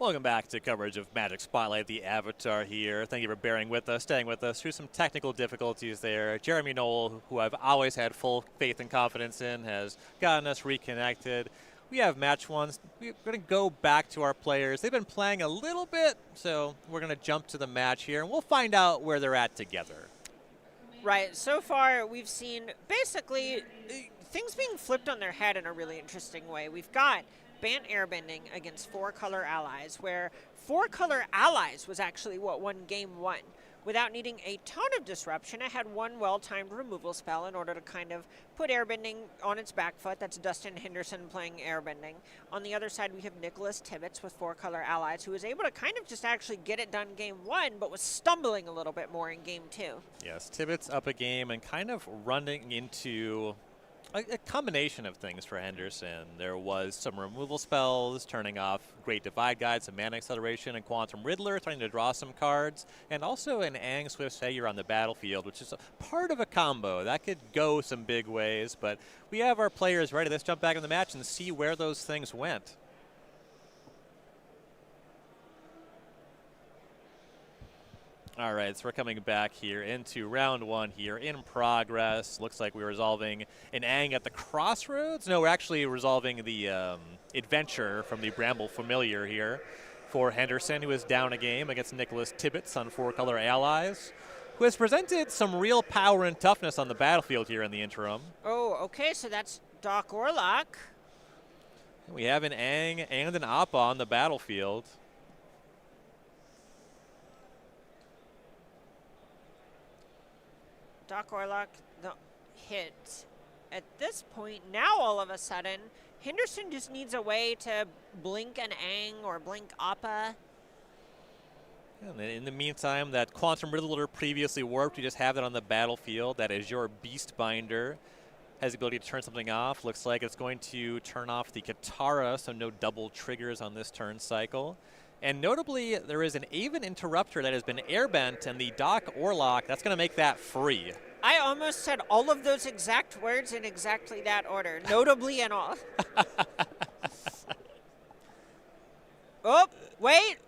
Welcome back to coverage of Magic Spotlight, the Avatar here. Thank you for bearing with us, staying with us through some technical difficulties there. Jeremy Knoll, who I've always had full faith and confidence in, has gotten us reconnected. We have match ones. We're going to go back to our players. They've been playing a little bit, so we're going to jump to the match here, and we'll find out where they're at together. Right. So far, we've seen basically things being flipped on their head in a really interesting way. We've got Bant Airbending against 4-color allies, where 4-color allies was actually what won game 1. Without needing a ton of disruption, it had one well-timed removal spell in order to kind of put Airbending on its back foot. That's Dustin Henderson playing Airbending. On the other side, we have Nicholas Tibbetts with 4-color allies, who was able to kind of just actually get it done game 1, but was stumbling a little bit more in game 2. Yes, Tibbetts up a game and kind of running into a combination of things for Henderson. There was some removal spells, turning off Great Divide Guide, some Mana Acceleration, and Quantum Riddler, trying to draw some cards, and also an Aang Swift Savior on the battlefield, which is a part of a combo. That could go some big ways, but we have our players ready. Let's jump back in the match and see where those things went. All right, so we're coming back here into round 1 here in progress. Looks like we're resolving an Aang at the crossroads. No, we're actually resolving the adventure from the Bramble Familiar here for Henderson, who is down a game against Nicholas Tibbetts on 4-color allies, who has presented some real power and toughness on the battlefield here in the interim. Oh, okay, so that's Doc Orlock. We have an Aang and an Appa on the battlefield. Doc Orlock the hit. At this point, now all of a sudden, Henderson just needs a way to blink an Aang or blink Appa. And in the meantime, that Quantum Riddler previously warped, you just have that on the battlefield. That is your Beast Binder. Has the ability to turn something off. Looks like it's going to turn off the Katara, so no double triggers on this turn cycle. And notably, there is an Aven Interrupter that has been airbent, and the Doc Orlock, that's going to make that free. I almost said all of those exact words in exactly that order, notably and all. Oh, wait.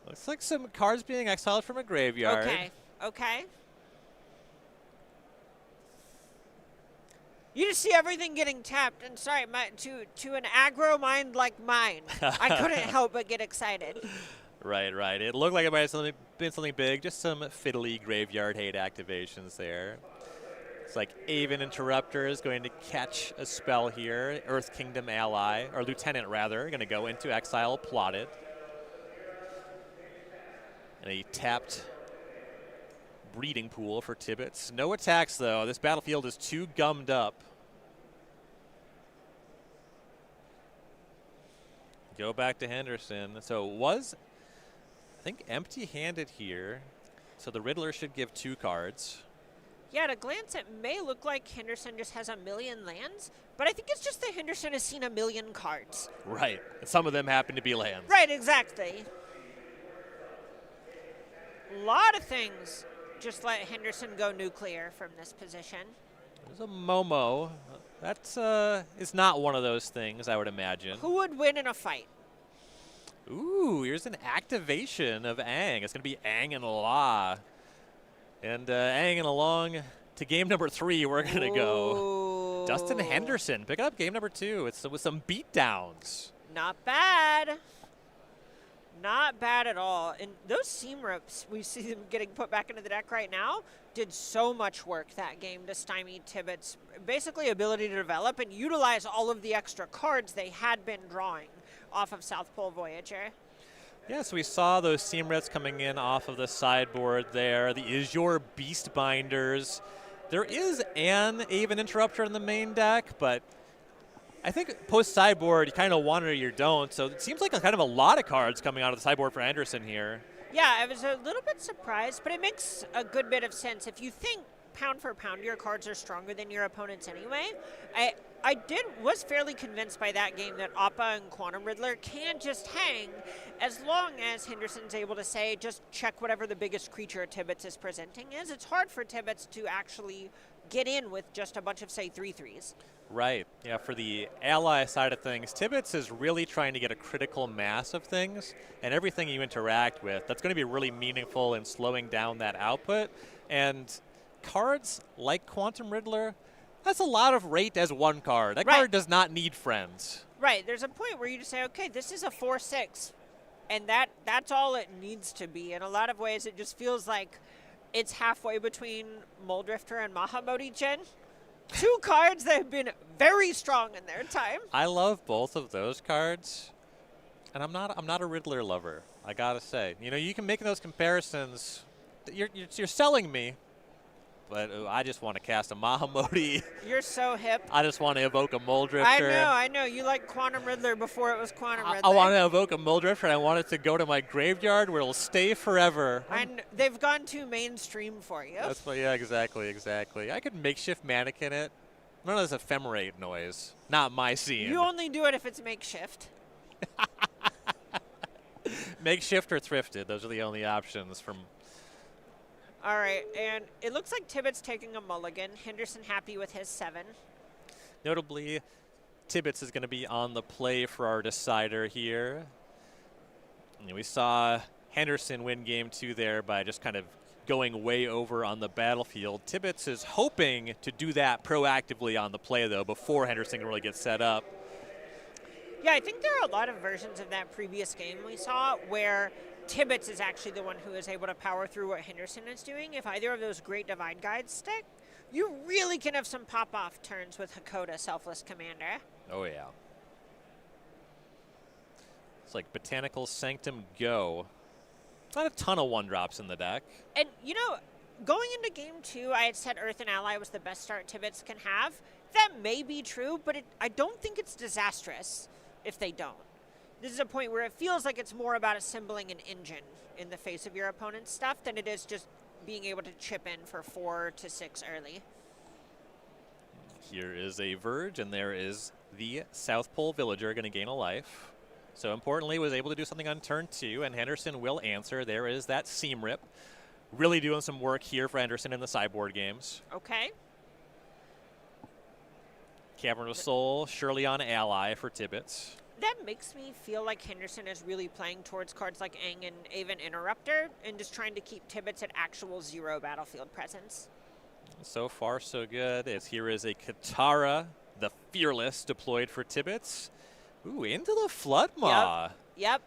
Looks like some cards being exiled from a graveyard. Okay, okay. You just see everything getting tapped, and sorry, to an aggro mind like mine, I couldn't help but get excited. Right, right. It looked like it might have been something big, just some fiddly graveyard hate activations there. It's like Aven Interrupter is going to catch a spell here. Earth Kingdom ally, or lieutenant rather, going to go into exile, plotted. And a tapped breeding pool for Tibbetts. No attacks though. This battlefield is too gummed up. Go back to Henderson. So it was, I think, empty-handed here. So the Riddler should give 2 cards. Yeah, at a glance, it may look like Henderson just has a million lands, but I think it's just that Henderson has seen a million cards. Right. And some of them happen to be lands. Right, exactly. A lot of things just let Henderson go nuclear from this position. There's a Momo. That's is not one of those things, I would imagine. Who would win in a fight? Ooh, here's an activation of Aang. It's going to be Aang and La. And Aang and along to game number 3, we're going to go. Dustin Henderson picking up game number 2. It's with some beatdowns. Not bad. Not bad at all. And those seam rips, we see them getting put back into the deck right now, did so much work that game to stymie Tibbetts' basically ability to develop and utilize all of the extra cards they had been drawing off of South Pole Voyager. Yeah, so we saw those seam rips coming in off of the sideboard there. The Is Your Beast Binders. There is an Aven Interrupter in the main deck, but I think post-sideboard, you kind of want it or you don't, so it seems like kind of a lot of cards coming out of the sideboard for Henderson here. Yeah, I was a little bit surprised, but it makes a good bit of sense. If you think pound for pound your cards are stronger than your opponents anyway, I was fairly convinced by that game that Appa and Quantum Riddler can just hang as long as Henderson's able to say, just check whatever the biggest creature Tibbetts is presenting is. It's hard for Tibbetts to actually get in with just a bunch of, say, 3/3s. Right. Yeah, for the ally side of things, Tibbetts is really trying to get a critical mass of things, and everything you interact with, that's going to be really meaningful in slowing down that output. And cards like Quantum Riddler, that's a lot of rate as one card. That card does not need friends. Right. There's a point where you just say, okay, this is a 4/6, and that's all it needs to be. In a lot of ways, it just feels like it's halfway between Moldrifter and Mahamoti Gen. Two cards that have been very strong in their time. I love both of those cards, and I'm not a Riddler lover, I gotta say. You know, you can make those comparisons. You're selling me, but I just want to cast a Mahamoti. You're so hip. I just want to evoke a Moldrifter. I know. You liked Quantum Riddler before it was Quantum Riddler. I want to evoke a Moldrifter, and I want it to go to my graveyard where it'll stay forever. And they've gone too mainstream for you. That's yeah, exactly. I could makeshift mannequin it. None of this ephemerate noise. Not my scene. You only do it if it's makeshift. Makeshift or thrifted. Those are the only options from. All right, and it looks like Tibbetts taking a mulligan. Henderson happy with his 7. Notably, Tibbetts is going to be on the play for our decider here. And we saw Henderson win game 2 there by just kind of going way over on the battlefield. Tibbetts is hoping to do that proactively on the play, though, before Henderson can really get set up. Yeah, I think there are a lot of versions of that previous game we saw where Tibbetts is actually the one who is able to power through what Henderson is doing. If either of those great divide guides stick, you really can have some pop-off turns with Hakoda, Selfless Commander. Oh, yeah. It's like Botanical Sanctum Go. Not a ton of 1-drops in the deck. And, you know, going into game 2, I had said Earth and Ally was the best start Tibbetts can have. That may be true, but I don't think it's disastrous if they don't. This is a point where it feels like it's more about assembling an engine in the face of your opponent's stuff than it is just being able to chip in for 4 to 6 early. Here is a Verge, and there is the South Pole Villager going to gain a life. So importantly, was able to do something on turn 2, and Henderson will answer. There is that Seam Rip. Really doing some work here for Henderson in the sideboard games. Okay. Cavern of Soul, surely on ally for Tibbetts. That makes me feel like Henderson is really playing towards cards like Aang and Aven Interrupter and just trying to keep Tibbetts at actual 0 battlefield presence. So far, so good. Here is a Katara, the Fearless, deployed for Tibbetts. Ooh, into the Flood Maw. Yep.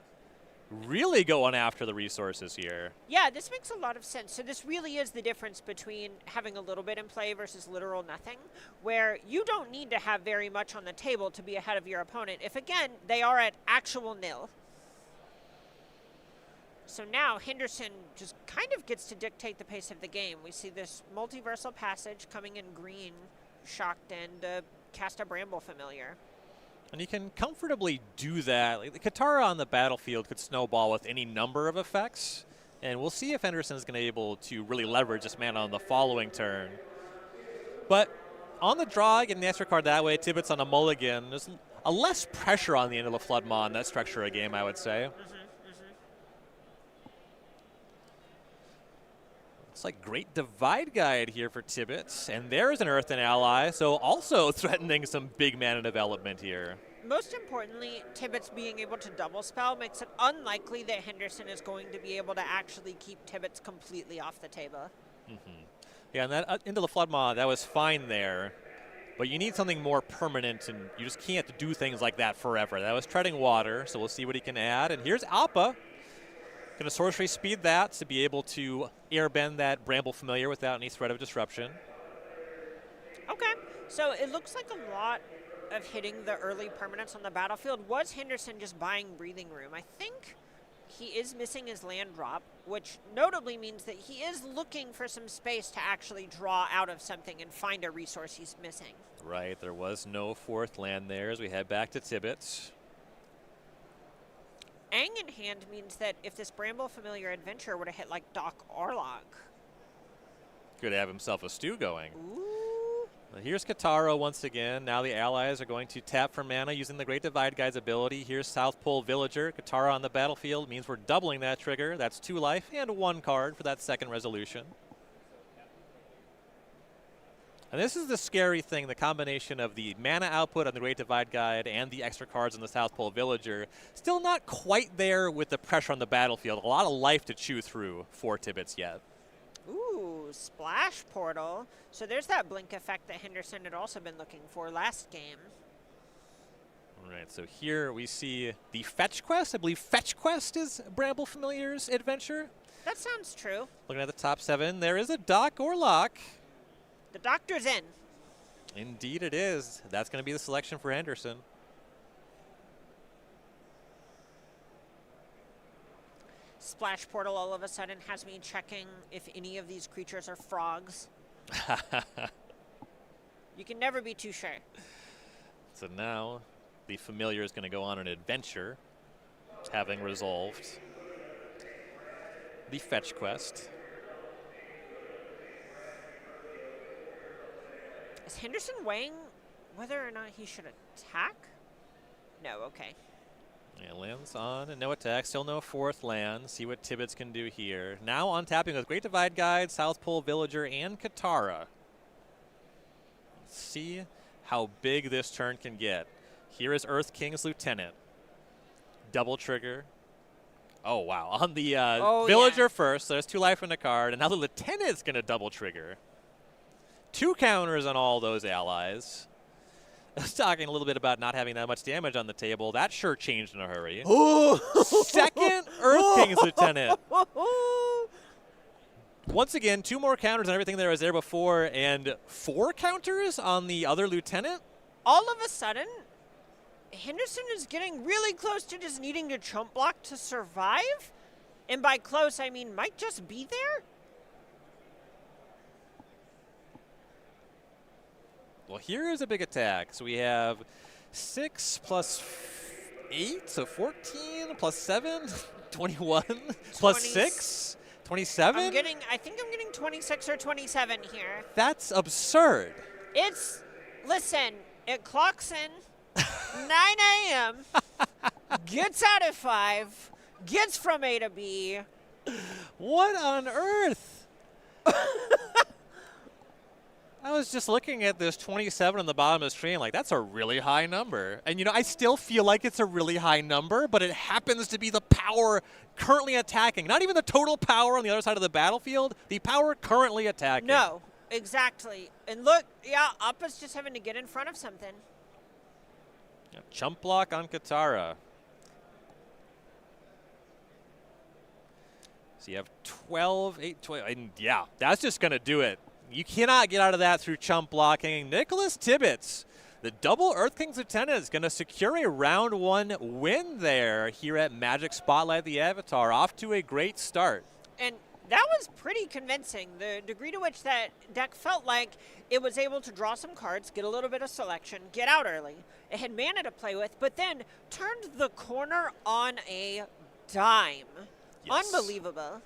Really going after the resources here. Yeah, this makes a lot of sense. So this really is the difference between having a little bit in play versus literal nothing, where you don't need to have very much on the table to be ahead of your opponent if, again, they are at actual nil. So now Henderson just kind of gets to dictate the pace of the game. We see this Multiversal Passage coming in green, shocked, and cast a Bramble Familiar. And you can comfortably do that. Like, the Katara on the battlefield could snowball with any number of effects. And we'll see if Henderson is going to be able to really leverage this mana on the following turn. But on the draw, getting the extra card that way, Tibbetts on a mulligan. There's a less pressure on the end of the Flood Maw in that structure of game, I would say. It's like great divide guide here for Tibbetts. And there's an Earth and Ally, so also threatening some big mana development here. Most importantly, Tibbetts being able to double spell makes it unlikely that Henderson is going to be able to actually keep Tibbetts completely off the table. Yeah, and that into the Flood Maw, that was fine there. But you need something more permanent, and you just can't do things like that forever. That was Treading Water, so we'll see what he can add. And here's Appa. Going to sorcery speed that to be able to airbend that Bramble Familiar without any threat of disruption. Okay, so it looks like a lot of hitting the early permanents on the battlefield was Henderson just buying breathing room. I think he is missing his land drop, which notably means that he is looking for some space to actually draw out of something and find a resource he's missing. Right, there was no 4th land there as we head back to Tibbetts. Aang in hand means that if this Bramble Familiar Adventure were to hit like Doc Orlok, could have himself a stew going. Ooh. Well, here's Katara once again. Now the allies are going to tap for mana using the Great Divide Guide's ability. Here's South Pole Villager. Katara on the battlefield means we're doubling that trigger. That's 2 life and 1 card for that second resolution. And this is the scary thing, the combination of the mana output on the Great Divide Guide and the extra cards on the South Pole Villager. Still not quite there with the pressure on the battlefield. A lot of life to chew through for Tibbetts yet. Ooh, Splash Portal. So there's that blink effect that Henderson had also been looking for last game. All right, so here we see the Fetch Quest. I believe Fetch Quest is Bramble Familiar's adventure. That sounds true. Looking at the top 7, there is a Dock or Lock. The doctor's in. Indeed it is. That's going to be the selection for Henderson. Splash Portal all of a sudden has me checking if any of these creatures are frogs. You can never be too sure. So now the familiar is going to go on an adventure, having resolved the Fetch Quest. Is Henderson weighing whether or not he should attack? No, okay. Yeah, lands on and no attack. Still no 4th land. See what Tibbetts can do here. Now on tapping with Great Divide Guide, South Pole Villager, and Katara. Let's see how big this turn can get. Here is Earth King's Lieutenant. Double trigger. Oh, wow. On the Villager first, so there's 2 life in the card, and now the Lieutenant's going to double trigger. 2 counters on all those allies. I was talking a little bit about not having that much damage on the table. That sure changed in a hurry. Second Earth King's Lieutenant. Once again, 2 more counters on everything that was there before, and 4 counters on the other Lieutenant? All of a sudden, Henderson is getting really close to just needing to chump block to survive. And by close, I mean might just be there. Well, here is a big attack. So we have 6 plus 8, so 14 plus 7, 21 plus 6, 27? I think I'm getting 26 or 27 here. That's absurd. Listen, it clocks in 9 a.m., gets out at 5, gets from A to B. What on earth? I was just looking at this 27 on the bottom of the screen, like, that's a really high number. And, you know, I still feel like it's a really high number, but it happens to be the power currently attacking. Not even the total power on the other side of the battlefield, the power currently attacking. No, exactly. And look, yeah, Appa's just having to get in front of something. Yep, chump block on Katara. So you have 12, 8, 12, and yeah, that's just going to do it. You cannot get out of that through chump blocking. Nicholas Tibbetts, the double Earth King's Lieutenant, is going to secure a round 1 win there here at Magic Spotlight the Avatar. Off to a great start. And that was pretty convincing. The degree to which that deck felt like it was able to draw some cards, get a little bit of selection, get out early. It had mana to play with, but then turned the corner on a dime. Yes. Unbelievable.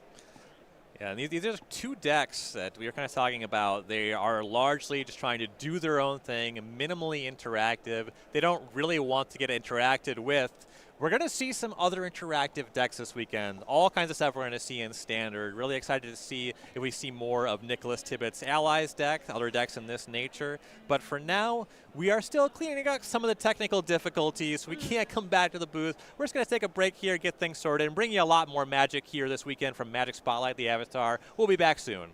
Yeah, and these are 2 decks that we were kind of talking about. They are largely just trying to do their own thing, minimally interactive. They don't really want to get interacted with. We're going to see some other interactive decks this weekend. All kinds of stuff we're going to see in Standard. Really excited to see if we see more of Nicholas Tibbetts' Allies deck, other decks in this nature. But for now, we are still cleaning up some of the technical difficulties. We can't come back to the booth. We're just going to take a break here, get things sorted, and bring you a lot more Magic here this weekend from Magic Spotlight the Avatar. We'll be back soon.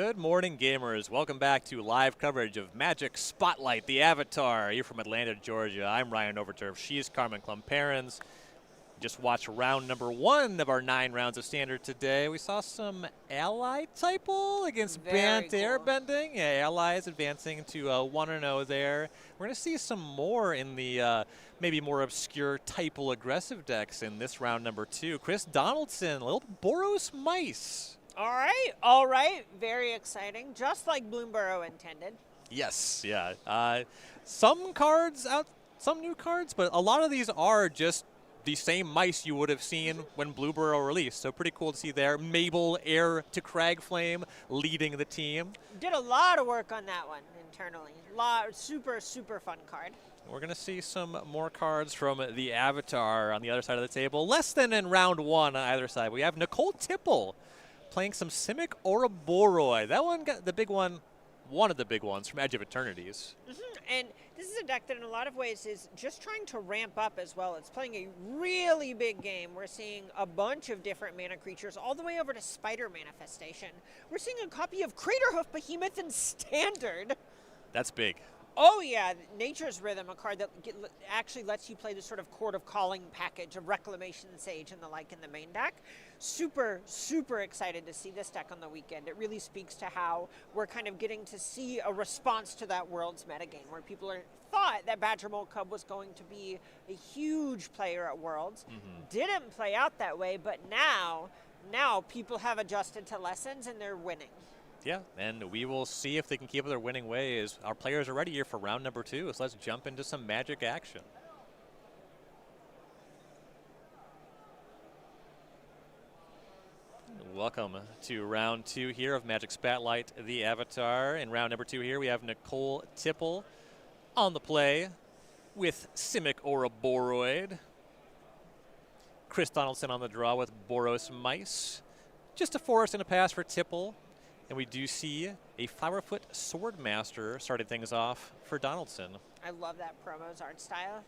Good morning, gamers. Welcome back to live coverage of Magic Spotlight, the Avatar. Here from Atlanta, Georgia. I'm Ryan Overturf. She's Carmen Klumperens. Just watched round number 1 of our 9 rounds of Standard today. We saw some ally typo against Bant cool. Airbending. Yeah, allies advancing to 1-0 there. We're going to see some more in the maybe more obscure typo aggressive decks in this round number 2. Chris Donaldson, a little Boros Mice. All right. Very exciting. Just like Bloomborough intended. Yes, yeah. Some cards out, some new cards, but a lot of these are just the same mice you would have seen when Bloomborough released. So pretty cool to see there. Mabel, heir to Cragflame, leading the team. Did a lot of work on that one internally. Super fun card. We're going to see some more cards from the Avatar on the other side of the table. Less than in round 1 on either side. We have Nicole Tipple playing some Simic Ouroboroid. That one got the big one of the big ones from Edge of Eternities. And this is a deck that in a lot of ways is just trying to ramp up as well. It's playing a really big game. We're seeing a bunch of different mana creatures all the way over to Spider Manifestation. We're seeing a copy of Craterhoof Behemoth in Standard. That's big. Oh yeah, Nature's Rhythm, a card that actually lets you play the sort of Court of Calling package of Reclamation Sage and the like in the main deck. Super excited to see this deck on the weekend. It really speaks to how we're kind of getting to see a response to that Worlds metagame, where people thought that Badger Mole Cub was going to be a huge player at Worlds. Didn't play out that way, but now people have adjusted to lessons and they're winning. Yeah, and we will see if they can keep up their winning ways. Our players are ready here for round number 2, so let's jump into some Magic action. Welcome to round 2 here of Magic Spotlight, the Avatar. In round number 2 here, we have Nicole Tipple on the play with Simic Ouroboroid. Chris Donaldson on the draw with Boros Mice. Just a forest and a pass for Tipple. And we do see a Flowerfoot Swordmaster starting things off for Donaldson. I love that promo's art style.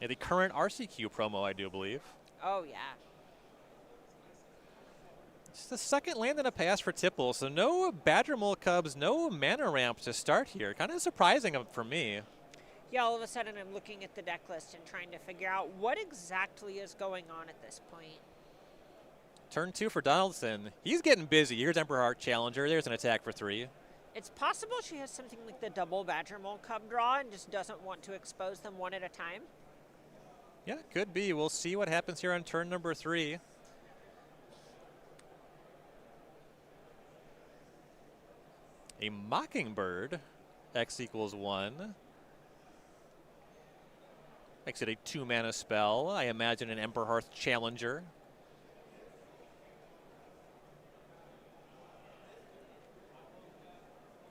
Yeah, the current RCQ promo, I do believe. Oh, yeah. It's the second land and a pass for Tipple, so no Badger Mole Cubs, no mana ramp to start here. Kind of surprising for me. Yeah, all of a sudden I'm looking at the deck list and trying to figure out what exactly is going on at this point. Turn 2 for Donaldson. He's getting busy. Here's Emperor Heart Challenger. There's an attack for 3. It's possible she has something like the double Badger Mole Cub draw and just doesn't want to expose them one at a time. Yeah, could be. We'll see what happens here on turn number 3. A Mockingbird, X equals 1. Makes it a 2-mana spell. I imagine an Emperor Hearth Challenger.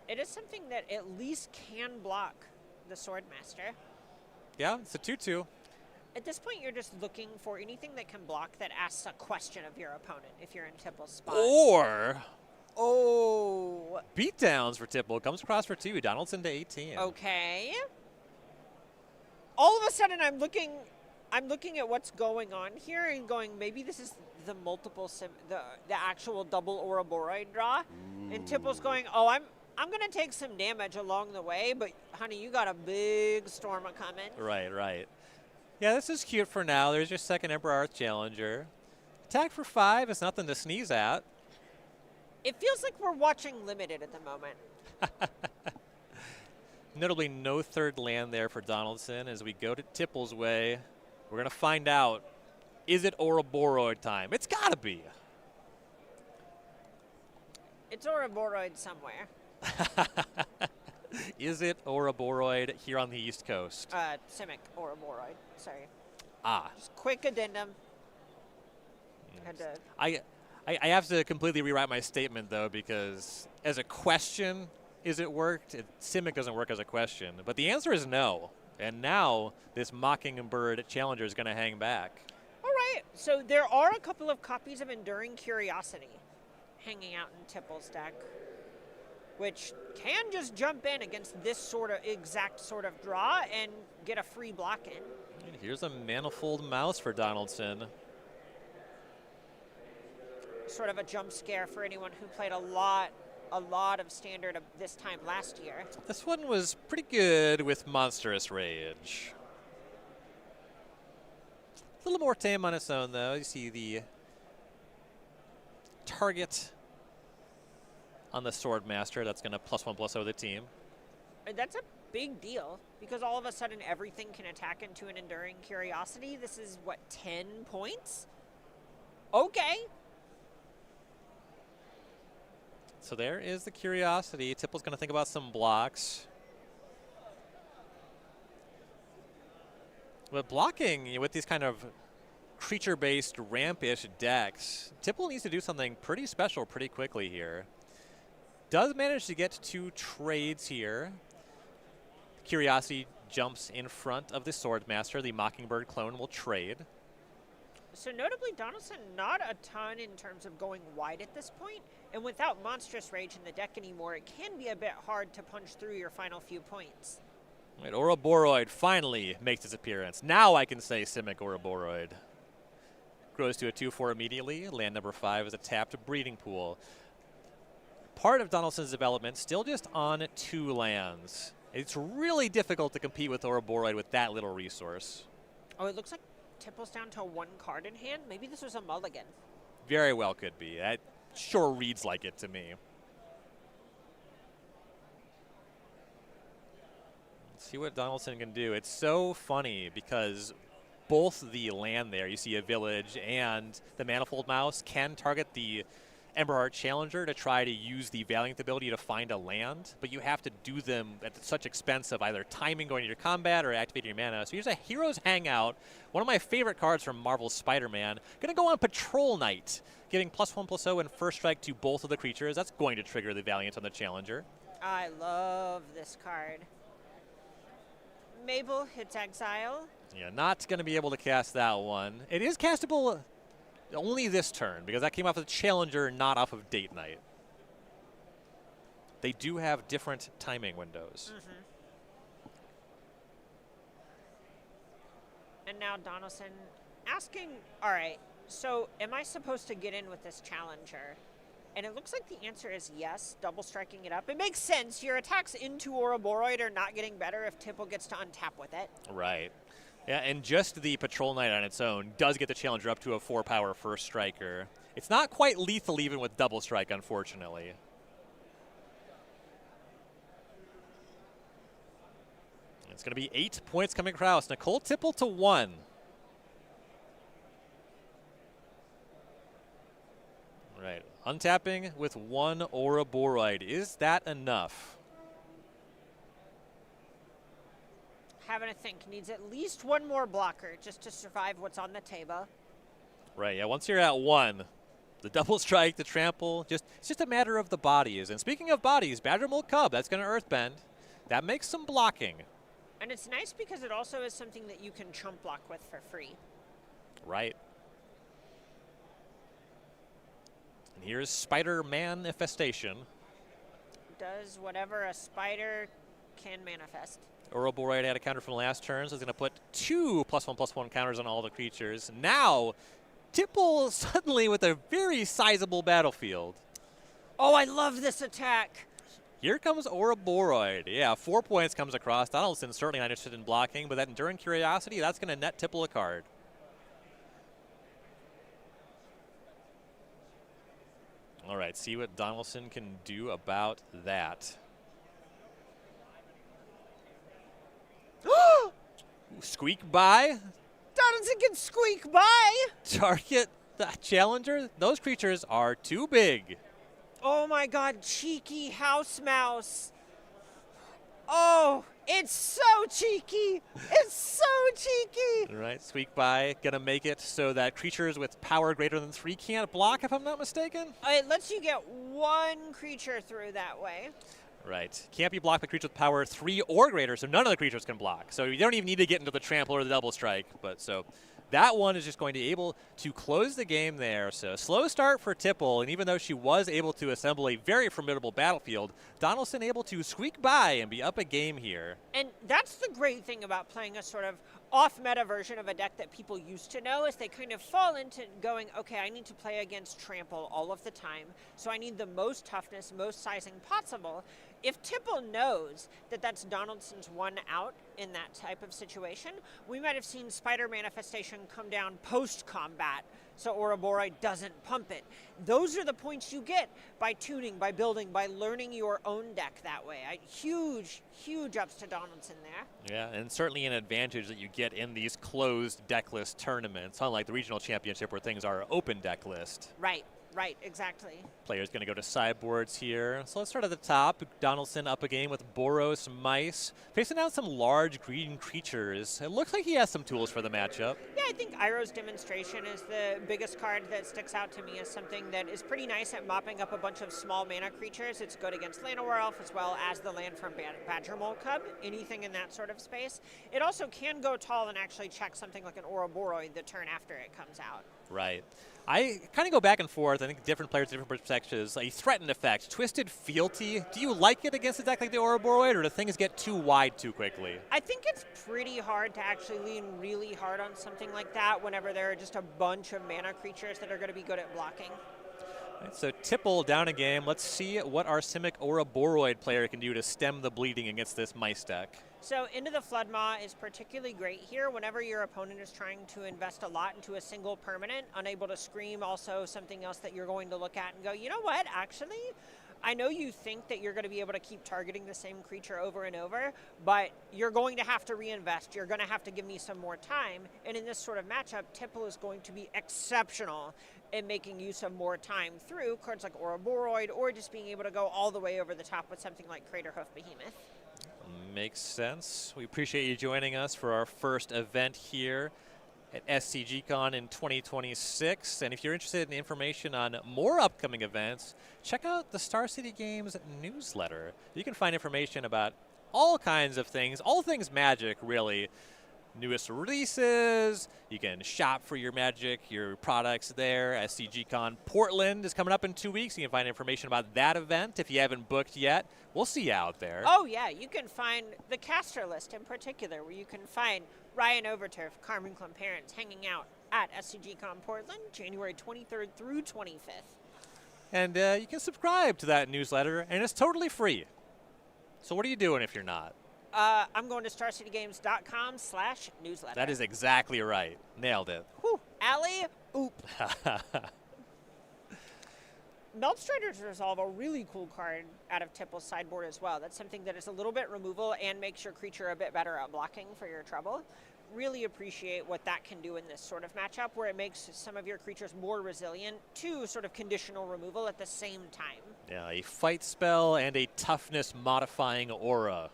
It is something that at least can block the Swordmaster. Yeah, it's a 2-2. At this point, you're just looking for anything that can block that asks a question of your opponent if you're in Tipple's spot. Or beatdowns for Tipple. Comes across for 2. Donaldson to 18. Okay. All of a sudden, I'm looking at what's going on here and going, maybe this is the the actual double Ouroboroid draw. And Tipple's going, oh, I'm going to take some damage along the way, but, honey, you got a big storm a-coming. Right. Yeah, this is cute for now. There's your second Emperor Hearth Challenger. Attack for 5 is nothing to sneeze at. It feels like we're watching Limited at the moment. Notably, no third land there for Donaldson. As we go to Tipple's way, we're going to find out, is it Ouroboroid time? It's got to be. It's Ouroboroid somewhere. Is it Ouroboroid here on the East Coast? Simic Ouroboroid, sorry. Just quick addendum. Had to I have to completely rewrite my statement, though, because as a question, is it worked? Simic doesn't work as a question. But the answer is no. And now this Mockingbird Challenger is going to hang back. All right. So there are a couple of copies of Enduring Curiosity hanging out in Tipple's deck, which can just jump in against this exact sort of draw and get a free block in. And here's a Manifold Mouse for Donaldson. Sort of a jump scare for anyone who played a lot a lot of standard this time last year. This one was pretty good with Monstrous Rage. A little more tame on its own, though. You see the target on the Swordmaster. That's going to +1/+0 the team. That's a big deal because all of a sudden everything can attack into an Enduring Curiosity. This is, what, 10 points? Okay. So there is the Curiosity. Tipple's going to think about some blocks. But blocking with these kind of creature-based ramp-ish decks, Tipple needs to do something pretty special pretty quickly here. Does manage to get 2 trades here. Curiosity jumps in front of the Swordmaster. The Mockingbird clone will trade. So notably, Donaldson not a ton in terms of going wide at this point, and without Monstrous Rage in the deck anymore, it can be a bit hard to punch through your final few points. Right, Ouroboroid finally makes its appearance. Now I can say Simic Ouroboroid. Grows to a 2/4 immediately. Land number 5 is a tapped breeding pool. Part of Donaldson's development still just on 2 lands. It's really difficult to compete with Ouroboroid with that little resource. Oh, it looks like Tipple's down to 1 card in hand. Maybe this was a mulligan. Very well could be. That sure reads like it to me. Let's see what Donaldson can do. It's so funny because both the land there, you see a village, and the Manifold Mouse can target the Emberheart Challenger to try to use the Valiant ability to find a land, but you have to do them at such expense of either timing going into your combat or activating your mana. So here's a Hero's Hangout, one of my favorite cards from Marvel's Spider-Man. Going to go on Patrol Knight, giving +1/+0 and first strike to both of the creatures. That's going to trigger the Valiant on the Challenger. I love this card. Mabel hits Exile. Yeah, not going to be able to cast that one. It is castable only this turn, because that came off of the Challenger, not off of Date Night. They do have different timing windows. And now Donaldson asking, all right, so am I supposed to get in with this Challenger? And it looks like the answer is yes, double striking it up. It makes sense. Your attacks into Ouroboroid are not getting better if Tipple gets to untap with it. Right. Yeah, and just the Patrol Knight on its own does get the Challenger up to a 4-power first striker. It's not quite lethal even with double strike, unfortunately. It's going to be 8 points coming across. Nicole Tipple to 1. Right. Untapping with 1 Ouroboroid. Is that enough? Having a think. Needs at least 1 more blocker just to survive what's on the table. Right, yeah, once you're at 1, the double strike, the trample, it's just a matter of the bodies. And speaking of bodies, Badger Mold Cub, that's going to Earthbend. That makes some blocking. And it's nice because it also is something that you can chump block with for free. Right. And here's Spider Manifestation. Does whatever a spider can manifest. Ouroboroid had a counter from last turn, so it's going to put 2 +1/+1 counters on all the creatures. Now, Tipple suddenly with a very sizable battlefield. Oh, I love this attack. Here comes Ouroboroid. Yeah, 4 points comes across. Donaldson's certainly not interested in blocking, but that Enduring Curiosity, that's going to net Tipple a card. All right, see what Donaldson can do about that. Squeak by. Donaldson can squeak by. Target the Challenger. Those creatures are too big. Oh my god, cheeky house mouse. Oh, it's so cheeky. It's so cheeky. All right, squeak by. Gonna make it so that creatures with power greater than 3 can't block, if I'm not mistaken. It lets you get 1 creature through that way. Right. Can't be blocked by creatures with power 3 or greater, so none of the creatures can block. So you don't even need to get into the trample or the double strike. But so that one is just going to be able to close the game there. So slow start for Tipple, and even though she was able to assemble a very formidable battlefield, Donaldson able to squeak by and be up a game here. And that's the great thing about playing a sort of off-meta version of a deck that people used to know, is they kind of fall into going, okay, I need to play against Trample all of the time, so I need the most toughness, most sizing possible. If Tipple knows that that's Donaldson's one out in that type of situation, we might have seen Spider Manifestation come down post-combat, so Ouroboroid doesn't pump it. Those are the points you get by tuning, by building, by learning your own deck that way. Huge, huge ups to Donaldson there. Yeah, and certainly an advantage that you get in these closed deck list tournaments, unlike the regional championship where things are open deck list. Right, exactly. Player's going to go to sideboards here. So let's start at the top. Donaldson up a game with Boros Mice, facing out some large green creatures. It looks like he has some tools for the matchup. Yeah, I think Iroh's Demonstration is the biggest card that sticks out to me as something that is pretty nice at mopping up a bunch of small mana creatures. It's good against Llanowar Elf as well as the land from Badger Mole Cub, anything in that sort of space. It also can go tall and actually check something like an Ouroboroid the turn after it comes out. Right. I kind of go back and forth. I think different players, different perspectives. A threatened effect, Twisted Fealty. Do you like it against a deck like the Ouroboroid, or do things get too wide too quickly? I think it's pretty hard to actually lean really hard on something like that whenever there are just a bunch of mana creatures that are going to be good at blocking. Right, so Tipple down a game. Let's see what our Simic Ouroboroid player can do to stem the bleeding against this Mice deck. So Into the Floodmaw is particularly great here whenever your opponent is trying to invest a lot into a single permanent. Unable to Scream, also something else that you're going to look at and go, you know what, actually, I know you think that you're going to be able to keep targeting the same creature over and over, but you're going to have to reinvest. You're going to have to give me some more time. And in this sort of matchup, Tipple is going to be exceptional in making use of more time through cards like Ouroboroid, or just being able to go all the way over the top with something like Craterhoof Behemoth. Makes sense. We appreciate you joining us for our first event here at SCGCon in 2026. And if you're interested in information on more upcoming events, check out the Star City Games newsletter. You can find information about all kinds of things, all things Magic, really. Newest releases, you can shop for your Magic, your products there. SCGCon Portland is coming up in 2 weeks. You can find information about that event if you haven't booked yet. We'll see you out there. Oh, yeah. You can find the caster list in particular, where you can find Ryan Overturf, Carmen Clemparents hanging out at SCGCon Portland, January 23rd through 25th. And you can subscribe to that newsletter, and it's totally free. So what are you doing if you're not? I'm going to starcitygames.com/newsletter. That is exactly right. Nailed it. Whew. Alley, oop. Meltstrider's Resolve, a really cool card out of Tipple's sideboard as well. That's something that is a little bit removal and makes your creature a bit better at blocking for your trouble. Really appreciate what that can do in this sort of matchup, where it makes some of your creatures more resilient to sort of conditional removal at the same time. Yeah, a fight spell and a toughness modifying aura.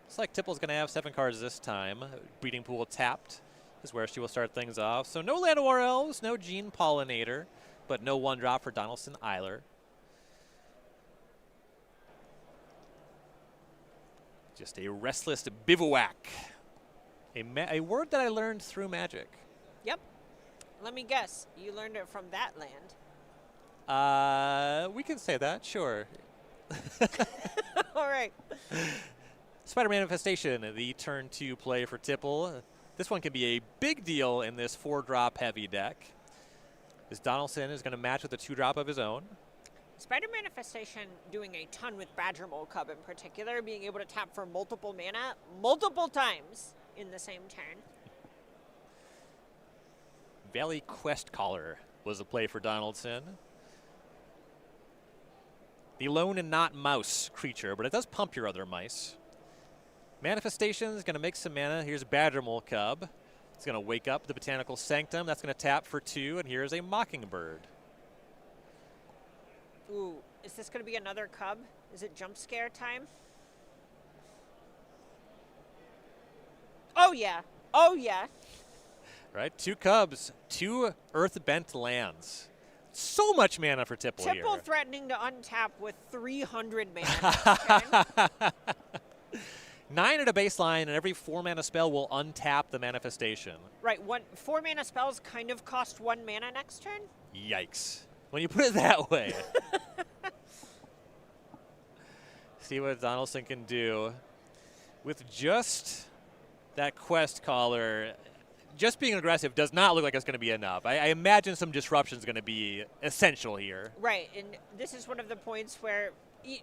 Looks like Tipple's going to have 7 cards this time. Breeding Pool tapped is where she will start things off. So no Llanowar Elves, no Gene Pollinator, but no 1-drop for Donaldson Eiler. Just a Restless Bivouac. A word that I learned through Magic. Yep. Let me guess. You learned it from that land. We can say that, sure. All right. Spider Manifestation, the turn 2 play for Tipple. This one can be a big deal in this 4-drop heavy deck. As Donaldson is going to match with a 2-drop of his own. Spider Manifestation doing a ton with Badger Mole Cub in particular, being able to tap for multiple mana multiple times in the same turn. Valley Quest Caller was a play for Donaldson. The lone and not mouse creature, but it does pump your other mice. Manifestation is going to make some mana. Here's Badger Mole Cub. It's going to wake up the Botanical Sanctum. That's going to tap for 2, and here's a Mockingbird. Ooh, is this going to be another cub? Is it jump scare time? Oh, yeah. Oh, yeah. Right, 2 cubs, 2 Earth-bent lands. So much mana for Tipple here. Tipple threatening to untap with 300 mana. 9 at a baseline, and every 4-mana spell will untap the manifestation. Right, 4 mana spells kind of cost 1 mana next turn. Yikes. When you put it that way. See what Donaldson can do. With just that quest caller, just being aggressive does not look like it's going to be enough. I imagine some disruption is going to be essential here. Right, and this is one of the points where it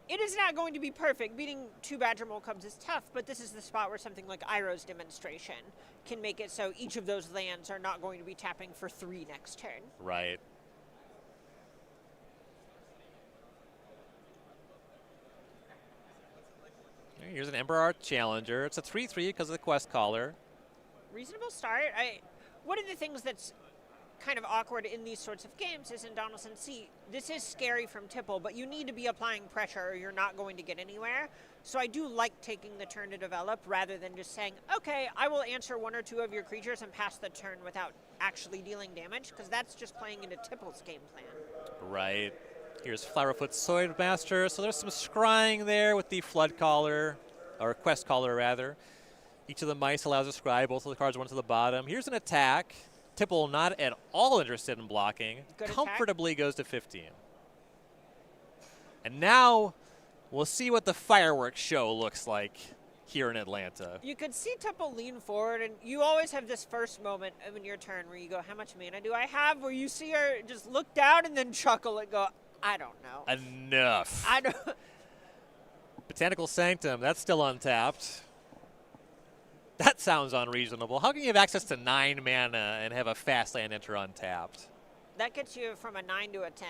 is not going to be perfect. Beating 2 Badger Mole Cubs is tough, but this is the spot where something like Iroh's Demonstration can make it so each of those lands are not going to be tapping for 3 next turn. Right. Here's an Ember Art Challenger. It's a 3/3 because of the quest caller. Reasonable start. One of the things that's kind of awkward in these sorts of games is in Donaldson, see, this is scary from Tipple, but you need to be applying pressure or you're not going to get anywhere. So I do like taking the turn to develop rather than just saying, okay, I will answer 1 or 2 of your creatures and pass the turn without actually dealing damage, because that's just playing into Tipple's game plan. Right. Here's Flowerfoot Swordmaster. So there's some scrying there with the Flood Caller, or Quest Caller rather. Each of the mice allows a scry. Both of the cards went to the bottom. Here's an attack. Tipple not at all interested in blocking. Good Comfortably goes to 15. And now we'll see what the fireworks show looks like here in Atlanta. You could see Tipple lean forward, and you always have this first moment in your turn where you go, how much mana do I have? Where you see her just look down and then chuckle and go, I don't know. Enough. I don't. Botanical Sanctum, that's still untapped. That sounds unreasonable. How can you have access to 9 mana and have a fast land enter untapped? That gets you from a 9 to a 10.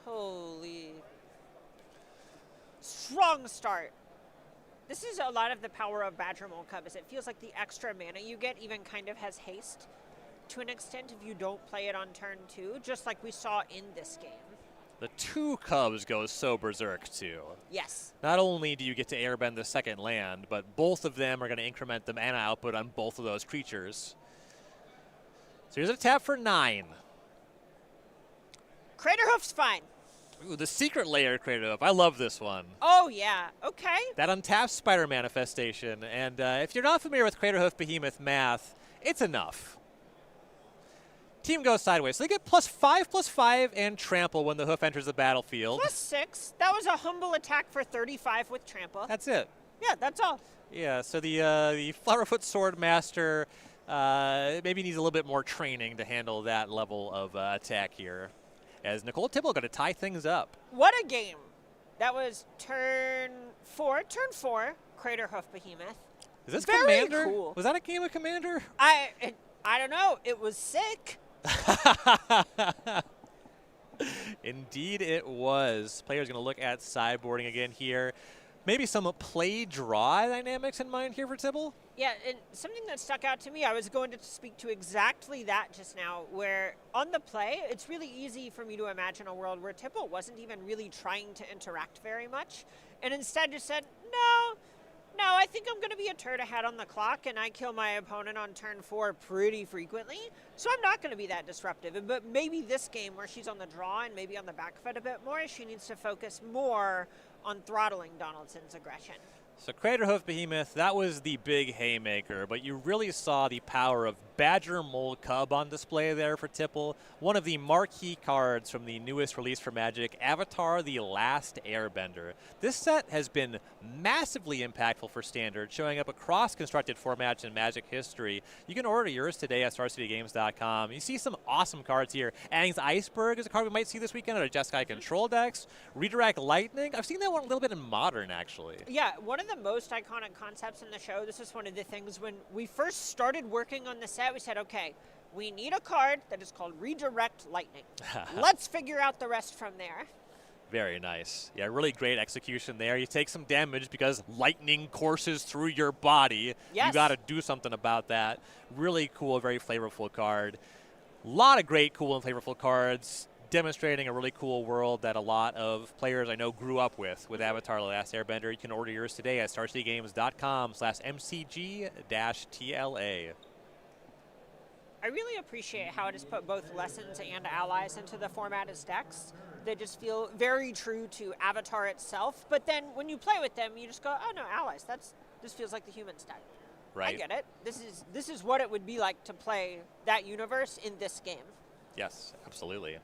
Holy. Strong start. This is a lot of the power of Badger Mole Cub, is it feels like the extra mana you get even kind of has haste to an extent if you don't play it on turn 2, just like we saw in this game. The 2 Cubs go so berserk too. Yes. Not only do you get to airbend the second land, but both of them are going to increment the mana output on both of those creatures. So here's a tap for 9. Craterhoof's fine. Ooh, the Secret Lair Craterhoof. I love this one. Oh, yeah. Okay. That untaps Spider Manifestation. And if you're not familiar with Craterhoof Behemoth math, it's enough. Team goes sideways. So they get +5/+5 and trample when the hoof enters the battlefield. +6. That was a humble attack for 35 with trample. That's it. Yeah, that's all. Yeah, so the Flowerfoot Swordmaster maybe needs a little bit more training to handle that level of attack here. As Nicole Tipple going to tie things up. What a game. That was turn 4. Turn 4, Craterhoof Behemoth. Is this Very Commander? cool. Was that a game of Commander? I don't know. It was sick. Indeed it was. Player's going to look at sideboarding again here. Maybe some play-draw dynamics in mind here for Tipple? Yeah, and something that stuck out to me, I was going to speak to exactly that just now, where on the play, it's really easy for me to imagine a world where Tipple wasn't even really trying to interact very much, and instead just said, no, I think I'm going to be a turd ahead on the clock, and I kill my opponent on turn 4 pretty frequently, so I'm not going to be that disruptive. But maybe this game, where she's on the draw and maybe on the back foot a bit more, she needs to focus more on throttling Donaldson's aggression. So Craterhoof Behemoth, that was the big haymaker, but you really saw the power of Badger Mole Cub on display there for Tipple. One of the marquee cards from the newest release for Magic, Avatar: The Last Airbender. This set has been massively impactful for Standard, showing up across constructed formats in Magic history. You can order yours today at StarCityGames.com. You see some awesome cards here. Aang's Iceberg is a card we might see this weekend at a Jeskai Control decks. Redirect Lightning. I've seen that one a little bit in Modern, actually. Yeah, one of the most iconic concepts in the show. This is one of the things when we first started working on the set, we said, okay, we need a card that is called Redirect Lightning. Let's figure out the rest from there. Very nice. Yeah, really great execution there. You take some damage because lightning courses through your body. Yes. You got to do something about that. Really cool, very flavorful card. A lot of great, cool, and flavorful cards, demonstrating a really cool world that a lot of players I know grew up with Avatar: The Last Airbender. You can order yours today at StarCityGames.com/MCG-TLA. I really appreciate how it has put both lessons and allies into the format as decks. They just feel very true to Avatar itself, but then when you play with them, you just go, oh no, allies, this feels like the humans deck. Right. I get it. This is what it would be like to play that universe in this game. Yes, absolutely.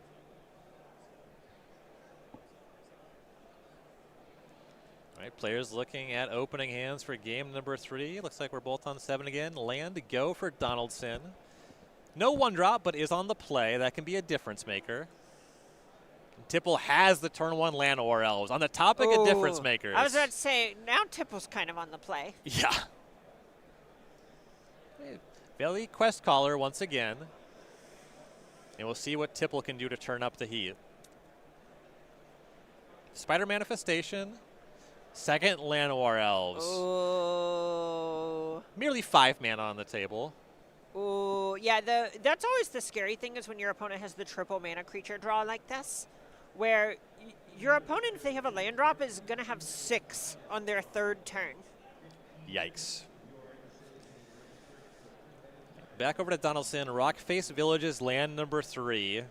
All right, players looking at opening hands for game number 3. Looks like we're both on 7 again. Land to go for Donaldson. No 1-drop, but is on the play. That can be a difference maker. Tipple has the turn 1 land or elves. On the topic of difference makers. I was about to say, now Tipple's kind of on the play. Yeah. Valley Quest Caller once again. And we'll see what Tipple can do to turn up the heat. Spider Manifestation. Second Llanowar Elves. Oh. Merely 5 mana on the table. Oh, yeah, that's always the scary thing is when your opponent has the triple mana creature draw like this, where your opponent, if they have a land drop, is going to have 6 on their 3rd turn. Yikes. Back over to Donaldson. Rockface Villages, land number 3.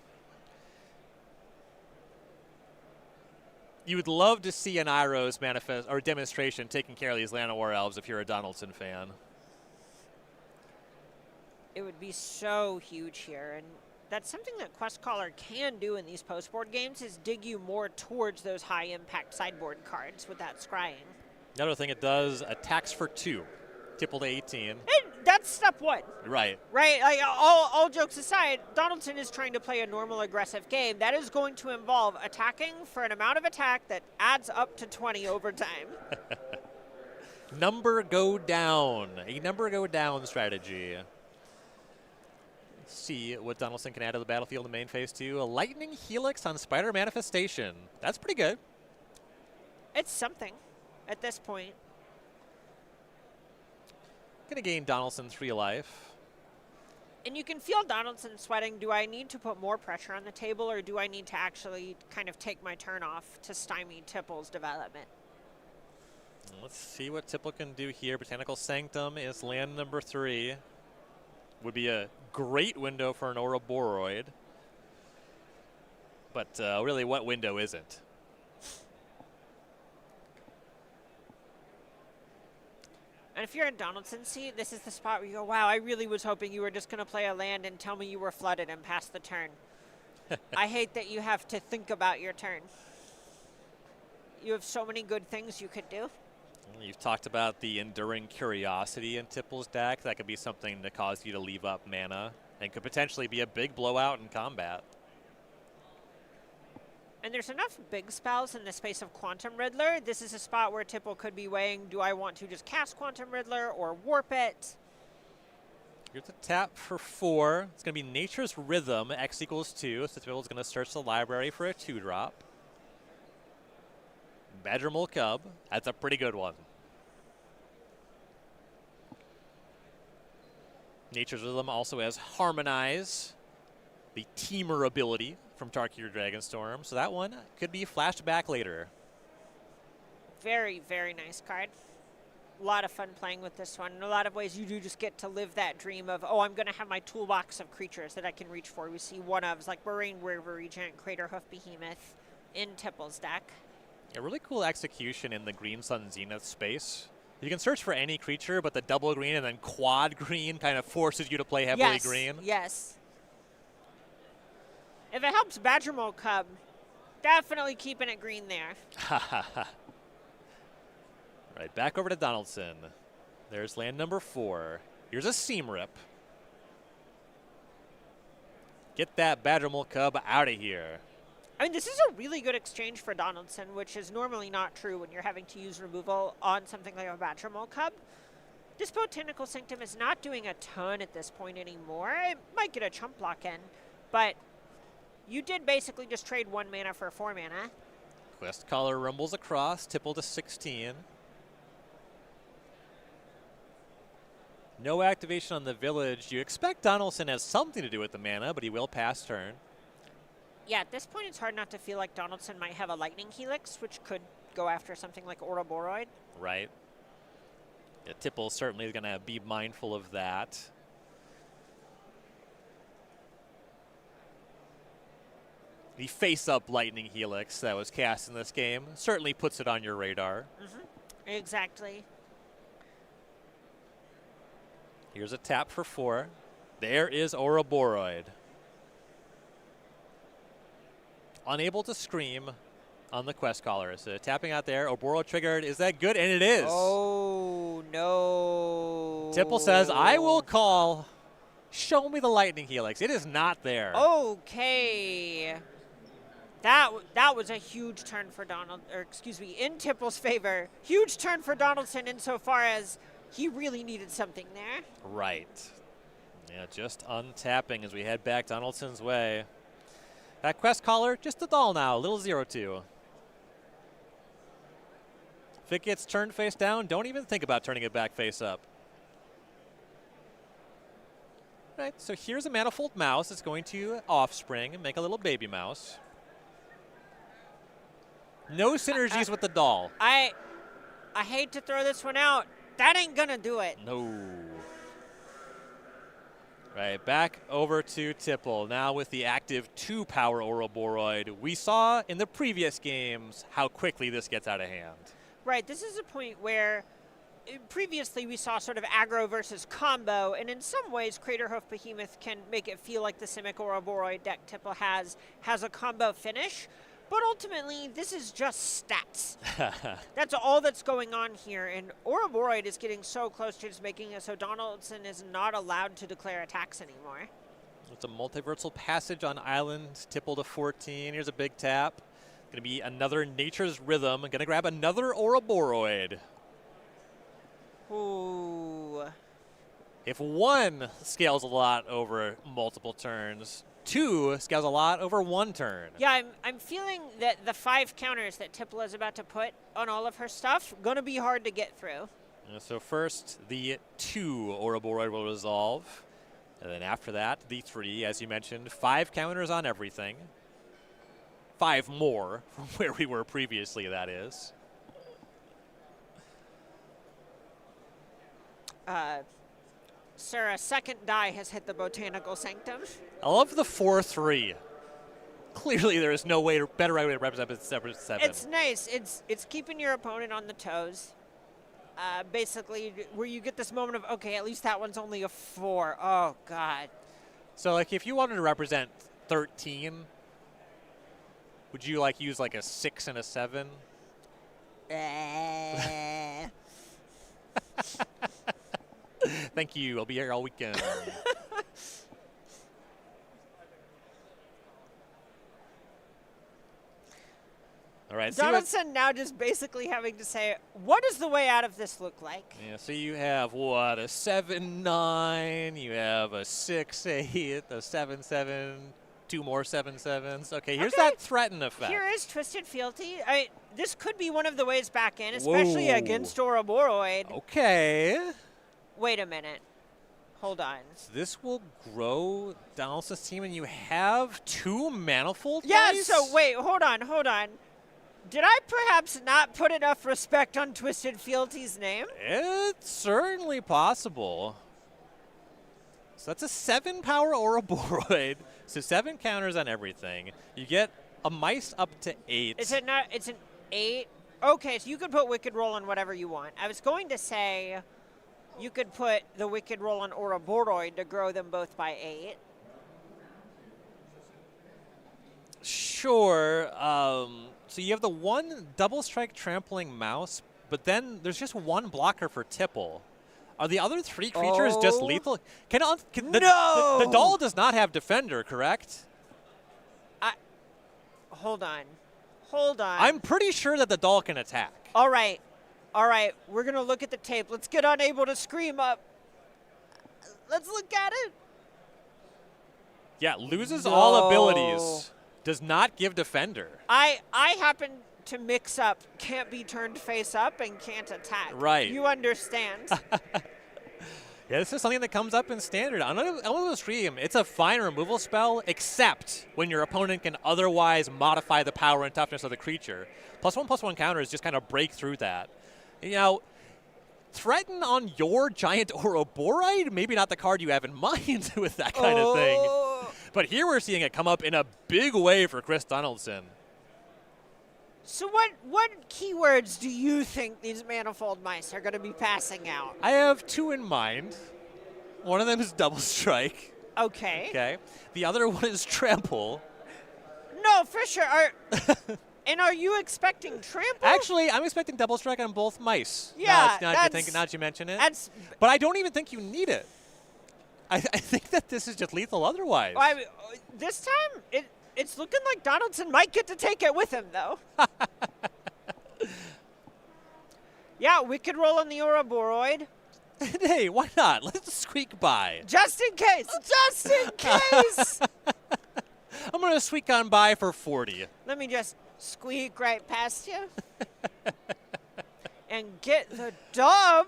You would love to see an Iroh's manifest or demonstration taking care of these Llanowar Elves if you're a Donaldson fan. It would be so huge here, and that's something that Quest Caller can do in these post-board games is dig you more towards those high-impact sideboard cards with that scrying. Another thing it does, attacks for 2. Tipple to 18. And that's step 1. Right. Right? Like, all jokes aside, Donaldson is trying to play a normal aggressive game. That is going to involve attacking for an amount of attack that adds up to 20 over time. Number go down. A number go down strategy. Let's see what Donaldson can add to the battlefield in main phase 2. A Lightning Helix on Spider Manifestation. That's pretty good. It's something at this point. Gonna gain Donaldson 3 life. And you can feel Donaldson sweating, do I need to put more pressure on the table or do I need to actually kind of take my turn off to stymie Tipple's development? Let's see what Tipple can do here. Botanical Sanctum is land number 3. Would be a great window for an Ouroboroid. But really, what window isn't? And if you're in Donaldson's seat, this is the spot where you go, wow, I really was hoping you were just going to play a land and tell me you were flooded and pass the turn. I hate that you have to think about your turn. You have so many good things you could do. You've talked about the Enduring Curiosity in Tipple's deck. That could be something to cause you to leave up mana and could potentially be a big blowout in combat. And there's enough big spells in the space of Quantum Riddler. This is a spot where Tipple could be weighing, do I want to just cast Quantum Riddler or warp it? Here's the tap for 4. It's going to be Nature's Rhythm, X equals 2. So Tipple's going to search the library for a 2-drop. Badger Mole Cub. That's a pretty good one. Nature's Rhythm also has Harmonize, the Teamer ability from Tarkir Dragonstorm. So that one could be flashed back later. Very, very nice card. A lot of fun playing with this one. In a lot of ways, you do just get to live that dream of, oh, I'm going to have my toolbox of creatures that I can reach for. We see one-ofs like Moraine River Regent, Craterhoof Behemoth in Tipple's deck. A really cool execution in the Green Sun Zenith space. You can search for any creature, but the double green and then quad green kind of forces you to play heavily green. Yes. If it helps Badger Mole Cub, definitely keeping it green there. Right, back over to Donaldson. There's land number 4. Here's a Seam Rip. Get that Badger Mole Cub out of here. I mean, this is a really good exchange for Donaldson, which is normally not true when you're having to use removal on something like a Badger Mole Cub. This Botanical Sanctum is not doing a ton at this point anymore. It might get a chump block in, but you did basically just trade 1 mana for 4 mana. Quest Caller rumbles across, Tipple to 16. No activation on the village. You expect Donaldson has something to do with the mana, but he will pass turn. Yeah, at this point it's hard not to feel like Donaldson might have a Lightning Helix, which could go after something like Ouroboroid. Right. Yeah, Tipple certainly is going to be mindful of that. the face-up Lightning Helix that was cast in this game certainly puts it on your radar. Exactly. Here's a tap for 4. There is Ouroboroid. Unable to scream on the quest caller. So tapping out there. Ouroboroid triggered. Is that good? And it is. Oh, no. Tipple says, I will call. Show me the Lightning Helix. It is not there. Okay. That was a huge turn for Donald, or excuse me, in Tipple's favor. Huge turn for Donaldson insofar as he really needed something there. Right. Yeah, just untapping as we head back Donaldson's way. That quest caller, just a doll now, little 0-2. If it gets turned face down, don't even think about turning it back face up. Right, so here's a manifold mouse. It's going to offspring and make a little baby mouse. No synergies with the doll. I hate to throw this one out. That ain't gonna do it. No. Right, back over to Tipple. Now with the active 2-power Ouroboroid. We saw in the previous games how quickly this gets out of hand. Right, this is a point where previously we saw sort of aggro versus combo, and in some ways Craterhoof Behemoth can make it feel like the Simic Ouroboroid deck Tipple has a combo finish. But ultimately, this is just stats. That's all that's going on here. And Ouroboroid is getting so close to just making it so Donaldson is not allowed to declare attacks anymore. It's a multiversal passage on island. Tipple to 14. Here's a big tap. Going to be another Nature's Rhythm. Going to grab another Ouroboroid. Ooh. If 1 scales a lot over multiple turns, 2 scales a lot over 1 turn. Yeah, I'm feeling that the 5 counters that Tipple is about to put on all of her stuff gonna be hard to get through. So first, the 2 Ouroboroid will resolve. And then after that, the 3, as you mentioned, 5 counters on everything. 5 more from where we were previously, that is. Sir, a second die has hit the Botanical Sanctum. I love the 4-3. Clearly, there is no way better way to represent it 7. It's nice. It's keeping your opponent on the toes. Basically, where you get this moment of, okay, at least that one's only a 4. Oh, God. So, like, if you wanted to represent 13, would you, like, use, like, a 6 and a 7? Thank you. I'll be here all weekend. All right. Donaldson now just basically having to say, what does the way out of this look like? Yeah, so you have, what, a 7-9, you have a 6-8, a 7-7, 2 more 7-7s. Okay, here's that threaten effect. Here is Twisted Fealty. This could be one of the ways back in, especially against Ouroboroid. Okay. Wait a minute. Hold on. So this will grow Donaldson's team, and you have 2 manifold Yeah, dice? so wait, hold on. Did I perhaps not put enough respect on Twisted Fealty's name? It's certainly possible. So that's a 7-power Ouroboroid. So 7 counters on everything. You get a mice up to 8. Is it not? It's an 8? Okay, so you could put Wicked Roll on whatever you want. I was going to say you could put the Wicked Roll on Ouroboroid to grow them both by 8. Sure. So you have the 1 double strike trampling mouse, but then there's just 1 blocker for Tipple. Are the other 3 creatures just lethal? No! The doll does not have defender, correct? Hold on. I'm pretty sure that the doll can attack. All right. We're going to look at the tape. Let's get Unable to Scream up. Let's look at it. Yeah, loses all abilities. Does not give defender. I happen to mix up can't be turned face up and can't attack. Right. You understand. Yeah, this is something that comes up in standard. On Unable to Scream, it's a fine removal spell, except when your opponent can otherwise modify the power and toughness of the creature. +1/+1 counters just kind of break through that. You know, threaten on your giant Ouroboroid? Maybe not the card you have in mind with that kind of thing. But here we're seeing it come up in a big way for Chris Donaldson. So what keywords do you think these Manifold Mice are going to be passing out? I have two in mind. One of them is Double Strike. Okay. Okay. The other one is Trample. No, for sure. And are you expecting Trample? Actually, I'm expecting Double Strike on both mice. Yeah, now that you mention it. But I don't even think you need it. I think that this is just lethal otherwise. This time, it's looking like Donaldson might get to take it with him, though. Yeah, we could roll on the Ouroboroid. Hey, why not? Let's squeak by. Just in case. Just in case. I'm going to squeak on by for 40. Let me just squeak right past you. And get the dub.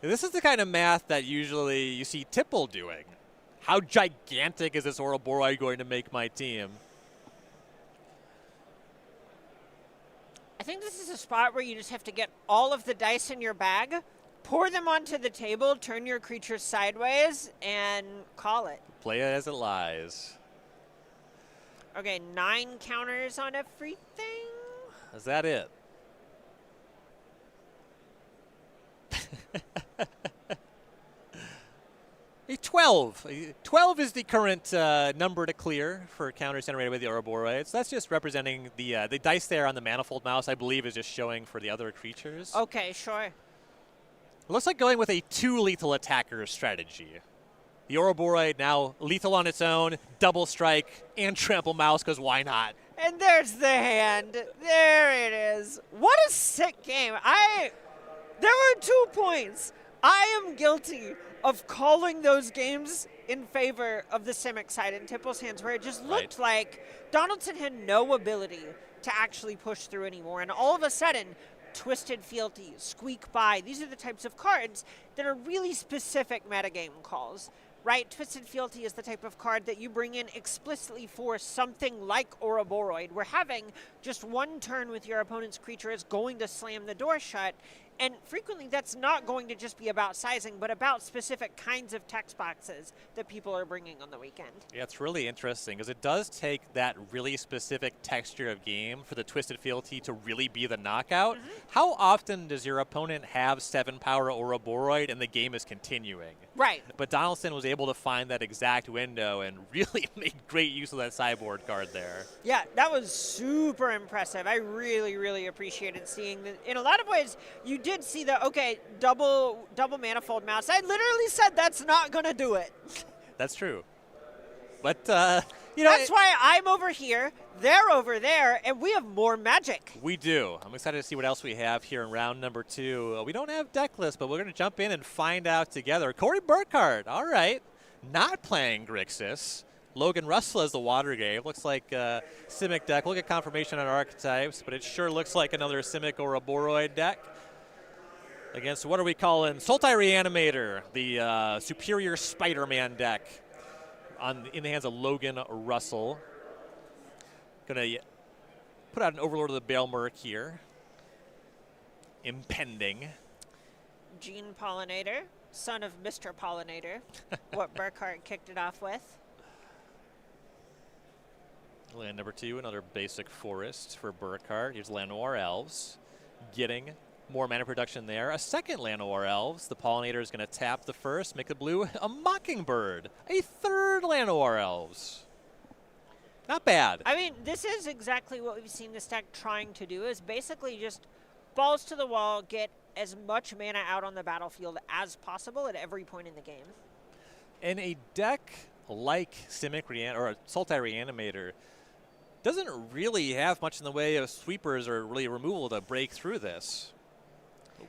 This is the kind of math that usually you see Tipple doing. How gigantic is this Ouroboroid going to make my team? I think this is a spot where you just have to get all of the dice in your bag, pour them onto the table, turn your creatures sideways, and call it. Play it as it lies. Okay, 9 counters on everything. Is that it? A 12. 12 is the current number to clear for counters generated with the Ouroboroid. So that's just representing the dice there on the Manifold Mouse, I believe, is just showing for the other creatures. Okay, sure. It looks like going with a 2 lethal attacker strategy. The Ouroboroid now lethal on its own, Double Strike, and Trample Mouse, because why not? And there's the hand. There it is. What a sick game. There were 2 points. I am guilty of calling those games in favor of the Simic side in Tipple's hands, where it just looked like Donaldson had no ability to actually push through anymore. And all of a sudden, Twisted Fealty, Squeak By, these are the types of cards that are really specific metagame calls, right? Twisted Fealty is the type of card that you bring in explicitly for something like Ouroboroid, where having just 1 turn with your opponent's creature is going to slam the door shut. And frequently that's not going to just be about sizing, but about specific kinds of text boxes that people are bringing on the weekend. Yeah, it's really interesting because it does take that really specific texture of game for the Twisted Fealty to really be the knockout. How often does your opponent have 7 power Ouroboroid and the game is continuing? Right. But Donaldson was able to find that exact window and really made great use of that sideboard card there. Yeah, that was super impressive. I really, really appreciated seeing that. In a lot of ways, you did see the, okay, double Manifold Mouse. I literally said that's not going to do it. That's true. But, you know. That's why I'm over here, they're over there, and we have more magic. We do. I'm excited to see what else we have here in round number 2. We don't have deck list, but we're going to jump in and find out together. Corey Burkhardt, all right, not playing Grixis. Logan Russell as the Water Game. Looks like Simic deck. We'll get confirmation on archetypes, but it sure looks like another Simic or Ouroboroid deck. Against, what are we calling? Sultai Reanimator, the superior Spider-Man deck in the hands of Logan Russell. Gonna put out an Overlord of the Baelmerk here. Impending. Gene Pollinator, son of Mr. Pollinator, what Burkhardt kicked it off with. Land number 2, another basic forest for Burkhardt. Here's Llanowar Elves, getting more mana production there. A second Llanowar Elves. The Pollinator is going to tap the first, make the blue a Mockingbird. A third Llanowar Elves. Not bad. I mean, this is exactly what we've seen this deck trying to do, is basically just balls to the wall, get as much mana out on the battlefield as possible at every point in the game. And a deck like Simic or Sultai Reanimator doesn't really have much in the way of sweepers or really removal to break through this.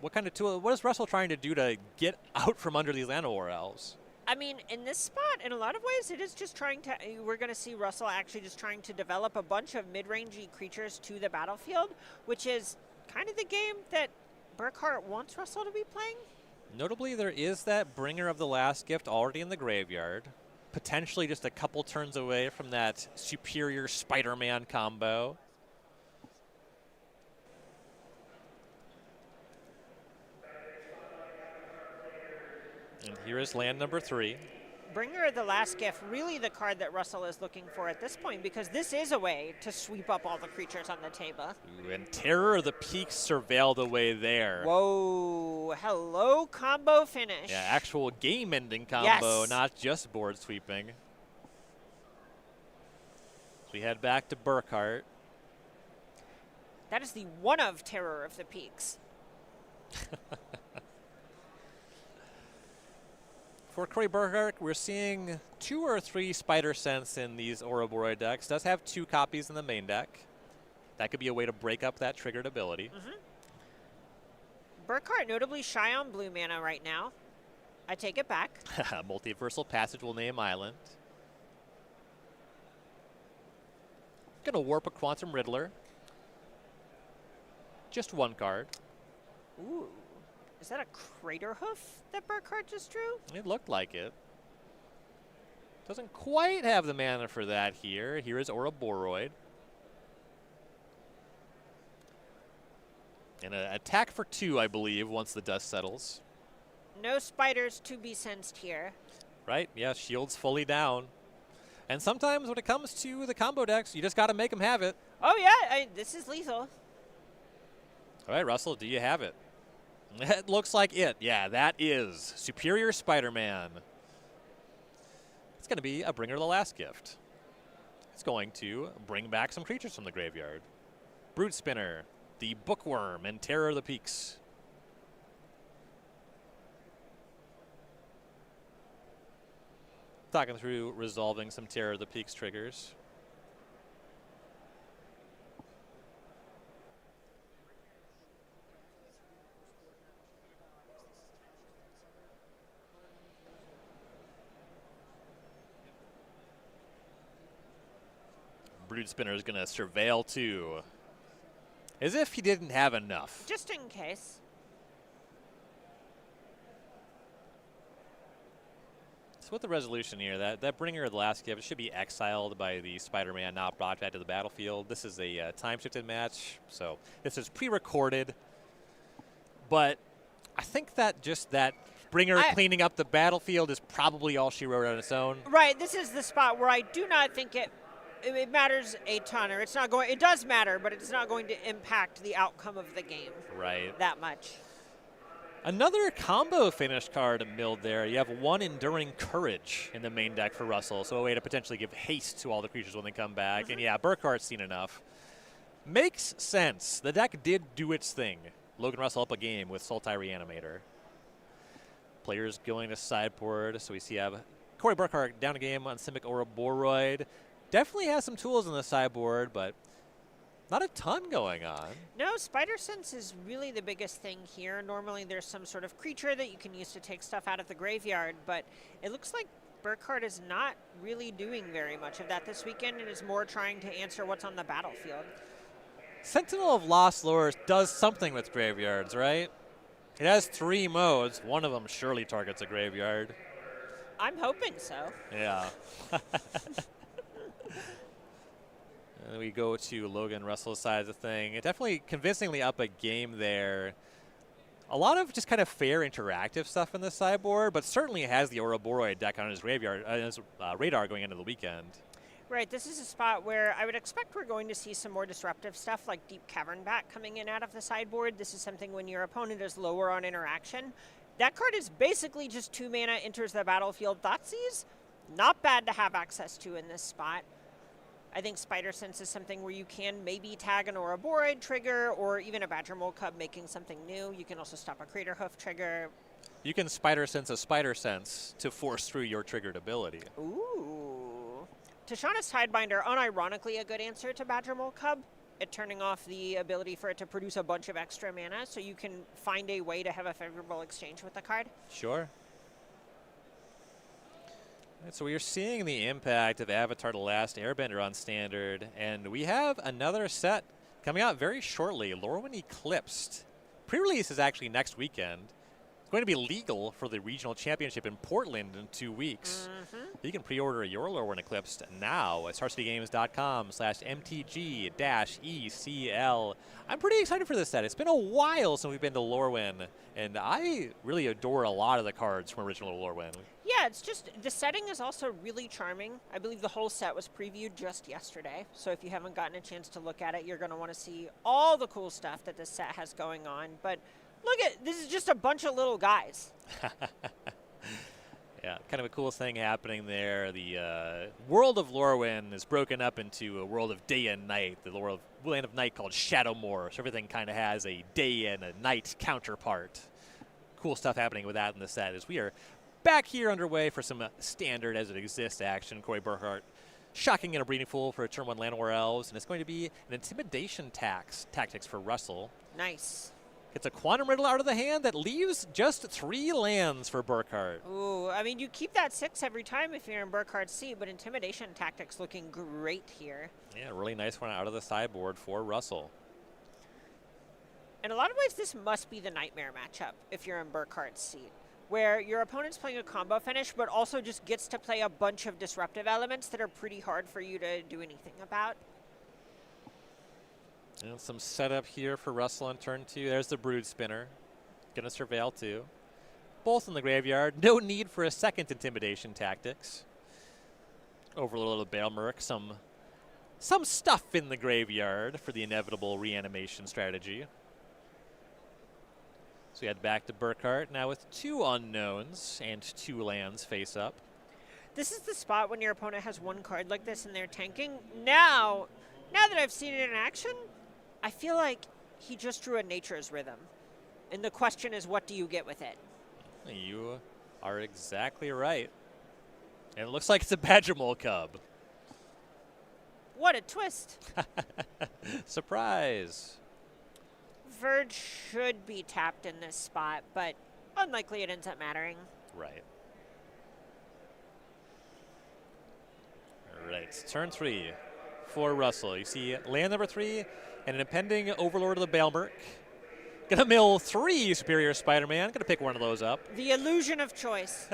What kind of tool? What is Russell trying to do to get out from under these Llanowar Elves? I mean, in this spot, in a lot of ways, it is just trying to. We're going to see Russell actually just trying to develop a bunch of mid-rangey creatures to the battlefield, which is kind of the game that Burkhardt wants Russell to be playing. Notably, there is that Bringer of the Last Gift already in the graveyard, potentially just a couple turns away from that superior Spider-Man combo. And Here is land number 3. Bringer of the Last Gift, really the card that Russell is looking for at this point, because this is a way to sweep up all the creatures on the table. Ooh, and Terror of the Peaks surveil the way there. Whoa, hello combo finish. Yeah, actual game-ending combo, Yes. not just board sweeping. So we head back to Burkhart. That is the one of Terror of the Peaks. For Corey Burkhart, we're seeing 2 or 3 Spider Sense in these Ouroboroid decks. Does have 2 copies in the main deck. That could be a way to break up that triggered ability. Burkhart notably shy on blue mana right now. I take it back. Multiversal Passage will name Island. Gonna warp a Quantum Riddler. Just 1 card. Ooh. Is that a Crater Hoof that Burkhart just drew? It looked like it. Doesn't quite have the mana for that here. Here is Ouroboroid. And an attack for 2, I believe, once the dust settles. No spiders to be sensed here. Right? Yeah, shield's fully down. And sometimes when it comes to the combo decks, you just got to make them have it. Oh yeah, this is lethal. All right, Russell, do you have it? It looks like it. Yeah, that is Superior Spider-Man. It's going to be a Bringer of the Last Gift. It's going to bring back some creatures from the graveyard. Brute Spinner, the Bookworm, and Terror of the Peaks. Talking through resolving some Terror of the Peaks triggers. Brood Spinner is going to surveil 2. As if he didn't have enough. Just in case. So with the resolution here, that Bringer of the Last Gift should be exiled by the Spider-Man, not brought back to the battlefield. This is a time-shifted match, so this is pre-recorded. But I think that just that Bringer cleaning up the battlefield is probably all she wrote on its own. Right, this is the spot where I do not think it matters a ton, or it's not going. It does matter, but it's not going to impact the outcome of the game. Right. That much. Another combo finish card milled there. You have 1 Enduring Courage in the main deck for Russell, so a way to potentially give haste to all the creatures when they come back. And yeah, Burkhart's seen enough. Makes sense. The deck did do its thing. Logan Russell up a game with Sultai Reanimator. Players going to sideboard, so we see have Corey Burkhart down a game on Simic Ouroboroid. Definitely has some tools in the sideboard, but not a ton going on. No, Spider Sense is really the biggest thing here. Normally there's some sort of creature that you can use to take stuff out of the graveyard, but it looks like Burkhart is not really doing very much of that this weekend and is more trying to answer what's on the battlefield. Sentinel of Lost Lures does something with graveyards, right? It has 3 modes. One of them surely targets a graveyard. I'm hoping so. Yeah. And we go to Logan Russell's side of the thing. It definitely convincingly up a game there. A lot of just kind of fair interactive stuff in the sideboard, but certainly has the Ouroboroid deck on his graveyard, his radar going into the weekend. Right, this is a spot where I would expect we're going to see some more disruptive stuff like Deep Cavern Bat coming in out of the sideboard. This is something when your opponent is lower on interaction. That card is basically just 2 mana, enters the battlefield. Thoughtseize, not bad to have access to in this spot. I think Spider Sense is something where you can maybe tag an Ouroboroid trigger or even a Badger Mole Cub making something new. You can also stop a Crater Hoof trigger. You can Spider Sense a Spider Sense to force through your triggered ability. Ooh. Tishana's Tidebinder, unironically a good answer to Badger Mole Cub. It turning off the ability for it to produce a bunch of extra mana, so you can find a way to have a favorable exchange with the card. Sure. And so we are seeing the impact of Avatar The Last Airbender on Standard, and we have another set coming out very shortly, Lorwyn Eclipsed. Pre-release is actually next weekend. going to be legal for the regional championship in Portland in 2 weeks. You can pre-order your Lorwyn Eclipsed now at StarCityGames.com/MTG-ECL. I'm pretty excited for this set. It's been a while since we've been to Lorwyn, and I really adore a lot of the cards from original Lorwyn. Yeah, it's just, the setting is also really charming. I believe the whole set was previewed just yesterday, so if you haven't gotten a chance to look at it, you're going to want to see all the cool stuff that this set has going on. But look at, this is just a bunch of little guys. Yeah, kind of a cool thing happening there. The world of Lorwyn is broken up into a world of day and night. The land of night called Shadowmoor, so everything kind of has a day and a night counterpart. Cool stuff happening with that in the set as we are back here underway for some standard as it exists action. Corey Burkhart shocking in a breeding pool for a turn 1 Llanowar Elves, and it's going to be an intimidation tactics for Russell. Nice. It's a Quantum Riddle out of the hand that leaves just 3 lands for Burkhart. Ooh, I mean, you keep that 6 every time if you're in Burkhart's seat, but Intimidation Tactics looking great here. Yeah, really nice one out of the sideboard for Russell. In a lot of ways, this must be the nightmare matchup if you're in Burkhart's seat, where your opponent's playing a combo finish, but also just gets to play a bunch of disruptive elements that are pretty hard for you to do anything about. And some setup here for Russell on turn 2. There's the Brood Spinner. Going to Surveil too. Both in the graveyard. No need for a second Intimidation Tactics. Overlord of the Baelmerk. Some stuff in the graveyard for the inevitable reanimation strategy. So we head back to Burkhart now with 2 unknowns and 2 lands face up. This is the spot when your opponent has 1 card like this and they're tanking. Now that I've seen it in action, I feel like he just drew a Nature's Rhythm. And the question is, what do you get with it? You are exactly right. And it looks like it's a Badgermole Cub. What a twist. Surprise. Verge should be tapped in this spot, but unlikely it ends up mattering. Right. All right, turn 3 for Russell. You see land number 3 and an impending Overlord of the Baelmerk. Gonna mill 3 Superior Spider-Man. Gonna pick one of those up. The illusion of choice.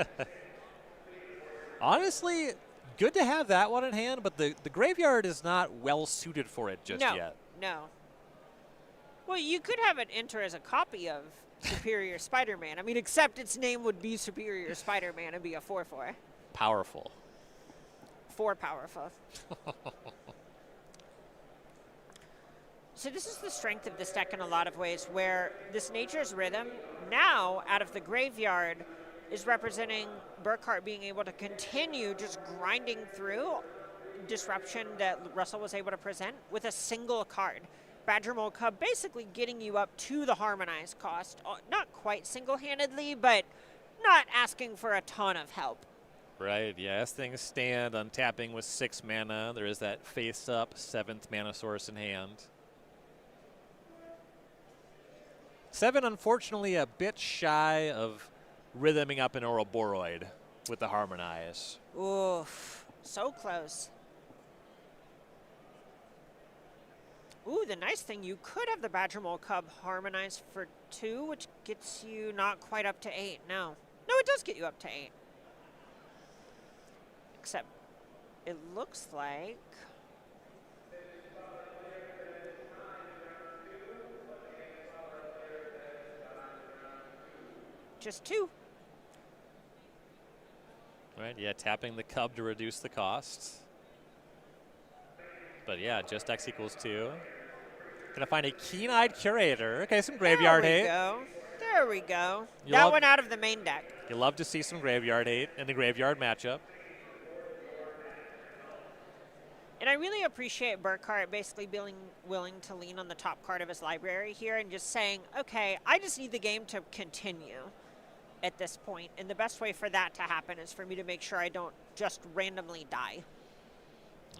Honestly, good to have that one in hand, but the graveyard is not well suited for it just yet. No. Well, you could have it enter as a copy of Superior Spider-Man. I mean, except its name would be Superior Spider-Man and be a 4/4. Powerful. 4 powerful. So this is the strength of this deck in a lot of ways, where this Nature's Rhythm now out of the graveyard is representing Burkhart being able to continue just grinding through disruption that Russell was able to present with a single card. Badgermole Cub basically getting you up to the Harmonize cost, not quite single-handedly, but not asking for a ton of help. Right, yeah, as things stand, untapping with 6 mana. There is that face-up 7th mana source in hand. 7, unfortunately, a bit shy of rhythming up an Ouroboroid with the Harmonize. Oof, so close. Ooh, the nice thing, you could have the Badgermole Cub Harmonize for 2, which gets you not quite up to 8. No, it does get you up to 8. Except it looks like just 2. Right, yeah, tapping the Cub to reduce the cost. But yeah, just X equals 2. Gonna find a Keen-Eyed Curator. Okay, some graveyard hate. There we go. That went out of the main deck. You love to see some graveyard hate in the graveyard matchup. And I really appreciate Burkhart basically being willing to lean on the top card of his library here and just saying, okay, I just need the game to continue at this point. And the best way for that to happen is for me to make sure I don't just randomly die.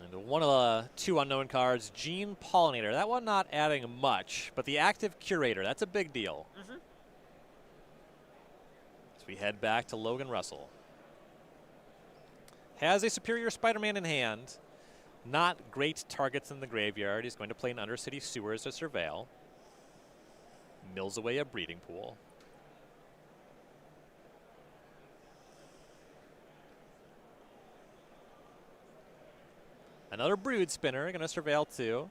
And one of the 2 unknown cards, Gene Pollinator. That one not adding much, but the active Curator, that's a big deal. As we head back to Logan Russell. Has a Superior Spider-Man in hand. Not great targets in the graveyard. He's going to play an Undercity Sewers to Surveil. Mills away a Breeding Pool. Another Brood Spinner, going to surveil 2.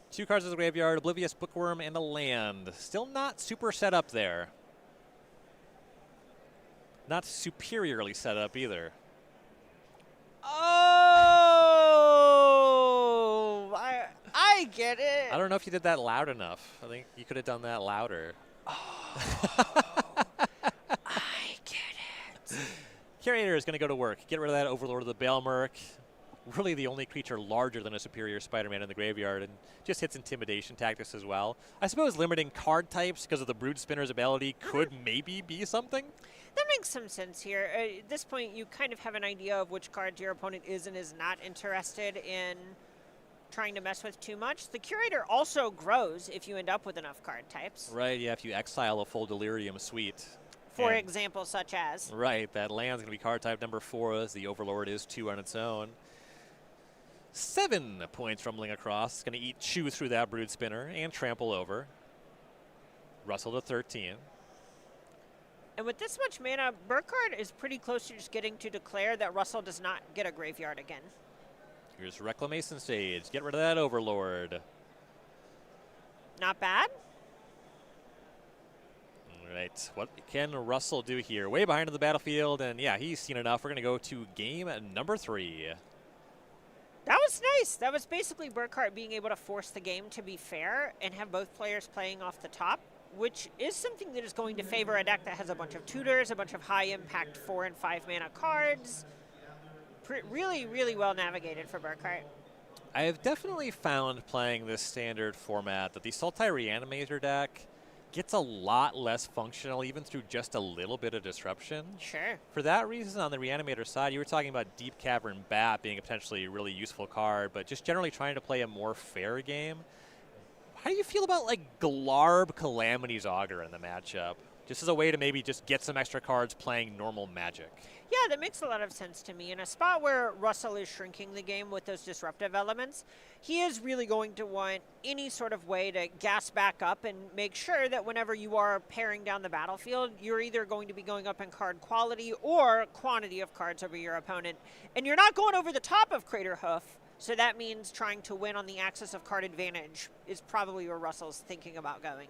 2 cards of the graveyard, Oblivious Bookworm, and a land. Still not super set up there. Not superiorly set up either. Oh, I get it. I don't know if you did that loud enough. I think you could have done that louder. Oh, I get it. Curator is going to go to work. Get rid of that Overlord of the Baelmerk. Really the only creature larger than a superior Spider-Man in the graveyard, and just hits intimidation tactics as well. I suppose limiting card types because of the Brood Spinner's ability could maybe be something. That makes some sense here. At this point, you kind of have an idea of which cards your opponent is and is not interested in trying to mess with too much. The Curator also grows if you end up with enough card types. Right, yeah, if you exile a full Delirium suite. For example, such as? Right, that land's going to be card type number 4, as the Overlord is 2 on its own. 7 points rumbling across. It's going to chew through that Brood Spinner and trample over. Russell to 13. And with this much mana, Burkhardt is pretty close to just getting to declare that Russell does not get a graveyard again. Here's Reclamation Stage. Get rid of that Overlord. Not bad. All right, what can Russell do here? Way behind in the battlefield, and yeah, he's seen enough. We're going to go to game number 3. That was nice. That was basically Burkhardt being able to force the game to be fair and have both players playing off the top, which is something that is going to favor a deck that has a bunch of tutors, a bunch of high-impact 4 and 5 mana cards. Really, really well navigated for Burkhardt. I have definitely found playing this standard format that the Sultai Reanimator deck gets a lot less functional even through just a little bit of disruption. Sure. For that reason, on the Reanimator side, you were talking about Deep Cavern Bat being a potentially really useful card, but just generally trying to play a more fair game. How do you feel about like Glarb Calamity's Augur in the matchup? Just as a way to maybe just get some extra cards playing normal Magic. Yeah, that makes a lot of sense to me. In a spot where Russell is shrinking the game with those disruptive elements, he is really going to want any sort of way to gas back up and make sure that whenever you are paring down the battlefield, you're either going to be going up in card quality or quantity of cards over your opponent. And you're not going over the top of Crater Hoof, so that means trying to win on the axis of card advantage is probably where Russell's thinking about going.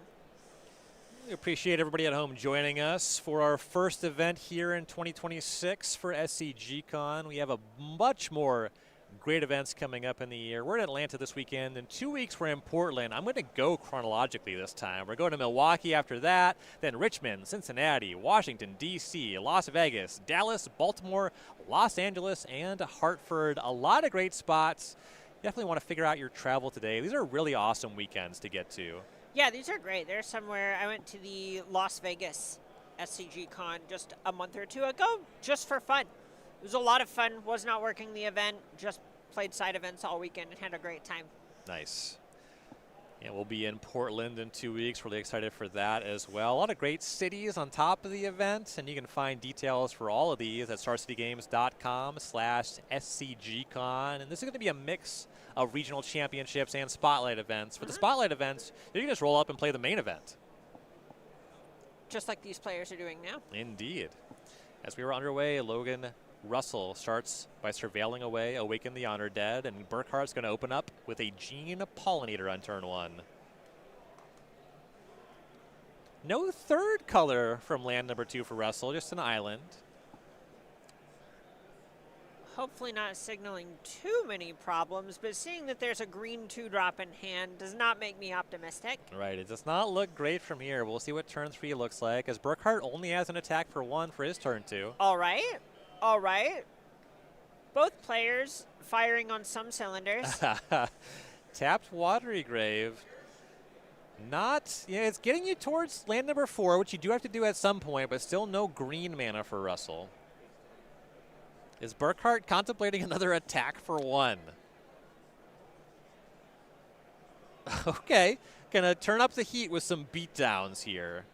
We appreciate everybody at home joining us for our first event here in 2026 for SCG Con. We have a much more great events coming up in the year. We're in Atlanta this weekend. In 2 weeks, we're in Portland. I'm going to go chronologically this time. We're going to Milwaukee after that, then Richmond, Cincinnati, Washington, D.C., Las Vegas, Dallas, Baltimore, Los Angeles, and Hartford. A lot of great spots. Definitely want to figure out your travel today. These are really awesome weekends to get to. Yeah, these are great. They're somewhere. I went to the Las Vegas SCG Con just a month or 2 ago, just for fun. It was a lot of fun. Was not working the event, just played side events all weekend and had a great time. Nice. Yeah, we'll be in Portland in 2 weeks. Really excited for that as well. A lot of great cities on top of the event, and you can find details for all of these at starcitygames.com/SCGCon. And this is going to be a mix of regional championships and spotlight events. For the spotlight events, you can just roll up and play the main event. Just like these players are doing now. Indeed. As we were underway, Logan Russell starts by surveilling away Awaken the Honor Dead, and Burkhardt's going to open up with a Gene Pollinator on turn 1. No third color from land number 2 for Russell, just an island. Hopefully not signaling too many problems, but seeing that there's a green 2-drop in hand does not make me optimistic. Right, it does not look great from here. We'll see what turn 3 looks like, as Burkhardt only has an attack for 1 for his turn 2. All right. All right. Both players firing on some cylinders. Tapped Watery Grave. It's getting you towards land number 4, which you do have to do at some point, but still no green mana for Russell. Is Burkhardt contemplating another attack for 1? Okay, gonna turn up the heat with some beatdowns here.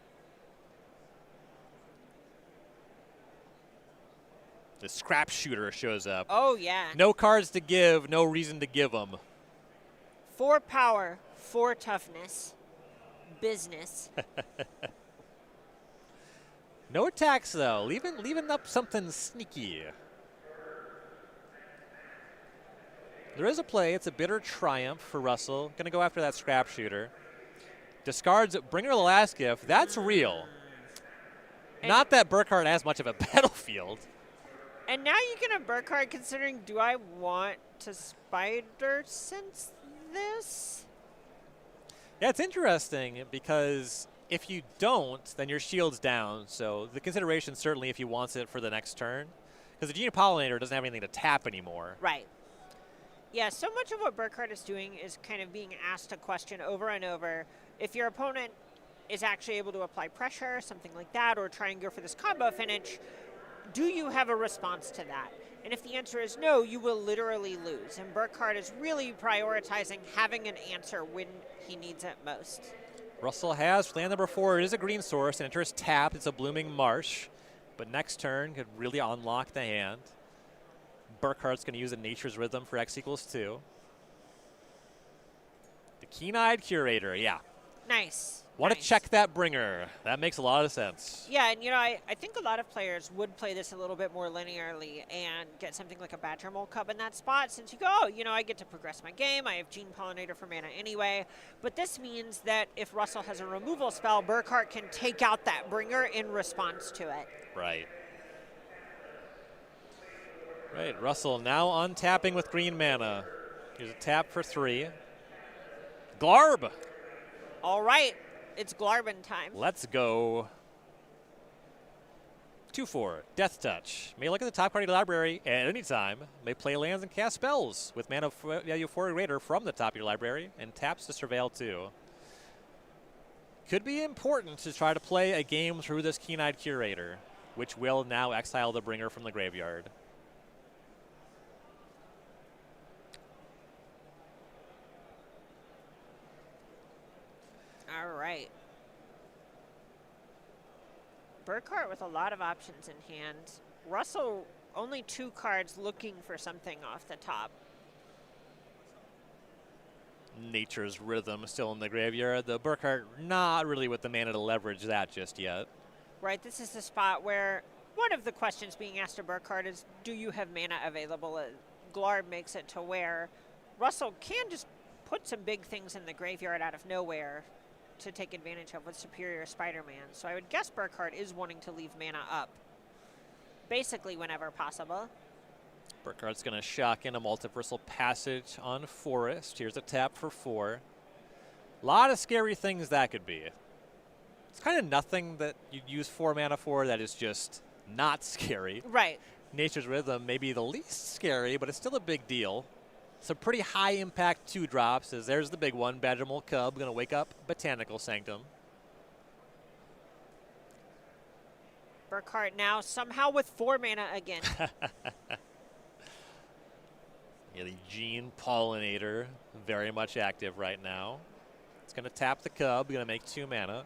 The Scrap Shooter shows up. Oh, yeah. No cards to give, no reason to give them. 4 power, 4 toughness. Business. No attacks, though. Leaving up something sneaky. There is a play. It's a bitter triumph for Russell. Going to go after that scrap shooter. Discards Bringer of the Last Gift. That's real. And Not that Burkhardt has much of a battlefield. And now you get a Burkhardt considering, do I want to Spider Sense this? Yeah, it's interesting because if you don't, then your shield's down. So the consideration certainly if he wants it for the next turn. Because the Genie Pollinator doesn't have anything to tap anymore. Right. Yeah, so much of what Burkhardt is doing is kind of being asked a question over and over. If your opponent is actually able to apply pressure, something like that, or try and go for this combo finish, do you have a response to that? And if the answer is no, you will literally lose. And Burkhardt is really prioritizing having an answer when he needs it most. Russell has land number 4. It is a green source and enters tapped. It's a Blooming Marsh. But next turn could really unlock the hand. Burkhardt's going to use a Nature's Rhythm for X equals 2. The Keen-Eyed Curator, yeah. Nice. Want to nice. check that Bringer. That makes a lot of sense. Yeah, and I think a lot of players would play this a little bit more linearly and get something like a Badger Mole Cub in that spot since you go, oh, I get to progress my game. I have Gene Pollinator for mana anyway. But this means that if Russell has a removal spell, Burkhardt can take out that Bringer in response to it. Right. Right, Russell now untapping with green mana. Here's a tap for 3. Glarb! All right, it's Glarbin time. Let's go. 2-4, Death Touch. May look at the top card of your library at any time. May play lands and cast spells with mana value 4 or greater from the top of your library and taps to Surveil 2. Could be important to try to play a game through this Keen-Eyed Curator, which will now exile the Bringer from the graveyard. All right. Burkhardt with a lot of options in hand. Russell, only 2 cards looking for something off the top. Nature's Rhythm still in the graveyard. The Burkhardt not really with the mana to leverage that just yet. Right, this is the spot where one of the questions being asked of Burkhardt is, do you have mana available? Glarb makes it to where Russell can just put some big things in the graveyard out of nowhere to take advantage of with Superior Spider-Man. So I would guess Burkhardt is wanting to leave mana up basically whenever possible. Burkhardt's going to shock in a Multiversal Passage on Forest. Here's a tap for 4. A lot of scary things that could be. It's kind of nothing that you'd use 4 mana for that is just not scary. Right. Nature's Rhythm may be the least scary, but it's still a big deal. Some pretty high impact 2 drops, as there's the big one. Badger Mole Cub going to wake up Botanical Sanctum. Burkhardt now somehow with 4 mana again. Yeah, the Gene Pollinator, very much active right now. It's going to tap the Cub, going to make 2 mana.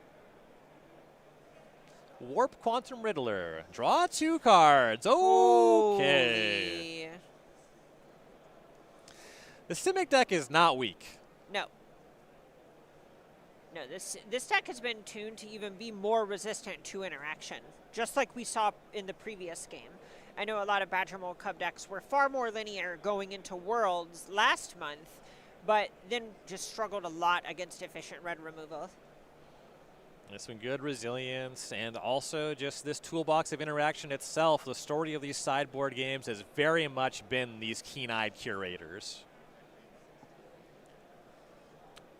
Warp Quantum Riddler. Draw 2 cards. Okay. Holy. The Simic deck is not weak. No. No, this deck has been tuned to even be more resistant to interaction, just like we saw in the previous game. I know a lot of Badger Mole Cub decks were far more linear going into Worlds last month, but then just struggled a lot against efficient red removal. There's some good resilience, and also just this toolbox of interaction itself. The story of these sideboard games has very much been these Keen-Eyed Curators.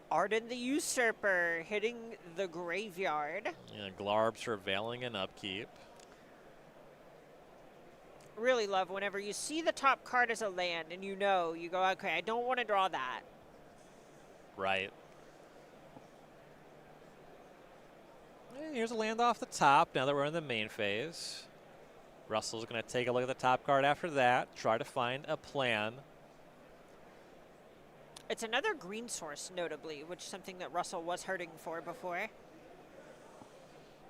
Arden the Usurper hitting the graveyard. Yeah, Glarb surveilling an upkeep. Really love whenever you see the top card as a land and you go, okay, I don't want to draw that. Right. Here's a land off the top now that we're in the main phase. Russell's going to take a look at the top card after that, try to find a plan. It's another green source, notably, which is something that Russell was hurting for before.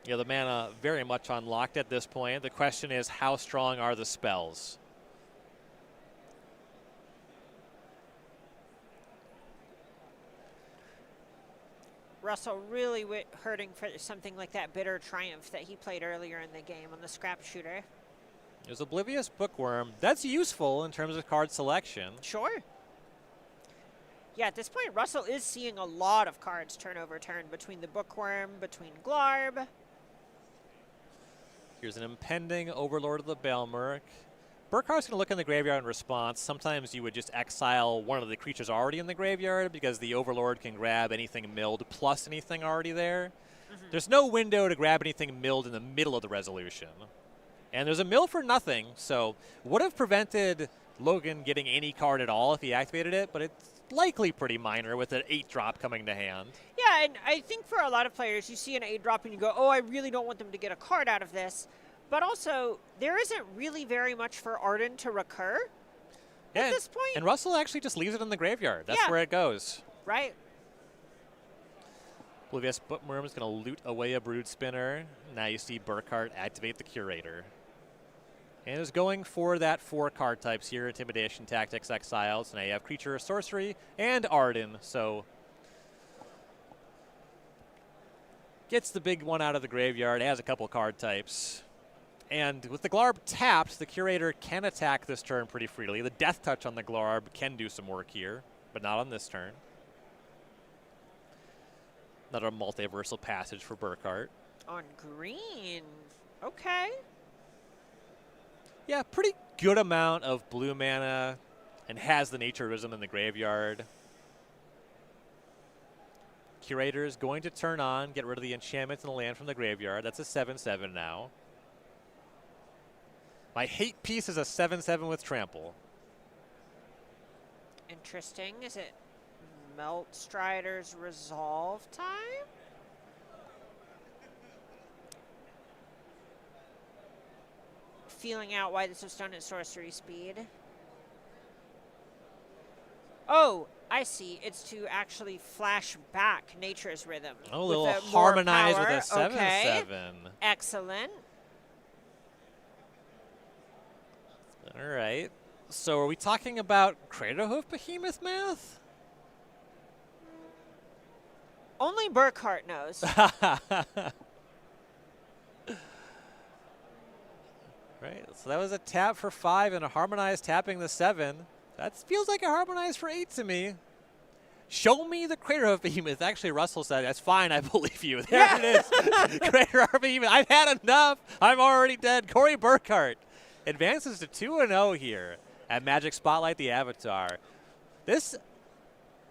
Yeah, the mana very much unlocked at this point. The question is, how strong are the spells? Russell really hurting for something like that Bitter Triumph that he played earlier in the game on the Scrap Shooter. There's Oblivious Bookworm. That's useful in terms of card selection. Sure. Yeah, at this point, Russell is seeing a lot of cards turn over turn between the Bookworm, between Glarb. Here's an impending Overlord of the Baelmerk. Burkhart's going to look in the graveyard in response. Sometimes you would just exile one of the creatures already in the graveyard because the Overlord can grab anything milled plus anything already there. There's no window to grab anything milled in the middle of the resolution. And there's a mill for nothing, so would have prevented Logan getting any card at all if he activated it, but it's likely pretty minor with an 8-drop coming to hand. Yeah, and I think for a lot of players, you see an 8-drop and you go, oh, I really don't want them to get a card out of this. But also, there isn't really very much for Arden to recur at this point. And Russell actually just leaves it in the graveyard. That's where it goes. Right. Oblivious Bookworm is going to loot away a Brood Spinner. Now you see Burkhart activate the Curator. And is going for that 4 card types here, Intimidation, Tactics, Exile. So now you have Creature, Sorcery, and Arden. So gets the big one out of the graveyard, has a couple card types. And with the Glarb tapped, the Curator can attack this turn pretty freely. The Death Touch on the Glarb can do some work here, but not on this turn. Another multiversal passage for Burkhart. On green. Okay. Yeah, pretty good amount of blue mana and has the Naturism in the graveyard. Curator is going to turn on, get rid of the enchantments and the land from the graveyard. That's a 7/7 now. My hate piece is a 7/7 with trample. Interesting. Is it Melt Strider's Resolve time? Feeling out why this was done at sorcery speed. Oh, I see. It's to actually flash back Nature's Rhythm. Oh, a little harmonize with a 7/7. Okay. Excellent. All right. So are we talking about Craterhoof Behemoth math? Only Burkhart knows. Right. So that was a tap for 5 and a harmonized tapping the 7. That feels like a harmonized for 8 to me. Show me the Craterhoof Behemoth. Actually, Russell said, that's fine, I believe you. There it is. Craterhoof Behemoth. I've had enough. I'm already dead. Corey Burkhart advances to 2-0 here at Magic Spotlight the Avatar. This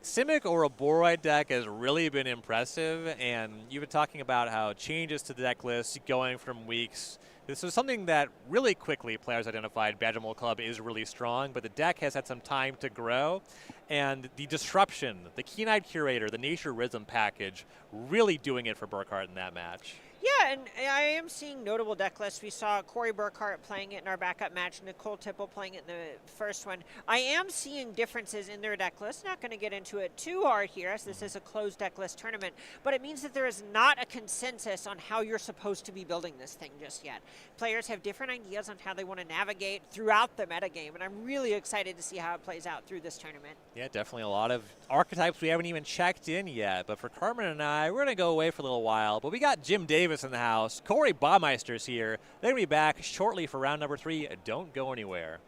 Simic Ouroboroid deck has really been impressive, and you've been talking about how changes to the deck list going from weeks. This was something that really quickly players identified Badgermole Club is really strong, but the deck has had some time to grow. And the Disruption, the Keen-Eyed Curator, the Nature Rhythm package, really doing it for Burkhart in that match. Yeah, and I am seeing notable deck lists. We saw Corey Burkhart playing it in our backup match, Nicole Tipple playing it in the first one. I am seeing differences in their deck list. Not going to get into it too hard here, as this is a closed deck list tournament, but it means that there is not a consensus on how you're supposed to be building this thing just yet. Players have different ideas on how they want to navigate throughout the metagame, and I'm really excited to see how it plays out through this tournament. Yeah, definitely a lot of archetypes we haven't even checked in yet, but for Carmen and I, we're going to go away for a little while, but we got Jim Davis in the house. Corey Baumeister's here. They're going to be back shortly for round number 3. Don't go anywhere.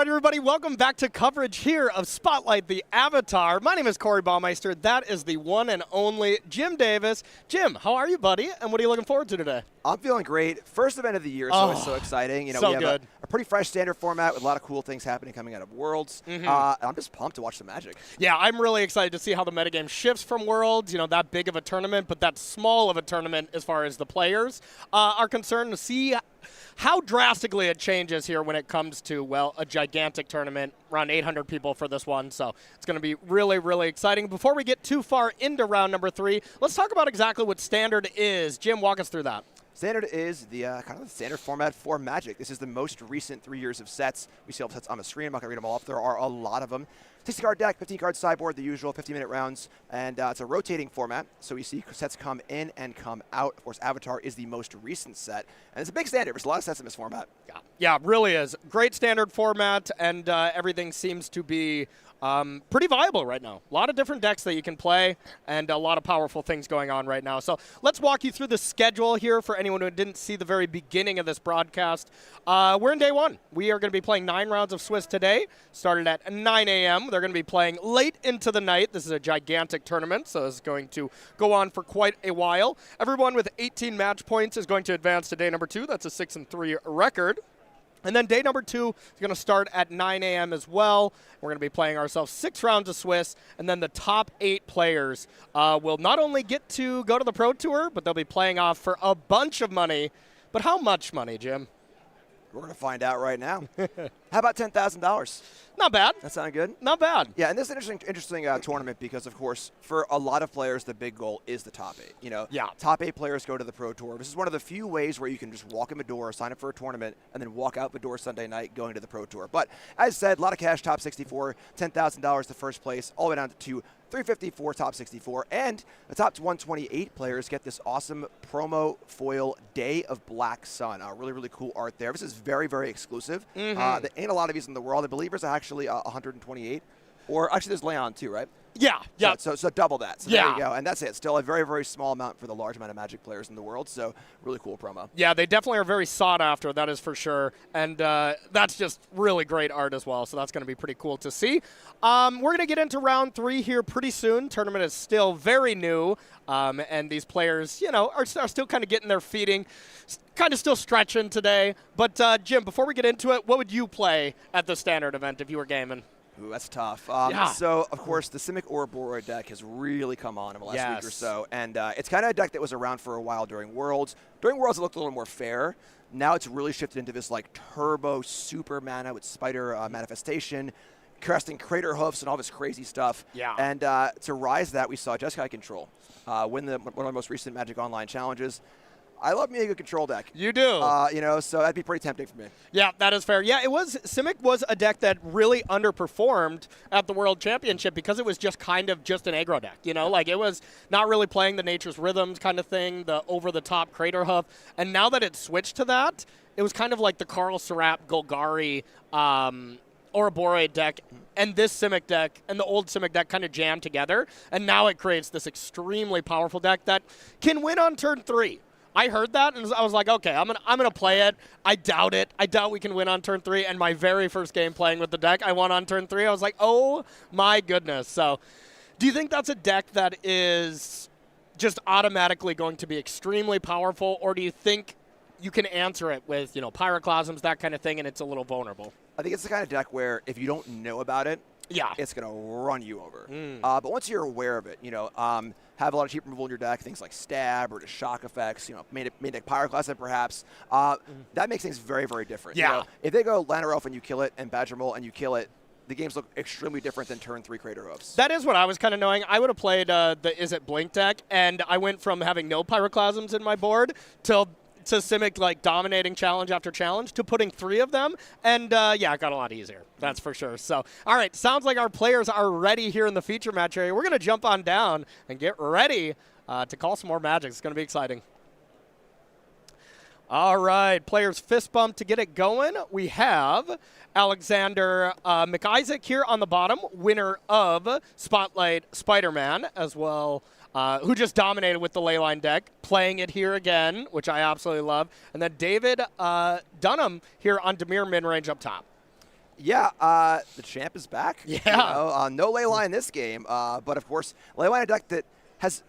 right, everybody, welcome back to coverage here of Spotlight the Avatar. My name is Corey Baumeister. That is the one and only Jim Davis. Jim, how are you, buddy? And what are you looking forward to today? I'm feeling great. First event of the year, so it's so exciting. You know, so we have good. a pretty fresh standard format with a lot of cool things happening coming out of Worlds. I'm just pumped to watch the Magic. Yeah, I'm really excited to see how the metagame shifts from Worlds, you know, that big of a tournament, but that small of a tournament as far as the players are concerned, to see how drastically it changes here when it comes to, well, a gigantic tournament, around 800 people for this one. So it's going to be really, really exciting. Before we get too far into round number 3, let's talk about exactly what Standard is. Jim, walk us through that. Standard is the kind of the standard format for Magic. This is the most recent 3 years of sets. We see all the sets on the screen. I'm not going to read them all off. There are a lot of them. 60-card deck, 15-card sideboard, the usual 50-minute rounds, and it's a rotating format, so we see sets come in and come out. Of course, Avatar is the most recent set, and it's a big standard. There's a lot of sets in this format. Yeah, it really is. Great standard format, and everything seems to be pretty viable right now. A lot of different decks that you can play, and a lot of powerful things going on right now. So let's walk you through the schedule here for anyone who didn't see the very beginning of this broadcast. We're in day 1. We are going to be playing 9 rounds of Swiss today, started at 9 a.m. They're going to be playing late into the night. This is a gigantic tournament, so it's going to go on for quite a while. Everyone with 18 match points is going to advance to day number 2. That's a 6-3 record. And then day number 2 is going to start at 9 a.m. as well. We're going to be playing ourselves 6 rounds of Swiss, and then the top 8 players will not only get to go to the Pro Tour, but they'll be playing off for a bunch of money. But how much money, Jim? We're going to find out right now. How about $10,000? Not bad. That sound good? Not bad. Yeah, and this is an interesting tournament because, of course, for a lot of players, the big goal is the top 8. You know, top 8 players go to the Pro Tour. This is one of the few ways where you can just walk in the door, sign up for a tournament, and then walk out the door Sunday night going to the Pro Tour. But as said, a lot of cash, top 64, $10,000 to first place, all the way down to $354 top 64, and the top 128 players get this awesome promo foil Day of Black Sun. Really, really cool art there. This is very, very exclusive. There ain't a lot of these in the world. I believe there's actually 128. Or actually, there's Leon too, right? Yeah. So double that. So there you go. And that's it. Still a very, very small amount for the large amount of Magic players in the world. So really cool promo. Yeah, they definitely are very sought after, that is for sure. And that's just really great art as well. So that's going to be pretty cool to see. We're going to get into round 3 here pretty soon. Tournament is still very new. And these players, you know, are still kind of getting their feeding, kind of still stretching today. But Jim, before we get into it, what would you play at the standard event if you were gaming? Ooh, that's tough. So, of course, the Simic Ouroboroid deck has really come on in the last week or so. And it's kind of a deck that was around for a while during Worlds. During Worlds, it looked a little more fair. Now it's really shifted into this, like, turbo super mana with Spider Manifestation, casting Crater Hoofs and all this crazy stuff. Yeah. And to rise that, we saw Jeskai Control win one of the most recent Magic Online challenges. I love me a good control deck. You do. You know, so that'd be pretty tempting for me. Yeah, that is fair. Yeah, Simic was a deck that really underperformed at the World Championship because it was just kind of just an aggro deck, you know? Like, it was not really playing the Nature's Rhythms kind of thing, the over-the-top Crater Hoof. And now that it switched to that, it was kind of like the Carl Serap Golgari Ouroboroid deck and this Simic deck and the old Simic deck kind of jammed together. And now it creates this extremely powerful deck that can win on turn 3. I heard that, and I was like, okay, I'm gonna play it. I doubt it. I doubt we can win on turn 3. And my very first game playing with the deck, I won on turn 3. I was like, oh, my goodness. So do you think that's a deck that is just automatically going to be extremely powerful, or do you think you can answer it with, you know, Pyroclasms, that kind of thing, and it's a little vulnerable? I think it's the kind of deck where if you don't know about it, it's going to run you over. But once you're aware of it, you know, have a lot of cheap removal in your deck, things like Stab or the Shock effects, you know, main deck Pyroclasm perhaps, that makes things very, very different. Yeah. You know, if they go Llanowar Elf and you kill it, and Badger Mole and you kill it, the games look extremely different than turn 3 Crater Hoofs. That is what I was kind of knowing. I would have played the Is It Blink deck, and I went from having no Pyroclasms in my board to Simic, like, dominating challenge after challenge, to putting 3 of them, and yeah, it got a lot easier. That's for sure. So, all right, sounds like our players are ready here in the feature match area. We're going to jump on down and get ready to call some more Magic. It's going to be exciting. All right, players fist bump to get it going. We have Alexander McIsaac here on the bottom, winner of Spotlight Spider-Man, as well, who just dominated with the Leyline deck, playing it here again, which I absolutely love. And then David Dunham here on Demir mid-range up top. Yeah, the champ is back. Yeah. You know, no Leyline in this game, but of course, Leyline, a deck that has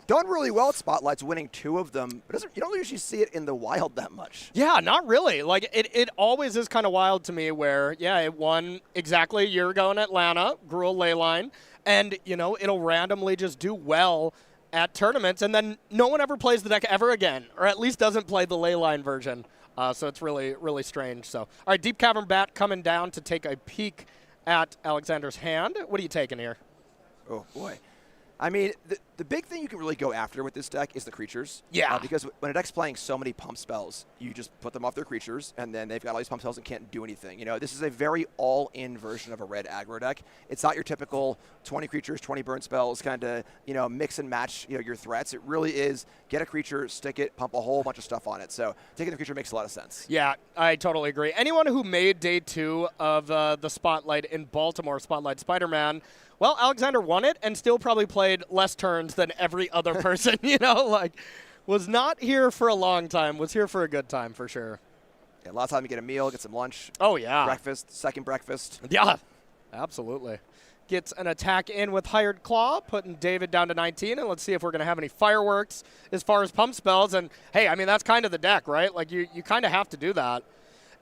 done really well at Spotlights, winning 2 of them, but you don't usually see it in the wild that much. Yeah, not really. Like, it always is kind of wild to me where, yeah, it won exactly a year ago in Atlanta, grew a Leyline, and, you know, it'll randomly just do well at tournaments, and then no one ever plays the deck ever again, or at least doesn't play the Leyline version. So it's really, really strange. So, all right, Deep Cavern Bat coming down to take a peek at Alexander's hand. What are you taking here? Oh, boy. I mean, the big thing you can really go after with this deck is the creatures. Yeah. Because when a deck's playing so many pump spells, you just put them off their creatures, and then they've got all these pump spells and can't do anything. You know, this is a very all-in version of a red aggro deck. It's not your typical 20 creatures, 20 burn spells, kind of, you know, mix and match, you know, your threats. It really is get a creature, stick it, pump a whole bunch of stuff on it. So taking the creature makes a lot of sense. Yeah, I totally agree. Anyone who made day 2 of the Spotlight in Baltimore, Spotlight Spider-Man, well, Alexander won it and still probably played less turns than every other person, you know, like, was not here for a long time, was here for a good time for sure. Yeah, a lot of time you get a meal, get some lunch. Oh, yeah. Breakfast, second breakfast. Yeah, absolutely. Gets an attack in with Hired Claw, putting David down to 19, and let's see if we're going to have any fireworks as far as pump spells. And, hey, I mean, that's kind of the deck, right? Like, you kind of have to do that.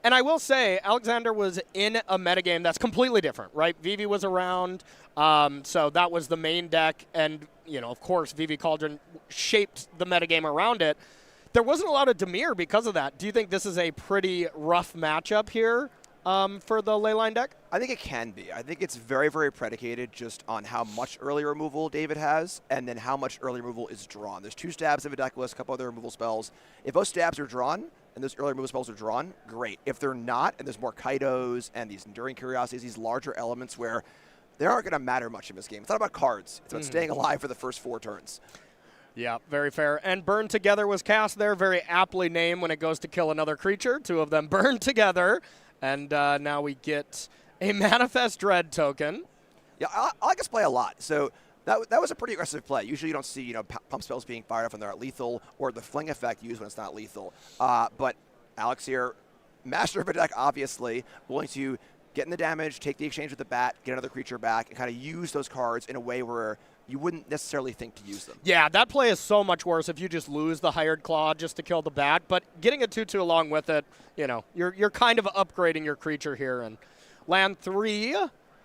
And I will say, Alexander was in a metagame that's completely different, right? Vivi was around, so that was the main deck, and, you know, of course, Vivi Cauldron shaped the metagame around it. There wasn't a lot of Demir because of that. Do you think this is a pretty rough matchup here for the Leyline deck? I think it can be. I think it's very, very predicated just on how much early removal David has and then how much early removal is drawn. There's 2 stabs of a deck list, a couple other removal spells. If those stabs are drawn and those early removal spells are drawn, great. If they're not, and there's more Kaidos and these Enduring Curiosities, these larger elements where they aren't going to matter much in this game. It's not about cards. It's about staying alive for the first 4 turns. Yeah, very fair. And Burn Together was cast there, very aptly named when it goes to kill another creature. 2 of them burn together. And now we get a Manifest Dread token. Yeah, I like this play a lot. So that was a pretty aggressive play. Usually you don't see, you know, pump spells being fired off when they're not lethal, or the fling effect used when it's not lethal. But Alex here, master of a deck, obviously, willing to get in the damage, take the exchange with the bat, get another creature back, and kind of use those cards in a way where you wouldn't necessarily think to use them. Yeah, that play is so much worse if you just lose the Hired Claw just to kill the bat. But getting a 2/2 along with it, you know, you're kind of upgrading your creature here. And land 3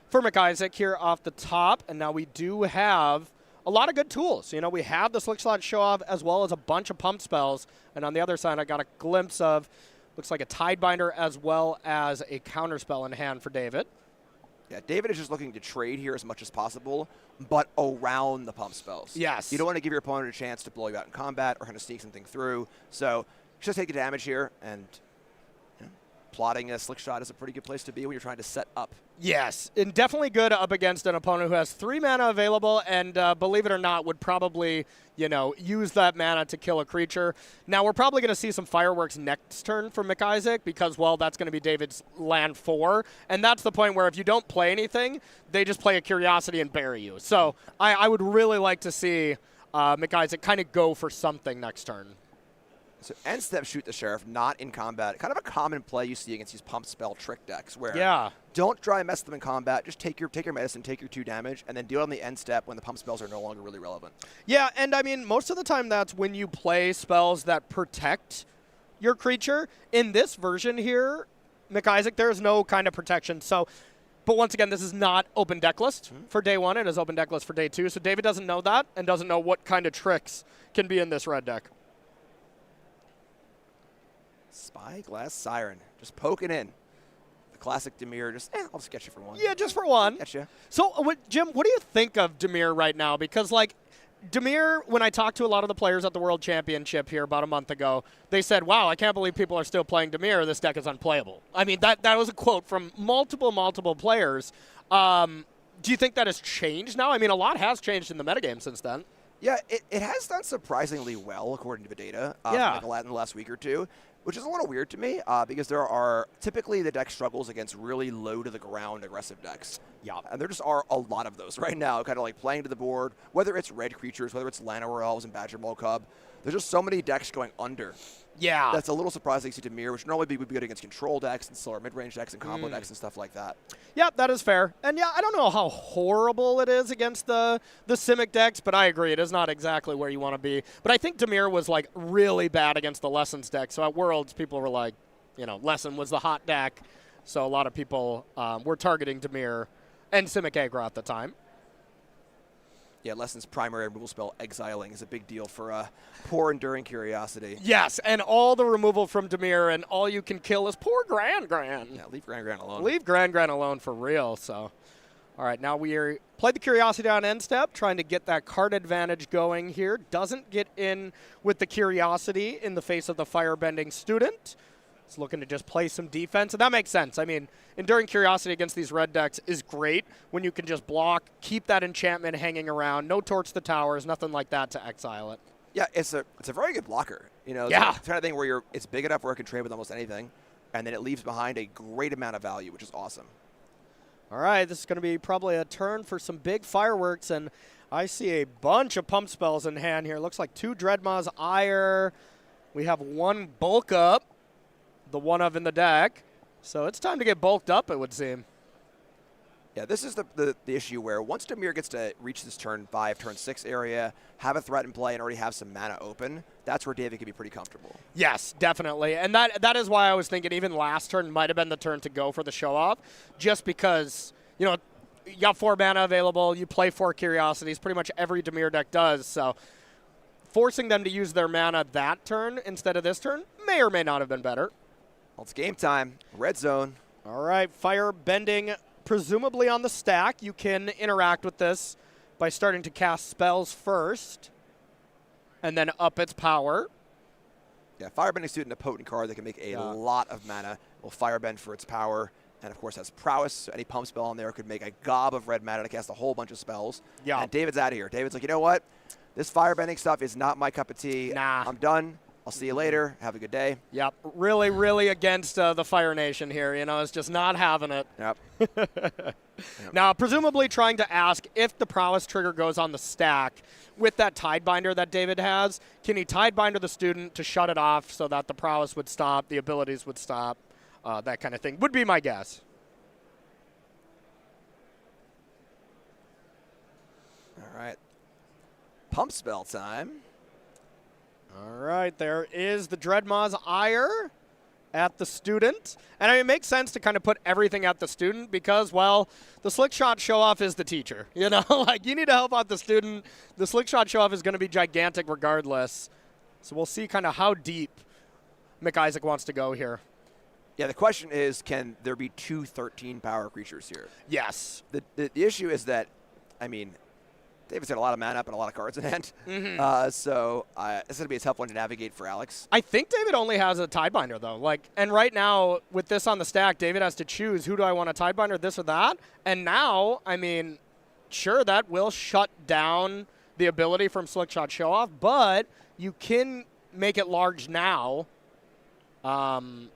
for McIsaac here off the top. And now we do have a lot of good tools. You know, we have the Slick Slot Show Off as well as a bunch of pump spells. And on the other side, I got a glimpse of, looks like a Tidebinder as well as a counterspell in hand for David. Yeah, David is just looking to trade here as much as possible, but around the pump spells. Yes. You don't want to give your opponent a chance to blow you out in combat or kind of sneak something through. So just take the damage here, and plotting a Slick Shot is a pretty good place to be when you're trying to set up. Yes, and definitely good up against an opponent who has 3 mana available and, believe it or not, would probably, you know, use that mana to kill a creature. Now, we're probably going to see some fireworks next turn from McIsaac because, well, that's going to be David's land 4. And that's the point where if you don't play anything, they just play a Curiosity and bury you. So I would really like to see McIsaac kind of go for something next turn. So end step, shoot the Sheriff, not in combat. Kind of a common play you see against these pump spell trick decks where don't try and mess them in combat. Just take your medicine, take your 2 damage, and then deal it on the end step when the pump spells are no longer really relevant. Yeah, and I mean, most of the time that's when you play spells that protect your creature. In this version here, McIsaac, there's no kind of protection. So, but once again, this is not open deck list for day 1. It is open deck list for day 2. So David doesn't know that and doesn't know what kind of tricks can be in this red deck. Spyglass Siren, just poking in. The classic Demir, just, I'll just get you for 1. Yeah, just for 1. Get you. So, Jim, what do you think of Demir right now? Because, like, Demir, when I talked to a lot of the players at the World Championship here about a month ago, they said, wow, I can't believe people are still playing Demir. This deck is unplayable. I mean, that was a quote from multiple players. Do you think that has changed now? I mean, a lot has changed in the metagame since then. Yeah, it has done surprisingly well, according to the data, in the last week or 2. Which is a little weird to me because there are typically the deck struggles against really low to the ground aggressive decks. Yeah. And there just are a lot of those right now, kind of like playing to the board, whether it's red creatures, whether it's Llanowar Elves and Badger Mole Cub. There's just so many decks going under. Yeah. That's a little surprising to see Demir, which normally would be good against control decks and slower mid-range decks and combo decks and stuff like that. Yeah, that is fair. And yeah, I don't know how horrible it is against the Simic decks, but I agree. It is not exactly where you want to be. But I think Demir was like really bad against the Lessons deck. So at Worlds, people were like, Lesson was the hot deck. So a lot of people were targeting Demir and Simic aggro at the time. Yeah, Lesson's primary removal spell, Exiling, is a big deal for poor Enduring Curiosity. Yes, and all the removal from Demir, and all you can kill is poor Gran. Yeah, leave Gran alone. Leave Gran alone for real. So, all right, now we play the Curiosity on end step, trying to get that card advantage going here. Doesn't get in with the Curiosity in the face of the Firebending Student. It's looking to just play some defense, and that makes sense. I mean, Enduring Curiosity against these red decks is great when you can just block, keep that enchantment hanging around, no Torch the Towers, nothing like that to exile it. Yeah, it's a very good blocker. It's the kind of thing where it's big enough where it can trade with almost anything, and then it leaves behind a great amount of value, which is awesome. All right, this is going to be probably a turn for some big fireworks, and I see a bunch of pump spells in hand here. Looks like 2 Dreadmaw's Ire. We have 1 Bulk Up, the one of in the deck. So it's time to get bulked up, it would seem. Yeah, this is the issue where once Demir gets to reach this turn 5, turn 6 area, have a threat in play, and already have some mana open, that's where David can be pretty comfortable. Yes, definitely. And that is why I was thinking even last turn might have been the turn to go for the show-off, just because, you got 4 mana available, you play 4 Curiosities, pretty much every Demir deck does, so forcing them to use their mana that turn instead of this turn may or may not have been better. Well, it's game time. Red zone. All right, Firebending presumably on the stack. You can interact with this by starting to cast spells first and then up its power. Yeah, Firebending Student, a potent card that can make a lot of mana. Will Firebend for its power, and of course has prowess, so any pump spell on there could make a gob of red mana to cast a whole bunch of spells. Yeah. And David's out of here. David's like, you know what? This Firebending stuff is not my cup of tea. Nah. I'm done. I'll see you later. Have a good day. Yep, really, really against the Fire Nation here. It's just not having it. Yep. Now, presumably trying to ask if the prowess trigger goes on the stack with that Tidebinder that David has, can he Tidebinder the student to shut it off so that the prowess would stop, the abilities would stop, that kind of thing would be my guess. All right. Pump spell time. All right, there is the Dreadmaw's Ire at the student. And it makes sense to kind of put everything at the student because, well, the Slick Shot show-off is the teacher. Like you need to help out the student. The Slick Shot show-off is going to be gigantic regardless. So we'll see kind of how deep McIsaac wants to go here. Yeah, the question is, can there be 2 13-power creatures here? Yes. The issue is that, David's got a lot of mana up and a lot of cards in hand. So it's going to be a tough one to navigate for Alex. I think David only has a Tidebinder, though. And right now, with this on the stack, David has to choose, who do I want to Tidebinder, this or that? And now, sure, that will shut down the ability from Slick Shot Show-Off, but you can make it large now. Right,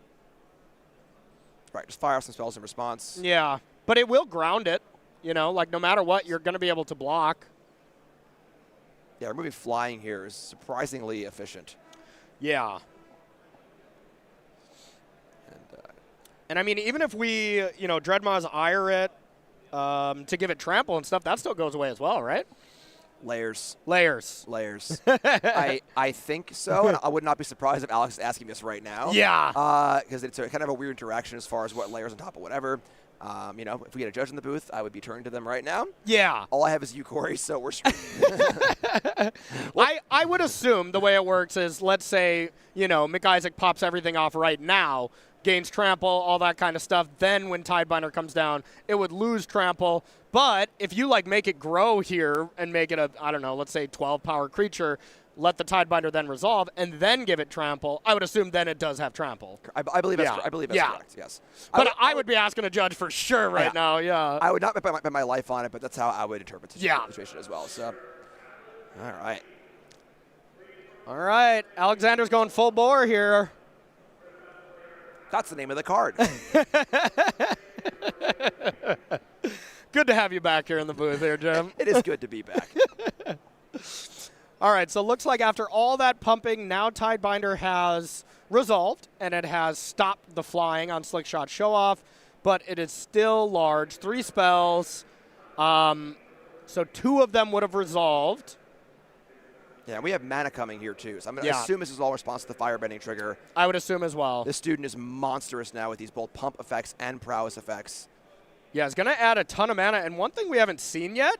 just fire off some spells in response. Yeah, but it will ground it. No matter what, you're going to be able to block. Yeah, removing flying here is surprisingly efficient. Yeah. And even if we, Dreadmaw's Ire it to give it trample and stuff, that still goes away as well, right? Layers. I think so, and I would not be surprised if Alex is asking this right now. Yeah. Because it's kind of a weird interaction as far as what layers on top of whatever. If we get a judge in the booth, I would be turning to them right now. Yeah. All I have is you, Corey, so we're screwed. I would assume the way it works is, let's say, McIsaac pops everything off right now, gains trample, all that kind of stuff. Then when Tidebinder comes down, it would lose trample. But if you make it grow here and make it a, let's say 12-power creature, let the Tidebinder then resolve, and then give it trample, I would assume then it does have trample. I believe that's correct, yes. But I would be asking a judge for sure right now, yeah. I would not bet my life on it, but that's how I would interpret the situation as well. So, all right. All right, Alexander's going full bore here. That's the name of the card. Good to have you back here in the booth here, Jim. It is good to be back. All right, so it looks like after all that pumping, now Tidebinder has resolved, and it has stopped the flying on Slickshot Show-Off, but it is still large. 3 spells, so 2 of them would have resolved. Yeah, we have mana coming here, too, so I'm going to assume this is all response to the Firebending trigger. I would assume as well. This student is monstrous now with these both pump effects and prowess effects. Yeah, it's going to add a ton of mana, and one thing we haven't seen yet,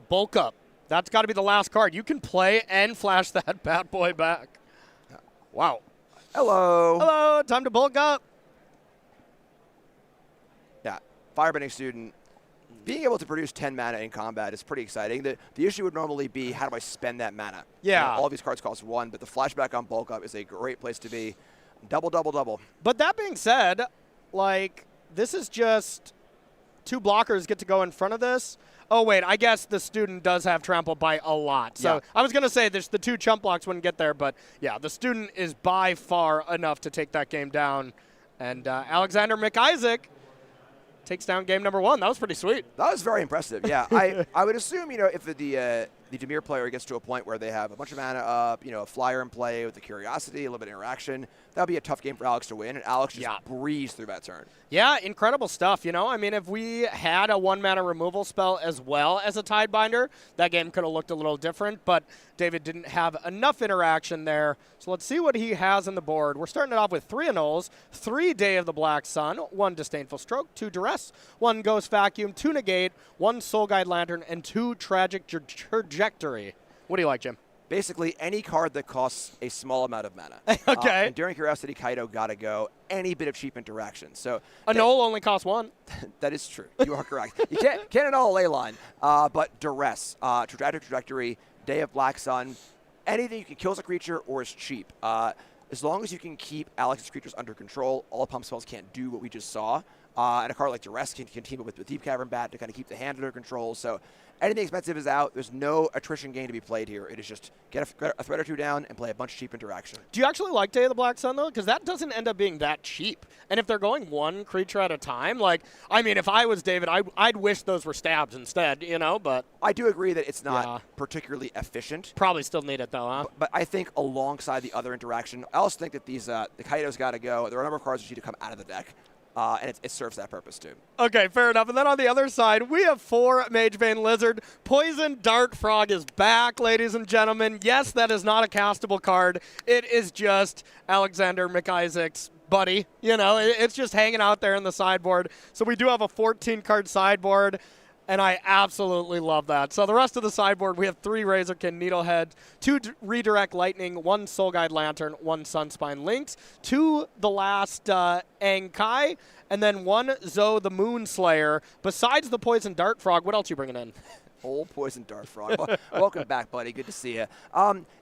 Bulk Up. That's got to be the last card. You can play and flash that bad boy back. Wow. Hello. Hello. Time to bulk up. Yeah. Firebending student. Being able to produce 10 mana in combat is pretty exciting. The issue would normally be, how do I spend that mana? Yeah. All of these cards cost 1, but the flashback on bulk up is a great place to be. Double, double, double. But that being said, like, this is just 2 blockers get to go in front of this. Oh, wait, I guess the student does have trample by a lot. So I was going to say the 2 chump blocks wouldn't get there, but yeah, the student is by far enough to take that game down. And Alexander McIsaac takes down game number 1. That was pretty sweet. That was very impressive, yeah. I would assume, if the Demir player gets to a point where they have a bunch of mana up, a flyer in play with the curiosity, a little bit of interaction, that would be a tough game for Alex to win, and Alex just breezed through that turn. Yeah, incredible stuff. I mean, if we had a 1-mana removal spell as well as a Tidebinder, that game could have looked a little different, but David didn't have enough interaction there. So let's see what he has on the board. We're starting it off with 3 Annuls, 3 Day of the Black Sun, 1 Disdainful Stroke, 2 Duress, 1 Ghost Vacuum, 2 Negate, 1 Soul Guide Lantern, and 2 Tragic Trajectory. What do you like, Jim? Basically, any card that costs a small amount of mana. Okay. Enduring Curiosity, Kaido, gotta go. Any bit of cheap interaction. So Annul only costs 1. That is true. You are correct. You can't annul a Leyline. But Duress, Trajectory, Day of Black Sun, anything you can kills a creature or is cheap. As long as you can keep Alex's creatures under control, all pump spells can't do what we just saw. And a card like Duress can team it with Deep Cavern Bat to kind of keep the hand under control. So anything expensive is out. There's no attrition game to be played here. It is just get a threat or 2 down and play a bunch of cheap interaction. Do you actually like Day of the Black Sun, though? Because that doesn't end up being that cheap. And if they're going 1 creature at a time, if I was David, I'd wish those were stabs instead, but... I do agree that it's not particularly efficient. Probably still need it, though, huh? But I think alongside the other interaction, I also think that these the Kaido's got to go. There are a number of cards that need to come out of the deck. And it serves that purpose, too. Okay, fair enough. And then on the other side, we have 4 Magebane Lizard. Poison Dart Frog is back, ladies and gentlemen. Yes, that is not a castable card. It is just Alexander McIsaac's buddy. It's just hanging out there in the sideboard. So we do have a 14-card sideboard. And I absolutely love that. So the rest of the sideboard, we have 3 Razorkin Needlehead, 2 Redirect Lightning, 1 Soul Guide Lantern, 1 Sunspine Lynx, 2 the last Ankai, and then 1 Zoe the Moonslayer. Besides the Poison Dart Frog, what else you bringing in? Old Poison Dart Frog. Welcome back, buddy. Good to see you.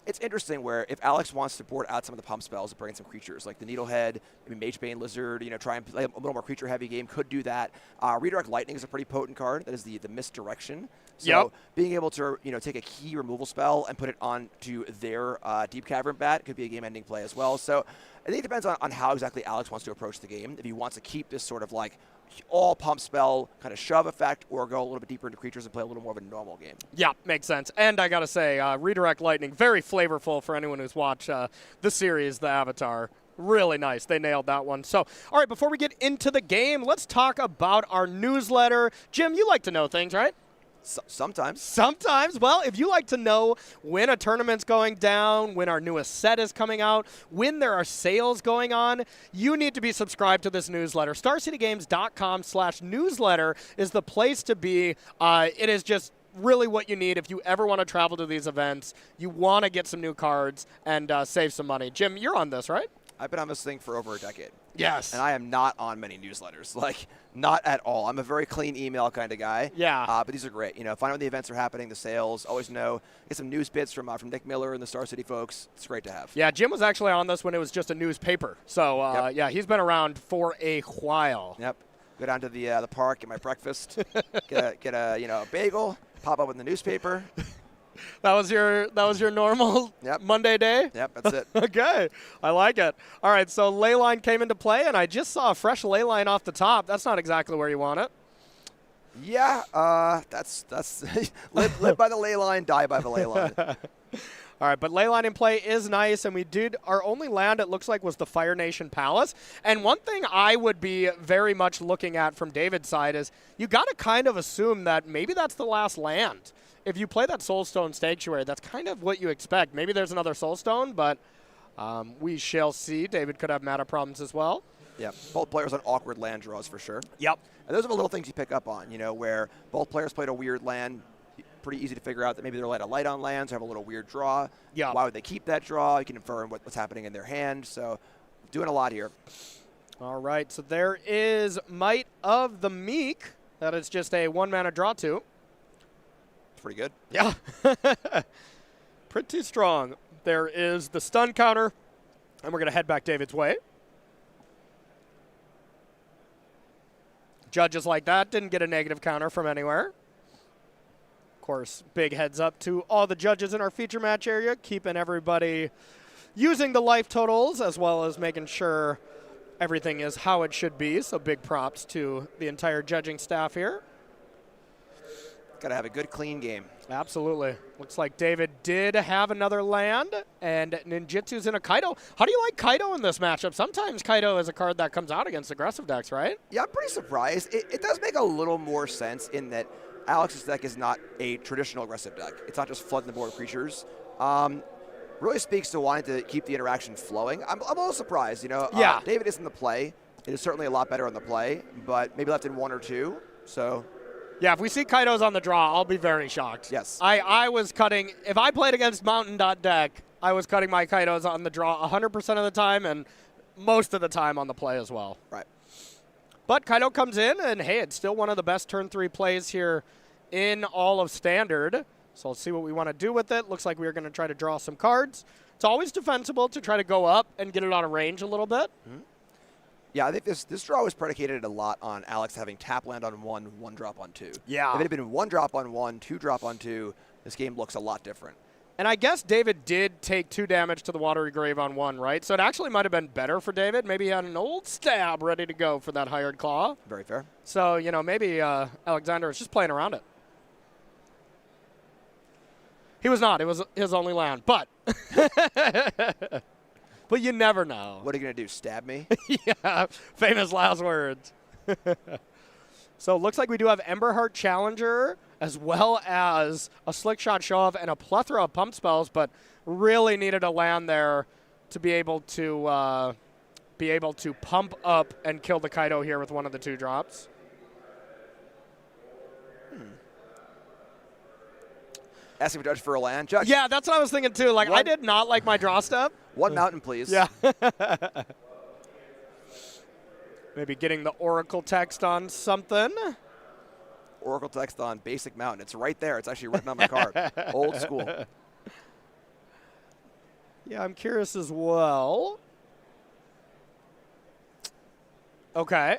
It's interesting where if Alex wants to board out some of the pump spells and bring in some creatures like the Needlehead, maybe Magebane Lizard, try and play a little more creature-heavy game, could do that. Redirect Lightning is a pretty potent card. That is the misdirection. So being able to take a key removal spell and put it onto their Deep Cavern Bat could be a game-ending play as well. So I think it depends on how exactly Alex wants to approach the game. If he wants to keep this sort of all pump spell kind of shove effect, or go a little bit deeper into creatures and play a little more of a normal game. Yeah, makes sense. And I gotta say, Redirect Lightning, very flavorful for anyone who's watched the series, The Avatar. Really nice. They nailed that one. So, all right, before we get into the game, let's talk about our newsletter. Jim, you like to know things, right? Sometimes. Sometimes. Well, if you like to know when a tournament's going down, when our newest set is coming out, when there are sales going on, you need to be subscribed to this newsletter. StarCityGames.com/newsletter is the place to be. It is just really what you need if you ever want to travel to these events. You want to get some new cards and save some money. Jim, you're on this, right? I've been on this thing for over a decade. Yes. And I am not on many newsletters. Not at all. I'm a very clean email kind of guy. Yeah. But these are great. Find out when the events are happening, the sales. Always know. Get some news bits from Nick Miller and the Star City folks. It's great to have. Yeah, Jim was actually on this when it was just a newspaper. So, yeah, he's been around for a while. Yep. Go down to the park, get my breakfast, get a bagel, pop up in the newspaper. That was your normal Monday day? Yep, that's it. Okay, I like it. All right, so Leyline came into play, and I just saw a fresh Leyline off the top. That's not exactly where you want it. Yeah, that's live by the ley line, die by the ley line. All right, but Leyline in play is nice, and we did our only land, it looks like, was the Fire Nation Palace. And one thing I would be very much looking at from David's side is you got to kind of assume that maybe that's the last land. If you play that Soulstone Sanctuary, that's kind of what you expect. Maybe there's another Soulstone, but we shall see. David could have mana problems as well. Yeah, both players on awkward land draws for sure. Yep. And those are the little things you pick up on, where both players played a weird land. Pretty easy to figure out that maybe they're light on lands or have a little weird draw. Yeah. Why would they keep that draw? You can infer what's happening in their hand. So doing a lot here. All right, so there is Might of the Meek. That is just a 1-mana draw 2. It's pretty good. Yeah. Pretty strong. There is the stun counter, and we're going to head back David's way. Judges like that didn't get a negative counter from anywhere. Of course, big heads up to all the judges in our feature match area, keeping everybody using the life totals as well as making sure everything is how it should be. So big props to the entire judging staff here. Got to have a good, clean game. Absolutely. Looks like David did have another land, and Ninjutsu's in a Kaido. How do you like Kaido in this matchup? Sometimes Kaido is a card that comes out against aggressive decks, right? Yeah, I'm pretty surprised. It does make a little more sense in that Alex's deck is not a traditional aggressive deck. It's not just flooding the board with creatures. Really speaks to wanting to keep the interaction flowing. I'm a little surprised, Yeah. David is in the play. It is certainly a lot better on the play, but maybe left in 1 or 2. So Yeah, if we see Kaidos on the draw, I'll be very shocked. yes. I was cutting, if I played against Mountain.deck, I was cutting my Kaidos on the draw 100% of the time and most of the time on the play as well. Right. But Kaido comes in, and hey, it's still one of the best turn 3 plays here in all of Standard. So let's see what we want to do with it. Looks like we're going to try to draw some cards. It's always defensible to try to go up and get it out of range a little bit. Mm-hmm. Yeah, I think this draw was predicated a lot on Alex having tap land on 1 drop on 2. Yeah. If it had been 1 drop on 1, 2 drop on 2, this game looks a lot different. And I guess David did take 2 damage to the Watery Grave on 1, right? So it actually might have been better for David. Maybe he had an old stab ready to go for that Hired Claw. Very fair. So, maybe Alexander was just playing around it. He was not. It was his only land. But but you never know. What are you going to do, stab me? Yeah, famous last words. So it looks like we do have Emberheart Challenger as well as a Slick Shot Show-Off and a plethora of pump spells, but really needed a land there to be able to pump up and kill the Kaido here with one of the 2 drops. Asking for judge for a land. Judge. Yeah, that's what I was thinking too. Like, I did not like my draw step. 1 mountain, please. Yeah. Maybe getting the Oracle text on something. Oracle text on basic mountain. It's right there. It's actually written on my card. Old school. Yeah, I'm curious as well. Okay.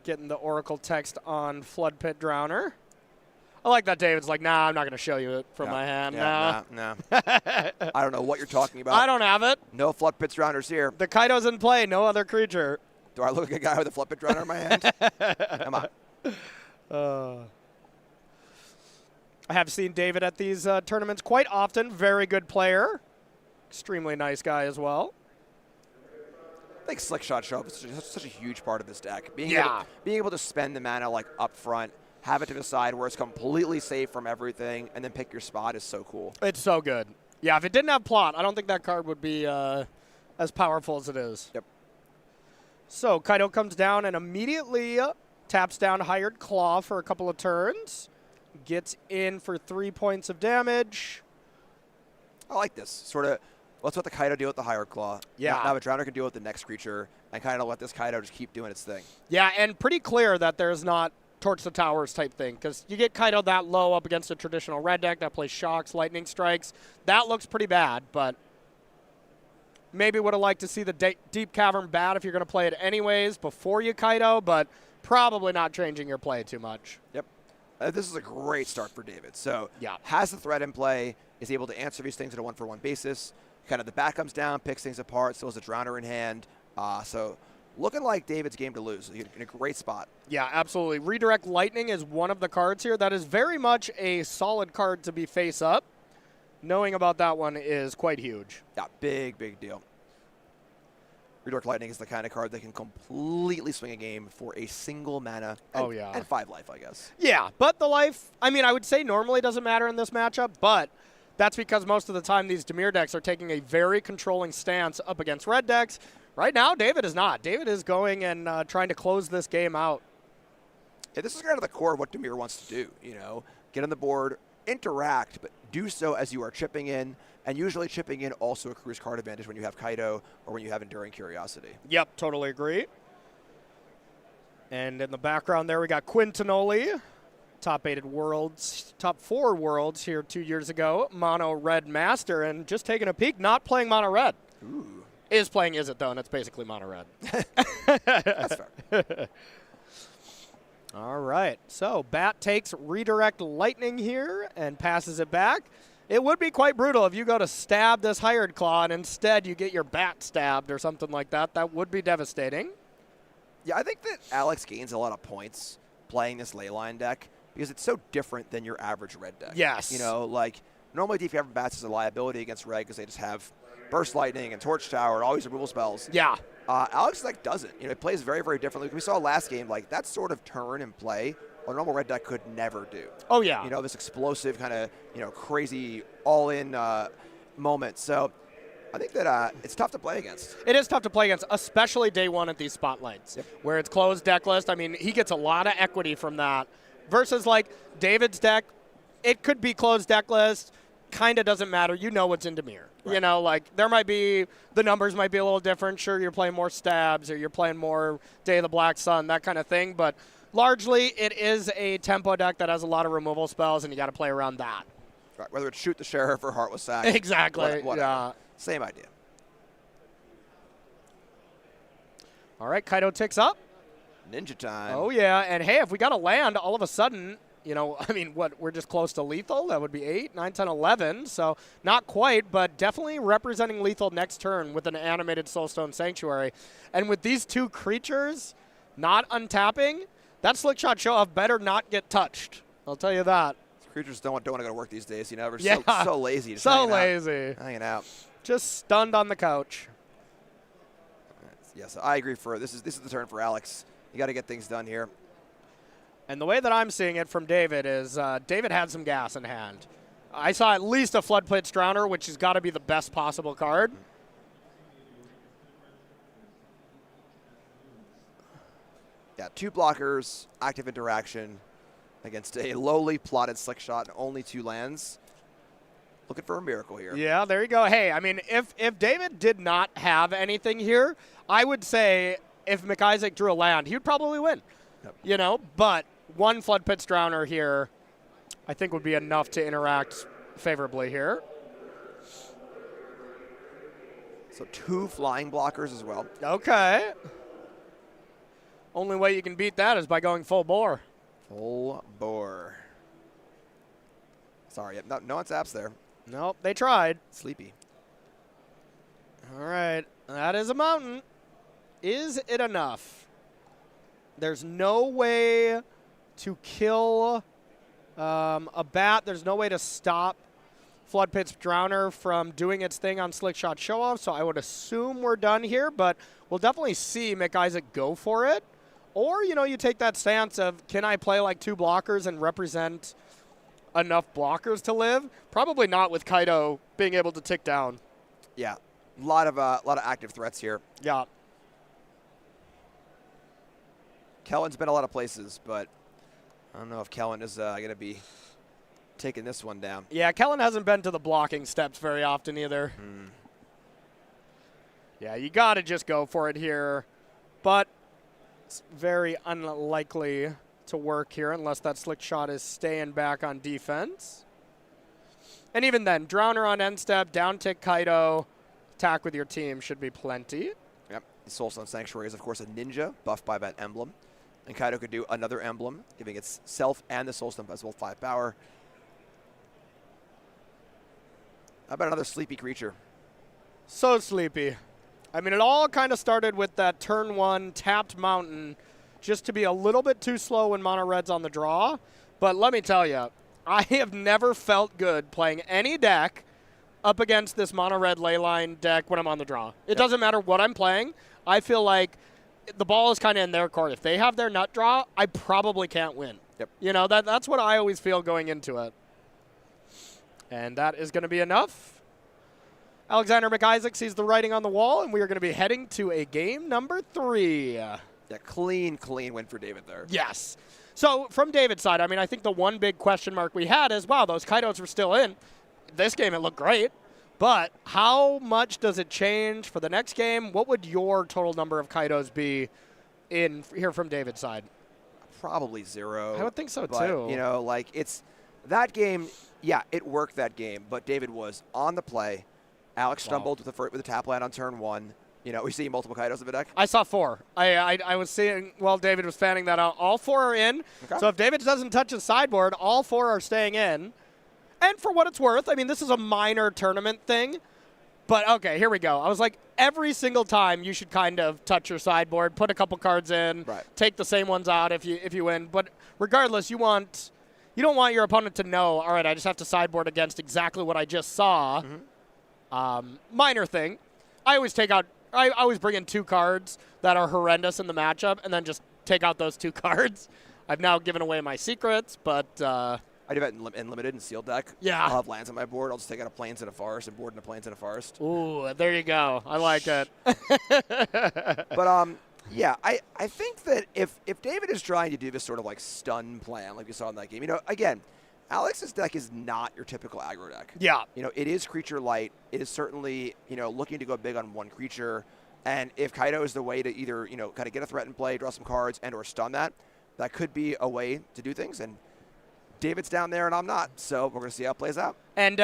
Getting the Oracle text on Flood Pit Drowner. I like that David's like, nah, I'm not going to show you it from my hand. No. I don't know what you're talking about. I don't have it. No Flood Pit Drowners here. The Kaido's in play, no other creature. Do I look like a guy with a Flood Pit Drowner in my hand? Come on. I have seen David at these tournaments quite often. Very good player. Extremely nice guy as well. I think Slick Shot Show is such a huge part of this deck. Being able to spend the mana up front, have it to the side where it's completely safe from everything, and then pick your spot is so cool. It's so good. Yeah, if it didn't have plot, I don't think that card would be as powerful as it is. Yep. So Kaido comes down and immediately taps down Hired Claw for a couple of turns. Gets in for 3 points of damage. I like this. Sort of, let's let the Kaido deal with the Hired Claw. Yeah. Now the Drowner can deal with the next creature, and kind of let this Kaido just keep doing its thing. Yeah, and pretty clear that there's not Torch the Towers type thing, because you get Kaido that low up against a traditional red deck that plays Shocks, Lightning Strikes. That looks pretty bad, but maybe would have liked to see the Deep Cavern Bat if you're going to play it anyways before you Kaido, but probably not changing your play too much. Yep. This is a great start for David. So yeah, has the threat in play, is able to answer these things on a 1-for-1 basis. Kind of the bat comes down, picks things apart, still has a Drowner in hand. So looking like David's game to lose. He's in a great spot. Yeah, absolutely. Redirect Lightning is one of the cards here. That is very much a solid card to be face up. Knowing about that one is quite huge. Yeah, big deal. Redirect Lightning is the kind of card that can completely swing a game for a single mana and 5 life, I guess. Yeah, but the life, I mean, I would say normally doesn't matter in this matchup, but that's because most of the time these Demir decks are taking a very controlling stance up against red decks. Right now, David is not. David is going and trying to close this game out. Yeah, this is kind of the core of what Demir wants to do, get on the board, interact, but do so as you are chipping in, and usually chipping in also accrues card advantage when you have Kaido or when you have Enduring Curiosity. Yep, totally agree. And in the background there, we got Quintanoli, top 4 worlds here 2 years ago, mono red master, and just taking a peek, not playing mono red. Ooh. Is playing Is It though, and it's basically mono red. That's fair. All right, so Bat takes Redirect Lightning here and passes it back. It would be quite brutal if you go to stab this Hired Claw and instead you get your Bat stabbed or something like that. That would be devastating. Yeah, I think that Alex gains a lot of points playing this Leyline deck because it's so different than your average red deck. Yes. Normally DPF Bats is a liability against red because they just have Burst Lightning and Torch Tower, all these removal spells. Yeah. Alex deck doesn't. It plays very, very differently. We saw last game, that sort of turn and play a normal red deck could never do. Oh, yeah. This explosive kind of, crazy all-in moment. So I think that it's tough to play against. It is tough to play against, especially day one at these spotlights, where it's closed deck list. I mean, he gets a lot of equity from that. Versus, David's deck, it could be closed deck list. Kind of doesn't matter. You know what's in Demir. Right. There might be, the numbers might be a little different. Sure, you're playing more stabs or you're playing more Day of the Black Sun, that kind of thing. But largely, it is a tempo deck that has a lot of removal spells, and you got to play around that. Right, whether it's Shoot the Sheriff or Heartless Sack. Exactly. Whatever. Yeah. Same idea. All right, Kaido ticks up. Ninja time. Oh, yeah. And, hey, if we got a land, all of a sudden, we're just close to lethal. That would be 8, 9, 10, 11. So not quite, but definitely representing lethal next turn with an animated Soulstone Sanctuary. And with these two creatures not untapping, that Slickshot Show-Off better not get touched. I'll tell you that. Creatures don't want to go to work these days. We're Yeah. so lazy. Just so lazy. Hanging out. Just stunned on the couch. Yes, I agree. This is the turn for Alex. You got to get things done here. And the way that I'm seeing it from David is David had some gas in hand. I saw at least a Floodplates Drowner, which has got to be the best possible card. Yeah, 2 blockers, active interaction against a lowly plotted Slickshot and only 2 lands. Looking for a miracle here. Yeah, there you go. Hey, I mean, if David did not have anything here, I would say if McIsaac drew a land, he would probably win. Yep. But 1 Floodpits Drowner here, I think would be enough to interact favorably here. So 2 flying blockers as well. Okay. Only way you can beat that is by going full bore. Full bore. Sorry, no untaps there. Nope, they tried. Sleepy. All right, that is a mountain. Is it enough? There's no way to kill a bat. There's no way to stop Floodpits Drowner from doing its thing on Slickshot Show-Off, so I would assume we're done here, but we'll definitely see McIsaac go for it. Or, you take that stance of, can I play 2 blockers and represent enough blockers to live? Probably not with Kaido being able to tick down. Yeah, a lot of active threats here. Yeah. Kellen's been a lot of places, but I don't know if Kellen is going to be taking this one down. Yeah, Kellen hasn't been to the blocking steps very often either. Yeah, you got to just go for it here. But it's very unlikely to work here unless that Slick Shot is staying back on defense. And even then, Drowner on end step, down tick Kaido, attack with your team should be plenty. Yep, the Soulstone Sanctuary is, of course, a ninja buffed by that emblem. And Kaido could do another emblem, giving itself and the Soulstone as well 5 power. How about another sleepy creature? So sleepy. I mean, it all kind of started with that turn 1 tapped mountain just to be a little bit too slow when mono red's on the draw. But let me tell you, I have never felt good playing any deck up against this mono red leyline deck when I'm on the draw. It doesn't matter what I'm playing. I feel like the ball is kind of in their court. If they have their nut draw, I probably can't win. Yep. You know, that's what I always feel going into it. And that is going to be enough. Alexander McIsaac sees the writing on the wall, and we are going to be heading to a game number 3. Yeah, clean win for David there. Yes. So from David's side, I mean, I think the one big question mark we had is, wow, those Kaidos were still in. This game, it looked great. But how much does it change for the next game? What would your total number of Kaidos be in here from David's side? Probably 0. I would think so, but, too. You know, like, it's that game, yeah, it worked that game, but David was on the play. Alex stumbled with the tap land on turn 1. You know, we see multiple Kaidos in the deck. I saw 4. I was seeing, while David was fanning that out, all 4 are in. Okay. So if David doesn't touch his sideboard, all 4 are staying in. And for what it's worth, I mean, this is a minor tournament thing. But, okay, here we go. I was like, every single time you should kind of touch your sideboard, put a couple cards in, take the same ones out if you win. But regardless, you don't want your opponent to know, all right, I just have to sideboard against exactly what I just saw. Minor thing. I always bring in 2 cards that are horrendous in the matchup and then just take out those 2 cards. I've now given away my secrets, but I do that in limited and sealed deck. Yeah. I'll have lands on my board. I'll just take out a plains and a forest and board in a plains and a forest. Ooh, there you go. I like it. But yeah, I think that if David is trying to do this sort of like stun plan like we saw in that game, you know, again, Alex's deck is not your typical aggro deck. Yeah. You know, it is creature light. It is certainly, you know, looking to go big on one creature. And if Kaido is the way to either, you know, kind of get a threat in play, draw some cards, and or stun that could be a way to do things. And David's down there and I'm not, so we're going to see how it plays out. And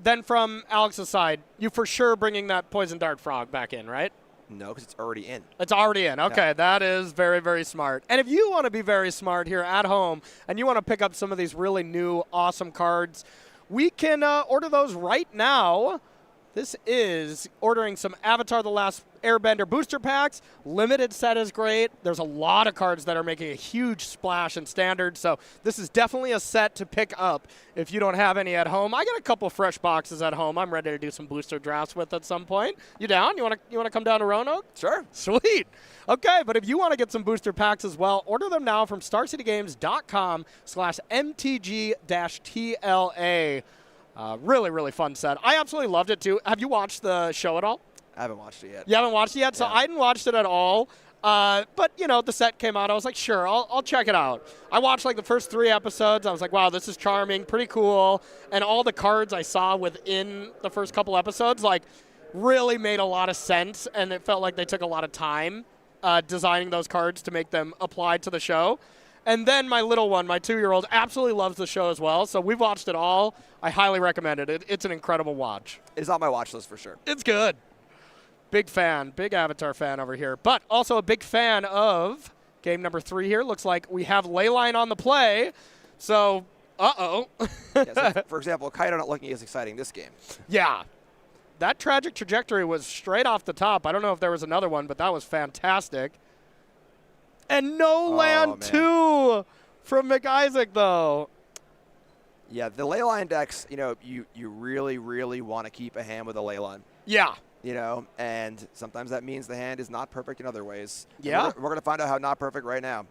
then from Alex's side, you for sure bringing that Poison Dart Frog back in, right? No, because it's already in. It's already in. Okay, yeah. That is very, very smart. And if you want to be very smart here at home and you want to pick up some of these really new, awesome cards, we can order those right now. This is ordering some Avatar The Last Airbender booster packs. Limited set is great. There's a lot of cards that are making a huge splash in Standard, so this is definitely a set to pick up if you don't have any at home. I got a couple fresh boxes at home I'm ready to do some booster drafts with at some point. You down? You want to come down to Roanoke? Sure. Sweet. Okay, but if you want to get some booster packs as well, order them now from StarCityGames.com/MTG-TLA. Really, really fun set. I absolutely loved it, too. Have you watched the show at all? I haven't watched it yet. You haven't watched it yet? So I hadn't watched it at all. But, you know, the set came out. I was like, sure, I'll check it out. I watched, like, the first 3 episodes. I was like, wow, this is charming, pretty cool. And all the cards I saw within the first couple episodes, like, really made a lot of sense. And it felt like they took a lot of time designing those cards to make them apply to the show. And then my little one, my 2-year-old, absolutely loves the show as well. So we've watched it all. I highly recommend it. It's an incredible watch. It's on my watch list for sure. It's good. Big fan. Big Avatar fan over here. But also a big fan of game number 3 here. Looks like we have Leyline on the play. So, uh-oh. Yeah, so for example, Kaido not looking as exciting this game. Yeah. That tragic trajectory was straight off the top. I don't know if there was another one, but that was fantastic. And no land 2 from McIsaac, though. Yeah, the Leyline decks, you know, you really, really want to keep a hand with a Leyline. Yeah. You know, and sometimes that means the hand is not perfect in other ways. Yeah. We're going to find out how not perfect right now.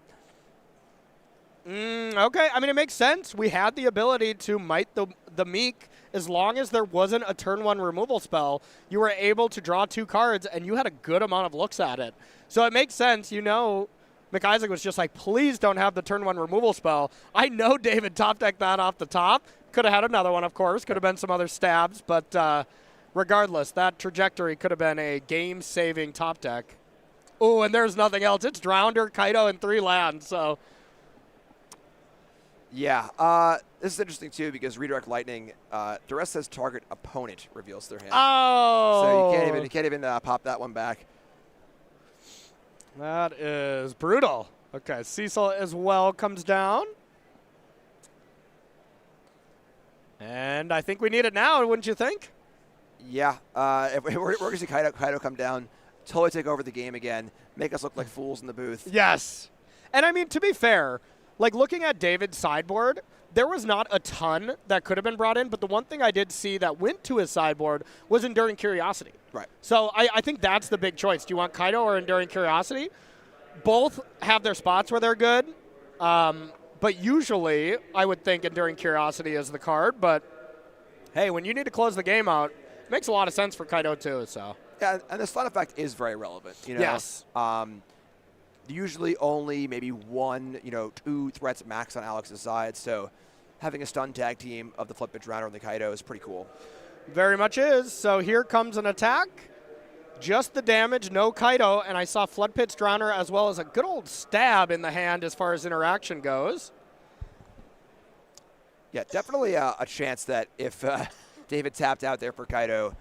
Okay, I mean, it makes sense. We had the ability to might the Meek. As long as there wasn't a turn 1 removal spell, you were able to draw 2 cards, and you had a good amount of looks at it. So it makes sense, you know. McIsaac was just like, please don't have the turn 1 removal spell. I know David top decked that off the top. Could have had another one, of course. Could have been some other stabs. But regardless, that trajectory could have been a game-saving top deck. Oh, and there's nothing else. It's Drownder, Kaido, and 3 lands. So, yeah. This is interesting, too, because Redirect Lightning, the rest says target opponent reveals their hand. Oh. So you can't even pop that one back. That is brutal. Okay, Cecil as well comes down. And I think we need it now, wouldn't you think? Yeah. If we're going to see Kaido come down. totally take over the game again, make us look like fools in the booth. Yes. And I mean, to be fair, like looking at David's sideboard, there was not a ton that could have been brought in, but the one thing I did see that went to his sideboard was Enduring Curiosity. Right. So I think that's the big choice. Do you want Kaido or Enduring Curiosity? Both have their spots where they're good, but usually I would think Enduring Curiosity is the card, but hey, when you need to close the game out, it makes a lot of sense for Kaido too. So Yeah, and the stun effect is very relevant. You know? Yes. Usually only maybe 1, 2 threats max on Alex's side, so having a stun tag team of the Flip Pitch Rounder and the Kaido is pretty cool. very much is. So here comes an attack. Just the damage, no Kaido, and I saw Flood Pit's Drowner as well as a good old stab in the hand as far as interaction goes. Yeah, definitely a chance that if David tapped out there for Kaido,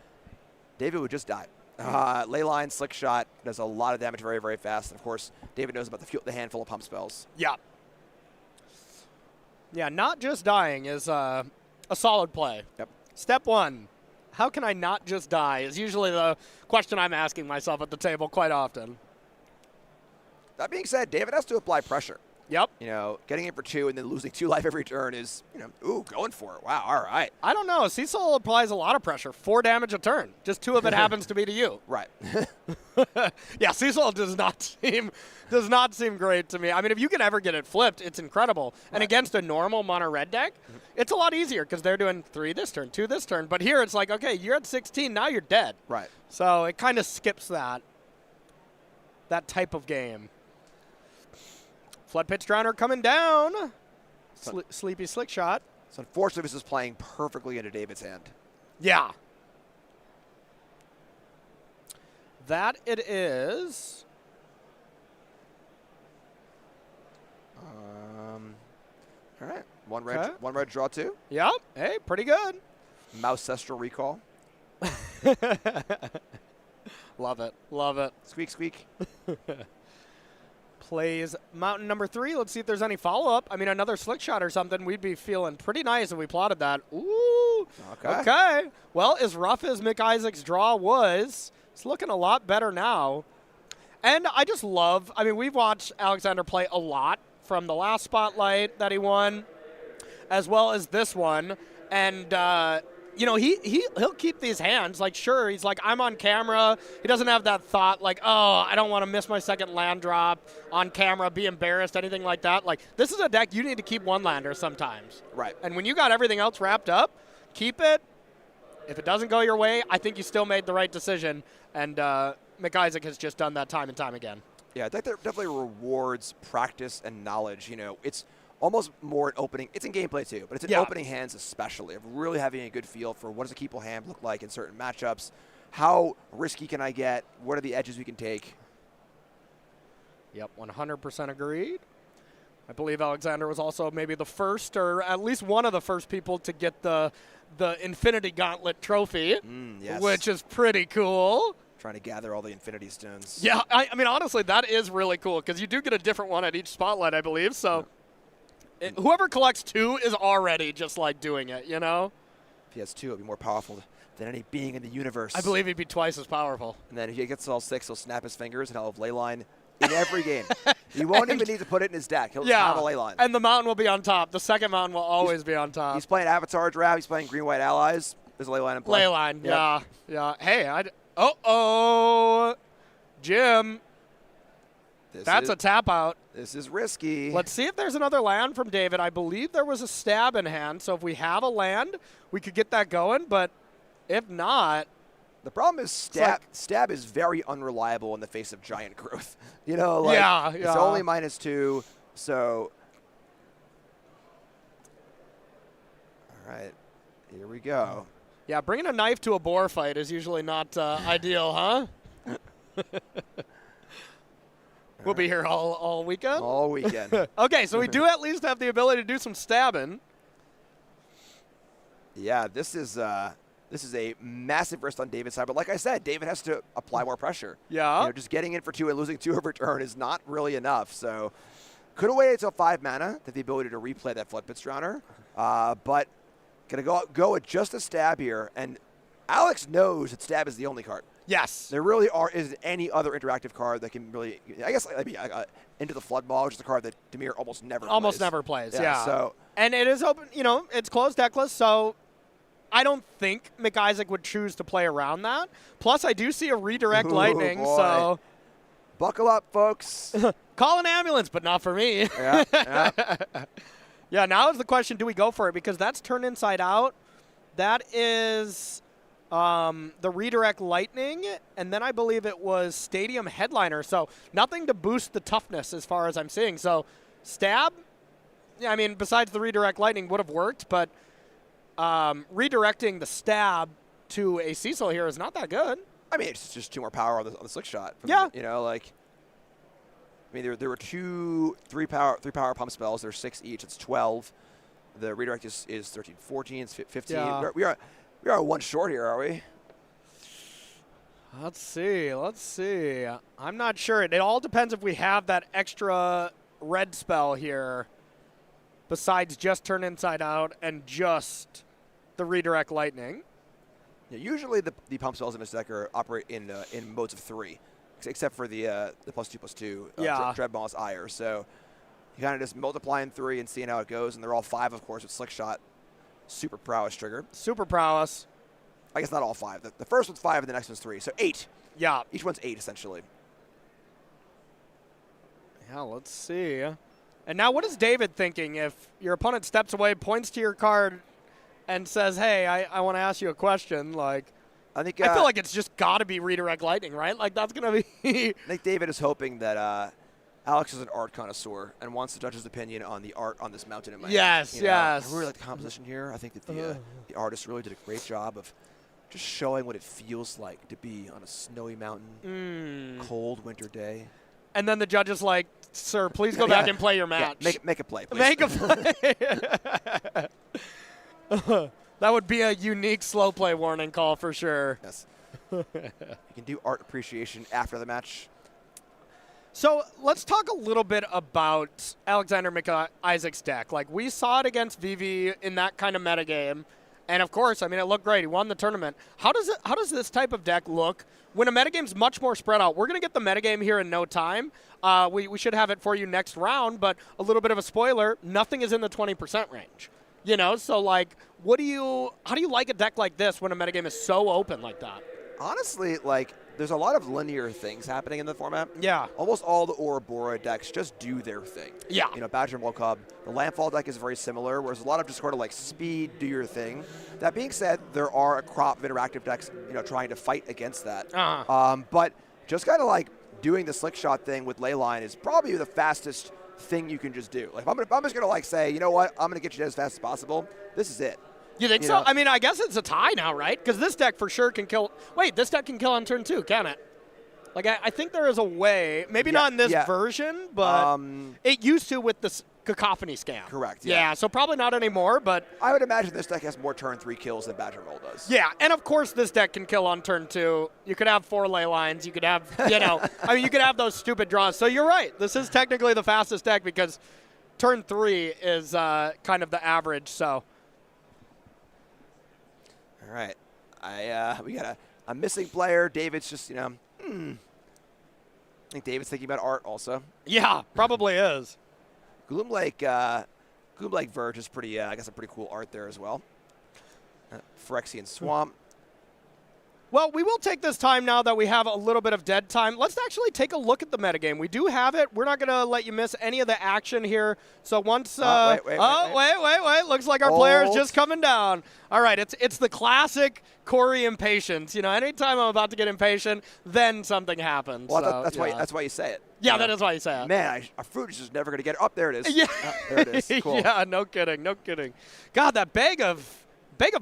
David would just die. Leyline, Slick Shot does a lot of damage very, very fast. And of course, David knows about the handful of pump spells. Yeah. Yeah, not just dying is a solid play. Yep. Step 1, how can I not just die is usually the question I'm asking myself at the table quite often. That being said, David has to apply pressure. Yep. Getting in for 2 and then losing 2 life every turn is, going for it. Wow, all right. I don't know. Cecil applies a lot of pressure. 4 damage a turn. Just 2 of it happens to be to you. Right. Yeah, Cecil does not seem great to me. I mean, if you can ever get it flipped, it's incredible. And against a normal mono red deck, it's a lot easier because they're doing 3 this turn, 2 this turn. But here it's like, okay, you're at 16, now you're dead. Right. So it kind of skips that type of game. Flood Pitch Drowner coming down. Sleepy Slick Shot. So unfortunately, this is playing perfectly into David's hand. Yeah. That it is. All right. One red, draw 2. Yep. Hey, pretty good. Mousecestral Recall. Love it. Love it. Squeak, squeak. Plays Mountain number 3. Let's see if there's any follow-up. I mean, another Slick Shot or something. We'd be feeling pretty nice if we plotted that. Ooh. Okay. Well, as rough as Mick Isaac's draw was, it's looking a lot better now. And I just love, I mean, we've watched Alexander play a lot from the last Spotlight that he won, as well as this one. And, he'll keep these hands. Like, sure, he's like, I'm on camera. He doesn't have that thought like, oh, I don't want to miss my second land drop on camera, be embarrassed, anything like that. Like, this is a deck you need to keep one lander sometimes. Right. And when you got everything else wrapped up, keep it. If it doesn't go your way, I think you still made the right decision. And Mick Isaac has just done that time and time again. Yeah, that definitely rewards practice and knowledge. It's almost more an opening. It's in gameplay too, but it's in opening hands especially. Of really having a good feel for what does a keeper hand look like in certain matchups. How risky can I get? What are the edges we can take? Yep, 100% agreed. I believe Alexander was also maybe the first, or at least one of the first people to get the Infinity Gauntlet trophy, yes. Which is pretty cool. Trying to gather all the Infinity Stones. Yeah, I mean, honestly, that is really cool because you do get a different one at each Spotlight, I believe. So whoever collects 2 is already just like doing it, If he has 2, it'll be more powerful than any being in the universe. I believe he'd be twice as powerful. And then if he gets all 6, he'll snap his fingers and he'll have Leyline in every game. He won't even need to put it in his deck. He'll just have a Leyline. And the mountain will be on top. The second mountain will always be on top. He's playing Avatar Draft. He's playing Green-White Allies. There's a Leyline in play. Leyline, yeah. Hey, Jim. That's a tap out. This is risky. Let's see if there's another land from David. I believe there was a stab in hand, so if we have a land, we could get that going, but if not... The problem is stab is very unreliable in the face of giant growth. It's only -2, so... All right, here we go. Yeah, bringing a knife to a boar fight is usually not ideal, huh? We'll be here all weekend? All weekend. Okay, so we do at least have the ability to do some stabbing. Yeah, this is a massive risk on David's side. But like I said, David has to apply more pressure. Yeah. Just getting in for 2 and losing 2 over turn is not really enough. So could have waited until 5 mana to have the ability to replay that Flood Pitch Drowner. But going to go with just a stab here. And Alex knows that stab is the only card. Yes. There really isn't any other interactive card that can really, I guess, Into the Flood Ball, which is a card that Demir almost never plays. Yeah. So, and it is open, it's closed deckless, so I don't think McIsaac would choose to play around that. Plus, I do see a redirect lightning, boy. so buckle up, folks. call an ambulance, but not for me. Yeah. Yeah, now is the question, do we go for it? Because that's turned inside out. That is the redirect lightning, and then I believe it was Stadium Headliner. So nothing to boost the toughness as far as I'm seeing. So stab, yeah, I mean, besides the redirect lightning would have worked, but redirecting the stab to a Cecil here is not that good. I mean, it's just 2 more power on the slick shot. Yeah. I mean, there were 3 power pump spells. There's 6 each. It's 12. The redirect is 13, 14. It's 15. Yeah. We are 1 short here, are we? Let's see. I'm not sure. It all depends if we have that extra red spell here besides just turn inside out and just the redirect lightning. Yeah, usually the pump spells in this deck operate in modes of 3, except for the +2/+2 Dreadmaw's Ire. So you kind of just multiplying 3 and seeing how it goes, and they're all 5, of course, with Slick Shot, Super Prowess trigger. Super Prowess. I guess not all 5. The first one's 5 and the next one's 3, so 8. Yeah. Each one's 8 essentially. Yeah, let's see. And now what is David thinking if your opponent steps away, points to your card, and says, hey, I want to ask you a question? Like, I feel like it's just got to be redirect lightning, right? Like, that's going to be... I think David is hoping that Alex is an art connoisseur and wants the judge's opinion on the art on this mountain in my hand. Yes. I really like the composition here. I think that the artist really did a great job of just showing what it feels like to be on a snowy mountain, cold winter day. And then the judge is like, sir, please go back and play your match. Yeah, make a play, please. Make a play. That would be a unique slow play warning call for sure. Yes. You can do art appreciation after the match. So let's talk a little bit about Alexander McIsaac's deck. Like, we saw it against VV in that kind of metagame. And, of course, I mean, it looked great. He won the tournament. How does this type of deck look when a metagame's much more spread out? We're going to get the metagame here in no time. We should have it for you next round, but a little bit of a spoiler, nothing is in the 20% range. So, like, how do you like a deck like this when a metagame is so open like that? Honestly, like, there's a lot of linear things happening in the format. Yeah. Almost all the Ouroboroid decks just do their thing. Yeah. Badger and World Cup. The Landfall deck is very similar, whereas a lot of just sort of like speed, do your thing. That being said, there are a crop of interactive decks, trying to fight against that. But just kind of like doing the slick shot thing with Leyline is probably the fastest thing you can just do. Like, if I'm just gonna like say, you know what, I'm gonna get you dead as fast as possible. This is it. You think so? I mean, I guess it's a tie now, right? Because this deck for sure can kill. Wait, this deck can kill on turn 2, can it? Like, I think there is a way. Maybe not in this version, but it used to with this Cacophony scam. Correct. Yeah, so probably not anymore, but I would imagine this deck has more turn 3 kills than Badger Roll does. Yeah, and of course this deck can kill on turn 2. You could have 4 ley lines. You could have, I mean, you could have those stupid draws. So you're right. This is technically the fastest deck because turn 3 is kind of the average. So. All right, we got a missing player. David's just, I think David's thinking about art also. Yeah, probably is. Gloom Lake Verge is pretty, I guess, a pretty cool art there as well. Phyrexian Swamp. Well, we will take this time now that we have a little bit of dead time. Let's actually take a look at the metagame. We do have it. We're not going to let you miss any of the action here. So once... wait. Looks like our player's just coming down. All right, it's the classic Corey impatience. Anytime I'm about to get impatient, then something happens. Well, so, that's why you say it. Yeah, that is why you say it. Man, our fruit is just never going to get it. There it is. Yeah. There it is. Cool. Yeah, no kidding. God, that bag of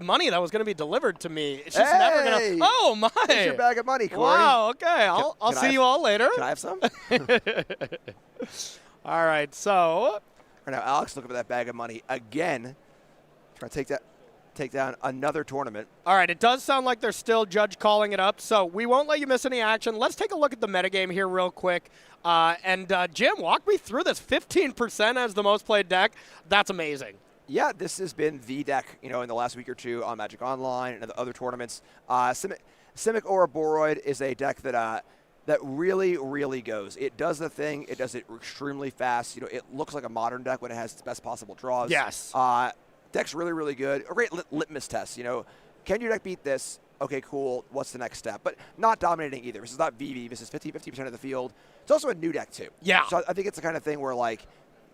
money that was going to be delivered to me. It's just never going to. Oh, my. Here's your bag of money, Corey. Wow, okay. I'll see you all later. Can I have some? All right, so. Right now, Alex, looking for that bag of money again. Trying to take down another tournament. All right, it does sound like they're still judge calling it up, so we won't let you miss any action. Let's take a look at the metagame here real quick. Jim, walk me through this. 15% as the most played deck. That's amazing. Yeah, this has been the deck, in the last week or two on Magic Online and other tournaments. Simic Ouroboroid is a deck that really, really goes. It does the thing. It does it extremely fast. It looks like a modern deck when it has its best possible draws. Yes. Deck's really, really good. A great litmus test. Can your deck beat this? Okay, cool. What's the next step? But not dominating either. This is not VV. This is 50% of the field. It's also a new deck, too. Yeah. So I think it's the kind of thing where,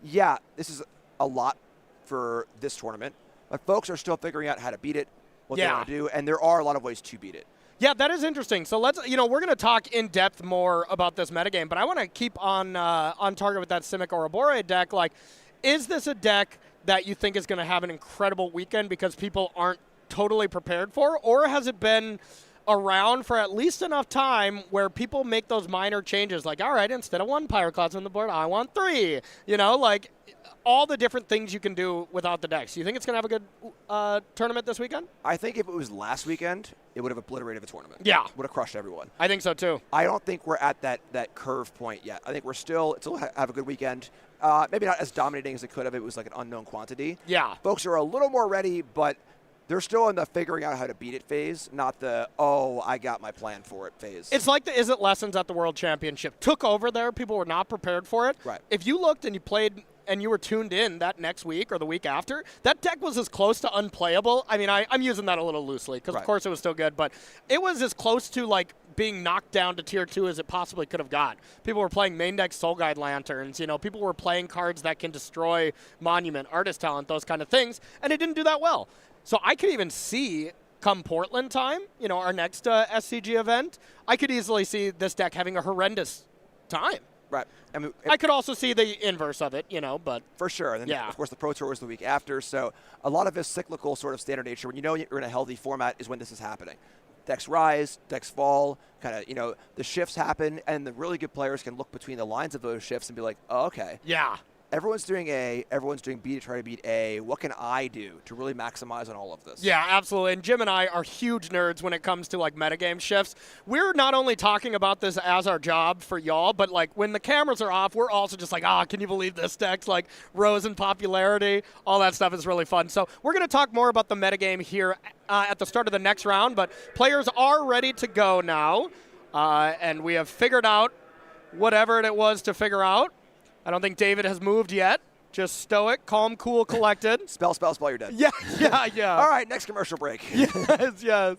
this is a lot for this tournament. But folks are still figuring out how to beat it, what they want to do, and there are a lot of ways to beat it. Yeah, that is interesting. So let's, we're going to talk in depth more about this metagame, but I want to keep on target with that Simic Ouroboroid deck. Is this a deck that you think is going to have an incredible weekend because people aren't totally prepared for, or has it been around for at least enough time where people make those minor changes, all right, instead of 1 Pyroclast on the board, I want 3, all the different things you can do without the decks. Do you think it's going to have a good tournament this weekend? I think if it was last weekend, it would have obliterated the tournament. Yeah. Would have crushed everyone. I think so, too. I don't think we're at that curve point yet. I think we're still have a good weekend. Maybe not as dominating as it could have. It was an unknown quantity. Yeah. Folks are a little more ready, but they're still in the figuring out how to beat it phase, not the, I got my plan for it phase. It's like the Is It Lessons at the World Championship. Took over there. People were not prepared for it. Right. If you looked and you played and you were tuned in that next week or the week after, that deck was as close to unplayable. I mean, I'm using that a little loosely because, of course, it was still good. But it was as close to, being knocked down to Tier 2 as it possibly could have got. People were playing main deck Soul Guide Lanterns. People were playing cards that can destroy Monument, Artist Talent, those kind of things. And it didn't do that well. So I could even see, come Portland time, our next SCG event, I could easily see this deck having a horrendous time. Right. I mean, I could also see the inverse of it, but for sure. And then, of course, the Pro Tour was the week after. So a lot of this cyclical sort of standard nature, when you're in a healthy format, is when this is happening. Decks rise, decks fall, kind of, the shifts happen, and the really good players can look between the lines of those shifts and be like, oh, okay. Yeah. Everyone's doing A, everyone's doing B to try to beat A. What can I do to really maximize on all of this? Yeah, absolutely. And Jim and I are huge nerds when it comes to metagame shifts. We're not only talking about this as our job for y'all, but when the cameras are off, we're also just can you believe this deck's rose in popularity? All that stuff is really fun. So we're going to talk more about the metagame here at the start of the next round, but players are ready to go now, and we have figured out whatever it was to figure out. I don't think David has moved yet. Just stoic, calm, cool, collected. Spell, you're dead. Yeah. All right, next commercial break. Yes.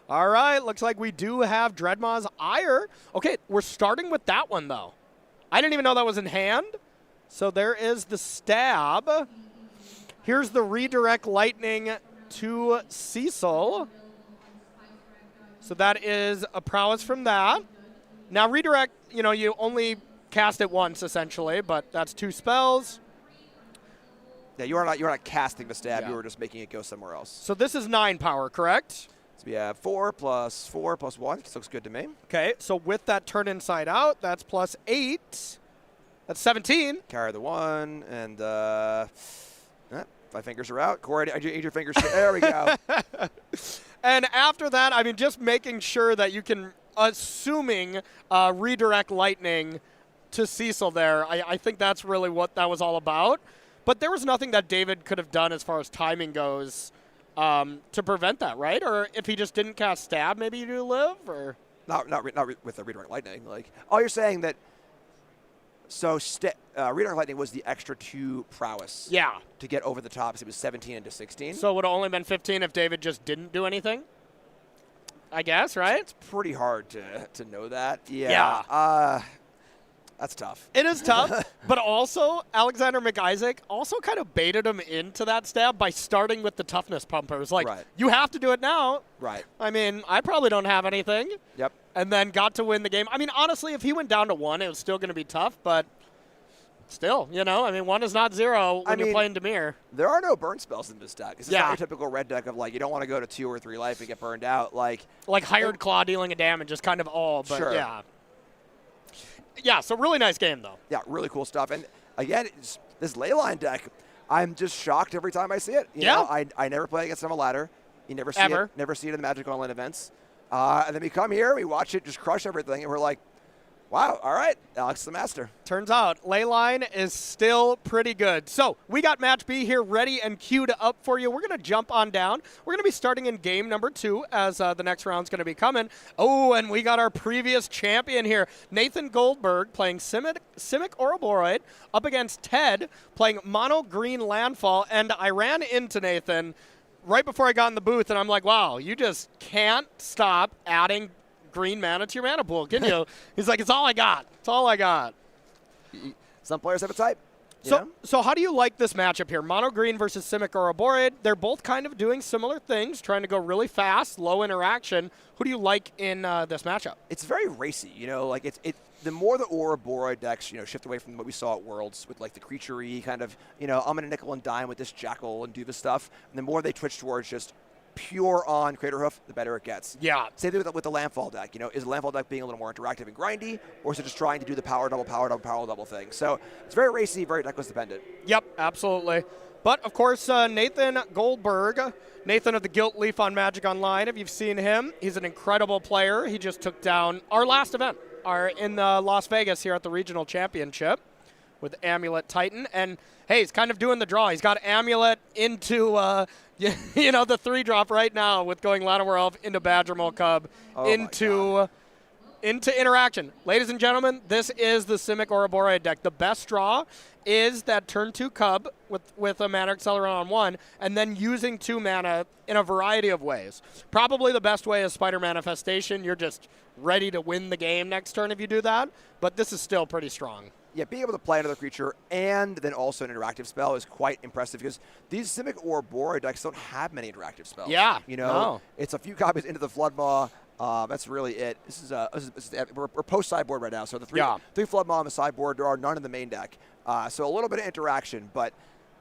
All right, looks like we do have Dreadmaw's Ire. Okay, we're starting with that one, though. I didn't even know that was in hand. So there is the stab. Here's the redirect lightning to Cecil. So that is a prowess from that. Now redirect, you only cast it once essentially, but that's 2 spells. Yeah, you're not casting the stab. You were just making it go somewhere else. So this is 9 power, correct? So we have 4 plus 4 plus 1. This looks good to me. Okay, so with that turn inside out, that's plus 8. That's 17. Carry the 1, and my fingers are out. Corey, I need your fingers. There we go. And after that, just making sure that you can, assuming redirect lightning to Cecil there. I think that's really what that was all about. But there was nothing that David could have done as far as timing goes to prevent that, right? Or if he just didn't cast stab, maybe you do live, or not with the redirect lightning. You're saying that. So redirect lightning was the extra 2 prowess. Yeah. To get over the top, so it was 17 into 16. So it would have only been 15 if David just didn't do anything. I guess, right? It's pretty hard to know that. Yeah. That's tough. It is tough, but also Alexander McIsaac also kind of baited him into that stab by starting with the toughness pumpers. You have to do it now. Right. I probably don't have anything. Yep. And then got to win the game. Honestly, if he went down to 1, it was still going to be tough, but still, 1 is not 0 when you're playing Demir. There are no burn spells in this deck. This is not your typical red deck of you don't want to go to 2 or 3 life and get burned out. Like Hired Claw dealing a damage is kind of all, but sure. Yeah. Yeah, so really nice game, though. Yeah, really cool stuff. And, again, this Leyline deck, I'm just shocked every time I see it. You know, I never play against it on a ladder. You never see it. Never see it in the Magic Online events. And then we come here, we watch it just crush everything, and we're like, Wow. All right. Alex the master. Turns out Leyline is still pretty good. So we got match B here ready and queued up for you. We're going to jump on down. We're going to be starting in game number 2 as the next round's going to be coming. Oh, and we got our previous champion here, Nathan Goldberg playing Simic Ouroboroid up against Ted playing Mono Green Landfall. And I ran into Nathan right before I got in the booth, and I'm like, wow, you just can't stop adding green mana to your mana pool, can you? He's like, it's all I got. It's all I got. Some players have a type. So how do you like this matchup here? Mono Green versus Simic Ouroboroid. They're both kind of doing similar things, trying to go really fast, low interaction. Who do you like in this matchup? It's very racy. Like the more the Ouroboroid decks, shift away from what we saw at Worlds with like the creature-y kind of, I'm going to nickel and dime with this Jackal and do this stuff. And the more they twitch towards just pure on Craterhoof, the better it gets. Yeah. Same thing with the Landfall deck. Is the Landfall deck being a little more interactive and grindy, or is it just trying to do the power double thing? So it's very racy, very decklist dependent. Yep, absolutely. But, of course, Nathan Goldberg, Nathan of the Gilt Leaf on Magic Online, if you've seen him, he's an incredible player. He just took down our last event in Las Vegas here at the Regional Championship with Amulet Titan. And, hey, he's kind of doing the draw. He's got Amulet into, the 3-drop right now with going Llanowar Elf into Badgermole Cub into interaction. Ladies and gentlemen, this is the Simic Ouroboroid deck. The best draw is that turn 2 Cub with a mana accelerant on 1 and then using 2 mana in a variety of ways. Probably the best way is Spider Manifestation. You're just ready to win the game next turn if you do that, but this is still pretty strong. Yeah, being able to play another creature and then also an interactive spell is quite impressive because these Simic Ouroboroid decks don't have many interactive spells. Yeah, It's a few copies into the Floodmaw. That's really it. We're post sideboard right now, so the three Floodmaw on the sideboard. There are none in the main deck, so a little bit of interaction. But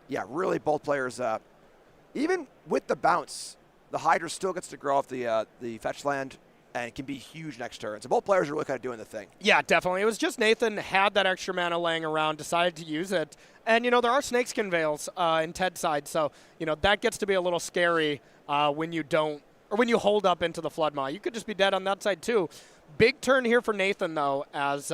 yeah, really both players. Even with the bounce, the Hydra still gets to grow off the fetch land and can be huge next turn. So both players are really kind of doing the thing. Yeah, definitely. It was just Nathan had that extra mana laying around, decided to use it. And, there are Snakeskin Veils in Ted's side, so, that gets to be a little scary when you don't, or when you hold up into the Floodmaw. You could just be dead on that side, too. Big turn here for Nathan, though, as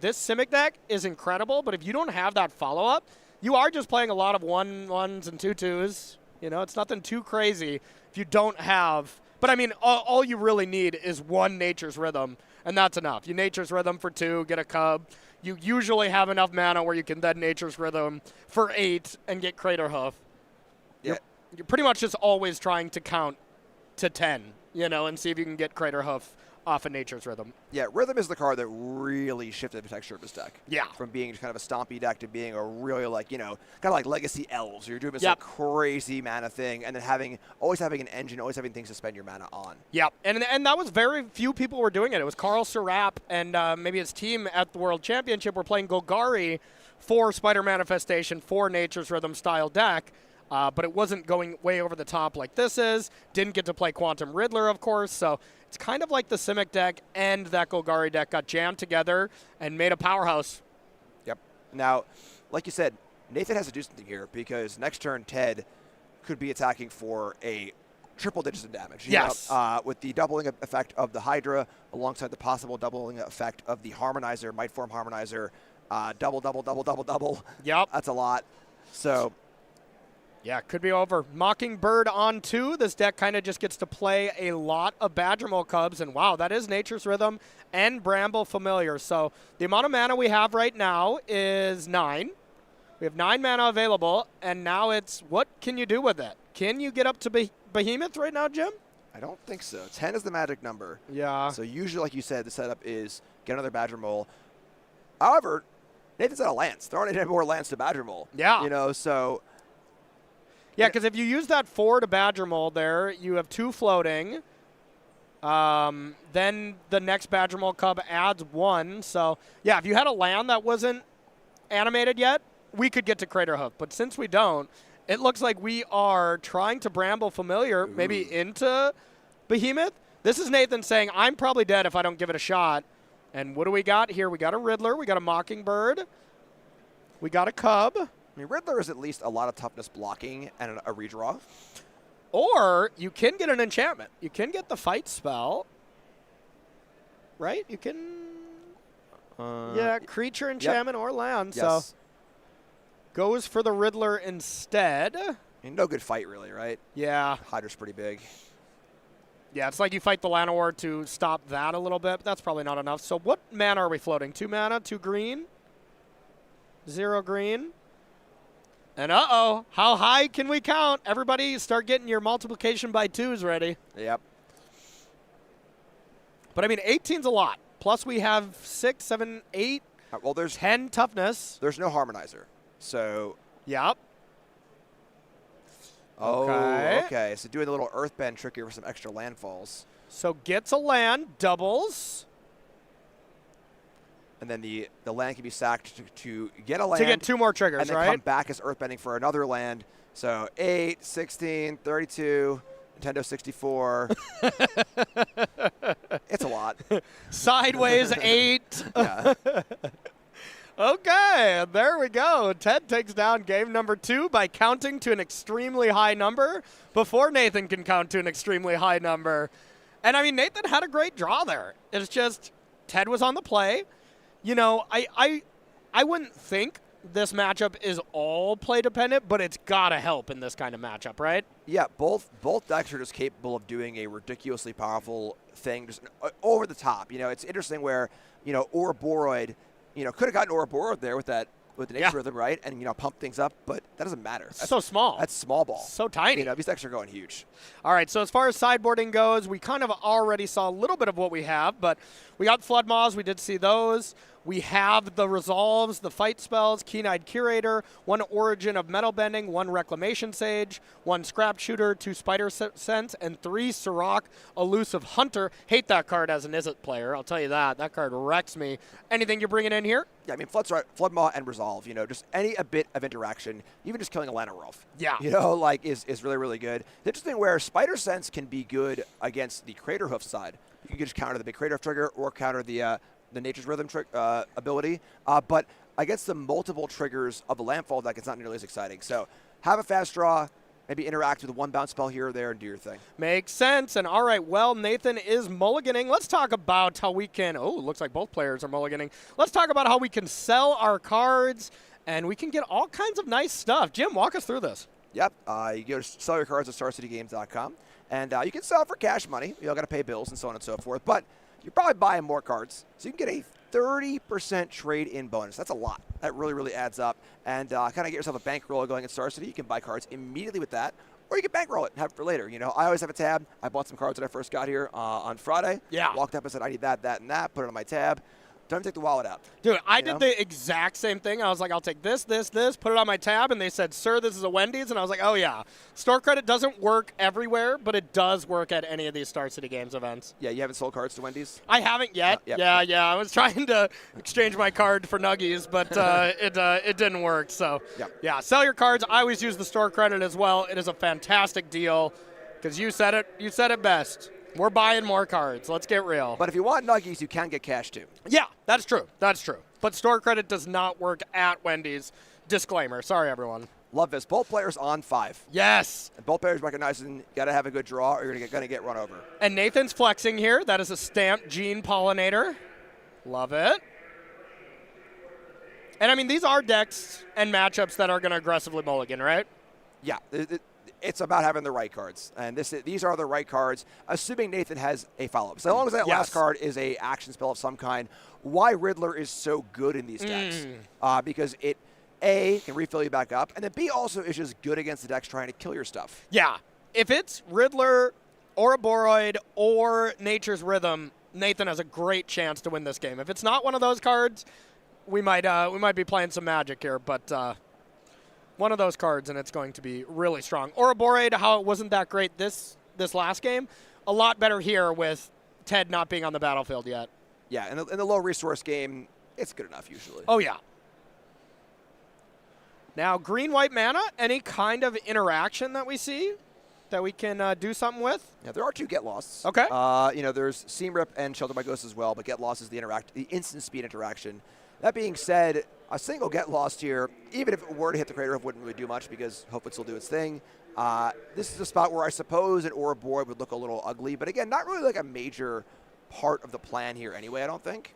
this Simic deck is incredible, but if you don't have that follow-up, you are just playing a lot of 1/1s and 2/2s. It's nothing too crazy if you don't have... But, I mean, all you really need is 1 Nature's Rhythm, and that's enough. You Nature's Rhythm for 2, get a Cub. You usually have enough mana where you can then Nature's Rhythm for 8 and get Craterhoof. Yeah. You're pretty much just always trying to count to 10, and see if you can get Craterhoof off of Nature's Rhythm. Yeah, Rhythm is the card that really shifted the texture of this deck. Yeah. From being just kind of a stompy deck to being a really kind of like Legacy Elves. You're doing this like crazy mana thing and then always having an engine, always having things to spend your mana on. Yeah, and that was very few people were doing it. It was Carl Serap and maybe his team at the World Championship were playing Golgari for Spider Manifestation for Nature's Rhythm style deck. But it wasn't going way over the top like this is. Didn't get to play Quantum Riddler, of course, so it's kind of like the Simic deck and that Golgari deck got jammed together and made a powerhouse. Yep. Now, like you said, Nathan has to do something here because next turn Ted could be attacking for a triple digits of damage. Yes. With the doubling effect of the Hydra alongside the possible doubling effect of the Harmonizer, Might Form Harmonizer, double. Yep. That's a lot. So... yeah, could be over. Mockingbird on 2. This deck kind of just gets to play a lot of Badgermole Cubs. And wow, that is Nature's Rhythm and Bramble Familiar. So the amount of mana we have right now is 9. We have 9 mana available. And now it's, what can you do with it? Can you get up to Behemoth right now, Jim? I don't think so. 10 is the magic number. Yeah. So usually, like you said, the setup is get another Badgermole. However, Nathan's out of lands. There aren't any more lands to Badgermole. Yeah. So... yeah, because if you use that 4 to Badgermole there, you have 2 floating. Then the next Badgermole Cub adds 1. So, yeah, if you had a land that wasn't animated yet, we could get to Craterhoof. But since we don't, it looks like we are trying to Bramble Familiar maybe into Behemoth. This is Nathan saying, I'm probably dead if I don't give it a shot. And what do we got here? We got a Riddler. We got a Mockingbird. We got a Cub. I mean, Riddler is at least a lot of toughness blocking and a redraw. Or you can get an enchantment. You can get the fight spell. Right? You can... Yeah, creature enchantment or land. Yes. So goes for the Riddler instead. No good fight, really, right? Yeah. Hydra's pretty big. Yeah, it's like you fight the Llanowar to stop that a little bit, but that's probably not enough. So what mana are we floating? 2 mana, 2 green, 0 green. And uh-oh, how high can we count? Everybody start getting your multiplication by 2s ready. Yep. But, I mean, 18's a lot. Plus we have 6, 7, 8, Well, there's 10 toughness. There's no Harmonizer, so... Yep. Oh, Okay. okay. So doing a little Earthbend trick here for some extra landfalls. So gets a land, doubles. And then the land can be sacked to get a land. To get 2 more triggers, and then right? come back as Earthbending for another land. So 8, 16, 32, Nintendo 64. It's a lot. Sideways 8. Yeah. Okay, there we go. Ted takes down game number 2 by counting to an extremely high number before Nathan can count to an extremely high number. And, I mean, Nathan had a great draw there. It's just Ted was on the play. You know, I wouldn't think this matchup is all play dependent, but it's got to help in this kind of matchup, right? Yeah, both decks are just capable of doing a ridiculously powerful thing, just over the top. You know, it's interesting where, you know, Ouroboroid, you know, could have gotten Ouroboroid there with the nature rhythm, right? And, you know, pump things up, but that doesn't matter. That's so small. That's small ball. So tiny. You know, these decks are going huge. All right, so as far as sideboarding goes, we kind of already saw a little bit of what we have, but we got Flood Maws. We did see those. We have the Resolves, the Fight Spells, Keen-Eyed Curator, 1 Origin of Metal Bending, 1 Reclamation Sage, 1 Scrap Shooter, 2 Spider Sense, and 3 Sirach, Elusive Hunter. Hate that card as an Izzet player, I'll tell you that. That card wrecks me. Anything you're bringing in here? Yeah, I mean, Flood Maw and Resolve, you know, just a bit of interaction, even just killing a Llanowar. Yeah. You know, like, is really, really good. The interesting where Spider Sense can be good against the Crater Hoof side. You can just counter the big Crater Hoof trigger or counter the Nature's Rhythm ability. But against the multiple triggers of the Landfall deck, it's not nearly as exciting. So have a fast draw, maybe interact with a 1 bounce spell here or there and do your thing. Makes sense. And all right, well, Nathan is mulliganing. Let's talk about how we can, looks like both players are mulliganing. Let's talk about how we can sell our cards and we can get all kinds of nice stuff. Jim, walk us through this. Yep. You go to sell your cards at StarCityGames.com, and you can sell for cash money. You got to pay bills and so on and so forth. But you're probably buying more cards, so you can get a 30% trade-in bonus. That's a lot. That really, really adds up. And kind of get yourself a bankroll going at Star City. You can buy cards immediately with that, or you can bankroll it and have it for later. You know, I always have a tab. I bought some cards when I first got here on Friday. Yeah. Walked up and said, I need that, that, and that. Put it on my tab. Time to take the wallet out. Dude, I did the exact same thing. I was like, I'll take this, this, this, put it on my tab, and they said, sir, this is a Wendy's, and I was like, oh, yeah. Store credit doesn't work everywhere, but it does work at any of these Star City Games events. Yeah, you haven't sold cards to Wendy's? I haven't yet. Yep. Yeah. I was trying to exchange my card for Nuggies, but it didn't work. So, yeah, sell your cards. I always use the store credit as well. It is a fantastic deal because you said it best. We're buying more cards. Let's get real. But if you want Nuggies, you can get cash too. Yeah, that's true. But store credit does not work at Wendy's. Disclaimer. Sorry, everyone. Love this. Both players on 5. Yes. And both players recognizing you got to have a good draw or you're going to get run over. And Nathan's flexing here. That is a stamped Gene Pollinator. Love it. And, I mean, these are decks and matchups that are going to aggressively mulligan, right? Yeah. It's about having the right cards. And these are the right cards, assuming Nathan has a follow-up. So as long as that last card is a action spell of some kind, why Riddler is so good in these decks. Because it, A, can refill you back up, and then B, also is just good against the decks trying to kill your stuff. Yeah. If it's Riddler, Ouroboroid, or Nature's Rhythm, Nathan has a great chance to win this game. If it's not one of those cards, we might be playing some Magic here, but one of those cards, and it's going to be really strong. Ouroboroid, how it wasn't that great this last game, a lot better here with Ted not being on the battlefield yet. Yeah, in the low resource game, it's good enough usually. Oh, yeah. Now, green-white mana, any kind of interaction that we see that we can do something with? Yeah, there are 2 Get Losts. Okay. You know, there's Seam Rip and Shelter by Ghost as well, but Get Lost is the instant speed interaction. That being said, a single Get Lost here, even if it were to hit the Crater Hoof, wouldn't really do much because Hope would still do its thing. This is a spot where I suppose an Ouroboroid would look a little ugly, but again, not really like a major part of the plan here anyway, I don't think.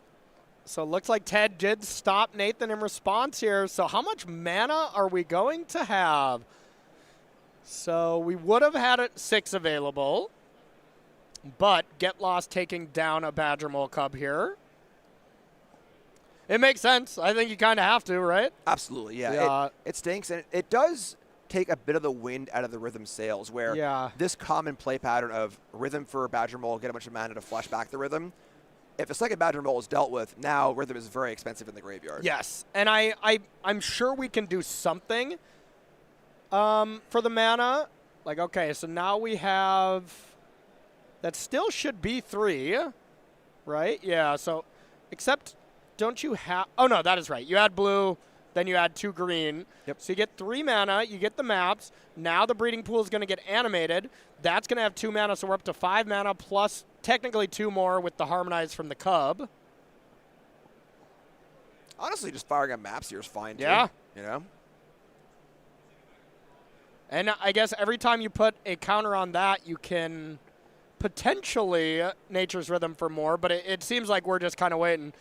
So it looks like Ted did stop Nathan in response here. So how much mana are we going to have? So we would have had 6 available, but Get Lost taking down a Badger Mole Cub here. It makes sense. I think you kind of have to, right? Absolutely, yeah. It stinks, and it does take a bit of the wind out of the Rhythm sails, where this common play pattern of Rhythm for Badger Mole, get a bunch of mana to flash back the Rhythm. If a second Badger Mole is dealt with, now Rhythm is very expensive in the graveyard. Yes, and I'm sure we can do something for the mana. Like, okay, so now we have, that still should be 3, right? Yeah, so, except, don't you have, oh no, that is right. You add blue, then you add 2 green. Yep. So you get 3 mana, you get the maps. Now the breeding pool is going to get animated. That's going to have 2 mana, so we're up to 5 mana plus technically 2 more with the Harmonize from the Cub. Honestly, just firing up maps here is fine, too. Yeah. You know? And I guess every time you put a counter on that, you can potentially Nature's Rhythm for more, but it seems like we're just kind of waiting.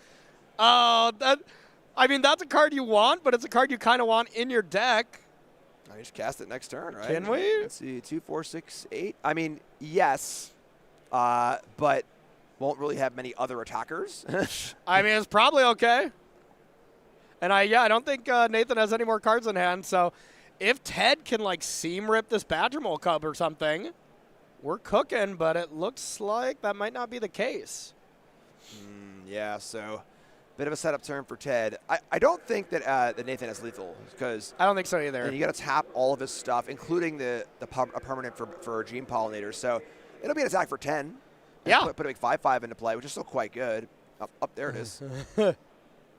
I mean, that's a card you want, but it's a card you kind of want in your deck. I just cast it next turn, right? Can we? Let's see, 2, 4, 6, 8. I mean, yes, but won't really have many other attackers. I mean, it's probably okay. And I don't think Nathan has any more cards in hand, so if Ted can, like, seam rip this Badger Mole Cub or something, we're cooking, but it looks like that might not be the case. Yeah, so bit of a setup turn for Ted. I don't think that Nathan has lethal, because I don't think so either. You got to tap all of his stuff, including a permanent for Gene Pollinators. So it'll be an attack for 10. Yeah. Put a big 5/5 into play, which is still quite good. Up there it is. You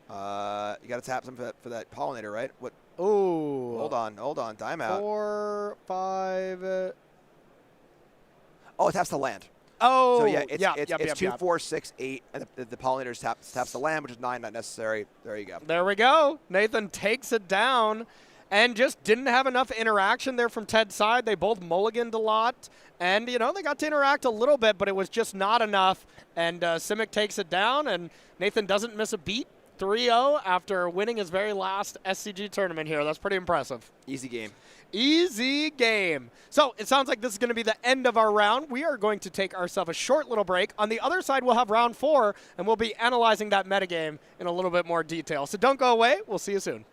got to tap some for that Pollinator, right? What? Ooh. Hold on. Timeout. 4, 5. Oh, it taps the land. Oh, so yeah, it's 2, 4, 6, 8, and the Pollinators taps the land, which is 9, not necessary. There you go. There we go. Nathan takes it down, and just didn't have enough interaction there from Ted's side. They both mulliganed a lot, and they got to interact a little bit, but it was just not enough. And Simic takes it down, and Nathan doesn't miss a beat. 3-0 after winning his very last SCG tournament here. That's pretty impressive. Easy game. Easy game. So it sounds like this is going to be the end of our round. We are going to take ourselves a short little break. On the other side, we'll have round 4, and we'll be analyzing that metagame in a little bit more detail. So don't go away. We'll see you soon.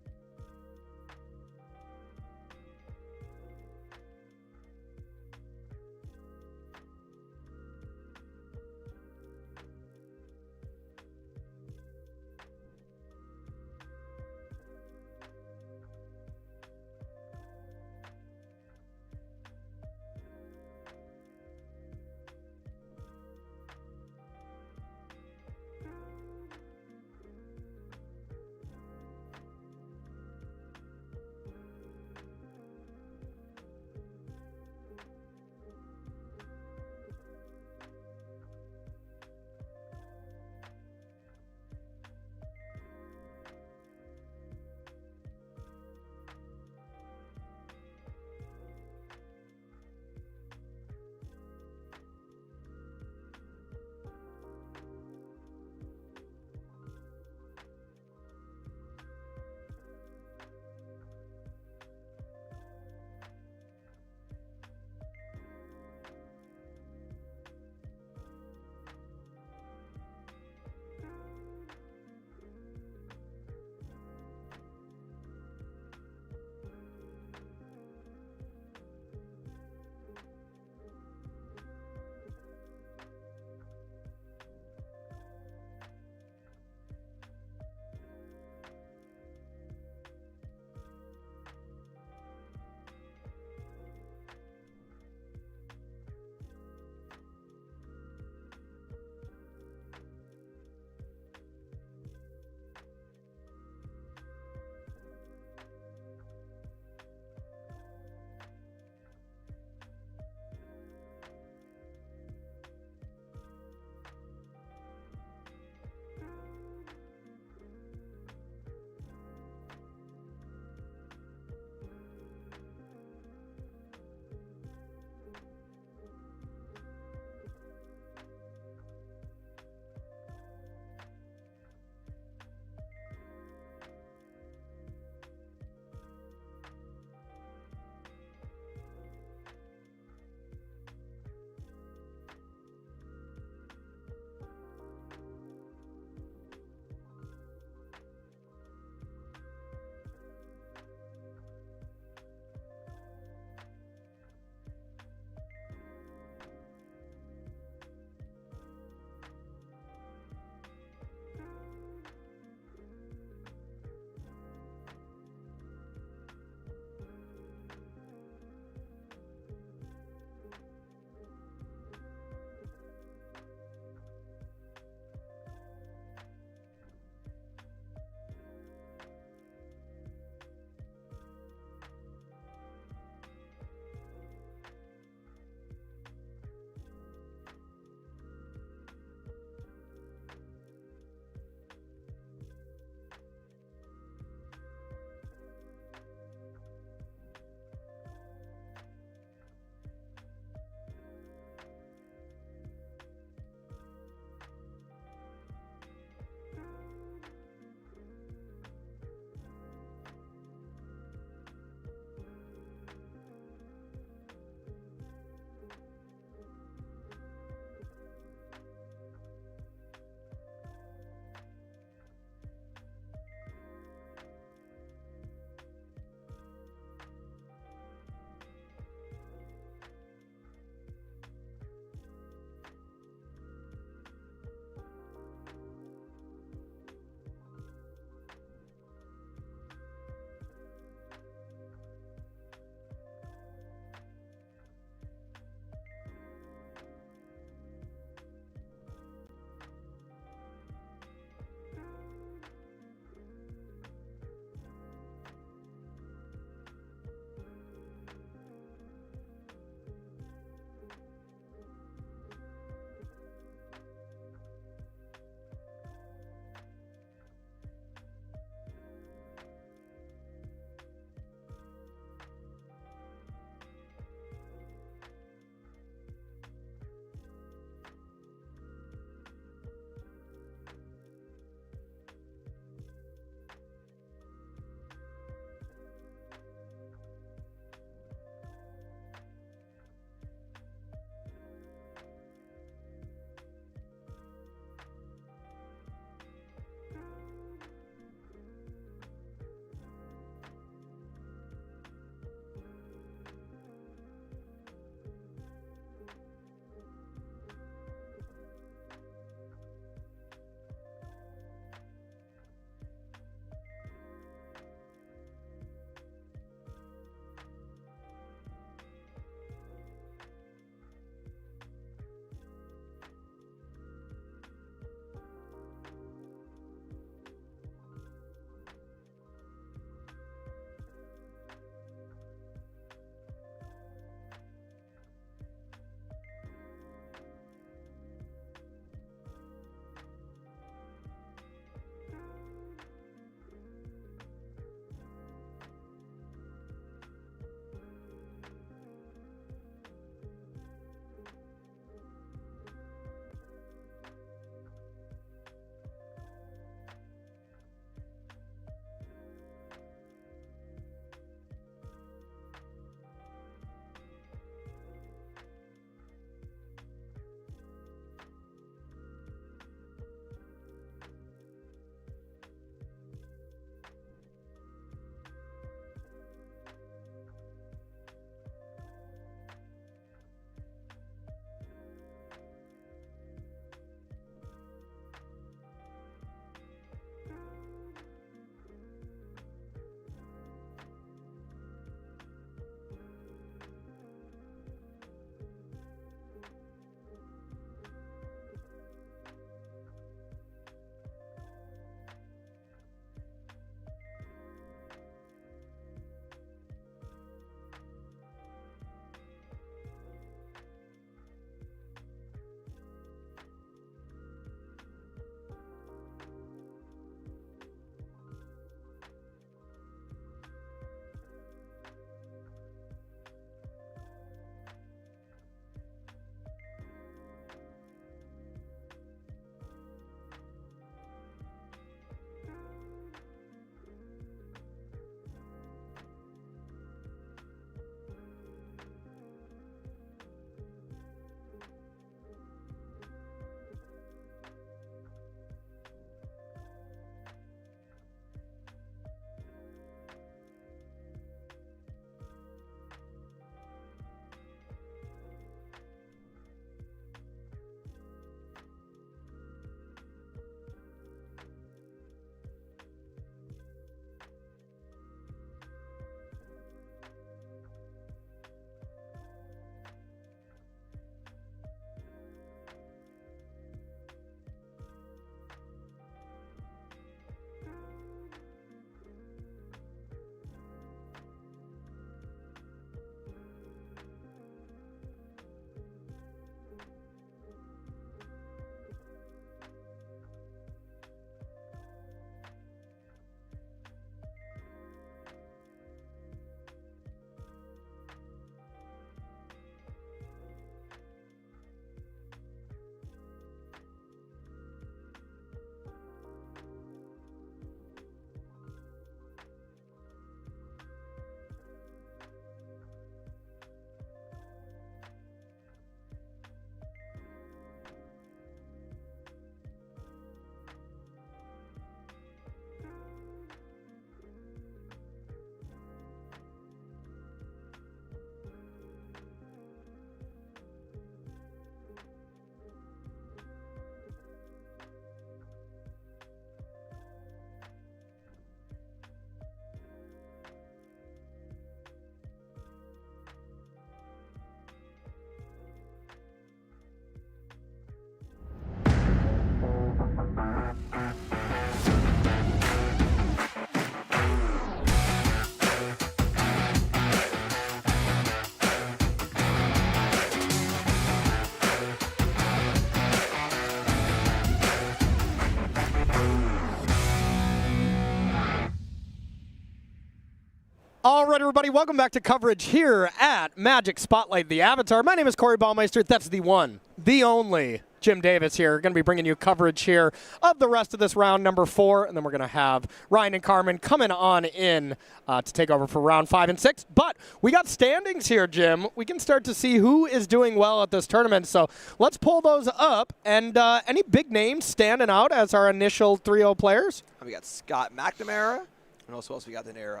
All right, everybody, welcome back to coverage here at Magic Spotlight the Avatar. My name is Corey Baumeister. That's the one, the only Jim Davis here. Going to be bringing you coverage here of the rest of this round number 4, and then we're going to have Ryan and Carmen coming on in to take over for round 5 and 6. But we got standings here, Jim. We can start to see who is doing well at this tournament. So let's pull those up. And any big names standing out as our initial 3-0 players? We got Scott McNamara. What else we got in there?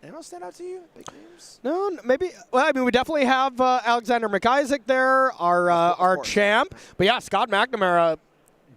Anyone else stand out to you? Big names? No, maybe. Well, I mean, we definitely have Alexander McIsaac there, our champ. But yeah, Scott McNamara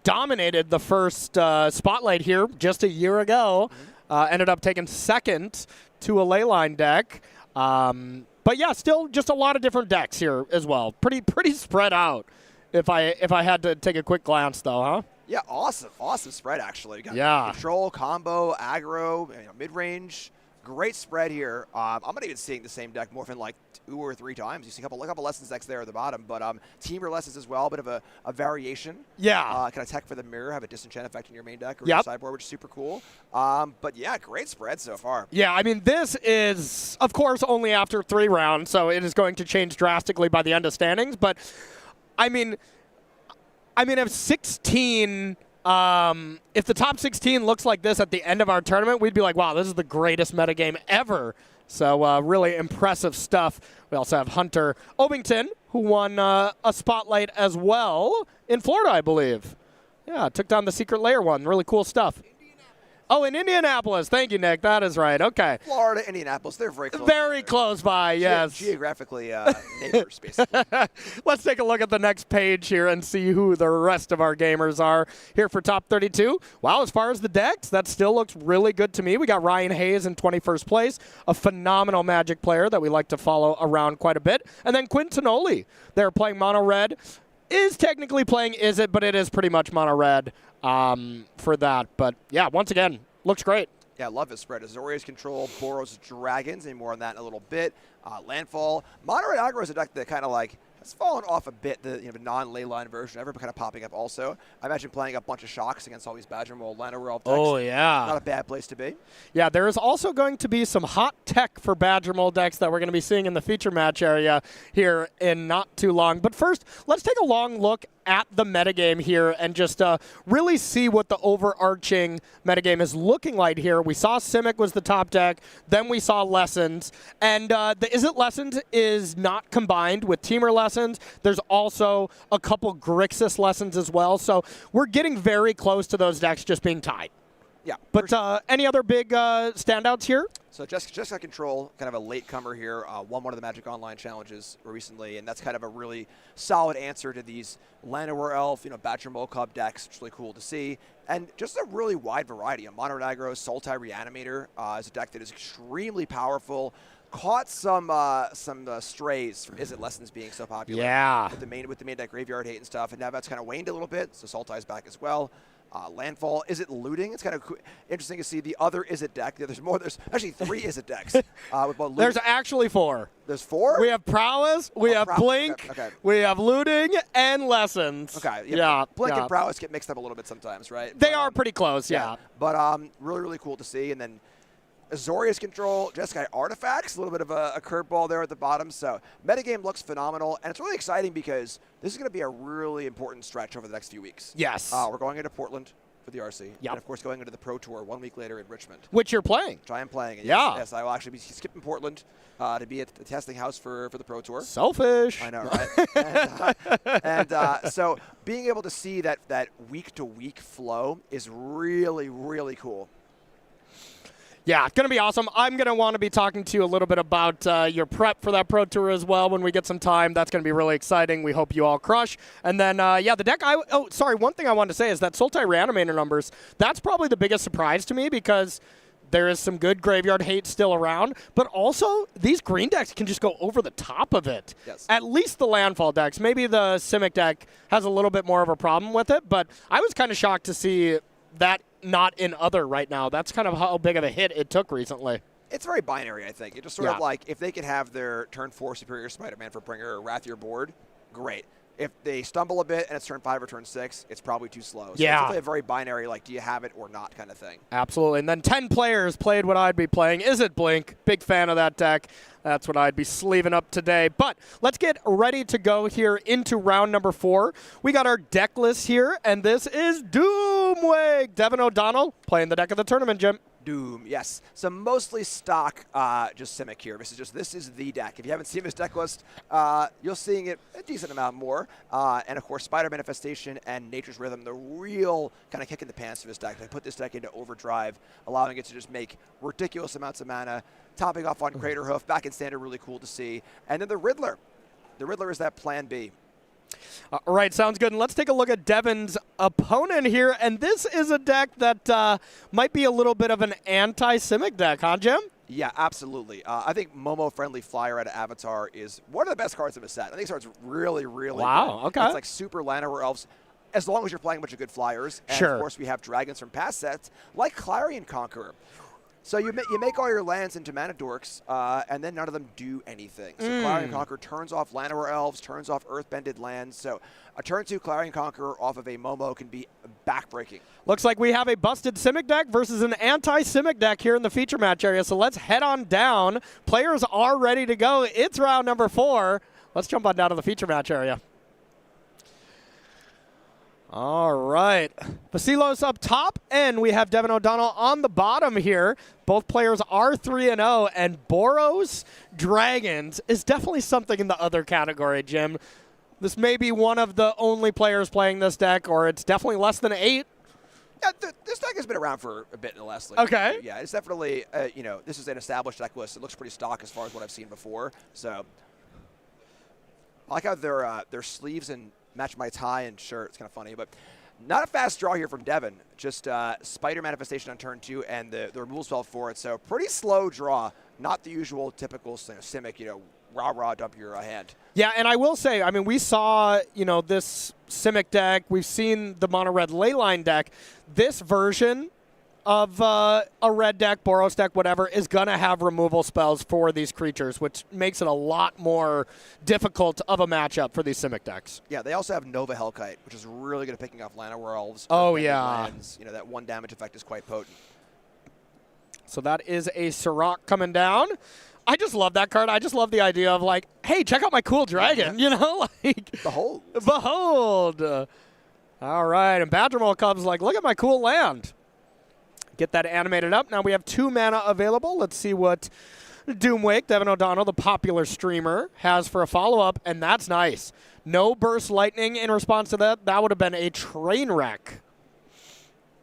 dominated the first spotlight here just a year ago. Ended up taking second to a Leyline deck. But yeah, still just a lot of different decks here as well. Pretty spread out. If I had to take a quick glance, though, huh? Yeah, awesome spread actually. We got control, combo, aggro, mid-range. Great spread here. I'm not even seeing the same deck more than like 2 or 3 times. You see a couple lessons decks there at the bottom, but teamer lessons as well, a bit of a variation. Yeah. Kind of tech for the mirror, have a disenchant effect in your main deck or your sideboard, which is super cool. But yeah, great spread so far. Yeah, I mean, this is, of course, only after 3 rounds, so it is going to change drastically by the end of standings. But I mean, if 16. If the top 16 looks like this at the end of our tournament, we'd be like, wow, this is the greatest metagame ever. So really impressive stuff. We also have Hunter Obington, who won a spotlight as well in Florida, I believe. Yeah, took down the Secret Lair one. Really cool stuff. Oh, in Indianapolis. Thank you, Nick. That is right. Okay. Florida, Indianapolis. They're very close. Very close by, yes. Geographically neighbors, basically. Let's take a look at the next page here and see who the rest of our gamers are here for top 32. Wow, as far as the decks, that still looks really good to me. We got Ryan Hayes in 21st place, a phenomenal Magic player that we like to follow around quite a bit. And then Quintanoli, they're playing mono red. Is technically playing Izzet, but it is pretty much mono red for that. But yeah, once again, looks great. Yeah, I love his spread. Azorius Control, Boros Dragons, and more on that in a little bit. Landfall. Mono red aggro is a deck that kind of like has fallen off a bit, the non-Leyline version ever, but kind of popping up also. I imagine playing a bunch of shocks against all these Badger Mole Lano Realm decks. Oh, yeah. Not a bad place to be. Yeah, there is also going to be some hot tech for Badger Mole decks that we're going to be seeing in the feature match area here in not too long. But first, let's take a long look at the metagame here and just really see what the overarching metagame is looking like here. We saw Simic was the top deck, then we saw Lessons, and the Izzet Lessons is not combined with Teamer Lessons. There's also a couple Grixis Lessons as well, so we're getting very close to those decks just being tied. Yeah. But any other big standouts here? So Jessica Control, kind of a latecomer here, won one of the Magic Online challenges recently, and that's kind of a really solid answer to these Llanowar Elf, Badger Mole Cub decks. It's really cool to see. And just a really wide variety. Mono Aggro, Sultai Reanimator is a deck that is extremely powerful. Caught some strays from Izzet Lessons being so popular. Yeah. With the main deck graveyard hate and stuff, and now that's kind of waned a little bit, so Sultai's back as well. Landfall, is it looting? It's kind of interesting to see the other Izzet deck. There's actually 3 Izzet decks. There's actually 4. There's 4? We have Prowess, we have Blink, okay. we have Looting, and Lessons. Okay. Yeah. Blink and Prowess get mixed up a little bit sometimes, right? They are pretty close, yeah. But really, really cool to see. And then Azorius Control, Jeskai Artifacts, a little bit of a curveball there at the bottom. So metagame looks phenomenal, and it's really exciting because this is going to be a really important stretch over the next few weeks. Yes. We're going into Portland for the RC, and of course going into the Pro Tour 1 week later in Richmond. Which you're playing. Which I am playing. And yeah. Yes, I will actually be skipping Portland to be at the testing house for the Pro Tour. Selfish. I know, right? So being able to see that week-to-week flow is really, really cool. Yeah, it's going to be awesome. I'm going to want to be talking to you a little bit about your prep for that Pro Tour as well when we get some time. That's going to be really exciting. We hope you all crush. And then, the deck, one thing I wanted to say is that Sultai Reanimator numbers, that's probably the biggest surprise to me because there is some good graveyard hate still around, but also these green decks can just go over the top of it. Yes. At least the Landfall decks. Maybe the Simic deck has a little bit more of a problem with it, but I was kind of shocked to see that not in other right now. That's kind of how big of a hit it took recently. It's very binary, I think. It's just sort of like if they could have their turn 4 Superior Spider-Man for Bringer or Wrath Your Board, great. If they stumble a bit and it's turn 5 or turn 6, it's probably too slow. So it's really a very binary, like, do you have it or not kind of thing. Absolutely. And then 10 players played what I'd be playing. Is it Blink? Big fan of that deck. That's what I'd be sleeving up today. But let's get ready to go here into round number 4. We got our deck list here, and this is Doomwig. Devin O'Donnell playing the deck of the tournament, Jim. Doom, yes. So mostly stock, just Simic here. This is the deck. If you haven't seen this deck list, you're seeing it a decent amount more. And of course, Spider Manifestation and Nature's Rhythm, the real kind of kick in the pants for this deck. They put this deck into overdrive, allowing it to just make ridiculous amounts of mana, topping off on Craterhoof, back in standard, really cool to see. And then the Riddler. The Riddler is that plan B. All right, sounds good. And let's take a look at Devin's opponent here. And this is a deck that might be a little bit of an anti-Simic deck, huh, Jim? Yeah, absolutely. I think Momo-friendly Flyer out of Avatar is one of the best cards in the set. I think it's really, really good. Okay. It's like super Llanowar Elves, as long as you're playing a bunch of good Flyers. And sure. Of course, we have dragons from past sets, like Clarion Conqueror. So you make all your lands into mana dorks, and then none of them do anything. So Clarion Conqueror turns off Llanowar Elves, turns off Earthbended lands. So a turn 2 Clarion Conqueror off of a Momo can be backbreaking. Looks like we have a busted Simic deck versus an anti-Simic deck here in the feature match area. So let's head on down. Players are ready to go. It's round number 4. Let's jump on down to the feature match area. All right. Vasilos up top, and we have Devin O'Donnell on the bottom here. Both players are 3-0, and Boros Dragons is definitely something in the other category, Jim. This may be one of the only players playing this deck, or it's definitely less than 8. Yeah, this deck has been around for a bit in the last league. Okay. Yeah, it's definitely, this is an established deck list. It looks pretty stock as far as what I've seen before. So I like how their sleeves and match my tie and shirt. It's kind of funny, but not a fast draw here from Devin. Just Spider Manifestation on turn 2 and the removal spell for it. So pretty slow draw. Not the usual typical Simic, rah-rah, dump your hand. Yeah, and I will say, I mean, we saw, this Simic deck. We've seen the mono-red Leyline deck. This version of a red deck, Boros deck, whatever, is going to have removal spells for these creatures, which makes it a lot more difficult of a matchup for these Simic decks. Yeah, they also have Nova Hellkite, which is really good at picking off Llanowar Elves. Oh, yeah. Lands. That 1 damage effect is quite potent. So that is a Sirach coming down. I just love that card. I just love the idea of, like, hey, check out my cool dragon, like. Behold. Behold. All right, and Badgermole comes like, look at my cool land. Get that animated up. Now we have 2 mana available. Let's see what Doomwig, Devin O'Donnell, the popular streamer, has for a follow-up, and that's nice. No burst lightning in response to that. That would have been a train wreck.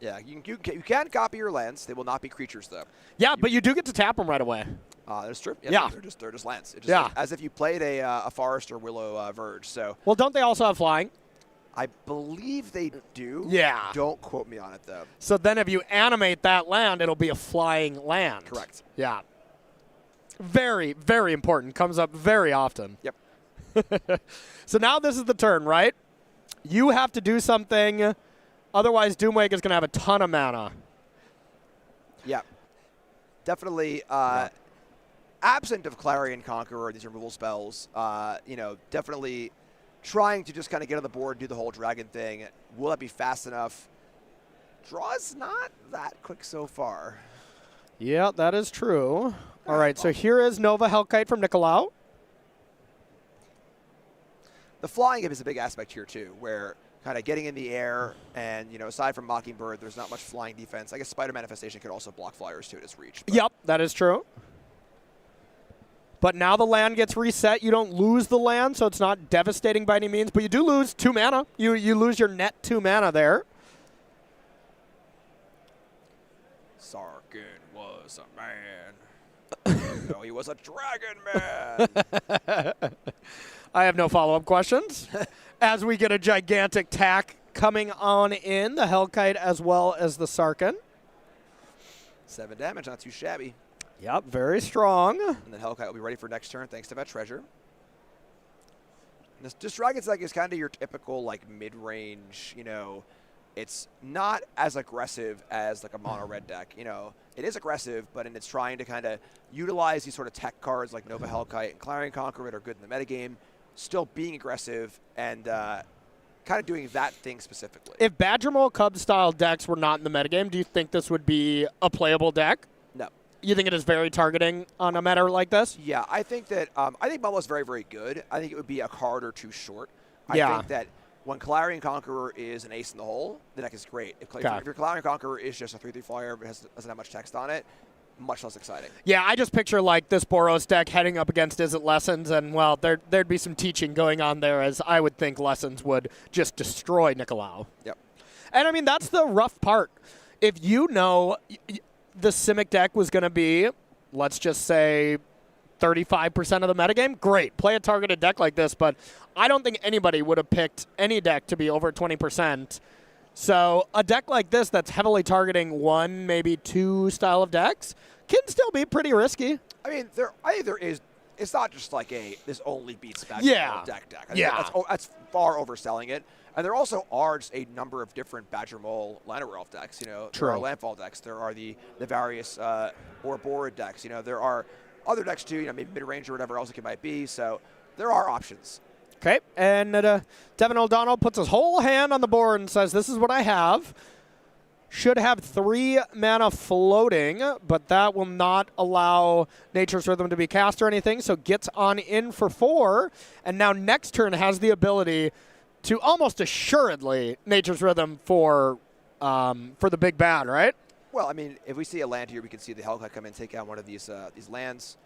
Yeah, you can copy your lands. They will not be creatures, though. Yeah, but you do get to tap them right away. That's true. Yeah. They're just lands. Yeah. As if you played a Forest or Willow Verge. So. Well, don't they also have flying? I believe they do. Yeah. Don't quote me on it, though. So then if you animate that land, it'll be a flying land. Correct. Yeah. Very, very important. Comes up very often. Yep. So now this is the turn, right? You have to do something. Otherwise, Doomwig is going to have a ton of mana. Yeah. Definitely absent of Clarion Conqueror, these removal spells, definitely trying to just kind of get on the board, do the whole dragon thing. Will that be fast enough? Draw's not that quick so far. Yeah, that is true. All right, so here is Nova Hellkite from Nicolau. The flying is a big aspect here, too, where kind of getting in the air and, aside from Mockingbird, there's not much flying defense. I guess Spider Manifestation could also block flyers, too, at its reach. Yep, that is true. But now the land gets reset. You don't lose the land, so it's not devastating by any means. But you do lose 2 mana. You lose your net 2 mana there. Sarkin was a man. No, he was a dragon man. I have no follow-up questions. As we get a gigantic tack coming on in, the Hellkite as well as the Sarkin. 7 damage, not too shabby. Yep, very strong. And then Hellkite will be ready for next turn thanks to that treasure. And this Dragon's deck is kind of your typical, like, mid-range, it's not as aggressive as, like, a mono-red deck. It is aggressive, but it's trying to kind of utilize these sort of tech cards like Nova Hellkite and Clarion Conqueror that are good in the metagame, still being aggressive and kind of doing that thing specifically. If Badgermole Cub-style decks were not in the metagame, do you think this would be a playable deck? No. You think it is very targeting on a meta like this? Yeah, I think that I think Bubble is very, very good. I think it would be a card or two short. I think that when Clarion Conqueror is an ace in the hole, the deck is great. If your Clarion Conqueror is just a 3/3 flyer, but doesn't have much text on it, much less exciting. Yeah, I just picture like this Boros deck heading up against Is It Lessons, and well, there'd be some teaching going on there, as I would think Lessons would just destroy Nicolau. Yep. And I mean, that's the rough part. If you know the Simic deck was going to be, let's just say, 35% of the metagame, great. Play a targeted deck like this, but I don't think anybody would have picked any deck to be over 20%. So a deck like this that's heavily targeting one, maybe two style of decks can still be pretty risky. I mean, I think there is. It's not just like this only beats back deck. I think that's far overselling it. And there also are just a number of different Badger Mole Llanowar decks. There are Landfall decks. There are the various Ouroboroid decks. There are other decks too. Maybe mid range or whatever else it might be. So there are options. Okay, and Devin O'Donnell puts his whole hand on the board and says, "This is what I have. Should have 3 mana floating, but that will not allow Nature's Rhythm to be cast or anything, so gets on in for 4, and now next turn has the ability to almost assuredly Nature's Rhythm for the big bad, right? Well, I mean, if we see a land here, we can see the Hellcat come in and take out one of these lands.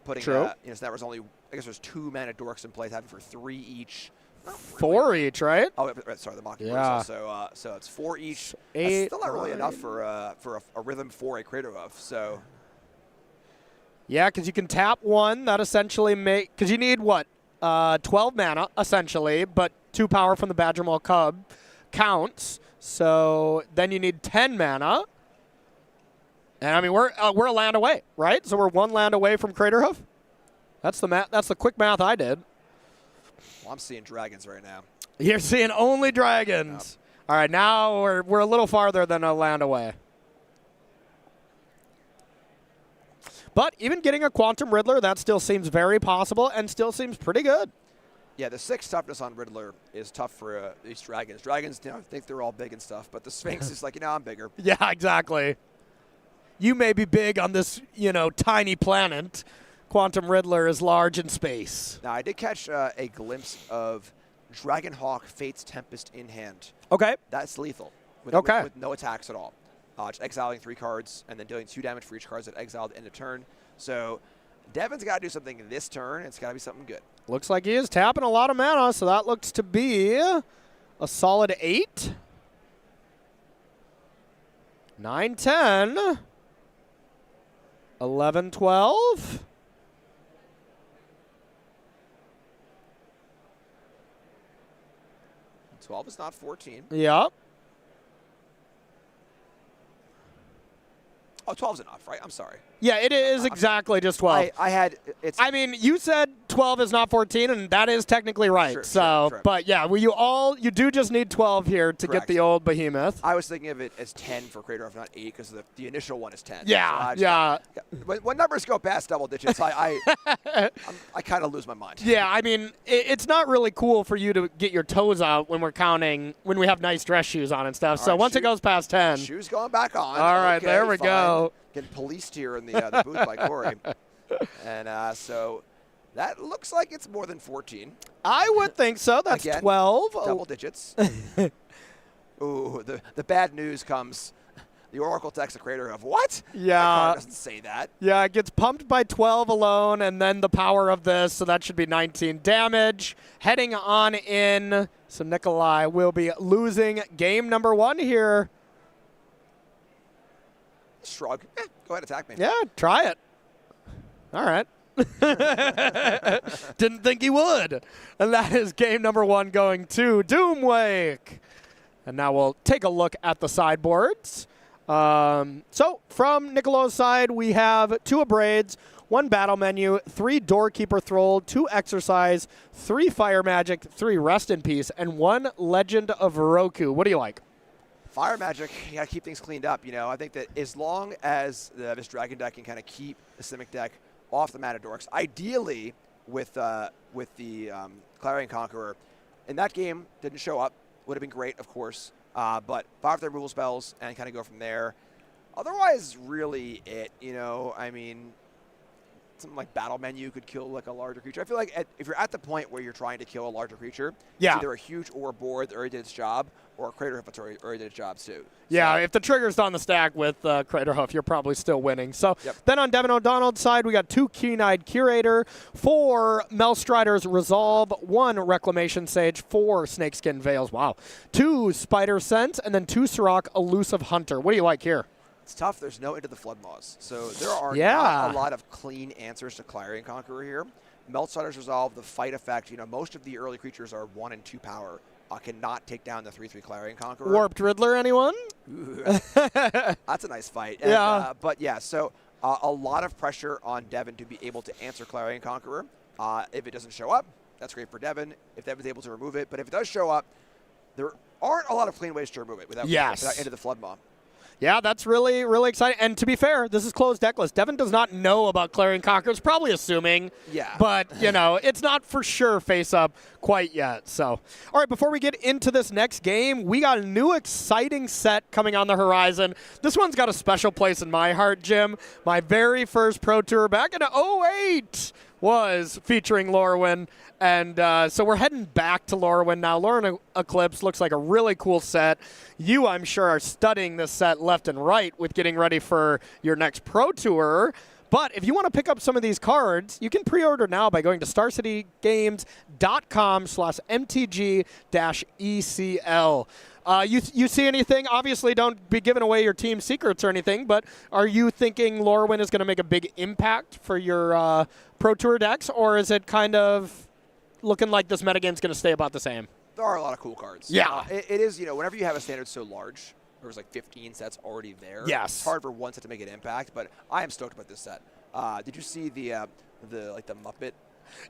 Putting, True. So that was only, I guess there's 2 mana dorks in play, having for 3 each. 4 each, right? Oh, sorry, the Mockingbird is also, so it's 4 each. 8. That's still not really enough for a rhythm for a Crater of, so. Yeah, because you can tap 1, that essentially because you need what? 12 mana, essentially, but 2 power from the Badgermole Cub counts, so then you need 10 mana. And I mean, we're a land away, right? So we're 1 land away from Craterhoof. That's the quick math I did. Well, I'm seeing dragons right now. You're seeing only dragons. Yep. All right, now we're a little farther than a land away. But even getting a Quantum Riddler, that still seems very possible and still seems pretty good. Yeah, the 6 toughness on Riddler is tough for these dragons. Dragons, think they're all big and stuff, but the Sphinx is like, I'm bigger. Yeah, exactly. You may be big on this, tiny planet. Quantum Riddler is large in space. Now, I did catch a glimpse of Dragonhawk Fate's Tempest in hand. Okay. That's lethal. With no attacks at all. Just exiling 3 cards and then dealing 2 damage for each card that exiled end of turn. So Devin's got to do something this turn. It's got to be something good. Looks like he is tapping a lot of mana, so that looks to be a solid 8. 9, 10. 11, 12. 12 is not 14. Yep. Oh, 12's enough, right? I'm sorry. Yeah, it is exactly just 12. I mean, you said 12 is not 14, and that is technically right. Sure. But yeah, you do just need 12 here to get the old behemoth. I was thinking of it as 10 for Crater of, not 8, because the initial one is 10. Yeah, so when numbers go past double digits, I kind of lose my mind. Yeah, I mean, it's not really cool for you to get your toes out when we're counting, when we have nice dress shoes on and stuff. So once it goes past 10. Shoes going back on. All right, there we go. Getting policed here in the booth by Corey. And so that looks like it's more than 14. I would think so. That's again, 12. Double digits. Ooh, the bad news comes. The Oracle text the Crater of what? Yeah. That card doesn't say that. Yeah, it gets pumped by 12 alone, and then the power of this, so that should be 19 damage. Heading on in, so Nikolai will be losing game number 1 here. Shrug. Go ahead, attack me. Yeah, try it. All right. Didn't think he would. And that is game number 1 going to Doomwake. And now we'll take a look at the sideboards. So from Nikolai's side, we have 2 Abrades, 1 Battle Menu, 3 Doorkeeper Thrall, 2 Exercise, 3 Fire Magic, 3 Rest in Peace, and 1 Legend of Roku. What do you like? Fire Magic, you got to keep things cleaned up. I think that as long as this Dragon deck can kind of keep the Simic deck off the mana dorks, ideally with the Clarion Conqueror. In that game, didn't show up. Would have been great, of course. But 5 their removal spells and kind of go from there. Otherwise, really it. I mean, something like Battle Menu could kill like a larger creature. I feel like if you're at the point where you're trying to kill a larger creature, it's either a huge Ouroboroid that already did its job, or a Crater Hoof that already did its job too. Yeah, if the trigger's on the stack with Crater Hoof, you're probably still winning. So then on Devin O'Donnell's side, we got 2 Keen-Eyed Curator, 4 Melstrider's Resolve, 1 Reclamation Sage, 4 Snakeskin Veils, wow, 2 Spider Sense, and then 2 Sirach Elusive Hunter. What do you like here? It's tough. There's no Into the Floodmaws. So there are not a lot of clean answers to Clarion Conqueror here. Meltstrider's Resolve, the fight effect, most of the early creatures are 1 and 2 power. Cannot take down the 3/3 Clarion Conqueror. Warped Riddler, anyone? Ooh, that's a nice fight. And, but yeah, so a lot of pressure on Devin to be able to answer Clarion Conqueror. If it doesn't show up, that's great for Devin. If Devin's able to remove it. But if it does show up, there aren't a lot of clean ways to remove it without Into the Floodmaw. Yeah, that's really, really exciting. And to be fair, this is closed deck list. Devin does not know about Clarion Conqueror. It's probably assuming. Yeah. But, it's not for sure face up quite yet. So, all right, before we get into this next game, we got a new exciting set coming on the horizon. This one's got a special place in my heart, Jim. My very first Pro Tour back in 2008 was featuring Lorwyn. And so we're heading back to Lorwyn now. Lorwyn Eclipse looks like a really cool set. You, I'm sure, are studying this set left and right with getting ready for your next Pro Tour. But if you want to pick up some of these cards, you can pre-order now by going to starcitygames.com/mtg-ECL. You see anything? Obviously, don't be giving away your team secrets or anything, but are you thinking Lorwyn is going to make a big impact for your Pro Tour decks, or is it kind of looking like this metagame's going to stay about the same? There are a lot of cool cards. Yeah. It is, whenever you have a standard so large, there's like 15 sets already there. Yes. It's hard for one set to make an impact, but I am stoked about this set. Did you see the Muppet?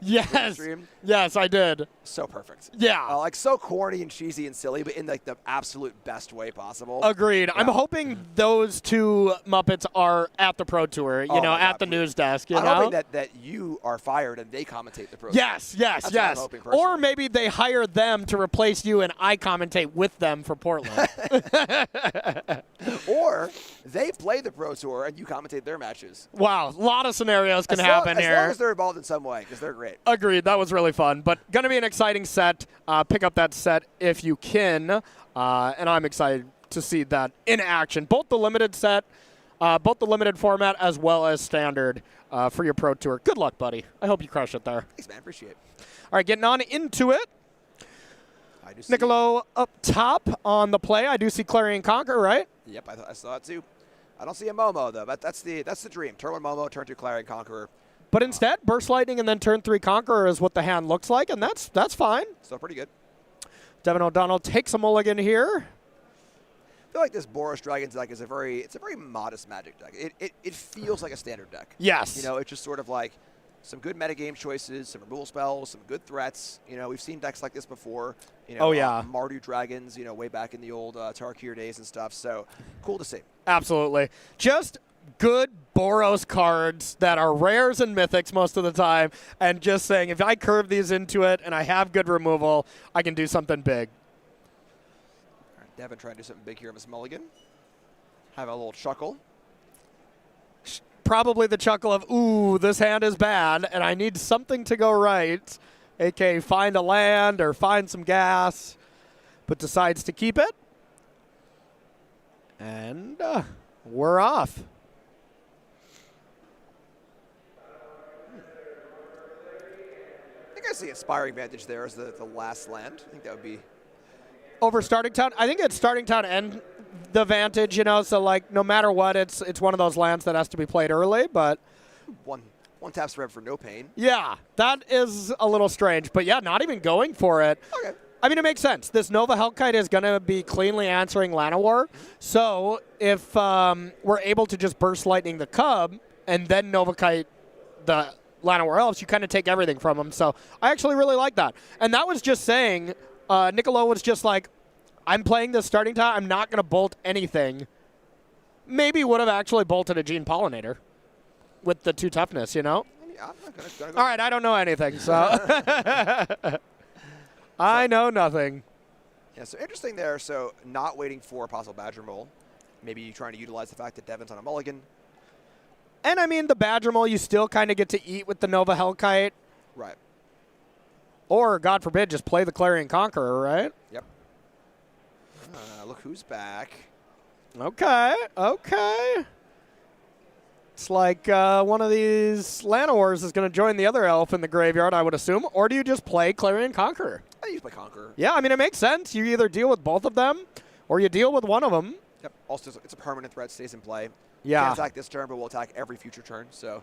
Yes. Yes, I did. So perfect. Yeah. So corny and cheesy and silly, but in like the absolute best way possible. Agreed. Yeah. I'm hoping those 2 Muppets are at the Pro Tour, at the news desk. I'm hoping that you are fired and they commentate the Pro Tour. Yes. That's what I'm hoping personally. Or maybe they hire them to replace you and I commentate with them for Portland. Or they play the Pro Tour and you commentate their matches. Wow. A lot of scenarios can happen here. As long as they're involved in some way, because they're great. Agreed. That was really fun. But going to be an exciting set. Pick up that set if you can. And I'm excited to see that in action. Both the limited set, both the limited format as well as standard for your Pro Tour. Good luck, buddy. I hope you crush it there. Thanks, man. Appreciate it. All right, getting on into it. Nicolo up top on the play. I do see Clarion Conqueror, right? Yep, I saw that too. I don't see a Momo, though. But that's the dream. Turn 1 Momo, turn 2 Clarion Conqueror. But instead, Burst Lightning and then turn 3 Conqueror is what the hand looks like, and that's fine. Still pretty good. Devin O'Donnell takes a mulligan here. I feel like this Boros Dragons deck is a very modest Magic deck. It feels like a standard deck. Yes. It's just sort of like some good metagame choices, some removal spells, some good threats. We've seen decks like this before. Mardu Dragons, way back in the old Tarkir days and stuff. So cool to see. Absolutely. Just good Boros cards that are rares and mythics most of the time, and just saying if I curve these into it and I have good removal, I can do something big. All right, Devin trying to do something big here, Miss Mulligan. Have a little chuckle. Probably the chuckle of, ooh, this hand is bad, and I need something to go right, a.k.a. find a land or find some gas, but decides to keep it. And we're off. I think I see Inspiring Vantage there as the last land. I think that would be... Over Starting Town? I think it's Starting Town and the Vantage, so like no matter what, it's one of those lands that has to be played early, but... One tap spread for no pain. Yeah, that is a little strange, but yeah, not even going for it. Okay. I mean, it makes sense. This Nova Hellkite is going to be cleanly answering Llanowar, so if we're able to just Burst Lightning the Cub and then Nova Kite the Llanowar Elves, you kind of take everything from them, so I actually really like that. And that was just saying... Nicolo was just like, I'm playing this Starting Town. I'm not going to bolt anything. Maybe would have actually bolted a Gene Pollinator with the 2 toughness, I I'm not gonna go. All right, I don't know anything, so I know nothing. Yeah, so interesting there. So not waiting for a possible Badger Mole. Maybe trying to utilize the fact that Devin's on a mulligan. And I mean, the Badger Mole, you still kind of get to eat with the Nova Hellkite. Right. Or, God forbid, just play the Clarion Conqueror, right? Yep. Look who's back. Okay, okay. It's like one of these Llanowars is going to join the other elf in the graveyard, I would assume. Or do you just play Clarion Conqueror? I use play Conqueror. Yeah, I mean, it makes sense. You either deal with both of them, or you deal with one of them. Yep. Also, it's a permanent threat, stays in play. Yeah. Can't attack this turn, but will attack every future turn. So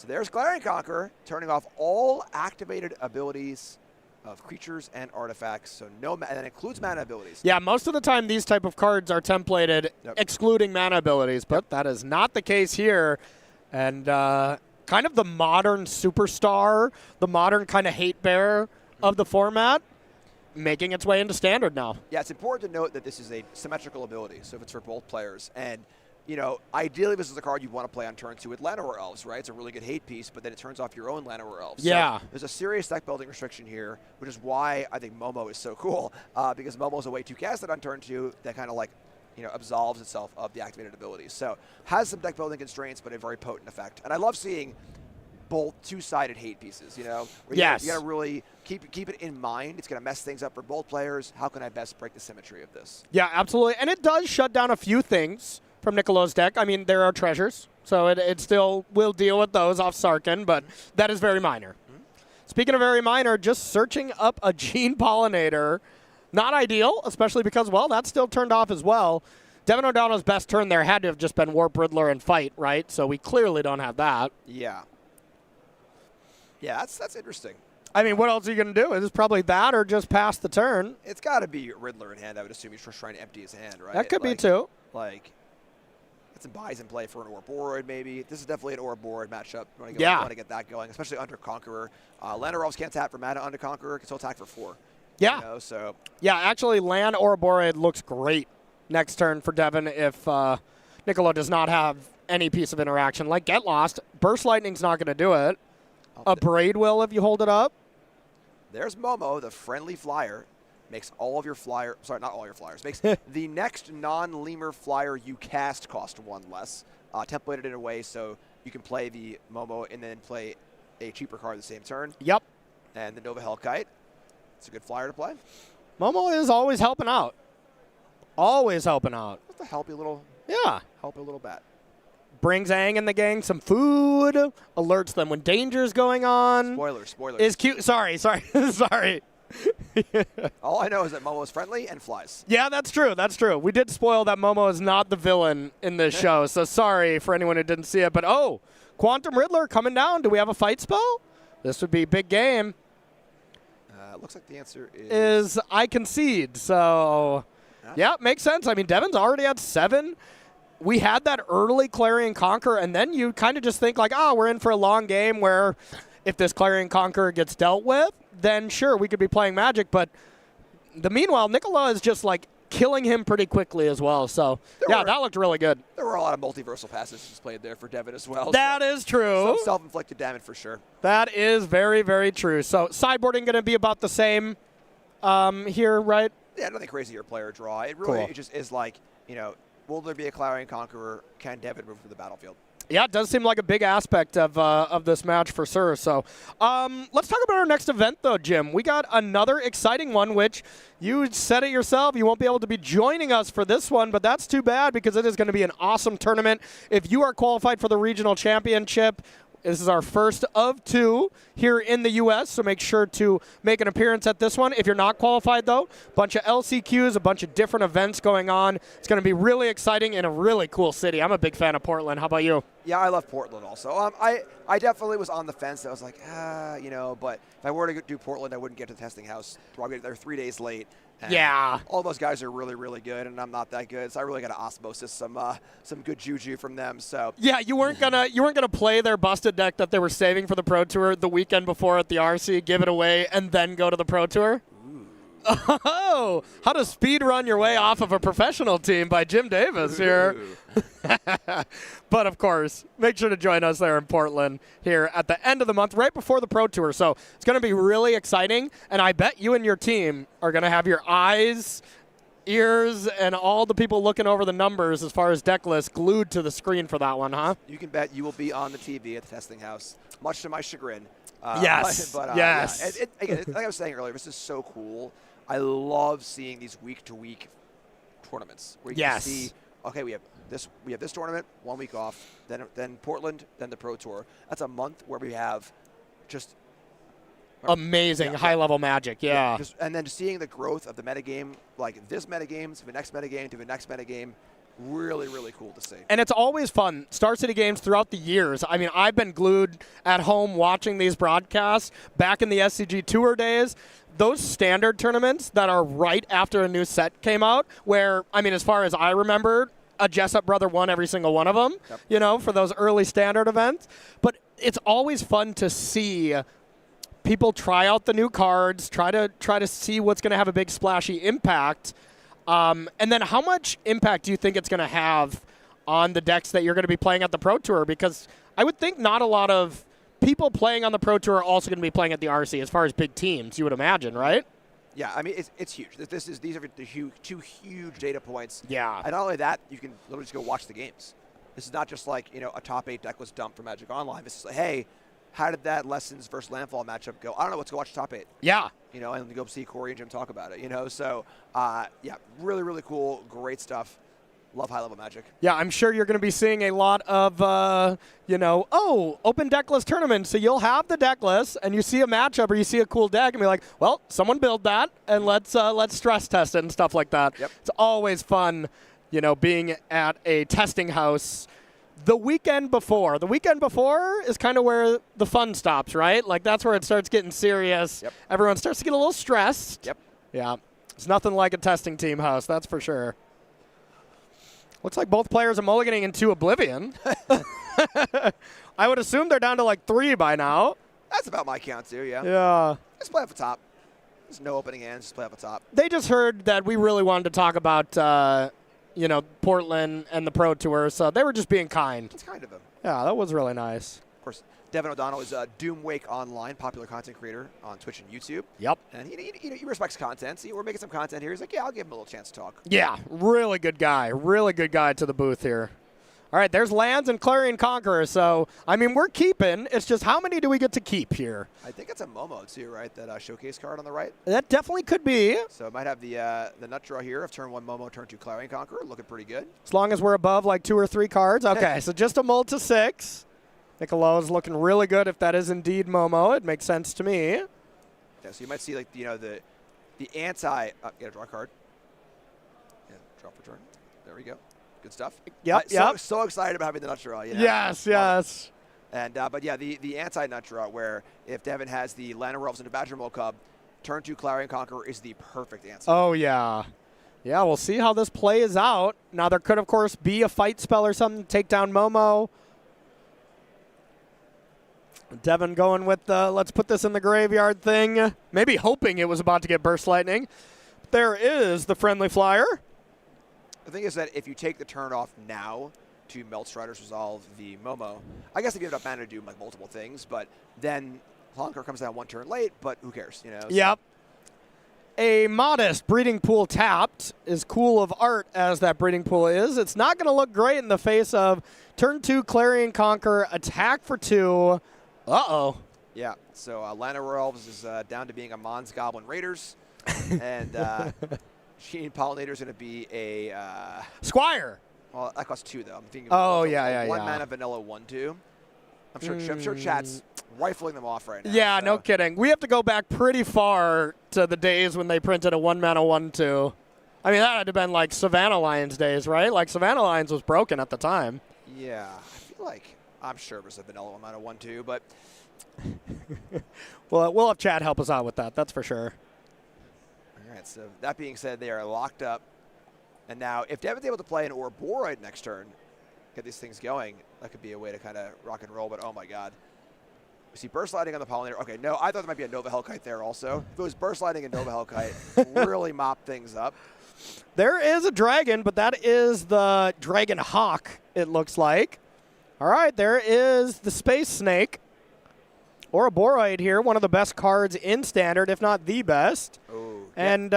there's Clarion Conqueror, turning off all activated abilities of creatures and artifacts. So and that includes mana abilities. Yeah, most of the time these type of cards are templated excluding mana abilities, but that is not the case here. And kind of the modern superstar, the modern kind of hate bearer of the format, making its way into Standard now. Yeah, it's important to note that this is a symmetrical ability, so if it's for both players. And, ideally this is a card you want to play on turn 2 with Llanowar Elves, right? It's a really good hate piece, but then it turns off your own Llanowar Elves. Yeah. So there's a serious deck building restriction here, which is why I think Momo is so cool, because Momo is a way to cast it on turn 2 that kind of absolves itself of the activated abilities. So has some deck building constraints, but a very potent effect. And I love seeing both two-sided hate pieces, where yes. you got to really keep it in mind. It's going to mess things up for both players. How can I best break the symmetry of this? Yeah, absolutely. And it does shut down a few things from Nicolo's deck. I mean, there are treasures, so it still will deal with those off Sarkhan, but that is very minor. Speaking of very minor, just searching up a Gene Pollinator, not ideal, especially because, well, that's still turned off as well. Devin O'Donnell's best turn there had to have just been Warp Riddler and Fight, right? So we clearly don't have that. Yeah. Yeah, that's interesting. I mean, what else are you going to do? Is it probably that or just pass the turn? It's got to be Riddler in hand. I would assume he's just trying to empty his hand, right? That could be too. Get some buys in play for an Ouroboroid, maybe. This is definitely an Ouroboroid matchup. Want to get that going, especially under Conqueror. Llanowar Elves can't tap for mana under Conqueror. Can still attack for 4. Yeah. So. Yeah, actually, Lan Ouroboroid looks great next turn for Devin if Nicolo does not have any piece of interaction. Like Get Lost, Burst Lightning's not going to do it. A Braid will if you hold it up. There's Momo, the friendly flyer. Makes all of your flyer, sorry, not all your flyers. Makes the next non-lemur flyer you cast cost 1 less. Templated in a way so you can play the Momo and then play a cheaper card the same turn. Yep. And the Nova Hellkite. It's a good flyer to play. Momo is always helping out. Always helping out. Just a helpy little bat. Brings Aang and the gang some food. Alerts them when danger's going on. Spoilers. Is cute. Sorry. Sorry. All I know is that Momo is friendly and flies. Yeah, that's true. We did spoil that Momo is not the villain in this show, so sorry for anyone who didn't see it. But, Quantum Riddler coming down. Do we have a fight spell? This would be a big game. Looks like the answer is I concede. So, yeah, makes sense. I mean, Devin's already at 7. We had that early Clarion Conqueror, and then you kind of just think like, we're in for a long game where if this Clarion Conqueror gets dealt with, then sure, we could be playing Magic. But meanwhile, Nicola is just like killing him pretty quickly as well. So, that looked really good. There were a lot of multiversal passages played there for Devin as well. That is true. Some self-inflicted damage for sure. That is very, very true. So, sideboarding going to be about the same here, right? Yeah, nothing crazy your player draw. It really it just is like, will there be a Clarion Conqueror? Can Devin move to the battlefield? Yeah, it does seem like a big aspect of this match for sure. So let's talk about our next event, though, Jim. We got another exciting one, which you said it yourself. You won't be able to be joining us for this one, but that's too bad because it is going to be an awesome tournament. If you are qualified for the regional championship, this is our first of 2 here in the U.S., so make sure to make an appearance at this one. If you're not qualified, though, a bunch of LCQs, a bunch of different events going on. It's going to be really exciting in a really cool city. I'm a big fan of Portland. How about you? Yeah, I love Portland also. I definitely was on the fence. I was like, but if I were to do Portland, I wouldn't get to the testing house. Probably they're 3 days late. And all those guys are really, really good, and I'm not that good, so I really got to osmosis some good juju from them. So yeah, you weren't gonna play their busted deck that they were saving for the Pro Tour the weekend before at the RC, give it away, and then go to the Pro Tour. Oh, how to speed run your way off of a professional team by Jim Davis here. But, of course, make sure to join us there in Portland here at the end of the month, right before the Pro Tour. So it's going to be really exciting, and I bet you and your team are going to have your eyes, ears, and all the people looking over the numbers as far as deck lists glued to the screen for that one, huh? You can bet you will be on the TV at the testing house, much to my chagrin. Yes. Yeah. Again, like I was saying earlier, this is so cool. I love seeing these week-to-week tournaments where you can see, okay, we have this tournament, 1 week off, then Portland, then the Pro Tour. That's a month where we have just amazing high-level Magic, and then seeing the growth of the metagame, like this metagame to the next metagame to the next metagame, really, really cool to see. And it's always fun. Star City games throughout the years. I mean, I've been glued at home watching these broadcasts back in the SCG Tour days. Those standard tournaments that are right after a new set came out, where, I mean, as far as I remember, a Jessup brother won every single one of them, you know, for those early standard events. But it's always fun to see people try out the new cards, try to see what's going to have a big splashy impact. And then how much impact do you think it's going to have on the decks that you're going to be playing at the Pro Tour? Because I would think not a lot of people playing on the Pro Tour are also going to be playing at the RC as far as big teams, you would imagine, right? Yeah, I mean, it's huge. These are the two huge data points. Yeah. And not only that, you can literally just go watch the games. This is not just like, you know, a top 8 deck was dumped for Magic Online. This is like, hey, how did that Lessons versus Landfall matchup go? I don't know. Let's go watch top 8. Yeah. You know, and go see Corey and Jim talk about it, you know. So, yeah, really, really cool. Great stuff. Love high-level Magic. Yeah, I'm sure you're going to be seeing a lot of, you know, open deck list tournaments. So you'll have the deck list, and you see a matchup or you see a cool deck, and be like, well, someone build that, and let's stress test it and stuff like that. Yep. It's always fun, you know, being at a testing house the weekend before. The weekend before is kind of where the fun stops, right? Like, that's where it starts getting serious. Yep. Everyone starts to get a little stressed. Yep. Yeah. It's nothing like a testing team house, that's for sure. Looks like both players are mulliganing into Oblivion. I would assume they're down to like 3 by now. That's about my count, too, yeah. Yeah. Just play off the top. There's no opening hands. Just play off the top. They just heard that we really wanted to talk about, you know, Portland and the Pro Tour, so they were just being kind. It's kind of them. Yeah, that was really nice. Of course, Devin O'Donnell is Doomwake Online, popular content creator on Twitch and YouTube. Yep. And he respects content. See, we're making some content here. He's like, yeah, I'll give him a little chance to talk. Yeah, really good guy. Really good guy to the booth here. All right, there's Lands and Clarion Conqueror. So, I mean, we're keeping. It's just how many do we get to keep here? I think it's a Momo, too, right? That showcase card on the right. That definitely could be. So it might have the nut draw here of turn 1 Momo, turn 2 Clarion Conqueror. Looking pretty good. As long as we're above like 2 or 3 cards. Okay, so just a mull to 6. Nicolo's looking really good if that is indeed Momo. It makes sense to me. Yeah, so you might see, like, you know, the anti... get a draw card. Yeah, draw for turn. There we go. Good stuff. Yep, So excited about having the nut draw. You know? Yes. And but yeah, the anti-nut draw, where if Devin has the Llanowar Elves and the Badger Mole Cub, turn 2 Clarion Conqueror is the perfect answer. Oh, yeah. Yeah, we'll see how this plays out. Now, there could, of course, be a fight spell or something to take down Momo. Devin going with the let's put this in the graveyard thing. Maybe hoping it was about to get Burst Lightning. There is the friendly flyer. The thing is that if you take the turn off now to Melt Strider's Resolve the Momo, I guess if you have enough mana to do like multiple things, but then Honker comes down 1 turn late, but who cares, you know? So. Yep. A modest breeding pool tapped, as cool of art as that breeding pool is. It's not going to look great in the face of turn 2 Clarion Conqueror, attack for 2. Uh-oh. Yeah, so Llanowar Elves is down to being a Mons Goblin Raiders, and Sheen Pollinator is going to be a... Squire. Well, that costs 2, though. I'm thinking one mana vanilla 1/2. I'm sure chat's rifling them off right now. Yeah, so. no kidding. We have to go back pretty far to the days when they printed a 1 mana 1/2. I mean, that had to have been like Savannah Lions days, right? Like Savannah Lions was broken at the time. Yeah, I feel like I'm sure it was a vanilla 1 mana 1/2, but well, we'll have Chad help us out with that. That's for sure. All right. So that being said, they are locked up, and now if Devin's able to play an Ouroboroid next turn, get these things going, that could be a way to kind of rock and roll. But oh my God, We see Burst Lightning on the Pollinator. Okay, no, I thought there might be a Nova Hellkite there also. If it was Burst Lightning and Nova Hellkite, really mop things up. There is a dragon, but that is the Dragon Hawk, it looks like. All right, there is the Space Snake. Ouroboroid here, one of the best cards in Standard, if not the best. Oh, and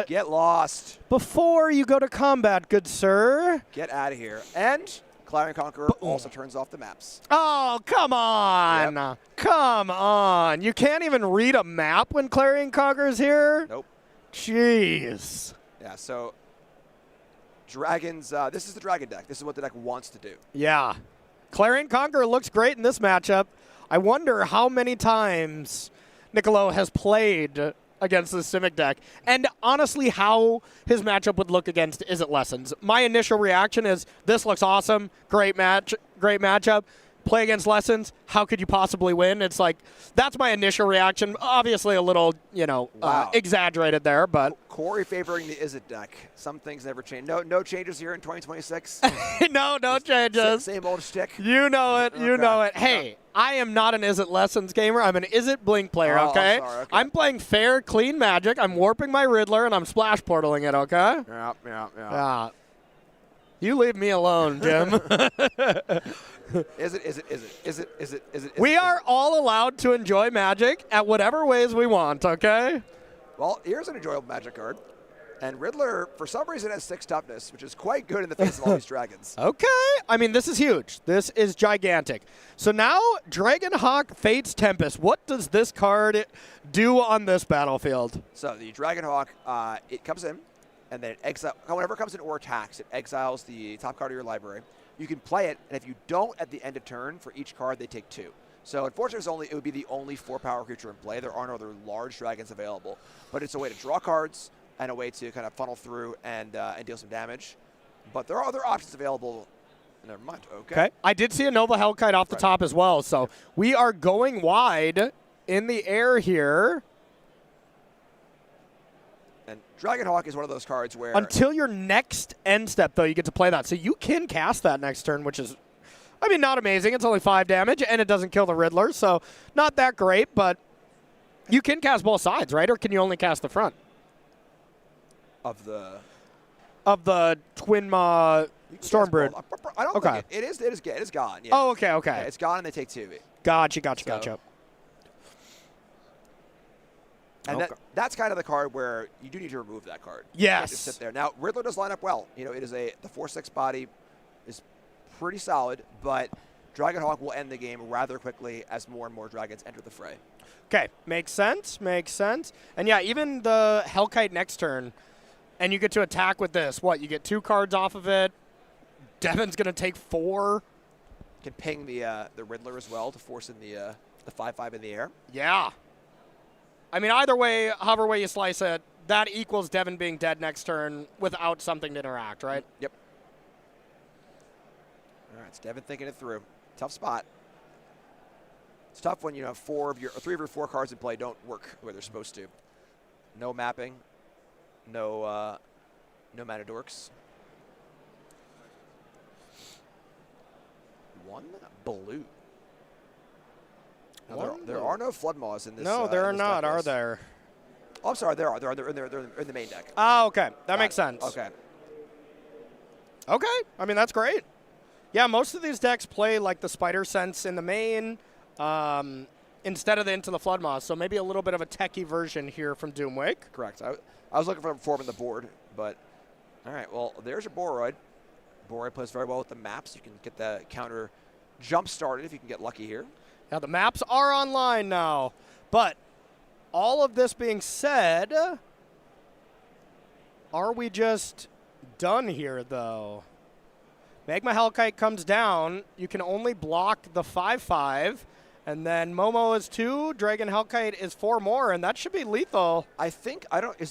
get lost. Before you go to combat, good sir. Get out of here. And Clarion Conqueror also turns off the maps. Oh, come on. Yep. Come on. You can't even read a map when Clarion Conqueror's here? Nope. Jeez. Yeah, so Dragons, this is the Dragon deck. This is what the deck wants to do. Yeah. Clarion Conqueror looks great in this matchup. I wonder how many times Niccolo has played against the Simic deck, and honestly how his matchup would look against Is It Lessons. My initial reaction is, this looks awesome, great matchup. Play against Lessons, how could you possibly win? It's like, that's my initial reaction. Obviously a little, exaggerated there, but. Corey favoring the Is It deck. Some things never change. No changes here in 2026? No changes. Same old shtick? You know it, you know it. Hey, I am not an Is It Lessons gamer. I'm an Is It Blink player, okay? I'm sorry, okay? I'm playing fair, clean Magic. I'm warping my Riddler, and I'm splash portaling it, okay? Yeah. You leave me alone, Jim. Is it? We are all allowed to enjoy Magic at whatever ways we want, okay? Well, here's an enjoyable Magic card. And Riddler, for some reason, has 6 toughness, which is quite good in the face of all these dragons. Okay. I mean, this is huge. This is gigantic. So now, Dragon Hawk Fate's Tempest. What does this card do on this battlefield? So the Dragon Hawk, it comes in, and then whenever it comes in or attacks, it exiles the top card of your library. You can play it, and if you don't at the end of turn, for each card, they take 2. So unfortunately, it would be the only 4-power creature in play. There are no other large dragons available. But it's a way to draw cards and a way to kind of funnel through and deal some damage. But there are other options available. Never mind. Okay. I did see a Nova Hellkite off the top as well. So we are going wide in the air here. And Dragon Hawk is one of those cards where... Until your next end step, though, you get to play that. So you can cast that next turn, which is, I mean, not amazing. It's only 5 damage, and it doesn't kill the Riddler. So not that great, but you can cast both sides, right? Or can you only cast the front? Of the Twin Maw Stormbird. I don't think it is gone. Yeah. Oh, okay. Yeah, it's gone, and they take 2. Gotcha. And that's kind of the card where you do need to remove that card. Yes. You can't just sit there. Now, Riddler does line up well. You know, it is the 4/6 body is pretty solid, but Dragon Hawk will end the game rather quickly as more and more dragons enter the fray. Okay, makes sense. And yeah, even the Hellkite next turn, and you get to attack with this. What, you get 2 cards off of it. Devin's going to take 4. Can ping the Riddler as well to force in the 5/5 in the air. Yeah. I mean, either way, however way you slice it, that equals Devin being dead next turn without something to interact, right? Yep. All right, it's Devin thinking it through. Tough spot. It's tough when 3 of your 4 cards in play don't work the way they're supposed to. No mapping. No mana dorks. 1 blue. Now, there are no Flood Maws in this. No, there are not, are there? Oh, I'm sorry, there are. They're in the main deck. Oh, okay. That makes sense. Okay. I mean, that's great. Yeah, most of these decks play like the Spider Sense in the main instead of Into the Flood Maws, so maybe a little bit of a techie version here from Doomwake. Correct. I was looking for forming the board, but all right, well, there's your Ouroboroid. Ouroboroid plays very well with the maps. You can get the counter jump started if you can get lucky here. Now, the maps are online now, but all of this being said, are we just done here, though? Magma Hellkite comes down. You can only block the 5/5, and then Momo is 2, Dragon Hellkite is 4 more, and that should be lethal. Is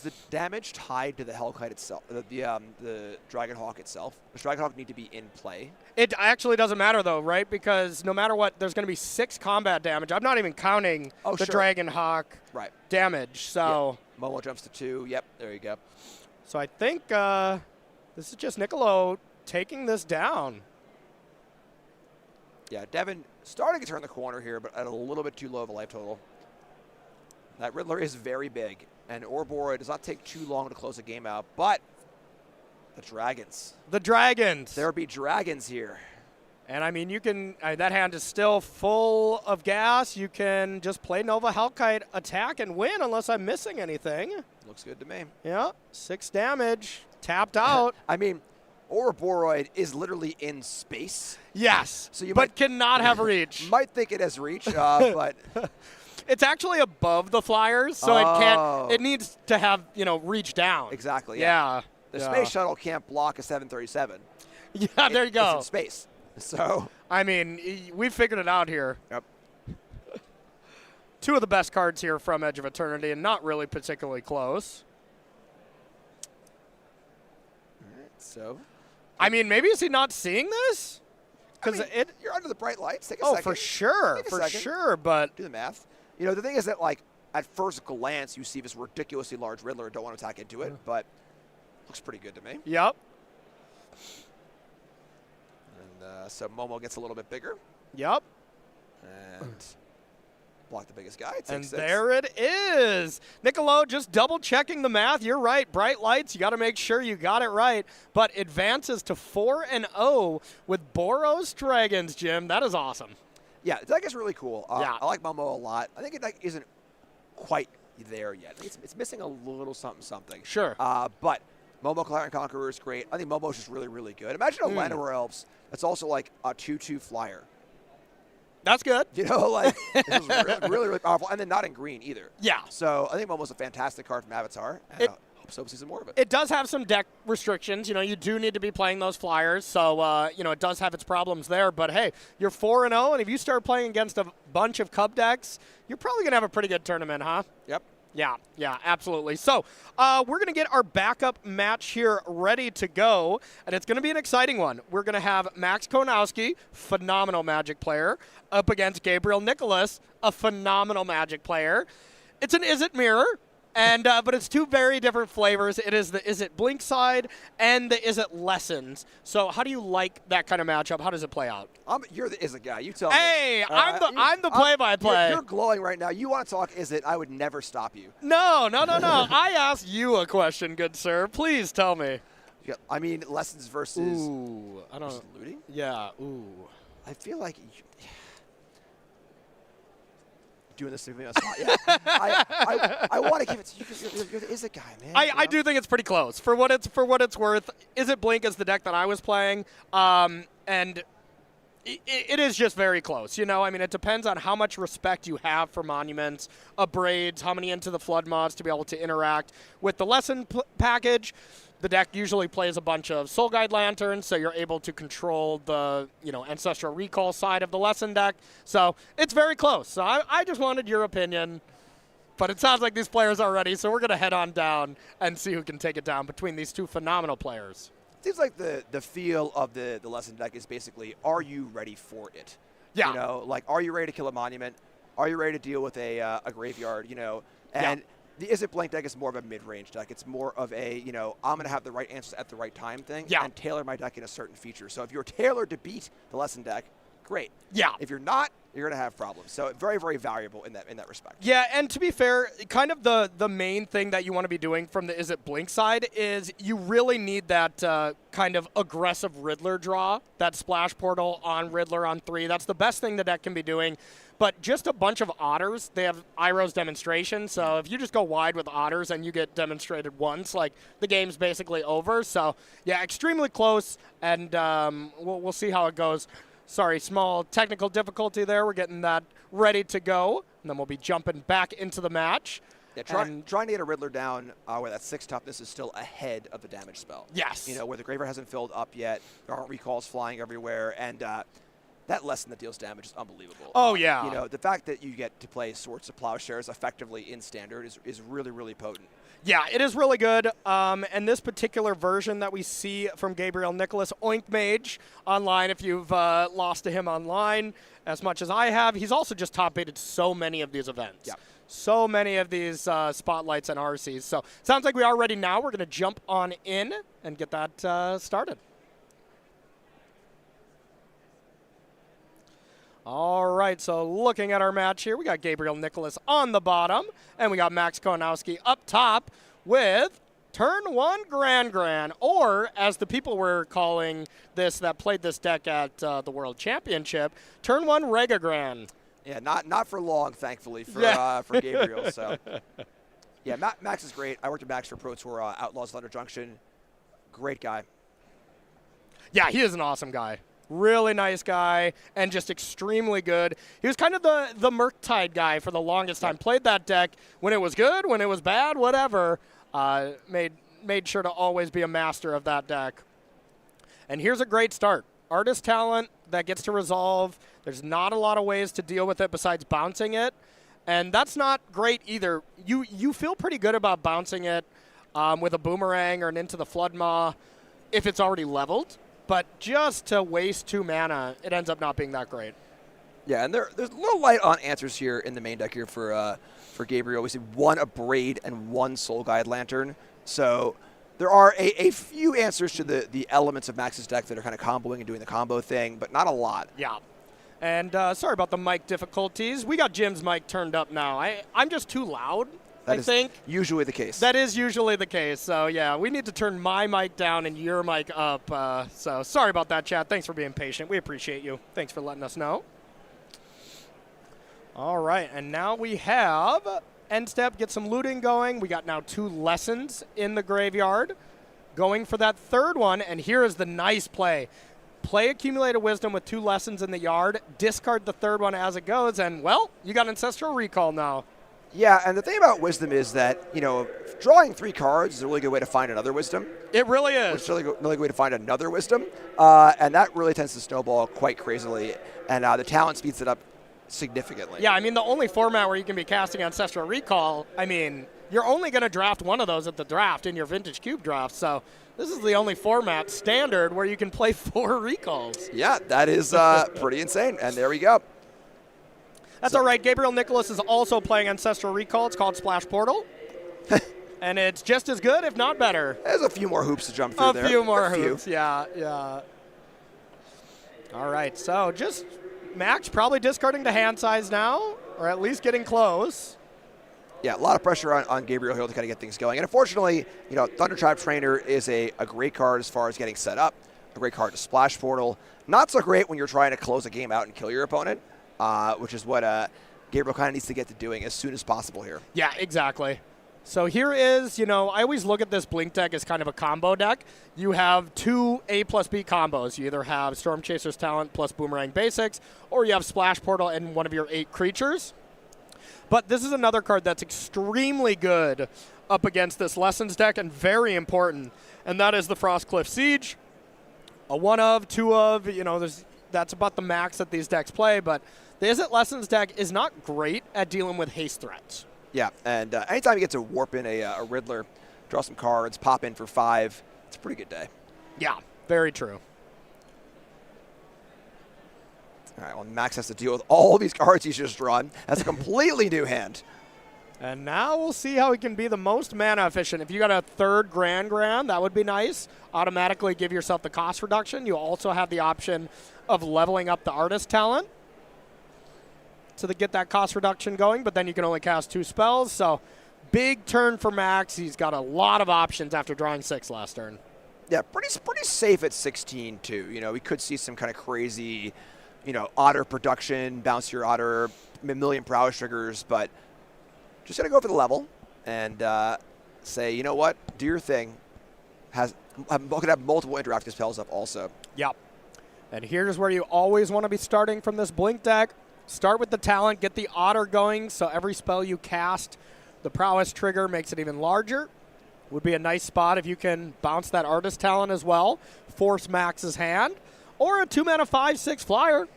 the damage tied to the Hellkite itself, the Dragon Hawk itself? Does Dragon Hawk need to be in play? It actually doesn't matter, though, right? Because no matter what, there's going to be 6 combat damage. I'm not even counting the Dragon Hawk damage. So yep. Momo jumps to 2. Yep, there you go. So I think this is just Niccolo taking this down. Yeah, Devin starting to turn the corner here, but at a little bit too low of a life total. That Riddler is very big, and Ouroboroid does not take too long to close the game out, but the Dragons. The Dragons. There be Dragons here. And, I mean, you can that hand is still full of gas. You can just play Nova Hellkite, attack, and win unless I'm missing anything. Looks good to me. Yeah, 6 damage, tapped out. I mean, Ouroboroid is literally in space. Yes, so you but cannot have reach. Might think it has reach, but... It's actually above the flyers, so it can't. It needs to have, reach down. Exactly. Yeah. The space shuttle can't block a 737. Yeah, there you go. It's in space. So. I mean, we figured it out here. Yep. 2 of the best cards here from Edge of Eternity, and not really particularly close. All right, so. I mean, maybe is he not seeing this? Because you're under the bright lights. Take a second. Oh, for sure. For sure, but. Do the math. The thing is that, like, at first glance, you see this ridiculously large Riddler and don't want to attack into it, but looks pretty good to me. Yep. And so Momo gets a little bit bigger. Yep. And block the biggest guy. And there it is. Niccolo just double-checking the math. You're right. Bright lights. You got to make sure you got it right. But advances to 4-0 with Boros Dragons, Jim. That is awesome. Yeah, the deck is really cool. Yeah. I like Momo a lot. I think the deck isn't quite there yet. It's missing a little something. Sure. But Momo Clarion Conqueror is great. I think Momo's just really, really good. Imagine a Llanowar Elves that's also like a 2/2 flyer. That's good. This is really, really, really powerful. And then not in green either. Yeah. So I think Momo's a fantastic card from Avatar. And I hope so we see some more of it. It does have some deck restrictions. You do need to be playing those flyers. So, it does have its problems there. But, hey, you're 4-0, and if you start playing against a bunch of Cub decks, you're probably going to have a pretty good tournament, huh? Yep. Yeah, absolutely. So we're going to get our backup match here ready to go, and it's going to be an exciting one. We're going to have Max Konowski, phenomenal Magic player, up against Gabriel Nicholas, a phenomenal Magic player. It's an Is It Mirror, and but it's 2 very different flavors. It is the Is It Blink side and the Is It Lessons. So how do you like that kind of matchup? How does it play out? You're the Is It guy. You tell me. Hey, I'm the play-by-play. You're glowing right now. You want to talk Is It? I would never stop you. No. I asked you a question, good sir. Please tell me. Yeah, I mean, Lessons versus. Ooh, I don't. Looting. Yeah. Ooh. I feel like. Doing this to me on the spot. Yeah. I want to give it to you because you're the Is It guy, man. I do think it's pretty close. For what it's worth, Is It Blink is the deck that I was playing, and it is just very close. I mean, it depends on how much respect you have for monuments, abrades, how many Into the Flood mods to be able to interact with the lesson package. The deck usually plays a bunch of Soul Guide Lanterns, so you're able to control the Ancestral Recall side of the lesson deck. So it's very close. So I just wanted your opinion. But it sounds like these players are ready, so we're going to head on down and see who can take it down between these 2 phenomenal players. Seems like the feel of the lesson deck is basically, are you ready for it? Yeah. Are you ready to kill a monument? Are you ready to deal with a graveyard? And the Is It Blank deck is more of a mid-range deck. It's more of a, I'm going to have the right answers at the right time thing and tailor my deck in a certain feature. So if you're tailored to beat the lesson deck, great. Yeah. If you're not, you're going to have problems. So very, very valuable in that respect. Yeah, and to be fair, kind of the main thing that you want to be doing from the Is It Blink side is you really need that kind of aggressive Riddler draw, that Splash Portal on Riddler on 3. That's the best thing the deck can be doing. But just a bunch of Otters, they have Iroh's Demonstration, so if you just go wide with Otters and you get demonstrated once, the game's basically over. So, yeah, extremely close, and we'll see how it goes. Sorry, small technical difficulty there. We're getting that ready to go, and then we'll be jumping back into the match. Yeah, trying to get a Riddler down where that 6 toughness is still ahead of the damage spell. Yes. Where the graveyard hasn't filled up yet, there aren't recalls flying everywhere, and that lesson that deals damage is unbelievable. Oh, yeah. The fact that you get to play Swords of Plowshares effectively in Standard is really, really potent. Yeah, it is really good. And this particular version that we see from Gabriel Nicholas, Oink Mage, online, if you've lost to him online as much as I have, he's also just top-aided so many of these events. Yeah. So many of these spotlights and RCs. So sounds like we are ready now. We're going to jump on in and get that started. All right, so looking at our match here, we got Gabriel Nicholas on the bottom, and we got Max Konowski up top with Turn 1 Gran, or as the people were calling this that played this deck at the World Championship, Turn 1 Rega Gran. Yeah, not for long, thankfully, for Gabriel. So, yeah, Max is great. I worked with Max for Pro Tour Outlaws Thunder Junction. Great guy. Yeah, he is an awesome guy. Really nice guy and just extremely good. He was kind of the Murktide guy for the longest time. Played that deck when it was good, when it was bad, whatever. Made sure to always be a master of that deck. And here's a great start. Artist talent that gets to resolve. There's not a lot of ways to deal with it besides bouncing it. And that's not great either. You feel pretty good about bouncing it with a boomerang or an Into the Flood Maw if it's already leveled. But just to waste 2 mana, it ends up not being that great. Yeah, and there's a little light on answers here in the main deck here for Gabriel. We see 1 Abrade and 1 Soul Guide Lantern. So there are a few answers to the elements of Max's deck that are kind of comboing and doing the combo thing, but not a lot. Yeah. And sorry about the mic difficulties. We got Jim's mic turned up now. I'm just too loud, I think. Usually the case. That is usually the case. So, yeah, we need to turn my mic down and your mic up. So sorry about that, chat. Thanks for being patient. We appreciate you. Thanks for letting us know. All right, and now we have end step, get some looting going. We got now 2 lessons in the graveyard. Going for that 3rd one, and here is the nice play. Play Accumulated Wisdom with 2 lessons in the yard, discard the 3rd one as it goes, and, well, you got Ancestral Recall now. Yeah, and the thing about Wisdom is that, drawing 3 cards is a really good way to find another Wisdom. It really is. It's a really good way to find another Wisdom, and that really tends to snowball quite crazily, and the talent speeds it up significantly. Yeah, I mean, the only format where you can be casting Ancestral Recall, I mean, you're only going to draft one of those at the draft in your Vintage Cube draft, so this is the only format, Standard, where you can play 4 recalls. Yeah, that is pretty insane, and there we go. That's all right. Gabriel Nicholas is also playing Ancestral Recall. It's called Splash Portal. And it's just as good, if not better. There's a few more hoops to jump through there. A few more hoops, yeah. All right, so just Max probably discarding to hand size now, or at least getting close. Yeah, a lot of pressure on Gabriel Hill to kind of get things going. And unfortunately, Thunder Tribe Trainer is a great card as far as getting set up, a great card to Splash Portal. Not so great when you're trying to close a game out and kill your opponent, which is what Gabriel kind of needs to get to doing as soon as possible here. Yeah, exactly. So here is, I always look at this Blink deck as kind of a combo deck. You have 2 A plus B combos. You either have Storm Chaser's Talent plus Boomerang Basics, or you have Splash Portal and one of your 8 creatures. But this is another card that's extremely good up against this Lessons deck and very important, and that is the Frostcliff Siege. A 1 of, 2 of, that's about the max that these decks play, but the Izzet Lessons deck is not great at dealing with haste threats. Yeah, and anytime you get to warp in a Riddler, draw some cards, pop in for 5, it's a pretty good day. Yeah, very true. All right, well, Max has to deal with all these cards he's just drawn. That's a completely new hand. And now we'll see how he can be the most mana efficient. If you got a 3rd Gran, that would be nice. Automatically give yourself the cost reduction. You also have the option of leveling up the Artist talent to get that cost reduction going, but then you can only cast 2 spells. So big turn for Max. He's got a lot of options after drawing 6 last turn. Yeah, pretty safe at 16 too. We could see some kind of crazy, Otter production, bounce your Otter, million prowess triggers, but just gonna go for the level and say, you know what, do your thing. Could have multiple interactive spells up also. Yep. And here's where you always want to be starting from this Blink deck. Start with the talent, get the Otter going, so every spell you cast, the prowess trigger makes it even larger. Would be a nice spot if you can bounce that Artist talent as well, force Max's hand, or a 2-mana 5/6 flyer.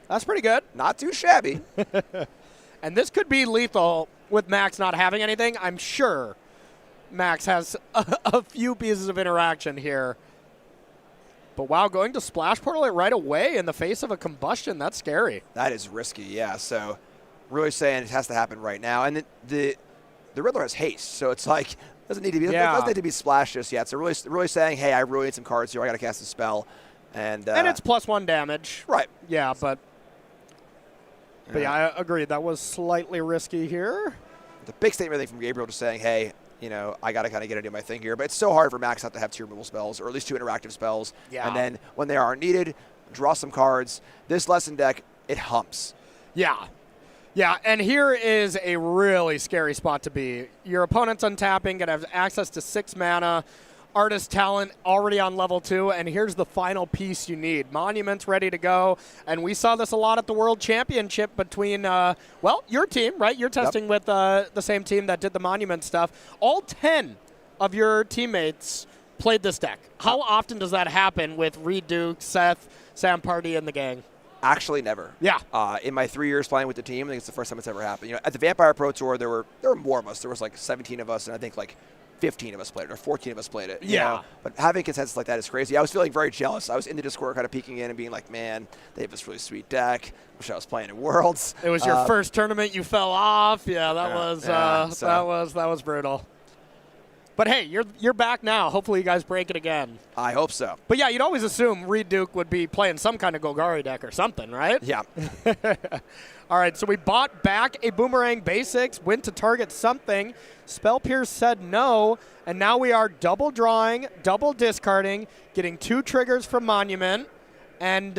That's pretty good. Not too shabby. And this could be lethal with Max not having anything. I'm sure Max has a few pieces of interaction here. But wow, going to Splash Portal it right away in the face of a combustion, that's scary. That is risky, yeah. So really saying it has to happen right now. And the Riddler has haste, so it's like doesn't need to be splashed just yet. So really saying, hey, I really need some cards here. I got to cast a spell, and it's +1 damage. Right. Yeah, but But yeah, I agree. That was slightly risky here. The big statement, I think, from Gabriel just saying, hey, I got to kind of get into my thing here. But it's so hard for Max not to have 2 removal spells, or at least 2 interactive spells. Yeah. And then when they are needed, draw some cards. This lesson deck, it humps. Yeah. Yeah, and here is a really scary spot to be. Your opponent's untapping, going to have access to 6 mana. Artist Talent already on level 2, and here's the final piece you need. Monument's ready to go, and we saw this a lot at the World Championship between, your team, right? You're testing with the same team that did the Monument stuff. All 10 of your teammates played this deck. How often does that happen with Reed Duke, Seth, Sam Party, and the gang? Actually, never. Yeah. In my 3 years playing with the team, I think it's the first time it's ever happened. At the Vampire Pro Tour, there were more of us. There was like 17 of us, and I think like 15 of us played it, or 14 of us played it. Yeah. But having consensus like that is crazy. I was feeling very jealous. I was in the Discord kind of peeking in and being like, man, they have this really sweet deck. Wish I was playing in Worlds. It was your first tournament. You fell off. Yeah, that was brutal. But hey, you're back now. Hopefully you guys break it again. I hope so. But yeah, you'd always assume Reed Duke would be playing some kind of Golgari deck or something, right? Yeah. All right, so we bought back a Boomerang Basics, went to target something. Spell Pierce said no, and now we are double drawing, double discarding, getting 2 triggers from Monument, and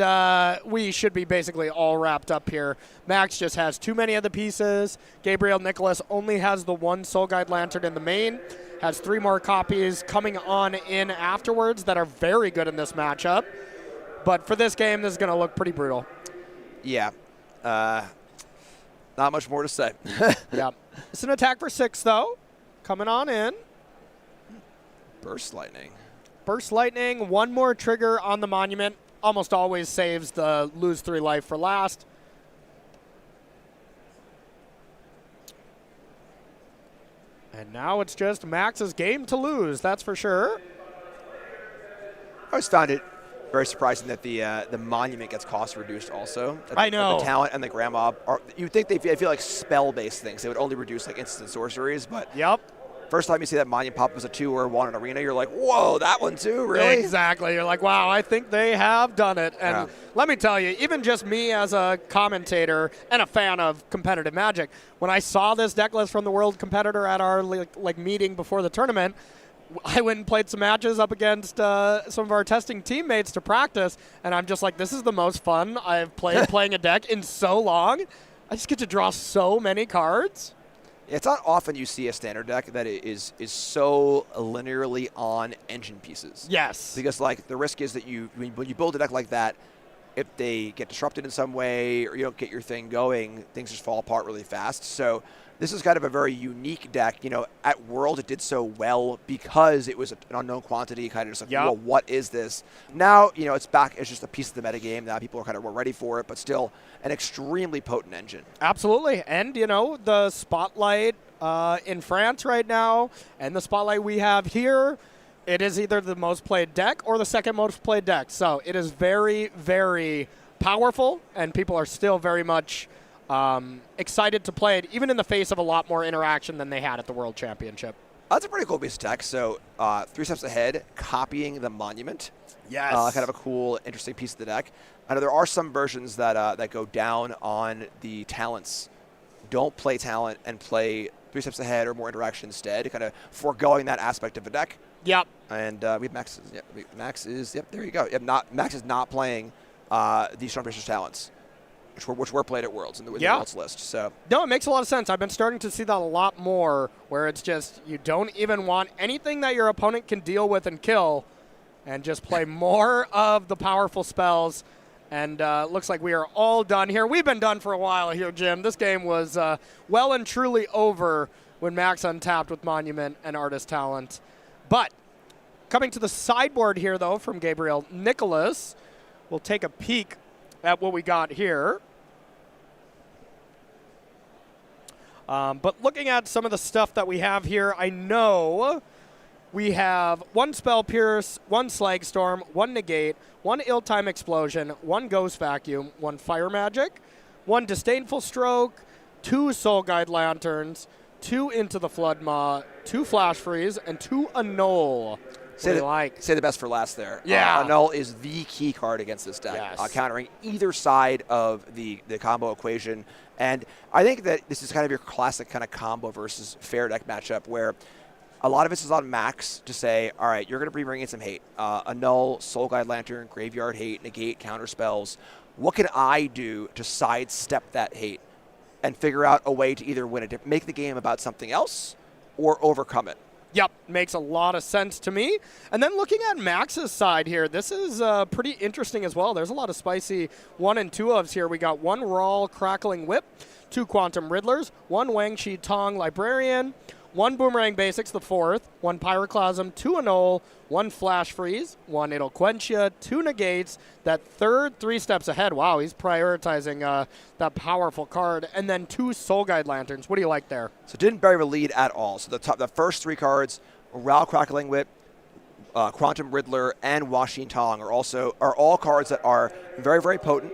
we should be basically all wrapped up here. Max just has too many of the pieces. Gabriel Nicholas only has the 1 Soul Guide Lantern in the main, has 3 more copies coming on in afterwards that are very good in this matchup. But for this game, this is going to look pretty brutal. Yeah. Not much more to say. Yeah. It's an attack for 6, though. Coming on in. Burst Lightning. Burst Lightning, 1 more trigger on the Monument. Almost always saves the lose 3 life for last. And now it's just Max's game to lose, that's for sure. I always found it very surprising that the Monument gets cost reduced also. I know. The Talent and the Grandma you'd think I feel like spell-based things. They would only reduce like instant sorceries, but yep. First time you see that Monument pop as a 2 or 1 in Arena, you're like, whoa, that one too, really? Exactly. You're like, wow, I think they have done it. And let me tell you, even just me as a commentator and a fan of competitive Magic, when I saw this deck list from the World Competitor at our meeting before the tournament, I went and played some matches up against some of our testing teammates to practice, and I'm just like, this is the most fun I've played playing a deck in so long. I just get to draw so many cards. It's not often you see a standard deck that is so linearly on engine pieces. Yes. Because like the risk is that when you build a deck like that, if they get disrupted in some way or you don't get your thing going, things just fall apart really fast. So this is kind of a very unique deck. At World it did so well because it was an unknown quantity, kind of just like, well, what is this? Now, it's back as just a piece of the metagame. Now people are kind of more ready for it, but still an extremely potent engine. Absolutely. And, the spotlight in France right now and the spotlight we have here, it is either the most played deck or the second most played deck. So it is very, very powerful, and people are still very much excited to play it, even in the face of a lot more interaction than they had at the World Championship. That's a pretty cool piece of tech. So 3 steps ahead, copying the Monument. Yes. Kind of a cool, interesting piece of the deck. I know there are some versions that go down on the talents. Don't play talent and play 3 steps ahead or more interaction instead, kind of foregoing that aspect of the deck. Yep. And we have Max. Max is, there you go. Max is not playing the Stormpiercer's talents, which were played at Worlds in the Worlds list. So no, it makes a lot of sense. I've been starting to see that a lot more, where it's just you don't even want anything that your opponent can deal with and kill, and just play more of the powerful spells. And looks like we are all done here. We've been done for a while here, Jim. This game was well and truly over when Max untapped with Monument and Artist Talent. But coming to the sideboard here, though, from Gabriel Nicholas, we'll take a peek at what we got here. But looking at some of the stuff that we have here, I know we have 1 Spell Pierce, 1 Slag Storm, 1 Negate, 1 Ill-Time Explosion, 1 Ghost Vacuum, 1 Fire Magic, 1 Disdainful Stroke, 2 Soul Guide Lanterns, 2 Into the Flood Maw, 2 Flash Freeze, and 2 Annul. Say the best for last there. Yeah. Annul is the key card against this deck, Yes. countering either side of the combo equation. And I think that this is kind of your classic kind of combo versus fair deck matchup where a lot of this is on Max to say, all right, you're going to be bringing in some hate. Annul, Soul Guide Lantern, Graveyard Hate, negate, counter spells. What can I do to sidestep that hate and figure out a way to either win it, make the game about something else or overcome it? Yep, makes a lot of sense to me. And then looking at Max's side here, this is pretty interesting as well. There's a lot of spicy 1 and 2 ofs here. We got 1 Raw Crackling Whip, 2 Quantum Riddlers, 1 Wang Shi Tong Librarian, 1 Boomerang Basics, the 4th, 1 Pyroclasm, 2 Annul, 1 Flash Freeze, 1 It'll Quench Ya, 2 Negates, that third 3 steps ahead. Wow, he's prioritizing that powerful card. And then 2 Soul Guide Lanterns. What do you like there? So didn't bury the lead at all. So the first 3 cards, Ral Crackling Whip, Quantum Riddler, and Washin Tong are all cards that are very, very potent,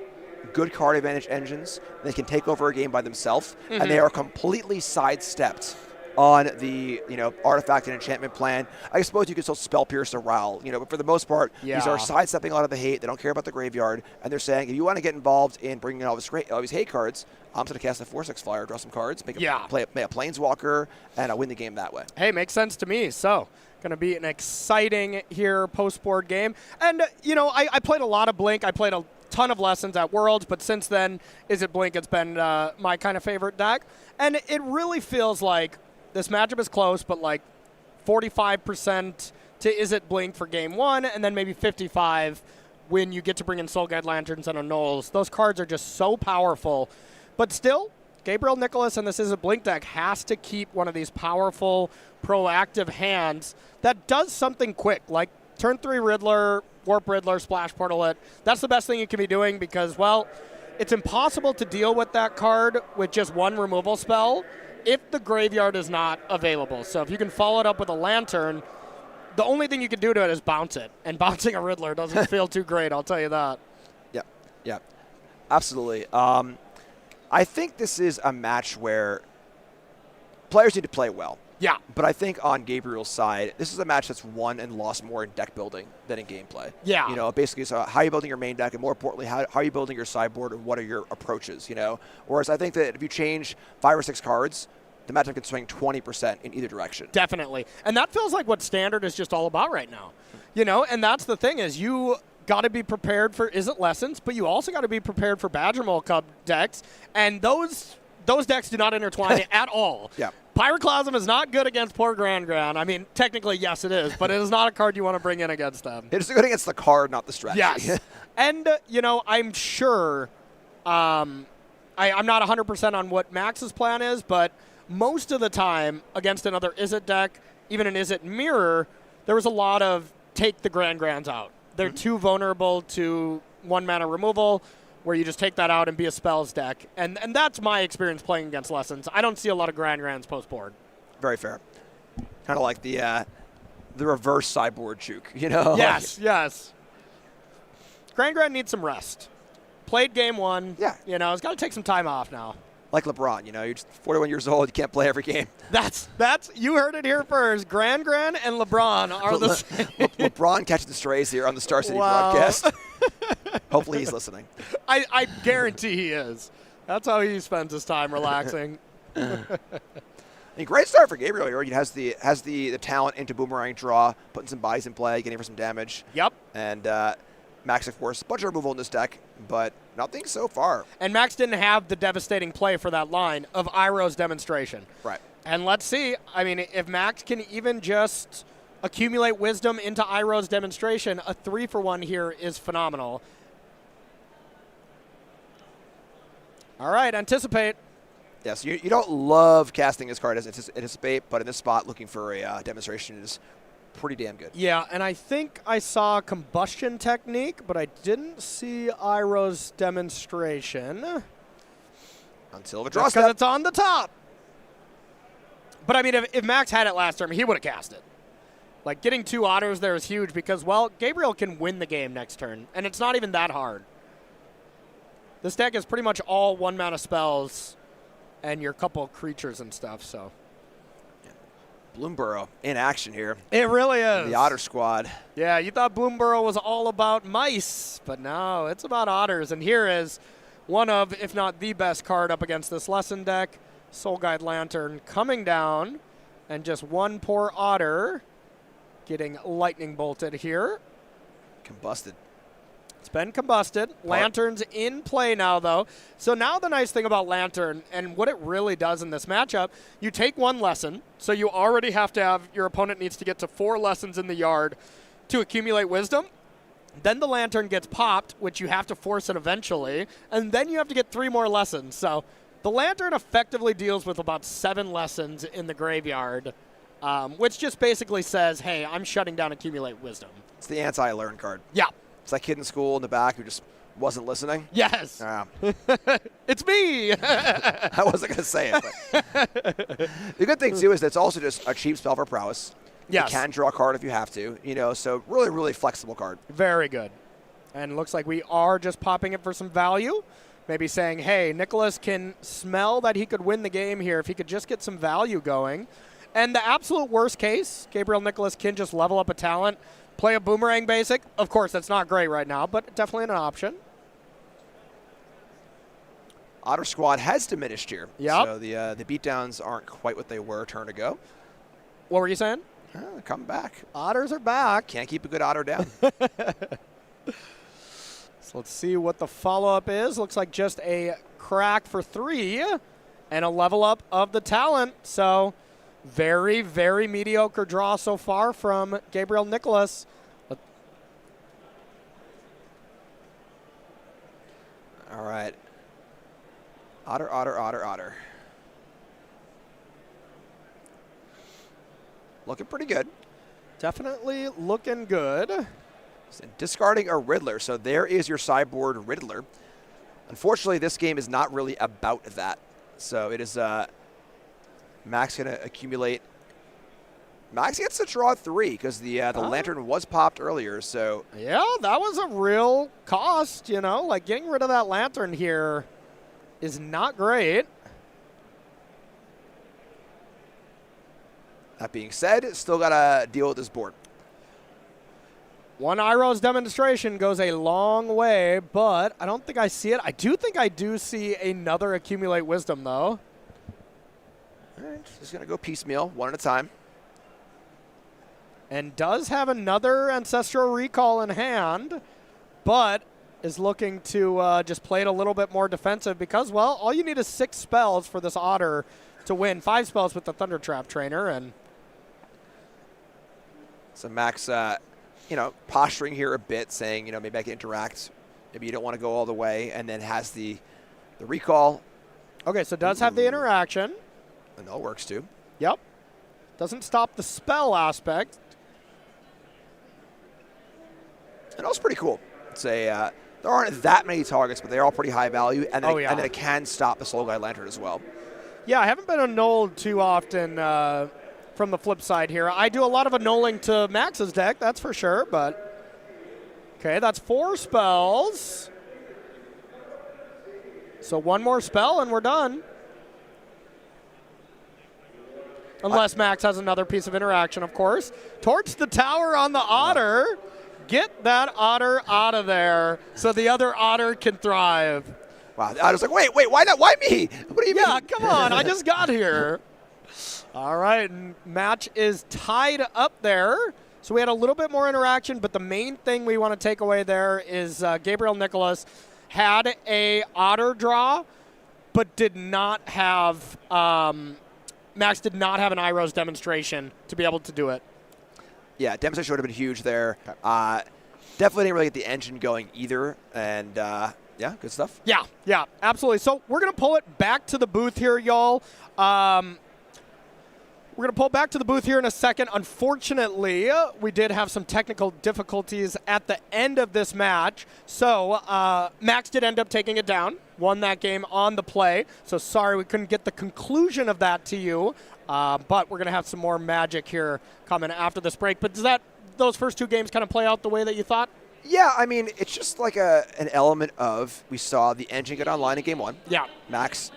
good card advantage engines. They can take over a game by themselves, and they are completely sidestepped on the artifact and enchantment plan. I suppose you could still spell pierce a Ral, but for the most part, these are sidestepping a lot of the hate. They don't care about the graveyard, and they're saying if you want to get involved in bringing in all these hate cards, I'm going to cast a 4/6 flyer, draw some cards, play a Planeswalker, and win the game that way. Hey, makes sense to me. So, going to be an exciting here post-board game. And, I played a lot of Blink. I played a ton of Lessons at Worlds, but since then, Is It Blink? It's been my kind of favorite deck. And it really feels like this matchup is close, but like 45% to Is It Blink for game 1, and then maybe 55 when you get to bring in Soul Guide Lanterns and Annuls. Those cards are just so powerful. But still, Gabriel Nicholas and this Is It Blink deck has to keep one of these powerful, proactive hands that does something quick, like turn 3 Riddler, Warp Riddler, Splash Portal it. That's the best thing you can be doing because, well, it's impossible to deal with that card with just 1 removal spell if the graveyard is not available. So if you can follow it up with a Lantern, the only thing you can do to it is bounce it. And bouncing a Riddler doesn't feel too great, I'll tell you that. Yeah, absolutely. I think this is a match where players need to play well. Yeah. But I think on Gabriel's side, this is a match that's won and lost more in deck building than in gameplay. Yeah. Basically, so how are you building your main deck, and more importantly, how are you building your sideboard, and what are your approaches, Whereas I think that if you change 5 or 6 cards, the matchup can swing 20% in either direction. Definitely. And that feels like what Standard is just all about right now. And that's the thing is you got to be prepared for Is It Lessons, but you also got to be prepared for Badger Mole Cub decks, and those decks do not intertwine at all. Yeah. Pyroclasm is not good against poor Grand. I mean, technically, yes, it is, but it is not a card you want to bring in against them. It is good against the card, not the strategy. Yes. And, I'm sure I'm not 100% on what Max's plan is, but most of the time against another Is It deck, even an Is It Mirror, there was a lot of take the Grands out. They're too vulnerable to 1-mana removal, where you just take that out and be a spells deck. And that's my experience playing against Lessons. I don't see a lot of Grands post-board. Very fair. Kind of like the reverse sideboard juke, Yes, yes. Grand needs some rest. Played game 1. Yeah. It's got to take some time off now. Like LeBron, you're just 41 years old, you can't play every game. That's you heard it here first. Grand and LeBron are the same. LeBron catching the strays here on the Star City broadcast. Hopefully he's listening. I guarantee he is. That's how he spends his time relaxing. Great start for Gabriel here. He has the talent into Boomerang draw, putting some buys in play, getting for some damage. Yep. And Max, of course, a bunch of removal in this deck, but nothing so far. And Max didn't have the devastating play for that line of Iroh's Demonstration. Right. And let's see. I mean, if Max can even just accumulate wisdom into Iroh's Demonstration, a 3-for-1 here is phenomenal. All right, anticipate. Yes, you don't love casting this card as anticipate, but in this spot, looking for a demonstration is pretty damn good. Yeah, and I think I saw Combustion Technique, but I didn't see Iroh's Demonstration. Until the draw step. Because it's on the top. But I mean, if Max had it last turn, he would have cast it. Like, getting 2 autos there is huge because, well, Gabriel can win the game next turn, and it's not even that hard. This deck is pretty much all 1-mana spells and your couple of creatures and stuff, so. Bloomborough in action here. It really is. The Otter squad. Yeah, you thought Bloomborough was all about mice, but no, it's about otters. And here is one of, if not the best card up against this lesson deck. Soul Guide Lantern coming down, and just one poor otter getting lightning bolted here. Combusted. It's been combusted. Lantern's in play now, though. So now the nice thing about Lantern, and what it really does in this matchup, you take one lesson, so you already have to have, your opponent needs to get to 4 lessons in the yard to accumulate wisdom. Then the Lantern gets popped, which you have to force it eventually, and then you have to get 3 more lessons. So the Lantern effectively deals with about 7 lessons in the graveyard, which just basically says, hey, I'm shutting down accumulate wisdom. It's the anti-learn card. Yeah. It's that kid in school in the back who just wasn't listening. Yes. It's me. I wasn't going to say it. But the good thing, too, is that it's also just a cheap spell for prowess. Yes. You can draw a card if you have to, so really, really flexible card. Very good. And looks like we are just popping it for some value. Maybe saying, hey, Nicholas can smell that he could win the game here if he could just get some value going. And the absolute worst case, Gabriel Nicholas can just level up a talent, play a boomerang basic. Of course, that's not great right now, but definitely an option. Otter squad has diminished here. Yep. So the beatdowns aren't quite what they were a turn ago. What were you saying? Come back. Otters are back. Can't keep a good otter down. So let's see what the follow-up is. Looks like just a crack for 3 and a level up of the talent. So very, very mediocre draw so far from Gabriel Nicholas. All right. Otter, otter, otter, otter. Looking pretty good. Definitely looking good. And discarding a Riddler. So there is your sideboard Riddler. Unfortunately, this game is not really about that. So it is Max going to accumulate. Max gets to draw 3 because the Lantern was popped earlier. So yeah, that was a real cost, Like getting rid of that Lantern here is not great. That being said, still got to deal with this board. One Iroh's demonstration goes a long way, but I don't think I see it. I do think I do see another accumulate wisdom, though. All right, just going to go piecemeal, one at a time. And does have another Ancestral Recall in hand, but is looking to just play it a little bit more defensive because, well, all you need is 6 spells for this Otter to win. 5 spells with the Thunder Trap Trainer. And so Max, posturing here a bit, saying, maybe I can interact. Maybe you don't want to go all the way, and then has the recall. Okay, so does have the interaction. And that works too. Yep. Doesn't stop the spell aspect. And that was pretty cool. It's there aren't that many targets, but they're all pretty high value, and then, and then it can stop the Soul Guide Lantern as well. Yeah, I haven't been annulled too often from the flip side here. I do a lot of annulling to Max's deck, that's for sure, but okay, that's 4 spells. So 1 more spell and we're done. Unless Max has another piece of interaction, of course. Torch the tower on the Otter. Get that Otter out of there so the other Otter can thrive. Wow, I was like, wait, why not? Why me? What do you mean? Yeah, come on, I just got here. All right, match is tied up there. So we had a little bit more interaction, but the main thing we want to take away there is Gabriel Nicholas had a Otter draw, but did not have, Max did not have an Iroh's demonstration to be able to do it. Yeah, demonstration would have been huge there. Definitely didn't really get the engine going either, and yeah, good stuff. Yeah, absolutely. So we're going to pull it back to the booth here, y'all. We're going to pull back to the booth here in a second. Unfortunately, we did have some technical difficulties at the end of this match. So Max did end up taking it down, won that game on the play. So sorry we couldn't get the conclusion of that to you. But we're going to have some more magic here coming after this break. But does those first 2 games kind of play out the way that you thought? Yeah, I mean, it's just like an element of, we saw the engine get online in game 1. Yeah. Max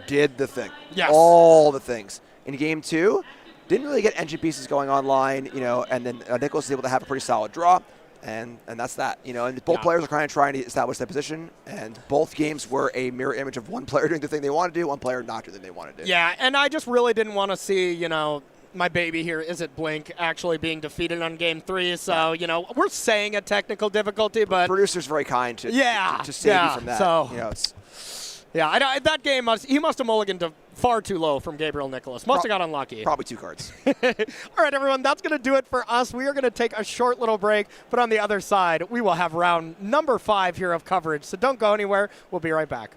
did the thing. Yes. All the things. In game 2, didn't really get engine pieces going online, and then Nicholas is able to have a pretty solid draw. And that's that, and both players are kind of trying to establish their position, and both games were a mirror image of one player doing the thing they want to do, one player not doing the thing they want to do. Yeah, and I just really didn't want to see, my baby here, Is It Blink, actually being defeated on game 3. So, we're saying a technical difficulty, but producer's very kind to save you from that. So, it's yeah, that game, he must have mulliganed far too low from Gabriel Nicholas. Must have got unlucky. Probably 2 cards. All right, everyone, that's going to do it for us. We are going to take a short little break, but on the other side, we will have round number 5 here of coverage. So don't go anywhere. We'll be right back.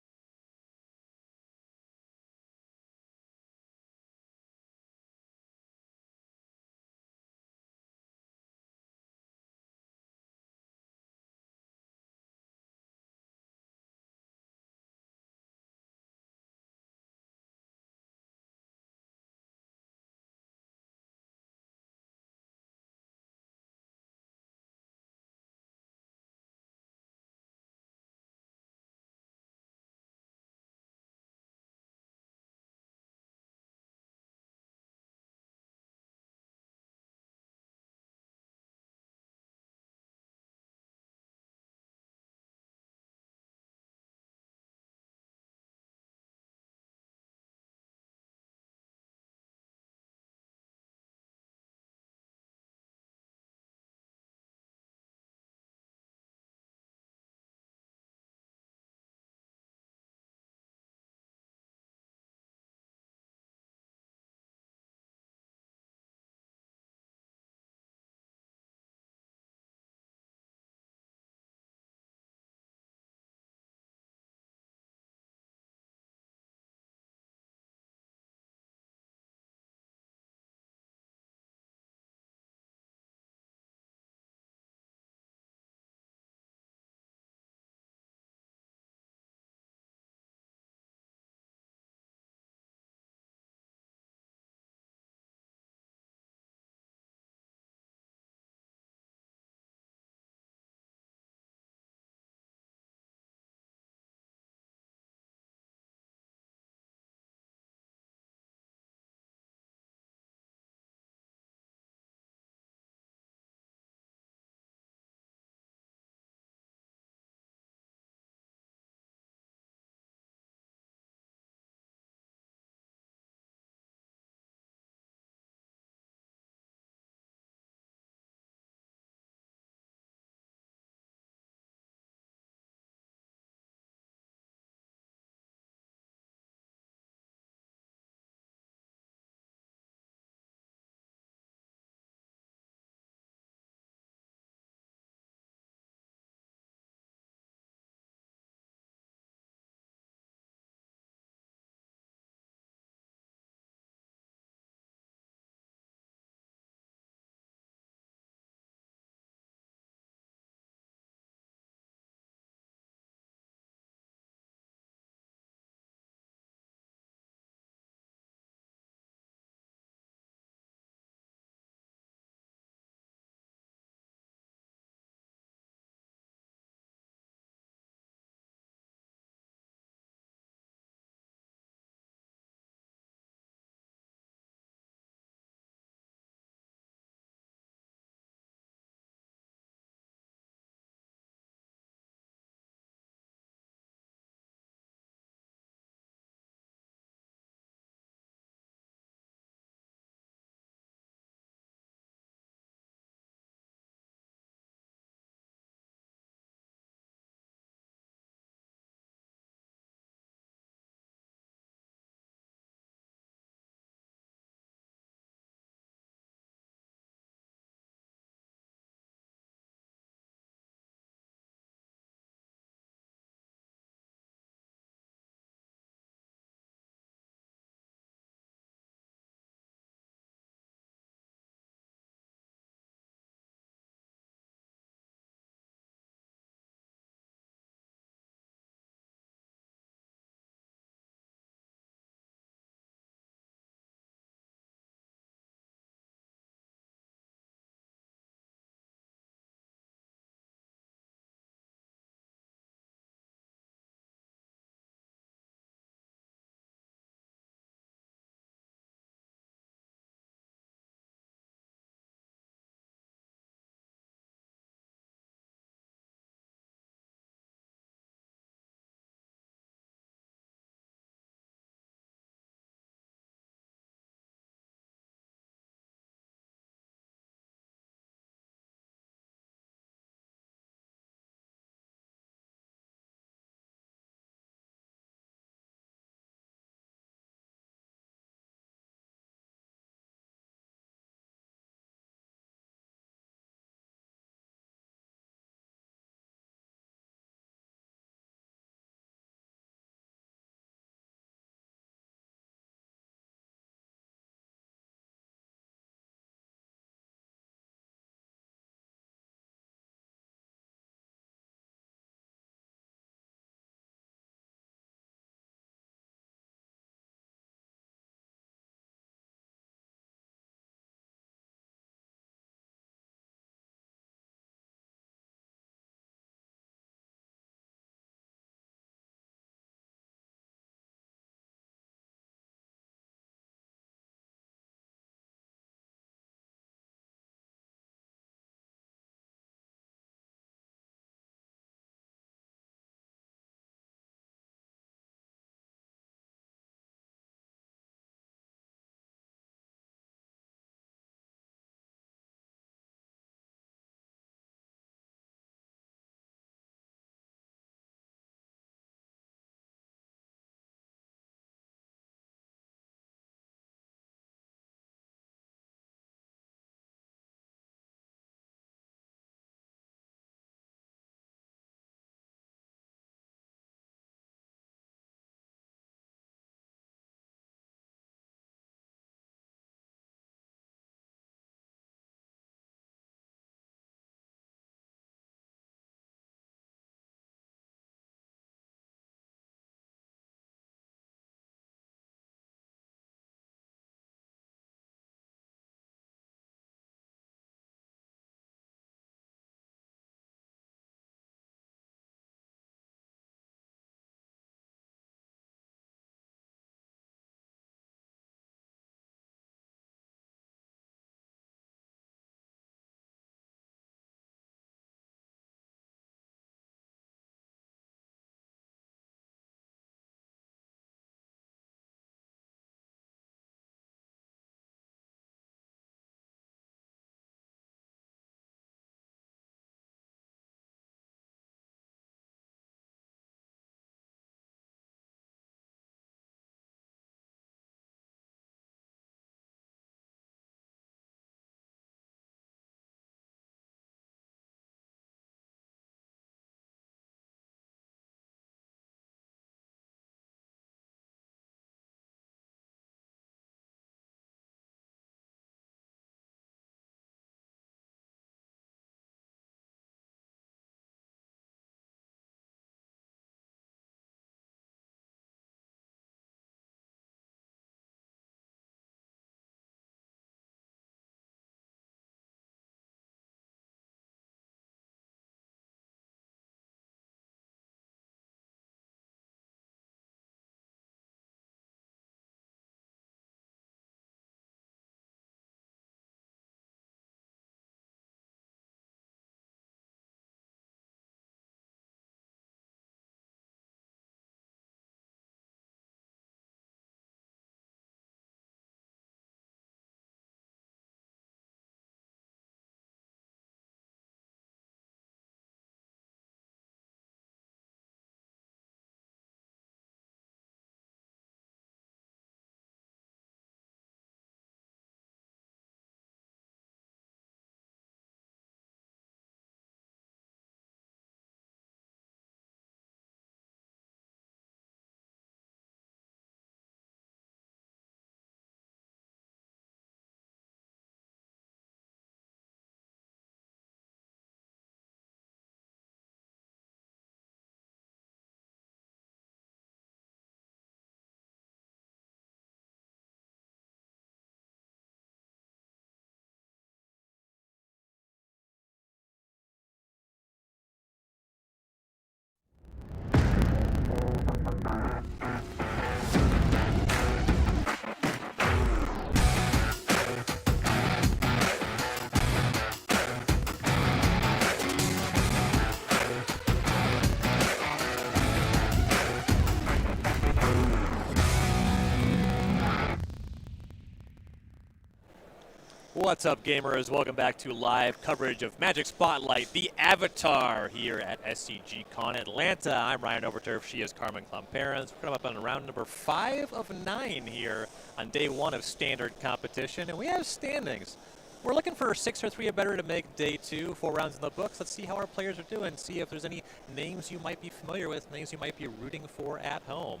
What's up, gamers? Welcome back to live coverage of Magic Spotlight, the Avatar, here at SCG Con Atlanta. I'm Ryan Overturf. She is Carmen Clomperens. We're coming up on round number 5 of 9 here on day 1 of standard competition, and we have standings. We're looking for 6 or 3 or better to make day 2, 4 rounds in the books. Let's see how our players are doing, see if there's any names you might be familiar with, names you might be rooting for at home.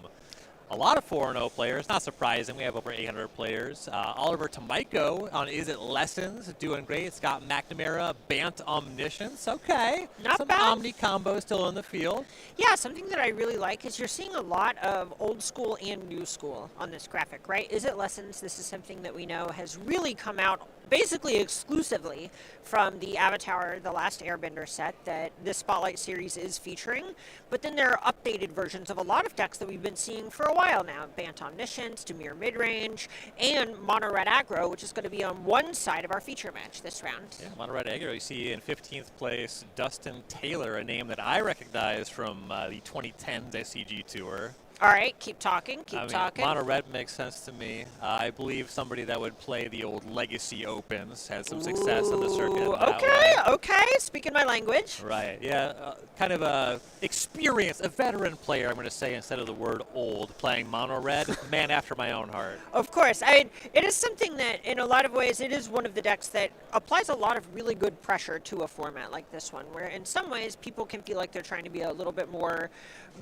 A lot of 4-0 players, not surprising. We have over 800 players. Oliver Tomiko on Is It Lessons, doing great. Scott McNamara, Bant Omniscience. Okay. Not Some bad. Omni combos still in the field. Yeah, something that I really like is you're seeing a lot of old school and new school on this graphic, right? Is It Lessons? This is something that we know has really come out basically exclusively from the Avatar, the last Airbender set that this Spotlight series is featuring. But then there are updated versions of a lot of decks that we've been seeing for a while now. Bant Omniscience, Demir Midrange, and Mono Red Aggro, which is going to be on one side of our feature match this round. Yeah, Mono Red Aggro, you see in 15th place, Dustin Taylor, a name that I recognize from the 2010 SCG Tour. All right, keep talking, keep talking. Mono Red makes sense to me. I believe somebody that would play the old Legacy Opens had some success on the circuit. Okay, speaking my language. Right, yeah, kind of a experienced, a veteran player, I'm going to say, instead of the word old, playing Mono Red, man after my own heart. Of course. I mean, it is something that, in a lot of ways, it is one of the decks that applies a lot of really good pressure to a format like this one, where in some ways people can feel like they're trying to be a little bit more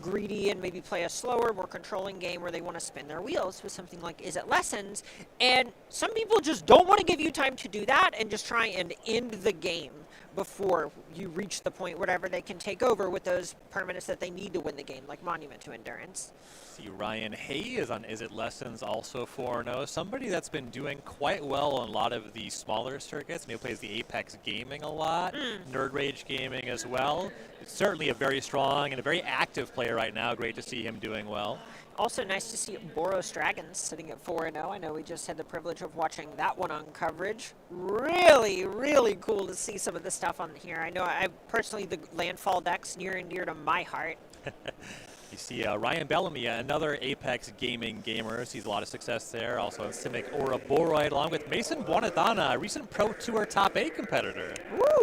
greedy and maybe play a slower, more controlling game where they want to spin their wheels with something like Is It Lessons, and some people just don't want to give you time to do that and just try and end the game before you reach the point wherever they can take over with those permanents that they need to win the game, like Monument to Endurance. See, Ryan Hayes on Is It Lessons, also 4-0. Somebody that's been doing quite well on a lot of the smaller circuits. Maybe plays the Apex Gaming a lot, Nerd Rage Gaming as well. It's certainly a very strong and a very active player right now. Great to see him doing well. Also nice to see Boros Dragons sitting at 4-0. I know we just had the privilege of watching that one on coverage. Really, really cool to see some of the stuff on here. I know I personally, the Landfall deck's near and dear to my heart. You see Ryan Bellamy, another Apex Gaming gamer, sees a lot of success there. Also on Simic Ouroboroid, along with Mason Buonadonna, a recent Pro Tour Top 8 competitor.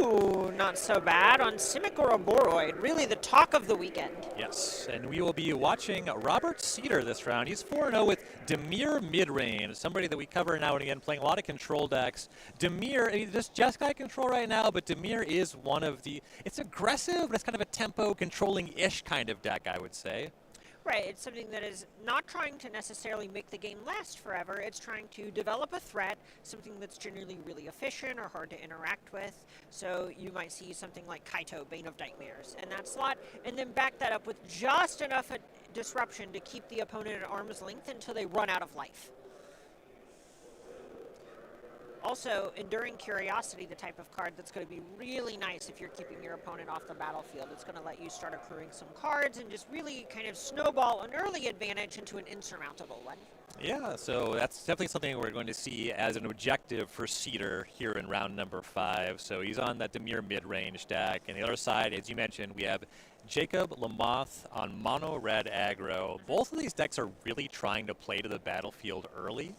Ooh, not so bad. On Simic Ouroboroid, really the talk of the weekend. Yes, and we will be watching Robert Cedar this round. He's 4-0 with Demir Midrange, somebody that we cover now and again, playing a lot of control decks. Demir, just Jeskai control right now, but Demir is one of the, it's aggressive, but it's kind of a tempo controlling-ish kind of deck, I would say. Right, it's something that is not trying to necessarily make the game last forever. It's trying to develop a threat, something that's generally really efficient or hard to interact with. So you might see something like Kaito, Bane of Nightmares, in that slot, and then back that up with just enough disruption to keep the opponent at arm's length until they run out of life. Also, Enduring Curiosity, the type of card that's going to be really nice if you're keeping your opponent off the battlefield. It's going to let you start accruing some cards and just really kind of snowball an early advantage into an insurmountable one. Yeah, so that's definitely something we're going to see as an objective for Cedar here in round number 5. So he's on that Demir mid-range deck. And the other side, as you mentioned, we have Jacob Lamoth on Mono Red Aggro. Both of these decks are really trying to play to the battlefield early.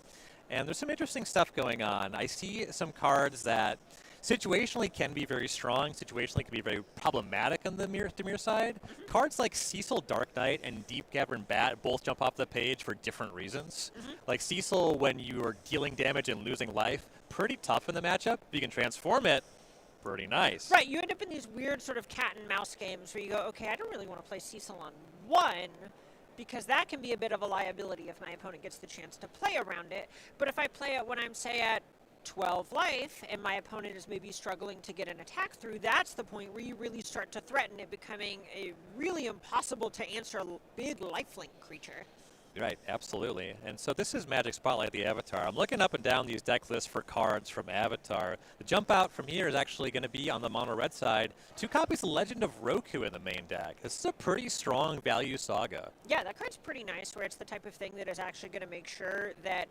And there's some interesting stuff going on. I see some cards that situationally can be very strong, situationally can be very problematic on the Demir side. Cards like Cecil Dark Knight and Deep Cavern Bat both jump off the page for different reasons. Like Cecil, when you are dealing damage and losing life, pretty tough in the matchup. You can transform it, pretty nice. Right, you end up in these weird sort of cat and mouse games where you go, okay, I don't really want to play Cecil on 1, because that can be a bit of a liability if my opponent gets the chance to play around it. But if I play it when I'm, say, at 12 life and my opponent is maybe struggling to get an attack through, that's the point where you really start to threaten it becoming a really impossible to answer big lifelink creature. Right, absolutely. And so this is Magic Spotlight, the Avatar. I'm looking up and down these deck lists for cards from Avatar. The jump out from here is actually going to be on the mono red side. 2 copies of Legend of Roku in the main deck. This is a pretty strong value saga. Yeah, that card's pretty nice, where it's the type of thing that is actually going to make sure that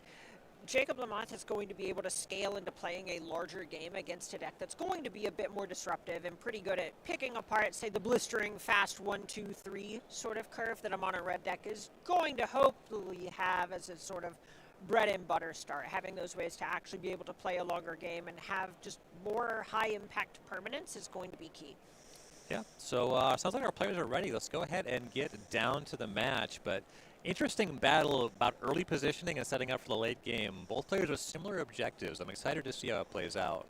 Jacob Lamoth is going to be able to scale into playing a larger game against a deck that's going to be a bit more disruptive and pretty good at picking apart, say, the blistering fast 1, 2, 3 sort of curve that a mono red deck is going to hopefully have as its sort of bread and butter start. Having those ways to actually be able to play a longer game and have just more high impact permanence is going to be key. Yeah, so sounds like our players are ready. Let's go ahead and get down to the match. But interesting battle about early positioning and setting up for the late game. Both players with similar objectives. I'm excited to see how it plays out.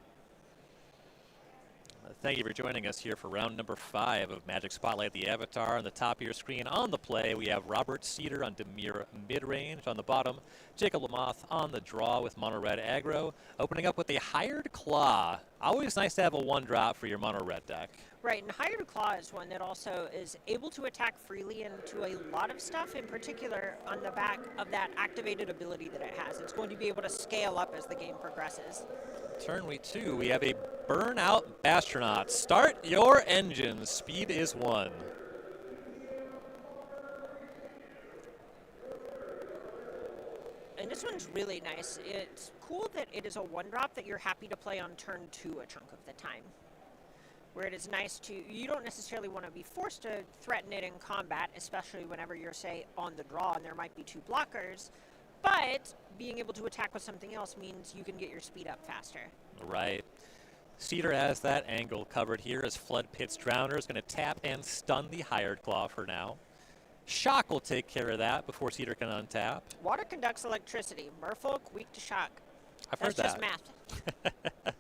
Thank you for joining us here for round number 5 of Magic Spotlight the Avatar. On the top of your screen on the play, we have Robert Cedar on Demir mid-range. On the bottom, Jacob Lamoth on the draw with mono red aggro. Opening up with a Hired Claw. Always nice to have a 1-drop for your mono red deck. Right, and Hired Claw is one that also is able to attack freely into a lot of stuff, in particular on the back of that activated ability that it has. It's going to be able to scale up as the game progresses. Turn week 2, we have a Burnout Astronaut. Start your engines. Speed is 1. And this one's really nice. It's cool that it is a 1-drop that you're happy to play on turn 2 a chunk of the time. Where it is nice to, you don't necessarily want to be forced to threaten it in combat, especially whenever you're, say, on the draw and there might be 2 blockers. But being able to attack with something else means you can get your speed up faster. Right. Cedar has that angle covered here as Flood Pit's Drowner is going to tap and stun the Hired Claw for now. Shock will take care of that before Cedar can untap. Water conducts electricity. Merfolk weak to shock. I've That's heard just that. math.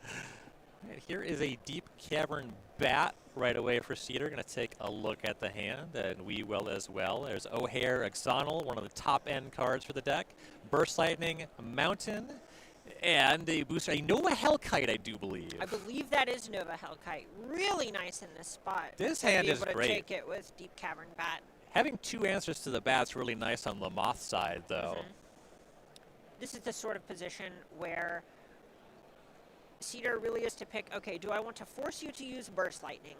Here is a Deep Cavern Bat right away for Cedar. Going to take a look at the hand, and we will as well. There's O'Hare Exonal, one of the top-end cards for the deck. Burst Lightning, Mountain, and a booster, a Nova Hellkite, I do believe. I believe that is Nova Hellkite. Really nice in this spot. This to hand be is able to great. take it with Deep Cavern Bat. Having 2 answers to the bat's really nice on Lamoth's side, though. This is the sort of position where Cedar really is to pick, okay, do I want to force you to use Burst Lightning?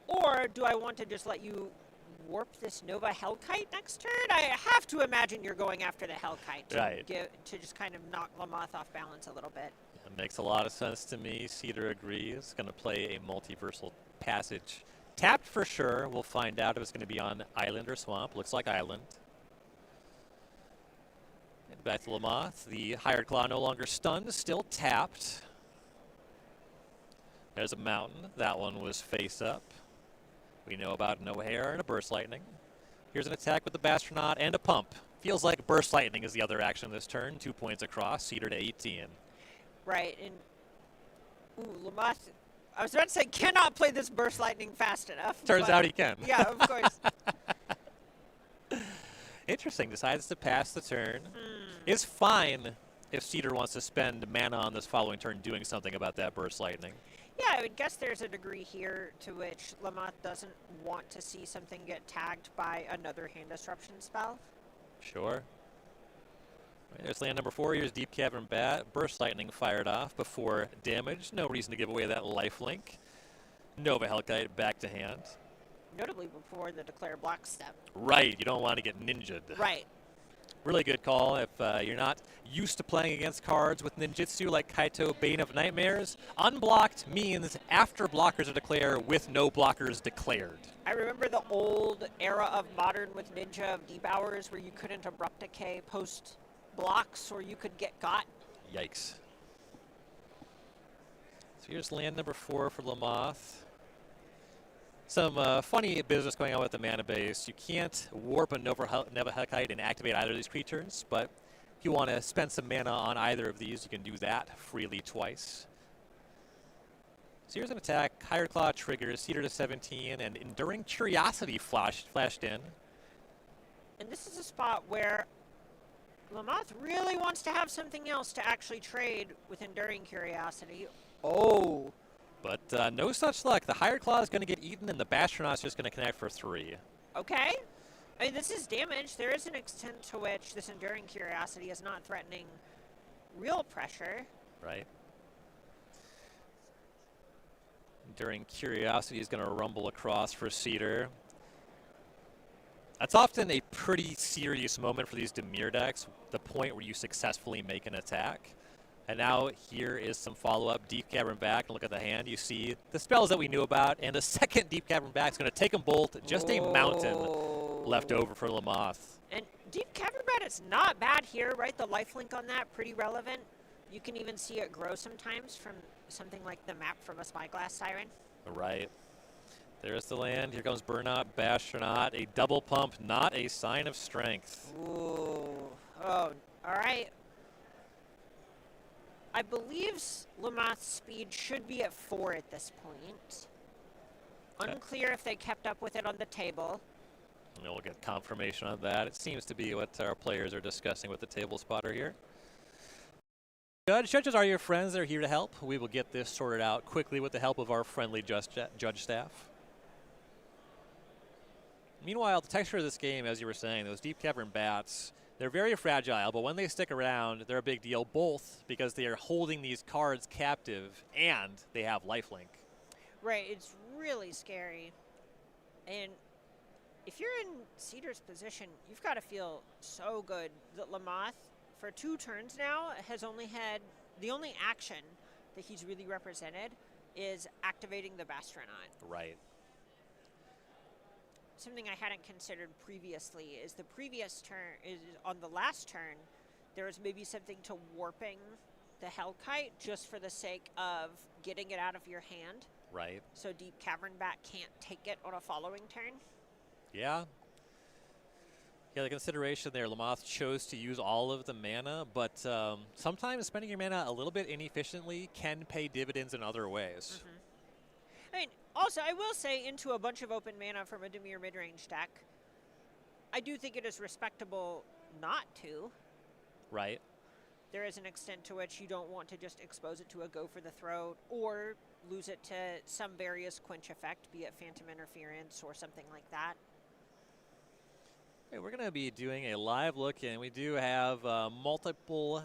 Or do I want to just let you warp this Nova Hellkite next turn? I have to imagine you're going after the Hellkite to just kind of knock Lamoth off balance a little bit. It makes a lot of sense to me. Cedar agrees. Going to play a Multiversal Passage. Tapped for sure. We'll find out if it's going to be on Island or Swamp. Looks like Island. And back to Lamoth. The Hired Claw no longer stunned, still tapped. There's a Mountain. That one was face up. We know about an O'Hare and a Burst Lightning. Here's an attack with the Bastronaut and a Pump. Feels like Burst Lightning is the other action this turn. 2 points across. Cedar to 18. Right, and Lamoth, I was about to say, cannot play this Burst Lightning fast enough. Turns out he can. Yeah, of course. Interesting. Decides to pass the turn. Is fine if Cedar wants to spend mana on this following turn doing something about that Burst Lightning. Yeah, I would guess there's a degree here to which Lamoth doesn't want to see something get tagged by another hand disruption spell. Sure. Right, there's land number 4. Here's Deep Cavern Bat. Burst Lightning fired off before damage. No reason to give away that lifelink. Nova Hellkite back to hand. Notably before the declare block step. Right, you don't want to get ninja'd. Right. Really good call if you're not used to playing against cards with ninjutsu like Kaito Bane of Nightmares. Unblocked means after blockers are declared with no blockers declared. I remember the old era of Modern with Ninja of Deep Hours where you couldn't Abrupt Decay post blocks or you could get got. Yikes. So here's land number 4 for Lamoth. Some funny business going on with the mana base. You can't warp a Nova Hellkite and activate either of these creatures, but if you want to spend some mana on either of these, you can do that freely twice. So here's an attack. Hired Claw triggers, Cedar to 17, and Enduring Curiosity flashed in. And this is a spot where Lamoth really wants to have something else to actually trade with Enduring Curiosity. Oh. But no such luck. The Hired Claw is going to get eaten, and the Bastronaut's just going to connect for 3. Okay. I mean, this is damage. There is an extent to which this Enduring Curiosity is not threatening real pressure. Right. Enduring Curiosity is going to rumble across for Cedar. That's often a pretty serious moment for these Demir decks, the point where you successfully make an attack. And now here is some follow-up. Deep Cavern back. Look at the hand. You see the spells that we knew about. And the second Deep Cavern back is going to take them both. Just a Mountain left over for Lamoth. And Deep Cavern Bat is not bad here, right? The lifelink on that, pretty relevant. You can even see it grow sometimes from something like the map from a Spyglass Siren. Right. There's the land. Here comes Burnout, Bastronaut. A double pump, not a sign of strength. Ooh. Oh, all right. I believe Lamot's speed should be at 4 at this point. Unclear if they kept up with it on the table. And we'll get confirmation on that. It seems to be what our players are discussing with the table spotter here. Judges are your friends. They're here to help. We will get this sorted out quickly with the help of our friendly judge staff. Meanwhile, the texture of this game, as you were saying, those Deep Cavern Bats, they're very fragile, but when they stick around, they're a big deal, both because they are holding these cards captive and they have lifelink. Right, it's really scary. And if you're in Cedar's position, you've got to feel so good that Lamoth, for 2 turns now, has only had, the only action that he's really represented is activating the Bastronaut. Right. Something I hadn't considered previously is the previous turn, is on the last turn, there was maybe something to warping the Hellkite just for the sake of getting it out of your hand. Right. So Deep Cavern Bat can't take it on a following turn. Yeah. Yeah, the consideration there, Lamoth chose to use all of the mana, but sometimes spending your mana a little bit inefficiently can pay dividends in other ways. Mm-hmm. I mean, also, I will say, into a bunch of open mana from a Demir midrange deck, I do think it is respectable not to. Right. There is an extent to which you don't want to just expose it to a go for the throat or lose it to some various quench effect, be it Phantom Interference or something like that. Okay, we're going to be doing a live look, and we do have multiple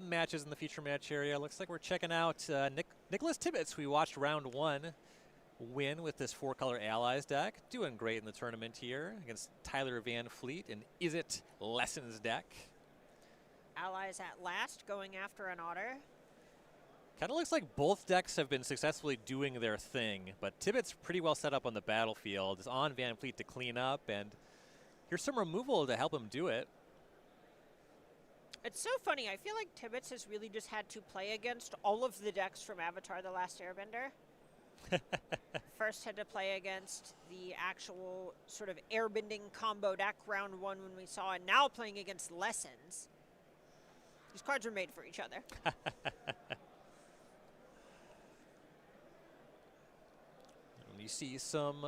matches in the feature match area. Looks like we're checking out Nicholas Tibbetts. We watched round 1 win with this 4-color Allies deck. Doing great in the tournament here against Tyler Van Fleet and Is It Lessons deck. Allies at last going after an otter. Kind of looks like both decks have been successfully doing their thing, but Tibbetts pretty well set up on the battlefield. Is on Van Fleet to clean up, and here's some removal to help him do it. It's so funny. I feel like Tibbetts has really just had to play against all of the decks from Avatar: The Last Airbender. First had to play against the actual sort of airbending combo deck round 1 when we saw it. Now playing against Lessons. These cards are made for each other. You see some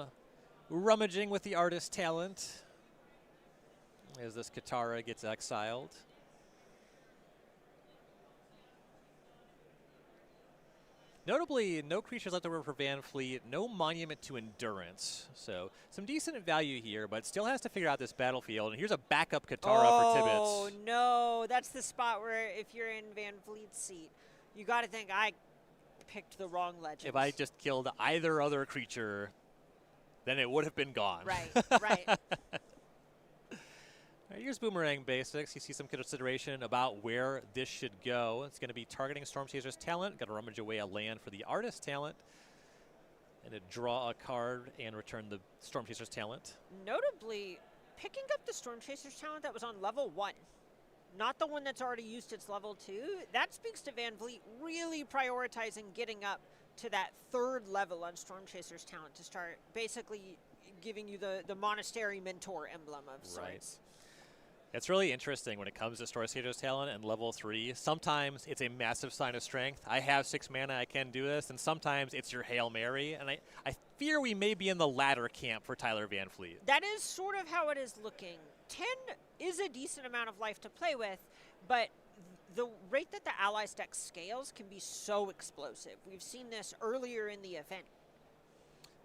rummaging with the artist talent as this Katara gets exiled. Notably, no creatures left over for Van Fleet, no monument to endurance. So some decent value here, but still has to figure out this battlefield. And here's a backup Katara for Tibbetts. Oh, no. That's the spot where if you're in Van Fleet's seat, you got to think, I picked the wrong legend. If I just killed either other creature, then it would have been gone. Right, right. Right, here's Boomerang Basics. You see some consideration about where this should go. It's going to be targeting Storm Chaser's talent. Got to rummage away a land for the artist talent. And to draw a card and return the Storm Chaser's talent. Notably, picking up the Storm Chaser's talent that was on level 1. Not the one that's already used its level 2. That speaks to Van Vliet really prioritizing getting up to that 3rd level on Storm Chaser's talent to start basically giving you the Monastery Mentor emblem of sorts. Right. It's really interesting when it comes to Storm Chaser's talent and level 3. Sometimes it's a massive sign of strength. I have 6 mana, I can do this. And sometimes it's your Hail Mary. And I fear we may be in the latter camp for Tyler Van Fleet. That is sort of how it is looking. 10 is a decent amount of life to play with, but the rate that the Allies deck scales can be so explosive. We've seen this earlier in the event.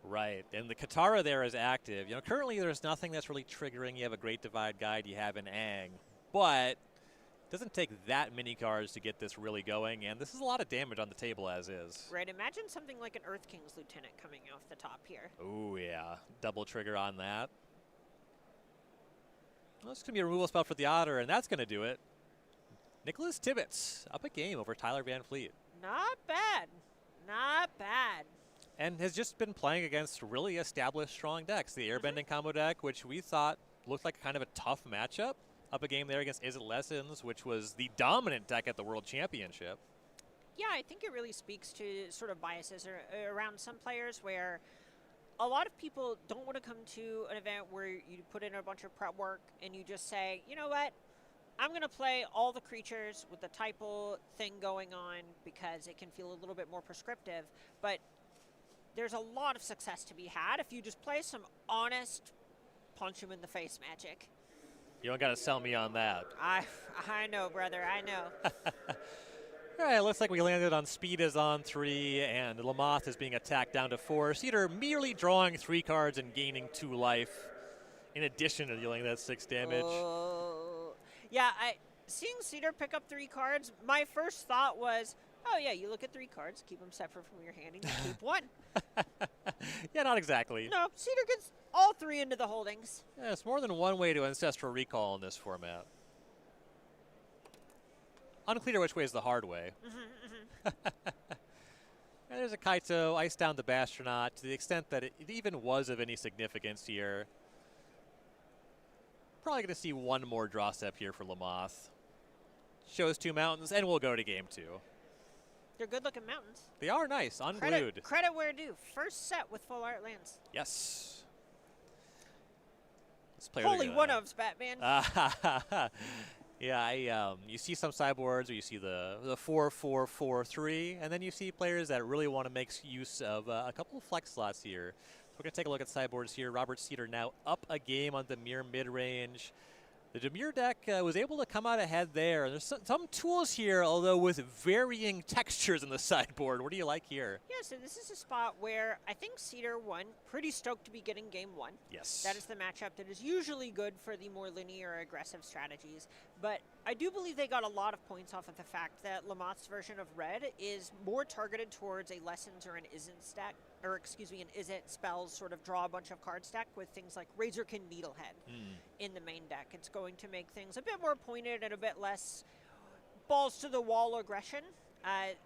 Right, and the Katara there is active. You know, currently there's nothing that's really triggering. You have a Great Divide Guide, you have an Aang, but it doesn't take that many cards to get this really going, and this is a lot of damage on the table as is. Right, imagine something like an Earth King's Lieutenant coming off the top here. Oh yeah, double trigger on that. Well, it's going to be a removal spell for the Otter, and that's going to do it. Nicholas Tibbetts up a game over Tyler Van Fleet. Not bad, not bad. And has just been playing against really established strong decks. The Airbending combo deck, which we thought looked like kind of a tough matchup. Up a game there against Is It Lessons, which was the dominant deck at the World Championship. Yeah, I think it really speaks to sort of biases around some players where a lot of people don't want to come to an event where you put in a bunch of prep work and you just say, you know what, I'm going to play all the creatures with the typo thing going on because it can feel a little bit more prescriptive. But there's a lot of success to be had if you just play some honest punch him in the face magic. You don't got to sell me on that. I know, brother, I know. All right, looks like we landed on Speed is on 3, and Lamothe is being attacked down to 4. Cedar merely drawing 3 cards and gaining 2 life, in addition to dealing that 6 damage. Yeah, seeing Cedar pick up 3 cards, my first thought was, oh yeah, you look at 3 cards, keep them separate from your hand, and you keep 1. Yeah, not exactly. No, Cedar gets all 3 into the holdings. Yeah, it's more than one way to Ancestral Recall in this format. Unclear which way is the hard way. There's a Kaito, ice down the Bastronaut, to the extent that it even was of any significance here. Probably going to see one more draw step here for Lamothe. Shows 2 mountains, and we'll go to game 2. They're good-looking mountains. They are nice, unglued. Credit where due. First set with full art lands. Yes. Holy one-ofs, Batman. Yeah, you see some sideboards where you see the 4-4-4-3, and then you see players that really want to make use of a couple of flex slots here. So we're going to take a look at sideboards here. Robert Cedar now up a game on Demir mid-range. The Demir deck was able to come out ahead there. There's some tools here, although with varying textures in the sideboard. What do you like here? Yeah, so this is a spot where I think Cedar won. Pretty stoked to be getting game 1. Yes. That is the matchup that is usually good for the more linear aggressive strategies. But I do believe they got a lot of points off of the fact that Lamothe's version of Red is more targeted towards a Lessons or an Isn't stack, or excuse me, an Isn't spells sort of draw a bunch of card stack with things like Razorkin Needlehead in the main deck. It's going to make things a bit more pointed and a bit less balls to the wall aggression.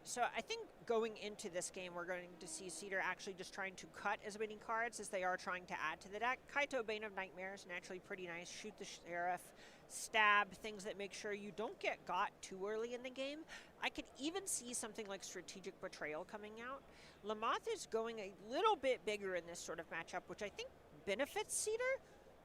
So I think going into this game, we're going to see Cedar actually just trying to cut as many cards as they are trying to add to the deck. Kaito, Bane of Nightmares, naturally pretty nice. Shoot the Sheriff, stab, things that make sure you don't get got too early in the game. I could even see something like Strategic Betrayal coming out. Lamothe is going a little bit bigger in this sort of matchup, which I think benefits Cedar.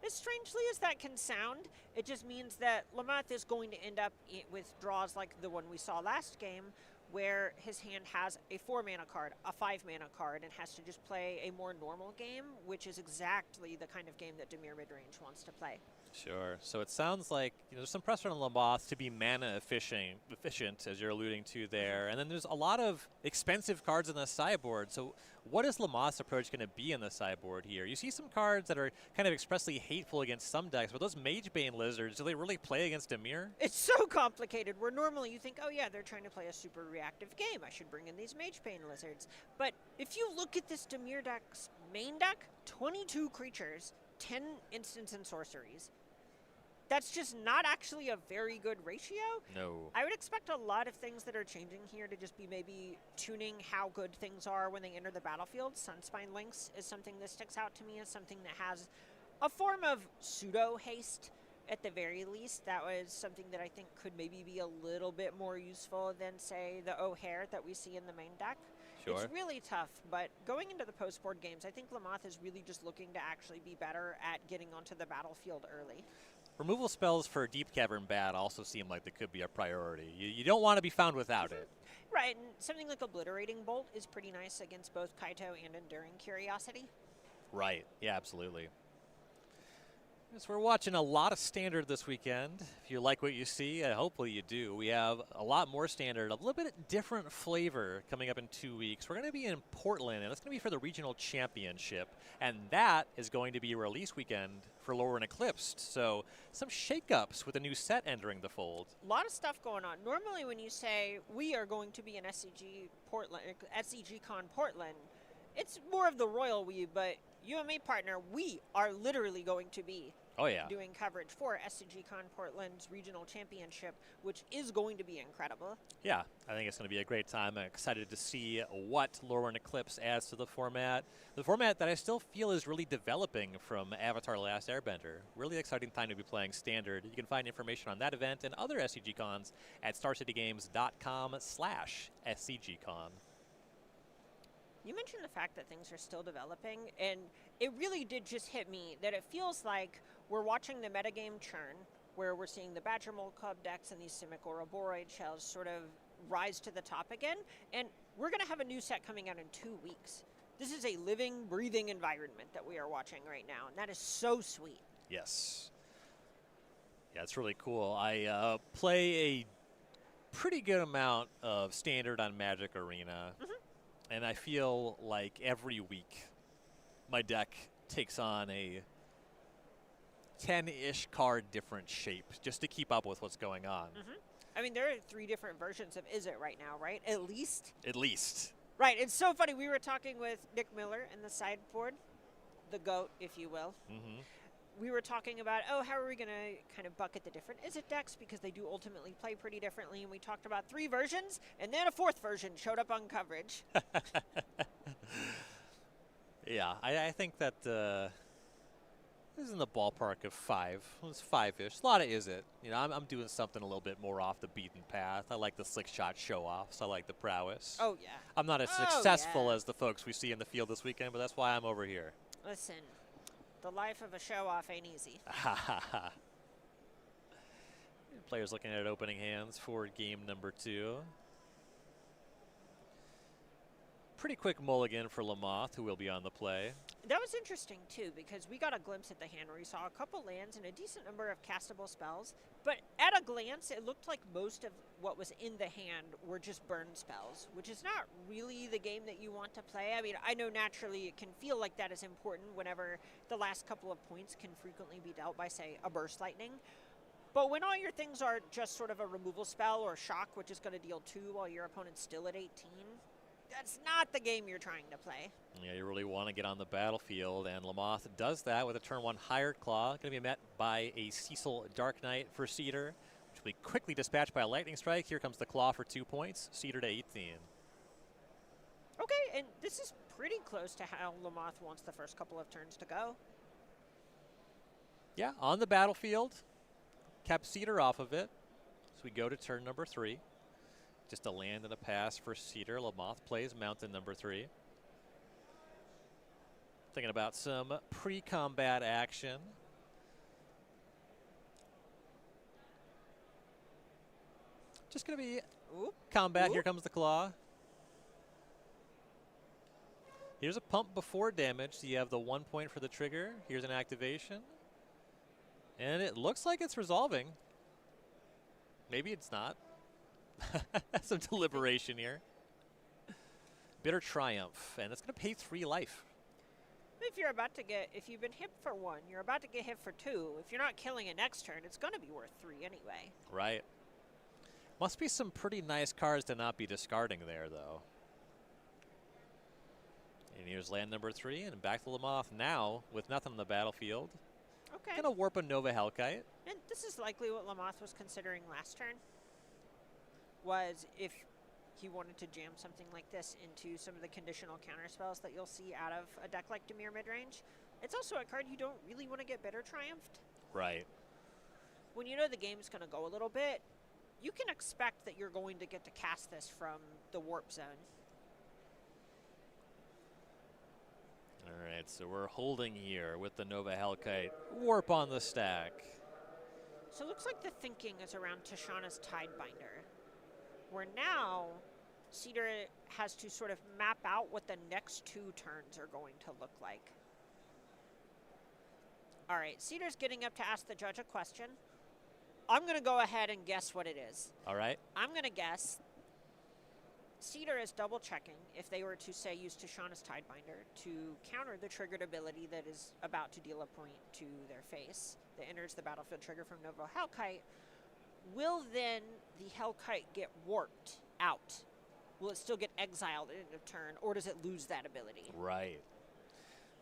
As strangely as that can sound, it just means that Lamothe is going to end up with draws like the one we saw last game, where his hand has a 4-mana card, a 5-mana card, and has to just play a more normal game, which is exactly the kind of game that Demir midrange wants to play. Sure. So it sounds like there's some pressure on Lamothe to be mana efficient, as you're alluding to there. And then there's a lot of expensive cards in the sideboard. So what is Lamothe's approach going to be in the sideboard here? You see some cards that are kind of expressly hateful against some decks, but those Magebane Lizards, do they really play against Demir? It's so complicated, where normally you think, oh yeah, they're trying to play a super reactive game. I should bring in these Magebane Lizards. But if you look at this Demir deck's main deck, 22 creatures, 10 instants and sorceries. That's just not actually a very good ratio. No. I would expect a lot of things that are changing here to just be maybe tuning how good things are when they enter the battlefield. Sunspine Lynx is something that sticks out to me as something that has a form of pseudo-haste at the very least. That was something that I think could maybe be a little bit more useful than, say, the O'Hare that we see in the main deck. Sure. It's really tough, but going into the post-board games, I think Lamothe is really just looking to actually be better at getting onto the battlefield early. Removal spells for Deep Cavern Bat also seem like they could be a priority. You don't want to be found without it. Right, and something like Obliterating Bolt is pretty nice against both Kaito and Enduring Curiosity. Right, yeah, absolutely. So we're watching a lot of Standard this weekend. If you like what you see, hopefully you do. We have a lot more Standard, a little bit different flavor coming up in 2 weeks. We're going to be in Portland, and it's going to be for the Regional Championship, and that is going to be release weekend for Lore and Eclipsed. So some shakeups with a new set entering the fold. A lot of stuff going on. Normally when you say we are going to be in SCG Portland, SCG Con Portland, it's more of the royal we, but UMA partner, we are literally going to be doing coverage for SCG Con Portland's regional championship, which is going to be incredible. Yeah, I think it's going to be a great time. I'm excited to see what Lorwyn Eclipse adds to the format. The format that I still feel is really developing from Avatar: Last Airbender. Really exciting time to be playing Standard. You can find information on that event and other SCG Cons at starcitygames.com/SCGCon. You mentioned the fact that things are still developing, and it really did just hit me that it feels like we're watching the metagame churn, where we're seeing the Badger Mold Club decks and these Simic Ouroboroid shells sort of rise to the top again, and we're going to have a new set coming out in 2 weeks. This is a living, breathing environment that we are watching right now, and that is so sweet. Yes. Yeah, it's really cool. I play a pretty good amount of Standard on Magic Arena. And I feel like every week my deck takes on a 10-ish card different shape just to keep up with what's going on. I mean, there are 3 different versions of Is It right now, right? At least? At least. Right. It's so funny. We were talking with Nick Miller in the sideboard, the GOAT, if you will. We were talking about, how are we going to kind of bucket the different Is It decks, because they do ultimately play pretty differently, and we talked about 3 versions, and then a 4th version showed up on coverage. Yeah, I think that this is in the ballpark of 5. It's 5-ish. A lot of Is It. You know, I'm doing something a little bit more off the beaten path. I like the slick shot show-offs. I like the prowess. Oh, yeah. I'm not as successful as the folks we see in the field this weekend, but that's why I'm over here. Listen. The life of a show-off ain't easy. Players looking at opening hands for game number 2. Pretty quick mulligan for Lamoth, who will be on the play. That was interesting, too, because we got a glimpse at the hand where we saw a couple lands and a decent number of castable spells. But at a glance, it looked like most of what was in the hand were just burn spells, which is not really the game that you want to play. I mean, I know naturally it can feel like that is important whenever the last couple of points can frequently be dealt by, say, a Burst Lightning. But when all your things are just sort of a removal spell or shock, which is going to deal 2 while your opponent's still at 18, that's not the game you're trying to play. Yeah, you really want to get on the battlefield, and Lamoth does that with a turn 1 Hired Claw. Going to be met by a Cecil Dark Knight for Cedar, which will be quickly dispatched by a Lightning Strike. Here comes the Claw for 2 points. Cedar to 18. Okay, and this is pretty close to how Lamoth wants the first couple of turns to go. Yeah, on the battlefield. Kept Cedar off of it. So we go to turn number 3. Just a land and a pass for Cedar. Lamoth plays Mountain number 3. Thinking about some pre-combat action. Just going to be combat. Here comes the Claw. Here's a pump before damage. So you have the 1 point for the trigger. Here's an activation. And it looks like it's resolving. Maybe it's not. Some deliberation here. Bitter Triumph, and it's going to pay 3 life. If you've been hit for 1, you're about to get hit for 2. If you're not killing it next turn, it's going to be worth 3 anyway. Right. Must be some pretty nice cards to not be discarding there, though. And here's land number 3, and back to Lamoth now with nothing on the battlefield. Okay. Going to warp a Nova Hellkite. And this is likely what Lamoth was considering last turn. Was if he wanted to jam something like this into some of the conditional counter spells that you'll see out of a deck like Demir midrange. It's also a card you don't really want to get Bitter Triumphed. Right. When you know the game's going to go a little bit, you can expect that you're going to get to cast this from the warp zone. All right, so we're holding here with the Nova Hellkite. Warp on the stack. So it looks like the thinking is around Tashana's Tidebinder, where now Cedar has to sort of map out what the next 2 turns are going to look like. All right, Cedar's getting up to ask the judge a question. I'm going to go ahead and guess what it is. All right. I'm going to guess Cedar is double checking if they were to, say, use Tashana's Tidebinder to counter the triggered ability that is about to deal a point to their face that enters the battlefield trigger from Nova Hellkite. Will then the Hellkite get warped out? Will it still get exiled at the end of turn, or does it lose that ability? Right.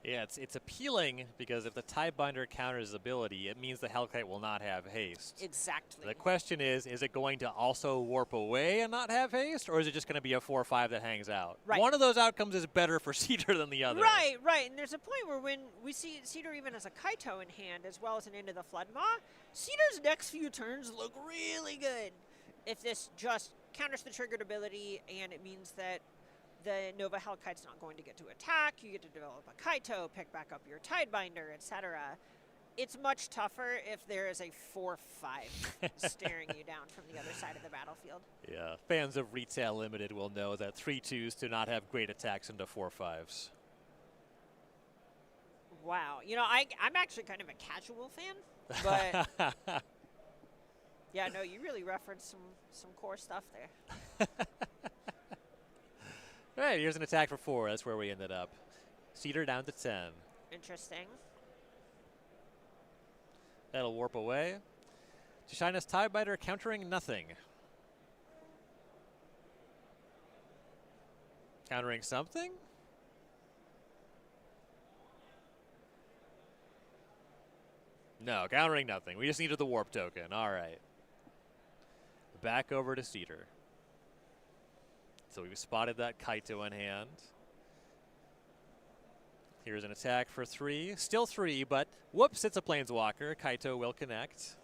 Yeah, it's appealing because if the Tidebinder counters his ability, it means the Hellkite will not have haste. Exactly. The question is it going to also warp away and not have haste, or is it just going to be a 4/5 that hangs out? Right. One of those outcomes is better for Cedar than the other. Right. And there's a point where when we see Cedar even as a Kaito in hand, as well as an Into the Flood Maw, Cedar's next few turns look really good. If this just counters the triggered ability, and it means that the Nova Hellkite's not going to get to attack, you get to develop a Kaito, pick back up your Tidebinder, etc. It's much tougher if there is a 4/5 staring you down from the other side of the battlefield. Yeah, fans of Retail Limited will know that 3/2s do not have great attacks into 4/5s. Wow. You know, I'm actually kind of a casual fan, but yeah, no, you really referenced some core stuff there. All right, here's an attack for 4. That's where we ended up. Cedar down to 10. Interesting. That'll warp away. Tushina's Tidebinder countering nothing. Countering something? No, countering nothing. We just needed the warp token. All right. Back over to Cedar. So we've spotted that Kaito in hand. Here's an attack for 3. Still 3, but whoops, it's a Planeswalker. Kaito will connect.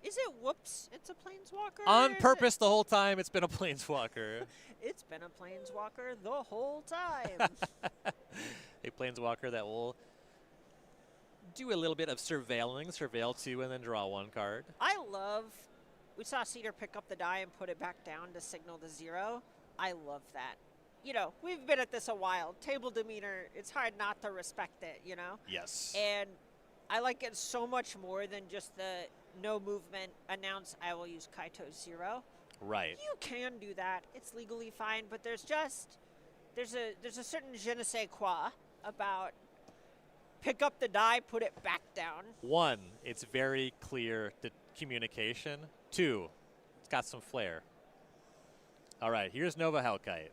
Is it whoops? It's a Planeswalker? On purpose the whole time, it's been a Planeswalker. It's been a Planeswalker the whole time. A Planeswalker that will do a little bit of surveilling. Surveil 2 and then draw 1 card. We saw Cedar pick up the die and put it back down to signal to 0. I love that. You know, we've been at this a while. Table demeanor, it's hard not to respect it, you know? Yes. And I like it so much more than just the no movement, announce I will use Kaito 0. Right. You can do that. It's legally fine, but there's a certain je ne sais quoi about pick up the die, put it back down. 1, it's very clear communication. 2, it's got some flair. All right, here's Nova Hellkite.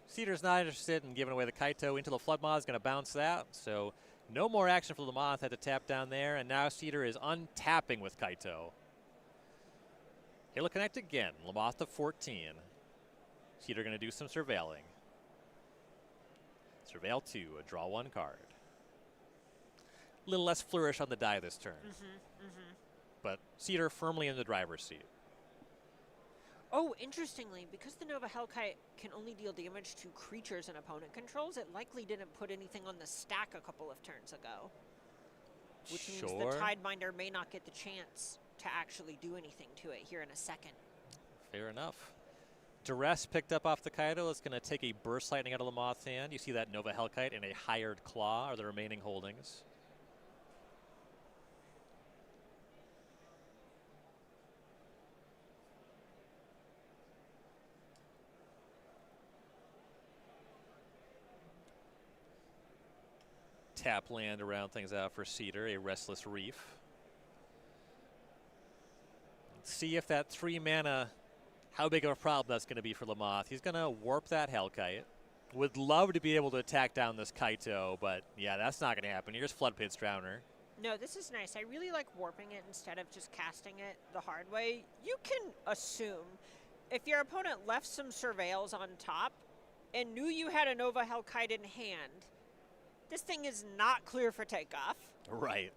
Cedar's not interested in giving away the Kaito. Into the Flood Maw is going to bounce that, so no more action for Lamoth. Had to tap down there, and now Cedar is untapping with Kaito. He'll connect again. Lamoth to 14. Cedar going to do some surveilling. Surveil 2, draw 1 card. A little less flourish on the die this turn. But Cedar firmly in the driver's seat. Oh, interestingly, because the Nova Hellkite can only deal damage to creatures an opponent controls, it likely didn't put anything on the stack a couple of turns ago. Which means the Tidebinder may not get the chance to actually do anything to it here in a second. Fair enough. Duress picked up off the Kaito. It's going to take a Burst Lightning out of Lamoth's hand. You see that Nova Hellkite and a Hired Claw are the remaining holdings. Tap land to round things out for Cedar, a Restless Reef. Let's see if that 3 mana, how big of a problem that's going to be for Lamoth. He's going to warp that Hellkite. Would love to be able to attack down this Kaito, but yeah, that's not going to happen. Here's Flood Pit's Drowner. No, this is nice. I really like warping it instead of just casting it the hard way. You can assume if your opponent left some surveils on top and knew you had a Nova Hellkite in hand, this thing is not clear for takeoff. Right.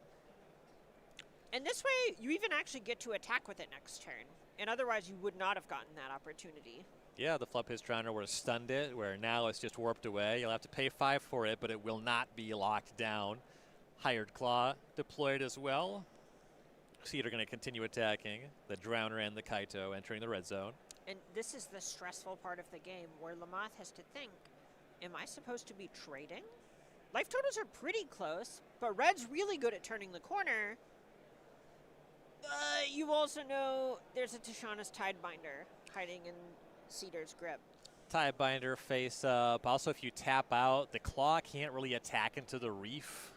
And this way, you even actually get to attack with it next turn. And otherwise, you would not have gotten that opportunity. Yeah, the Flood Pit's Drowner would have stunned it, where now it's just warped away. You'll have to pay 5 for it, but it will not be locked down. Hired Claw deployed as well. Cedar going to continue attacking. The Drowner and the Kaito entering the red zone. And this is the stressful part of the game, where Lamoth has to think, am I supposed to be trading? Life totals are pretty close, but Red's really good at turning the corner. You also know there's a Tushina's Tidebinder hiding in Cedar's grip. Tidebinder face up. Also, if you tap out, the Claw can't really attack into the Reef.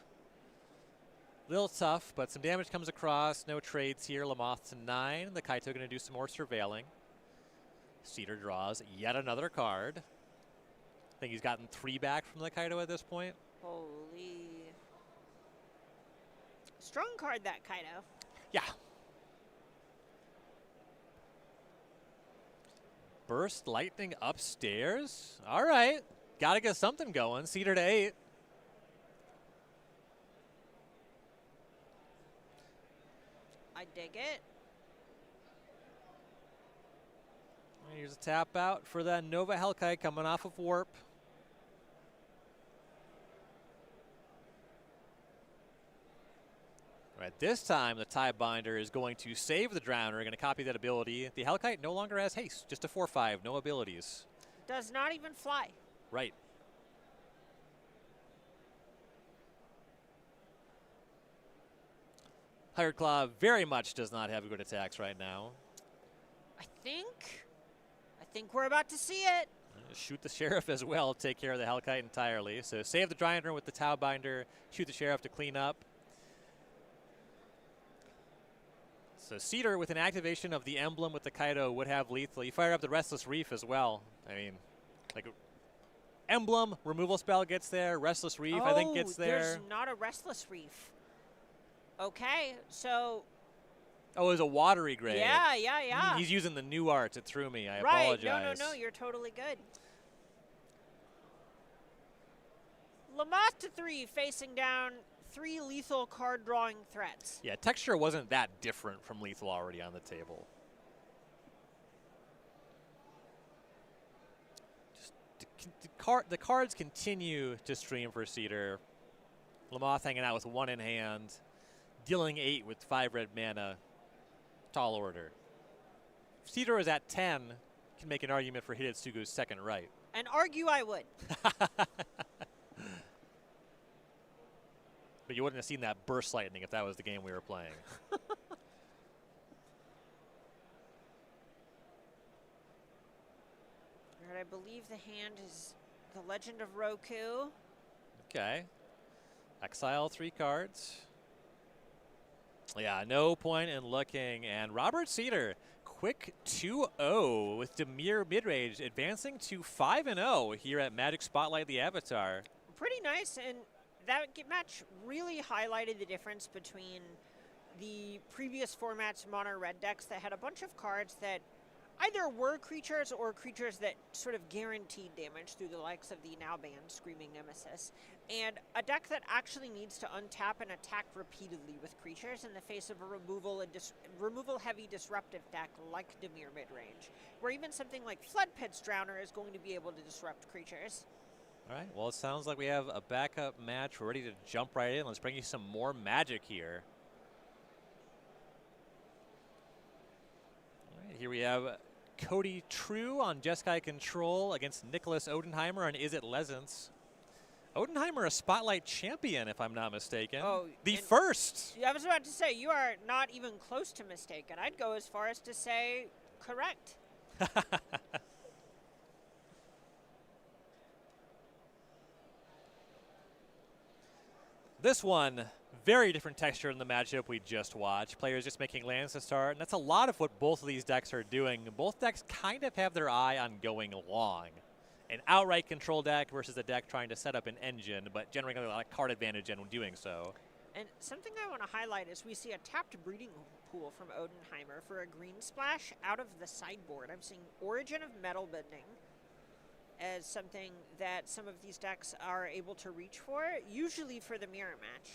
Little tough, but some damage comes across. No trades here. Lamoth to 9. The Kaito going to do some more surveilling. Cedar draws yet another card. I think he's gotten 3 back from the Kaito at this point. Holy. Strong card, that Kaido. Yeah. Burst lightning upstairs. All right. Got to get something going. Cedar to 8. I dig it. Here's a tap out for that Nova Hellkite coming off of Warp. Right, this time the Tie Binder is going to save the Drowner, going to copy that ability. The Hellkite no longer has haste, just a 4/5, no abilities. Does not even fly. Right. Hired Claw very much does not have good attacks right now. I think we're about to see it. Shoot the Sheriff as well, take care of the Hellkite entirely. So save the Drowner with the Tie Binder, shoot the Sheriff to clean up. So Cedar with an activation of the emblem with the Kaido would have lethal. You fire up the Restless Reef as well. I mean, like emblem, removal spell gets there, Restless Reef I think gets there. There's not a Restless Reef. Okay, so... Oh, it was a watery grave. Yeah. He's using the new art. It threw me. I right. apologize. No, you're totally good. Lamoth to 3 facing down 3 lethal card drawing threats. Yeah, texture wasn't that different from lethal already on the table. Just the cards continue to stream for Cedar. Lamoth hanging out with 1 in hand, dealing 8 with 5 red mana. Tall order. If Cedar is at 10, can make an argument for Hidetsugu's second right. And argue I would. But you wouldn't have seen that burst lightning if that was the game we were playing. All right, I believe the hand is the Legend of Roku. Okay. Exile 3 cards. Yeah, no point in looking. And Robert Cedar, quick 2-0 with Demir midrange, advancing to 5-0 here at Magic Spotlight the Avatar. Pretty nice, and that match really highlighted the difference between the previous format's mono red decks that had a bunch of cards that either were creatures or creatures that sort of guaranteed damage through the likes of the now banned Screaming Nemesis, and a deck that actually needs to untap and attack repeatedly with creatures in the face of a removal-heavy disruptive deck like Demir midrange, where even something like Flood Pit's Drowner is going to be able to disrupt creatures. All right, well, it sounds like we have a backup match. We're ready to jump right in. Let's bring you some more Magic here. All right, here we have Cody True on Jeskai Control against Nicholas Odenheimer on Is It Lezence. Odenheimer, a Spotlight champion, if I'm not mistaken. Oh, the first. I was about to say, you are not even close to mistaken. I'd go as far as to say correct. This one, very different texture in the matchup we just watched. Players just making lands to start, and that's a lot of what both of these decks are doing. Both decks kind of have their eye on going long. An outright control deck versus a deck trying to set up an engine, but generating a lot of card advantage in doing so. And something I want to highlight is we see a tapped breeding pool from Odenheimer for a green splash out of the sideboard. I'm seeing Origin of Metal Bending as something that some of these decks are able to reach for, usually for the mirror match.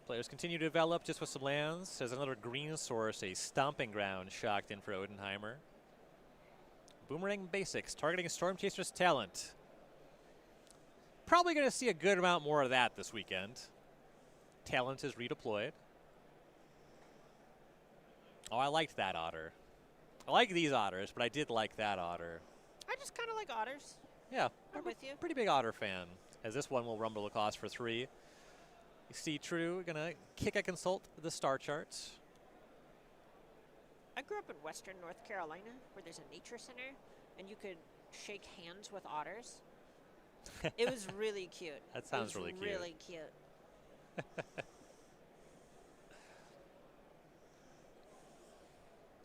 Players continue to develop just with some lands. There's another green source, a Stomping Ground shocked in for Odenheimer. Boomerang Basics, targeting Storm Chaser's talent. Probably going to see a good amount more of that this weekend. Talent is redeployed. Oh, I liked that otter. I like these otters, but I did like that otter. I just kind of like otters. Yeah, I'm with you. Pretty big otter fan, as this one will rumble across for 3. You see True gonna kick a consult the star charts. I grew up in Western North Carolina, where there's a nature center, and you could shake hands with otters. It was really cute. That sounds really cute. Really cute.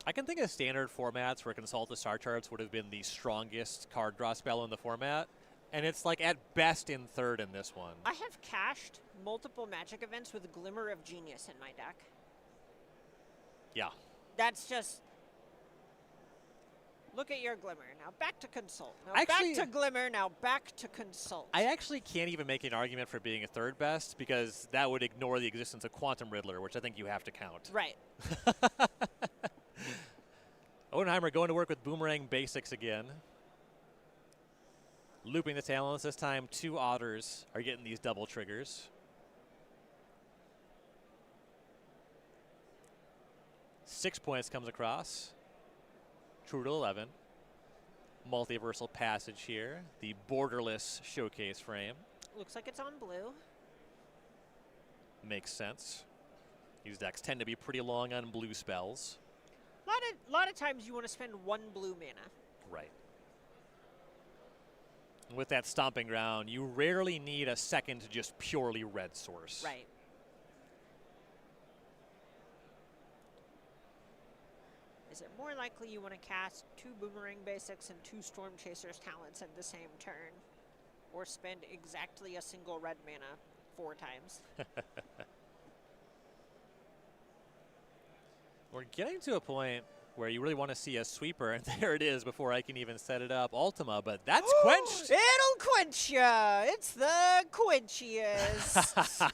I can think of standard formats where Consult the Star Charts would have been the strongest card draw spell in the format, and it's like at best in third in this one. I have cached multiple Magic events with Glimmer of Genius in my deck. Yeah. That's just... Look at your Glimmer. Now back to Consult. Now Actually, back to Glimmer. Now back to Consult. I actually can't even make an argument for being a third best because that would ignore the existence of Quantum Riddler, which I think you have to count. Right. Odenheimer going to work with Boomerang Basics again. Looping the talents. This time, 2 Otters are getting these double triggers. 6 points comes across. True to 11. Multiversal Passage here. The borderless showcase frame. Looks like it's on blue. Makes sense. These decks tend to be pretty long on blue spells. A lot of times you want to spend 1 blue mana. Right. With that Stomping Ground, you rarely need a second just purely red source. Right. Is it more likely you want to cast 2 Boomerang Basics and 2 Storm Chasers talents at the same turn? Or spend exactly a single red mana 4 times? We're getting to a point where you really want to see a sweeper, and there it is before I can even set it up. Ultima, but that's quenched. It'll quench ya. It's the Quenchiest.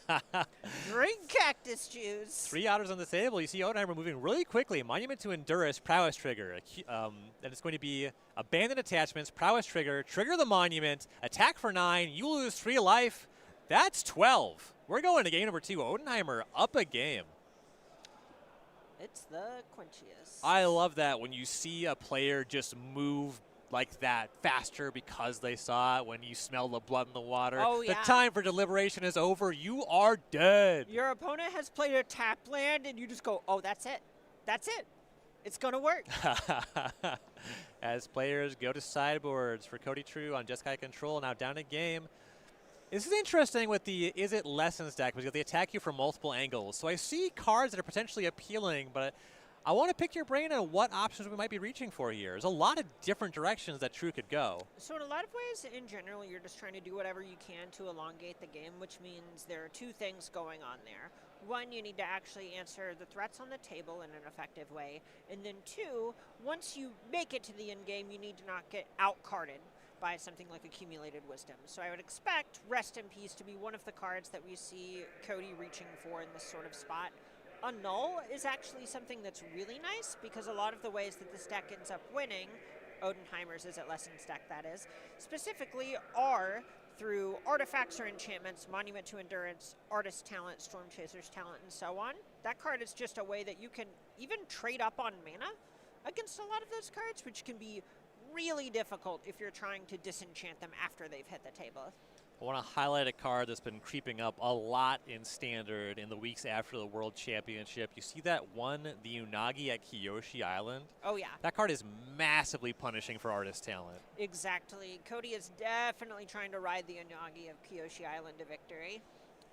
Drink cactus juice. 3 Otters on the table. You see Odenheimer moving really quickly. Monument to Endurance, Prowess Trigger. And it's going to be Abandoned Attachments, Prowess Trigger, trigger the Monument, attack for 9, you lose 3 life. That's 12. We're going to game number 2. Odenheimer up a game. It's the Quenchiest. I love that when you see a player just move like that faster because they saw it, when you smell the blood in the water. Oh, yeah. The time for deliberation is over. You are dead. Your opponent has played a tap land, and you just go, oh, that's it. That's it. It's going to work. As players go to sideboards for Cody True on Jeskai Control, now down a game. This is interesting with the Is It Lessons deck because they attack you from multiple angles. So I see cards that are potentially appealing, but I want to pick your brain on what options we might be reaching for here. There's a lot of different directions that True could go. So in a lot of ways, in general, you're just trying to do whatever you can to elongate the game, which means there are 2 things going on there. 1, you need to actually answer the threats on the table in an effective way. And then 2, once you make it to the end game, you need to not get out-carded by something like Accumulated Wisdom. So I would expect Rest in Peace to be one of the cards that we see Cody reaching for in this sort of spot. A null is actually something that's really nice because a lot of the ways that this deck ends up winning, Odenheimer's Is It Lessons deck that is, specifically are through artifacts or enchantments, Monument to Endurance, Artist Talent, Storm Chaser's Talent, and so on. That card is just a way that you can even trade up on mana against a lot of those cards, which can be really difficult if you're trying to disenchant them after they've hit the table. I want to highlight a card that's been creeping up a lot in Standard in the weeks after the World Championship. You see that one, the Unagi at Kyoshi Island? Oh, yeah. That card is massively punishing for Artist Talent. Exactly. Cody is definitely trying to ride the Unagi of Kyoshi Island to victory.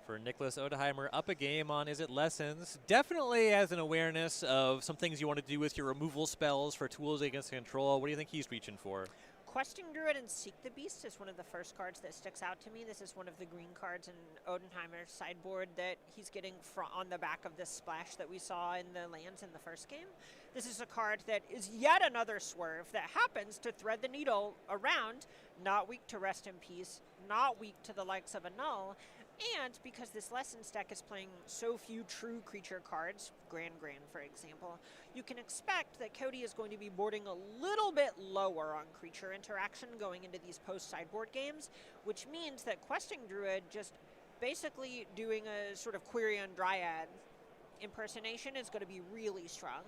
For Nicholas Odenheimer, up a game on Is It Lessons. Definitely has an awareness of some things you want to do with your removal spells for tools against control. What do you think he's reaching for? Questing Druid and Seek the Beast is one of the first cards that sticks out to me. This is one of the green cards in Odenheimer's sideboard that he's getting on the back of this splash that we saw in the lands in the first game. This is a card that is yet another swerve that happens to thread the needle around, not weak to Rest in Peace, not weak to the likes of a Null, and because this Lessons deck is playing so few true creature cards, Gran, for example, you can expect that Cody is going to be boarding a little bit lower on creature interaction going into these post-sideboard games, which means that Questing Druid just basically doing a sort of Quirion Dryad impersonation is going to be really strong.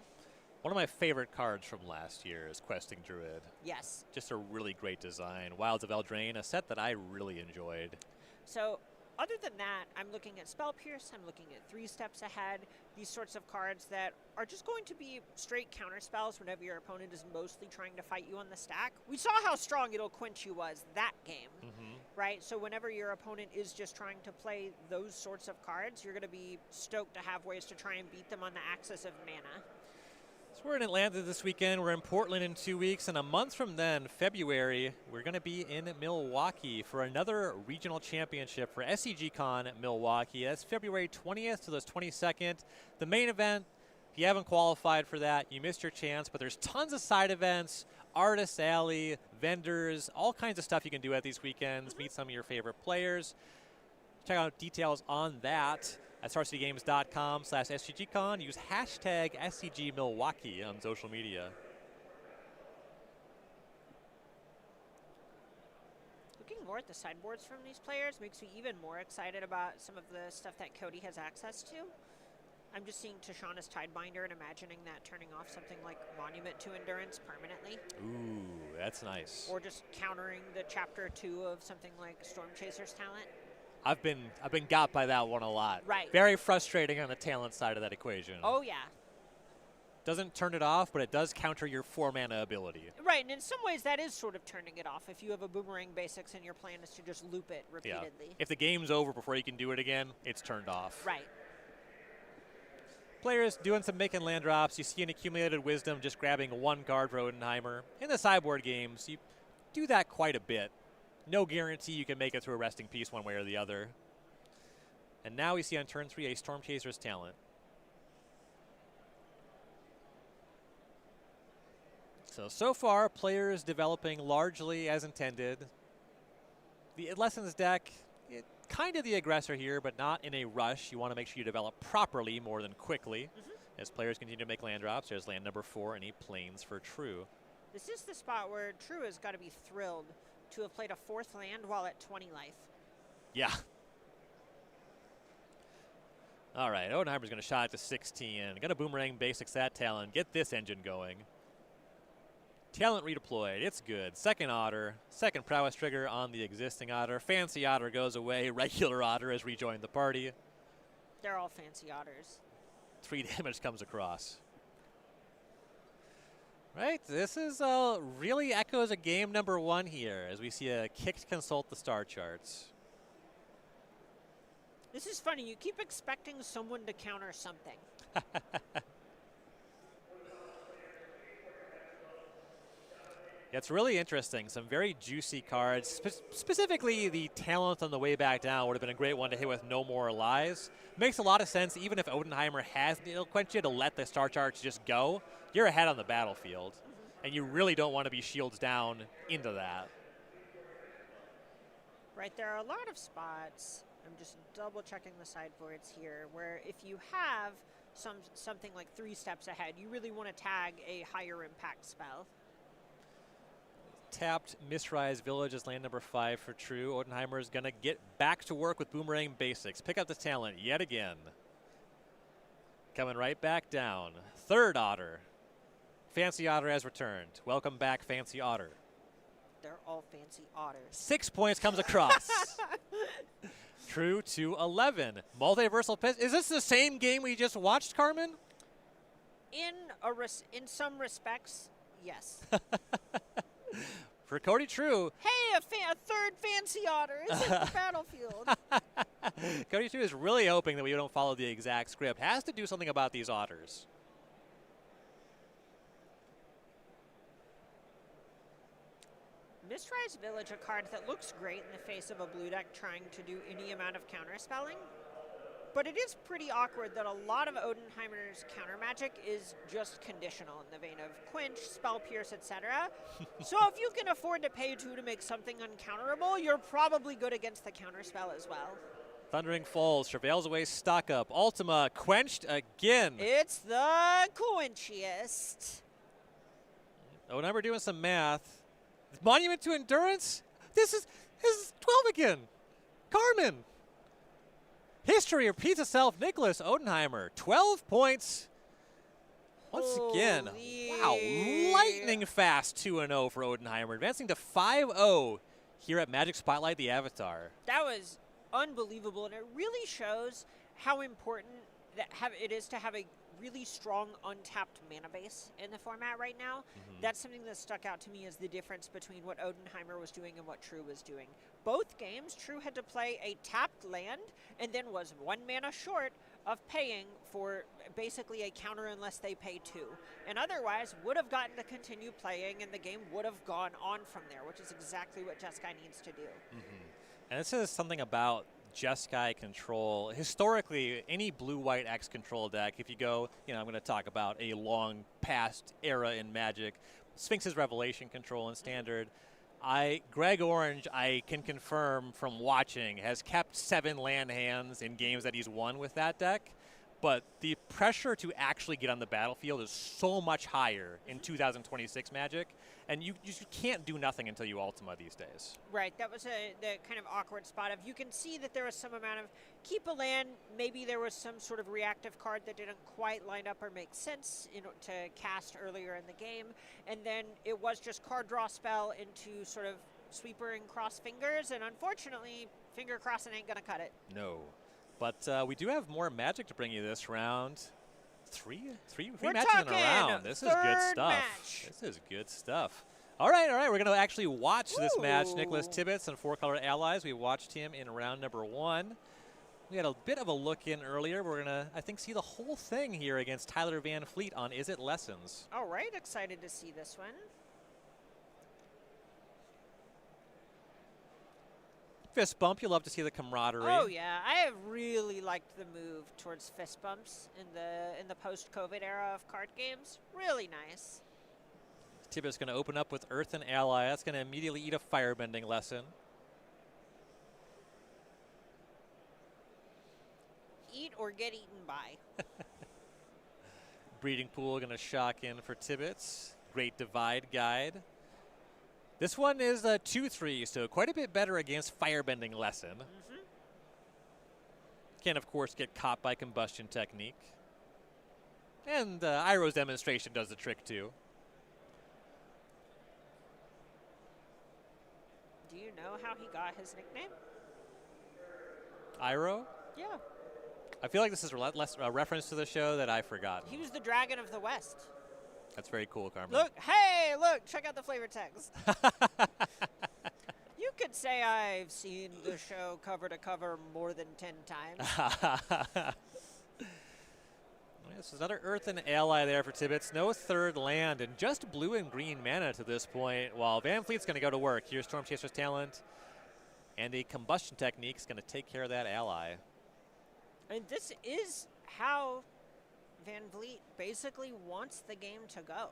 One of my favorite cards from last year is Questing Druid. Yes. Just a really great design. Wilds of Eldraine, a set that I really enjoyed. So other than that, I'm looking at Spell Pierce, I'm looking at 3 Steps Ahead, these sorts of cards that are just going to be straight counter spells whenever your opponent is mostly trying to fight you on the stack. We saw how strong It'll Quench You was that game, right? So whenever your opponent is just trying to play those sorts of cards, you're going to be stoked to have ways to try and beat them on the axis of mana. So we're in Atlanta this weekend. We're in Portland in 2 weeks. And a month from then, February, we're going to be in Milwaukee for another regional championship for SCG Con at Milwaukee. That's February 20th to the 22nd. The main event, if you haven't qualified for that, you missed your chance. But there's tons of side events, artist alley, vendors, all kinds of stuff you can do at these weekends. Meet some of your favorite players. Check out details on that at StarCityGames.com/SCGCon. Use hashtag SCGMilwaukee on social media. Looking more at the sideboards from these players makes me even more excited about some of the stuff that Cody has access to. I'm just seeing Tashana's Tidebinder and imagining that turning off something like Monument to Endurance permanently. Ooh, that's nice. Or just countering the Chapter 2 of something like Storm Chaser's talent. I've been got by that one a lot. Right. Very frustrating on the talent side of that equation. Oh, yeah. Doesn't turn it off, but it does counter your 4-mana ability. Right, and in some ways that is sort of turning it off. If you have a Boomerang Basics and your plan is to just loop it repeatedly. Yeah. If the game's over before you can do it again, it's turned off. Right. Players doing some making land drops. You see an accumulated wisdom just grabbing one card for Odenheimer. In the sideboard games, you do that quite a bit. No guarantee you can make it through a resting piece one way or the other. And now we see on turn 3 a Storm Chaser's talent. So far, players developing largely as intended. The Lessons deck, kind of the aggressor here, but not in a rush. You want to make sure you develop properly more than quickly. As players continue to make land drops, there's land number 4, any plains for True. This is the spot where True has got to be thrilled to have played a 4th land while at 20 life. Yeah. All right, Odenheimer's going to shot it to 16. Going to Boomerang Basics that talent. Get this engine going. Talent redeployed. It's good. Second Otter. Second Prowess trigger on the existing Otter. Fancy Otter goes away. Regular Otter has rejoined the party. They're all fancy Otters. 3 damage comes across. Right, this is really echoes a game number 1 here as we see a kicked consult the star charts. This is funny. You keep expecting someone to counter something. It's really interesting. Some very juicy cards. Specifically, the talent on the way back down would have been a great one to hit with No More Lies. Makes a lot of sense, even if Odenheimer has Needle Quench you, to let the star charts just go. You're ahead on the battlefield, and you really don't want to be shields down into that. Right, there are a lot of spots. I'm just double checking the sideboards here, where if you have something like 3 steps ahead, you really want to tag a higher impact spell. Tapped Mistrise Village as land number 5 for True. Odenheimer is going to get back to work with Boomerang Basics. Pick up the talent yet again. Coming right back down. Third Otter. Fancy Otter has returned. Welcome back, Fancy Otter. They're all fancy Otters. 6 points comes across. True to 11. Multiversal Piss. Is this the same game we just watched, Carmen? In some respects, yes. For Cody True. Hey, a third fancy Otter is in the battlefield. Cody True is really hoping that we don't follow the exact script. Has to do something about these Otters. Mistrise Village, a card that looks great in the face of a blue deck trying to do any amount of counterspelling. But it is pretty awkward that a lot of Odenheimer's counter magic is just conditional in the vein of Quench, Spell Pierce, etc. So if you can afford to pay 2 to make something uncounterable, you're probably good against the counterspell as well. Thundering Falls, travails away, stock up. Ultima quenched again. It's the quenchiest. Odenheimer doing some math. Monument to Endurance? This is 12 again. Carmen. History repeats itself. Nicholas Odenheimer, 12 points. Once again, wow, lightning fast 2-0 for Odenheimer, advancing to 5-0 here at Magic Spotlight the Avatar. That was unbelievable, and it really shows how important it is to have a really strong untapped mana base in the format right now. That's something that stuck out to me as the difference between what Odenheimer was doing and what True was doing. Both games, True had to play a tapped land and then was 1 mana short of paying for basically a counter unless they pay 2. And otherwise would have gotten to continue playing and the game would have gone on from there, which is exactly what Jeskai needs to do. And this is something about Jeskai control. Historically, any blue-white X control deck, if you go, I'm going to talk about a long past era in Magic, Sphinx's Revelation control in Standard. Greg Orange, I can confirm from watching, has kept 7 land hands in games that he's won with that deck. But the pressure to actually get on the battlefield is so much higher in 2026 Magic, and you can't do nothing until you Ultima these days. Right, that was the kind of awkward spot of, you can see that there was some amount of keep a land, maybe there was some sort of reactive card that didn't quite line up or make sense to cast earlier in the game, and then it was just card draw spell into sort of sweeper and cross fingers, and unfortunately, finger crossing ain't gonna cut it. No. But we do have more Magic to bring you this round. Three We're matches in a talking round. This is good third stuff. match. This is good stuff. All right. We're going to actually watch this match. Nicholas Tibbetts and 4-color allies. We watched him in round number 1. We had a bit of a look in earlier. We're going to, I think, see the whole thing here against Tyler Van Fleet on Is It Lessons. All right, excited to see this one. Fist bump, you love to see the camaraderie. Oh yeah, I have really liked the move towards fist bumps in the post-COVID era of card games. Really nice. Tibbetts going to open up with Earth and Ally. That's going to immediately eat a firebending lesson. Eat or get eaten by. Breeding Pool going to shock in for Tibbetts. Great Divide Guide. This one is a 2/3, so quite a bit better against Firebending Lesson. Can, of course, get caught by Combustion Technique. And Iroh's demonstration does the trick, too. Do you know how he got his nickname? Iroh? Yeah. I feel like this is a reference to the show that I've forgotten. He was the Dragon of the West. That's very cool, Carmen. Look, hey, look, check out the flavor text. You could say I've seen the show cover to cover more than 10 times. This is another Earth and Ally there for Tibbetts. No third land, and just blue and green mana to this point, while Van Fleet's going to go to work. Here's Storm Chaser's Talent, and a Combustion Technique is going to take care of that ally. And this is how Van Vliet basically wants the game to go.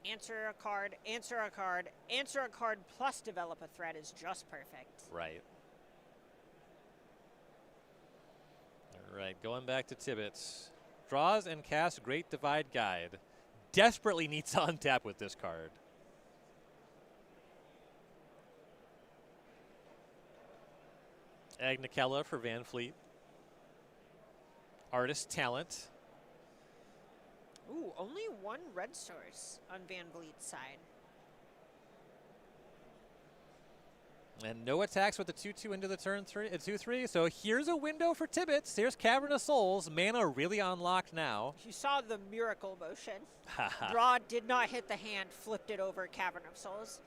Answer a card, answer a card, answer a card, plus develop a threat is just perfect. Right. All right, going back to Tibbetts. Draws and casts Great Divide Guide. Desperately needs to untap with this card. Agnikella for Van Fleet. Artist Talent. Ooh, only one red source on Van Vliet's side. And no attacks with the 2/2 into the turn 2/3. So here's a window for Tibbetts. There's Cavern of Souls. Mana really unlocked now. You saw the miracle motion. Draw did not hit the hand, flipped it over Cavern of Souls.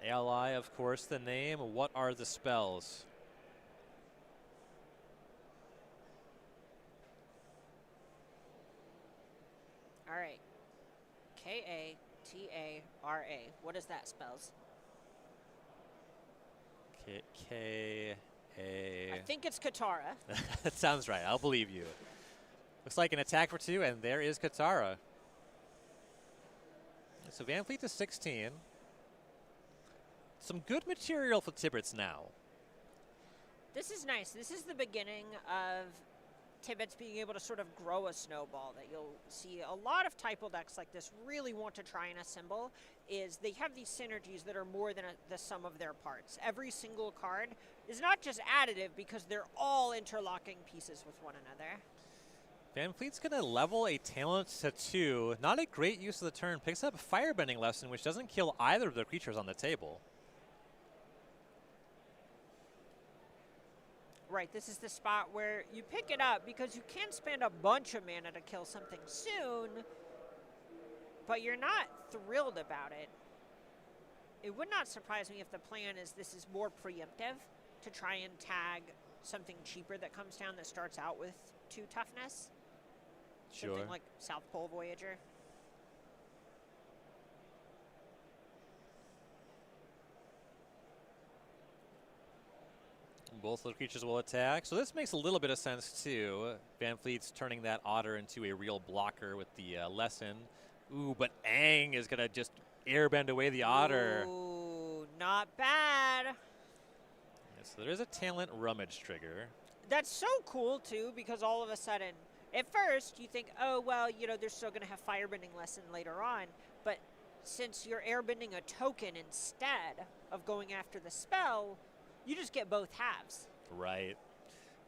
Ally, of course, the name. What are the spells? All right. K-A-T-A-R-A. What does that spells? K-A. I think it's Katara. That sounds right. I'll believe you. Looks like an attack for 2, and there is Katara. So Van Fleet to 16. Some good material for Tibbetts now. This is nice. This is the beginning of Tibbetts being able to sort of grow a snowball that you'll see a lot of typo decks like this really want to try and assemble is they have these synergies that are more than the sum of their parts. Every single card is not just additive because they're all interlocking pieces with one another. Van Fleet's going to level a talent to 2. Not a great use of the turn. Picks up a Firebending Lesson, which doesn't kill either of the creatures on the table. Right, this is the spot where you pick it up because you can spend a bunch of mana to kill something soon, but you're not thrilled about it. It would not surprise me if the plan is this is more preemptive to try and tag something cheaper that comes down that starts out with 2 toughness. Sure. Something like South Pole Voyager. Both of the creatures will attack. So this makes a little bit of sense, too. Van Fleet's turning that otter into a real blocker with the lesson. Ooh, but Aang is going to just airbend away the otter. Ooh, not bad. Yeah, so there is a talent rummage trigger. That's so cool, too, because all of a sudden, at first, you think, oh, well, you know, they're still going to have firebending lesson later on. But since you're airbending a token instead of going after the spell, you just get both halves. Right.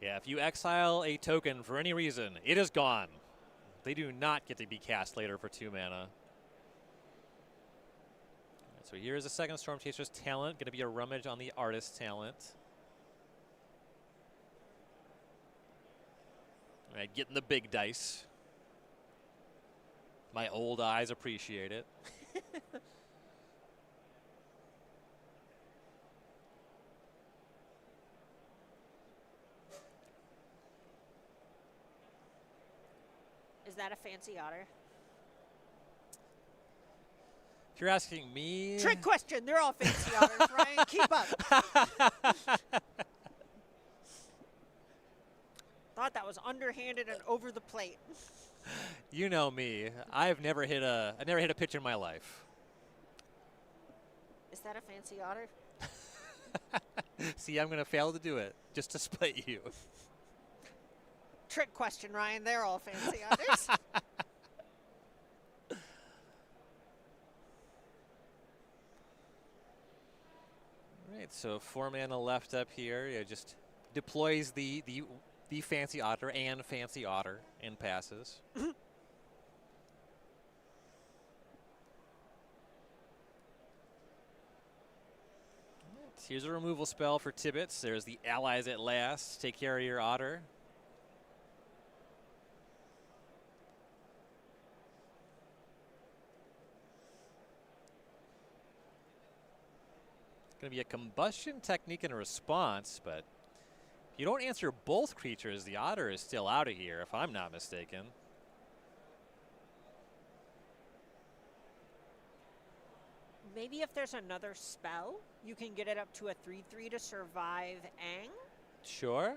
Yeah, if you exile a token for any reason, it is gone. They do not get to be cast later for 2 mana. So here's a second Storm Chaser's talent. Going to be a rummage on the Artist talent. All right, getting the big dice. My old eyes appreciate it. Is that a fancy otter? If you're asking me... Trick question. They're all fancy otters, Ryan. Keep up. Thought that was underhanded and over the plate. You know me. I've never hit a pitch in my life. Is that a fancy otter? See, I'm going to fail to do it just to spite you. Trick question, Ryan. They're all fancy otters. All right, so 4 mana left up here. Yeah, just deploys the fancy otter and fancy otter and passes. Here's a removal spell for Tibbets. There's the Allies at Last. Take care of your otter. It's going to be a combustion technique and a response, but if you don't answer both creatures, the otter is still out of here, if I'm not mistaken. Maybe if there's another spell, you can get it up to a 3/3 to survive Aang. Sure.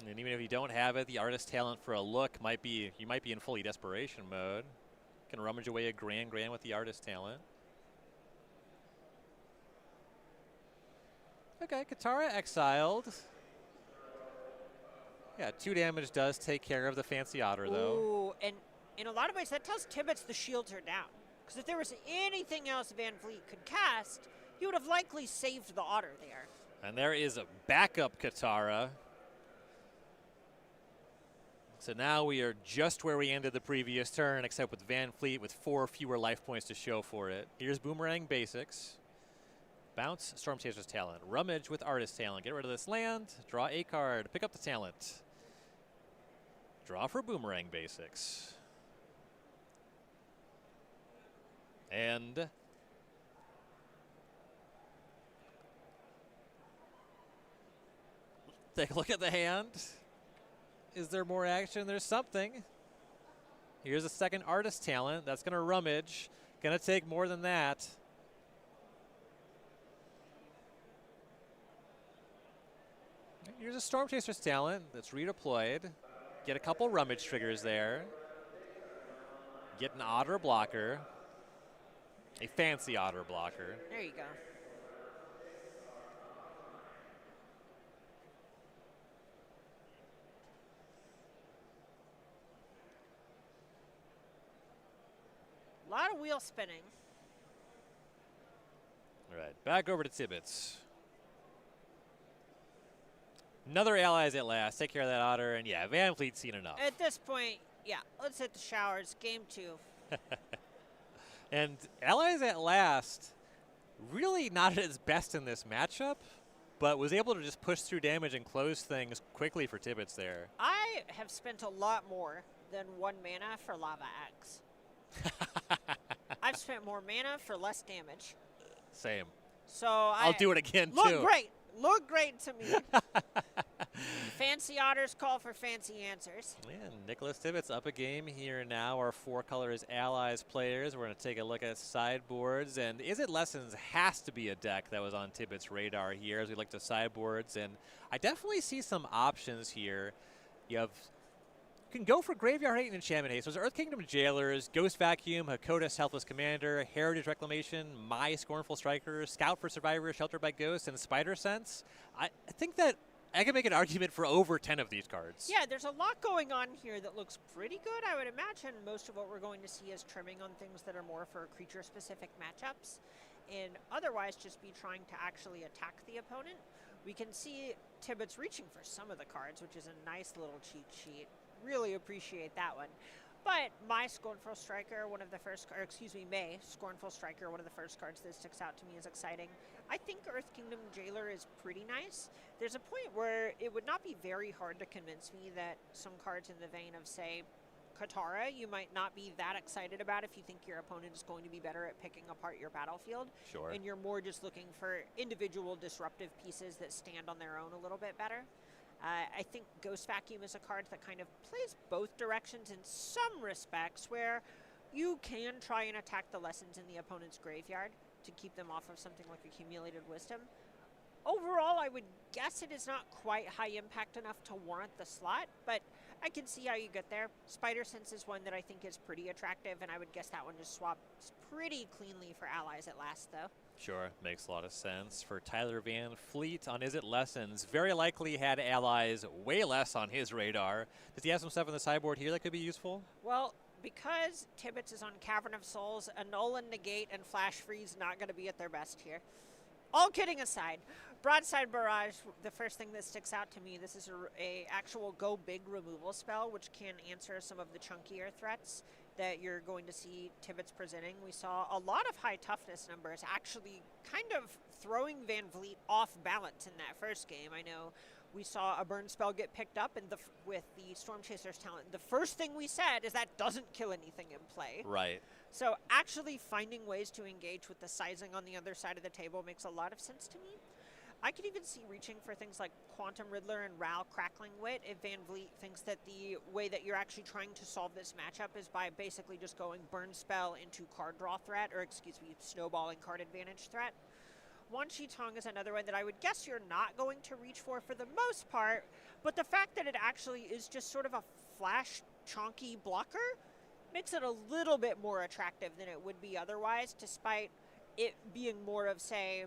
And even if you don't have it, the Artist talent for a look you might be in fully desperation mode. You can rummage away a grand with the Artist talent. Okay, Katara exiled. Yeah, 2 damage does take care of the fancy otter, though. Ooh, and in a lot of ways, that tells Tibbets the shields are down. Because if there was anything else Van Fleet could cast, he would have likely saved the otter there. And there is a backup Katara. So now we are just where we ended the previous turn, except with Van Fleet with 4 fewer life points to show for it. Here's Boomerang Basics. Bounce Storm Chaser's talent. Rummage with Artist talent. Get rid of this land. Draw a card. Pick up the talent. Draw for Boomerang Basics. And take a look at the hand. Is there more action? There's something. Here's a second Artist talent. That's going to rummage. Going to take more than that. Here's a Storm Chaser's talent that's redeployed. Get a couple rummage triggers there. Get an otter blocker. A fancy otter blocker. There you go. A lot of wheel spinning. All right, back over to Tibbets. Another Allies at Last. Take care of that otter. And yeah, Van Fleet's seen enough. At this point, yeah, let's hit the showers. Game 2. And Allies at Last, really not at its best in this matchup, but was able to just push through damage and close things quickly for Tibbets there. I have spent a lot more than 1 mana for Lava Axe. I've spent more mana for less damage. Same. So I'll do it again, look too. great. look great to me. Fancy otters call for fancy answers. Yeah, Nicholas Tibbetts up a game here now. Our 4 colors allies players. We're going to take a look at sideboards. And Is It Lessons has to be a deck that was on Tibbetts' radar here as we look to sideboards. And I definitely see some options here. You can go for Graveyard Hate and Enchantment Haste. There's Earth Kingdom Jailers, Ghost Vacuum, Hakoda's Helpless Commander, Heritage Reclamation, My Scornful Striker, Scout for Survivor, Sheltered by Ghosts, and Spider Sense. I think that I can make an argument for over 10 of these cards. Yeah, there's a lot going on here that looks pretty good. I would imagine most of what we're going to see is trimming on things that are more for creature-specific matchups, and otherwise just be trying to actually attack the opponent. We can see Tibbetts reaching for some of the cards, which is a nice little cheat sheet. Really appreciate that one. But My Scornful Striker, one of the first, or excuse me, May Scornful Striker, one of the first cards that sticks out to me is exciting. I think Earth Kingdom Jailer is pretty nice. There's a point where it would not be very hard to convince me that some cards in the vein of, say, Katara, you might not be that excited about if you think your opponent is going to be better at picking apart your battlefield. Sure. And you're more just looking for individual disruptive pieces that stand on their own a little bit better. I think Ghost Vacuum is a card that kind of plays both directions in some respects, where you can try and attack the lessons in the opponent's graveyard to keep them off of something like Accumulated Wisdom. Overall, I would guess it is not quite high impact enough to warrant the slot, but I can see how you get there. Spider Sense is one that I think is pretty attractive, and I would guess that one just swaps pretty cleanly for allies at last, though. Sure, makes a lot of sense. For Tyler Van Fleet on Is It Lessons, very likely had allies way less on his radar. Does he have some stuff on the sideboard here that could be useful? Well, because Tibbetts is on Cavern of Souls, Annul and Negate and Flash Freeze not going to be at their best here. All kidding aside, Broadside Barrage, the first thing that sticks out to me, this is a actual go big removal spell, which can answer some of the chunkier threats that you're going to see Tibbetts presenting. We saw a lot of high toughness numbers actually kind of throwing Van Vliet off balance in that first game. I know we saw a burn spell get picked up and with the Storm Chaser's talent. The first thing we said is that doesn't kill anything in play. Right. So actually finding ways to engage with the sizing on the other side of the table makes a lot of sense to me. I could even see reaching for things like Quantum Riddler and Ral Crackling Wit if Van Vliet thinks that the way that you're actually trying to solve this matchup is by basically just going burn spell into card draw threat, or excuse me, snowballing card advantage threat. Wan Shi Tong is another one that I would guess you're not going to reach for the most part, but the fact that it actually is just sort of a flash chonky blocker makes it a little bit more attractive than it would be otherwise, despite it being more of, say,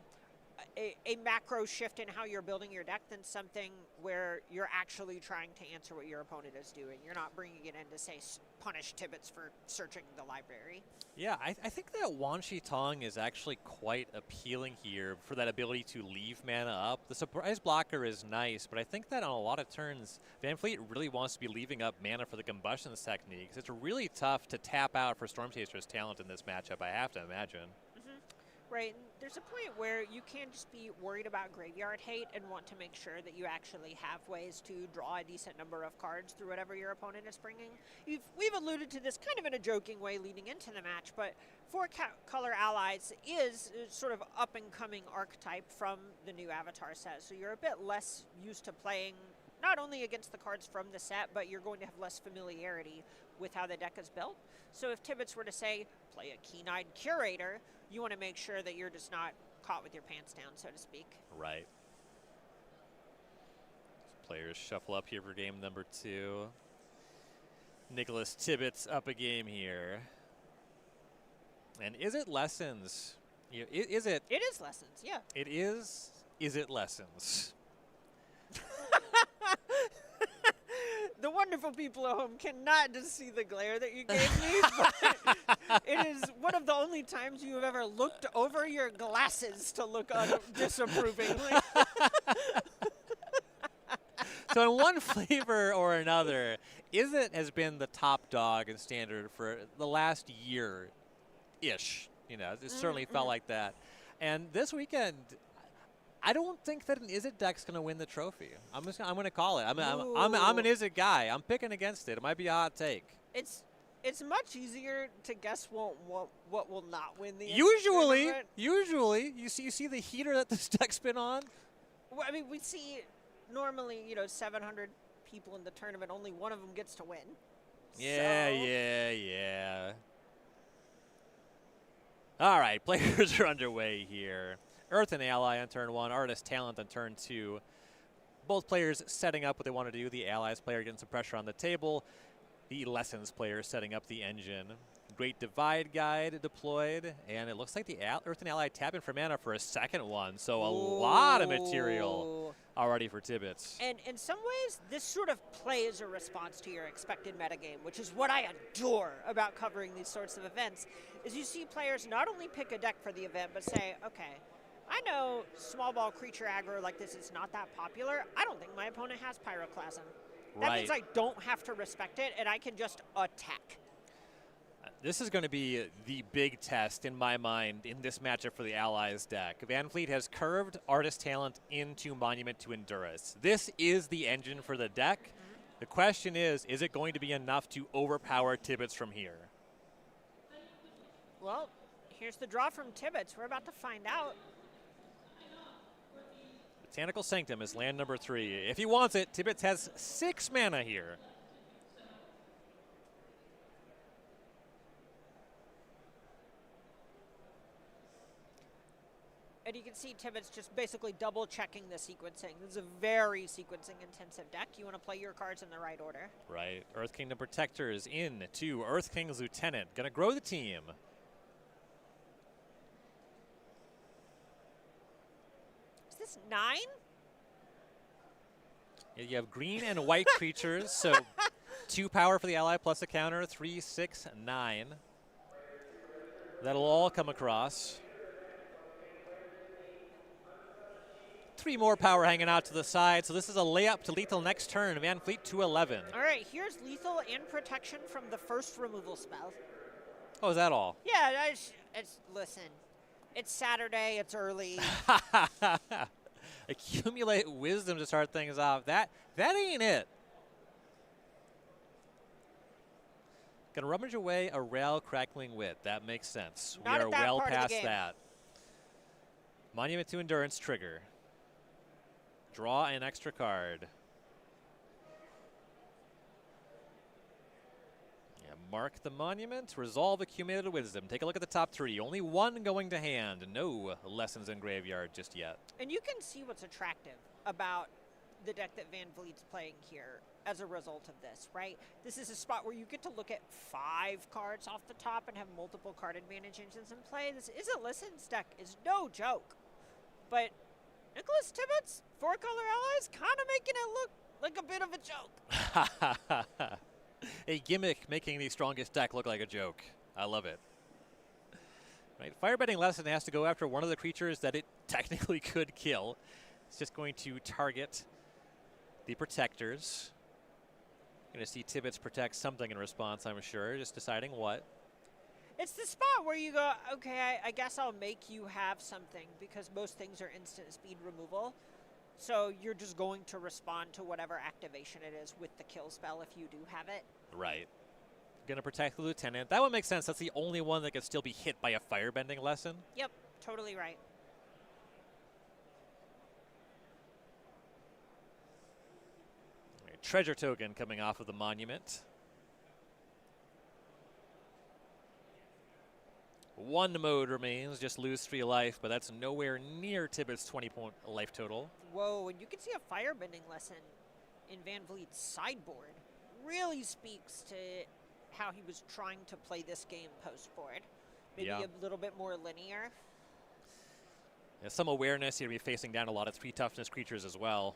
a macro shift in how you're building your deck than something where you're actually trying to answer what your opponent is doing. You're not bringing it in to, say, punish Tibbetts for searching the library. Yeah, I think that Wan Shi Tong is actually quite appealing here for that ability to leave mana up. The surprise blocker is nice, but I think that on a lot of turns, Van Fleet really wants to be leaving up mana for the Combustions techniques. It's really tough to tap out for Storm Chaser's talent in this matchup, I have to imagine. Right, and there's a point where you can't just be worried about graveyard hate and want to make sure that you actually have ways to draw a decent number of cards through whatever your opponent is bringing. We've alluded to this kind of in a joking way leading into the match, but 4-color allies is sort of up-and-coming archetype from the new Avatar set, so you're a bit less used to playing not only against the cards from the set, but you're going to have less familiarity with how the deck is built. So if Tibbetts were to say, play a Keen-Eyed Curator, you want to make sure that you're just not caught with your pants down, so to speak. Right. Players shuffle up here for game number 2. Nicholas Tibbetts up a game here. And Is It Lessons? Is it? It is Lessons, yeah. It is. Is it Lessons? The wonderful people at home cannot just see the glare that you gave me, but it is one of the only times you have ever looked over your glasses to look disapprovingly. So in one flavor or another, Is It has been the top dog in Standard for the last year-ish. You know, it certainly felt like that. And this weekend, I don't think that an Is It deck's going to win the trophy. I'm going to call it. I'm an Is It guy. I'm picking against it. It might be a hot take. It's much easier to guess what will not win the Usually, you see the heater that this deck's been on. Well, I mean, we see normally, 700 people in the tournament, only one of them gets to win. Yeah. All right, players are underway here. Earth and Ally on turn 1, Artist Talent on turn 2. Both players setting up what they want to do. The Allies player getting some pressure on the table. The Lessons player setting up the engine. Great Divide Guide deployed, and it looks like the Earth and Ally tapping for mana for a second one, so a lot of material already for Tibbetts. And in some ways, this sort of play is a response to your expected metagame, which is what I adore about covering these sorts of events, is you see players not only pick a deck for the event, but say, okay, I know small ball creature aggro like this is not that popular. I don't think my opponent has Pyroclasm. That means I don't have to respect it, and I can just attack. This is going to be the big test in my mind in this matchup for the Allies deck. Van Fleet has curved Artist Talent into Monument to Endurance. This is the engine for the deck. The question is it going to be enough to overpower Tibbetts from here? Well, here's the draw from Tibbetts. We're about to find out. Botanical Sanctum is land number 3. If he wants it, Tibbetts has 6 mana here. And you can see Tibbetts just basically double checking the sequencing. This is a very sequencing intensive deck. You want to play your cards in the right order. Right. Earth Kingdom Protector is in to Earth King's Lieutenant. Going to grow the team. Is this 9? Yeah, you have green and white creatures, so 2 power for the ally plus a counter, 3, 6, 9. That'll all come across. 3 more power hanging out to the side, so this is a layup to lethal next turn. Van Fleet 2/11. All right, here's lethal and protection from the first removal spell. Oh, is that all? Yeah, listen, it's Saturday, it's early. Accumulate wisdom to start things off. That ain't it. Gonna rummage away a rail crackling wit. That makes sense. Not we are at that well part of the past game. that. Monument to Endurance trigger. Draw an extra card. Yeah, mark the monument. Resolve accumulated wisdom. Take a look at the top 3. Only 1 going to hand. No Lessons in Graveyard just yet. And you can see what's attractive about the deck that Van Vliet's playing here as a result of this, right? This is a spot where you get to look at 5 cards off the top and have multiple card advantage engines in play. This Isn't Lessons deck is no joke. But Nicholas Tibbetts, 4-color allies, kind of making it look like a bit of a joke. A gimmick making the strongest deck look like a joke. I love it. Right, Firebending Lesson has to go after one of the creatures that it technically could kill. It's just going to target the protectors. Going to see Tibbetts protect something in response, I'm sure, just deciding what. It's the spot where you go, okay, I guess I'll make you have something because most things are instant speed removal. So you're just going to respond to whatever activation it is with the kill spell if you do have it. Right. Going to protect the Lieutenant. That one makes sense. That's the only one that can still be hit by a Firebending Lesson. Yep, totally right. Right, treasure token coming off of the monument. 1 mode remains, just lose 3 life, but that's nowhere near Tibbetts' 20-point life total. Whoa, and you can see a Firebending Lesson in Van Vliet's sideboard. Really speaks to how he was trying to play this game post-board. Maybe a little bit more linear. There's some awareness. You're going to be facing down a lot of 3 toughness creatures as well.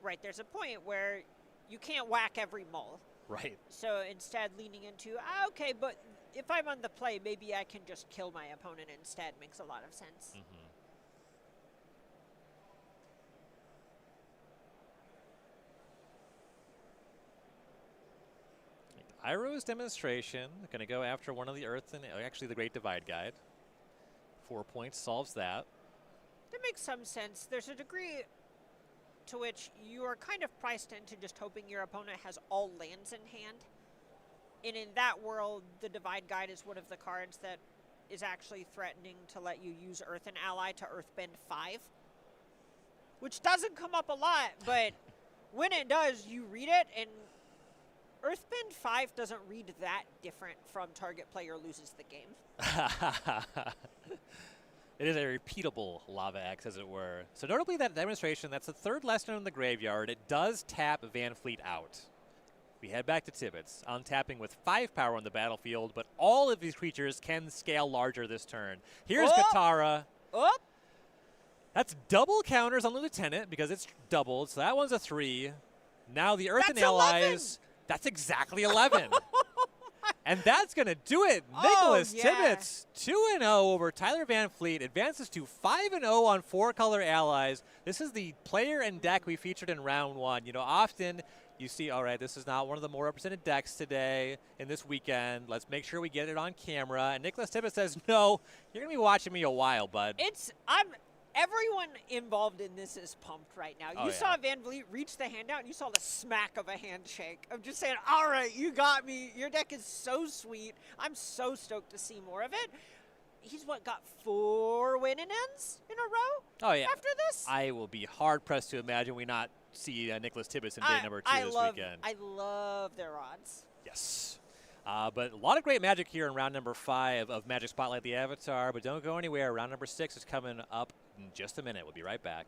Right, there's a point where you can't whack every mull. Right. So instead leaning into, okay, but if I'm on the play, maybe I can just kill my opponent instead. Makes a lot of sense. Iroh's Demonstration, going to go after one of the Earth and actually the Great Divide Guide. 4 points solves that. That makes some sense. There's a degree to which you are kind of priced into just hoping your opponent has all lands in hand. And in that world, the Divide Guide is one of the cards that is actually threatening to let you use Earth and Ally to Earthbend 5. which doesn't come up a lot, but when it does, you read it, and Earthbend 5 doesn't read that different from target player loses the game. It is a repeatable Lava X, as it were. So notably that demonstration, that's the third lesson in the graveyard. It does tap Van Fleet out. We head back to Tibbetts, untapping with 5 power on the battlefield, but all of these creatures can scale larger this turn. Here's Katara. Oh! That's double counters on the Lieutenant because it's doubled, so that one's a 3. Now the Earth and That's Allies, 11. that's exactly 11. And that's going to do it. Oh, Nicholas yeah. Tibbetts, 2-0 over Tyler Van Fleet, advances to 5-0 on 4-color allies. This is the player and deck we featured in round 1. You know, often you see, all right, this is not one of the more represented decks today in this weekend. Let's make sure we get it on camera. And Nicholas Tibbetts says, no, you're going to be watching me a while, bud. Everyone involved in this is pumped right now. Oh, You saw Van Vliet reach the hand out, and you saw the smack of a handshake of just saying, all right, you got me. Your deck is so sweet. I'm so stoked to see more of it. He's, got 4 win and ends in a row? Oh, yeah. After this? I will be hard-pressed to imagine we not see Nicholas Tibbetts in day number 2 this weekend. I love their odds. Yes. But a lot of great Magic here in round number 5 of Magic Spotlight the Avatar. But don't go anywhere. Round number 6 is coming up in just a minute. We'll be right back.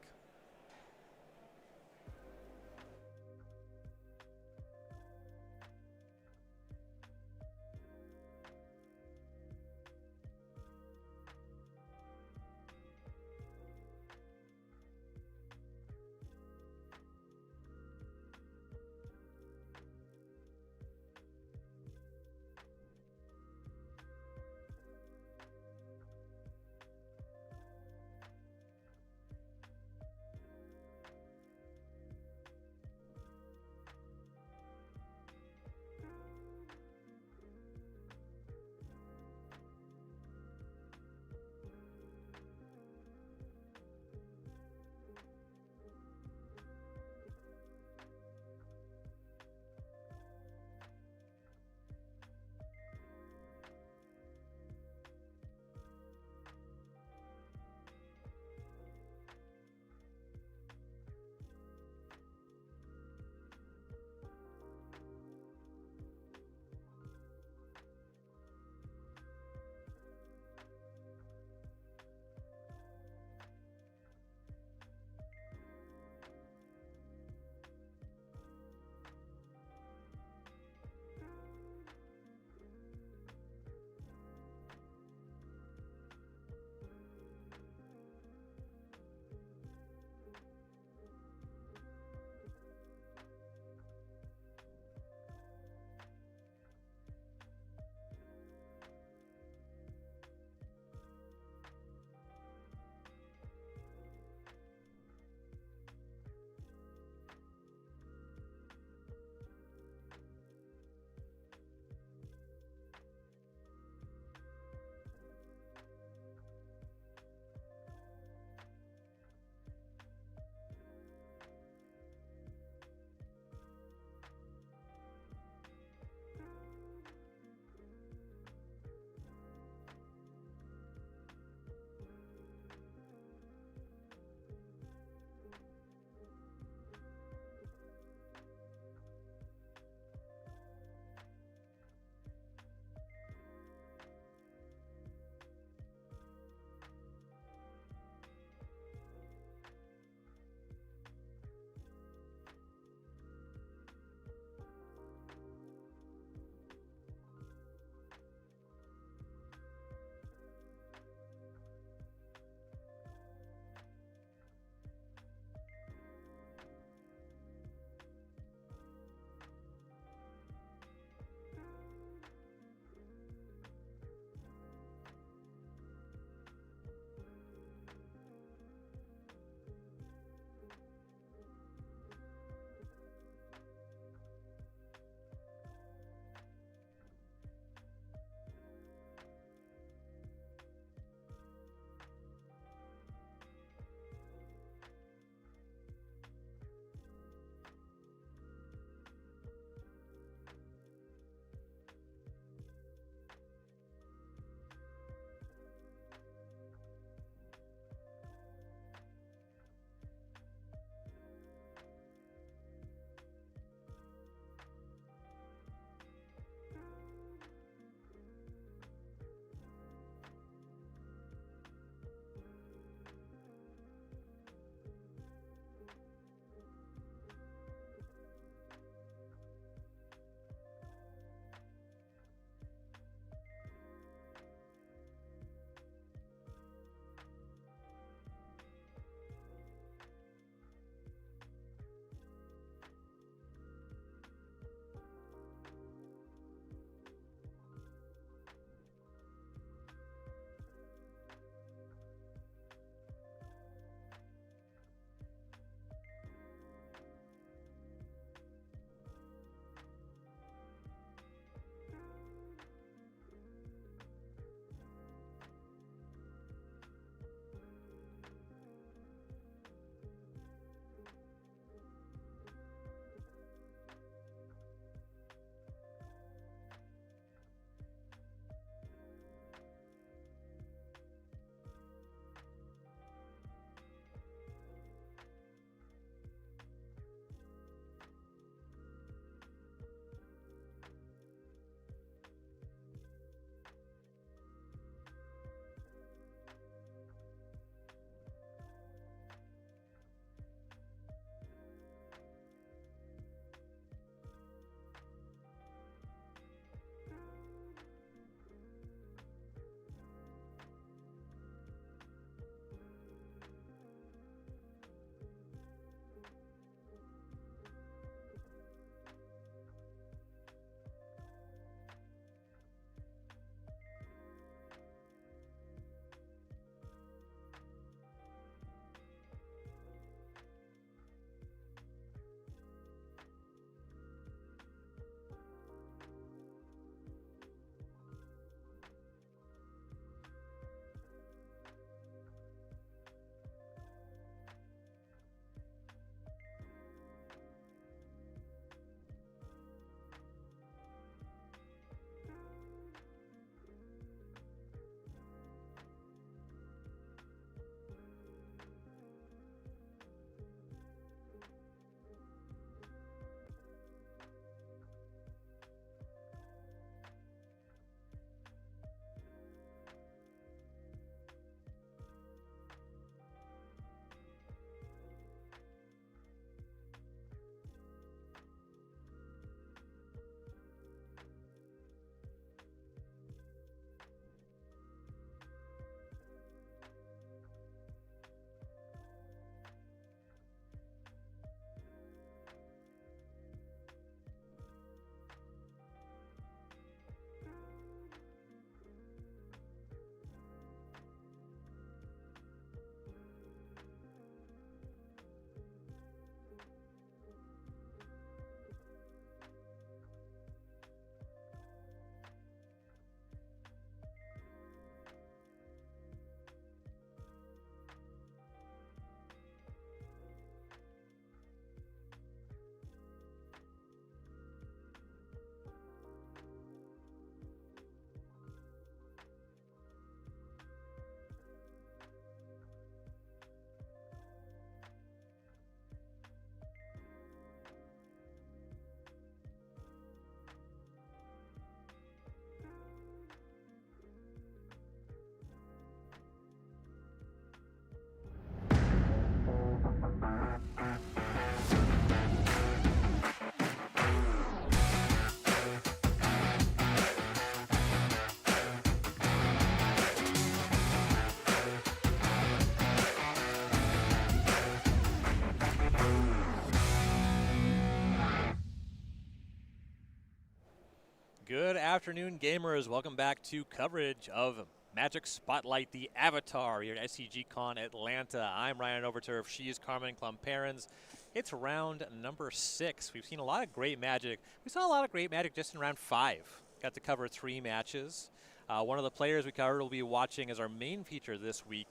Good afternoon, gamers. Welcome back to coverage of Magic Spotlight, the Avatar, here at SCG Con Atlanta. I'm Ryan Overturf. She is Carmen Klumperens. It's round number 6. We've seen a lot of great Magic. We saw a lot of great Magic just in round 5. Got to cover 3 matches. One of the players we covered will be watching as our main feature this week,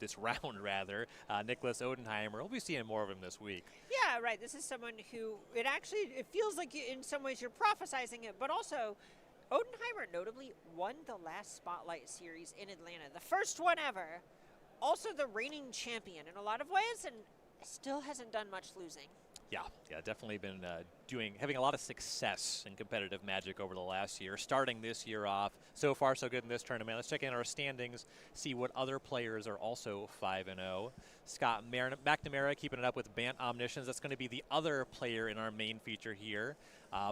this round rather, Nicholas Odenheimer. We'll be seeing more of him this week. Yeah, right. This is someone who, it feels like in some ways you're prophesizing it, but also Odenheimer notably won the last Spotlight series in Atlanta, the first one ever. Also the reigning champion in a lot of ways, and still hasn't done much losing. Yeah, definitely been having a lot of success in competitive Magic over the last year, starting this year off. So far, so good in this tournament. Let's check in our standings, see what other players are also 5-0. Scott McNamara keeping it up with Bant Omniscience. That's going to be the other player in our main feature here.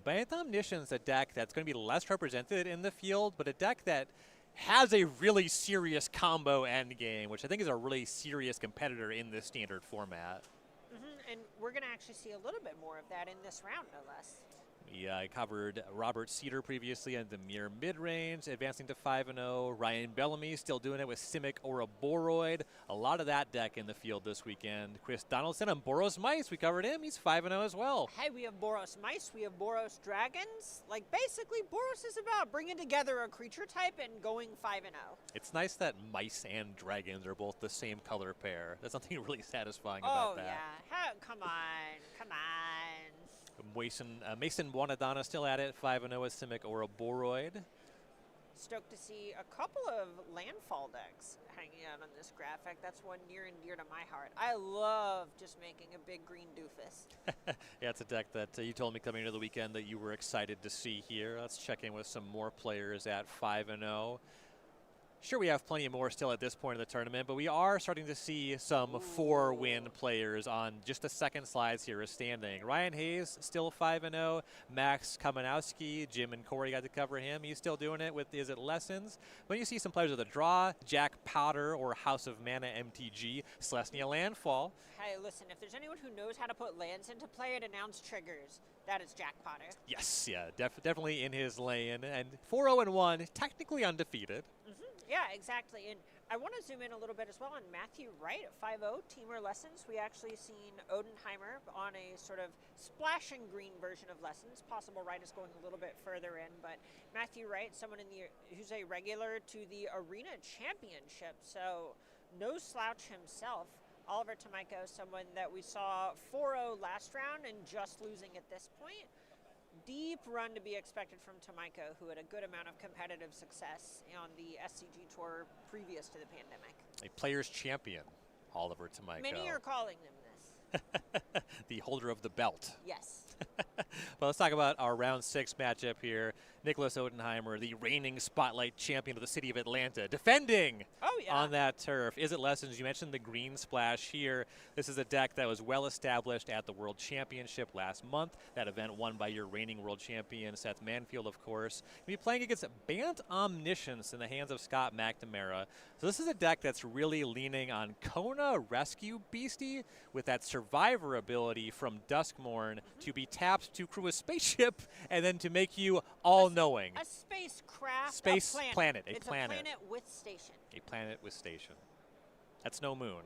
Bant Omniscience, a deck that's going to be less represented in the field, but a deck that has a really serious combo endgame, which I think is a really serious competitor in this standard format. And we're going to actually see a little bit more of that in this round, no less. I covered Robert Cedar previously and Demir mid-range, advancing to 5-0. Ryan Bellamy still doing it with Simic Ouroboroid. A lot of that deck in the field this weekend. Chris Donaldson and Boros Mice, we covered him. He's 5-0 as well. Hey, we have Boros Mice, we have Boros Dragons. Like, basically, Boros is about bringing together a creature type and going 5-0. It's nice that Mice and Dragons are both the same color pair. There's something really satisfying about that. Oh, yeah. Come on. Mason Wanadana still at it, 5-0 with Simic Ouroboroid. Stoked to see a couple of Landfall decks hanging out on this graphic. That's one near and dear to my heart. I love just making a big green doofus. Yeah, it's a deck that you told me coming into the weekend that you were excited to see here. Let's check in with some more players at 5-0. Sure, we have plenty more still at this point in the tournament, but we are starting to see some 4-win players on just the second slides here is standing. Ryan Hayes still 5-0. Max Kaminowski, Jim and Corey got to cover him. He's still doing it with Is It Lessons. But you see some players with a draw, Jack Powder or House of Mana MTG, Celestia Landfall. Hey, listen, if there's anyone who knows how to put lands into play and announce triggers, that is Jack Potter. Yes, yeah, definitely in his lane. And 4-0-1, technically undefeated. Yeah, exactly. And I want to zoom in a little bit as well on Matthew Wright at 5-0, Teamer Lessons. We actually seen Odenheimer on a sort of splashing green version of Lessons. Possible Wright is going a little bit further in, but Matthew Wright, someone who's a regular to the Arena Championship, so no slouch himself. Oliver Tomiko, someone that we saw 4-0 last round and just losing at this point. Deep run to be expected from Tomiko, who had a good amount of competitive success on the SCG tour previous to the pandemic. A player's champion, Oliver Tomiko. Many are calling them this. The holder of the belt. Yes. Well, let's talk about our round 6 matchup here. Nicholas Odenheimer, the reigning Spotlight champion of the city of Atlanta, defending on that turf. Is It Lessons? You mentioned the green splash here. This is a deck that was well established at the World Championship last month. That event won by your reigning world champion, Seth Manfield, of course. You'll be playing against Bant Omniscience in the hands of Scott McNamara. So this is a deck that's really leaning on Kona Rescue Beastie with that Survivor ability from Duskmorn to be tapped to crew a spaceship and then to make you all-knowing. A spacecraft. Space planet. It's a planet with station. A planet with station. That's no moon.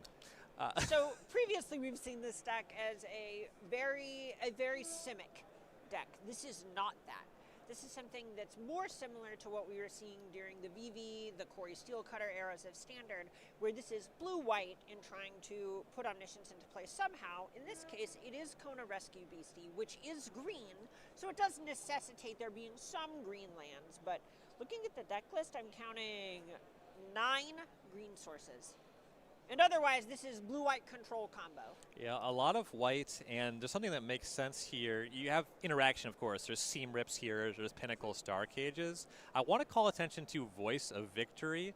So previously we've seen this deck as a very Simic deck. This is not that. This is something that's more similar to what we were seeing during the VV, the Corey Steelcutter eras of Standard, where this is blue-white and trying to put Omniscience into play somehow. In this case, it is Kona Rescue Beastie, which is green, so it does necessitate there being some green lands. But looking at the deck list, I'm counting 9 green sources. And otherwise, this is blue-white control combo. Yeah, a lot of white, and there's something that makes sense here. You have interaction, of course. There's Seam Rips here. There's Pinnacle Star Cages. I want to call attention to Voice of Victory.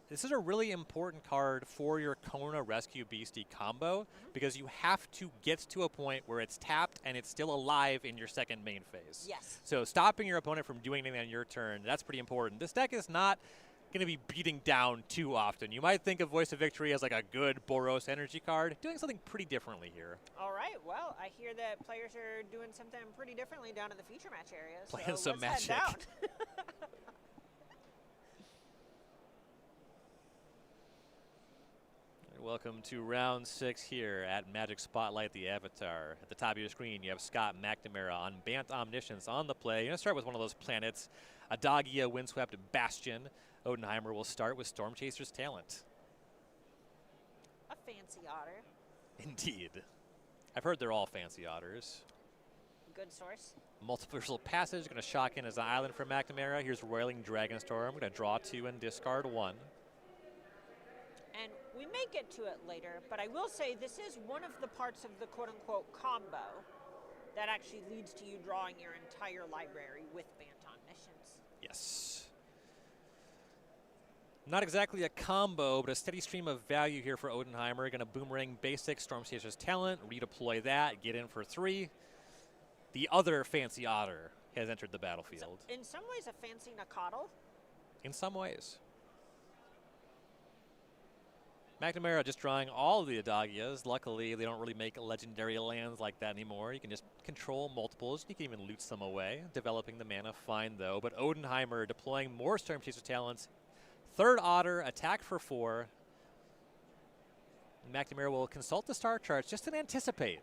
This is a really important card for your Kona Rescue Beastie combo because you have to get to a point where it's tapped and it's still alive in your second main phase. Yes. So stopping your opponent from doing anything on your turn, that's pretty important. This deck is not going to be beating down too often. You might think of Voice of Victory as like a good Boros energy card, doing something pretty differently here. All right, well, I hear that players are doing something pretty differently down in the feature match area. Playing so some let's magic. head down. Welcome to round 6 here at Magic Spotlight the Avatar. At the top of your screen, you have Scott McNamara on Bant Omniscience on the play. You're going to start with one of those planets, Adagia Windswept Bastion. Odenheimer will start with Storm Chaser's Talent. A fancy otter. Indeed. I've heard they're all fancy otters. Good source. Multiversal Passage, going to shock in as an island for McNamara. Here's Roiling Dragonstorm. Going to draw 2 and discard 1. And we may get to it later, but I will say this is one of the parts of the quote-unquote combo that actually leads to you drawing your entire library with Bant Omniscience. Yes. Not exactly a combo, but a steady stream of value here for Odenheimer. Going to boomerang basic Storm Chaser's Talent, redeploy that, get in for 3. The other fancy otter has entered the battlefield. In some ways, a fancy Nakatl. In some ways. McNamara just drawing all of the Adagias. Luckily, they don't really make legendary lands like that anymore. You can just control multiples. You can even loot some away. Developing the mana, fine though. But Odenheimer deploying more Storm Chaser Talents. 3rd Otter, attack for 4. McNamara will consult the star charts just to anticipate.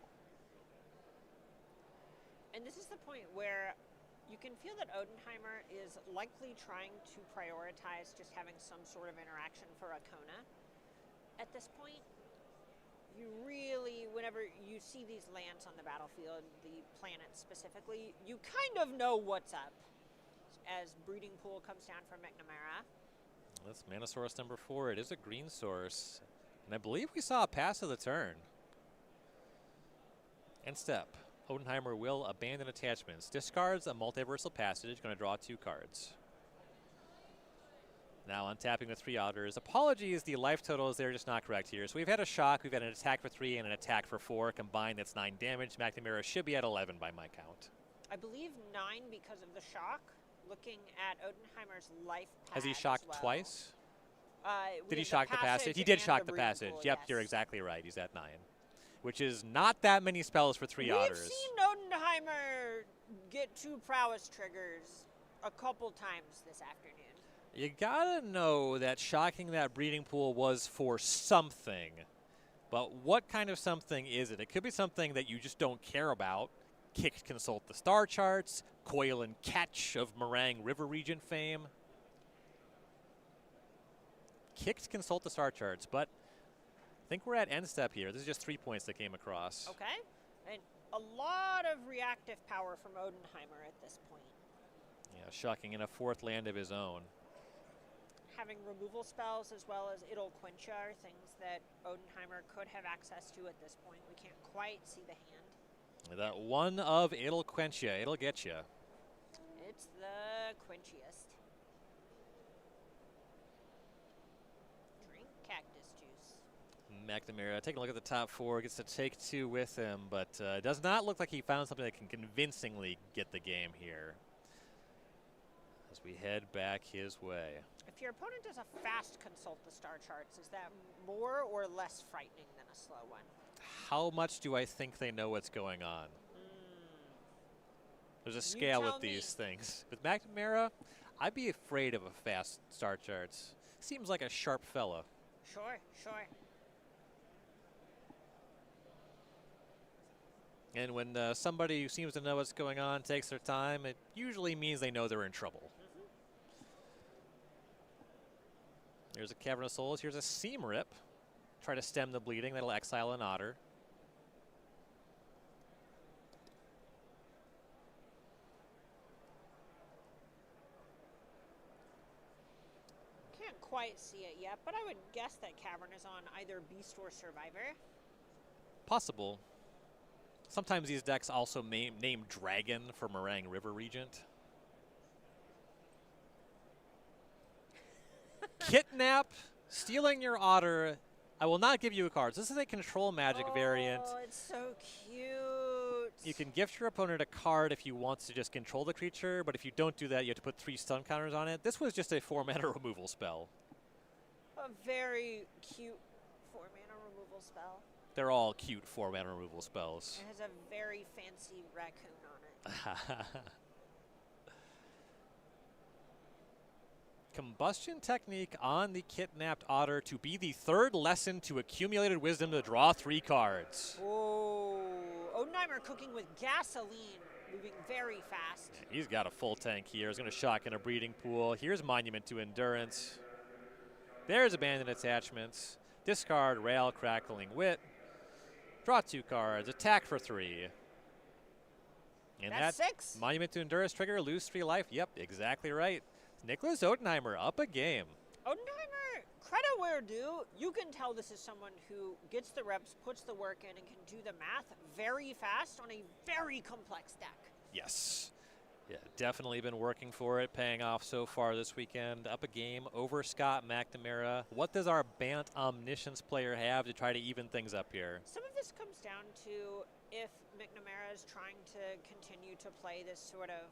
And this is the point where you can feel that Odenheimer is likely trying to prioritize just having some sort of interaction for Akona. At this point, you really, whenever you see these lands on the battlefield, the planets specifically, you kind of know what's up as Breeding Pool comes down from McNamara. That's mana source number 4. It is a green source. And I believe we saw a pass of the turn. End step. Odenheimer will abandon attachments. Discards a Multiversal Passage. Going to draw 2 cards. Now untapping with 3 otters. Apologies, the life totals, they're just not correct here. So we've had a shock, we've had an attack for 3 and an attack for 4. Combined, that's 9 damage. McNamara should be at 11 by my count. I believe 9 because of the shock. Looking at Odenheimer's life pad Has he shocked as well. twice? We Did he have shock the passage? He did and shock the breeding passage. pool, Yep, yes. you're exactly right. He's at 9. Which is not that many spells for 3 otters. We've seen Odenheimer get 2 prowess triggers a couple times this afternoon. You gotta know that shocking that breeding pool was for something. But what kind of something is it? It could be something that you just don't care about. Kicked Consult the Star Charts, Coil and Catch of Meringue River Region fame. Kicked Consult the Star Charts, but I think we're at end step here. This is just 3 points that came across. Okay. And a lot of reactive power from Odenheimer at this point. Yeah, shocking in a 4th land of his own. Having removal spells as well as It'll Quencha are things that Odenheimer could have access to at this point. We can't quite see the hand. That one of It'll Quench ya. It'll get you. It's the quenchiest. Drink cactus juice. McNamara taking a look at the top 4, gets to take 2 with him, but does not look like he found something that can convincingly get the game here. As we head back his way. If your opponent does a fast consult the star charts, is that more or less frightening than a slow one? How much do I think they know what's going on? There's a scale with these things. With McNamara, I'd be afraid of a fast star charts. Seems like a sharp fella. Sure, sure. And when somebody who seems to know what's going on takes their time, it usually means they know they're in trouble. Here's a Cavern of Souls. Here's a Seam Rip. Try to stem the bleeding. That'll exile an otter. Can't quite see it yet, but I would guess that Cavern is on either Beast or Survivor. Possible. Sometimes these decks also name Dragon for Meringue River Regent. Kidnap, stealing your otter. I will not give you a card. This is a control magic variant. Oh, it's so cute. You can gift your opponent a card if you want to just control the creature, but if you don't do that, you have to put 3 stun counters on it. This was just a 4-mana removal spell. A very cute 4-mana removal spell. They're all cute 4-mana removal spells. It has a very fancy raccoon on it. Combustion technique on the kidnapped otter to be the 3rd lesson to accumulated wisdom to draw 3 cards. Oh, Odenheimer cooking with gasoline, moving very fast. Yeah, he's got a full tank here. He's going to shotgun a breeding pool. Here's Monument to Endurance. There's Abandoned Attachments. Discard Rail Crackling Wit. Draw 2 cards. Attack for 3. And That's that 6. Monument to Endurance trigger, lose 3 life. Yep, exactly right. Nicholas Odenheimer up a game. Odenheimer, credit where due. You can tell this is someone who gets the reps, puts the work in, and can do the math very fast on a very complex deck. Yes. Yeah, definitely been working for it, paying off so far this weekend. Up a game over Scott McNamara. What does our Bant Omniscience player have to try to even things up here? Some of this comes down to if McNamara is trying to continue to play this sort of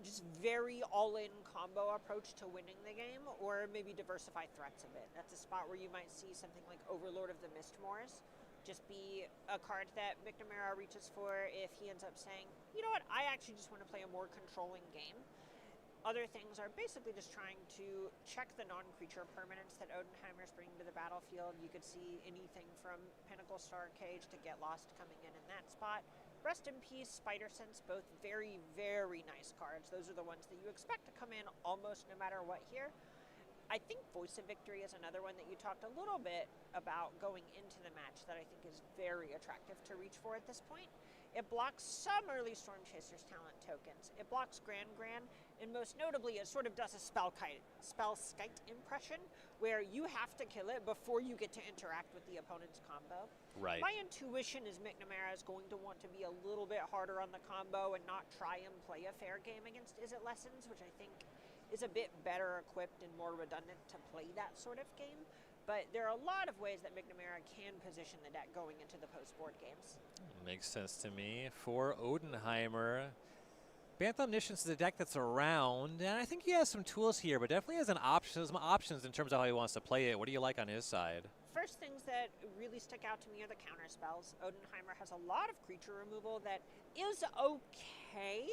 just very all-in combo approach to winning the game, or maybe diversify threats a bit. That's a spot where you might see something like Overlord of the Mistmoors just be a card that McNamara reaches for if he ends up saying, you know what, I actually just want to play a more controlling game. Other things are basically just trying to check the non-creature permanents that Odenheimer's bringing to the battlefield. You could see anything from Pinnacle Star Cage to Get Lost coming in that spot. Rest in Peace, Spider Sense, both very, very nice cards. Those are the ones that you expect to come in almost no matter what here. I think Voice of Victory is another one that you talked a little bit about going into the match that I think is very attractive to reach for at this point. It blocks some early Storm Chasers talent tokens. It blocks Grand, and most notably, it sort of does a Spellskite impression, where you have to kill it before you get to interact with the opponent's combo. Right. My intuition is McNamara is going to want to be a little bit harder on the combo and not try and play a fair game against Is It Lessons, which I think is a bit better equipped and more redundant to play that sort of game. But there are a lot of ways that McNamara can position the deck going into the post-board games. Makes sense to me. For Odenheimer, Bant Omniscience is a deck that's around, and I think he has some tools here, but definitely has some options in terms of how he wants to play it. What do you like on his side? First things that really stick out to me are the counter spells. Odenheimer has a lot of creature removal that is okay,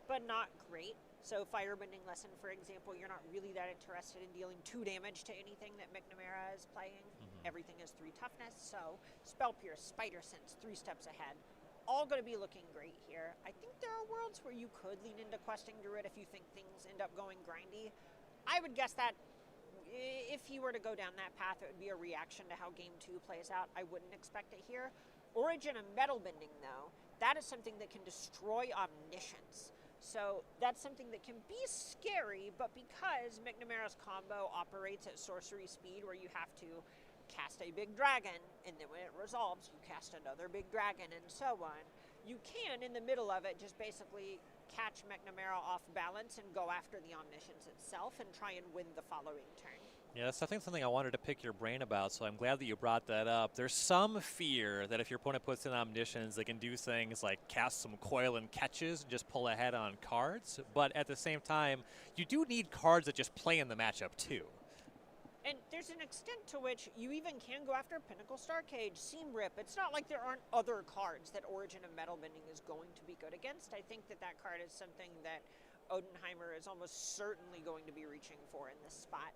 but not great. So Firebending Lesson, for example, you're not really that interested in dealing 2 damage to anything that McNamara is playing. Everything is 3 toughness, so Spell Pierce, Spider Sense, 3 steps ahead. All going to be looking great here. I think there are worlds where you could lean into Questing Druid if you think things end up going grindy. I would guess that if he were to go down that path, it would be a reaction to how Game 2 plays out. I wouldn't expect it here. Origin of Metal Bending, though, that is something that can destroy Omniscience. So that's something that can be scary, but because McNamara's combo operates at sorcery speed where you have to cast a big dragon, and then when it resolves, you cast another big dragon, and so on, you can, in the middle of it, just basically catch McNamara off balance and go after the Omniscience itself and try and win the following turn. Yeah, that's definitely something I wanted to pick your brain about, so I'm glad that you brought that up. There's some fear that if your opponent puts in Omniscience, they can do things like cast some Coil and Catches and just pull ahead on cards, but at the same time, you do need cards that just play in the matchup too. And there's an extent to which you even can go after Pinnacle Star Cage, Seam Rip. It's not like there aren't other cards that Origin of Metal Bending is going to be good against. I think that that card is something that Odenheimer is almost certainly going to be reaching for in this spot.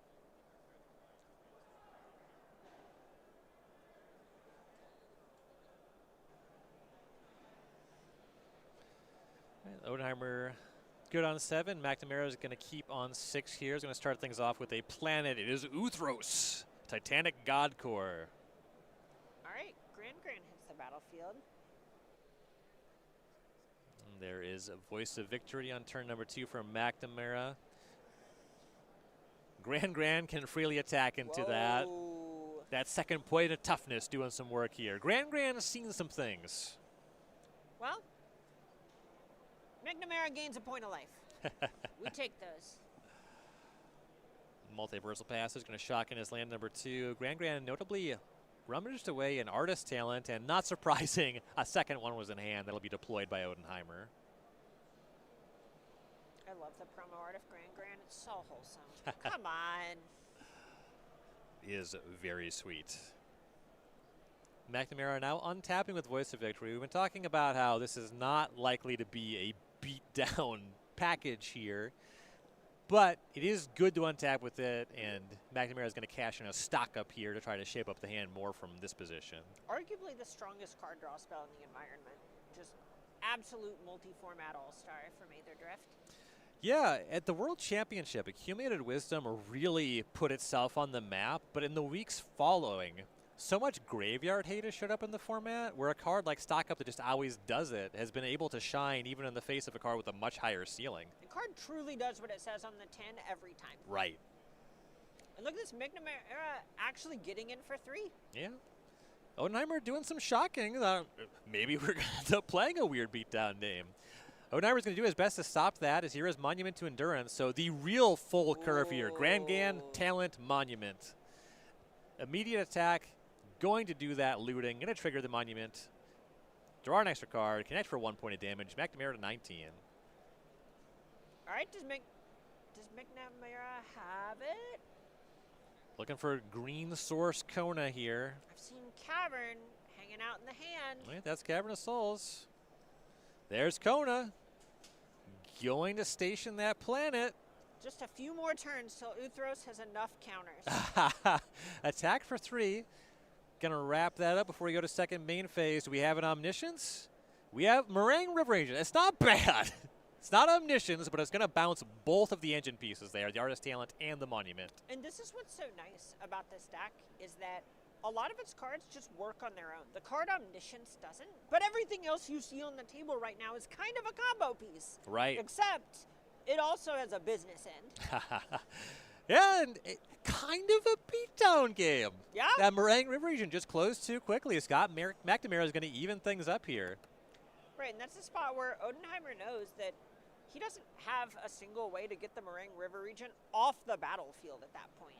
Odenheimer good on 7. McNamara is going to keep on 6 here. He's going to start things off with a planet. It is Uthros, Titanic God Core. All right, Grand hits the battlefield. And there is a Voice of Victory on turn number 2 from McNamara. Grand can freely attack into that. That second point of toughness doing some work here. Grand has seen some things. Well, McNamara gains a point of life. We take those. Multiversal Pass is going to shock in his land number 2. Grand notably rummaged away an Artist Talent, and not surprising, a second one was in hand that'll be deployed by Odenheimer. I love the promo art of Gran. It's so wholesome. Come on. Is very sweet. McNamara now untapping with Voice of Victory. We've been talking about how this is not likely to be a beat-down package here, but it is good to untap with it, and McNamara is going to cash in a stock up here to try to shape up the hand more from this position. Arguably the strongest card draw spell in the environment. Just absolute multi-format all-star from Aether Drift. Yeah, at the World Championship, Accumulated Wisdom really put itself on the map, but in the weeks following, so much graveyard hate has showed up in the format, where a card like Stock Up that just always does it has been able to shine even in the face of a card with a much higher ceiling. The card truly does what it says on the 10 every time. Right. And look at this McNamara actually getting in for 3. Yeah. Odenheimer doing some shocking. Maybe we're going to end up playing a weird beatdown name. Odenheimer's going to do his best to stop that, as here is Monument to Endurance. So the real full curve here. Grand Gan, Talent, Monument. Immediate attack, going to do that looting, going to trigger the Monument. Draw an extra card, connect for 1 point of damage. McNamara to 19. All right, does McNamara have it? Looking for green source Kona here. I've seen Cavern hanging out in the hand. Right, that's Cavern of Souls. There's Kona. Going to station that planet. Just a few more turns till Uthros has enough counters. Attack for 3. Gonna wrap that up before we go to second main phase. Do we have an Omniscience? We have Meringue River Agent. It's not bad. It's not Omniscience, but it's gonna bounce both of the engine pieces there, the Artist Talent and the Monument. And this is what's so nice about this deck, is that a lot of its cards just work on their own. The card Omniscience doesn't, but everything else you see on the table right now is kind of a combo piece. Right. Except it also has a business end. Yeah, and kind of a beatdown game. Yeah. That Meringue River Region just closed too quickly. Scott McNamara is going to even things up here. Right, and that's the spot where Odenheimer knows that he doesn't have a single way to get the Meringue River region off the battlefield at that point.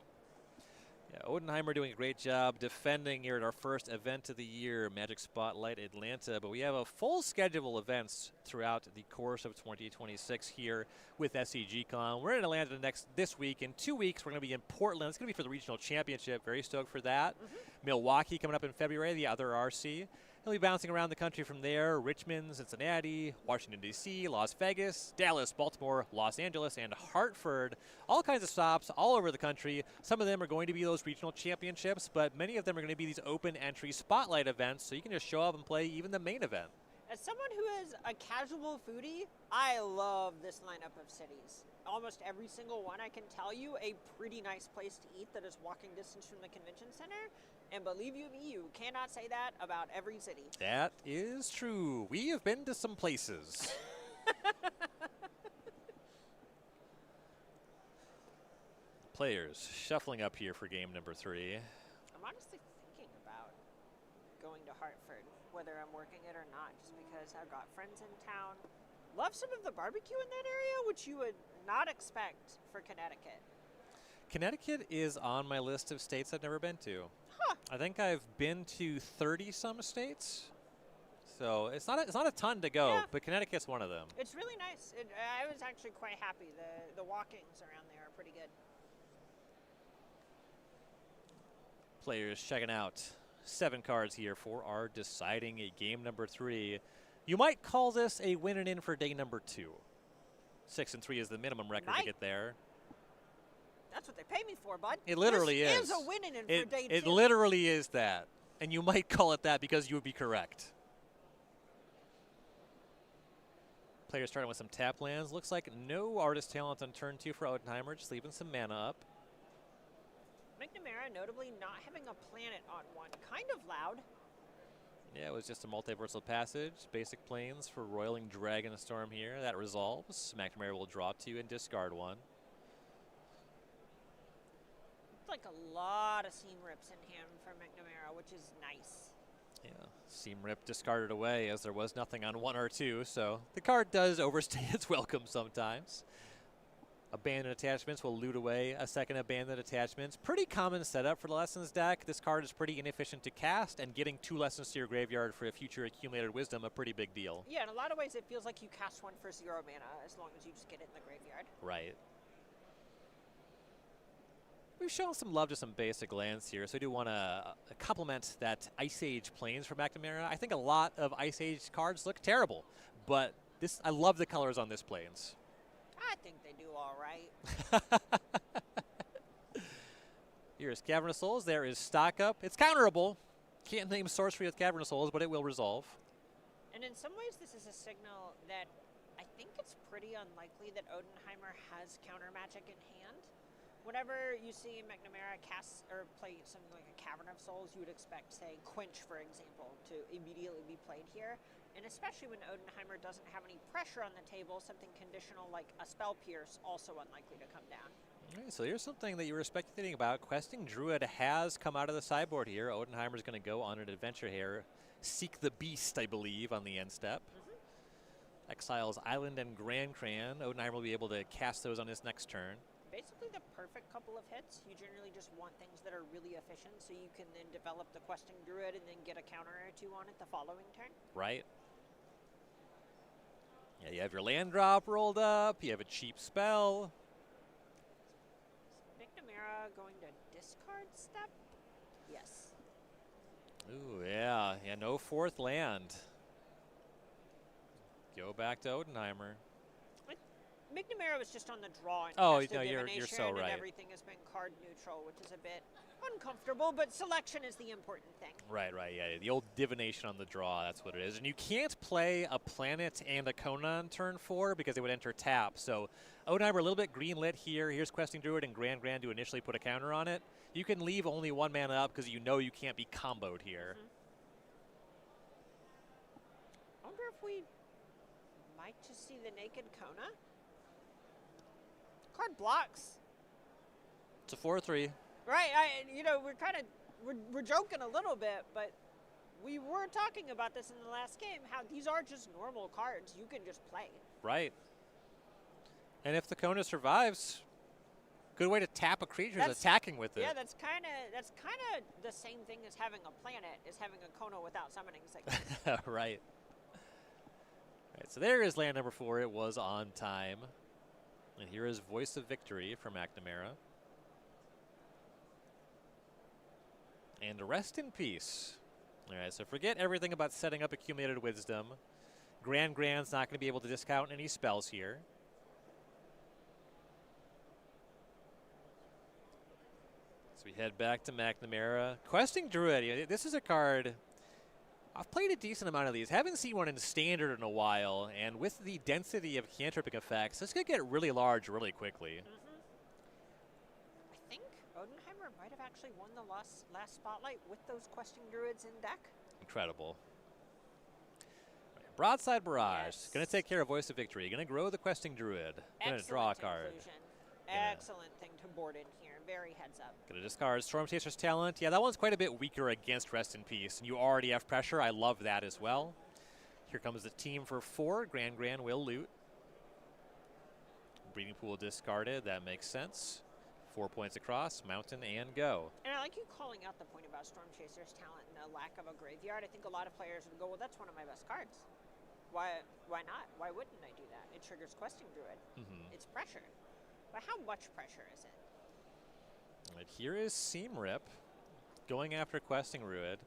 Yeah, Odenheimer doing a great job defending here at our first event of the year, Magic Spotlight Atlanta. But we have a full schedule of events throughout the course of 2026 here with SCG Con. We're in Atlanta this week. In 2 weeks, we're going to be in Portland. It's going to be for the regional championship. Very stoked for that. Milwaukee coming up in February, the other RC. He'll be bouncing around the country from there. Richmond, Cincinnati, Washington, D.C., Las Vegas, Dallas, Baltimore, Los Angeles, and Hartford. All kinds of stops all over the country. Some of them are going to be those regional championships, but many of them are going to be these open entry spotlight events, so you can just show up and play even the main event. As someone who is a casual foodie, I love this lineup of cities. Almost every single one, I can tell you, a pretty nice place to eat that is walking distance from the convention center. And believe you me, you cannot say that about every city. That is true. We have been to some places. Players shuffling up here for game number 3. I'm honestly thinking about going to Hartford, whether I'm working it or not, just because I've got friends in town. Love some of the barbecue in that area, which you would not expect for Connecticut. Connecticut is on my list of states I've never been to. Huh. I think I've been to 30-some states, so it's not a ton to go, Yeah. but Connecticut's one of them. It's really nice. I was actually quite happy. The walkings around there are pretty good. Players checking out 7 cards here for our deciding a game number 3. You might call this a win and in for day number 2. 6 and 3 is the minimum record to get there. That's what they pay me for, bud. It literally this is. It is a winning in for day 2. It literally is that. And you might call it that because you would be correct. Players starting with some tap lands. Looks like no Artist Talent on turn 2 for Odenheimer, just leaving some mana up. McNamara notably not having a planet on one. Kind of loud. Yeah, it was just a multiversal passage. Basic planes for Roiling Dragon Storm here. That resolves. McNamara will draw 2 and discard 1. Like a lot of seam rips in hand for McNamara, which is nice. Yeah, seam rip discarded away as there was nothing on 1 or 2, so the card does overstay its welcome sometimes. Abandoned Attachments will loot away a second Abandoned Attachments. Pretty common setup for the Lessons deck. This card is pretty inefficient to cast, and getting 2 Lessons to your graveyard for a future Accumulated Wisdom, a pretty big deal. Yeah, in a lot of ways it feels like you cast one for 0 mana as long as you just get it in the graveyard. Right. We've shown some love to some basic lands here, so I do want to compliment that Ice Age Plains from McNamara. I think a lot of Ice Age cards look terrible, but I love the colors on this Plains. I think they do all right. Here's Cavern of Souls. There is Stock Up. It's counterable. Can't name sorcery with Cavern of Souls, but it will resolve. And in some ways, this is a signal that I think it's pretty unlikely that Odenheimer has counter magic in hand. Whenever you see McNamara cast or play something like a Cavern of Souls, you would expect, say, Quench, for example, to immediately be played here. And especially when Odenheimer doesn't have any pressure on the table, something conditional like a Spell Pierce also unlikely to come down. All right, so here's something that you were speculating about. Questing Druid has come out of the sideboard here. Odenheimer's going to go on an adventure here. Seek the Beast, I believe, on the end step. Exiles Island and Grand Cran. Odenheimer will be able to cast those on his next turn. Basically the perfect couple of hits. You generally just want things that are really efficient so you can then develop the Questing Druid and then get a counter or 2 on it the following turn. Right. Yeah, you have your land drop rolled up. You have a cheap spell. McNamara going to discard step? Yes. Ooh, yeah. Yeah, no 4th land. Go back to Odenheimer. McNamara was just on the draw and oh, cast no, a you're so and right. everything has been card neutral, which is a bit uncomfortable, but selection is the important thing. Right, yeah. The old divination on the draw, that's what it is. And you can't play a planet and a Kona on turn 4 because they would enter tap. So Odenheimer a little bit green lit here. Here's Questing Druid and Grand to initially put a counter on it. You can leave only 1 mana up because you know you can't be comboed here. I wonder if we might just see the naked Kona. Card blocks. It's a 4/3. Right, we're joking a little bit, but we were talking about this in the last game, how these are just normal cards you can just play. Right. And if the Kona survives, good way to tap a creature is attacking with it. Yeah, that's kind of the same thing as having a planet, is having a Kona without summoning signals. Right. Right. So there is land number 4. It was on time. And here is Voice of Victory from McNamara. And Rest in Peace. All right, so forget everything about setting up Accumulated Wisdom. Grand's not going to be able to discount any spells here. So we head back to McNamara. Questing Druid. This is a card I've played a decent amount of these. Haven't seen one in Standard in a while, and with the density of cantripic effects, this could get really large really quickly. I think Odenheimer might have actually won the last spotlight with those Questing Druids in deck. Incredible. Broadside Barrage. Yes. Going to take care of Voice of Victory. Going to grow the Questing Druid. Going to draw a card. Inclusion. Excellent thing to board in here. Very heads up. Going to discard Storm Chaser's Talent. Yeah, that one's quite a bit weaker against Rest in Peace. And you already have pressure. I love that as well. Here comes the team for 4. Grand will loot. Breeding Pool discarded. That makes sense. 4 points across. Mountain and go. And I like you calling out the point about Storm Chaser's Talent and the lack of a graveyard. I think a lot of players would go, well, that's one of my best cards. Why not? Why wouldn't I do that? It triggers Questing Druid. It's pressure. But how much pressure is it? Right, here is Seam Rip going after Questing Druid.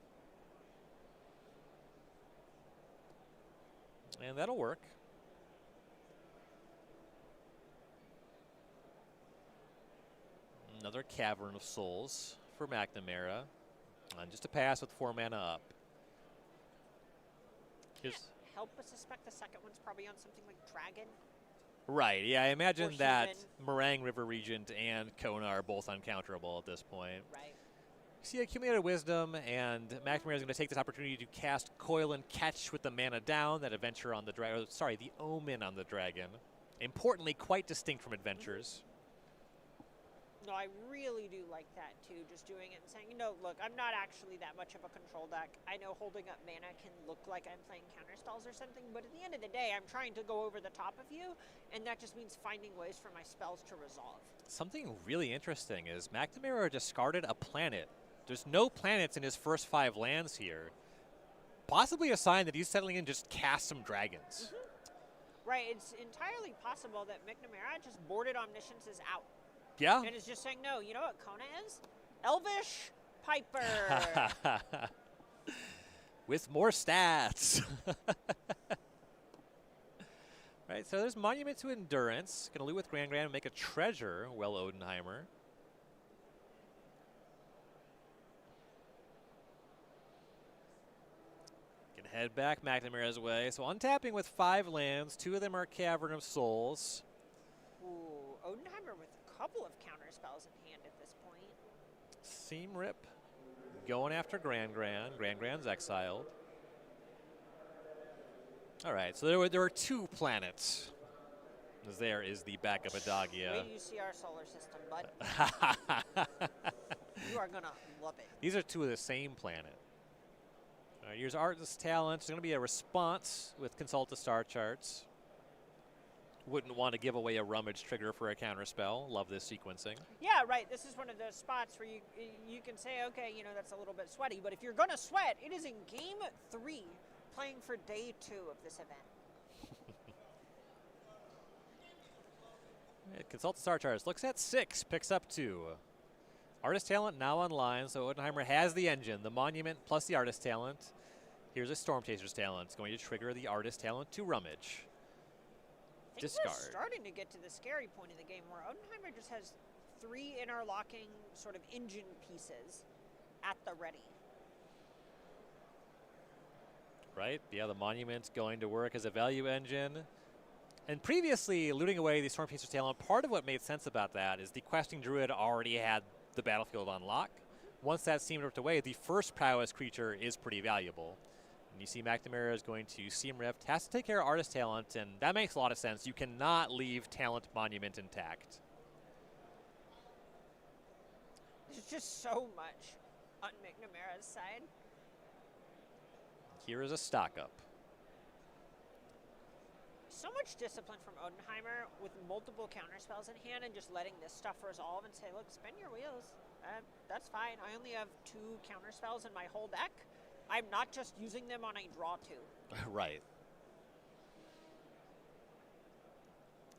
And that'll work. Another Cavern of Souls for McNamara. And just a pass with 4 mana up. Can't help but suspect the second one's probably on something like Dragon. Right, yeah, I imagine Or that Human. Meringue, River Regent, and Kona are both uncounterable at this point. Right. See Accumulated Wisdom, and McNamara is going to take this opportunity to cast Coil and Catch with the mana down, that Adventure on the Dragon, sorry, the Omen on the Dragon. Importantly, quite distinct from Adventures. No, I really do like that too, just doing it and saying, look, I'm not actually that much of a control deck. I know holding up mana can look like I'm playing counterspells or something, but at the end of the day, I'm trying to go over the top of you, and that just means finding ways for my spells to resolve. Something really interesting is McNamara discarded a planet. There's no planets in his first 5 lands here. Possibly a sign that he's settling in just cast some dragons. Right, it's entirely possible that McNamara just boarded Omniscience's out. Yeah. And is just saying, no, you know what Kona is? Elvish Piper. With more stats. Right, so there's Monument to Endurance. Gonna loot with Grand and make a treasure, well Odenheimer. Can head back McNamara's way. So untapping with 5 lands. 2 of them are Cavern of Souls. Ooh, Odenheimer with a couple of counter spells in hand at this point. Seam Rip. Going after Grand. Grand's exiled. All right, so there were 2 planets. There is the backup Adagia. Wait till you see our solar system, bud. You are going to love it. These are 2 of the same planet. All right, here's Artist Talent. It's going to be a response with Consult the Star Charts. Wouldn't want to give away a Rummage trigger for a counterspell. Love this sequencing. Yeah, right. This is one of those spots where you can say, okay, that's a little bit sweaty. But if you're going to sweat, it is in Game 3, playing for day 2 of this event. Consult the Star Charts. Looks at 6, picks up 2. Artist Talent now online, so Odenheimer has the engine. The Monument plus the Artist Talent. Here's a Storm Chaser's Talent. It's going to trigger the Artist Talent to Rummage. Discard. We're starting to get to the scary point of the game where Odenheimer just has 3 interlocking sort of engine pieces at the ready. Right? Yeah, the Monument's going to work as a value engine. And previously, looting away the Storm Chaser's Talent, part of what made sense about that is the Questing Druid already had the battlefield on lock. Once that seam ripped away, the first prowess creature is pretty valuable. And you see McNamara is going to Seam Rift, has to take care of Artist Talent, and that makes a lot of sense. You cannot leave Talent Monument intact. There's just so much on McNamara's side. Here is a stock up. So much discipline from Odenheimer with multiple counterspells in hand and just letting this stuff resolve and say, look, spin your wheels. That's fine. I only have 2 counterspells in my whole deck. I'm not just using them on a draw 2. Right.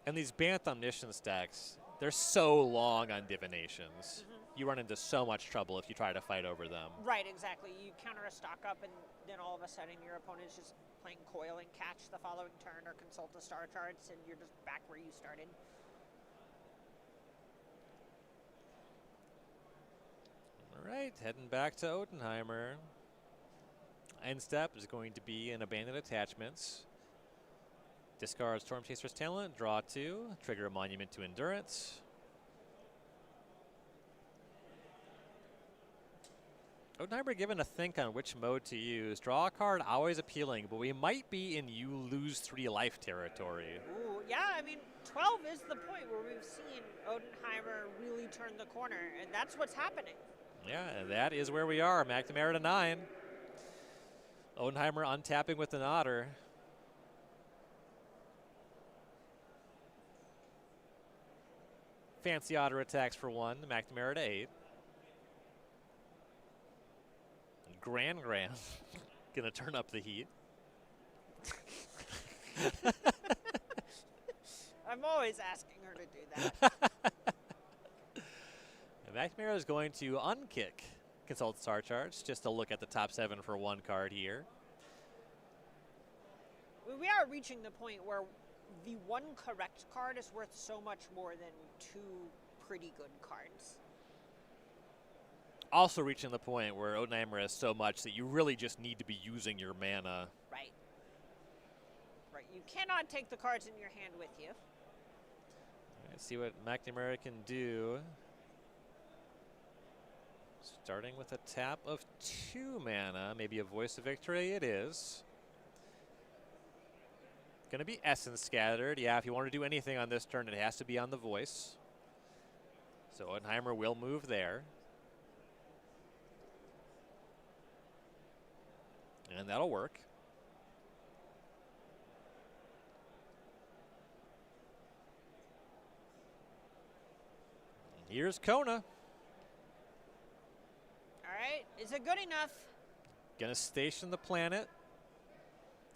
And these Banth Omniscience decks, they're so long on divinations. You run into so much trouble if you try to fight over them. Right, exactly. You counter a stock up, and then all of a sudden your opponent's just playing Coil and Catch the following turn or Consult the Star Charts, and you're just back where you started. All right, heading back to Odenheimer. End step is going to be in Abandoned Attachments. Discard Storm Chaser's Talent, draw 2, trigger a Monument to Endurance. Odenheimer given a think on which mode to use. Draw a card, always appealing, but we might be in you lose 3 life territory. Ooh, yeah, I mean, 12 is the point where we've seen Odenheimer really turn the corner, and that's what's happening. Yeah, and that is where we are. McNamara to 9. Odenheimer untapping with an Otter. Fancy Otter attacks for 1. McNamara to 8. Grand gonna turn up the heat. I'm always asking her to do that. And McNamara is going to unkick Consult Star Charts just to look at the top 7 for 1 card here. We are reaching the point where the 1 correct card is worth so much more than 2 pretty good cards. Also reaching the point where Odenheimer has so much that you really just need to be using your mana. Right. Right. You cannot take the cards in your hand with you. Let's see what McNamara can do. Starting with a tap of 2 mana, maybe a Voice of Victory it is. Going to be Essence Scattered. Yeah, if you want to do anything on this turn, it has to be on the Voice. So Odenheimer will move there. And that'll work. And here's Kona. All right, is it good enough? Gonna station the planet.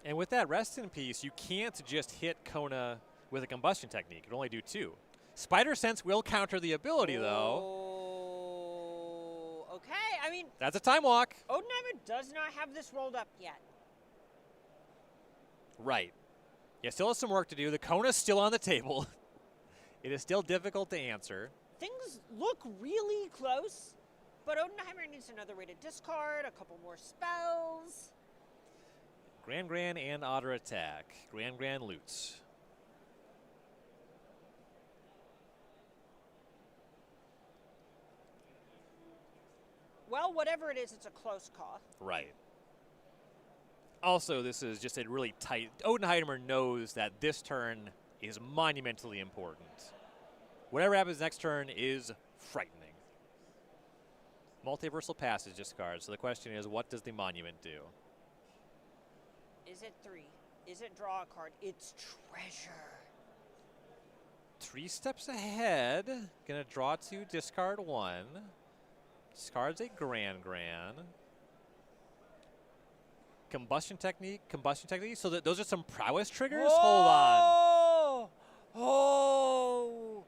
And with that rest in peace, you can't just hit Kona with a combustion technique. You can only do 2. Spider Sense will counter the ability, though. Oh, okay. I mean, that's a time walk. Odenheimer does not have this rolled up yet. Right. Yeah, still has some work to do. The Kona's still on the table. It is still difficult to answer. Things look really close, but Odenheimer needs another way to discard, a couple more spells. Grand and Otter attack. Grand loots. Well, whatever it is, it's a close call. Right. Also, this is just a really tight... Odenheimer knows that this turn is monumentally important. Whatever happens next turn is frightening. Multiversal Passage discard. So the question is, what does the monument do? Is it 3? Is it draw a card? It's treasure. 3 steps ahead. Gonna draw 2, discard 1. Discards a grand. Combustion technique. So those are some prowess triggers? Whoa! Hold on. Oh!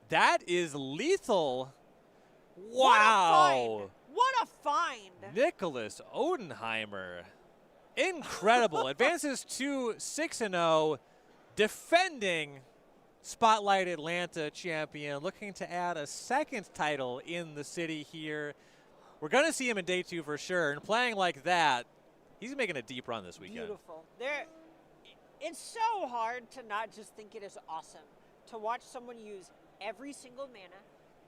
That is lethal. Wow. What a find. Nicholas Odenheimer. Incredible. Advances to 6-0. Defending Spotlight Atlanta champion. Looking to add a second title in the city here. We're going to see him in day 2 for sure. And playing like that, he's making a deep run this weekend. Beautiful. It's so hard to not just think it is awesome to watch someone use every single mana,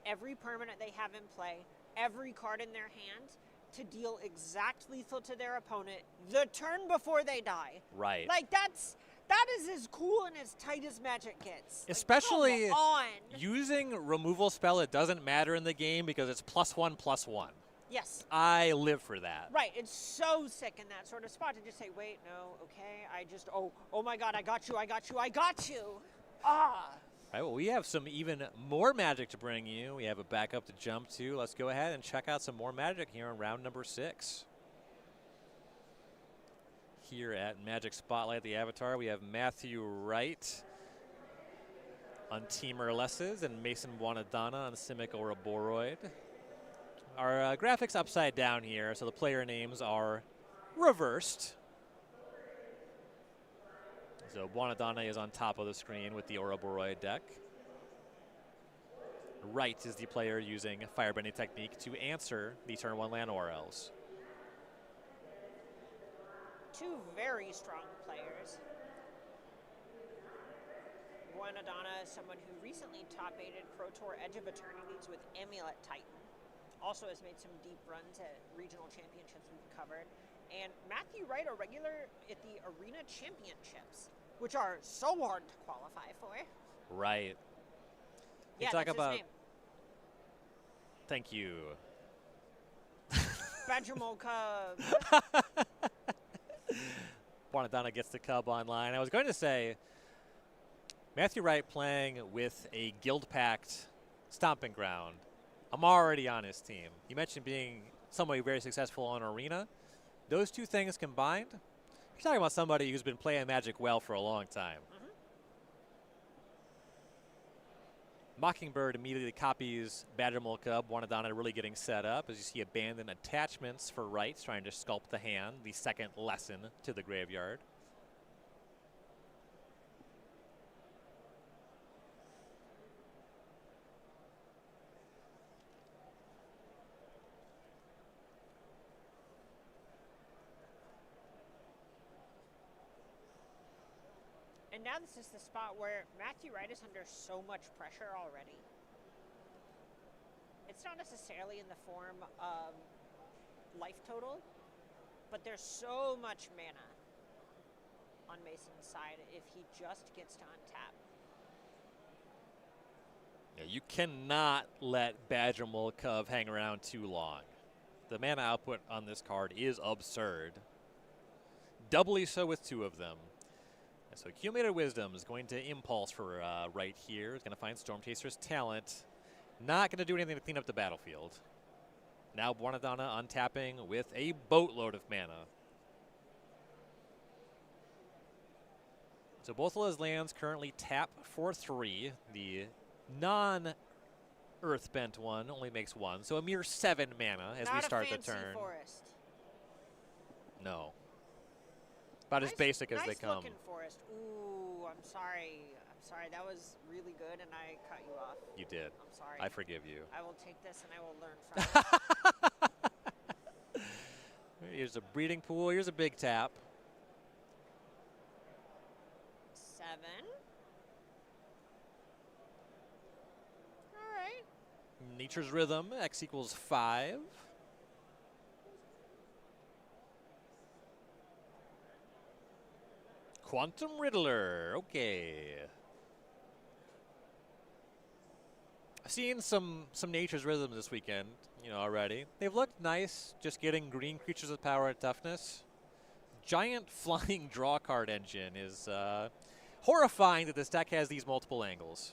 every permanent they have in play, every card in their hand to deal exact lethal to their opponent the turn before they die. Right. Like that is as cool and as tight as Magic gets. Especially like, using removal spell, it doesn't matter in the game because it's +1/+1. Yes. I live for that. Right. It's so sick in that sort of spot to just say, wait, no, okay, oh my God, I got you. Ah. All right, well, we have some even more Magic to bring you. We have a backup to jump to. Let's go ahead and check out some more Magic here in round number 6. Here at Magic Spotlight, the Avatar, we have Matthew Wright on Team Urlesses and Mason Buonadonna on Simic Ouroboroid. Our graphics upside down here, so the player names are reversed. So Buonadonna is on top of the screen with the Ouroboroid deck. Wright is the player using Firebending technique to answer the turn 1 land Orels. 2 very strong players. Buonadonna is someone who recently top-8'd Pro Tour Edge of Eternities with Amulet Titan. Also has made some deep runs at regional championships we've covered. And Matthew Wright, a regular at the Arena Championships, which are so hard to qualify for. Right. Yeah, talk that's about his name. Thank you. Badgermole Cub. Buonadonna gets the Cub online. I was going to say, Matthew Wright playing with a guild-packed Stomping Ground. I'm already on his team. You mentioned being somebody very successful on Arena. Those 2 things combined, you're talking about somebody who's been playing Magic well for a long time. Mm-hmm. Mockingbird immediately copies Badgermole Cub. Buonadonna really getting set up as you see abandoned attachments for Wright, trying to sculpt the hand, the second lesson to the graveyard. And now this is the spot where Matthew Wright is under so much pressure already. It's not necessarily in the form of life total, but there's so much mana on Mason's side if he just gets to untap. Yeah, you cannot let Badger Mole Cub hang around too long. The mana output on this card is absurd. Doubly so with 2 of them. And so Accumulated Wisdom is going to Impulse for right here. It's going to find Storm Chaser's Talent. Not going to do anything to clean up the battlefield. Now Buonadonna untapping with a boatload of mana. So both of those lands currently tap for 3. The non-Earthbent one only makes 1, so a mere 7 mana as we start the turn. Not a fancy forest. No. About as basic as they come. Nice looking forest. Ooh, I'm sorry. I'm sorry. That was really good, and I cut you off. You did. I'm sorry. I forgive you. I will take this, and I will learn from it. Here's a breeding pool. Here's a big tap. 7. All right. Nature's Rhythm, X equals 5. Quantum Riddler, okay. I've seen some Nature's Rhythms this weekend, already. They've looked nice, just getting green creatures with power and toughness. Giant flying draw card engine is horrifying that this deck has these multiple angles.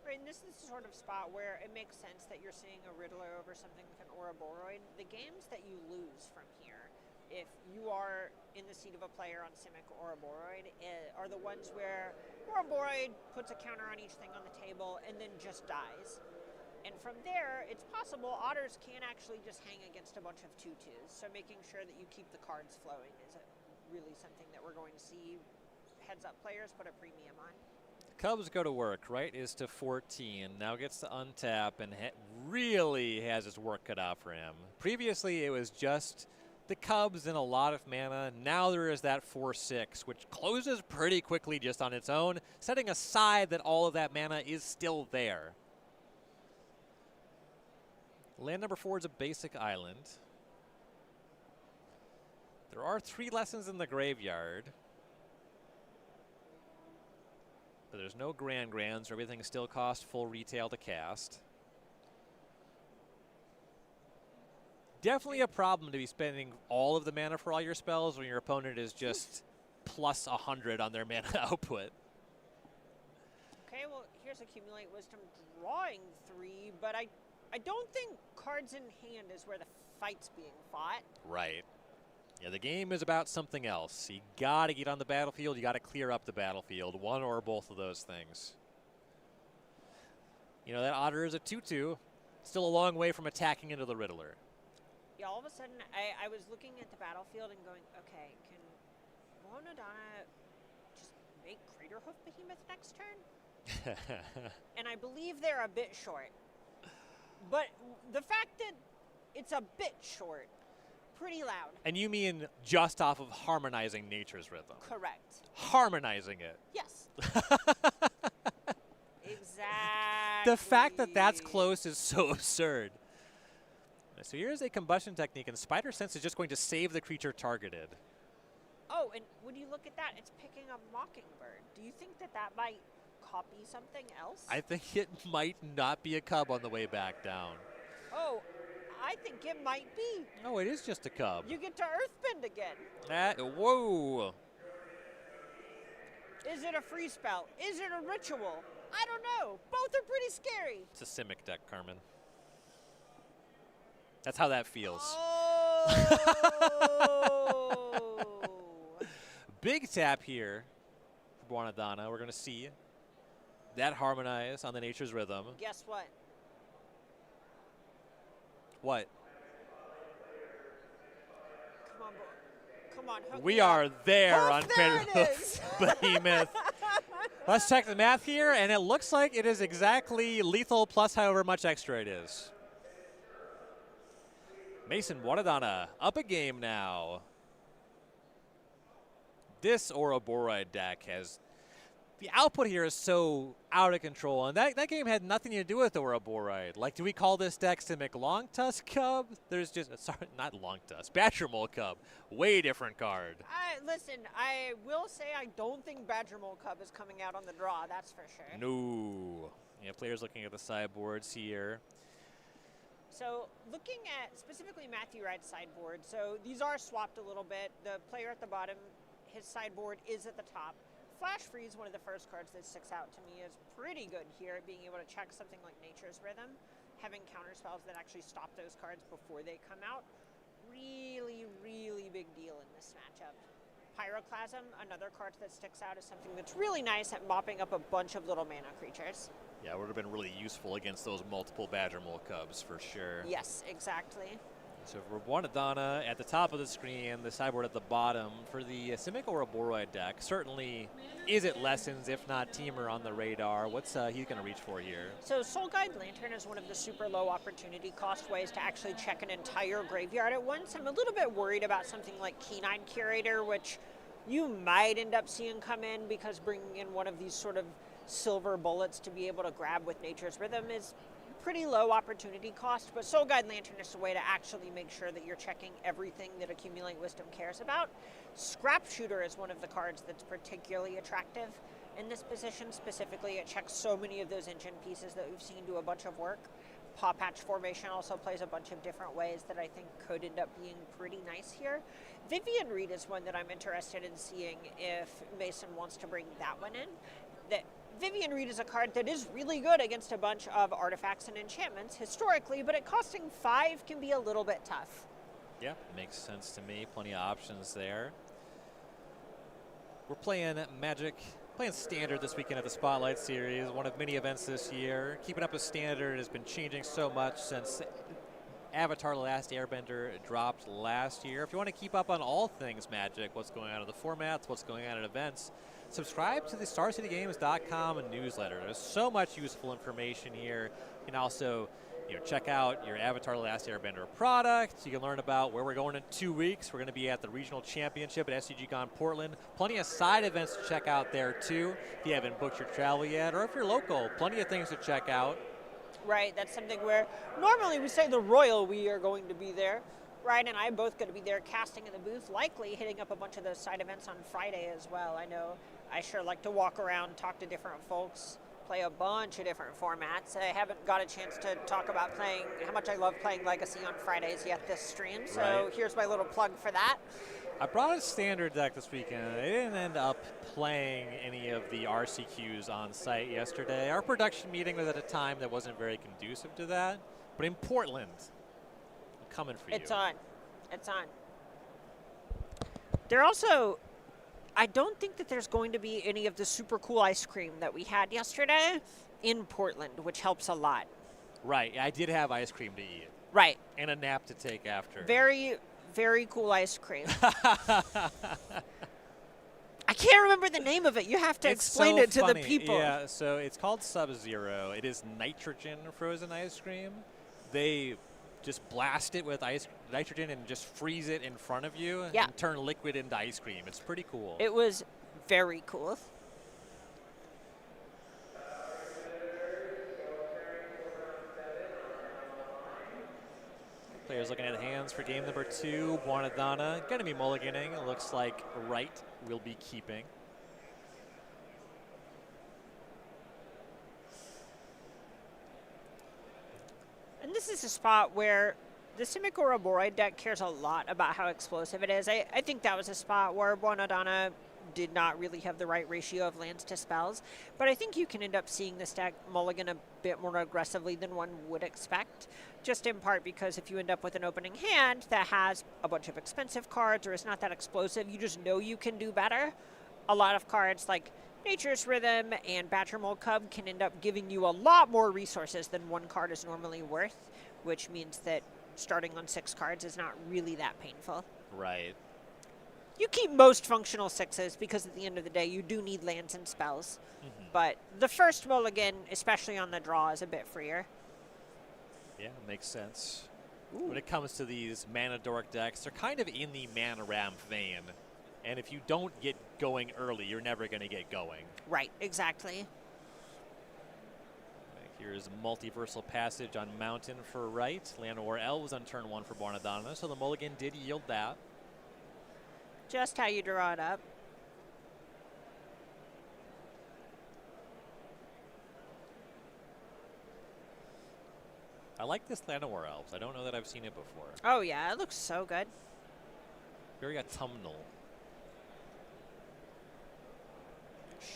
Right, and this is the sort of spot where it makes sense that you're seeing a Riddler over something like an Ouroboroid. The games that you lose from here, if you are in the seat of a player on Simic or Ouroboroid, are the ones where Ouroboroid puts a counter on each thing on the table and then just dies. And from there, it's possible otters can actually just hang against a bunch of 2/2s. So making sure that you keep the cards flowing is really something that we're going to see heads-up players put a premium on. Cubs go to work, right, is to 14. Now gets to untap and really has his work cut out for him. Previously, it was just the Cubs and a lot of mana. Now there is that 4/6, which closes pretty quickly just on its own, setting aside that all of that mana is still there. Land number 4 is a basic island. There are 3 lessons in the graveyard. But there's no grands, so everything still costs full retail to cast. Definitely a problem to be spending all of the mana for all your spells when your opponent is just plus 100 on their mana output. Okay, well, here's Accumulate Wisdom drawing 3, but I don't think cards in hand is where the fight's being fought. Right. Yeah, the game is about something else. You got to get on the battlefield. You got to clear up the battlefield. One or both of those things. That otter is a 2/2. Still a long way from attacking into the Riddler. Yeah, all of a sudden, I was looking at the battlefield and going, okay, can Buonadonna just make Craterhoof Behemoth next turn? And I believe they're a bit short. But the fact that it's a bit short, pretty loud. And you mean just off of harmonizing Nature's Rhythm? Correct. Harmonizing it. Yes. Exactly. The fact that that's close is so absurd. So here's a combustion technique, and Spider Sense is just going to save the creature targeted. Oh, and when you look at that, it's picking up Mockingbird. Do you think that might copy something else? I think it might not be a cub on the way back down. Oh, I think it might be. Oh, it is just a cub. You get to Earthbend again. Whoa. Is it a free spell? Is it a ritual? I don't know. Both are pretty scary. It's a Simic deck, Carmen. That's how that feels. Oh. Big tap here for Buonadonna. We're going to see that harmonize on the Nature's Rhythm. Guess what? What? Come on. Hook We me are up. there on there it Craterhoof is. Behemoth. Let's check the math here, and it looks like it is exactly lethal plus however much extra it is. Mason Buonadonna up a game now. This Ouroboroid deck has... The output here is so out of control, and that game had nothing to do with Ouroboroid. Like, do we call this deck Simic Longtusk Cub? There's just, sorry, not Longtusk, Badger Mole Cub. Way different card. Listen, I will say I don't think Badger Mole Cub is coming out on the draw, that's for sure. No. Yeah, players looking at the sideboards here. So looking at specifically Matthew Wright's sideboard, so these are swapped a little bit. The player at the bottom, his sideboard is at the top. Flash Freeze, one of the first cards that sticks out to me, is pretty good here at being able to check something like Nature's Rhythm. Having counter spells that actually stop those cards before they come out. Really, really big deal in this matchup. Pyroclasm, another card that sticks out, is something that's really nice at mopping up a bunch of little mana creatures. Yeah, it would have been really useful against those multiple Badger Mole Cubs for sure. Yes, exactly. So for Buonadonna at the top of the screen, the sideboard at the bottom. For the Simic Ouroboroid deck, certainly is it Lessons, if not Teamer on the radar. What's he going to reach for here? So Soul Guide Lantern is one of the super low opportunity cost ways to actually check an entire graveyard at once. I'm a little bit worried about something like Keen-Eyed Curator, which you might end up seeing come in because bringing in one of these sort of silver bullets to be able to grab with Nature's Rhythm is pretty low opportunity cost, but Soul Guide Lantern is a way to actually make sure that you're checking everything that Accumulate Wisdom cares about. Scrap Shooter is one of the cards that's particularly attractive in this position. Specifically, it checks so many of those engine pieces that we've seen do a bunch of work. Paw Patch Formation also plays a bunch of different ways that I think could end up being pretty nice here. Vivian Reed is one that I'm interested in seeing if Mason wants to bring that one in. That Vivian Reed is a card that is really good against a bunch of artifacts and enchantments historically, but at costing 5 can be a little bit tough. Yeah, makes sense to me. Plenty of options there. We're playing Magic, playing Standard this weekend at the Spotlight Series, one of many events this year. Keeping up with Standard has been changing so much since Avatar: The Last Airbender dropped last year. If you want to keep up on all things Magic, what's going on in the formats, what's going on at events, subscribe to the StarCityGames.com newsletter. There's so much useful information here. You can also check out your Avatar: The Last Airbender product. You can learn about where we're going in 2 weeks. We're going to be at the Regional Championship at SCG Con Portland. Plenty of side events to check out there, too, if you haven't booked your travel yet. Or if you're local, plenty of things to check out. Right, that's something where normally we say the Royal, we are going to be there. Ryan and I are both going to be there casting in the booth, likely hitting up a bunch of those side events on Friday as well. I know I sure like to walk around, talk to different folks, play a bunch of different formats. I haven't got a chance to talk about playing how much I love playing Legacy on Fridays yet this stream, so Here's my little plug for that. I brought a Standard deck this weekend. I didn't end up playing any of the RCQs on site yesterday. Our production meeting was at a time that wasn't very conducive to that, but in Portland, I'm coming for you. It's on. It's on. There also, I don't think that there's going to be any of the super cool ice cream that we had yesterday in Portland, which helps a lot. Right. I did have ice cream to eat. Right. And a nap to take after. Very, very cool ice cream. I can't remember the name of it. You have to explain it to the people. Yeah, so it's called Sub-Zero. It is nitrogen frozen ice cream. They just blast it with nitrogen and just freeze it in front of you and turn liquid into ice cream. It's pretty cool. It was very cool. Players looking at hands for game number 2. Buonadonna going to be mulliganing. It looks like Wright will be keeping. And this is a spot where the Simic Ouroboroid deck cares a lot about how explosive it is. I think that was a spot where Buonadonna did not really have the right ratio of lands to spells, but I think you can end up seeing this deck mulligan a bit more aggressively than one would expect, just in part because if you end up with an opening hand that has a bunch of expensive cards or is not that explosive, you just know you can do better. A lot of cards like Nature's Rhythm and Badger Mole Cub can end up giving you a lot more resources than one card is normally worth, which means that starting on 6 cards is not really that painful. Right. You keep most functional 6s because at the end of the day you do need lands and spells. But the first mulligan, especially on the draw, is a bit freer. Yeah, makes sense. Ooh. When it comes to these mana dork decks, they're kind of in the mana ramp vein. And if you don't get going early, you're never going to get going. Right, exactly. Here's Multiversal Passage on Mountain for Wright. Land or Elves on turn 1 for Buonadonna, so the mulligan did yield that. Just how you draw it up. I like this Llanowar Elves. I don't know that I've seen it before. Oh, yeah, it looks so good. Very autumnal.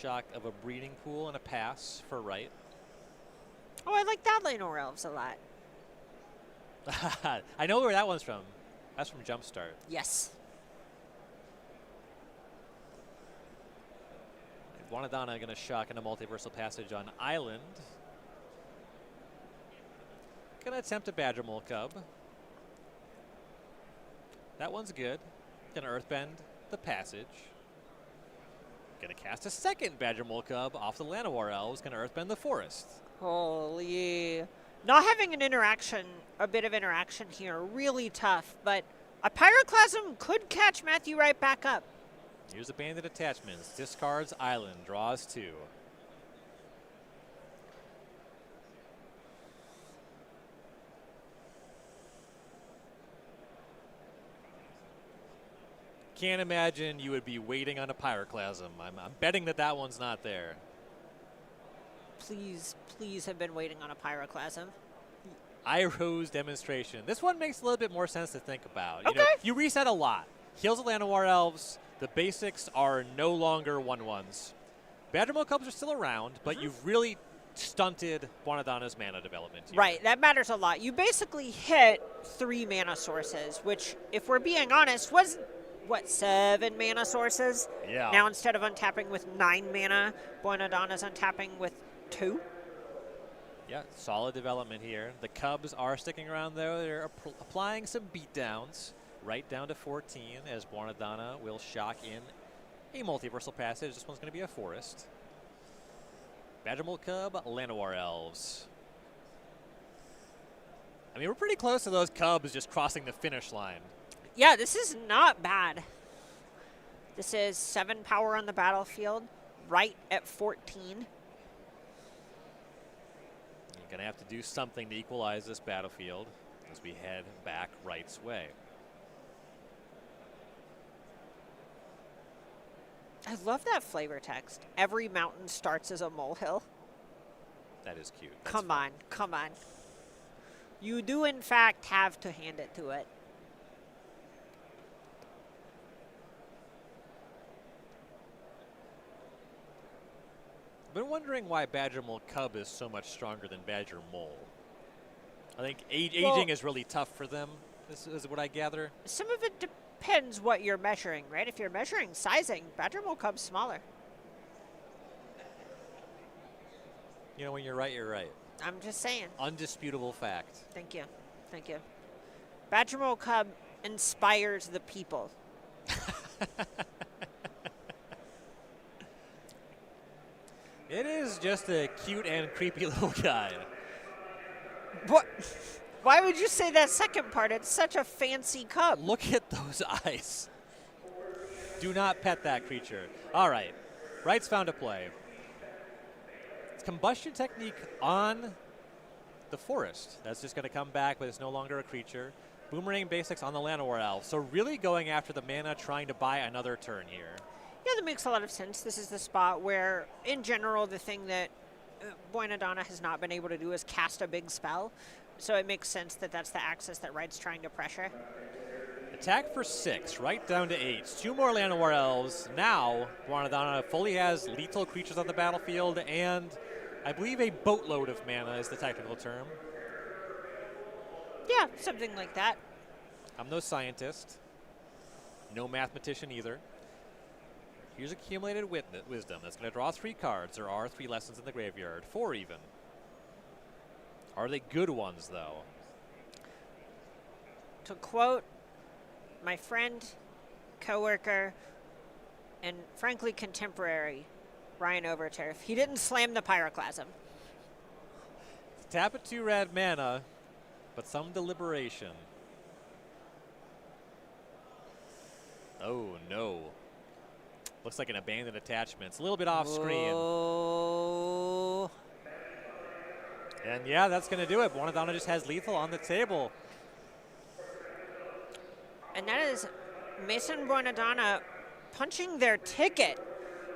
Shock of a breeding pool and a pass for right. Oh, I like that Llanowar Elves a lot. I know where that one's from. That's from Jumpstart. Yes. Wanadana going to shock in a multiversal passage on Island. Going to attempt a Badger Mole Cub. That one's good. Going to Earthbend the passage. Going to cast a second Badger Mole Cub off the Llanowar Elves. Going to Earthbend the forest. Holy. Not having an interaction, a bit of interaction here, really tough, but a Pyroclasm could catch Matthew right back up. Here's a Bandit Attachments. Discards Island. Draws 2. Can't imagine you would be waiting on a Pyroclasm. I'm betting that that one's not there. Please, please have been waiting on a Pyroclasm. Iroh's Demonstration. This one makes a little bit more sense to think about. Okay. You know, you reset a lot. Heals the Llanowar Elves. The basics are no longer 1/1s. Badger Mole Cubs are still around, but you've really stunted Wanadana's mana development here. Right, that matters a lot. You basically hit 3 mana sources, which, if we're being honest, was, what, 7 mana sources? Yeah. Now instead of untapping with 9 mana, Wanadana's untapping with 2. Yeah, solid development here. The Cubs are sticking around, though. They're applying some beatdowns. Right down to 14 as Wanadana will shock in a multiversal passage. This one's going to be a forest. Badger Mole Cub, Llanowar Elves. I mean, we're pretty close to those Cubs just crossing the finish line. Yeah, this is not bad. This is 7 power on the battlefield, right at 14. You're going to have to do something to equalize this battlefield as we head back Right's way. I love that flavor text. Every mountain starts as a molehill. That is cute. That's Come fun. on, come on. You do, in fact, have to hand it to it. I've been wondering why Badger Mole Cub is so much stronger than Badger Mole. I think aging is really tough for them, this is what I gather. Some of it depends what you're measuring, right? If you're measuring sizing, Badger Mole Cub's smaller. You know, when you're right, you're right. I'm just saying. Undisputable fact. Thank you. Thank you. Badger Mole Cub inspires the people. It is just a cute and creepy little guy. What? Why would you say that second part? It's such a fancy cub. Look at those eyes. Do not pet that creature. All right. Right's found a play. It's combustion technique on the forest. That's just going to come back, but it's no longer a creature. Boomerang basics on the Llanowar Elf. So really going after the mana, trying to buy another turn here. Yeah, that makes a lot of sense. This is the spot where, in general, the thing that Wanadana has not been able to do is cast a big spell. So it makes sense that that's the axis that Right's trying to pressure. Attack for 6, right down to 8. 2 more Llanowar Elves. Now, Wanadana fully has lethal creatures on the battlefield, and I believe a boatload of mana is the technical term. Yeah, something like that. I'm no scientist. No mathematician either. Here's accumulated wisdom. That's going to draw 3 cards. There are 3 lessons in the graveyard. 4 even. Are they good ones, though? To quote my friend, coworker, and frankly contemporary, Ryan Overturf, he didn't slam the Pyroclasm. Tap it 2 red mana, but some deliberation. Oh, no. Looks like an abandoned attachment. It's a little bit off screen. Oh. And yeah, that's going to do it. Wanadana just has lethal on the table. And that is Mason Wanadana punching their ticket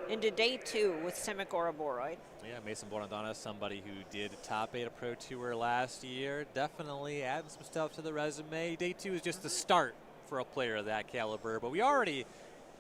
into day 2 with Simic Ouroboroid. Yeah, Mason Bonadonna, somebody who did top 8 a Pro Tour last year, definitely adding some stuff to the resume. Day 2 is just the start for a player of that caliber, but we already,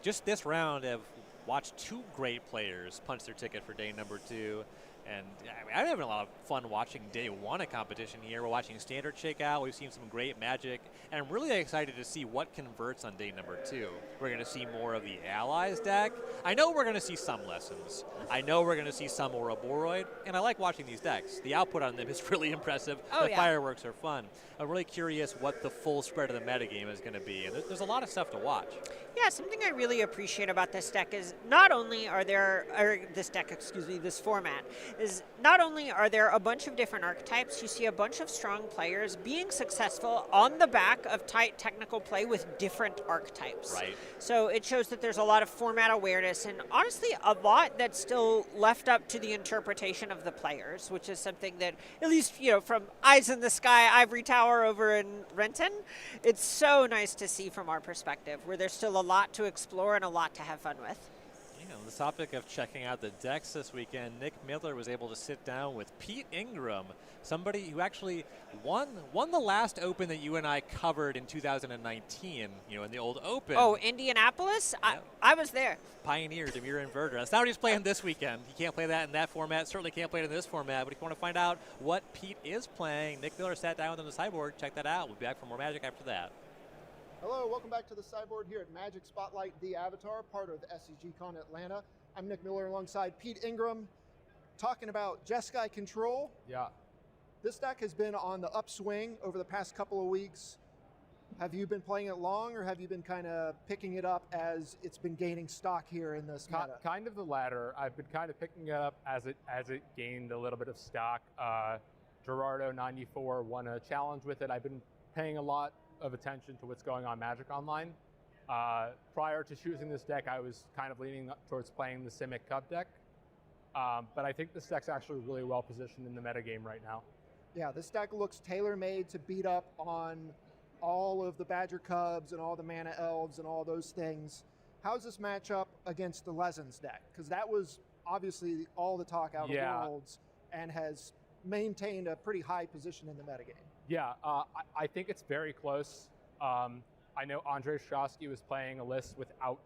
just this round, have watched 2 great players punch their ticket for day number 2. And I'm having a lot of fun watching day 1 of competition here. We're watching Standard shake out. We've seen some great Magic. And I'm really excited to see what converts on day number 2. We're going to see more of the Allies deck. I know we're going to see some Lessons. I know we're going to see some Ouroboroid. And I like watching these decks. The output on them is really impressive. The fireworks are fun. I'm really curious what the full spread of the metagame is going to be. And there's a lot of stuff to watch. Yeah, something I really appreciate about this deck is not only are there, this format, is not only are there a bunch of different archetypes, you see a bunch of strong players being successful on the back of tight technical play with different archetypes. Right. So it shows that there's a lot of format awareness and honestly a lot that's still left up to the interpretation of the players, which is something that, at least, from Eyes in the Sky, Ivory Tower over in Renton, it's so nice to see from our perspective, where there's still a lot to explore and a lot to have fun with. On the topic of checking out the decks this weekend, Nick Miller was able to sit down with Pete Ingram, somebody who actually won the last Open that you and I covered in 2019, in the old Open. Oh, Indianapolis? Yeah. I was there. Pioneer, Demir Inverter. That's not what he's playing this weekend. He can't play that in that format, certainly can't play it in this format, but if you want to find out what Pete is playing, Nick Miller sat down with him on the sideboard. Check that out. We'll be back for more Magic after that. Hello, welcome back to the sideboard here at Magic Spotlight, the Avatar, part of the SCG Con Atlanta. I'm Nick Miller alongside Pete Ingram, talking about Jeskai Control. Yeah. This deck has been on the upswing over the past couple of weeks. Have you been playing it long, or have you been kind of picking it up as it's been gaining stock here in this meta? Kind of the latter. I've been kind of picking it up as it gained a little bit of stock. Gerardo94 won a challenge with it. I've been paying a lot of attention to what's going on Magic Online. Prior to choosing this deck, I was kind of leaning towards playing the Simic Cup deck, but I think this deck's actually really well positioned in the metagame right now. Yeah, this deck looks tailor-made to beat up on all of the Badger Cubs and all the Mana Elves and all those things. How's this match up against the Lessons deck? Because that was obviously all the talk out of Worlds and has maintained a pretty high position in the metagame. Yeah, I think it's very close. I know Andrei Shosky was playing a list without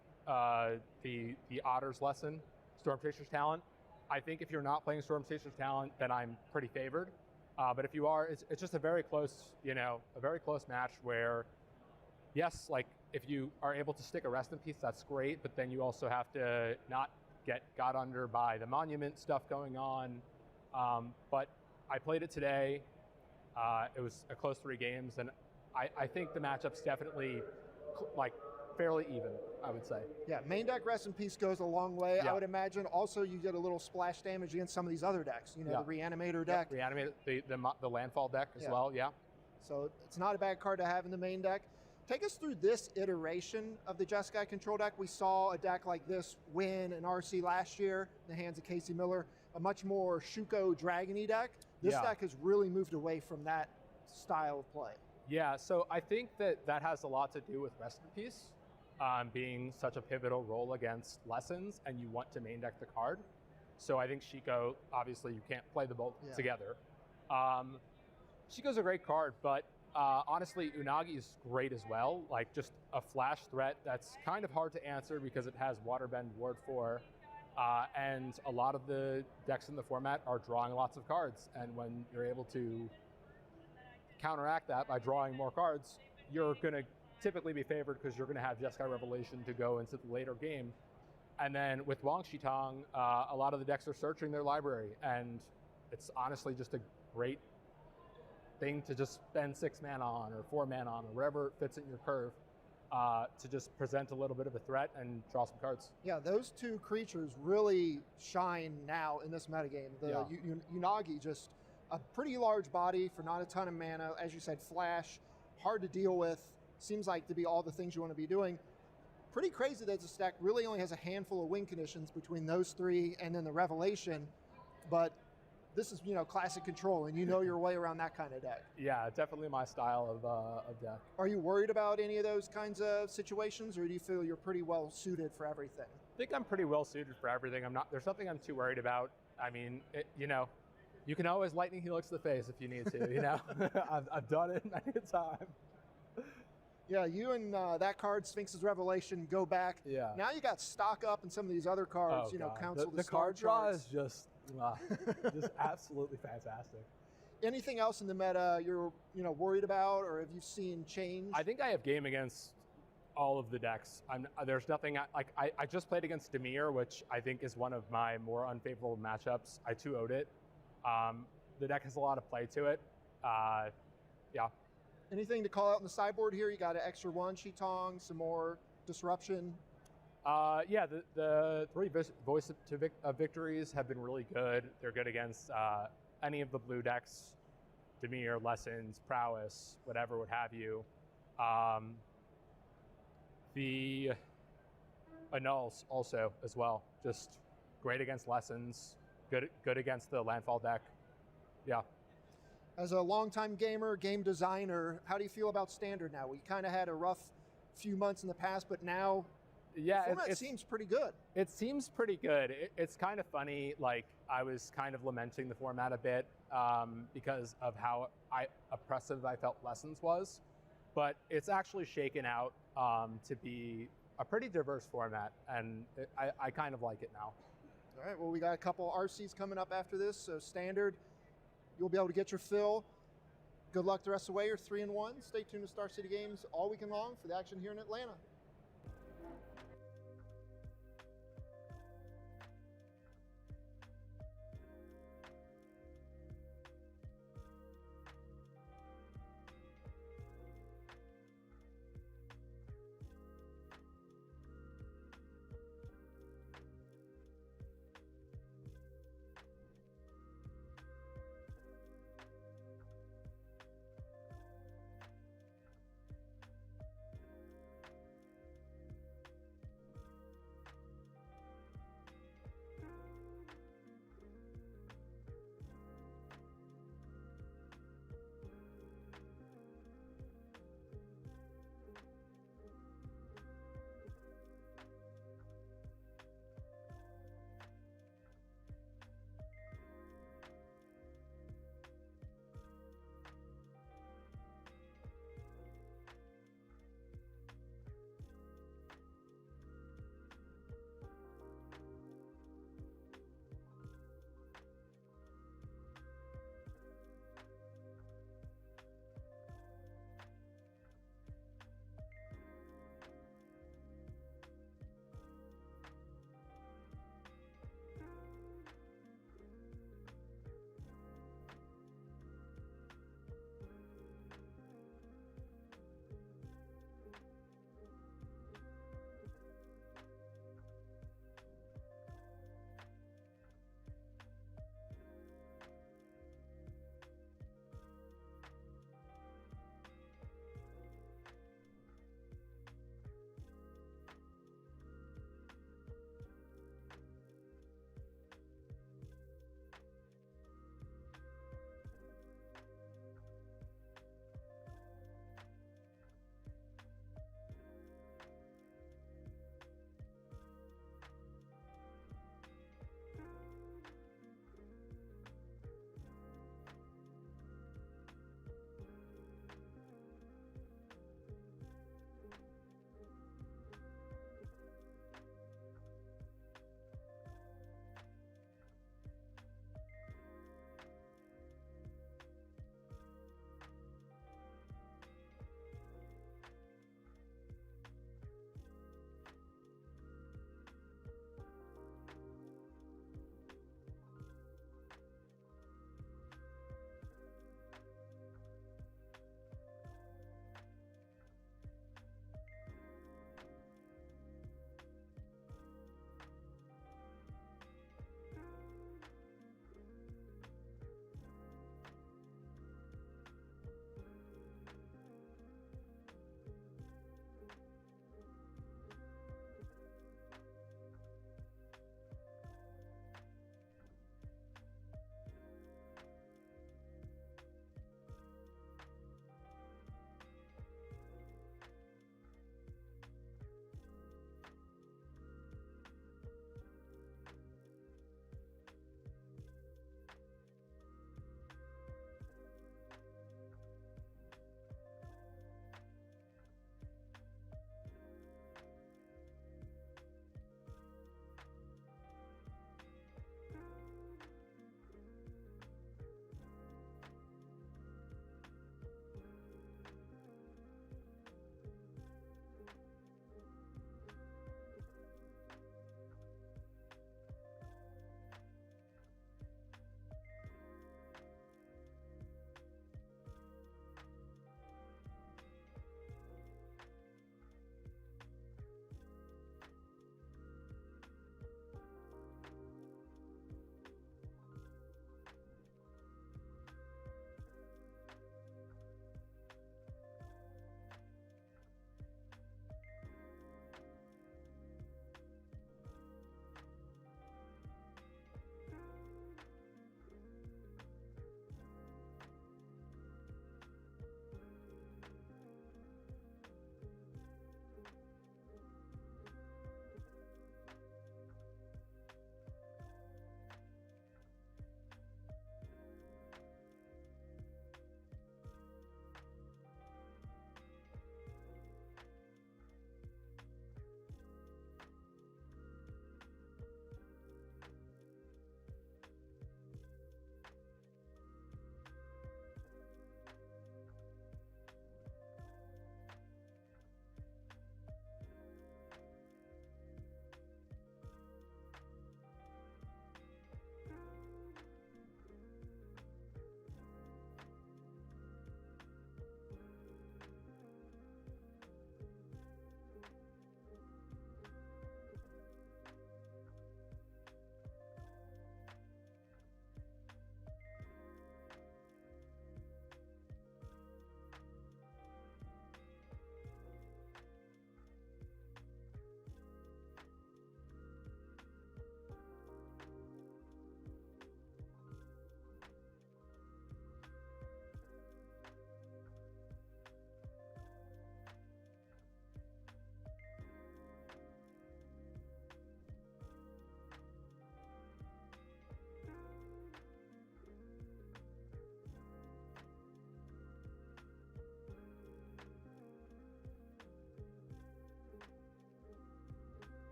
the Otter's Lesson, Storm Chaser's Talent. I think if you're not playing Storm Chaser's Talent, then I'm pretty favored. But if you are, it's just a very close, a very close match where, yes, like if you are able to stick a Rest in Peace, that's great. But then you also have to not get got under by the Monument stuff going on. But I played it today. It was a close 3 games, and I think the matchup's definitely fairly even, I would say. Yeah, main deck Rest in Peace goes a long way. Yeah. I would imagine also you get a little splash damage against some of these other decks. The Reanimator deck. Yep. Reanimator, the Landfall deck as well, yeah. So it's not a bad card to have in the main deck. Take us through this iteration of the Jeskai Control deck. We saw a deck like this win an RC last year in the hands of Casey Miller, a much more Shuko Dragony deck. This deck has really moved away from that style of play. Yeah, so I think that has a lot to do with Rest in Peace being such a pivotal role against Lessons, and you want to main deck the card. So I think Shiko, obviously you can't play them both together. Shiko's a great card, but honestly, Unagi is great as well. Like just a flash threat that's kind of hard to answer because it has Waterbend Ward 4. And a lot of the decks in the format are drawing lots of cards. And when you're able to counteract that by drawing more cards, you're going to typically be favored because you're going to have Jeskai Revelation to go into the later game. And then with Wang Shitang, a lot of the decks are searching their library. And it's honestly just a great thing to just spend 6 mana on or 4 mana on or wherever fits in your curve. To just present a little bit of a threat and draw some cards. Yeah, those 2 creatures really shine now in this metagame. The Unagi, just a pretty large body for not a ton of mana. As you said, flash, hard to deal with, seems like to be all the things you want to be doing. Pretty crazy that this deck really only has a handful of win conditions between those 3 and then the Revelation, but this is, classic Control, and you know your way around that kind of deck. Yeah, definitely my style of deck. Are you worried about any of those kinds of situations, or do you feel you're pretty well suited for everything? think I'm pretty well suited for everything. There's nothing I'm too worried about. I mean, you can always lightning helix the face if you need to. I've done it many a time. Yeah, you and that card, Sphinx's Revelation, go back. Yeah. Now you got stock up in some of these other cards. God. Council the Star card draw charts. is just absolutely fantastic. Anything else in the meta you're worried about, or have you seen change? I think I have game against all of the decks. There's nothing I just played against Demir, which I think is one of my more unfavorable matchups. I 2-0'd it. The deck has a lot of play to it. Yeah. Anything to call out in the sideboard here? You got an extra one, Shitong, some more disruption. Yeah, the 3 Voice of Victories have been really good. They're good against any of the blue decks, Demir, Lessons, Prowess, whatever, what have you. The Annuls also as well, just great against Lessons, good against the Landfall deck. Yeah. As a longtime gamer, game designer, how do you feel about Standard now? We kind of had a rough few months in the past, but now the format seems pretty good. It seems pretty good. It's kind of funny. Like, I was kind of lamenting the format a bit because of how oppressive I felt Lessons was, but it's actually shaken out to be a pretty diverse format, and I kind of like it now. All right, well, we got a couple RCs coming up after this, so Standard, you'll be able to get your fill. Good luck the rest of the way. You're 3-1. Stay tuned to Star City Games all weekend long for the action here in Atlanta.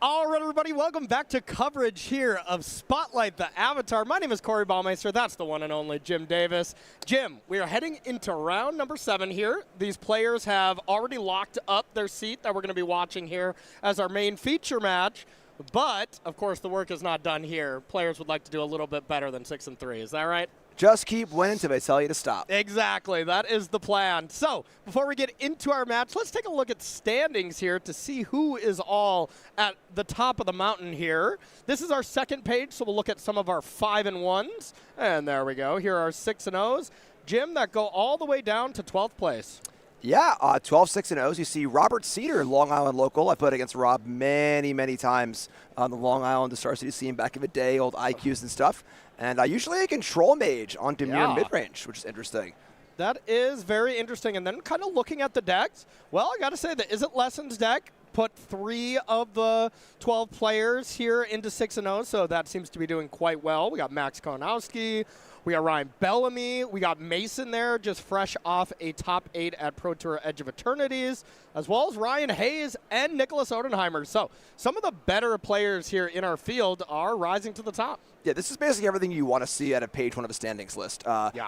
All right, everybody, welcome back to coverage here of Spotlight the Avatar. My name is Corey Baumeister. That's the one and only Jim Davis. Jim, we are heading into round number 7 here. These players have already locked up their seat that we're going to be watching here as our main feature match. But, of course, the work is not done here. Players would like to do a little bit better than 6-3. Is that right? Just keep winning until they tell you to stop. Exactly. That is the plan. So, before we get into our match, let's take a look at standings here to see who is all at the top of the mountain here. This is our second page, so we'll look at some of our 5-1s. And there we go. Here are our 6-0s. Jim, that go all the way down to 12th place. Yeah, 12 6-0s. You see Robert Cedar, Long Island local. I played against Rob many, many times on the Long Island, the Star City scene back in the day, old IQs and stuff. And usually a control mage on Demir mid-range, which is interesting. That is very interesting. And then kind of looking at the decks, well, I got to say the Is It Lessons deck put 3 of the 12 players here into 6-0, so that seems to be doing quite well. We got Max Konowski. We got Ryan Bellamy. We got Mason there, just fresh off a top 8 at Pro Tour Edge of Eternities, as well as Ryan Hayes and Nicholas Odenheimer. So some of the better players here in our field are rising to the top. Yeah, this is basically everything you want to see at a page 1 of a standings list.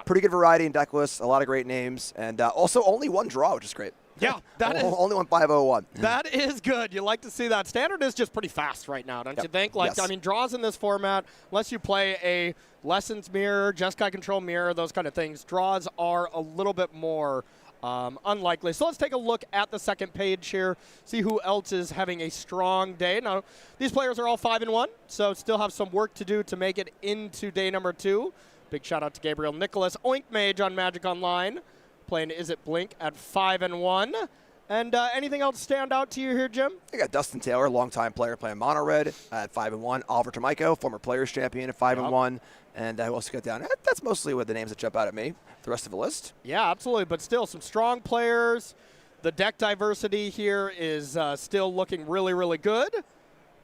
Pretty good variety in deck lists, a lot of great names, and also only 1 draw, which is great. Yeah, that is only 501. That is good. You like to see that. Standard is just pretty fast right now, don't you think? Like, yes. I mean, draws in this format, unless you play a Lessons Mirror, Jeskai Control Mirror, those kind of things, draws are a little bit more unlikely. So let's take a look at the second page here, see who else is having a strong day. Now, these players are all 5-1, so still have some work to do to make it into day number 2. Big shout out to Gabriel Nicholas, Oink Mage on Magic Online, playing Is It Blink at 5-1. And anything else stand out to you here, Jim? I got Dustin Taylor, longtime player playing Mono Red at 5-1. Oliver Tomiko, former Players Champion at 5-1. And who else got down? That's mostly what the names that jump out at me. The rest of the list. Yeah, absolutely. But still, some strong players. The deck diversity here is still looking really, really good.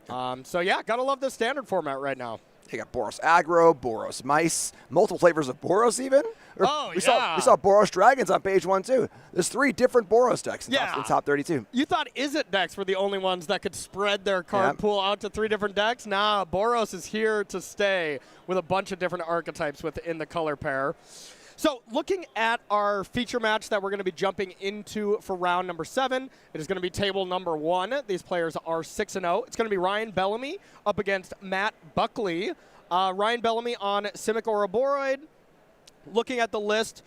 So, yeah, got to love this standard format right now. You got Boros Aggro, Boros Mice, multiple flavors of Boros even. We saw Boros Dragons on page 1 too. There's 3 different Boros decks in top 32. You thought Is It decks were the only ones that could spread their card pool out to 3 different decks? Nah, Boros is here to stay with a bunch of different archetypes within the color pair. So looking at our feature match that we're going to be jumping into for round number 7, it is going to be table number 1. These players are 6-0. It's going to be Ryan Bellamy up against Matt Buckley. Ryan Bellamy on Simic Ouroboroid. Looking at the list,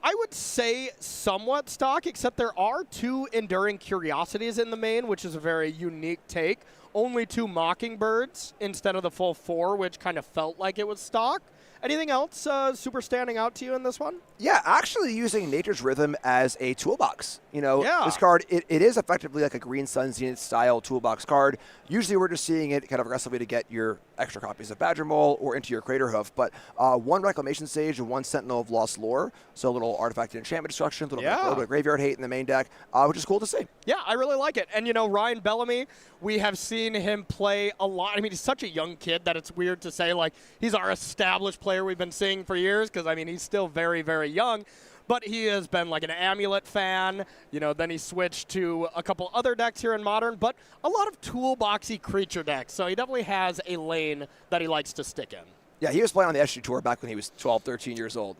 I would say somewhat stock, except there are 2 Enduring Curiosities in the main, which is a very unique take. Only 2 Mockingbirds instead of the full 4, which kind of felt like it was stock. Anything else super standing out to you in this one? Yeah, actually using Nature's Rhythm as a toolbox. This card, it is effectively like a Green Sun Zenith style toolbox card. Usually we're just seeing it kind of aggressively to get your extra copies of Badger Mole or into your Crater Hoof. But 1 Reclamation Sage and 1 Sentinel of Lost Lore. So a little artifact and enchantment destruction, a little bit of graveyard hate in the main deck, which is cool to see. Yeah, I really like it. And, Ryan Bellamy, we have seen him play a lot. I mean, he's such a young kid that it's weird to say, like, he's our established player we've been seeing for years because, I mean, he's still very, very young. But he has been like an Amulet fan. Then he switched to a couple other decks here in Modern, but a lot of toolboxy creature decks. So he definitely has a lane that he likes to stick in. Yeah, he was playing on the SG Tour back when he was 12, 13 years old.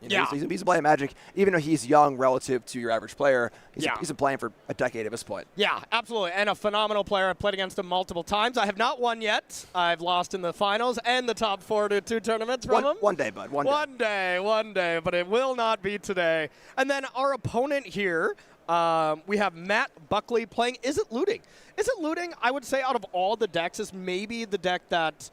He's playing Magic, even though he's young relative to your average player. He's been playing for a decade at this point. Yeah, absolutely, and a phenomenal player. I've played against him multiple times. I have not won yet. I've lost in the finals and the top 4 to 2 tournaments from him. One day, bud. One day, but it will not be today. And then our opponent here, we have Matt Buckley playing Is It Looting? Is It Looting, I would say, out of all the decks, is maybe the deck that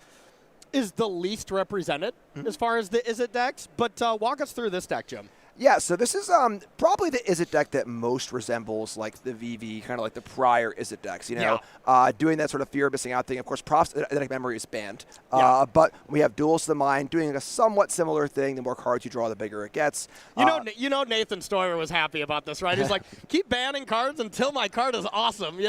is the least represented as far as the Is It decks. But walk us through this deck, Jim. Yeah, so this is probably the Is It deck that most resembles like the VV, kind of like the prior Is It decks, doing that sort of fear of missing out thing. Of course, Prophetic Memory is banned. But we have Duels to the Mind doing a somewhat similar thing. The more cards you draw, the bigger it gets. Nathan Stoyer was happy about this, right? He's like, keep banning cards until my card is awesome,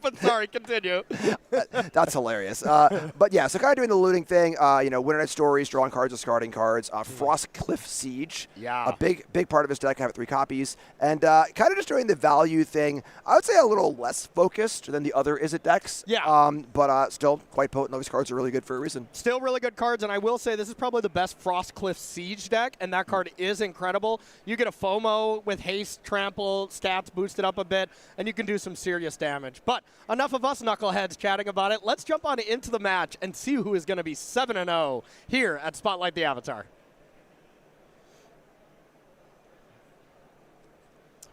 But sorry, continue. That's hilarious. But yeah, so kind of doing the looting thing, Winter Night Stories, drawing cards, discarding cards. Frost Cliff Siege Siege. Yeah. A big part of his deck. I have 3 copies. And kind of just doing the value thing, I would say a little less focused than the other Izzet decks. Yeah. But still quite potent. All these cards are really good for a reason. Still really good cards, and I will say this is probably the best Frostcliff Siege deck, and that card is incredible. You get a FOMO with haste, trample, stats boosted up a bit, and you can do some serious damage. But enough of us knuckleheads chatting about it. Let's jump on into the match and see who is going to be 7-0 here at Spotlight the Avatar.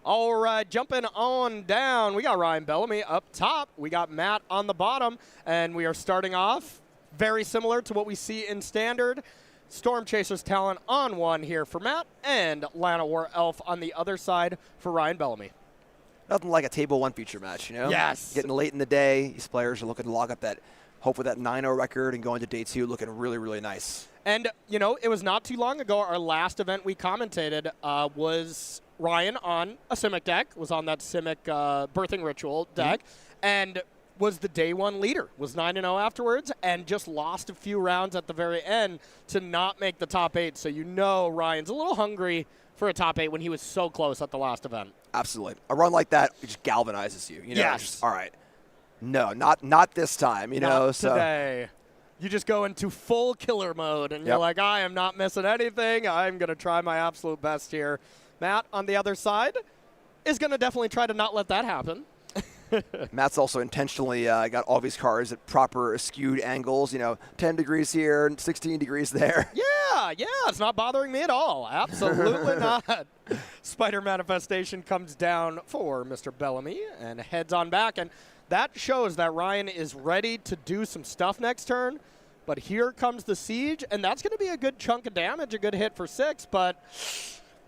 All right, jumping on down, we got Ryan Bellamy up top. We got Matt on the bottom, and we are starting off very similar to what we see in Standard. Storm Chaser's Talent on one here for Matt, and Lana War Elf on the other side for Ryan Bellamy. Nothing like a table 1 feature match, you know? Yes. Getting late in the day, these players are looking to log up that, hopefully that 9-0 record and go into day 2 looking really, really nice. And, you know, it was not too long ago, our last event we commentated was Ryan on a Simic deck, was on that Simic Birthing Ritual deck, and was the day 1 leader, was 9-0 afterwards, and just lost a few rounds at the very end to not make the top 8. So you know Ryan's a little hungry for a top 8 when he was so close at the last event. Absolutely. A run like that just galvanizes you. You know, yes. Just, all right. No, not this time, you know. Not today. You just go into full killer mode, and you're like, I am not missing anything. I'm going to try my absolute best here. Matt, on the other side, is going to definitely try to not let that happen. Matt's also intentionally got all these cards at proper skewed angles, you know, 10 degrees here and 16 degrees there. Yeah, it's not bothering me at all. Absolutely not. Spider Manifestation comes down for Mr. Bellamy and heads on back, and that shows that Ryan is ready to do some stuff next turn. But here comes the Siege, and that's going to be a good chunk of damage, a good hit for 6. But,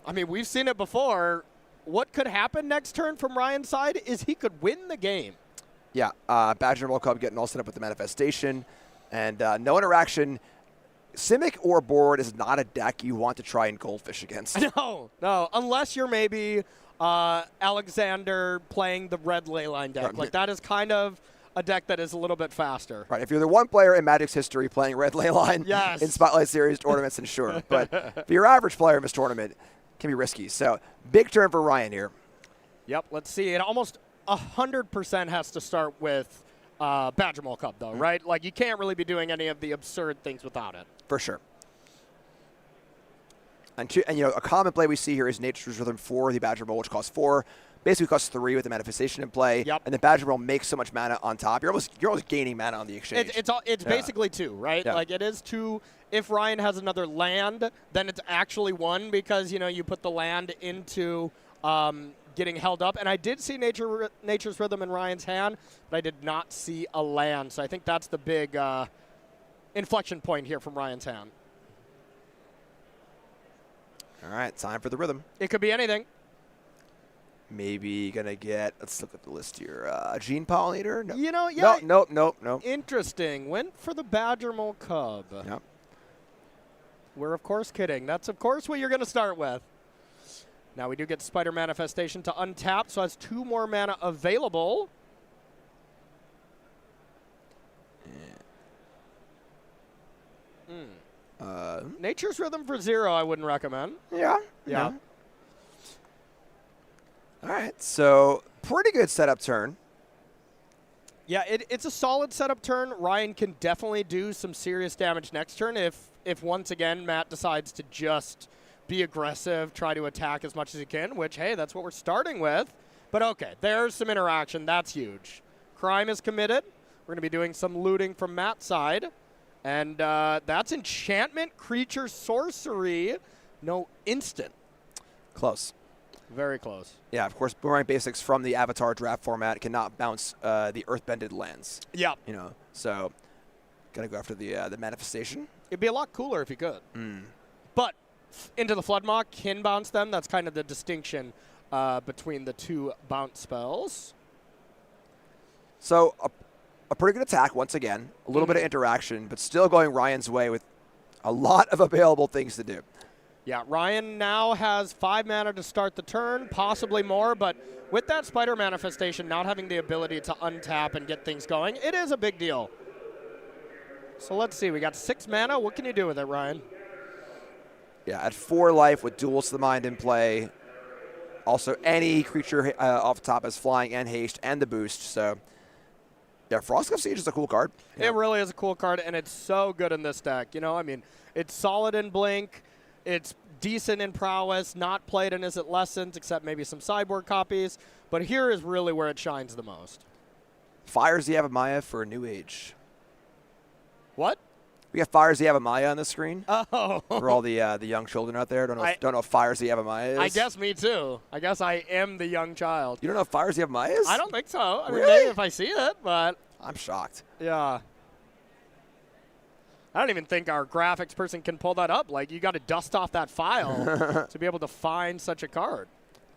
I mean, we've seen it before. What could happen next turn from Ryan's side is he could win the game. Yeah, Badger World Cup getting all set up with the Manifestation, and no interaction. Simic or Board is not a deck you want to try and Goldfish against. No, unless you're maybe Alexander playing the red Leyline deck. Right. Like, that is kind of a deck that is a little bit faster. Right, if you're the one player in Magic's history playing red Leyline yes. in Spotlight Series tournaments, then sure. But if you're average player in this tournament, it can be risky. So, big turn for Ryan here. Yep, let's see. It almost 100% has to start with Badger Mole Cup, though, right? Like, you can't really be doing any of the absurd things without it. For sure. And you know, a common play we see here is Nature's Rhythm for the Badger Bowl, which costs 4. Basically costs 3 with the Manifestation in play. Yep. And the Badger Bowl makes so much mana on top. You're almost gaining mana on the exchange. It's basically 2, right? Yeah. Like, it is 2. If Ryan has another land, then it's actually 1 because, you know, you put the land into getting held up. And I did see Nature's Rhythm in Ryan's hand, but I did not see a land. So I think that's the big inflection point here from Ryan's hand. All right, time for the Rhythm. It could be anything. Maybe going to get, let's look at the list here, Gene Pollinator? No. You know, yeah. Nope. Interesting. Went for the Badger Mole Cub. Yep. We're, of course, kidding. That's, of course, what you're going to start with. Now, we do get Spider Manifestation to untap, so has 2 more mana available. Nature's Rhythm for 0, I wouldn't recommend. Yeah. Yeah. All right, so pretty good setup turn. Yeah, it's a solid setup turn. Ryan can definitely do some serious damage next turn if once again Matt decides to just be aggressive, try to attack as much as he can, which, hey, that's what we're starting with. But okay, there's some interaction. That's huge. Crime is committed. We're going to be doing some looting from Matt's side. And that's Enchantment, Creature, Sorcery. No instant. Close. Very close. Yeah, of course, Boomerang Basics from the Avatar draft format cannot bounce the Earthbended lands. Yeah. You know, so gotta go after the Manifestation. It'd be a lot cooler if you could. But into the Floodmaw can bounce them. That's kind of the distinction between the 2 bounce spells. So a pretty good attack once again. A little bit of interaction, but still going Ryan's way with a lot of available things to do. Yeah, Ryan now has 5 mana to start the turn, possibly more, but with that Spider Manifestation not having the ability to untap and get things going, it is a big deal. So let's see, we got 6 mana. What can you do with it, Ryan? Yeah, at 4 life with Duels to the Mind in play. Also, any creature off the top has flying and haste and the boost. So, yeah, Frostcliff Siege is a cool card. It really is a cool card, and it's so good in this deck. You know, I mean, it's solid in Blink. It's decent in Prowess, not played in Is It Lessons, except maybe some sideboard copies. But here is really where it shines the most. Fires the Avamaya for a New Age. What? We got Fires the Avamaya on the screen. Oh. For all the young children out there. Don't know if Fires the Avamaya is. I guess me too. I guess I am the young child. You don't know if Fires the Avamaya is? I don't think so. I mean, Really? maybe if I see it, but I'm shocked. yeah. I don't even think our graphics person can pull that up. Like, you got to dust off that file to be able to find such a card.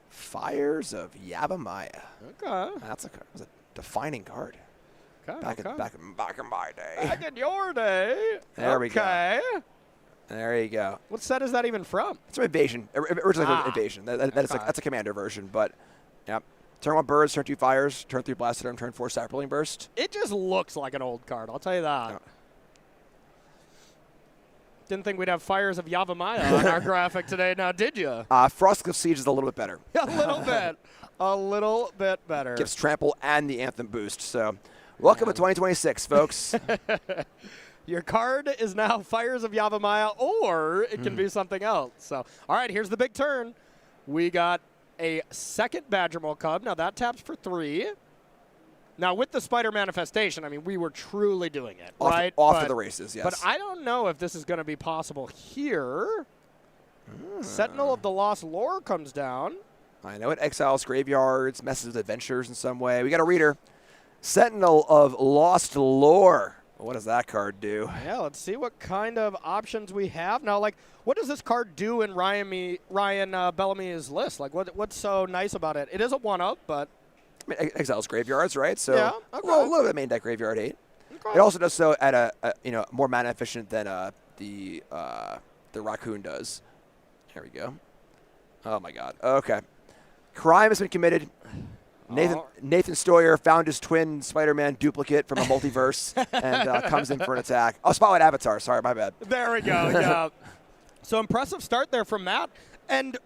Fires of Yavimaya. Okay. That's a defining card. Okay. Back in my day. Back in your day. There we go. Okay. There you go. What set is that even from? It's from Invasion. Originally from Invasion. That's a commander version, but yeah. Turn 1 birds, turn 2 fires, turn 3 blasted arm, turn 4 sapling burst. It just looks like an old card. I'll tell you that. No. Didn't think we'd have Fires of Yavimaya on our graphic today. Now, did you? Frostcliff Siege is a little bit better. A little bit. A little bit better. Gives trample and the anthem boost. So, welcome to 2026, folks. Your card is now Fires of Yavimaya, or it can be something else. So, all right, here's the big turn. We got a second Badgermole Cub. Now, that taps for 3. Now, with the Spider Manifestation, I mean, we were truly doing it, right? Off to the races, yes. But I don't know if this is going to be possible here. Sentinel of the Lost Lore comes down. I know it exiles graveyards, messes with adventures in some way. We got a reader. Sentinel of Lost Lore. What does that card do? Yeah, let's see what kind of options we have. Now, like, what does this card do in Ryan Bellamy's list? Like, what's so nice about it? It is a 1-up, but... I mean, exiles graveyards, right? So yeah, okay. a little bit of main deck graveyard hate. Okay. It also does so at a more mana efficient than the raccoon does. There we go. Oh my God. Okay. Crime has been committed. Nathan Stoyer found his twin Spider-Man duplicate from a multiverse and comes in for an attack. Oh, Spotlight Avatar. Sorry, my bad. There we go. Yeah. So impressive start there from Matt, and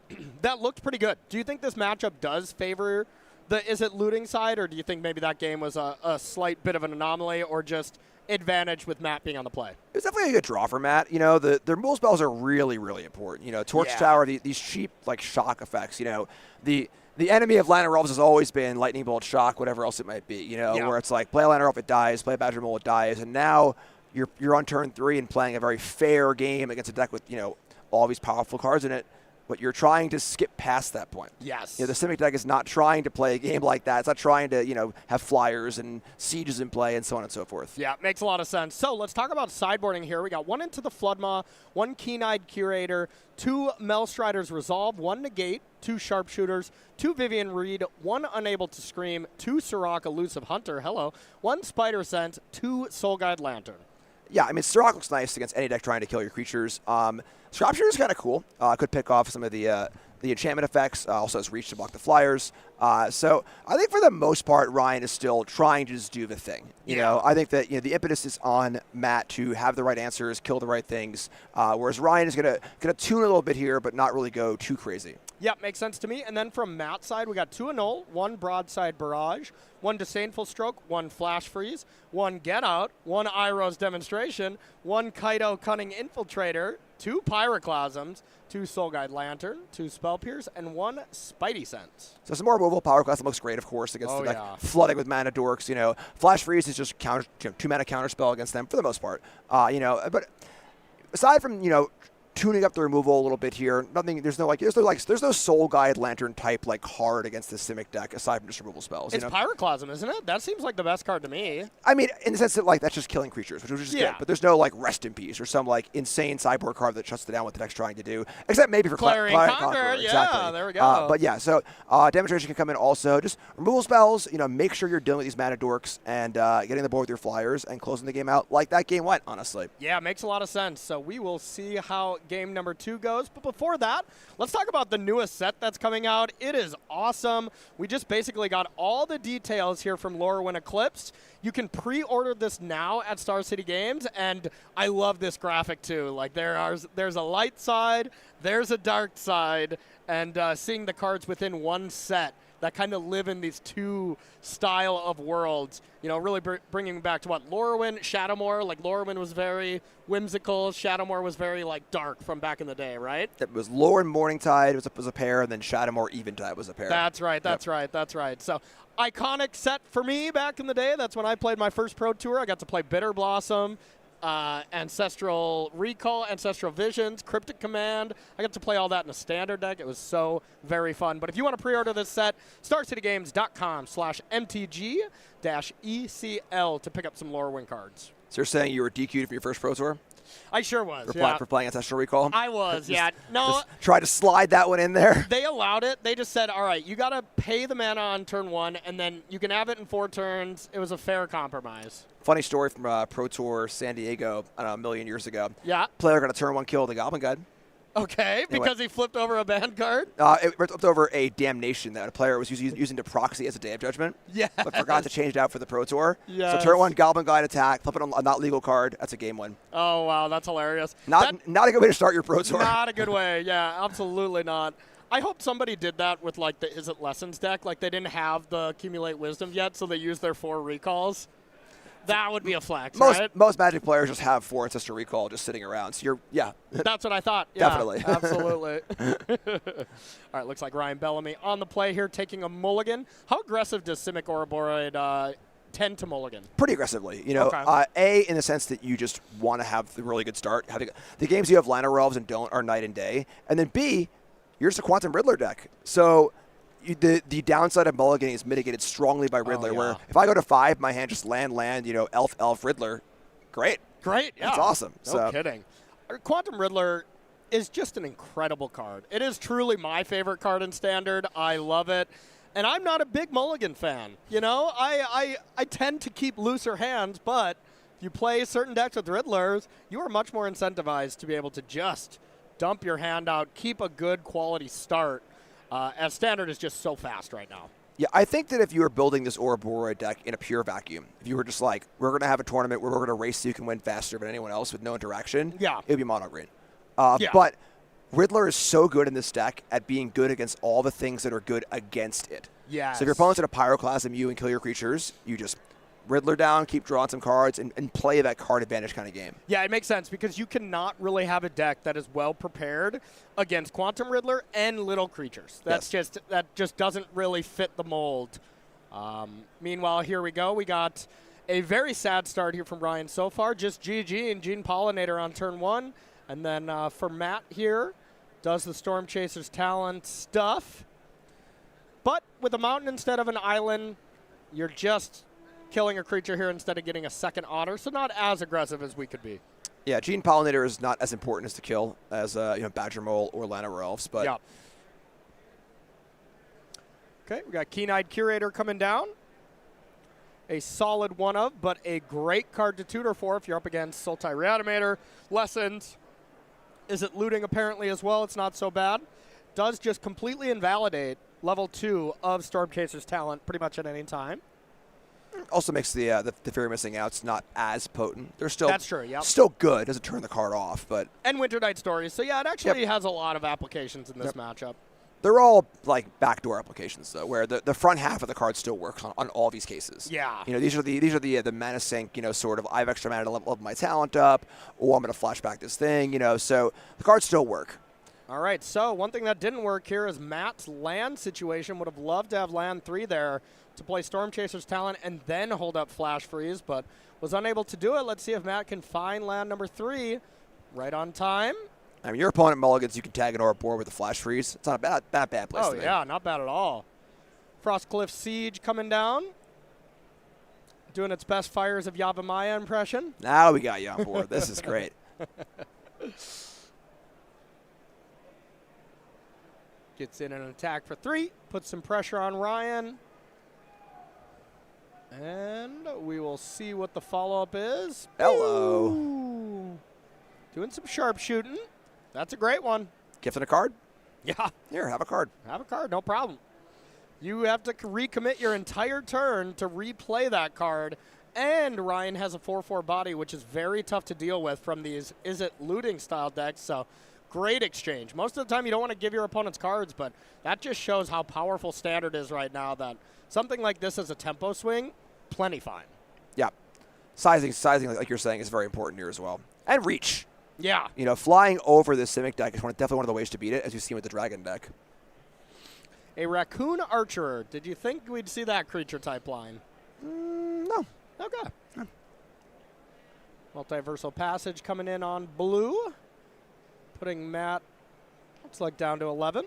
that looked pretty good. Do you think this matchup does favor the Is It looting side, or do you think maybe that game was a slight bit of an anomaly or just advantage with Matt being on the play? It was definitely a good draw for Matt. You know, the removal spells are really, really important. You know, Torch Tower, these cheap, like, shock effects. You know, the enemy of Lantern Elves has always been Lightning Bolt, Shock, whatever else it might be. You know, where it's like, play a Lantern Elf, it dies, play a Badger Mole, it dies. And now you're on turn 3 and playing a very fair game against a deck with, you know, all these powerful cards in it. But you're trying to skip past that point. Yes. You know, the Simic deck is not trying to play a game like that. It's not trying to, you know, have flyers and sieges in play and so on and so forth. Yeah, makes a lot of sense. So let's talk about sideboarding here. We got 1 Into the Floodmaw, 1 Keen-Eyed Curator, 2 Melstrider's Resolve, 1 Negate, 2 Sharpshooters, 2 Vivian Reed, 1 Unable to Scream, 2 Sirach Elusive Hunter, 1 Spider Sense, 2 Soul Guide Lantern. Yeah, I mean, Sirach looks nice against any deck trying to kill your creatures. Sharpshooter is kind of cool. Could pick off some of the enchantment effects. Also has reach to block the flyers. So I think for the most part, Ryan is still trying to just do the thing. You know, I think that the impetus is on Matt to have the right answers, kill the right things, whereas Ryan is gonna tune a little bit here, but not really go too crazy. Yeah, makes sense to me. And then from Matt's side, we got 2 Annul, 1 Broadside Barrage, 1 Disdainful Stroke, 1 Flash Freeze, 1 Get Out, 1 Iroh's Demonstration, 1 Kaido Cunning Infiltrator, 2 Pyroclasms, 2 Soul Guide Lantern, 2 Spell Pierce, and 1 Spidey Sense. So some more removal. Pyroclasm looks great, of course, against the deck flooding with mana dorks. You know, Flash Freeze is just 2 mana counter spell against them for the most part. You know, but aside from tuning up the removal a little bit here. There's no Soul Guide Lantern type like hard against the Simic deck aside from just removal spells. It's Pyroclasm, isn't it? That seems like the best card to me. I mean, in the sense that like that's just killing creatures, which is just good. But there's no like Rest in Peace or some like insane sideboard card that shuts it down what the deck's trying to do. Except maybe for Clarion Conqueror. Yeah, exactly. There we go. But yeah, so Demonstration can come in also. Just removal spells. Make sure you're dealing with these mana dorks and getting the board with your flyers and closing the game out like that game went. Honestly. Yeah, makes a lot of sense. So we will see how game number 2 goes. But before that, let's talk about the newest set that's coming out. It is awesome. We just basically got all the details here from Lorwyn Eclipse. You can pre-order this now at Star City Games, and I love this graphic too. Like there's a light side, there's a dark side, and seeing the cards within one set that kind of live in these two style of worlds. You know, really bringing back to what Lorwyn, Shadowmoor. Like Lorwyn was very whimsical. Shadowmoor was very like dark from back in the day, right? It was Lorwyn Morningtide was a pair, and then Shadowmoor Eventide was a pair. That's right. That's right. That's right. So iconic set for me back in the day. That's when I played my first Pro Tour. I got to play Bitter Blossom, Ancestral Recall, Ancestral Visions, Cryptic Command. I got to play all that in a standard deck. It was so very fun. But if you want to pre-order this set, starcitygames.com/MTG-ECL to pick up some Lorwyn cards. So you're saying you were DQ'd from your first Pro Tour? I sure was, For playing Ancestral Recall? I was, yeah. No. Just try to slide that one in there. They allowed it. They just said, all right, you got to pay the mana on turn 1, and then you can have it in 4 turns. It was a fair compromise. Funny story from Pro Tour San Diego, I don't know, a million years ago. Yeah. Player got a turn 1 kill with the Goblin Guide. Okay, because he flipped over a band card? It flipped over a Damnation that a player was using to proxy as a Day of Judgment. Yeah. But forgot to change it out for the Pro Tour. Yes. So turn 1 Goblin Guide attack, flip it on a not legal card. That's a game win. Oh, wow, that's hilarious. Not a good way to start your Pro Tour. Not a good way, yeah, absolutely not. I hope somebody did that with like the Is It Lessons deck. Like they didn't have the Accumulate Wisdom yet, so they used their 4 recalls. That would be a flex, right? Most Magic players just have 4 Ancestral Recall just sitting around. So That's what I thought. Yeah, definitely. Absolutely. All right, looks like Ryan Bellamy on the play here, taking a mulligan. How aggressive does Simic Ouroboroid tend to mulligan? Pretty aggressively. You know, Okay. A, in the sense that you just want to have the really good start. The games you have Llanowar Elves and don't are night and day. And then B, you're just a Quantum Riddler deck. So the downside of mulliganing is mitigated strongly by Riddler, where if I go to 5, my hand just land, elf, Riddler. Great. Great, yeah. That's awesome. No kidding. Quantum Riddler is just an incredible card. It is truly my favorite card in Standard. I love it. And I'm not a big mulligan fan. You know, I tend to keep looser hands, but if you play certain decks with Riddlers, you are much more incentivized to be able to just dump your hand out, keep a good quality start, as Standard is just so fast right now. Yeah, I think that if you were building this Ouroboroid deck in a pure vacuum, if you were just like, we're going to have a tournament where we're going to race so you can win faster than anyone else with no interaction, it would be mono green. But Riddler is so good in this deck at being good against all the things that are good against it. Yes. So if your opponent's going to Pyroclasm you and kill your creatures, you just Riddler down, keep drawing some cards, and play that card advantage kind of game. Yeah, it makes sense because you cannot really have a deck that is well prepared against Quantum Riddler and little creatures. That just doesn't really fit the mold. Meanwhile, here we go. We got a very sad start here from Ryan so far. Just GG and Gene Pollinator on turn 1. And then for Matt here, does the Storm Chaser's Talent stuff. But with a mountain instead of an island, you're just killing a creature here instead of getting a second otter, so not as aggressive as we could be. Yeah, Gene Pollinator is not as important as to kill as Badger Mole or Llanowar Elves, but yeah. Okay, we got Keen-Eyed Curator coming down. A solid one of, but a great card to tutor for if you're up against Sultai Reanimator. Lessons. Is it looting apparently as well? It's not so bad. Does just completely invalidate level 2 of Storm Chaser's Talent pretty much at any time. Also makes the Fear of Missing Out's not as potent. They're still That's true, yep. Still good. Doesn't turn the card off, but and Winter Night Stories. So yeah, it actually has a lot of applications in this matchup. They're all like backdoor applications though, where the front half of the card still works on all these cases. Yeah. You know, these are the mana sink, sort of I have extra mana to level my talent up, or I'm gonna flashback this thing, so the cards still work. All right, so one thing that didn't work here is Matt's land situation. Would have loved to have land 3 there to play Storm Chaser's Talent and then hold up Flash Freeze, but was unable to do it. Let's see if Matt can find land number 3 right on time. I mean, your opponent mulligans, you can tag an Ouroboroid with a Flash Freeze. It's not a bad place to be. Oh, yeah, not bad at all. Frostcliff Siege coming down. Doing its best Fires of Yavimaya impression. Now we got you on board. This is great. Gets in an attack for 3. Puts some pressure on Ryan. And we will see what the follow-up is. Hello. Ooh. Doing some sharpshooting. That's a great one. Gifting a card? Yeah. Here, have a card. Have a card, no problem. You have to recommit your entire turn to replay that card. And Ryan has a 4/4 body, which is very tough to deal with from these Is It Looting style decks. So great exchange. Most of the time you don't want to give your opponents cards, but that just shows how powerful Standard is right now, that something like this as a tempo swing, plenty fine. Yeah. Sizing, like you're saying, is very important here as well. And reach. Yeah. You know, flying over this Simic deck is definitely one of the ways to beat it, as you've seen with the Dragon deck. A Raccoon Archer. Did you think we'd see that creature type line? No. Okay. No. Multiversal Passage coming in on blue. Putting Matt, looks like, down to 11.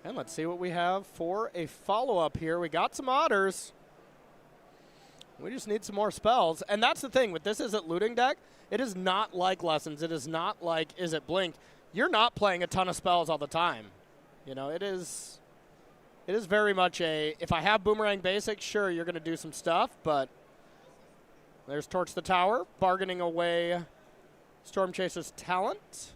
And let's see what we have for a follow-up here. We got some otters. We just need some more spells. And that's the thing with this Is It Looting deck. It is not like Lessons. It is not like Is It Blink. You're not playing a ton of spells all the time. You know, it is very much a, if I have Boomerang Basics, sure, you're going to do some stuff. But there's Torch the Tower, bargaining away Storm Chaser's talent.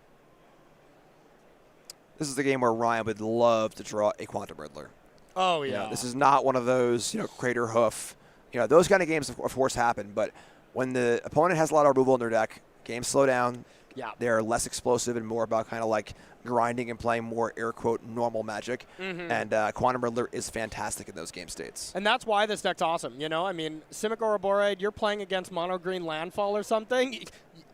This is the game where Ryan would love to draw a Quantum Riddler. Oh, You yeah. know, this is not one of those, Crater Hoof. Those kind of games, of course, happen. But when the opponent has a lot of removal in their deck, games slow down. Yeah. They're less explosive and more about kind of like grinding and playing more air quote normal Magic. Mm-hmm. And Quantum Riddler is fantastic in those game states. And that's why this deck's awesome. I mean, Simic Ouroboroid, you're playing against mono green Landfall or something.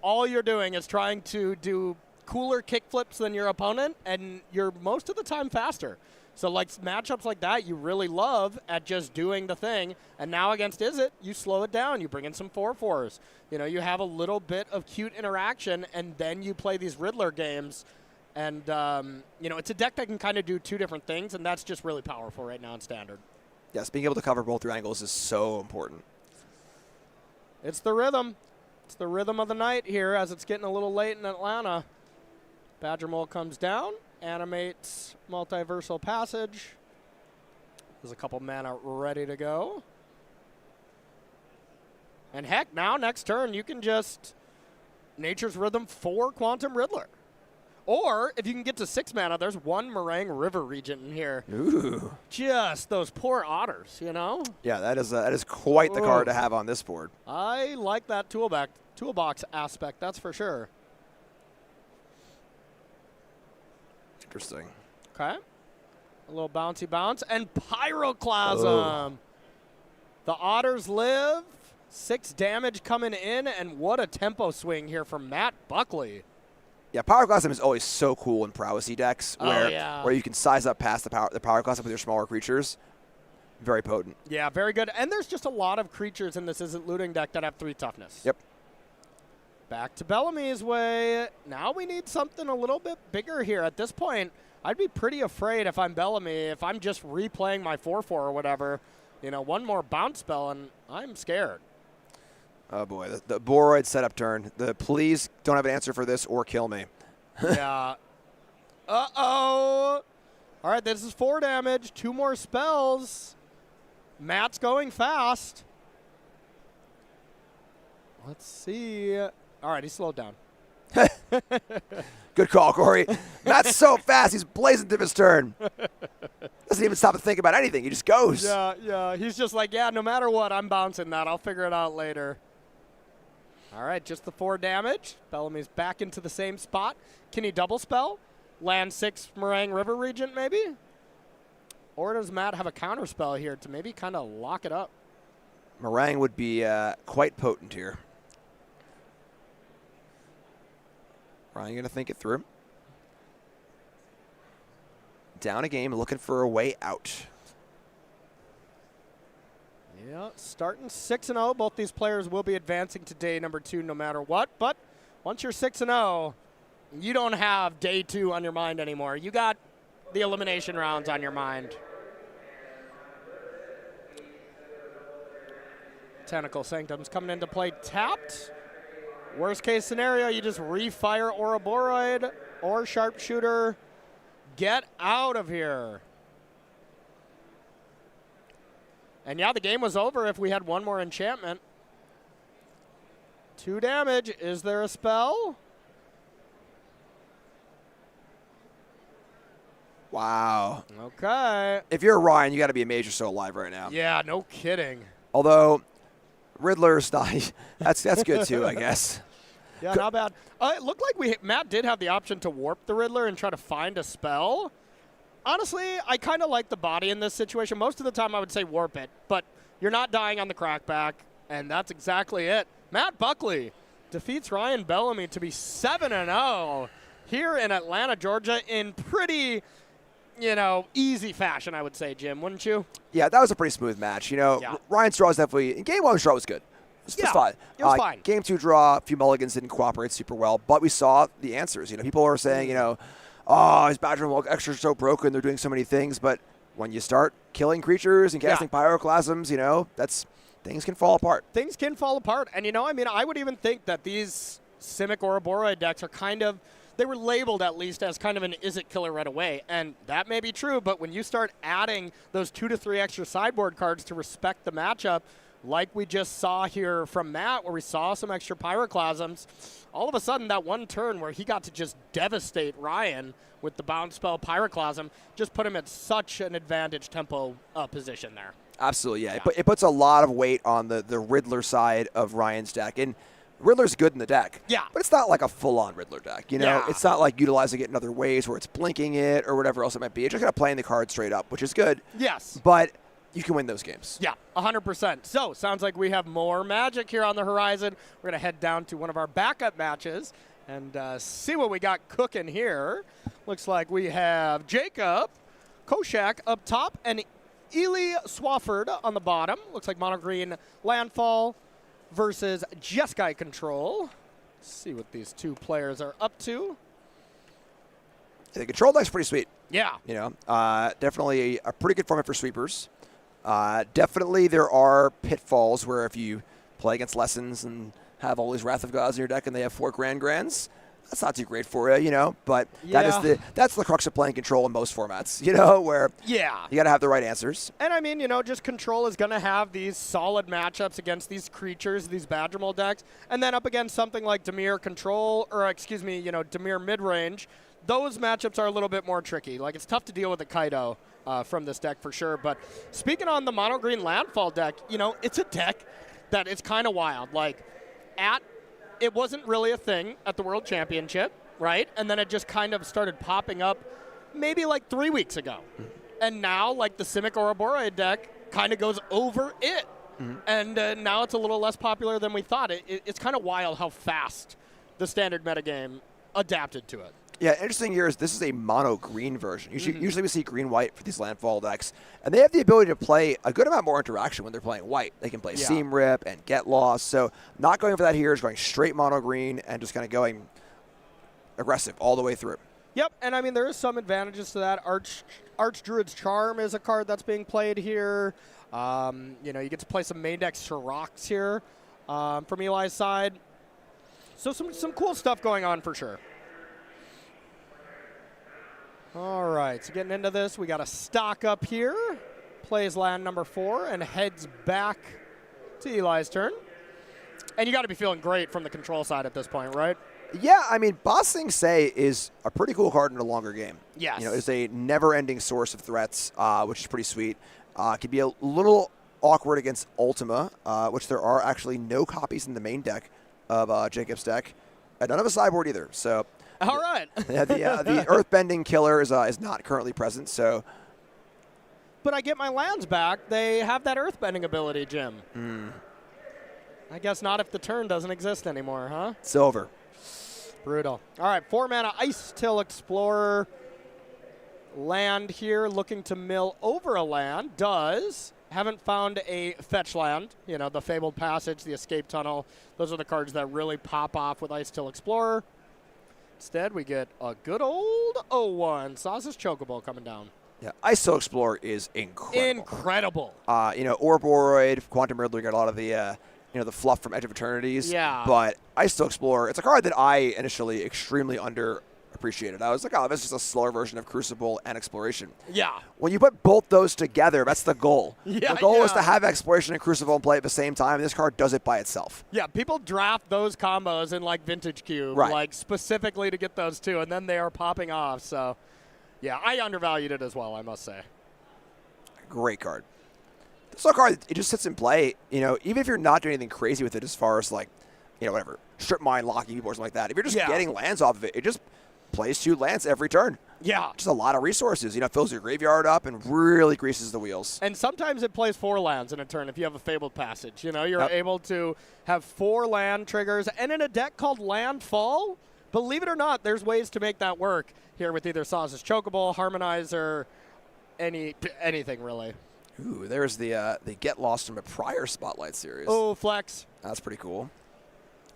All you're doing is trying to do cooler kickflips than your opponent, and you're most of the time faster. So like matchups like that, you really love at just doing the thing. And now against Is It, you slow it down. You bring in some 4/4s. You have a little bit of cute interaction, and then you play these Riddler games. And, it's a deck that can kind of do two different things, and that's just really powerful right now in Standard. Yes, being able to cover both your angles is so important. It's the rhythm. It's the rhythm of the night here as it's getting a little late in Atlanta. Badger Mole comes down, animates Multiversal Passage. There's a couple mana ready to go. And heck, now next turn you can just Nature's Rhythm for Quantum Riddler. Or if you can get to 6 mana, there's one Meringue River Regent in here. Ooh. Just those poor otters, Yeah, that is quite the card to have on this board. I like that toolbox aspect, that's for sure. Interesting. Okay. A little bouncy bounce. And Pyroclasm. Oh. The otters live. 6 damage coming in. And what a tempo swing here from Matt Buckley. Yeah, Pyroclasm is always so cool in prowessy decks where you can size up past the Pyroclasm with your smaller creatures. Very potent. Yeah, very good. And there's just a lot of creatures in this Is It Looting deck that have 3 toughness. Yep. Back to Bellamy's way. Now we need something a little bit bigger here. At this point, I'd be pretty afraid if I'm Bellamy, if I'm just replaying my 4/4 or whatever, one more bounce spell, and I'm scared. Oh, boy. The Boroid setup turn. Please don't have an answer for this or kill me. Yeah. Uh-oh. All right, this is 4 damage. 2 more spells. Matt's going fast. Let's see. All right, he slowed down. Good call, Corey. Matt's so fast. He's blazing through his turn. Doesn't even stop to think about anything. He just goes. Yeah. He's just like, no matter what, I'm bouncing that. I'll figure it out later. All right, just the 4 damage. Bellamy's back into the same spot. Can he double spell? Land 6 Meringue River Regent, maybe? Or does Matt have a counter spell here to maybe kind of lock it up? Meringue would be quite potent here. Ryan going to think it through. Down a game, looking for a way out. Yeah, starting 6-0. Both these players will be advancing to day number 2 no matter what. But once you're 6-0, you don't have day 2 on your mind anymore. You got the elimination rounds on your mind. Tentacle Sanctum's coming into play tapped. Worst case scenario, you just refire Ouroboroid or Sharpshooter. Get out of here. And yeah, the game was over if we had one more enchantment. 2 damage. Is there a spell? Wow. Okay. If you're Ryan, you got to be amazed you're still alive right now. Yeah, no kidding. Although, Riddler's not. That's good too, I guess. Yeah, not bad. It looked like Matt did have the option to warp the Riddler and try to find a spell. Honestly, I kind of like the body in this situation. Most of the time I would say warp it, but you're not dying on the crackback, and that's exactly it. Matt Buckley defeats Ryan Bellamy to be 7-0 here in Atlanta, Georgia in pretty, easy fashion, I would say, Jim, wouldn't you? Yeah, that was a pretty smooth match. Ryan's draw was definitely, in game 1, his draw was good. It was fine. It was fine. Game 2 draw, a few mulligans didn't cooperate super well, but we saw the answers. People were saying, his Badger extras are so broken, they're doing so many things, but when you start killing creatures and casting pyroclasms, things can fall apart. Things can fall apart. And, I would even think that these Simic Ouroboroid decks are they were labeled at least as kind of an is-it killer right away. And that may be true, but when you start adding those 2 to 3 extra sideboard cards to respect the matchup, like we just saw here from Matt, where we saw some extra pyroclasms, all of a sudden that one turn where he got to just devastate Ryan with the bounce spell pyroclasm just put him at such an advantage tempo position there. Absolutely, yeah. It puts a lot of weight on the Riddler side of Ryan's deck. And Riddler's good in the deck. Yeah. But it's not like a full-on Riddler deck. Yeah. It's not like utilizing it in other ways where it's blinking it or whatever else it might be. It's just kind of playing the card straight up, which is good. Yes. But you can win those games. Yeah, 100%. So, sounds like we have more Magic here on the horizon. We're going to head down to one of our backup matches and see what we got cooking here. Looks like we have Jacob Koshak up top and Ely Swafford on the bottom. Looks like mono green Landfall versus Jeskai Control. Let's see what these two players are up to. The control deck's pretty sweet. Yeah. Definitely a pretty good format for sweepers. Definitely there are pitfalls where if you play against Lessons and have all these Wrath of Gods in your deck and they have 4 Grands, that's not too great for you, but that's the crux of playing control in most formats, where you got to have the right answers. And just control is going to have these solid matchups against these creatures, these Badger Mold decks, and then up against something like Demir control, or Demir mid-range. Those matchups are a little bit more tricky. Like, it's tough to deal with the Kaido from this deck for sure. But speaking on the mono green Landfall deck, it's a deck that is kind of wild. Like, it wasn't really a thing at the World Championship, right? And then it just kind of started popping up maybe like 3 weeks ago. And now, like, the Simic Ouroboroid deck kind of goes over it. And now it's a little less popular than we thought. It's kind of wild how fast the standard metagame adapted to it. Yeah, interesting here is this is a mono green version. Usually we see green-white for these Landfall decks, and they have the ability to play a good amount more interaction when they're playing white. They can play Seam Rip and Get Lost, so not going for that here is going straight mono green and just kind of going aggressive all the way through. Yep, and there is some advantages to that. Archdruid's Charm is a card that's being played here. You get to play some main deck Sirox here from Eli's side. So some cool stuff going on for sure. All right, so getting into this, we got a stock up here. Plays land number 4 and heads back to Eli's turn. And you got to be feeling great from the control side at this point, right? Yeah, Boss Thing Say is a pretty cool card in a longer game. Yes. It's a never-ending source of threats, which is pretty sweet. Could be a little awkward against Ultima, which there are actually no copies in the main deck of Jacob's deck. And none of a sideboard either, so... All right. The Earthbending Killer is not currently present, so... But I get my lands back. They have that Earthbending ability, Jim. I guess not if the turn doesn't exist anymore, huh? It's over. Brutal. All right, 4 mana Ice Till Explorer. Land here, looking to mill over a land. Haven't found a fetch land. The Fabled Passage, the Escape Tunnel. Those are the cards that really pop off with Ice Till Explorer. Instead, we get a good old 0-1. Sauce's Chocobo coming down. Yeah, Ice Till Explorer is incredible. Incredible. Ouroboroid, Quantum Riddler got a lot of the the fluff from Edge of Eternities. Yeah. But Ice Till Explorer, it's a card that I initially extremely underappreciated. I was like, oh, this is a slower version of Crucible and Exploration. Yeah. When you put both those together, that's the goal. Yeah, the goal is to have Exploration and Crucible and play at the same time. And this card does it by itself. Yeah, people draft those combos in like Vintage Cube, right, like specifically to get those two, and then they are popping off. So, Yeah, I undervalued it as well, I must say. Great card. This is a card, it just sits in play, even if you're not doing anything crazy with it as far as like, whatever, strip mine, locking people or something like that. If you're just getting lands off of it, it just plays 2 lands every turn. Yeah. Just a lot of resources. Fills your graveyard up and really greases the wheels. And sometimes it plays 4 lands in a turn if you have a Fabled Passage. You're able to have 4 land triggers. And in a deck called Landfall, believe it or not, there's ways to make that work here with either Saz's Chocobo, Harmonizer, anything really. Ooh, there's the Get Lost from a prior Spotlight series. Oh, flex. That's pretty cool.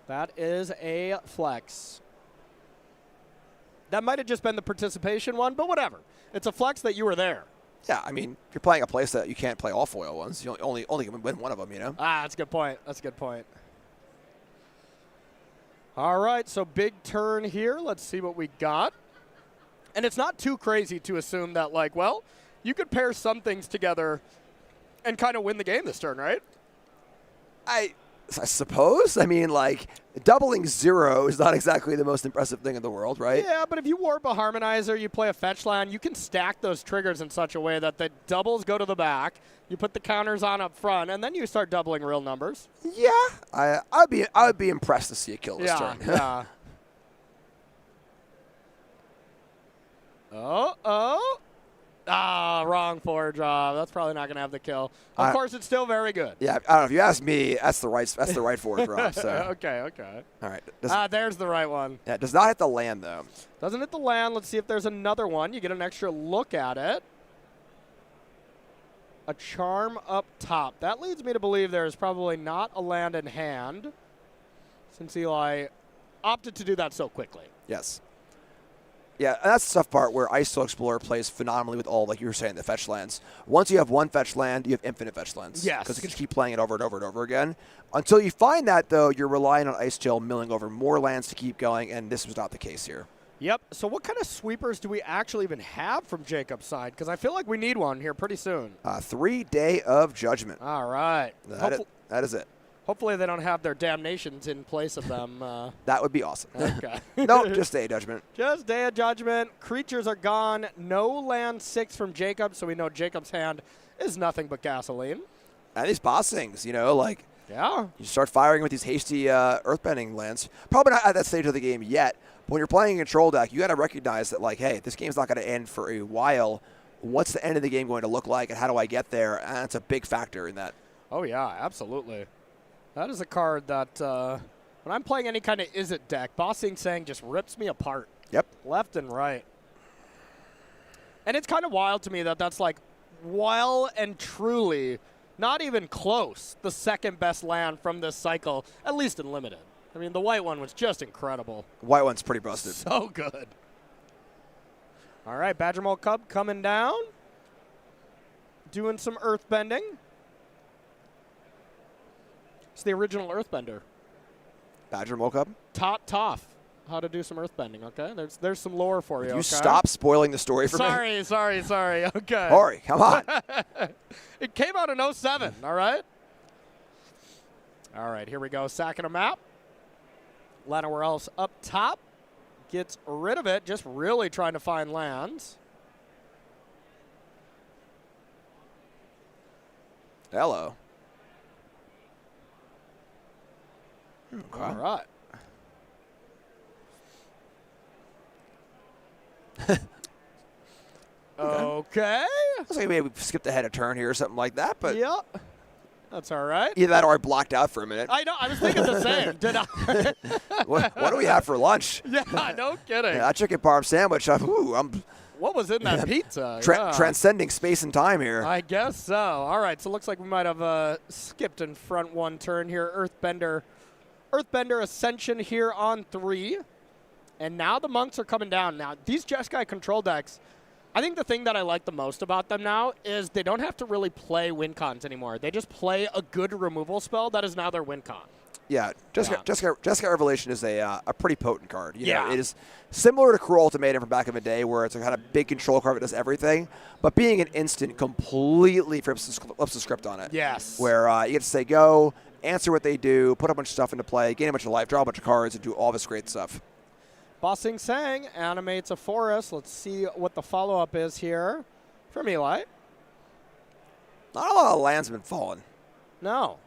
That is a flex. That might have just been the participation one, but whatever. It's a flex that you were there. Yeah, I mean, you're playing a place that you can't play all foil ones. You only can win one of them, Ah, that's a good point. That's a good point. All right, so big turn here. Let's see what we got. And it's not too crazy to assume that, like, well, you could pair some things together and kind of win the game this turn, right? I suppose. I mean, like, doubling 0 is not exactly the most impressive thing in the world, right? Yeah, but if you warp a Harmonizer, you play a fetch land, you can stack those triggers in such a way that the doubles go to the back, you put the counters on up front, and then you start doubling real numbers. Yeah, I would be impressed to see it kill this turn. Yeah. Oh. Ah, wrong 4 drop. That's probably not going to have the kill. Of course, it's still very good. Yeah, I don't know. If you ask me, that's the right 4 drop. So. Okay. All right. There's the right one. Yeah, it does not hit the land, though. Doesn't hit the land. Let's see if there's another one. You get an extra look at it. A charm up top. That leads me to believe there is probably not a land in hand, since Eli opted to do that so quickly. Yes. Yeah, and that's the tough part where Icefield Explorer plays phenomenally with all, like you were saying, the fetch lands. Once you have one fetch land, you have infinite fetch lands. Yes. Because you can just keep playing it over and over and over again. Until you find that, though, you're relying on Ice Chill milling over more lands to keep going, and this was not the case here. Yep. So what kind of sweepers do we actually even have from Jacob's side? Because I feel like we need one here pretty soon. 3 Day of Judgment. All right. That is it. Hopefully they don't have their damnations in place of them. That would be awesome. Okay. No, just Day of Judgment. Just Day of Judgment. Creatures are gone. No land 6 from Jacob, so we know Jacob's hand is nothing but gasoline. And these bossings, like... Yeah. You start firing with these hasty Earthbending lands. Probably not at that stage of the game yet. But when you're playing a control deck, you got to recognize that, like, hey, this game's not going to end for a while. What's the end of the game going to look like, and how do I get there? And that's a big factor in that. Oh, yeah, absolutely. That is a card that, when I'm playing any kind of Is-It deck, Bossing Sang just rips me apart. Yep. Left and right. And it's kind of wild to me that that's like, well and truly, not even close, the second best land from this cycle, at least in Limited. I mean, the white one was just incredible. White one's pretty busted. So good. All right, Badger Mole Cub coming down. Doing some Earthbending. It's the original Earthbender. Badger Mole Cub? Toff. How to do some Earthbending, okay? There's some lore for you, You okay? stop spoiling the story for me? Sorry. Okay. Hurry, come on. It came out in 07, all right? All right, here we go. Sacking a map. Llanowar Elves up top. Gets rid of it, just really trying to find lands. Hello. Okay. All right. Okay. Looks like maybe we skipped ahead a turn here or something like that, but Yep. That's all right. either that or I blocked out for a minute. I know. I was thinking the same. Did I? What do we have for lunch? Yeah, no kidding. Yeah, that chicken parm sandwich. I'm What was in that pizza? transcending space and time here. I guess so. All right, so it looks like we might have skipped in front one turn here. Earthbender Ascension here on 3. And now the monks are coming down. Now, these Jeskai control decks, I think the thing that I like the most about them now is they don't have to really play win cons anymore. They just play a good removal spell that is now their win con. Yeah, Jeskai Revelation is a pretty potent card. You know, Yeah. it is similar to Cruel Ultimatum from back in the day, where it's a kind of big control card that does everything, but being an instant completely flips the script on it. Yes. Where you get to say go, answer what they do, put a bunch of stuff into play, gain a bunch of life, draw a bunch of cards, and do all this great stuff. Bossing Sang animates a forest. Let's see what the follow-up is here from Eli. Not a lot of lands have been falling. No.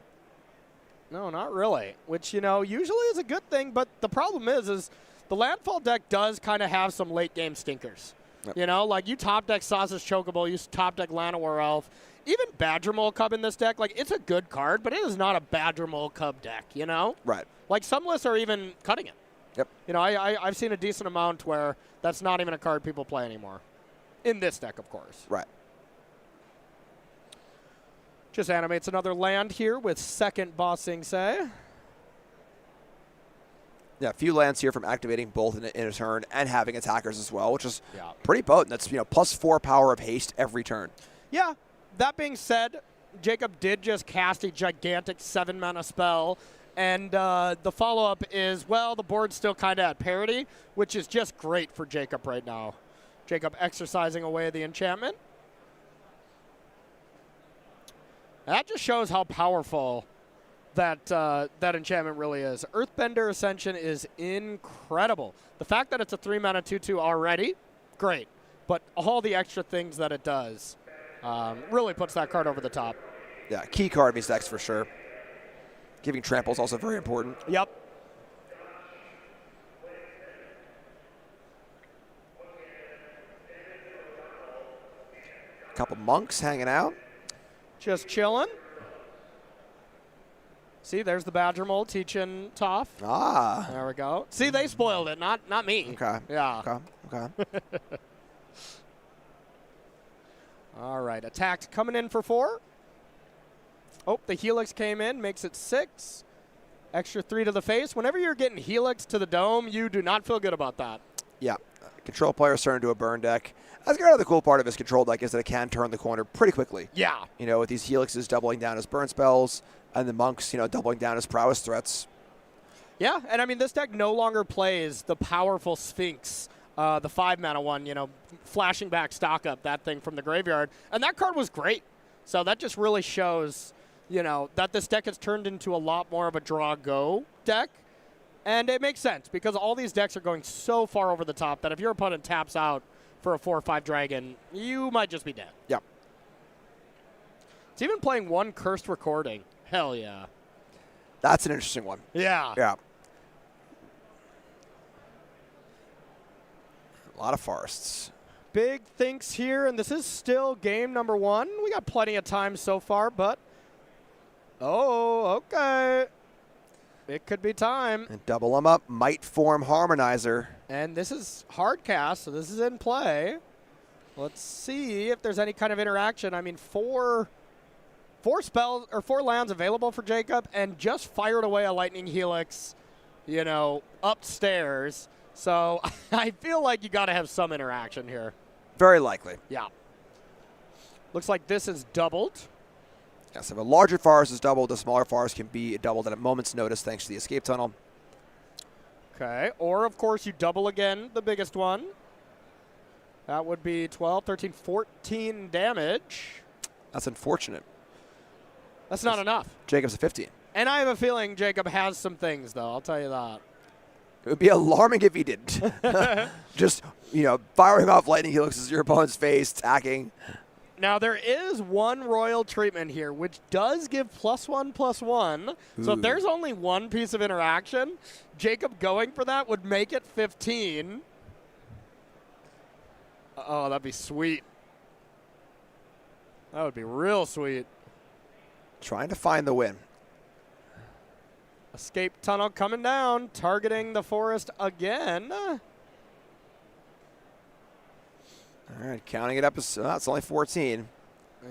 No, not really. Which, usually is a good thing, but the problem is the Landfall deck does kind of have some late-game stinkers. Yep. Like you top deck Sasa's Chocobo, you top deck Llanowar Elf, even Badgermole Cub in this deck. Like, it's a good card, but it is not a Badgermole Cub deck, Right. Like, some lists are even cutting it. Yep. I've seen a decent amount where that's not even a card people play anymore. In this deck, of course. Right. Just animates another land here with second Bossing Say. Yeah, a few lands here from activating both in a turn and having attackers as well, which is pretty potent. That's, +4 power of haste every turn. Yeah. That being said, Jacob did just cast a gigantic 7-mana spell, and the follow-up is, well, the board's still kind of at parity, which is just great for Jacob right now. Jacob exercising away the enchantment. That just shows how powerful that enchantment really is. Earthbender Ascension is incredible. The fact that it's a 3-mana 2/2 already, great. But all the extra things that it does really puts that card over the top. Yeah, key card in these decks for sure. Giving trample is also very important. Yep. A couple monks hanging out. Just chilling. See, there's the Badgermole teaching Toph. Ah. There we go. See, they spoiled it, not me. Okay. Yeah. Okay. All right, attacked coming in for 4. Oh, the Helix came in, makes it 6. Extra 3 to the face. Whenever you're getting Helix to the dome, you do not feel good about that. Yeah. Control players turn into a burn deck. That's kind of the cool part of his control deck is that it can turn the corner pretty quickly. Yeah. With these Helixes doubling down as burn spells and the monks, doubling down as prowess threats. Yeah, and I mean, this deck no longer plays the powerful Sphinx, the 5-mana one, flashing back, stock up, that thing from the graveyard. And that card was great. So that just really shows, that this deck has turned into a lot more of a draw-go deck. And it makes sense because all these decks are going so far over the top that if your opponent taps out for a 4 or 5 dragon, you might just be dead. Yep. It's even playing 1 Cursed Recording. Hell yeah. That's an interesting one. Yeah. Yeah. A lot of forests. Big thinks here, and this is still game number 1. We got plenty of time so far, but... Oh, okay. It could be time. And double them up. Might form Harmonizer. And this is hard cast, so this is in play. Let's see if there's any kind of interaction. I mean, 4 spells or 4 lands available for Jacob, and just fired away a Lightning Helix, upstairs. So I feel like you got to have some interaction here. Very likely. Yeah. Looks like this is doubled. Yes, if a larger forest is doubled, a smaller forest can be doubled at a moment's notice thanks to the escape tunnel. Okay, or of course you double again the biggest one. That would be 12, 13, 14 damage. That's unfortunate. That's not enough. Jacob's a 15. And I have a feeling Jacob has some things, though. I'll tell you that. It would be alarming if he didn't. Just, firing off lightning helixes at your opponent's face, attacking. Now, there is 1 royal treatment here, which does give +1/+1. So if there's only 1 piece of interaction, Jacob going for that would make it 15. Oh, that'd be sweet. That would be real sweet. Trying to find the win. Escape tunnel coming down, targeting the forest again. All right, counting it up. It's only 14.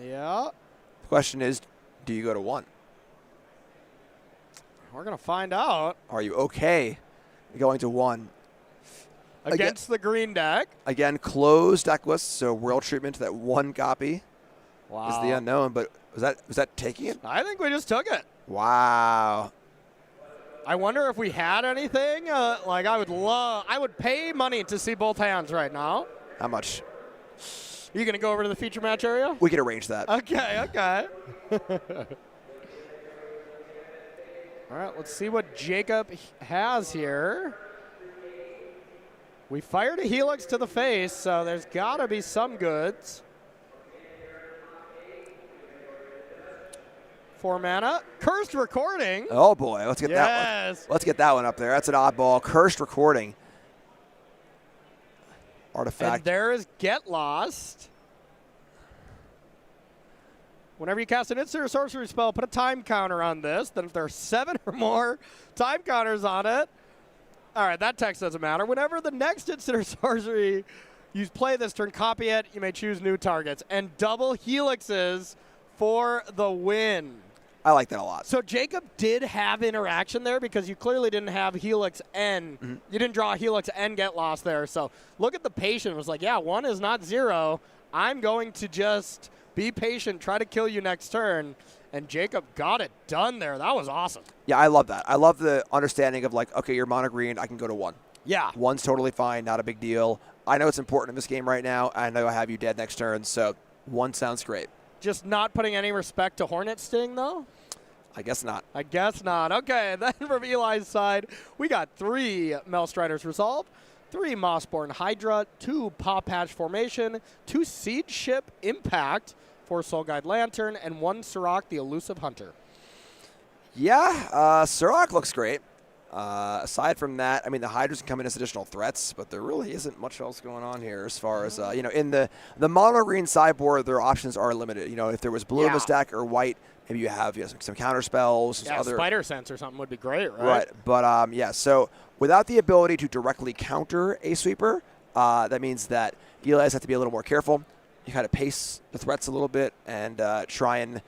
Yeah. The question is, do you go to 1? We're going to find out. Are you okay going to 1? Against the green deck. Again, closed deck list, so world treatment to that 1 copy is the unknown. But was that taking it? I think we just took it. Wow. I wonder if we had anything. I would pay money to see both hands right now. How much? You going to go over to the feature match area? We can arrange that. Okay. All right, let's see what Jacob has here. We fired a Helix to the face, so there's got to be some goods. 4 mana. Cursed Recording. Oh, boy. Let's get that one. Let's get that one up there. That's an oddball. Cursed Recording. Artifact. And there is Get Lost. Whenever you cast an instant or sorcery spell, put a time counter on this. Then if there are 7 or more time counters on it, all right, that text doesn't matter. Whenever the next instant or sorcery you play this turn, copy it. You may choose new targets. And double Helixes for the win. I like that a lot. So Jacob did have interaction there because you clearly didn't have Helix N. Mm-hmm. You didn't draw Helix N Get Lost there. So look at the patient. It was like, yeah, 1 is not 0. I'm going to just be patient, try to kill you next turn. And Jacob got it done there. That was awesome. Yeah, I love that. I love the understanding of like, okay, you're mono green. I can go to 1. Yeah. 1's totally fine. Not a big deal. I know it's important in this game right now. I know I have you dead next turn. So 1 sounds great. Just not putting any respect to Hornet Sting, though? I guess not. I guess not. Okay, then from Eli's side, we got 3 Melstriders Resolve, 3 Mossborn Hydra, 2 Paw Patch Formation, 2 Siege Ship Impact, 4 Soul Guide Lantern, and 1 Sirach the Elusive Hunter. Yeah, Sirach looks great. Aside from that, I mean, the Hydras can come in as additional threats, but there really isn't much else going on here as far as, in the mono-green sideboard, their options are limited. If there was blue in the stack or white, maybe you have some counter spells. Yeah, other Spider Sense or something would be great, right? Right, but so without the ability to directly counter a sweeper, that means that Eli's have to be a little more careful. You kind of pace the threats a little bit and try and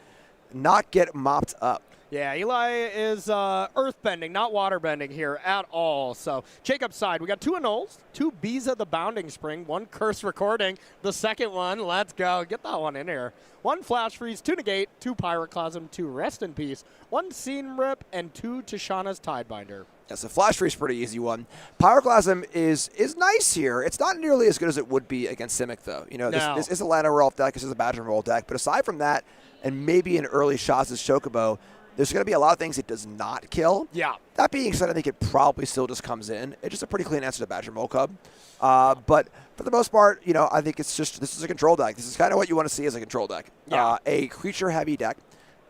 not get mopped up. Yeah, Eli is earthbending, not waterbending here at all. So Jacob's side, we got 2 Annuls, 2 Biza the Bounding Spring, 1 Curse Recording, the second one. Let's go. Get that one in here. 1 Flash Freeze, 2 Negate, 2 Pyroclasm, 2 Rest in Peace, 1 Seam Rip, and 2 Tishana's Tidebinder. Yeah, so Flash Freeze is a pretty easy one. Pyroclasm is nice here. It's not nearly as good as it would be against Simic, though. This is a Lana Rolf deck. This is a Badger Roll deck. But aside from that, and maybe in early shots as Chocobo, there's going to be a lot of things it does not kill. Yeah. That being said, I think it probably still just comes in. It's just a pretty clean answer to Badger Mole Cub. But for the most part, I think it's just this is a control deck. This is kind of what you want to see as a control deck. Yeah. A creature-heavy deck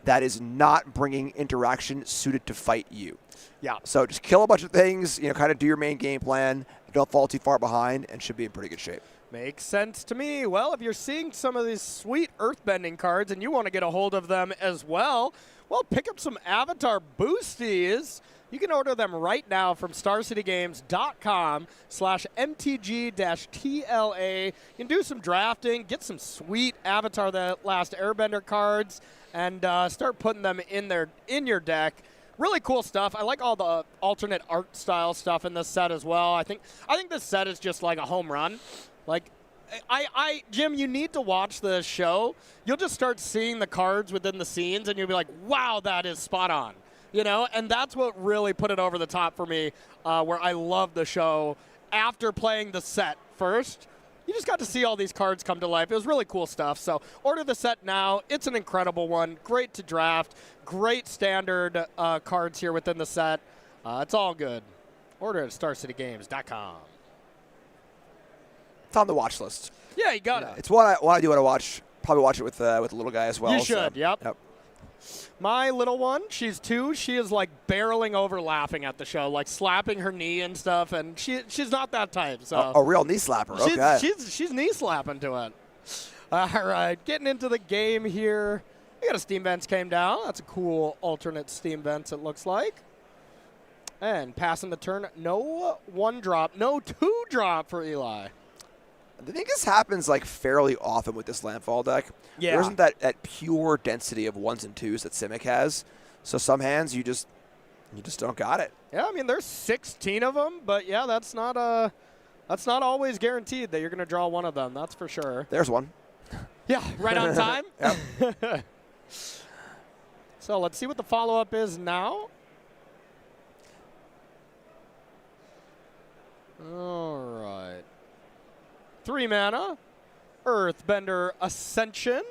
that is not bringing interaction suited to fight you. Yeah. So just kill a bunch of things, kind of do your main game plan. Don't fall too far behind and should be in pretty good shape. Makes sense to me. Well, if you're seeing some of these sweet earthbending cards and you want to get a hold of them as well, pick up some Avatar Boosties. You can order them right now from StarCityGames.com/MTG-TLA. You can do some drafting, get some sweet Avatar The Last Airbender cards, and start putting them in your deck. Really cool stuff. I like all the alternate art style stuff in this set as well. I think this set is just like a home run. Like, Jim, you need to watch the show. You'll just start seeing the cards within the scenes, and you'll be like, wow, that is spot on. And that's what really put it over the top for me, where I love the show after playing the set first. You just got to see all these cards come to life. It was really cool stuff. So order the set now. It's an incredible one. Great to draft. Great standard cards here within the set. It's all good. Order at StarCityGames.com. It's on the watch list. Yeah, you got it. It's what I do want to watch. Probably watch it with the little guy as well. You should, yep. My little one, she's 2. She is like barreling over laughing at the show, like slapping her knee and stuff, and she's not that type. So a real knee slapper. Okay. She's knee slapping to it. All right, getting into the game here. We got a Steam Vents came down. That's a cool alternate Steam Vents, it looks like. And passing the turn, no 1-drop, no 2-drop for Eli. I think this happens like fairly often with this Landfall deck. Yeah. There isn't that pure density of 1s and 2s that Simic has. So some hands you just don't got it. Yeah, I mean there's 16 of them, but yeah, that's not always guaranteed that you're going to draw one of them. That's for sure. There's one. Yeah, right on time. Yep. So let's see what the follow-up is now. All right. 3 mana, Earthbender Ascension,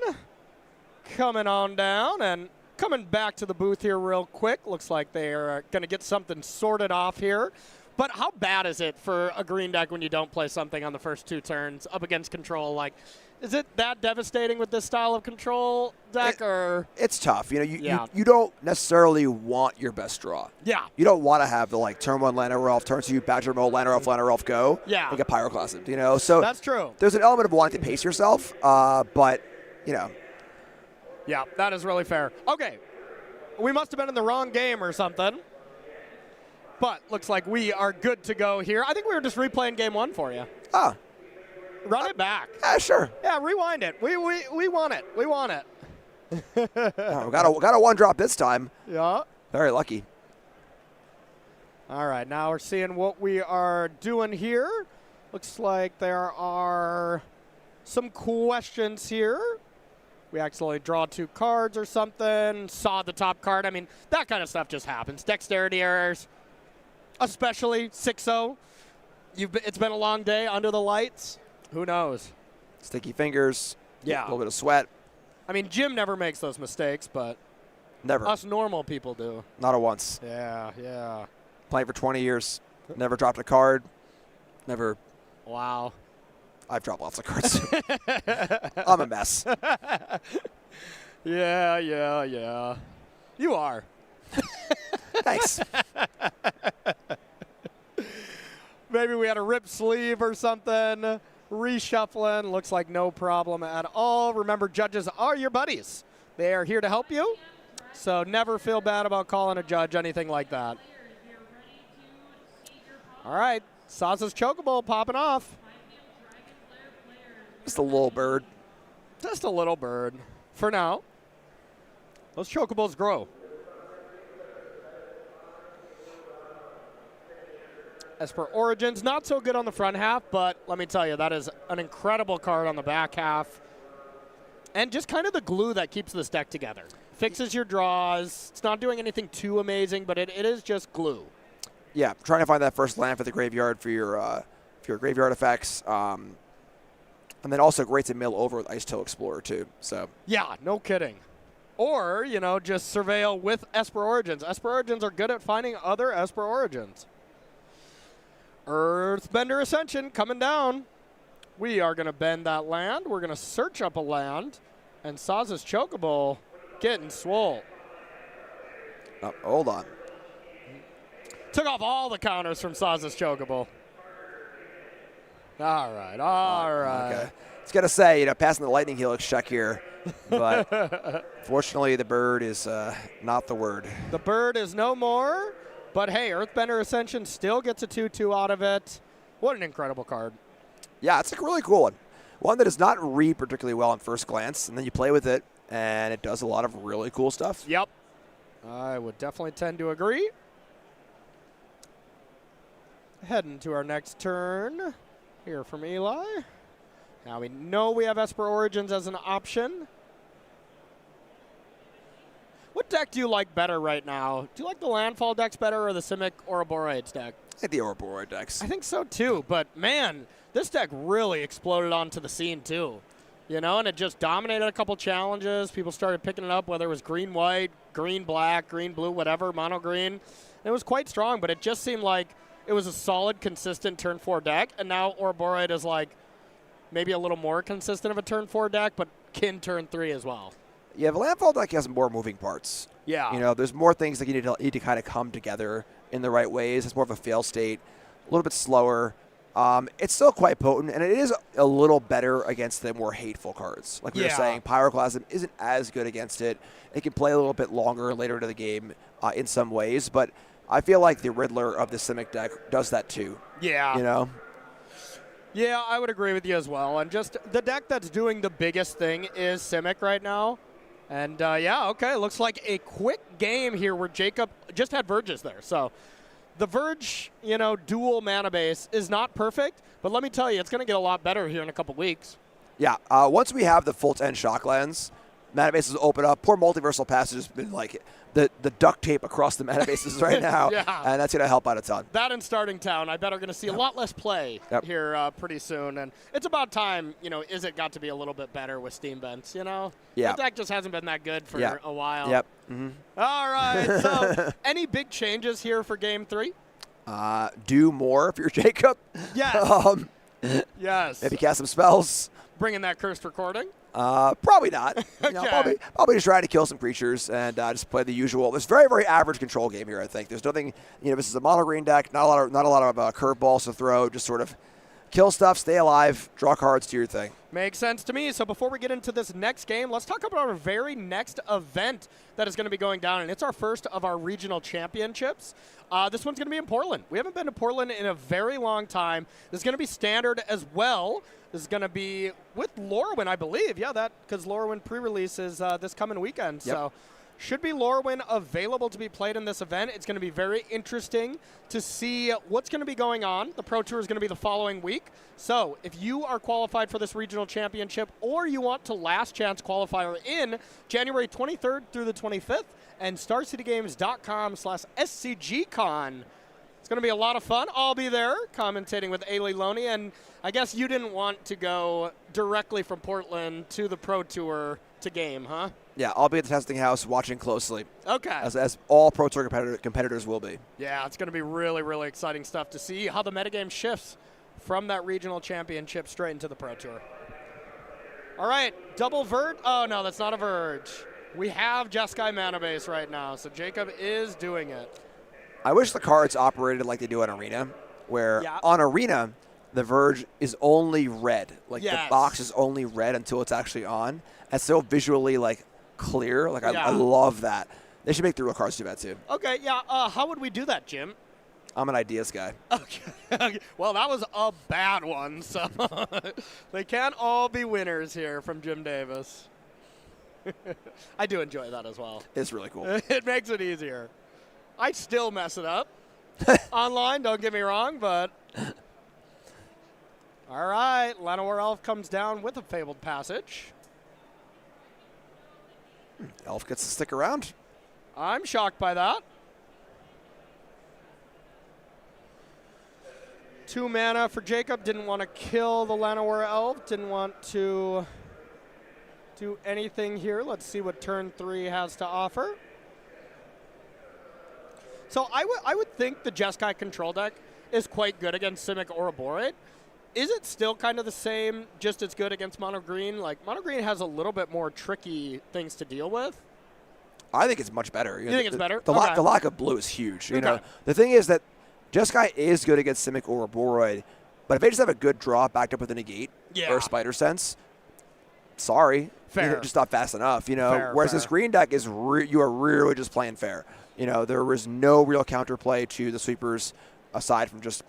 coming on down and coming back to the booth here real quick. Looks like they are going to get something sorted off here. But how bad is it for a green deck when you don't play something on the first 2 turns up against control? Like, is it that devastating with this style of control deck, or? It's tough. You don't necessarily want your best draw. Yeah. You don't want to have the turn 1 Llanowar Elf, turn 2 Badger Mole, Llanowar Elf go. Yeah. And get Pyroclasm, So that's true. There's an element of wanting to pace yourself, but, Yeah, that is really fair. Okay. We must have been in the wrong game or something. But looks like we are good to go here. I think we were just replaying game 1 for you. Ah. Run it back. Yeah, sure. Yeah, rewind it. We want it. We want it. Oh, got a 1-drop this time. Yeah. Very lucky. All right, now we're seeing what we are doing here. Looks like there are some questions here. We accidentally draw 2 cards or something. Saw the top card. I mean, that kind of stuff just happens. Dexterity errors. Especially 6-0. It's been a long day under the lights. Who knows? Sticky fingers. Yeah. A little bit of sweat. I mean, Jim never makes those mistakes, but never. Us normal people do. Not a once. Yeah. Playing for 20 years. Never dropped a card. Never. Wow. I've dropped lots of cards. I'm a mess. Yeah. You are. Thanks. Maybe we had a ripped sleeve or something. Reshuffling. Looks like no problem at all. Remember, judges are your buddies. They are here to help you. So never feel bad about calling a judge, anything like that. All right. Saz's Chocobo popping off. Just a little bird. Just a little bird. For now. Those Chocobos grow. Esper Origins, not so good on the front half, but let me tell you, that is an incredible card on the back half. And just kind of the glue that keeps this deck together. Fixes your draws. It's not doing anything too amazing, but it is just glue. Yeah, trying to find that first land for the graveyard for your graveyard effects. And then also great to mill over with Ice Tail Explorer, too. So yeah, no kidding. Or, just surveil with Esper Origins. Esper Origins are good at finding other Esper Origins. Earthbender Ascension coming down. We are going to bend that land. We're going to search up a land. And Saz's Chocobo getting swole. Oh, hold on. Took off all the counters from Saz's Chocobo. All right. Okay. I was going to say, passing the Lightning Helix check here. But fortunately, the bird is not the word. The bird is no more. But hey, Earthbender Ascension still gets a 2/2 out of it. What an incredible card. Yeah, it's a really cool one. One that does not read particularly well on first glance, and then you play with it, and it does a lot of really cool stuff. Yep. I would definitely tend to agree. Heading to our next turn here from Eli. Now we know we have Esper Origins as an option. What deck do you like better right now? Do you like the Landfall decks better or the Simic Ouroboroid deck? I think the Ouroboroid decks. I think so too, but man, this deck really exploded onto the scene too. And it just dominated a couple challenges. People started picking it up, whether it was green-white, green-black, green-blue, whatever, mono-green. It was quite strong, but it just seemed like it was a solid, consistent turn 4 deck, and now Ouroboroid is like maybe a little more consistent of a turn 4 deck, but can turn 3 as well. Yeah, the Landfall deck has more moving parts. Yeah. There's more things that you need to kind of come together in the right ways. It's more of a fail state, a little bit slower. It's still quite potent, and it is a little better against the more hateful cards. Like we were saying, Pyroclasm isn't as good against it. It can play a little bit longer later into the game in some ways, but I feel like the Riddler of the Simic deck does that too. Yeah. Yeah, I would agree with you as well. And just the deck that's doing the biggest thing is Simic right now. And, looks like a quick game here where Jacob just had Verges there. So the Verge, dual mana base is not perfect, but let me tell you, it's going to get a lot better here in a couple weeks. Yeah, once we have the full 10 Shocklands, mana bases open up. Poor Multiversal Passage has been like the duct tape across the mana bases right now, and that's going to help out a ton. That and Starting Town, I bet are going to see a lot less play here pretty soon, and it's about time, Is it got to be a little bit better with Steam Vents, Yeah. That deck just hasn't been that good for a while. Yep. Mm-hmm. All right, so any big changes here for Game 3? Do more if you're Jacob. Yes. Yes. Maybe cast some spells. Bringing that cursed recording? Probably not. Probably just trying to kill some creatures and just play the usual. There's very, very average control game here, I think. There's nothing, this is a mono green deck, not a lot of curveballs to throw, just sort of kill stuff, stay alive, draw cards, do your thing. Makes sense to me. So before we get into this next game, let's talk about our very next event that is going to be going down, and it's our first of our regional championships. This one's going to be in Portland. We haven't been to Portland in a very long time. This is going to be standard as well. This is going to be with Lorwyn, I believe. Yeah, because Lorwyn pre-release is this coming weekend. Yep. So should be Lorwyn available to be played in this event. It's going to be very interesting to see what's going to be going on. The Pro Tour is going to be the following week. So if you are qualified for this regional championship or you want to last chance qualifier in January 23rd through the 25th and StarCityGames.com/SCGCon. It's going to be a lot of fun. I'll be there commentating with Ailey Loney, and I guess you didn't want to go directly from Portland to the Pro Tour to game, huh? Yeah, I'll be at the testing house watching closely. Okay. As all Pro Tour competitors will be. Yeah, it's going to be really, really exciting stuff to see how the metagame shifts from that regional championship straight into the Pro Tour. All right, double Verge. Oh, no, that's not a Verge. We have Jeskai mana base right now, so Jacob is doing it. I wish the cards operated like they do on Arena, where on Arena, the Verge is only red. Like the box is only red until it's actually on. And so visually clear. I love that. They should make the real cards do that too. Okay, yeah. How would we do that, Jim? I'm an ideas guy. Okay. Well, that was a bad one, so they can't all be winners here from Jim Davis. I do enjoy that as well. It's really cool. It makes it easier. I still mess it up online, don't get me wrong, but all right, Llanowar Elf comes down with a Fabled Passage. Elf gets to stick around. I'm shocked by that. 2 mana for Jacob. Didn't want to kill the Llanowar Elf. Didn't want to do anything here. Let's see what turn 3 has to offer. So I would think the Jeskai control deck is quite good against Simic Ouroboroid. Is it still kind of the same, just as good against Mono Green? Mono Green has a little bit more tricky things to deal with. I think it's much better. You think it's better? The lack of blue is huge. The thing is that Jeskai is good against Simic Ouroboroid, but if they just have a good draw backed up with a negate or a Spider Sense, sorry. Fair. Just not fast enough, Whereas this green deck is you are really just playing fair. There was no real counterplay to the sweepers aside from just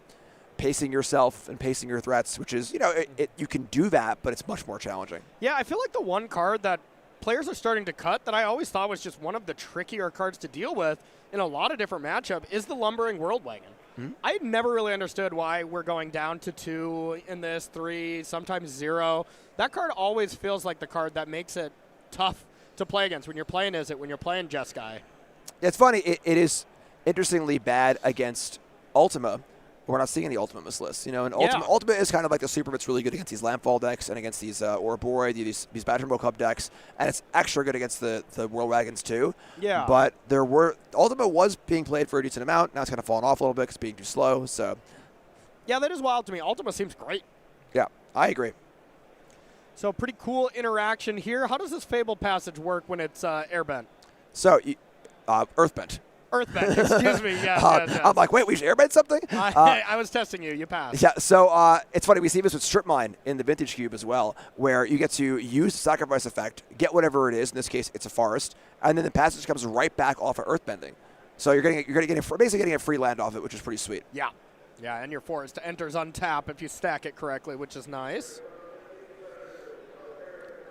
pacing yourself and pacing your threats, which is, you can do that, but it's much more challenging. Yeah, I feel like the one card that players are starting to cut that I always thought was just one of the trickier cards to deal with in a lot of different matchup is the Lumbering World Wagon. I never really understood why we're going down to 2 in this, 3, sometimes 0. That card always feels like the card that makes it tough to play against when you're playing when you're playing Jeskai. It's funny. It is interestingly bad against Ultima. We're not seeing any Ultima in this list. And Ultima is kind of like a super that's really good against these Landfall decks and against these Ouroboroid, these Badgermo Cup decks, and it's extra good against the World Wagons too. Yeah. But Ultima was being played for a decent amount. Now it's kind of fallen off a little bit because it's being too slow. So. Yeah, that is wild to me. Ultima seems great. Yeah, I agree. So pretty cool interaction here. How does this Fabled Passage work when it's airbent? So, Earthbent. Earthbent, excuse me. Yes. I'm like, wait, we should airbend something? I was testing you. You passed. Yeah, so it's funny. We see this with Strip Mine in the Vintage Cube as well, where you get to use the Sacrifice effect, get whatever it is. In this case, it's a forest, and then the passage comes right back off of Earthbending. So you're basically getting a free land off it, which is pretty sweet. Yeah, and your forest enters on tap if you stack it correctly, which is nice.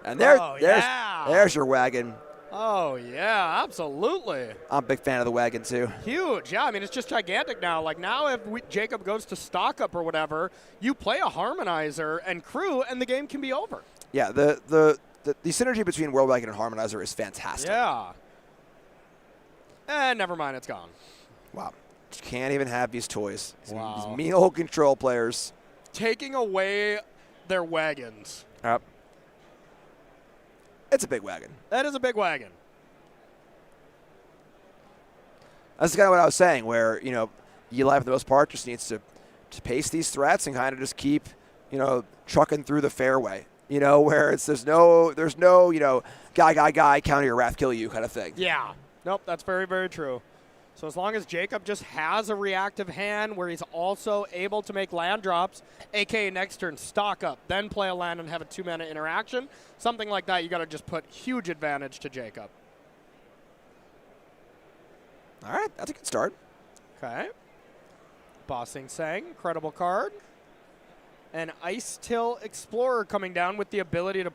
And there's your wagon. Oh, yeah, absolutely. I'm a big fan of the wagon, too. Huge. Yeah, I mean, it's just gigantic now. Now if Jacob goes to stock up or whatever, you play a Harmonizer and crew, and the game can be over. Yeah, the synergy between World Wagon and Harmonizer is fantastic. Yeah. And never mind, it's gone. Wow. You can't even have these toys. Wow. These mean old control players. Taking away their wagons. Yep. It's a big wagon. That is a big wagon. That's kind of what I was saying, where, Eli, for the most part, just needs to pace these threats and kind of just keep, trucking through the fairway. Where there's no, guy, counter your wrath, kill you kind of thing. Yeah. Nope, that's very, very true. So as long as Jacob just has a reactive hand where he's also able to make land drops, a.k.a. next turn stock up, then play a land and have a 2-mana interaction, something like that, you got to just put huge advantage to Jacob. All right, that's a good start. Okay. Bossing Sang, incredible card. And Ice Till Explorer coming down with the ability to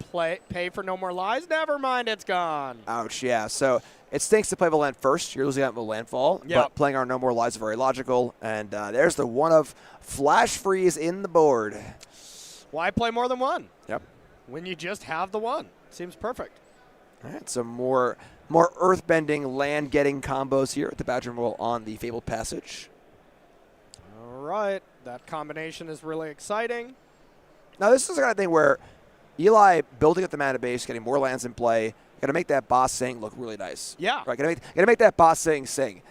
pay for No More Lies. Never mind, it's gone. Ouch, yeah. So it stinks to play the land first. You're losing out with Landfall. Yep. But playing our No More Lies is very logical. And there's the one of Flash Freeze in the board. Why play more than one? Yep. When you just have the one. Seems perfect. All right, some more earthbending, land-getting combos here at the Badger Roll on the Fabled Passage. All right. That combination is really exciting. Now, this is the kind of thing where Eli building up the mana base, getting more lands in play, got to make that boss sing look really nice. Yeah. Right, got to make that boss sing. If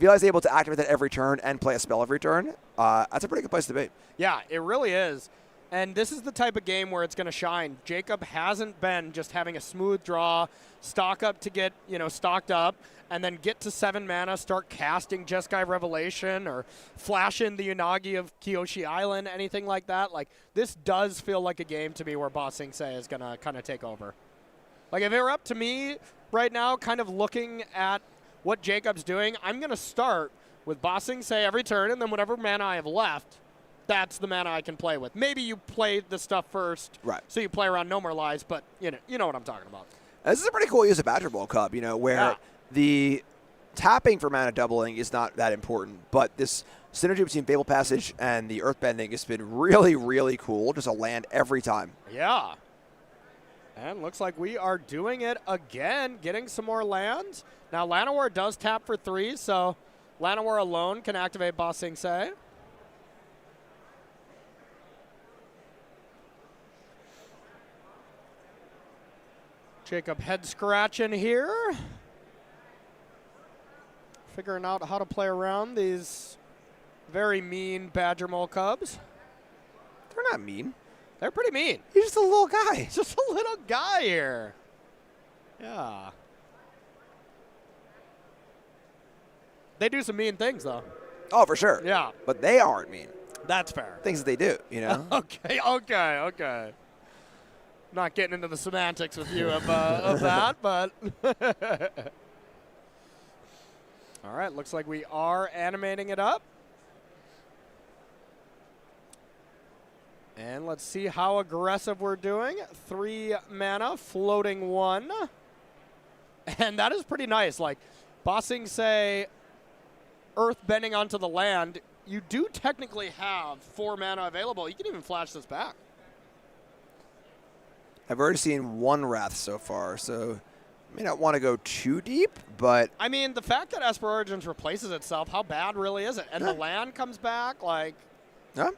Eli's able to activate that every turn and play a spell every turn, that's a pretty good place to be. Yeah, it really is. And this is the type of game where it's going to shine. Jacob hasn't been just having a smooth draw, stock up to get, stocked up, and then get to 7 mana, start casting Jeskai Revelation or flash in the Unagi of Kyoshi Island, anything like that. Like, this does feel like a game to me where Bossing Say is going to kind of take over. Like, if it were up to me right now, kind of looking at what Jacob's doing, I'm going to start with Bossing Say every turn, and then whatever mana I have left, that's the mana I can play with. Maybe you play the stuff first, right? So you play around No More Lies, but you know what I'm talking about. This is a pretty cool use of Badger Ball Cup, where the tapping for mana doubling is not that important, but this synergy between Fabled Passage and the Earthbending has been really, really cool. Just a land every time. Yeah. And looks like we are doing it again, getting some more lands. Now, Llanowar does tap for 3, so Llanowar alone can activate Bossing Say. Jacob head scratching here. Figuring out how to play around these very mean Badger Mole Cubs. They're not mean. They're pretty mean. He's just a little guy. He's just a little guy here. Yeah. They do some mean things, though. Oh, for sure. Yeah. But they aren't mean. That's fair. Things that they do, Okay. Not getting into the semantics with you of that, but. All right, looks like we are animating it up. And let's see how aggressive we're doing. 3 mana, floating 1. And that is pretty nice. Like, Bossing Say, Earth bending onto the land, you do technically have 4 mana available. You can even flash this back. I've already seen 1 Wrath so far, so may not want to go too deep, but... I mean, the fact that Esper Origins replaces itself, how bad really is it? And the land comes back, like... Yeah.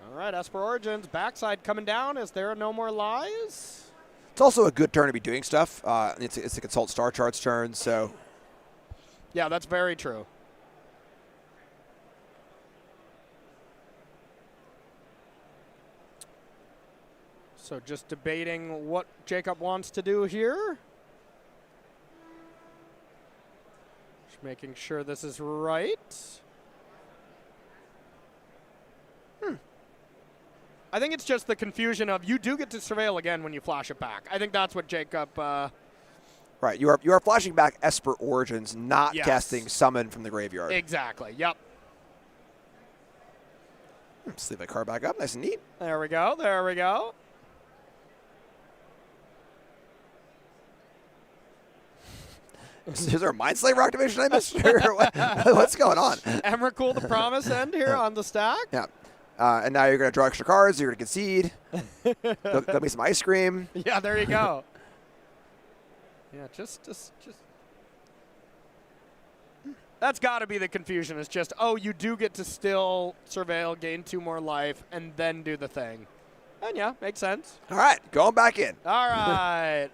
All right, Esper Origins, backside coming down. Is there No More Lies? It's also a good turn to be doing stuff. It's a Consult Star Charts turn, so... Yeah, that's very true. So just debating what Jacob wants to do here. Just making sure this is right. I think it's just the confusion of you do get to surveil again when you flash it back. I think that's what Jacob... Right, you are flashing back Esper Origins, not casting Summon from the graveyard. Exactly, yep. Let's leave that card back up, nice and neat. There we go, there we go. Is there a Mind Slaver activation I missed? What's going on? Emrakul the Promise end here on the stack. Yeah. And now you're going to draw extra cards, you're going to concede. There'll be some ice cream. Yeah, there you go. Yeah, just. That's got to be the confusion. It's just, oh, you do get to still surveil, gain 2 more life, and then do the thing. And yeah, makes sense. All right, going back in. All right.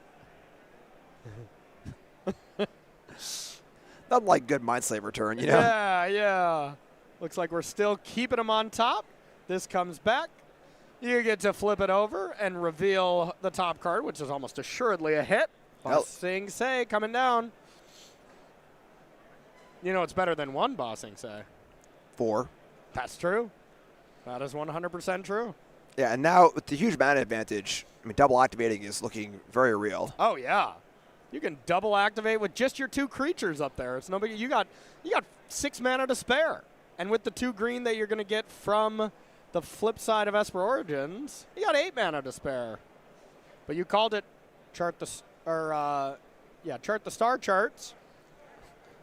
Not like good Mind Slaver turn, you know? Yeah, yeah. Looks like we're still keeping them on top. This comes back. You get to flip it over and reveal the top card, which is almost assuredly a hit. Bossing Say coming down. You know it's better than one Bossing Say. 4. That's true. That is 100% true. Yeah, and now with the huge mana advantage, I mean, double activating is looking very real. Oh, yeah. You can double activate with just your 2 creatures up there. It's no big. You got 6 mana to spare. And with the 2 green that you're going to get from the flip side of Esper Origins, you got 8 mana to spare. But you called it chart the star charts.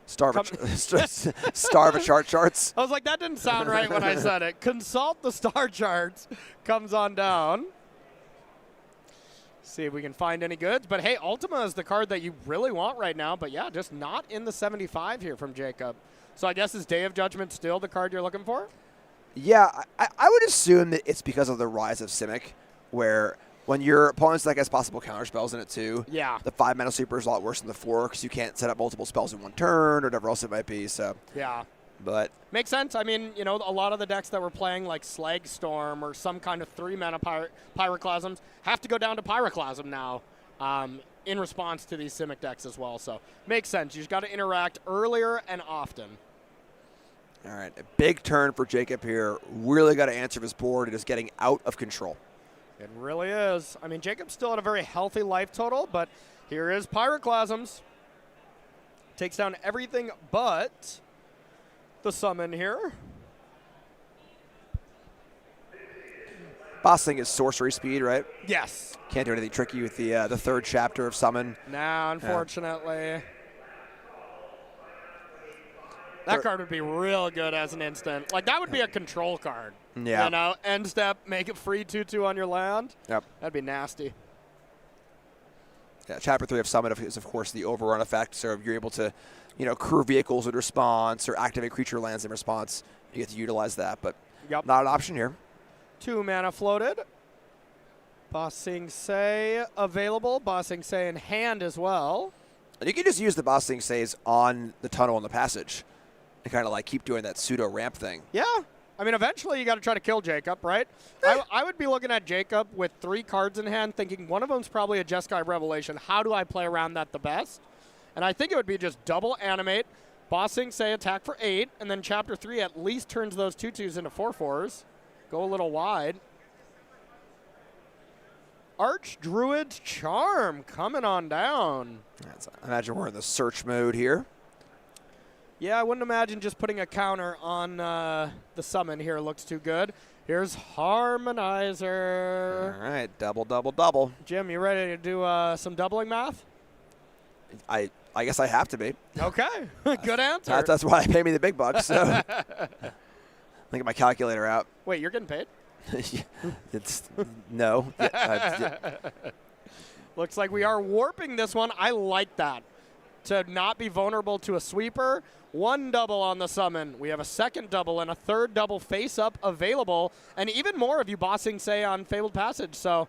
Starve a chart charts. I was like, that didn't sound right when I said it. Consult the star charts comes on down. See if we can find any goods. But hey, Ultima is the card that you really want right now. But yeah, just not in the 75 here from Jacob. So I guess is Day of Judgment still the card you're looking for? Yeah, I would assume that it's because of the rise of Simic, where when your opponent's deck has possible counter spells in it too, the 5 mana sweeper is a lot worse than the 4 because you can't set up multiple spells in one turn or whatever else it might be. So yeah, but makes sense. I mean, you know, a lot of the decks that were playing like Slag Storm or some kind of 3 mana Pyroclasms have to go down to Pyroclasm now in response to these Simic decks as well. So makes sense. You just got to interact earlier and often. All right, a big turn for Jacob here. Really got to answer his board. It is getting out of control. It really is. I mean, Jacob's still at a very healthy life total, but here is Pyroclasms. Takes down everything but the summon here. Boss thing is sorcery speed, right? Yes. Can't do anything tricky with the 3rd chapter of summon. No, unfortunately. That card would be real good as an instant. Like, that would be a control card. Yeah. You know, end step, make it free 2/2 on your land. Yep. That'd be nasty. Yeah, chapter 3 of summon is, of course, the overrun effect. So you're able to, you know, crew vehicles in response or activate creature lands in response. You get to utilize that, but not an option here. 2 mana floated. Bossing Say available. Bossing Say in hand as well. And you can just use the Bossing Says on the tunnel and the passage. And kind of like keep doing that pseudo ramp thing. Yeah. I mean, eventually you got to try to kill Jacob, right? I would be looking at Jacob with 3 cards in hand thinking one of them's probably a Jeskai Revelation. How do I play around that the best? And I think it would be just double animate, Bossing Say attack for 8, and then chapter 3 at least turns those 2/2s into 4/4s. Go a little wide. Archdruid's Charm coming on down. I imagine we're in the search mode here. Yeah, I wouldn't imagine just putting a counter on the summon here looks too good. Here's Harmonizer. All right, double, double, double. Jim, you ready to do some doubling math? I guess I have to be. Okay, good answer. That's why they pay me the big bucks. So let me get my calculator out. Wait, you're getting paid? No. Looks like we are warping this one. I like that. To not be vulnerable to a sweeper. 1 double on the summon. We have a 2nd double and a 3rd double face up available. And even more of you Bossing Say on Fabled Passage. So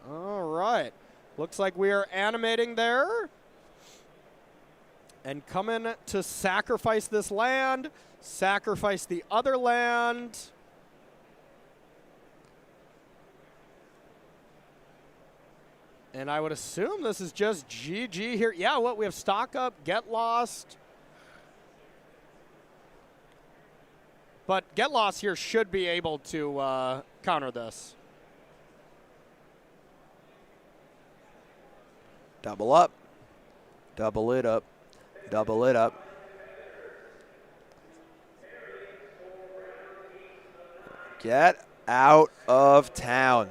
all right. Looks like we are animating there. And coming to sacrifice this land. Sacrifice the other land. And I would assume this is just GG here. Yeah, what? We have stock up, get lost. But get lost here should be able to counter this. Double up. Double it up. Double it up. Get out of town.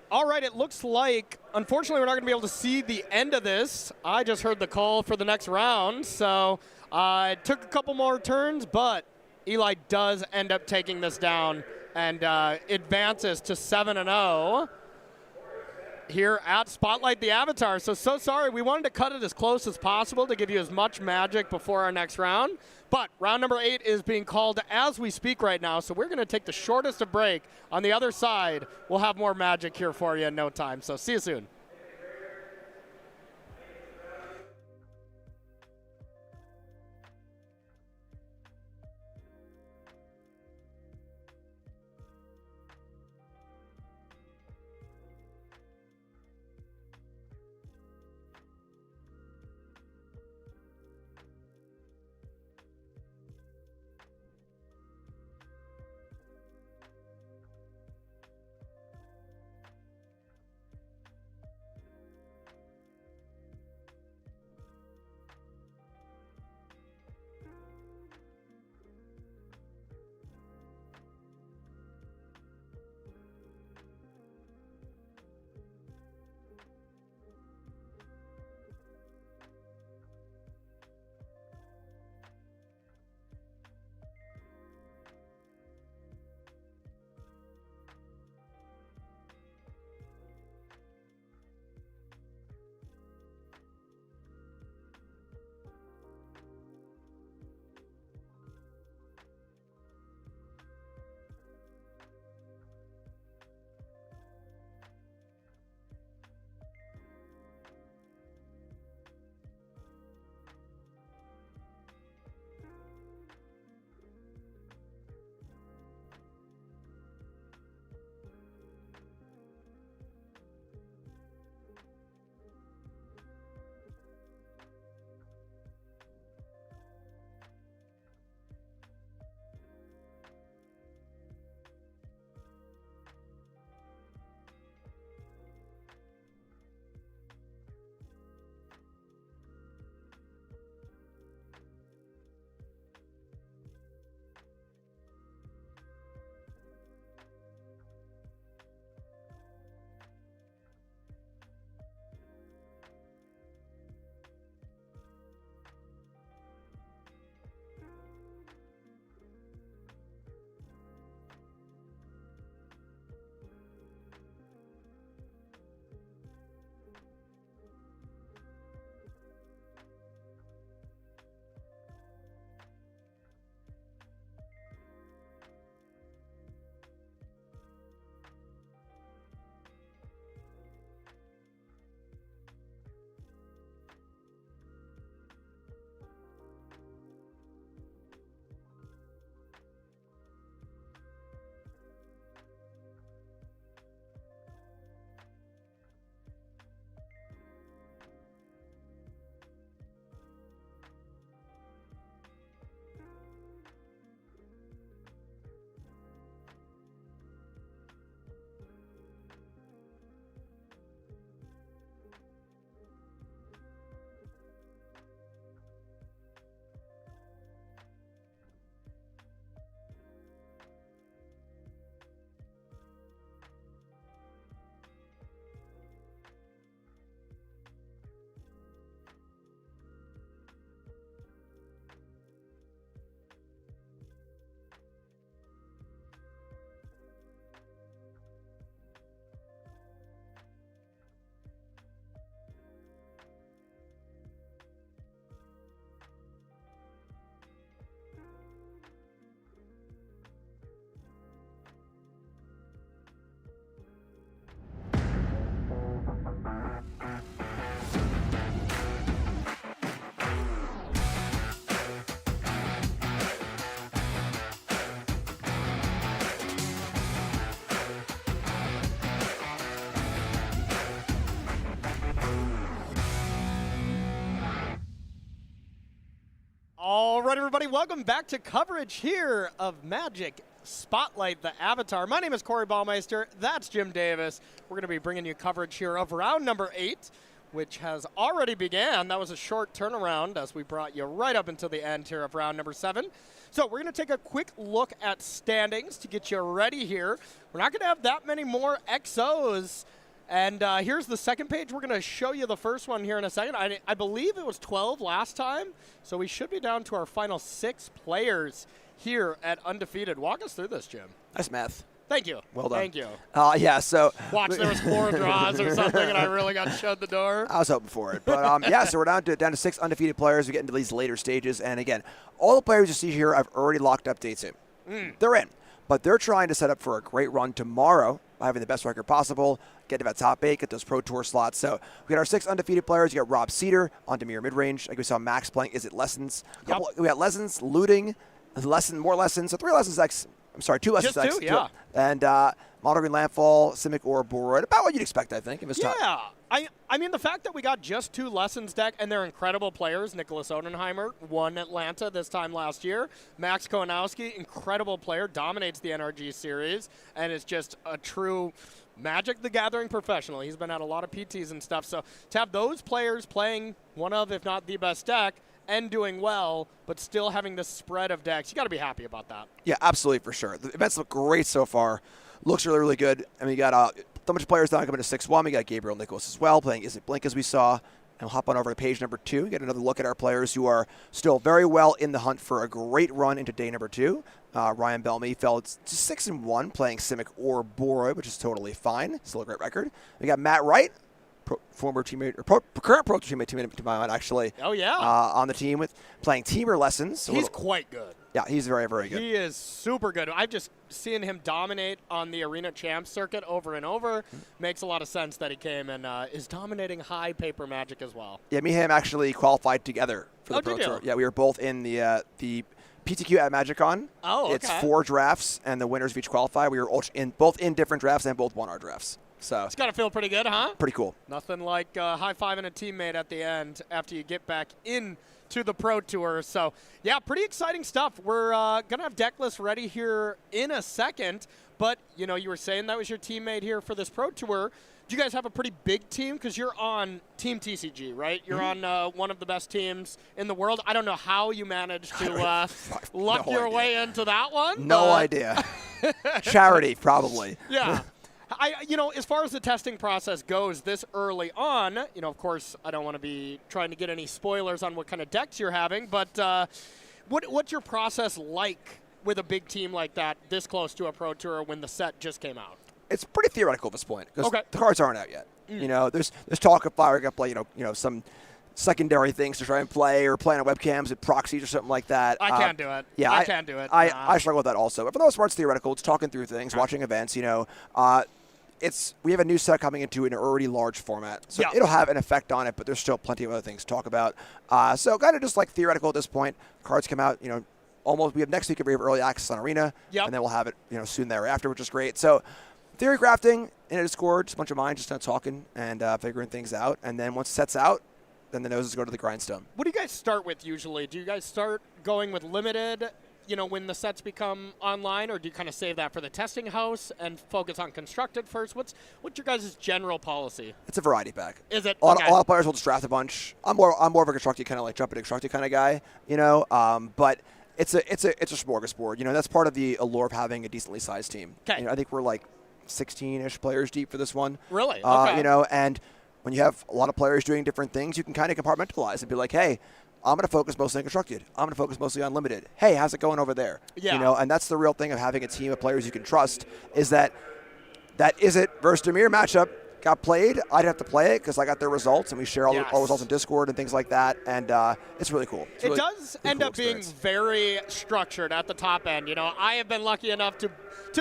All right, it looks like, unfortunately, we're not going to be able to see the end of this. I just heard the call for the next round, so it took a couple more turns, but Eli does end up taking this down and advances to 7-0. here at Spotlight the Avatar. So sorry, we wanted to cut it as close as possible to give you as much magic before our next round. But round number 8 is being called as we speak right now, so we're going to take the shortest of break. On the other side, we'll have more magic here for you in no time. So see you soon. All right, everybody, welcome back to coverage here of Magic Spotlight the Avatar. My name is Corey Baumeister. That's Jim Davis. We're going to be bringing you coverage here of round number 8, which has already began. That was a short turnaround as we brought you right up until the end here of round number 7. So we're going to take a quick look at standings to get you ready here. We're not going to have that many more XOs. And here's the second page. We're going to show you the first one here in a second. I believe it was 12 last time, so we should be down to our final 6 players here at Undefeated. Walk us through this, Jim. That's math. Thank you. Well done. Thank you. Yeah, so. Watch, there was 4 draws or something, and I really got shut the door. I was hoping for it. But, yeah, so we're down to 6 undefeated players. We get into these later stages. And, again, all the players you see here, I've already locked up dates in. They're in. But they're trying to set up for a great run tomorrow by having the best record possible, get to that top 8, get those Pro Tour slots. So we got our 6 undefeated players. You got Rob Cedar on Demir midrange. Like we saw Max playing Is It Lessons. We got Lessons, Looting, more Lessons. So 3 Lessons X. I'm sorry, 2 Lessons X. Just 2, yeah. And Mono Green Landfall, Simic, Ouroboroid. About what you'd expect, I think. Yeah. I mean, the fact that we got just 2 Lessons deck, and they're incredible players. Nicholas Odenheimer won Atlanta this time last year. Max Kowanowski, incredible player, dominates the NRG series, and is just a true Magic the Gathering professional. He's been at a lot of PTs and stuff. So to have those players playing one of, if not the best deck, and doing well, but still having this spread of decks, you got to be happy about that. Yeah, absolutely, for sure. The events look great so far. Looks really, really good. I mean, you got a bunch of players down coming to 6-1. We got Gabriel Nicholas as well playing Is It Blink, as we saw. And we'll hop on over to page number 2, get another look at our players who are still very well in the hunt for a great run into day number 2. Ryan Bellamy fell to 6-1 playing Simic or Ouroboroid, which is totally fine. Still a great record. We got Matt Wright, former teammate, or current Pro teammate to my mind, actually. Oh, yeah. On the team with playing Teamer Lessons. He's quite good. Yeah, he's very, very good. He is super good. I've just seen him dominate on the Arena Champs circuit over and over. Makes a lot of sense that he came and is dominating high paper Magic as well. Yeah, me and him actually qualified together for the Pro did you? Tour. Yeah, we were both in the PTQ at MagicCon. Oh, okay. It's 4 drafts, and the winners of each qualify. We were both in different drafts and both won our drafts. So it's got to feel pretty good, huh? Pretty cool. Nothing like high-fiving a teammate at the end after you get back into the Pro Tour. So, yeah, pretty exciting stuff. We're going to have deck lists ready here in a second. But, you know, you were saying that was your teammate here for this Pro Tour. Do you guys have a pretty big team? Because you're on Team TCG, right? You're on one of the best teams in the world. I don't know how you managed to luck your way into that one. No idea. Charity, probably. Yeah. As far as the testing process goes this early on, of course, I don't want to be trying to get any spoilers on what kind of decks you're having, but what's your process like with a big team like that this close to a Pro Tour when the set just came out? It's pretty theoretical at this point because the cards aren't out yet. There's talk of we're gonna play some secondary things to try and play or play on webcams and proxies or something like that. I can't do it. Yeah, I can't do it. I struggle with that also. But for the most part, it's theoretical. It's talking through things, watching events. We have a new set coming into an already large format, so it'll have an effect on it. But there's still plenty of other things to talk about. So kind of just like theoretical at this point. Cards come out. Almost. We have next week we have early access on Arena, and then we'll have it soon thereafter, which is great. So theory crafting in a Discord, just a bunch of minds just kind of talking and figuring things out. And then once it sets out, then the noses go to the grindstone. What do you guys start with usually? Do you guys start going with limited, when the sets become online, or do you kind of save that for the testing house and focus on constructed first? What's your guys' general policy? It's a variety pack. Is it? A lot of players will just draft a bunch. I'm more of a constructed kind of like jump into constructed kind of guy, but it's a smorgasbord. That's part of the allure of having a decently sized team. Okay. I think we're like 16-ish players deep for this one. Really? Okay. And when you have a lot of players doing different things, you can kind of compartmentalize and be like, hey, I'm going to focus mostly on constructed. I'm going to focus mostly on limited. Hey, how's it going over there? Yeah. And that's the real thing of having a team of players you can trust is that Is It versus Demir matchup got played. I'd have to play it because I got their results, and we share all the results in Discord and things like that, and it's really cool. It does end up being very structured at the top end. I have been lucky enough to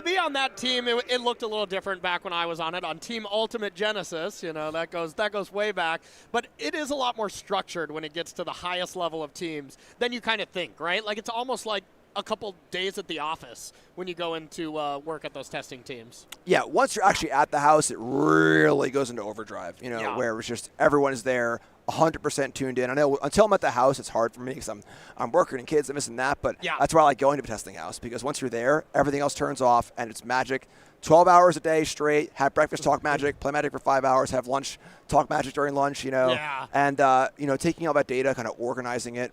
be on that team. It looked a little different back when I was on it, on Team Ultimate Genesis. That goes way back. But it is a lot more structured when it gets to the highest level of teams than you kind of think, right? Like it's almost like a couple days at the office when you go into work at those testing teams. Yeah, once you're actually at the house, it really goes into overdrive, where it's just everyone is there 100% tuned in. I know until I'm at the house, it's hard for me because I'm working and kids and this and that, but that's why I like going to a testing house because once you're there, everything else turns off and it's Magic. 12 hours a day straight, have breakfast, talk Magic, play Magic for 5 hours, have lunch, talk Magic during lunch, and, taking all that data, kind of organizing it,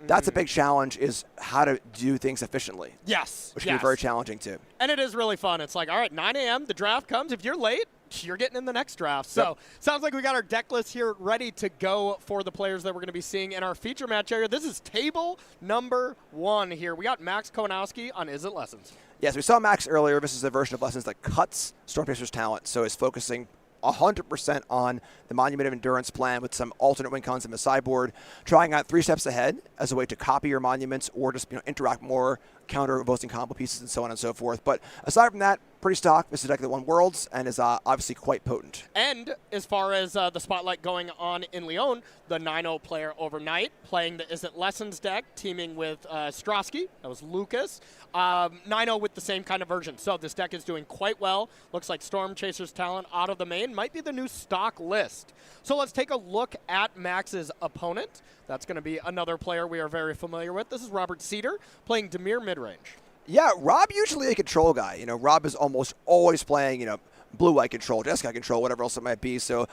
that's a big challenge is how to do things efficiently. Yes. Which can be very challenging too. And it is really fun. It's like, all right, 9 a.m., the draft comes. If you're late, you're getting in the next draft. So sounds like we got our deck list here ready to go for the players that we're going to be seeing in our feature match area. This is table number 1 here. We got Max Kowanowski on Is It Lessons. Yes, we saw Max earlier. This is a version of Lessons that cuts Stormchaser's talent, so is focusing 100% on the Monument of Endurance plan with some alternate win cons in the sideboard, trying out 3 steps ahead as a way to copy your monuments or just interact more, counter boasting combo pieces, and so on and so forth. But aside from that, pretty stock. This is a deck that won Worlds and is obviously quite potent. And as far as the spotlight going on in Lyon, the 9-0 player overnight playing the Isn't Lessons deck, teaming with Strosky. That was Lucas. 9-0 with the same kind of version. So this deck is doing quite well. Looks like Storm Chaser's talent out of the main might be the new stock list. So let's take a look at Max's opponent. That's going to be another player we are very familiar with. This is Robert Cedar playing Demir midrange. Yeah, Rob usually a control guy. Rob is almost always playing, blue-white control, Jeskai control, whatever else it might be. So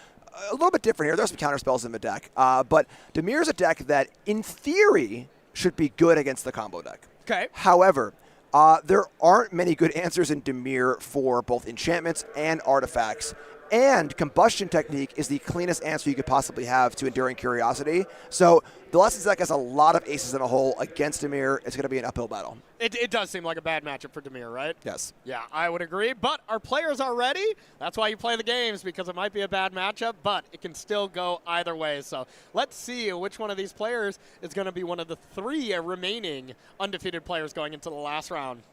a little bit different here. There's some counter spells in the deck. But Demir's a deck that, in theory, should be good against the combo deck. Okay. However, there aren't many good answers in Demir for both enchantments and artifacts. And Combustion Technique is the cleanest answer you could possibly have to Enduring Curiosity. So the Lessons deck has a lot of aces in a hole against Demir. It's going to be an uphill battle. It does seem like a bad matchup for Demir, right? Yes. Yeah, I would agree. But our players are ready. That's why you play the games, because it might be a bad matchup, but it can still go either way. So let's see which one of these players is going to be one of the 3 remaining undefeated players going into the last round.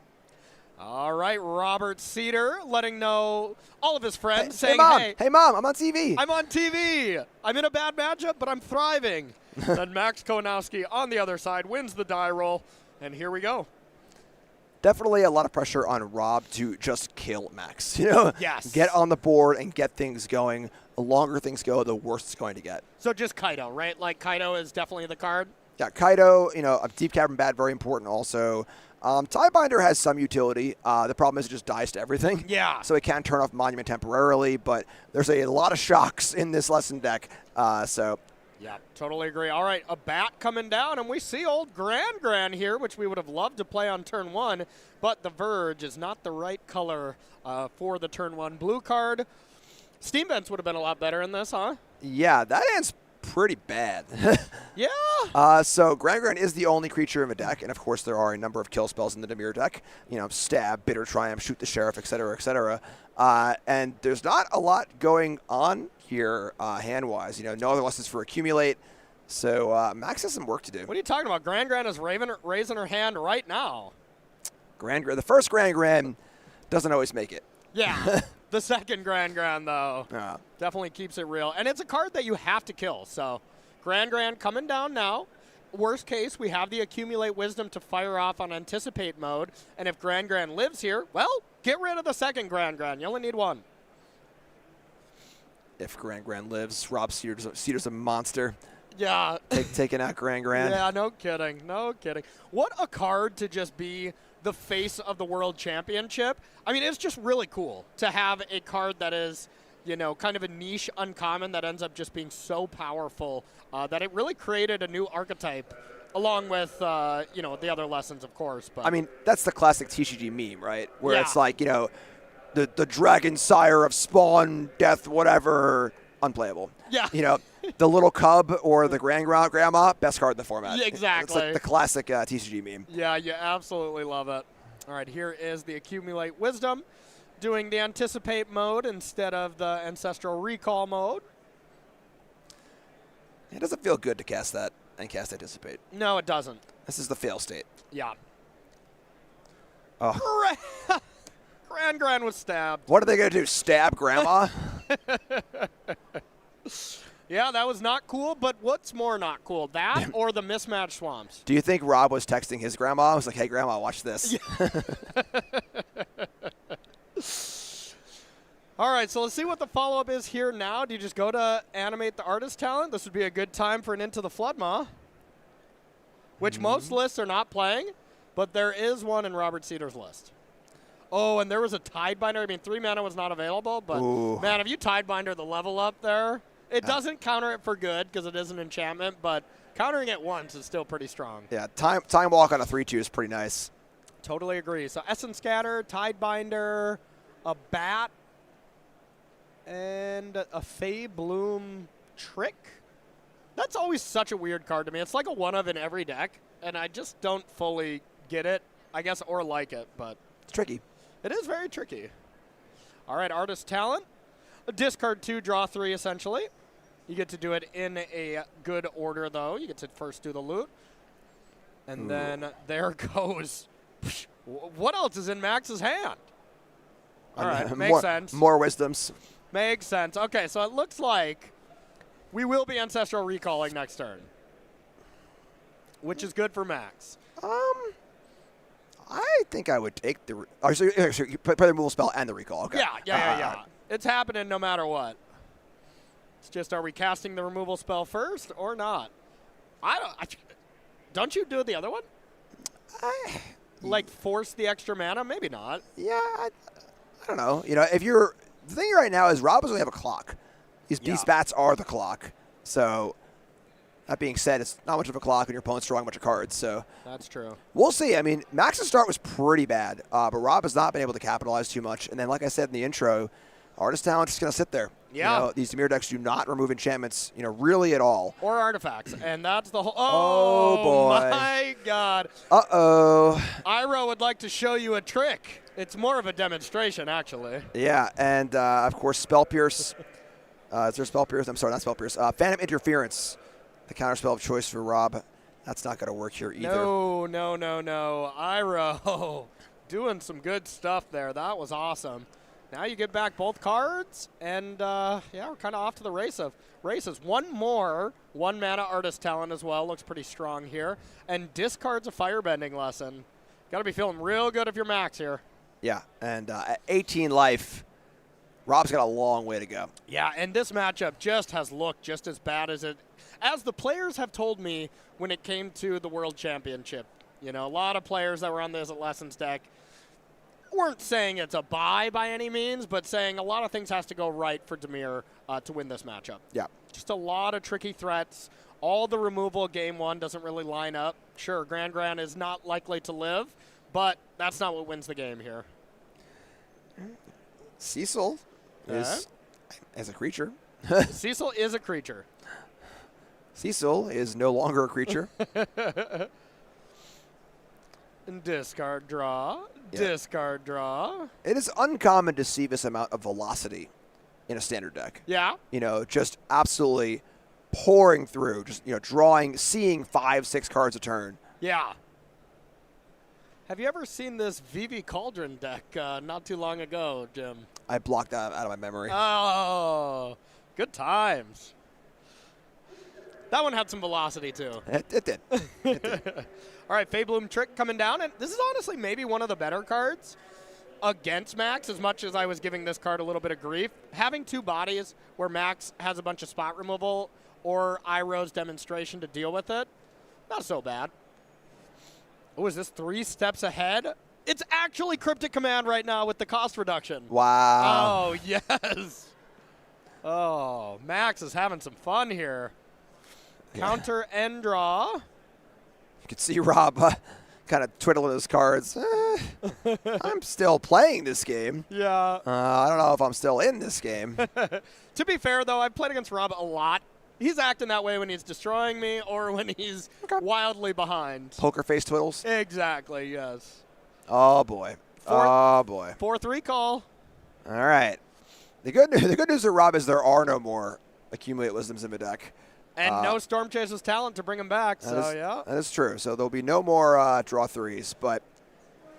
All right, Robert Cedar letting know all of his friends, saying, hey, Mom, I'm on TV. I'm on TV. I'm in a bad matchup, but I'm thriving. Then Max Konowski on the other side wins the die roll, and here we go. Definitely a lot of pressure on Rob to just kill Max. Yes. Get on the board and get things going. The longer things go, the worse it's going to get. So just Kaido, right? Like Kaido is definitely the card? Yeah, Kaido, a Deep Cavern Bat, very important also. Tiebinder has some utility. The problem is it just dies to everything. Yeah. So it can turn off Monument temporarily, but there's a lot of shocks in this Lesson deck. Yeah, totally agree. All right, a bat coming down, and we see old Gran here, which we would have loved to play on turn 1, but the Verge is not the right color for the turn 1 blue card. Steam Vents would have been a lot better in this, huh? Yeah, that hand's pretty bad. Yeah. So Gran is the only creature in the deck, and of course there are a number of kill spells in the Demir deck. Stab, Bitter Triumph, Shoot the Sheriff, etc., etc. And there's not a lot going on here hand-wise. No other lessons for Accumulate. So Max has some work to do. What are you talking about? Gran is raising her hand right now. The first Gran doesn't always make it. Yeah. The second Gran, though, definitely keeps it real. And it's a card that you have to kill. So Gran coming down now. Worst case, we have the Accumulate Wisdom to fire off on Anticipate mode. And if Gran lives here, well, get rid of the second Gran. You only need 1. If Gran lives, Rob Cedar's a monster. Yeah. Taking out Gran. Yeah, no kidding. What a card to just be the face of the World Championship. I mean, it's just really cool to have a card that is, kind of a niche uncommon that ends up just being so powerful that it really created a new archetype along with, the other lessons, of course. But I mean, that's the classic TCG meme, right? Where it's like, the dragon sire of spawn, death, whatever, unplayable. Yeah. The little cub or the grandma, best card in the format. Yeah, exactly. It's like the classic TCG meme. Yeah, you absolutely love it. All right, here is the Accumulate Wisdom doing the Anticipate mode instead of the Ancestral Recall mode. It doesn't feel good to cast that and cast Anticipate. No, it doesn't. This is the fail state. Yeah. Oh. Gran was stabbed. What are they going to do, stab Grandma? Yeah, that was not cool, but what's more not cool, that or the Mismatch Swamps? Do you think Rob was texting his grandma? I was like, hey, Grandma, watch this. All right, so let's see what the follow-up is here now. Do you just go to Animate the Artist Talent? This would be a good time for an Into the Floodmaw, which most lists are not playing, but there is one in Robert Cedar's list. Oh, and there was a Tidebinder. I mean, 3 mana was not available, but, man, if you Tidebinder the level up there, it doesn't counter it for good because it is an enchantment, but countering it once is still pretty strong. Yeah, time Walk on a 3/2 is pretty nice. Totally agree. So Essence Scatter, Tidebinder, a Bat, and a Fey Bloom Trick. That's always such a weird card to me. It's like a one-of in every deck, and I just don't fully get it, I guess, or like it, but It's tricky. It is very tricky. All right, Artist Talent. Discard 2, draw 3, essentially. You get to do it in a good order, though. You get to first do the loot. And then there goes. What else is in Max's hand? All right, makes sense. More wisdoms. Makes sense. Okay, so it looks like we will be Ancestral Recalling next turn, which is good for Max. I think I would take the. So you play the removal spell and the recall. Okay. Yeah. It's happening no matter what. It's just, are we casting the removal spell first or not? Don't you do the other one? Like force the extra mana? Maybe not. Yeah, I don't know. You know, if you're the thing right now is Rob doesn't really have a clock. These bats are the clock. So that being said, it's not much of a clock when your opponent's drawing a bunch of cards. So that's true. We'll see. I mean, Max's start was pretty bad, but Rob has not been able to capitalize too much. And then, like I said in the intro, Artist Talent is just going to sit there. Yeah. You know, these Demir decks do not remove enchantments, really at all. Or artifacts. And that's the whole. Oh boy. My God. Uh-oh. Iro would like to show you a trick. It's more of a demonstration, actually. Yeah, and of course, Spell Pierce. Is there Spell Pierce? I'm sorry, not Spell Pierce. Phantom Interference, the counterspell of choice for Rob. That's not going to work here either. No. Iro doing some good stuff there. That was awesome. Now you get back both cards, and we're kind of off to the races. One more, 1 mana Artist Talent as well. Looks pretty strong here. And discards a Firebending Lesson. Got to be feeling real good if you're Max here. Yeah, and at 18 life, Rob's got a long way to go. Yeah, and this matchup just has looked just as bad as the players have told me when it came to the World Championship. You know, a lot of players that were on this Lessons deck weren't saying it's a buy by any means, but saying a lot of things has to go right for Demir to win this matchup. Yeah. Just a lot of tricky threats. All the removal game 1 doesn't really line up. Sure, Grand is not likely to live, but that's not what wins the game here. Cecil is a creature. Cecil is a creature. Cecil is no longer a creature. Discard draw. Yeah. Discard draw. It is uncommon to see this amount of velocity in a standard deck. Yeah. Just absolutely pouring through, drawing, seeing 5-6 cards a turn. Yeah. Have you ever seen this VV Cauldron deck not too long ago, Jim? I blocked that out of my memory. Oh, good times. That one had some velocity, too. It did. It did. All right, Faebloom Trick coming down. And this is honestly maybe one of the better cards against Max, as much as I was giving this card a little bit of grief. Having 2 bodies where Max has a bunch of spot removal or Iro's Demonstration to deal with it, not so bad. Oh, is this 3 steps ahead? It's actually Cryptic Command right now with the cost reduction. Wow. Oh, yes. Oh, Max is having some fun here. Counter and draw. You can see Rob kind of twiddling his cards. I'm still playing this game. Yeah. I don't know if I'm still in this game. To be fair, though, I've played against Rob a lot. He's acting that way when he's destroying me or when he's wildly behind. Poker face twiddles? Exactly, yes. Oh, boy. 4th recall. All right. The good news for Rob is there are no more Accumulate Wisdoms in the deck. And no Storm Chaser's Talent to bring him back, yeah. That is true. So there'll be no more draw 3s. But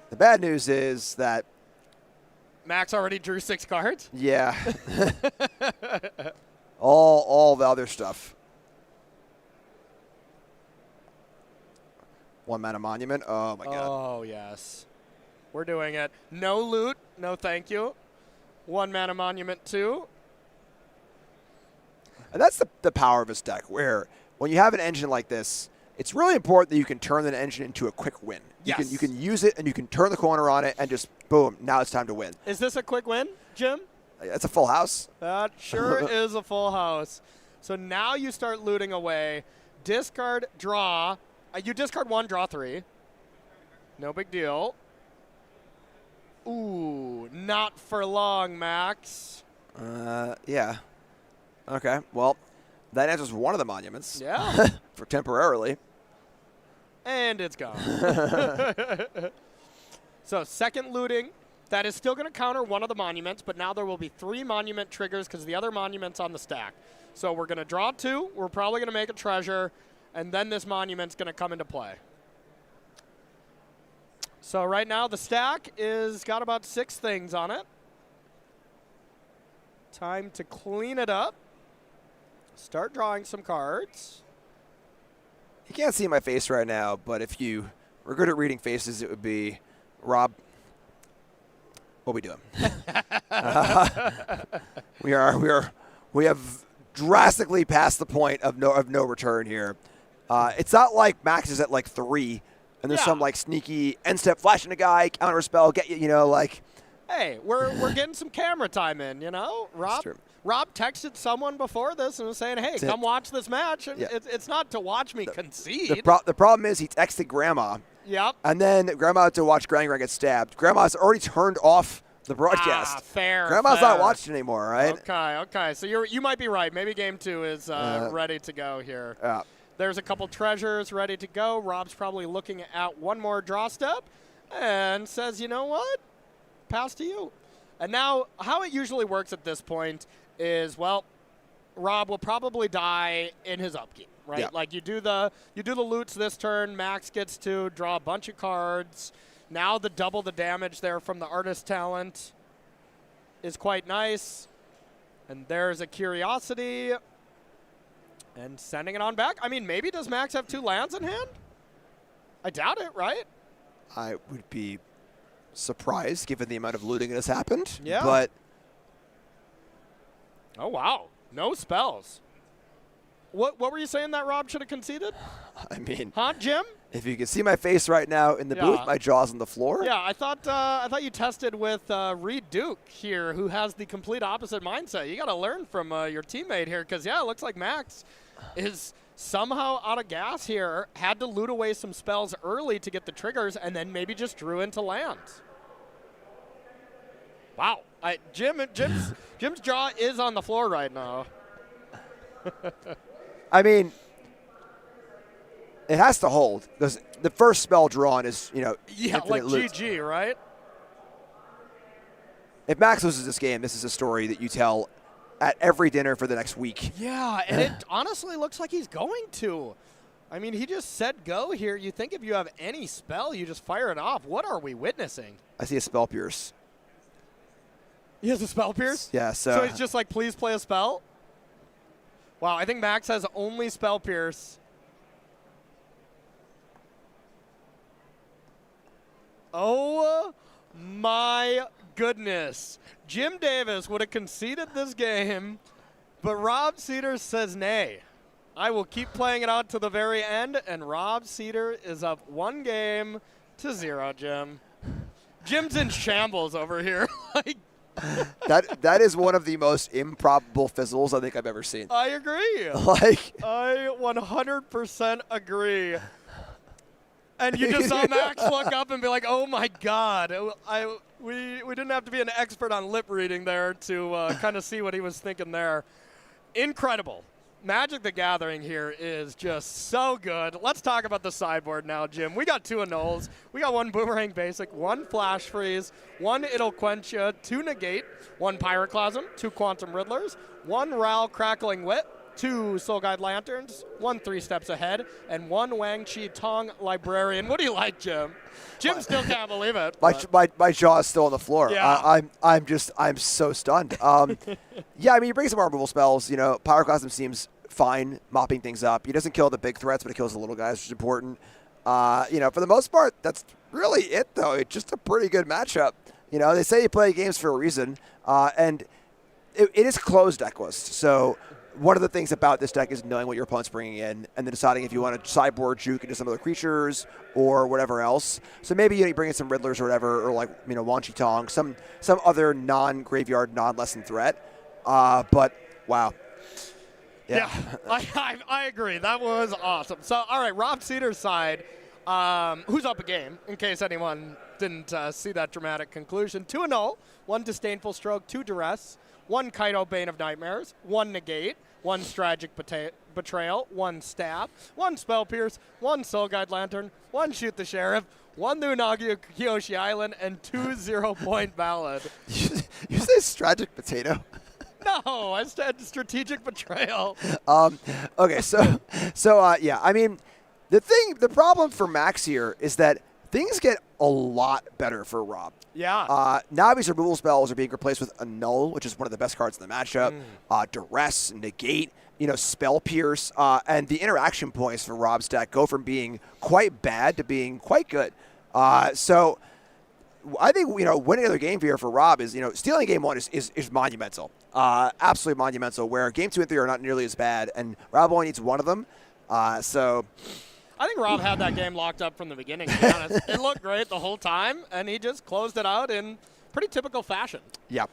the bad news is that Max already drew 6 cards? Yeah. all the other stuff. 1 mana Monument. Oh, my God. Oh, yes. We're doing it. No loot. No thank you. 1 mana Monument 2. And that's the power of this deck, where when you have an engine like this, it's really important that you can turn that engine into a quick win. Yes. You can use it, and you can turn the corner on it, and just, boom, now it's time to win. Is this a quick win, Jim? It's a full house. That sure is a full house. So now you start looting away. Discard, draw. You discard 1, draw 3. No big deal. Ooh, not for long, Max. Yeah. Okay, well, that answers one of the monuments. Yeah. For temporarily. And it's gone. So second looting. That is still going to counter one of the monuments, but now there will be 3 monument triggers because the other monument's on the stack. So we're going to draw 2. We're probably going to make a treasure, and then this monument's going to come into play. So right now the stack is got about 6 things on it. Time to clean it up. Start drawing some cards. You can't see my face right now, but if you were good at reading faces, it would be, Rob, what are we doing? We have drastically passed the point of no return here. It's not like Max is at like 3, and there's some like sneaky end step flashing a guy, counter spell, get you, like. Hey, we're getting some camera time in, Rob texted someone before this and was saying, hey, come watch this match. And it's not to watch me concede. The problem is he texted Grandma. Yep. And then Grandma had to watch Grandma get stabbed. Grandma's already turned off the broadcast. Fair. Grandma's not watching anymore, right? Okay. So you might be right. Maybe game 2 is ready to go here. Yeah. There's a couple treasures ready to go. Rob's probably looking at one more draw step and says, you know what? Pass to you. And now how it usually works at this point is, well, Rob will probably die in his upkeep, right? Yeah. Like you do the loots this turn, Max gets to draw a bunch of cards. Now the double the damage there from the artist talent is quite nice. And there's a curiosity. And sending it on back. I mean, maybe does Max have 2 lands in hand? I doubt it, right? I would be surprised given the amount of looting that has happened. Yeah. But oh, wow. No spells. What were you saying that Rob should have conceded? I mean, huh, Jim? If you can see my face right now in the booth, my jaw's on the floor. Yeah, I thought you tested with Reed Duke here, who has the complete opposite mindset. You got to learn from your teammate here, because it looks like Max is somehow out of gas here. Had to loot away some spells early to get the triggers, and then maybe just drew into lands. Wow, Jim's jaw is on the floor right now. I mean, it has to hold because the first spell drawn is, like loot. GG, right? If Max loses this game, this is a story that you tell at every dinner for the next week. Yeah, and it honestly looks like he's going to. I mean, he just said go here. You think if you have any spell, you just fire it off. What are we witnessing? I see a spell pierce. He has a spell pierce? Yeah, so he's just like, please play a spell? Wow, I think Max has only spell pierce. Oh my goodness. Jim Davis would have conceded this game, but Rob Cedar says nay. I will keep playing it out to the very end, and Rob Cedar is up 1-0, Jim. Jim's in shambles over here. That is one of the most improbable fizzles I think I've ever seen. I agree. I 100% agree. And you just saw Max look up and be like, oh my God. We didn't have to be an expert on lip reading there to kind of see what he was thinking there. Incredible. Magic the Gathering here is just so good. Let's talk about the sideboard now, Jim. We got 2 annuls. We got 1 Boomerang Basic, 1 Flash Freeze, 1 It'll Quench Ya, 2 Negate, 1 Pyroclasm, 2 Quantum Riddlers, 1 Ral Crackling Wit, 2 Soul Guide Lanterns, 1 3 Steps Ahead, and 1 Wang Chi Tong Librarian. What do you like, Jim? Jim still can't believe it. My jaw is still on the floor. Yeah. I'm so stunned. Yeah, I mean, you bring some more removal spells. Pyroclasm seems fine, mopping things up. He doesn't kill the big threats, but he kills the little guys, which is important. For the most part, that's really it, though. It's just a pretty good matchup. They say you play games for a reason, and it is closed decklist. So one of the things about this deck is knowing what your opponent's bringing in and then deciding if you want to sideboard juke into some other creatures or whatever else. So maybe you bring in some Riddlers or whatever, or Wan Chi Tong, some other non-graveyard, non-lesson threat. But wow. Yeah, I agree. That was awesome. So, all right, Rob Cedar's side, who's up a game, in case anyone didn't see that dramatic conclusion. 2 Annul, 1 Disdainful Stroke, 2 Duress, 1 Kaito Bane of Nightmares, 1 Negate, 1 Strategic Betrayal, 1 Stab, 1 Spell Pierce, 1 Soul Guide Lantern, 1 Shoot the Sheriff, 1 new Nagi Kyoshi Island, and 2 0-point ballad. You say strategic potato? No, I said strategic betrayal. Okay, so yeah, I mean, the problem for Max here is that things get a lot better for Rob. Yeah. Navi's removal spells are being replaced with Annul, which is one of the best cards in the matchup. Duress, Negate, Spell Pierce, and the interaction points for Rob's deck go from being quite bad to being quite good. So I think, winning another game here for Rob is, stealing game 1 is monumental. Absolutely monumental, where game 2 and 3 are not nearly as bad, and Rob only needs one of them. So I think Rob had that game locked up from the beginning, to be honest. It looked great the whole time, and he just closed it out in pretty typical fashion. Yep.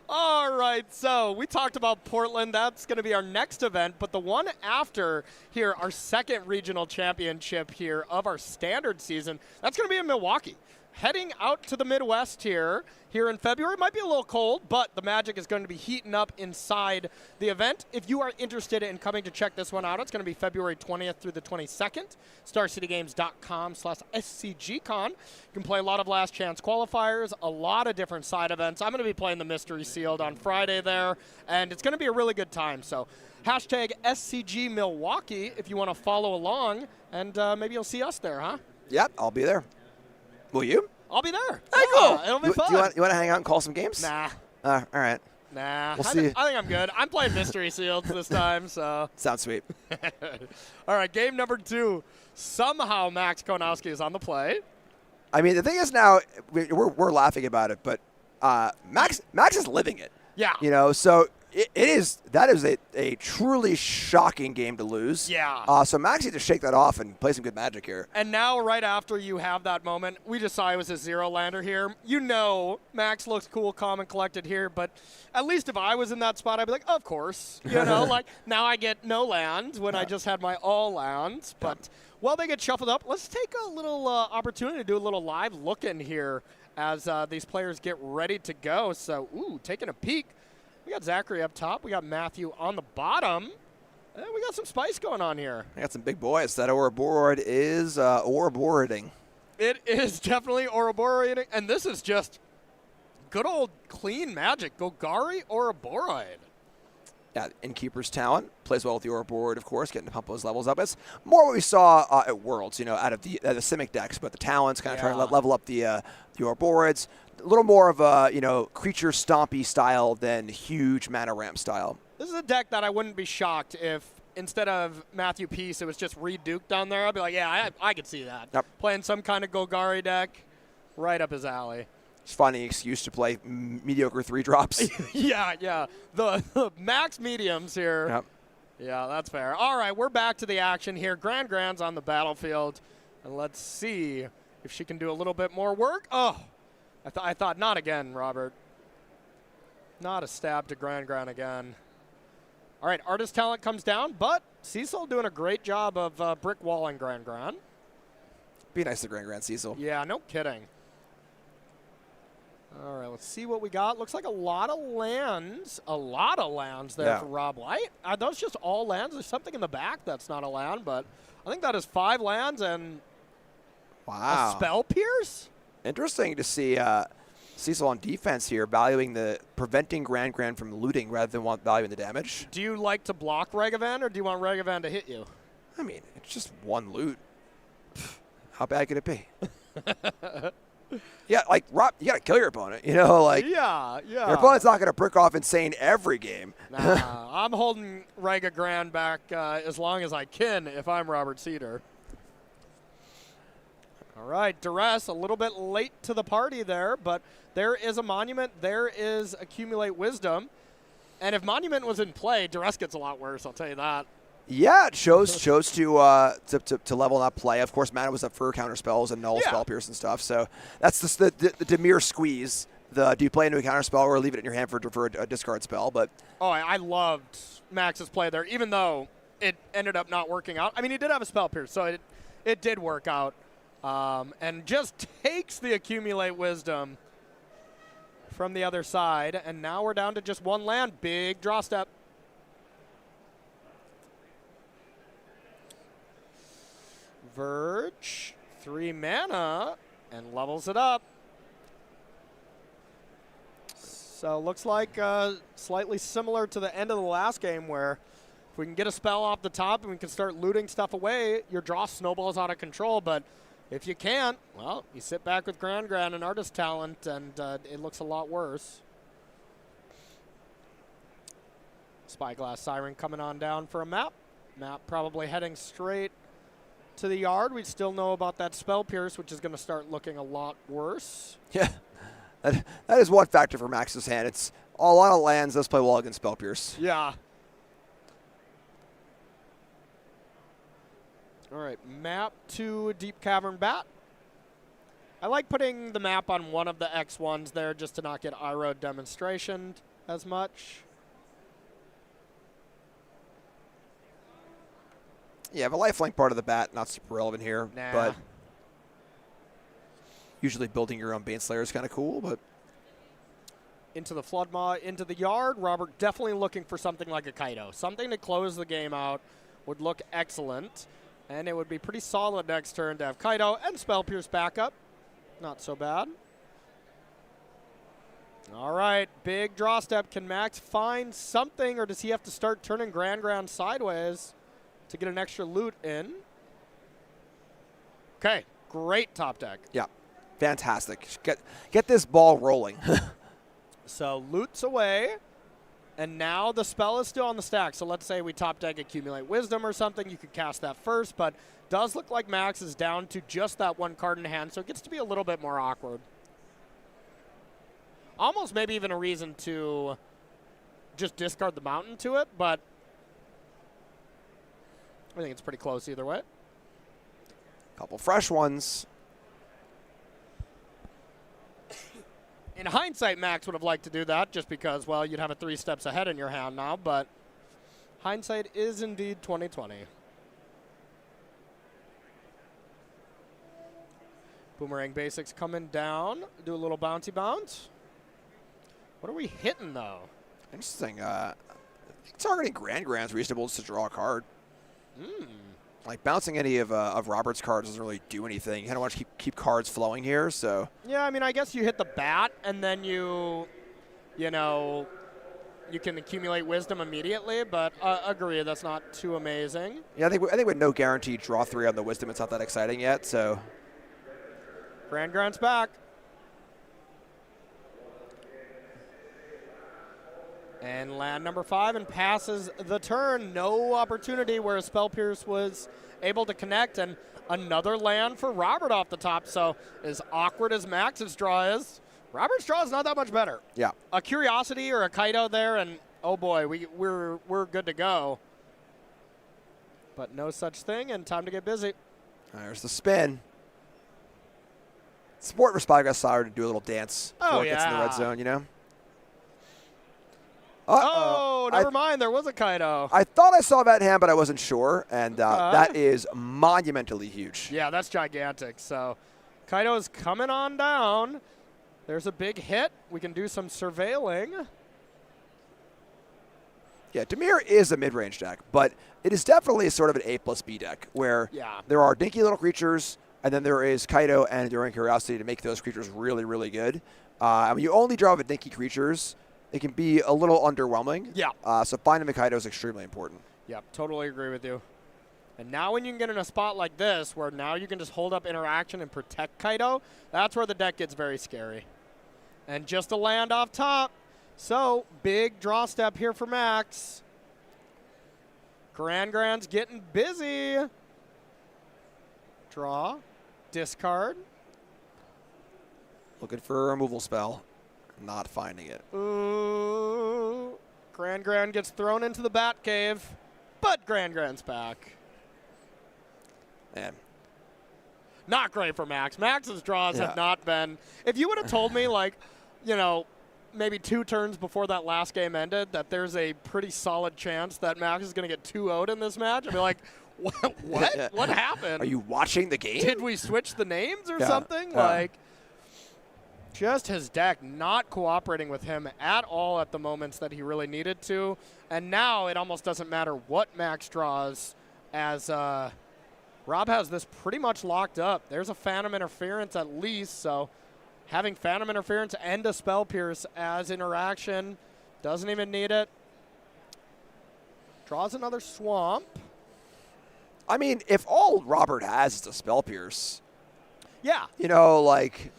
All right, so we talked about Portland. That's going to be our next event, but the one after here, our second regional championship here of our standard season, that's going to be in Milwaukee. Heading out to the Midwest here in February. Might be a little cold, but the Magic is going to be heating up inside the event. If you are interested in coming to check this one out, it's going to be February 20th through the 22nd. StarCityGames.com/SCGCon. You can play a lot of last chance qualifiers, a lot of different side events. I'm going to be playing the Mystery Sealed on Friday there, and it's going to be a really good time. So hashtag SCG Milwaukee if you want to follow along, and maybe you'll see us there, huh? Yep, I'll be there. Will you? I'll be there. Hey, cool. It'll be fun. Do you want to hang out and call some games? Nah. All right. Nah. We'll see. I think I'm good. I'm playing Mystery Sealed this time, so. Sounds sweet. All right, game number 2. Somehow Max Konowski is on the play. I mean, the thing is now, we're laughing about it, but Max is living it. Yeah. So that is a truly shocking game to lose. Yeah. So Max needs to shake that off and play some good Magic here. And now, right after you have that moment, we just saw it was a 0-lander here. Max looks cool, calm, and collected here, but at least if I was in that spot, I'd be like, of course. Like, now I get no lands when I just had my all lands. But while they get shuffled up, let's take a little opportunity to do a little live look-in here as these players get ready to go. So, taking a peek. We got Zachary up top. We got Matthew on the bottom. And we got some spice going on here. I got some big boys. That Ouroboroid is Ouroboroiding. It is definitely Ouroboroiding. And this is just good old clean Magic. Golgari Ouroboroid. Yeah, Innkeeper's Talent. Plays well with the Ouroboroid, of course, getting to pump those levels up. It's more what we saw at Worlds, out of the Simic decks, but the talents kind of trying to level up the Ouroboroids. A little more of a, creature stompy style than huge mana ramp style. This is a deck that I wouldn't be shocked if instead of Matthew Peace, it was just Reed Duke down there. I'd be like, yeah, I could see that. Yep. Playing some kind of Golgari deck, right up his alley. Just finding an excuse to play mediocre 3-drops. Yeah. The max mediums here. Yep. Yeah, that's fair. All right, we're back to the action here. Grand's on the battlefield. And let's see if she can do a little bit more work. Oh, I thought not again, Robert. Not a stab to Grand again. All right, Artist Talent comes down, but Cecil doing a great job of brick walling Grand. Be nice to Grand Cecil. Yeah, no kidding. All right, let's see what we got. Looks like a lot of lands there for Rob White. Are those just all lands? There's something in the back that's not a land, but I think that is 5 lands and a Spell Pierce? Interesting to see Cecil on defense here, preventing Grand from looting rather than valuing the damage. Do you like to block Regavan, or do you want Regavan to hit you? I mean, it's just one loot. How bad could it be? Yeah, like, Rob, you got to kill your opponent, Yeah. Your opponent's not going to brick off insane every game. Nah, I'm holding Rega Grand back as long as I can if I'm Robert Cedar. All right, Duress, a little bit late to the party there, but there is a Monument. There is Accumulate Wisdom. And if Monument was in play, Duress gets a lot worse, I'll tell you that. Yeah, it chose to level that play. Of course, mana was up for counter spells and null spell pierce and stuff. So that's just the Demir squeeze. Do you play into a counter spell or leave it in your hand for a discard spell? But I loved Max's play there, even though it ended up not working out. I mean, he did have a spell pierce, so it did work out. And just takes the Accumulate Wisdom from the other side. And now we're down to just 1 land. Big draw step. Verge 3 mana and levels it up. So looks like slightly similar to the end of the last game, where if we can get a spell off the top and we can start looting stuff away, your draw snowballs out of control. But if you can't, well, you sit back with Grand and Artist Talent, and it looks a lot worse. Spyglass Siren coming on down for a map. Map probably heading straight to the yard. We still know about that Spell Pierce, which is going to start looking a lot worse. Yeah, that is one factor for Max's hand. It's a lot of lands. Does play well against Spell Pierce. Yeah. All right, map to Deep Cavern Bat. I like putting the map on one of the X1s there just to not get Iroh demonstration as much. Yeah, the lifelink part of the bat, not super relevant here, Nah. but usually building your own Baneslayer is kind of cool, but Into the Floodmaw, into the yard. Robert definitely looking for something like a Kaido. Something to close the game out would look excellent, and it would be pretty solid next turn to have Kaido and Spell Pierce backup. Not so bad. All right, big draw step. Can Max find something, or does he have to start turning Grand sideways to get an extra loot in? Okay, great top deck. yeah, fantastic. Get this ball rolling. So loot's away, and now the spell is still on the stack. So let's say we top deck Accumulate Wisdom or something. You could cast that first, but does look like Max is down to just that one card in hand, so it gets to be a little bit more awkward. Almost maybe even a reason to just discard the mountain to it, but I think it's pretty close either way. Couple fresh ones. In hindsight, Max would have liked to do that just because, well, you'd have it 3 steps ahead in your hand now, but hindsight is indeed 2020. Boomerang Basics coming down. Do a little bouncy bounce. What are we hitting, though? Interesting. Targeting Grand's reasonable to draw a card. Like bouncing any of Robert's cards doesn't really do anything. You kind of want to keep cards flowing here, so. Yeah, I mean, I guess you hit the bat, and then you know, you can accumulate wisdom immediately, but agree, that's not too amazing. Yeah, I think with no guaranteed draw 3 on the wisdom, it's not that exciting yet, so. Grand's back. And land number 5 and passes the turn. No opportunity where a Spell Pierce was able to connect, and another land for Robert off the top. So as awkward as Max's draw is, Robert's draw is not that much better. Yeah. A Curiosity or a Kaido there, and oh boy, we're good to go. But no such thing, and time to get busy. There's the spin. Support for Spyglass Siren to do a little dance before it gets in the red zone, you know? Oh, never mind. There was a Kaido. I thought I saw that hand, but I wasn't sure, and that is monumentally huge. Yeah, that's gigantic. So Kaido's coming on down. There's a big hit. We can do some surveilling. Yeah, Demir is a mid-range deck, but it is definitely sort of an A+B deck where there are dinky little creatures, and then there is Kaido and Enduring Curiosity to make those creatures really, really good. When you only draw the dinky creatures, it can be a little underwhelming. Yeah. So finding the Kaido is extremely important. Yep, totally agree with you. And now when you can get in a spot like this, where now you can just hold up interaction and protect Kaido, that's where the deck gets very scary. And just a land off top. So, big draw step here for Max. Grand's getting busy. Draw. Discard. Looking for a removal spell. Not finding it. Ooh. Grand gets thrown into the bat cave, but Grand's back. Man. Not great for Max. Max's draws have not been. If you would have told me, like, you know, maybe 2 turns before that last game ended, that there's a pretty solid chance that Max is going to get 2-0'd in this match, I'd be like, what? What happened? Are you watching the game? Did we switch the names or something? Like, just his deck not cooperating with him at all at the moments that he really needed to. And now it almost doesn't matter what Max draws, as Rob has this pretty much locked up. There's a Phantom Interference at least, so having Phantom Interference and a Spell Pierce as interaction, doesn't even need it. Draws another Swamp. I mean, if all Robert has is a Spell Pierce, yeah, you know, like,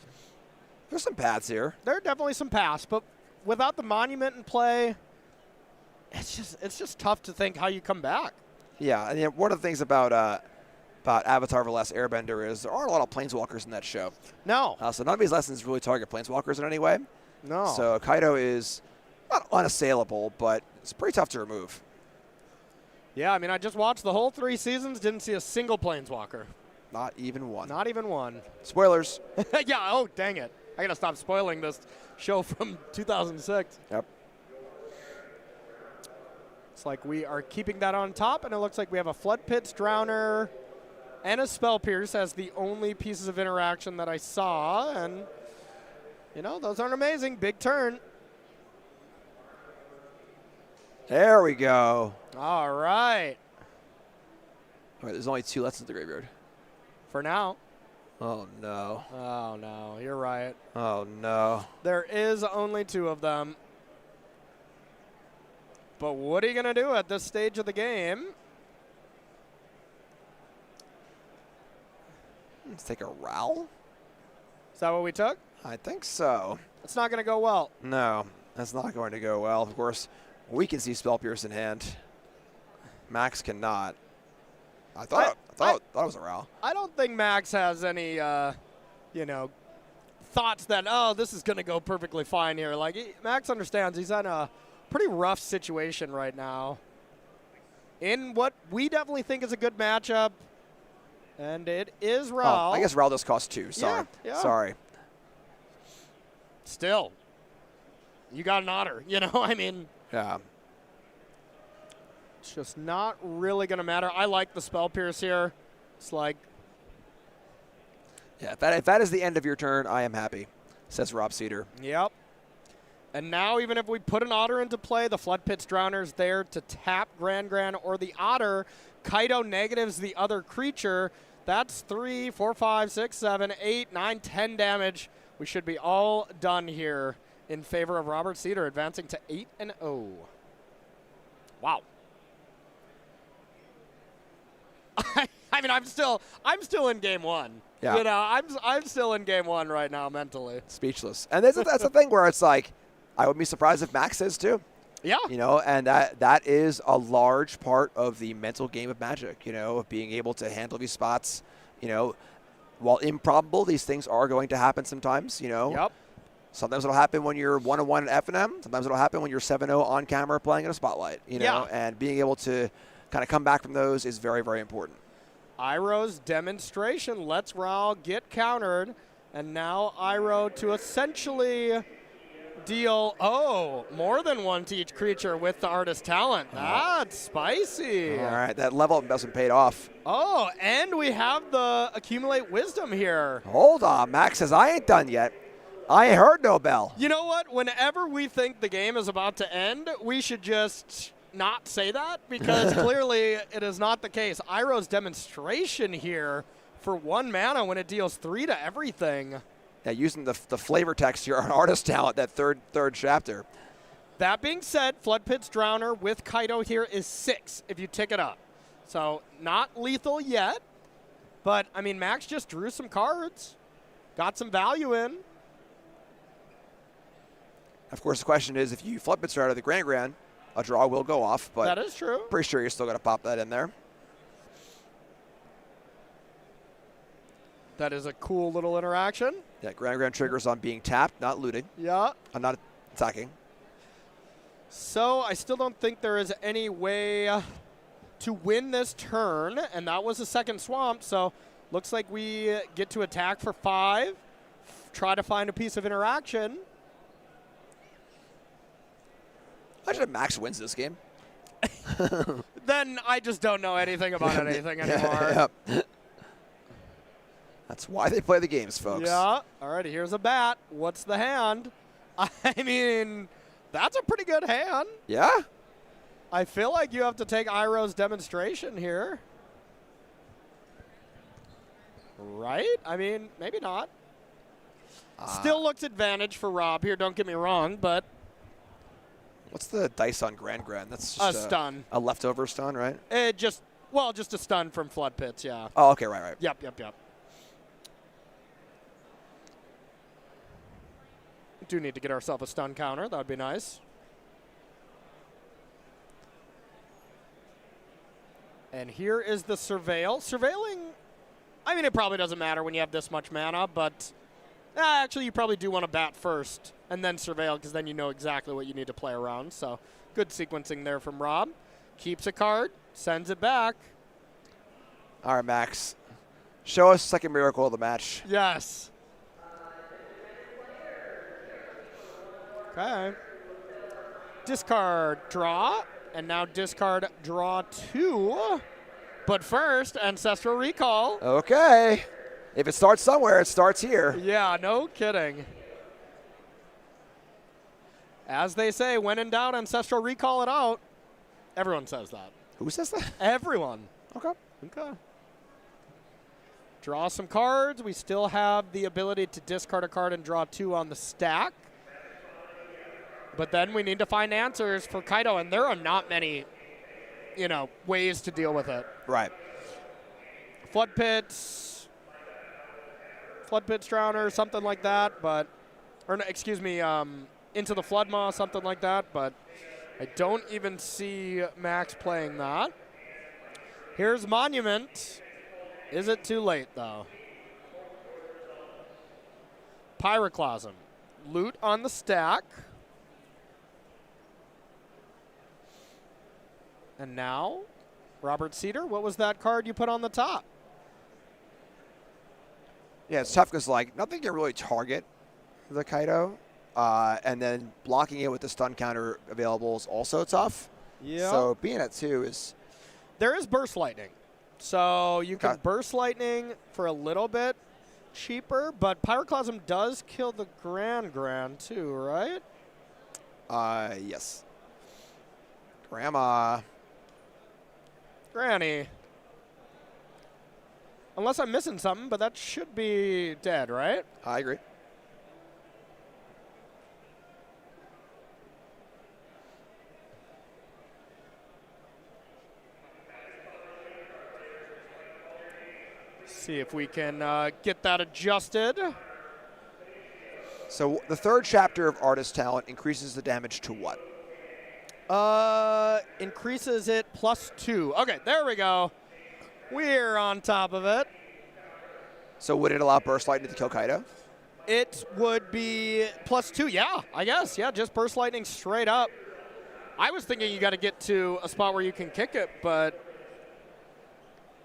there's some paths here. There are definitely some paths, but without the Monument in play, it's just tough to think how you come back. Yeah, and one of the things about Avatar of the Last Airbender is there aren't a lot of Planeswalkers in that show. No. So none of these lessons really target Planeswalkers in any way. No. So Kaido is not unassailable, but it's pretty tough to remove. Yeah, I mean, I just watched the whole 3 seasons, didn't see a single Planeswalker. Not even one. Not even one. Spoilers. Yeah, oh, dang it. I got to stop spoiling this show from 2006. Yep. It's like we are keeping that on top, and it looks like we have a Flood Pits, Drowner, and a Spell Pierce as the only pieces of interaction that I saw. And, you know, those aren't amazing. Big turn. There we go. All right. All right, there's only 2 lessons in the graveyard. For now. Oh, no. Oh, no. You're right. Oh, no. There is only 2 of them. But what are you going to do at this stage of the game? Let's take a Rowl. Is that what we took? I think so. It's not going to go well. No, that's not going to go well. Of course, we can see Spell Pierce in hand. Max cannot. I thought it was a Rowl. I don't think Max has any, you know, thoughts that, oh, this is going to go perfectly fine here. Like, Max understands he's in a pretty rough situation right now in what we definitely think is a good matchup, and it is Raul. Oh, I guess Raul does cost 2. Sorry. Yeah. Sorry. Still, you got an Otter, you know? I mean, yeah. It's just not really going to matter. I like the Spell Pierce here. It's like, yeah, if that is the end of your turn, I am happy, says Rob Cedar. Yep. And now even if we put an Otter into play, the Flood Pits Drowner's there to tap Gran or the Otter. Kaido negatives the other creature. That's 3, 4, 5, 6, 7, 8, 9, 10 damage. We should be all done here in favor of Robert Cedar, advancing to 8-0. Wow. I mean, I'm still in game 1. Yeah. You know, I'm still in game 1 right now mentally. Speechless. And that's the thing where it's like, I wouldn't be surprised if Max is too. Yeah. You know, and that is a large part of the mental game of Magic, you know, of being able to handle these spots. You know, while improbable, these things are going to happen sometimes, you know. Yep. Sometimes it'll happen when you're 1-1 at F&M. Sometimes it'll happen when you're 7-0 on camera playing in a spotlight, you know. Yeah. And being able to kind of come back from those is very, very important. Iroh's demonstration lets Raul get countered, and now Iroh to essentially deal, more than 1 to each creature with the Artist Talent. That's spicy. All right, that level up doesn't pay off. Oh, and we have the Accumulate Wisdom here. Hold on, Max says, I ain't done yet. I ain't heard no bell. You know what? Whenever we think the game is about to end, we should just not say that, because clearly it is not the case. Iroh's demonstration here for 1 mana when it deals 3 to everything. Yeah, using the flavor text here on Artist Talent, that third chapter. That being said, Flood Pits Drowner with Kaido here is 6 if you tick it up. So not lethal yet, but I mean, Max just drew some cards, got some value in. Of course, the question is, if you Flood Pits Drowner the Gran, a draw will go off, but that is true. Pretty sure you're still going to pop that in there. That is a cool little interaction. Yeah, Gran triggers on being tapped, not looting. Yeah. I'm not attacking. So I still don't think there is any way to win this turn, and that was the second swamp, so looks like we get to attack for 5, try to find a piece of interaction. Imagine if Max wins this game. Then I just don't know anything about anything anymore. Yep. That's why they play the games, folks. Yeah. All right, here's a bat. What's the hand? I mean, that's a pretty good hand. Yeah? I feel like you have to take Iroh's demonstration here. Right? I mean, maybe not. Still looks advantage for Rob here, don't get me wrong, but... What's the dice on Grand? That's just a stun. A leftover stun, right? Just a stun from Flood Pits, yeah. Oh, okay, right. Yep. Do need to get ourselves a stun counter. That would be nice. And here is the Surveil. Surveilling, I mean, it probably doesn't matter when you have this much mana, but actually you probably do want to bat first and then Surveil because then you know exactly what you need to play around. So good sequencing there from Rob. Keeps a card, sends it back. All right, Max. Show us second miracle of the match. Yes. Okay. Discard, draw, and now discard, draw 2. But first, Ancestral Recall. Okay. If it starts somewhere, it starts here. Yeah, no kidding. As they say, when in doubt, Ancestral Recall it out. Everyone says that. Who says that? Everyone. Okay. Draw some cards. We still have the ability to discard a card and draw 2 on the stack. But then we need to find answers for Kaido, and there are not many, ways to deal with it. Right. Flood Pits, Drowner, something like that, Into the Flood Maw, something like that, but I don't even see Max playing that. Here's Monument. Is it too late, though? Pyroclasm. Loot on the stack. And now, Robert Cedar, what was that card you put on the top? Yeah, it's tough because, nothing can really target the Kaido. And then blocking it with the stun counter available is also tough. Yeah. So being at 2 is... There is Burst Lightning. So you can Burst Lightning for a little bit cheaper, but Pyroclasm does kill the Grand too, right? Yes. Granny. Unless I'm missing something, but that should be dead, right? I agree. See if we can get that adjusted. So the third chapter of Artist Talent increases the damage to what? Increases it +2. Okay, there we go. We're on top of it. So would it allow Burst Lightning to kill Kaido? It would be +2, yeah, I guess. Yeah, just Burst Lightning straight up. I was thinking you got to get to a spot where you can kick it, but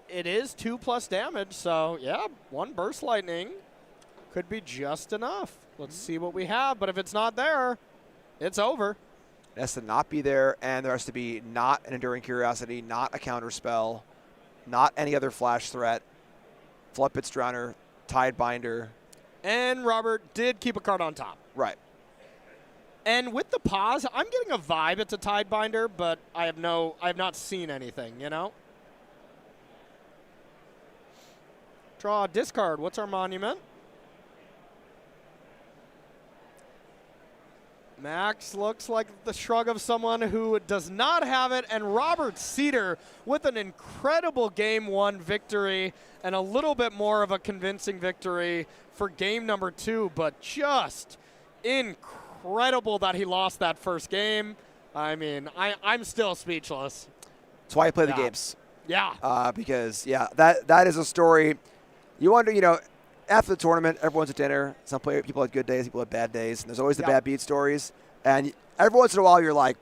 it is 2+ damage, so yeah, 1 Burst Lightning could be just enough. Let's see what we have, but if it's not there, it's over. It has to not be there, and there has to be not an Enduring Curiosity, not a counter spell, not any other flash threat, Flood Pits Drowner, Tide Binder. And Robert did keep a card on top. Right. And with the pause, I'm getting a vibe it's a Tide Binder, but I have not seen anything, Draw, discard. What's our monument? Max looks like the shrug of someone who does not have it, and Robert Cedar with an incredible Game 1 victory and a little bit more of a convincing victory for Game number 2, but just incredible that he lost that first game. I mean, I'm still speechless. That's why I play the games. Yeah. Because, that is a story. You wonder, after the tournament, everyone's at dinner. Some people had good days, people had bad days, and there's always the bad beat stories. And every once in a while, you're like,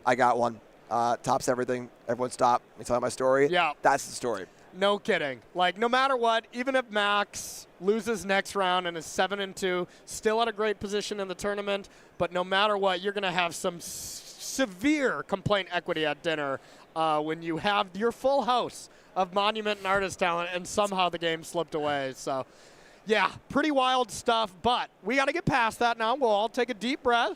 I got one. Tops everything. Everyone stop. Let me tell you my story. Yeah. That's the story. No kidding. No matter what, even if Max loses next round and is 7-2, still at a great position in the tournament, but no matter what, you're going to have some severe complaint equity at dinner when you have your full house of Monument and Artist Talent and somehow the game slipped away. So, yeah, pretty wild stuff, but we got to get past that now. We'll all take a deep breath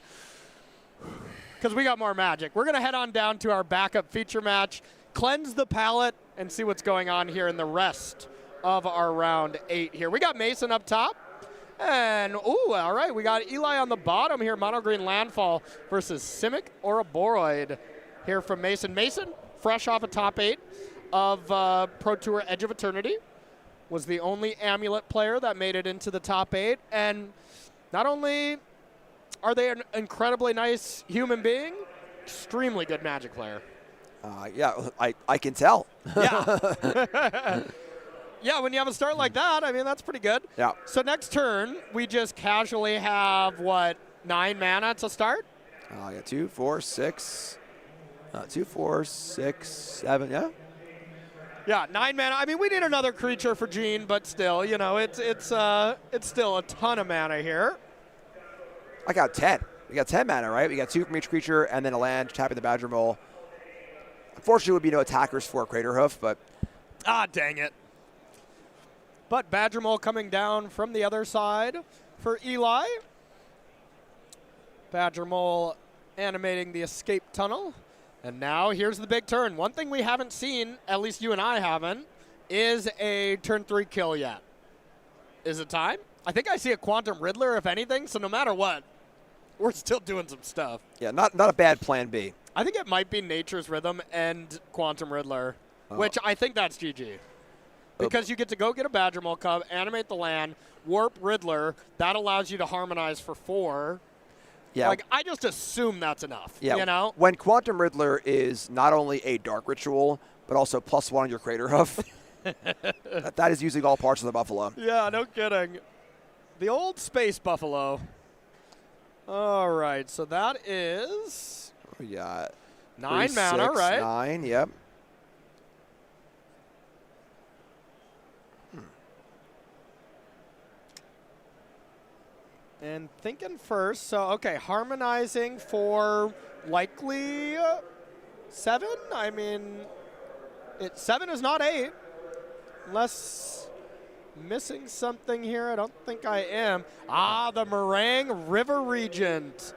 because we got more Magic. We're going to head on down to our backup feature match, cleanse the palate, and see what's going on here in the rest of our round 8 here. We got Mason up top. And, ooh, all right, we got Eli on the bottom here. Mono green Landfall versus Simic Ouroboroid here from Mason. Mason, fresh off a top 8 of Pro Tour Edge of Eternity, was the only Amulet player that made it into the top 8. And not only are they an incredibly nice human being, extremely good Magic player. Yeah, I can tell. Yeah. Yeah, when you have a start like that, I mean, that's pretty good. Yeah. So next turn, we just casually have, what, 9 mana to start? Yeah, 2, 4, 6. 2, 4, 6, 7, yeah. Yeah, 9 mana. I mean, we need another creature for Gene, but still, you know, it's still a ton of mana here. I got 10. We got 10 mana, right? We got 2 from each creature, and then a land, tapping the Badger Mole. Unfortunately, there would be no attackers for Craterhoof, but... Ah, dang it. But Badger Mole coming down from the other side for Eli. Badger Mole animating the escape tunnel. And now here's the big turn. One thing we haven't seen, at least you and I haven't, is a turn 3 kill yet. Is it time? I think I see a Quantum Riddler, if anything, so no matter what, we're still doing some stuff. Yeah, not a bad plan B. I think it might be Nature's Rhythm and Quantum Riddler, which I think that's GG. Because you get to go get a Badger Mole Cub, animate the land, warp Riddler. That allows you to harmonize for 4. Yeah. Like, I just assume that's enough, Yeah. you know? When Quantum Riddler is not only a Dark Ritual, but also +1 on your Craterhoof, that is using all parts of the Buffalo. Yeah, no kidding. The old Space Buffalo. All right, so that is... We got 9 3, mana, 6, right? 9, yep. And thinking first, so, okay, harmonizing for likely 7? I mean, 7 is not 8. Unless missing something here, I don't think I am. Ah, the Meringue River Regent.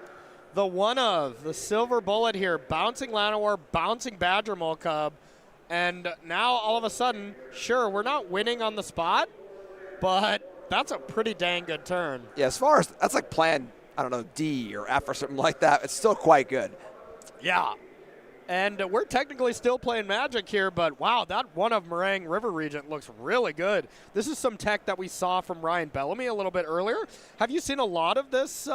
The one of, the silver bullet here, bouncing Llanowar, bouncing Badger Mole Cub. And now all of a sudden, sure, we're not winning on the spot, but that's a pretty dang good turn. Yeah, as far as, that's like plan, I don't know, D or F or something like that. It's still quite good. Yeah. And we're technically still playing Magic here, but wow, that one of Meringue River Regent looks really good. This is some tech that we saw from Ryan Bellamy a little bit earlier. Have you seen a lot of this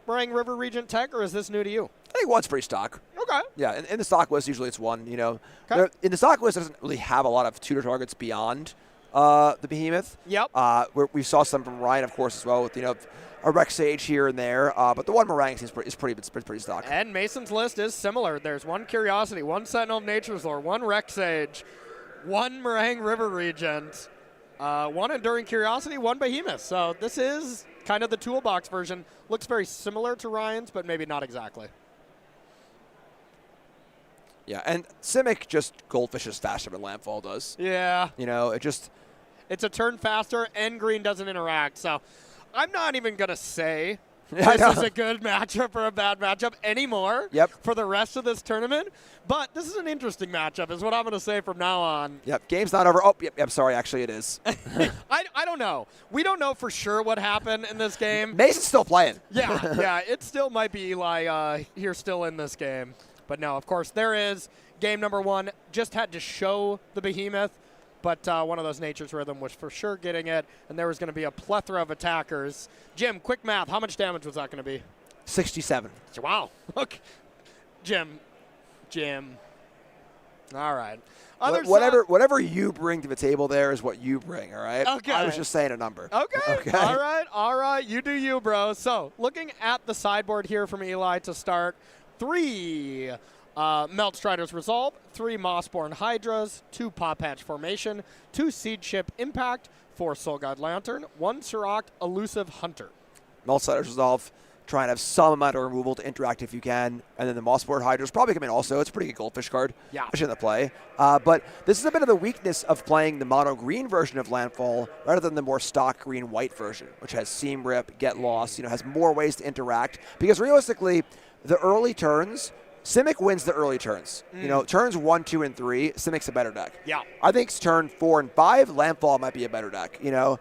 Meringue River Regent tech, or is this new to you? I think 1's pretty stock. Okay. Yeah, in the stock list, usually it's 1, you know. Okay. In the stock list, it doesn't really have a lot of tutor targets beyond the Behemoth. Yep. We saw some from Ryan, of course, as well, with, you know, a Rex Sage here and there. But the one Meringue is pretty stock. And Mason's list is similar. There's 1 Curiosity, 1 Sentinel of Nature's Lore, 1 Rex Sage, 1 Meringue River Regent, 1 Enduring Curiosity, 1 Behemoth. So this is kind of the toolbox version. Looks very similar to Ryan's, but maybe not exactly. Yeah, and Simic just goldfishes faster than Landfall does. Yeah. You know, it's a turn faster, and green doesn't interact. So I'm not even going to say Yeah, this is a good matchup or a bad matchup anymore for the rest of this tournament. But this is an interesting matchup is what I'm going to say from now on. Yep, game's not over. Oh, yep, sorry, actually it is. I don't know. We don't know for sure what happened in this game. Mason's still playing. Yeah, it still might be Eli here still in this game. But no, of course, there is game number 1. Just had to show the Behemoth. But one of those Nature's Rhythm was for sure getting it, and there was going to be a plethora of attackers. Jim, quick math. How much damage was that going to be? 67. Wow. Okay. Jim. All right. Whatever you bring to the table there is what you bring, all right? Okay. I was just saying a number. Okay. All right. You do you, bro. So looking at the sideboard here from Eli to start, 3 Melt Strider's Resolve, 3 Mossborn Hydras, 2 Paw Patch Formation, 2 Seed Ship Impact, 4 Soul God Lantern, 1 Sirac Elusive Hunter. Melt Strider's Resolve, try and have some amount of removal to interact if you can. And then the Mossborn Hydra's probably come in also. It's a pretty good Goldfish card. Yeah. Especially in the play. But this is a bit of the weakness of playing the mono green version of Landfall rather than the more stock green-white version, which has Seam Rip, Get Lost, has more ways to interact. Because realistically, the early turns, Simic wins the early turns. You know, turns 1, 2, and 3, Simic's a better deck. Yeah. I think turn 4 and 5, Landfall might be a better deck, you know,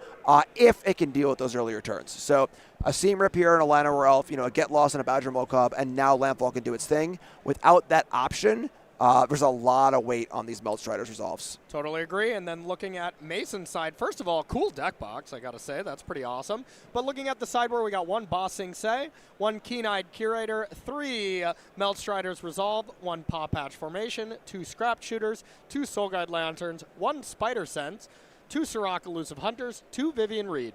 if it can deal with those earlier turns. So a Seam Rip here and a Llanowar Elf, you know, a Get Lost and a Badger Cub, and now Landfall can do its thing. Without that option, there's a lot of weight on these Melt Strider's resolves. Totally agree. And then looking at Mason's side, first of all, cool deck box, I got to say. That's pretty awesome. But looking at the sideboard, we got 1 Ba Sing Se, 1 Keen-Eyed Curator, 3 Melt Strider's Resolve, 1 Paw Patch Formation, 2 Scrap Shooters, 2 Soul Guide Lanterns, 1 Spider Sense, 2 Sirach Elusive Hunters, 2 Vivian Reed.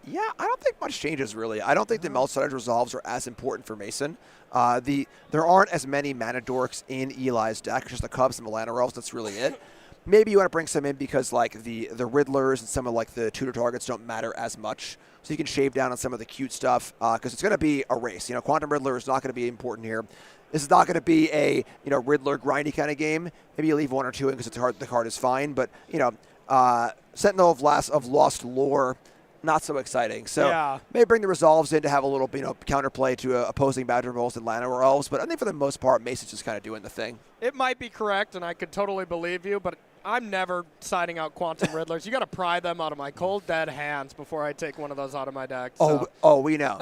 Yeah, I don't think much changes, really. I don't think the Melt Strider's Resolves are as important for Mason. There aren't as many Mana Dorks in Eli's deck. It's just the Cubs and the Llanowar Elves. That's really it. Maybe you want to bring some in because, like, the Riddlers and some of, like, the tutor targets don't matter as much. So you can shave down on some of the cute stuff because it's going to be a race. You know, Quantum Riddler is not going to be important here. This is not going to be a, you know, Riddler grindy kind of game. Maybe you leave 1 or 2 in because it's hard. The card is fine. But, you know, Sentinel of Lost Lore, not so exciting. So maybe bring the Resolves in to have a little, you know, counterplay to opposing Badger Rolls and Llanowar Elves. But I think for the most part, Mason's just kind of doing the thing. It might be correct, and I could totally believe you, but I'm never siding out Quantum Riddlers. You got to pry them out of my cold, dead hands before I take one of those out of my deck. So. Oh, we know.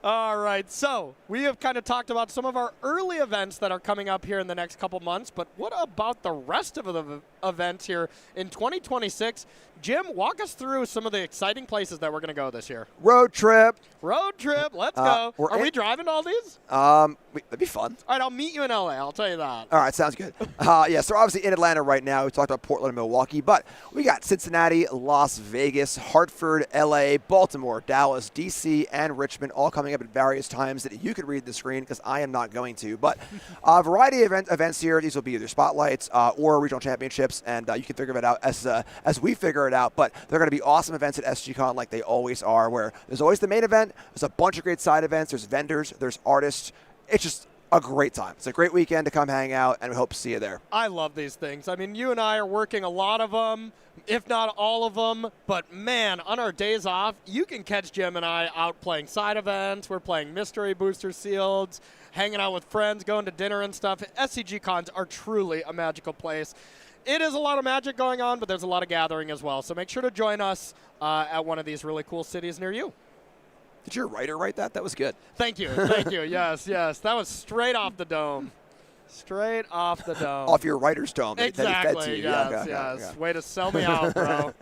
All right, so we have kind of talked about some of our early events that are coming up here in the next couple months, but what about the rest of the events here in 2026? Jim, walk us through some of the exciting places that we're going to go this year. Road trip. Road trip. Let's go. Are we driving to all these? That'd be fun. All right, I'll meet you in LA. I'll tell you that. All right, sounds good. Yeah, so obviously in Atlanta right now. We talked about Portland and Milwaukee, but we got Cincinnati, Las Vegas, Hartford, LA, Baltimore, Dallas, DC, and Richmond all coming up at various times that you could read the screen because I am not going to. But a variety of events here. These will be either spotlights or regional championships, and you can figure it out as we figure it out. But they're going to be awesome events at SGCon like they always are, where there's always the main event. There's a bunch of great side events. There's vendors. There's artists. It's just a great time. It's a great weekend to come hang out, and we hope to see you there. I love these things. I mean, you and I are working a lot of them, if not all of them. But, man, on our days off, you can catch Jim and I out playing side events. We're playing mystery booster sealeds, hanging out with friends, going to dinner and stuff. SCG cons are truly a magical place. It is a lot of magic going on, but there's a lot of gathering as well. So make sure to join us at one of these really cool cities near you. Did your writer write that? That was good. Thank you. Thank you. Yes, yes. That was straight off the dome. Straight off the dome. Off your writer's dome. Exactly. That he fed to you. Yes, yes. Way to sell me out, bro.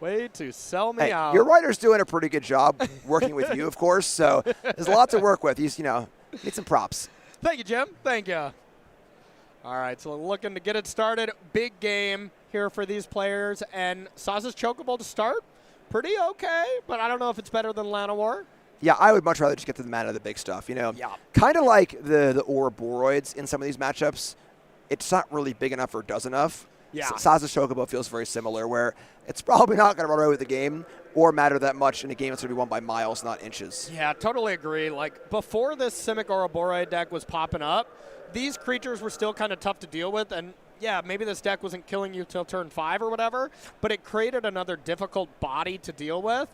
Way to sell me out. Your writer's doing a pretty good job working with you, of course. So there's a lot to work with. He's, you know, need some props. Thank you, Jim. Thank you. All right, so looking to get it started. Big game here for these players. And Saz's Chocobo to start. Pretty okay, but I don't know if it's better than Llanowar. Yeah, I would much rather just get to the mana of the big stuff. You know, kind of like the Ouroboroids in some of these matchups. It's not really big enough or does enough. Yeah. Saz's Chocobo feels very similar, where it's probably not going to run away with the game or matter that much in a game that's going to be won by miles, not inches. Yeah, totally agree. Like, before this Simic Ouroboroid deck was popping up, these creatures were still kind of tough to deal with, and yeah, maybe this deck wasn't killing you till turn 5 or whatever, but it created another difficult body to deal with.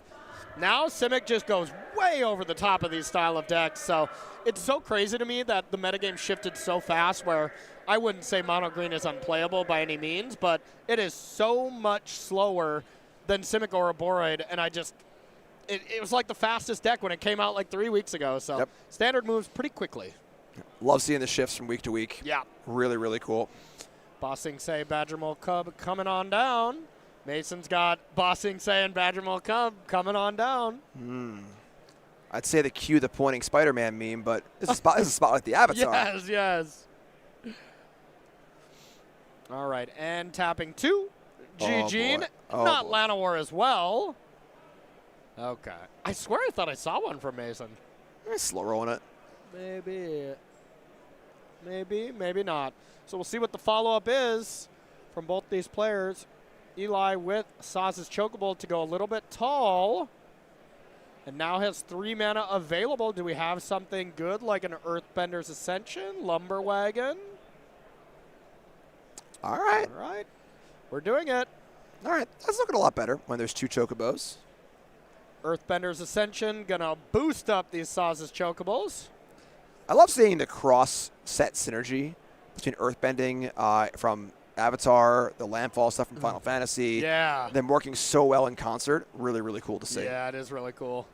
Now Simic just goes way over the top of these style of decks, so it's so crazy to me that the metagame shifted so fast where I wouldn't say mono green is unplayable by any means, but it is so much slower than Simic Ouroboroid, and it was like the fastest deck when it came out like 3 weeks ago, so standard moves pretty quickly. Love seeing the shifts from week to week. Yeah. Really, really cool. Ba Sing Se, Badger Cub coming on down. Mason's got Ba Sing Se and Badger Cub coming on down. I'd say the cue the pointing Spider-Man meme, but this is a spot like the Avatar. Yes, yes. All right, and tapping 2. G-Gene, not Llanowar as well. Okay. I swear I thought I saw one from Mason. Slow rolling it. Maybe not. So we'll see what the follow-up is from both these players. Eli with Saz's Chocobo to go a little bit tall. And now has 3 mana available. Do we have something good like an Earthbender's Ascension, Lumber Wagon? All right. All right. We're doing it. All right. That's looking a lot better when there's 2 Chocobos. Earthbender's Ascension going to boost up these Saz's Chocobos. I love seeing the cross-set synergy between Earthbending from Avatar, the Landfall stuff from Final Fantasy. Yeah. Them working so well in concert. Really, really cool to see. Yeah, it is really cool.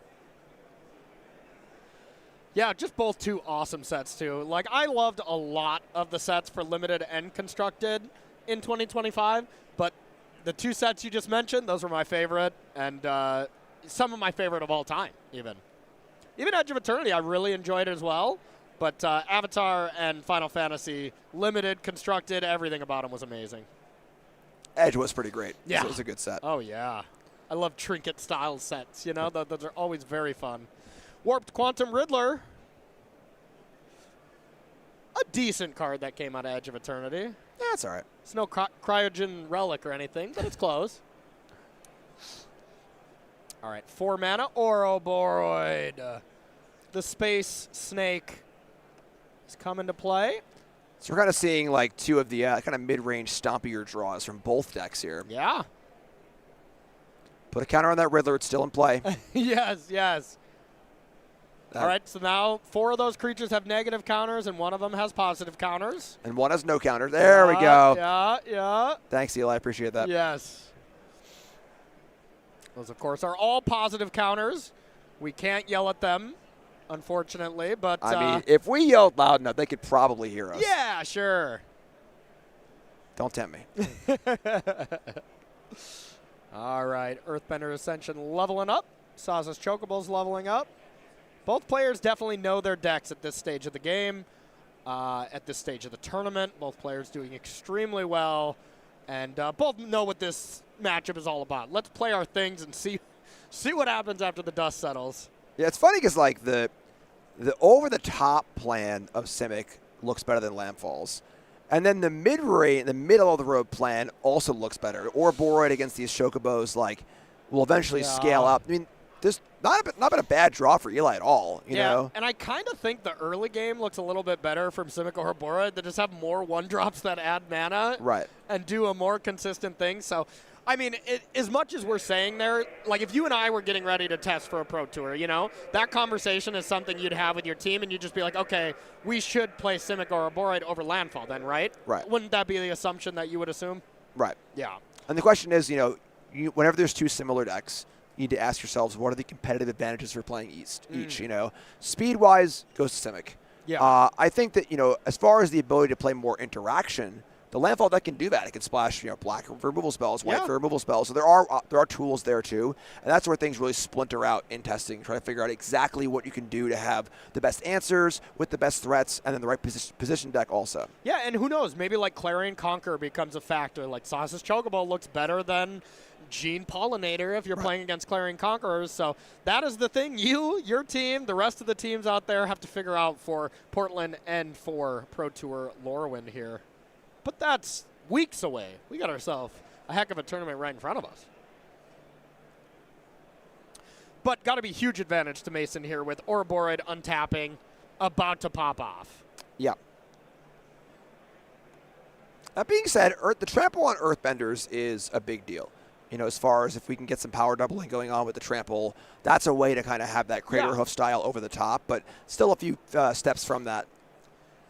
Yeah, just both two awesome sets, too. Like, I loved a lot of the sets for Limited and Constructed in 2025, but the two sets you just mentioned, those were my favorite, and some of my favorite of all time, even. Even Edge of Eternity, I really enjoyed it as well, but Avatar and Final Fantasy, Limited, Constructed, everything about them was amazing. Edge was pretty great. Yeah. It was a good set. Oh, yeah. I love trinket-style sets, you know? Those are always very fun. Warped Quantum Riddler. A decent card that came out of Edge of Eternity. Yeah, it's all right. It's no Cryogen Relic or anything, but it's close. All right, 4 mana, Ouroboroid. The Space Snake is coming to play. So we're kind of seeing like two of the kind of mid-range stompier draws from both decks here. Yeah. Put a counter on that Riddler. It's still in play. Yes, yes. All right, so now 4 of those creatures have negative counters, and one of them has positive counters. And one has no counter. There we go. Yeah, yeah. Thanks, Eli. I appreciate that. Yes. Those, of course, are all positive counters. We can't yell at them, unfortunately, but... I mean, if we yelled loud enough, they could probably hear us. Yeah, sure. Don't tempt me. All right, Earthbender Ascension leveling up. Saz's Chocobo's leveling up. Both players definitely know their decks at this stage of the game, at this stage of the tournament. Both players doing extremely well, and both know what this matchup is all about. Let's play our things and see what happens after the dust settles. Yeah, it's funny because like the over-the-top plan of Simic looks better than Landfall's. And then the mid-range, the middle-of-the-road plan also looks better. Ouroboroid against these Chocobos like will eventually scale up. I mean, this not been a bad draw for Eli at all, you know? And I kind of think the early game looks a little bit better from Simic Ouroboroid. They just have more one-drops that add mana and do a more consistent thing. So, I mean, as much as we're saying there, like if you and I were getting ready to test for a Pro Tour, you know, that conversation is something you'd have with your team, and you'd just be like, okay, we should play Simic Ouroboroid over Landfall then, right? Right. Wouldn't that be the assumption that you would assume? Right. Yeah. And the question is, you know, whenever there's two similar decks, you need to ask yourselves, what are the competitive advantages for playing each, you know? Speed-wise, goes to Simic. Yeah. I think that, you know, as far as the ability to play more interaction, the Landfall deck can do that. It can splash, you know, black for removal spells, white for removal spells. So there are tools there too, and that's where things really splinter out in testing. Try to figure out exactly what you can do to have the best answers with the best threats, and then the right position deck also. Yeah, and who knows? Maybe like Clarion Conqueror becomes a factor. Like Saz's Chocobo looks better than Gene Pollinator if you're playing against Clarion Conquerors. So that is the thing your team, the rest of the teams out there have to figure out for Portland and for Pro Tour Lorwyn here. But that's weeks away. We got ourselves a heck of a tournament right in front of us. But got to be huge advantage to Mason here with Ouroboroid untapping, about to pop off. Yeah. That being said, the trample on Earthbenders is a big deal. You know, as far as if we can get some power doubling going on with the trample, that's a way to kind of have that Crater Hoof style over the top, but still a few steps from that.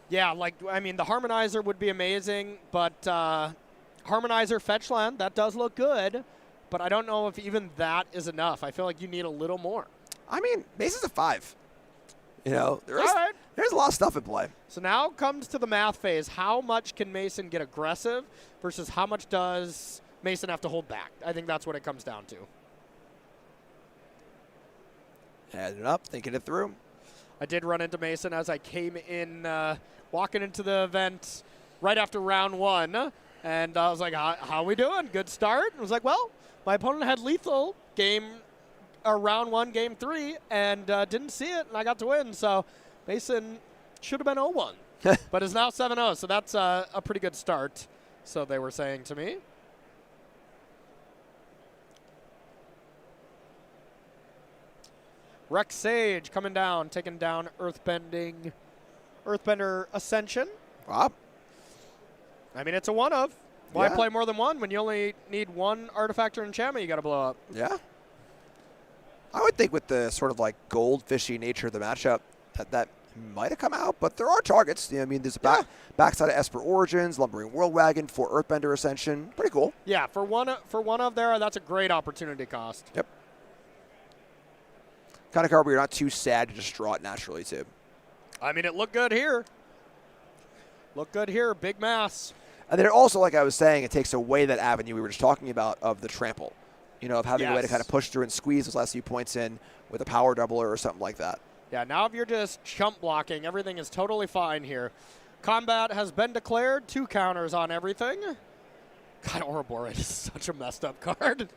Yeah, like, I mean, the Harmonizer would be amazing, but Harmonizer fetch land, that does look good, but I don't know if even that is enough. I feel like you need a little more. I mean, Mason's a 5. You know, there's a lot of stuff in play. So now comes to the math phase. How much can Mason get aggressive versus how much does Mason have to hold back? I think that's what it comes down to. Adding it up, thinking it through. I did run into Mason as I came in, walking into the event right after round 1, and I was like, how we doing? Good start? And I was like, well, my opponent had lethal round 1, game 3, and didn't see it, and I got to win. So Mason should have been 0-1, but is now 7-0, so that's a pretty good start, so they were saying to me. Rex Sage coming down, taking down Earthbender Ascension. Wow. I mean, it's a one of. Why play more than one when you only need one artifact or enchantment you got to blow up? Yeah. I would think with the sort of like goldfishy nature of the matchup that might have come out, but there are targets. You know, I mean, there's a backside of Esper Origins, Lumbering Whirlwagon, 4 Earthbender Ascension. Pretty cool. Yeah, for one of there, that's a great opportunity cost. Yep. Kind of card where you're not too sad to just draw it naturally, too. I mean, it looked good here. Big mass. And then it also, like I was saying, it takes away that avenue we were just talking about of the trample. You know, of having a way to kind of push through and squeeze those last few points in with a power doubler or something like that. Yeah, now if you're just chump blocking, everything is totally fine here. Combat has been declared. 2 counters on everything. God, Ouroboroid is such a messed up card.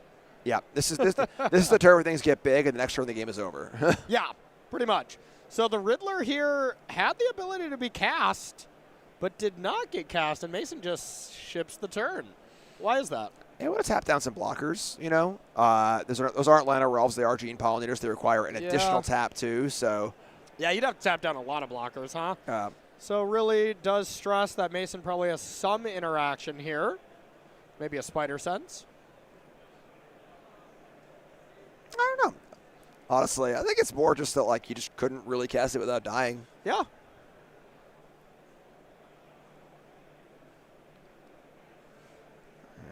Yeah, this is the turn where things get big, and the next turn the game is over. Yeah, pretty much. So the Riddler here had the ability to be cast, but did not get cast, and Mason just ships the turn. Why is that? They want to tap down some blockers, you know. Those aren't Lana Relves, they are Gene Pollinators. They require an additional tap, too, so. Yeah, you'd have to tap down a lot of blockers, huh? So really does stress that Mason probably has some interaction here. Maybe a Spider Sense. I don't know. Honestly, I think it's more just that, like, you just couldn't really cast it without dying. Yeah. All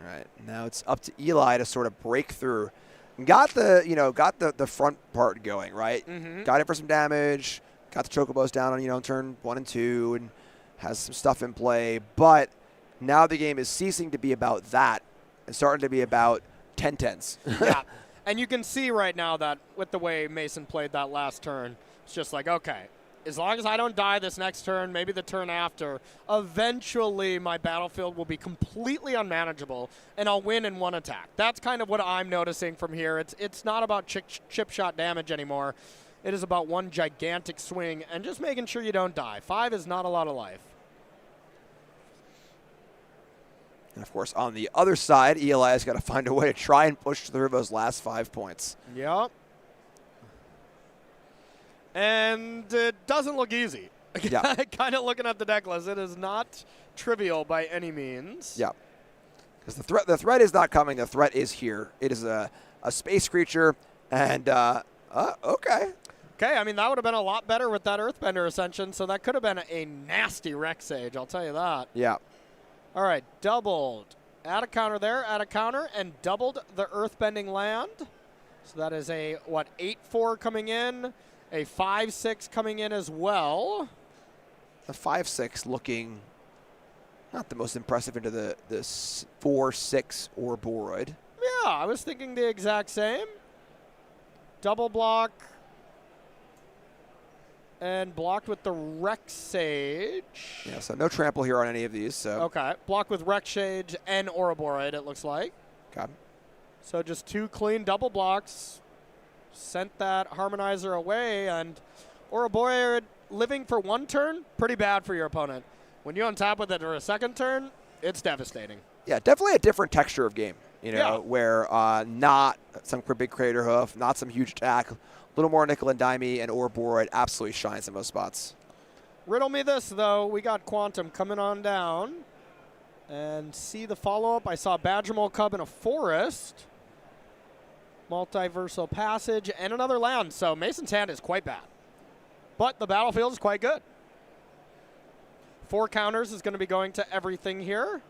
right, now it's up to Eli to sort of break through. Got the front part going, right? Mm-hmm. Got it for some damage. Got the Chocobos down on, turn 1 and 2, and has some stuff in play. But now the game is ceasing to be about that and starting to be about 10-10s. Yeah. And you can see right now that with the way Mason played that last turn, it's just like, okay, as long as I don't die this next turn, maybe the turn after, eventually my battlefield will be completely unmanageable, and I'll win in 1 attack. That's kind of what I'm noticing from here. It's not about chip shot damage anymore. It is about one gigantic swing and just making sure you don't die. 5 is not a lot of life. And, of course, on the other side, Eli has got to find a way to try and push through those last 5 points. Yep. And it doesn't look easy. Yeah. Kind of looking at the deck list, it is not trivial by any means. Yeah. Because the threat is not coming. The threat is here. It is a space creature. And, okay. Okay, I mean, that would have been a lot better with that Earthbender Ascension, so that could have been a nasty Rex Sage, I'll tell you that. Yeah. All right, doubled. Add a counter there, add a counter, and doubled the Earthbending land. So that is a, 8-4 coming in, a 5-6 coming in as well. The 5-6 looking not the most impressive into the 4-6 Ouroboroid. Yeah, I was thinking the exact same. Double block. And blocked with the Rex Sage. Yeah, so no trample here on any of these. So okay, blocked with Rex Sage and Ouroboroid, it looks like. Okay. So just 2 clean double blocks. Sent that Harmonizer away, and Ouroboroid living for 1 turn, pretty bad for your opponent. When you untap with it for a 2nd turn, it's devastating. Yeah, definitely a different texture of game, where not some big Crater Hoof, not some huge attack. A little more nickel and dimey, and Ouroboroid absolutely shines in most spots. Riddle me this, though. We got Quantum coming on down. And see the follow-up. I saw Badgermole Cub in a forest. Multiversal Passage, and another land. So Mason's hand is quite bad. But the battlefield is quite good. 4 counters is going to be going to everything here.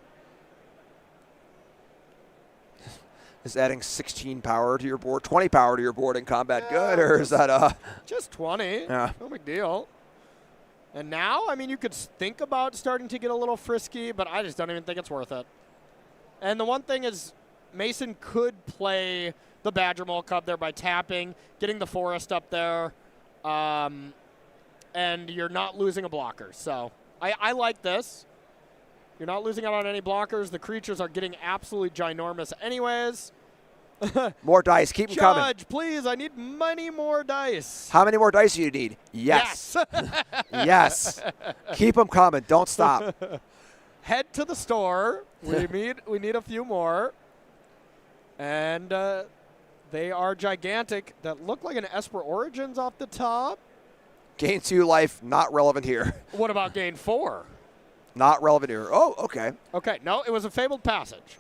Is adding 16 power to your board, 20 power to your board in combat good, or is that just 20? Yeah. No big deal. And now, I mean, you could think about starting to get a little frisky, but I just don't even think it's worth it. And the one thing is, Mason could play the Badgermole Cub there by tapping, getting the forest up there, and you're not losing a blocker. So I like this. You're not losing out on any blockers. The creatures are getting absolutely ginormous anyways. More dice. Keep them coming. Judge, please, I need many more dice. How many more dice do you need? Yes. Yes. Keep them coming. Don't stop. Head to the store. We need a few more. And they are gigantic. That look like an Esper Origins off the top. Gain 2 life, not relevant here. What about gain 4? Not relevant here. Oh, okay. Okay, no, it was a Fabled Passage.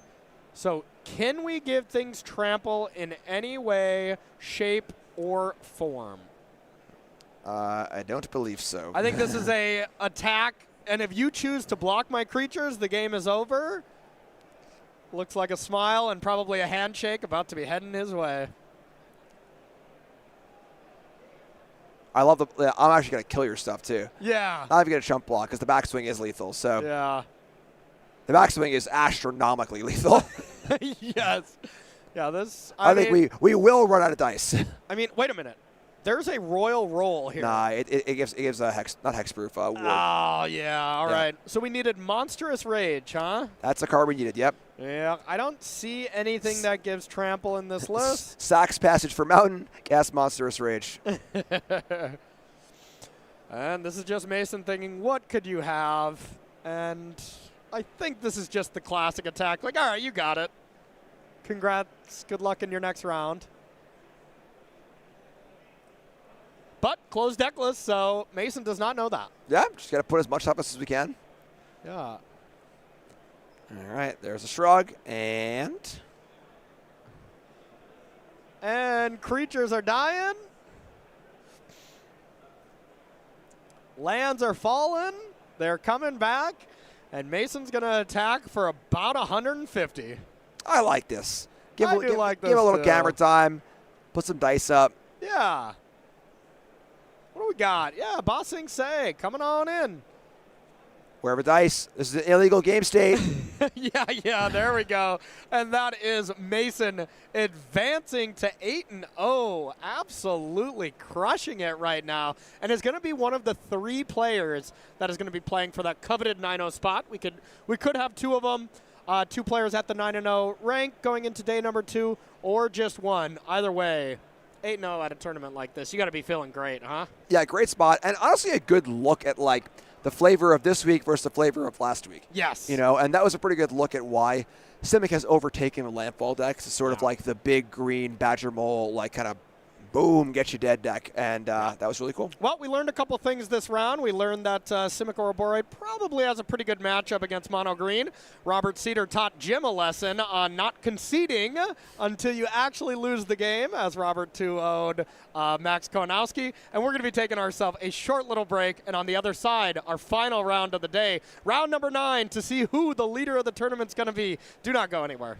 So can we give things trample in any way, shape, or form? I don't believe so. I think this is a attack, and if you choose to block my creatures, the game is over. Looks like a smile and probably a handshake about to be heading his way. I love the. I'm actually going to kill your stuff, too. Yeah. Not even going to chump block, because the backswing is lethal, so. Yeah. The backswing is astronomically lethal. Yes. Yeah, this. I think we will run out of dice. I mean, wait a minute. There's a royal roll here. Nah, it gives a hex, not hexproof. Ward. Oh, yeah. All right. So we needed Monstrous Rage, huh? That's the card we needed, yep. Yeah. I don't see anything that gives trample in this list. Sax Passage for Mountain, cast Monstrous Rage. And this is just Mason thinking, what could you have? And I think this is just the classic attack. Like, all right, you got it. Congrats. Good luck in your next round. But closed deck list, so Mason does not know that. Yeah, just got to put as much toughness as we can. Yeah. All right, there's a shrug, and creatures are dying. Lands are falling. They're coming back. And Mason's going to attack for about 150. I like this. Give I a do like give this a little too. camera time. Put some dice up. Yeah. What do we got? Yeah, Bossing Say coming on in. Wherever dice. This is an illegal game state. yeah, there we go. And that is Mason advancing to 8-0. Absolutely crushing it right now. And is going to be one of the 3 players that is going to be playing for that coveted 9-0 spot. We could have 2 of them. 2 players at the 9-0 rank going into day number 2, or just 1. Either way, 8-0 at a tournament like this. You got to be feeling great, huh? Yeah, great spot. And honestly, a good look at, like, the flavor of this week versus the flavor of last week. Yes. You know, and that was a pretty good look at why Simic has overtaken the Landfall decks. It's sort of like the big green Badger Mole, like kind of boom, get you dead deck. And that was really cool. Well, we learned a couple things this round. We learned that Simic Ouroboroid probably has a pretty good matchup against Mono Green. Robert Cedar taught Jim a lesson on not conceding until you actually lose the game, as Robert 2-0'd Max Konowski. And we're going to be taking ourselves a short little break. And on the other side, our final round of the day, round number 9, to see who the leader of the tournament's going to be. Do not go anywhere.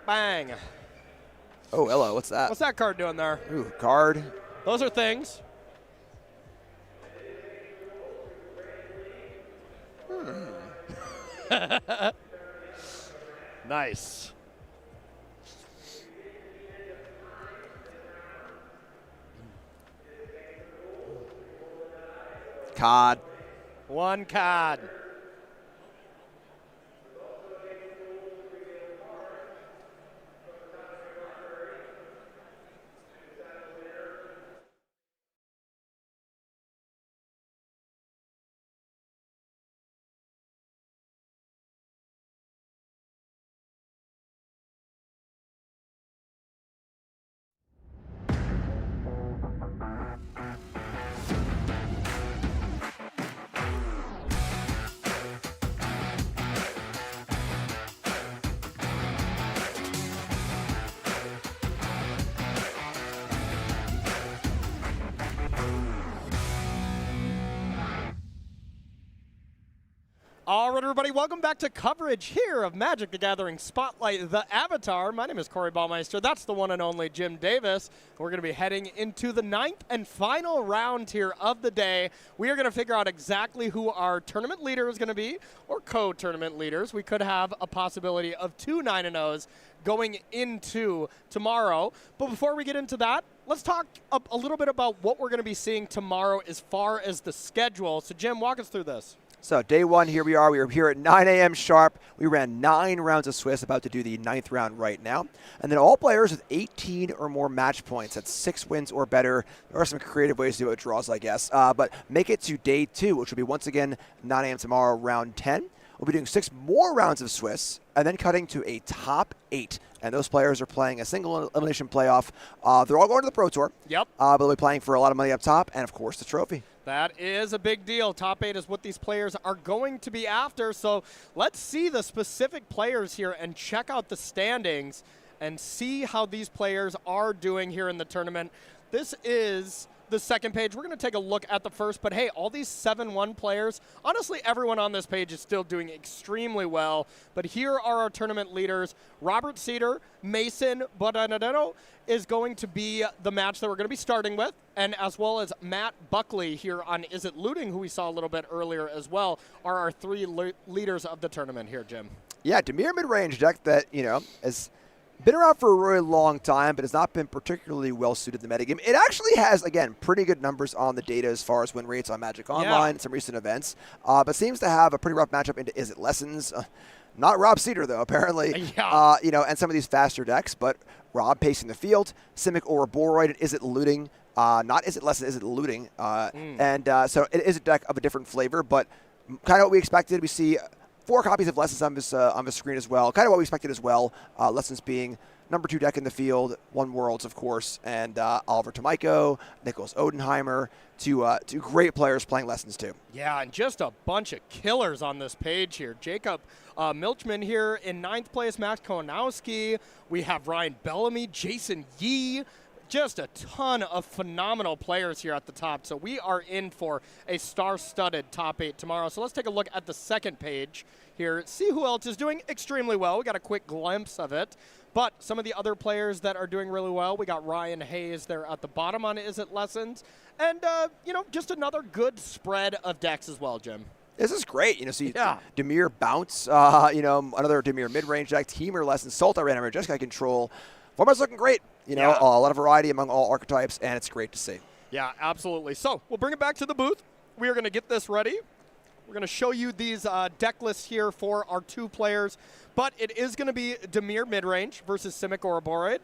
Bang. Oh, hello. What's that? What's that card doing there? Ooh, card. Those are things. Nice. Card. One card. All right, everybody, welcome back to coverage here of Magic the Gathering Spotlight, the Avatar. My name is Corey Baumeister. That's the one and only Jim Davis. We're going to be heading into the 9th and final round here of the day. We are going to figure out exactly who our tournament leader is going to be, or co-tournament leaders. We could have a possibility of 2 9-0s going into tomorrow. But before we get into that, let's talk a little bit about what we're going to be seeing tomorrow as far as the schedule. So, Jim, walk us through this. So day one, here we are. We are here at 9 a.m. sharp. We ran 9 rounds of Swiss, about to do the 9th round right now. And then all players with 18 or more match points, that's 6 wins or better. There are some creative ways to do it, draws, I guess. But make it to day 2, which will be once again 9 a.m. tomorrow, round 10. We'll be doing 6 more rounds of Swiss, and then cutting to a top 8. And those players are playing a single elimination playoff. They're all going to the Pro Tour. Yep. But they'll be playing for a lot of money up top, and of course the trophy. That is a big deal. Top 8 is what these players are going to be after. So let's see the specific players here and check out the standings and see how these players are doing here in the tournament. This is the second page. We're going to take a look at the first, but hey, all these 7-1 players, honestly, everyone on this page is still doing extremely well. But here are our tournament leaders. Robert Cedar, Mason Bodanadeno is going to be the match that we're going to be starting with, and as well as Matt Buckley here on Is It Looting, who we saw a little bit earlier as well, are our 3 leaders of the tournament here, Jim. Yeah, Demir mid-range deck that, is been around for a really long time, but has not been particularly well-suited to the metagame. It actually has, again, pretty good numbers on the data as far as win rates on Magic Online and some recent events, but seems to have a pretty rough matchup into Is It Lessons. Not Rob Cedar, though, apparently. And some of these faster decks, but Rob pacing the field, Simic Ouroboroid, and Is It Looting. Not Is It Lessons, Is It Looting. So it is a deck of a different flavor, but kind of what we expected. We see 4 copies of Lessons on the screen as well. Kind of what we expected as well. Lessons being number 2 deck in the field, 1 Worlds, of course, and Oliver Tomiko, Nicholas Odenheimer, two great players playing Lessons too. Yeah, and just a bunch of killers on this page here. Jacob Milchman here in 9th place, Max Konowski. We have Ryan Bellamy, Jason Yee. Just a ton of phenomenal players here at the top. So we are in for a star-studded top 8 tomorrow. So let's take a look at the second page here. See who else is doing extremely well. We got a quick glimpse of it. But some of the other players that are doing really well, we got Ryan Hayes there at the bottom on Is It Lessons. And, just another good spread of decks as well, Jim. This is great. Demir Bounce, another Demir mid-range deck, Teamer Lessons, Sultai Reanimator, Jeskai Control. Format's looking great. A lot of variety among all archetypes, and it's great to see. Yeah, absolutely. So we'll bring it back to the booth. We are going to get this ready. We're going to show you these deck lists here for our 2 players, but it is going to be Demir mid-range versus Simic Ouroboroid.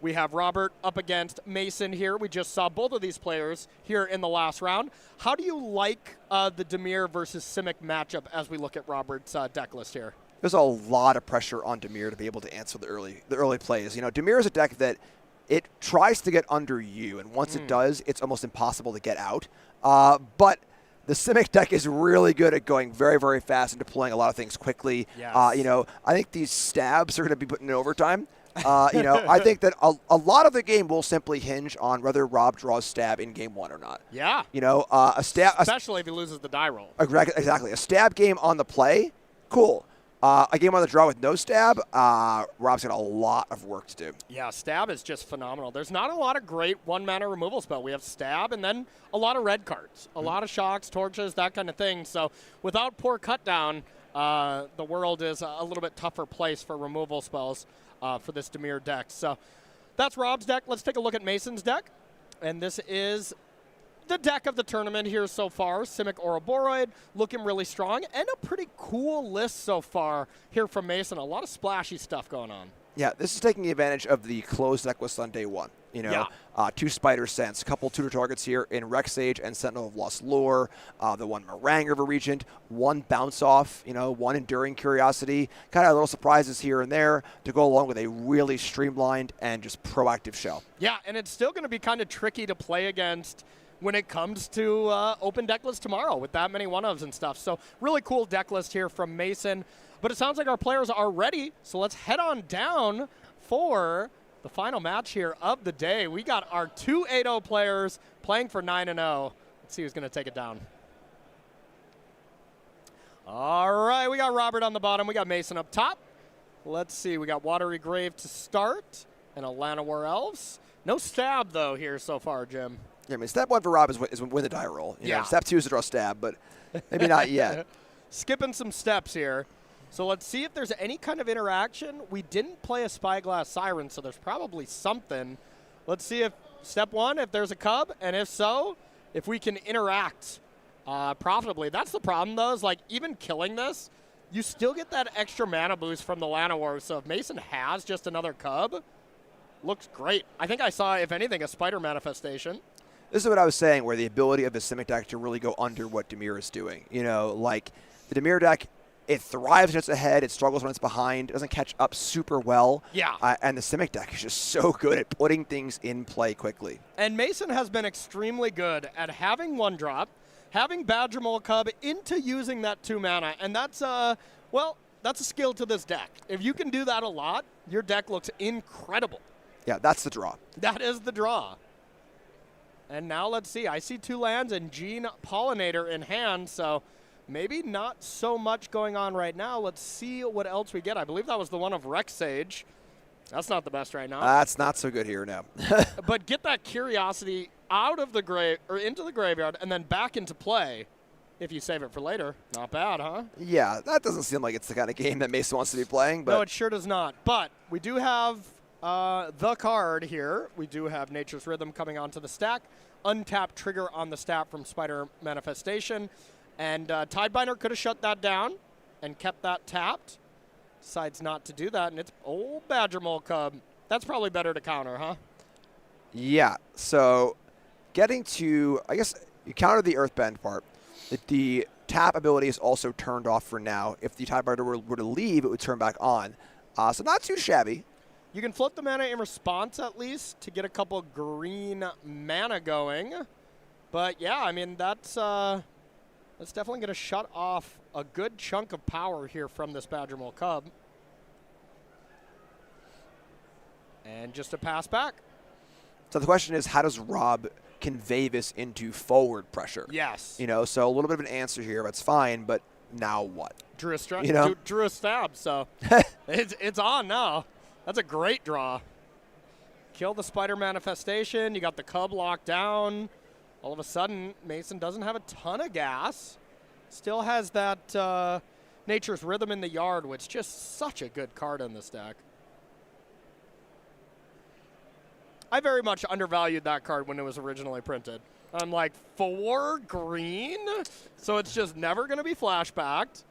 We have Robert up against Mason here. We just saw both of these players here in the last round. How do you like the Demir versus Simic matchup as we look at Robert's deck list here? There's a lot of pressure on Demir to be able to answer the early plays. Demir is a deck that it tries to get under you, and once it does, it's almost impossible to get out. But the Simic deck is really good at going very, very fast and deploying a lot of things quickly. Yes. I think these stabs are going to be put in overtime. I think that a lot of the game will simply hinge on whether Rob draws stab in game 1 or not. Yeah. A stab, especially if he loses the die roll. Exactly. A stab game on the play, cool. A game on the draw with no stab, Rob's got a lot of work to do. Yeah, stab is just phenomenal. There's not a lot of great one-mana removal spell. We have stab and then a lot of red cards. A lot of shocks, torches, that kind of thing. So without poor cutdown, the world is a little bit tougher place for removal spells for this Demir deck. So that's Rob's deck. Let's take a look at Mason's deck. And this is the deck of the tournament here so far. Simic Ouroboroid looking really strong, and a pretty cool list so far here from Mason. A lot of splashy stuff going on. Yeah, this is taking advantage of the closed deck list on day one. You know, 2 Spider Sense, a couple tutor targets here in Rexage and Sentinel of Lost Lore, the 1 Meringue River Regent, 1 Bounce Off, 1 Enduring Curiosity, kind of little surprises here and there to go along with a really streamlined and just proactive show. Yeah, and it's still going to be kind of tricky to play against when it comes to open deck list tomorrow with that many one-ofs and stuff. So really cool deck list here from Mason. But it sounds like our players are ready, so let's head on down for the final match here of the day. We got our 2 8-0 players playing for 9-0. Let's see who's going to take it down. All right, we got Robert on the bottom. We got Mason up top. Let's see, we got Watery Grave to start and a Llanowar Elves. No stab, though, here so far, Jim. Yeah, I mean, step 1 for Rob is win the die roll. You know, step 2 is to draw stab, but maybe not yet. Skipping some steps here. So let's see if there's any kind of interaction. We didn't play a Spyglass Siren, so there's probably something. Let's see if step 1, if there's a cub, and if so, if we can interact profitably. That's the problem, though, is like even killing this, you still get that extra mana boost from the Llanowar. So if Mason has just another cub, looks great. I think I saw, if anything, a spider manifestation. This is what I was saying, where the ability of the Simic deck to really go under what Demir is doing. You know, like the Demir deck, it thrives when it's ahead, it struggles when it's behind, it doesn't catch up super well. Yeah. And the Simic deck is just so good at putting things in play quickly. And Mason has been extremely good at having 1-drop, having Badger Mole Cub into using that 2 mana, and that's that's a skill to this deck. If you can do that a lot, your deck looks incredible. Yeah, that's the draw. That is the draw. And now let's see. I see 2 lands and Gene Pollinator in hand, so maybe not so much going on right now. Let's see what else we get. I believe that was the one of Rexage. That's not the best right now. That's not so good here now. But get that Curiosity out of the grave or into the graveyard and then back into play if you save it for later. Not bad, huh? Yeah, that doesn't seem like it's the kind of game that Mason wants to be playing. But no, it sure does not. But we do have the card here. We do have Nature's Rhythm coming onto the stack. Untapped trigger on the stack from Spider Manifestation. And Tidebinder could have shut that down and kept that tapped. Decides not to do that, and it's old Badger Mole Cub. That's probably better to counter, huh? Yeah, so getting to, I guess you counter the Earthbend part. The tap ability is also turned off for now. If the Tidebinder were to leave, it would turn back on. So not too shabby. You can float the mana in response at least to get a couple green mana going. But yeah, I mean, that's definitely going to shut off a good chunk of power here from this Badger Mole Cub. And just a pass back. So the question is, how does Rob convey this into forward pressure? Yes. You know, so a little bit of an answer here. That's fine, but now what? Drew a stab, so it's on now. That's a great draw. Kill the Spider Manifestation. You got the Cub locked down. All of a sudden, Mason doesn't have a ton of gas. Still has that Nature's Rhythm in the yard, which is just such a good card in this deck. I very much undervalued that card when it was originally printed. I'm like, 4 green? So it's just never going to be flashbacked.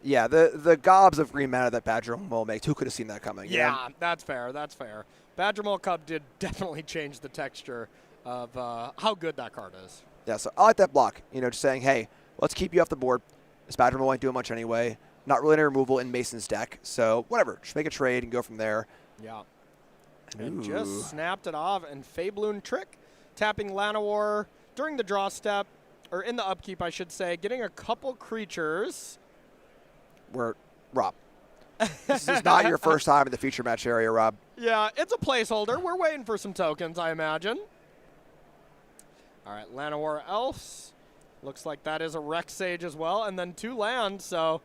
Yeah, the gobs of green mana that Badger Mole makes, who could have seen that coming? Yeah, that's fair, that's fair. Badger Mole Cub did definitely change the texture of how good that card is. Yeah, so I like that block. You know, just saying, hey, let's keep you off the board. This Badger Mole ain't doing much anyway. Not really any removal in Mason's deck, so whatever. Just make a trade and go from there. Yeah. And just snapped it off. And Fabloon Trick, tapping Llanowar during the draw step, or in the upkeep, I should say, getting a couple creatures. Rob, this is not your first time in the feature match area, Rob. Yeah, it's a placeholder. We're waiting for some tokens, I imagine. All right, Llanowar Elves. Looks like that is a Rexage as well. And then 2 lands, so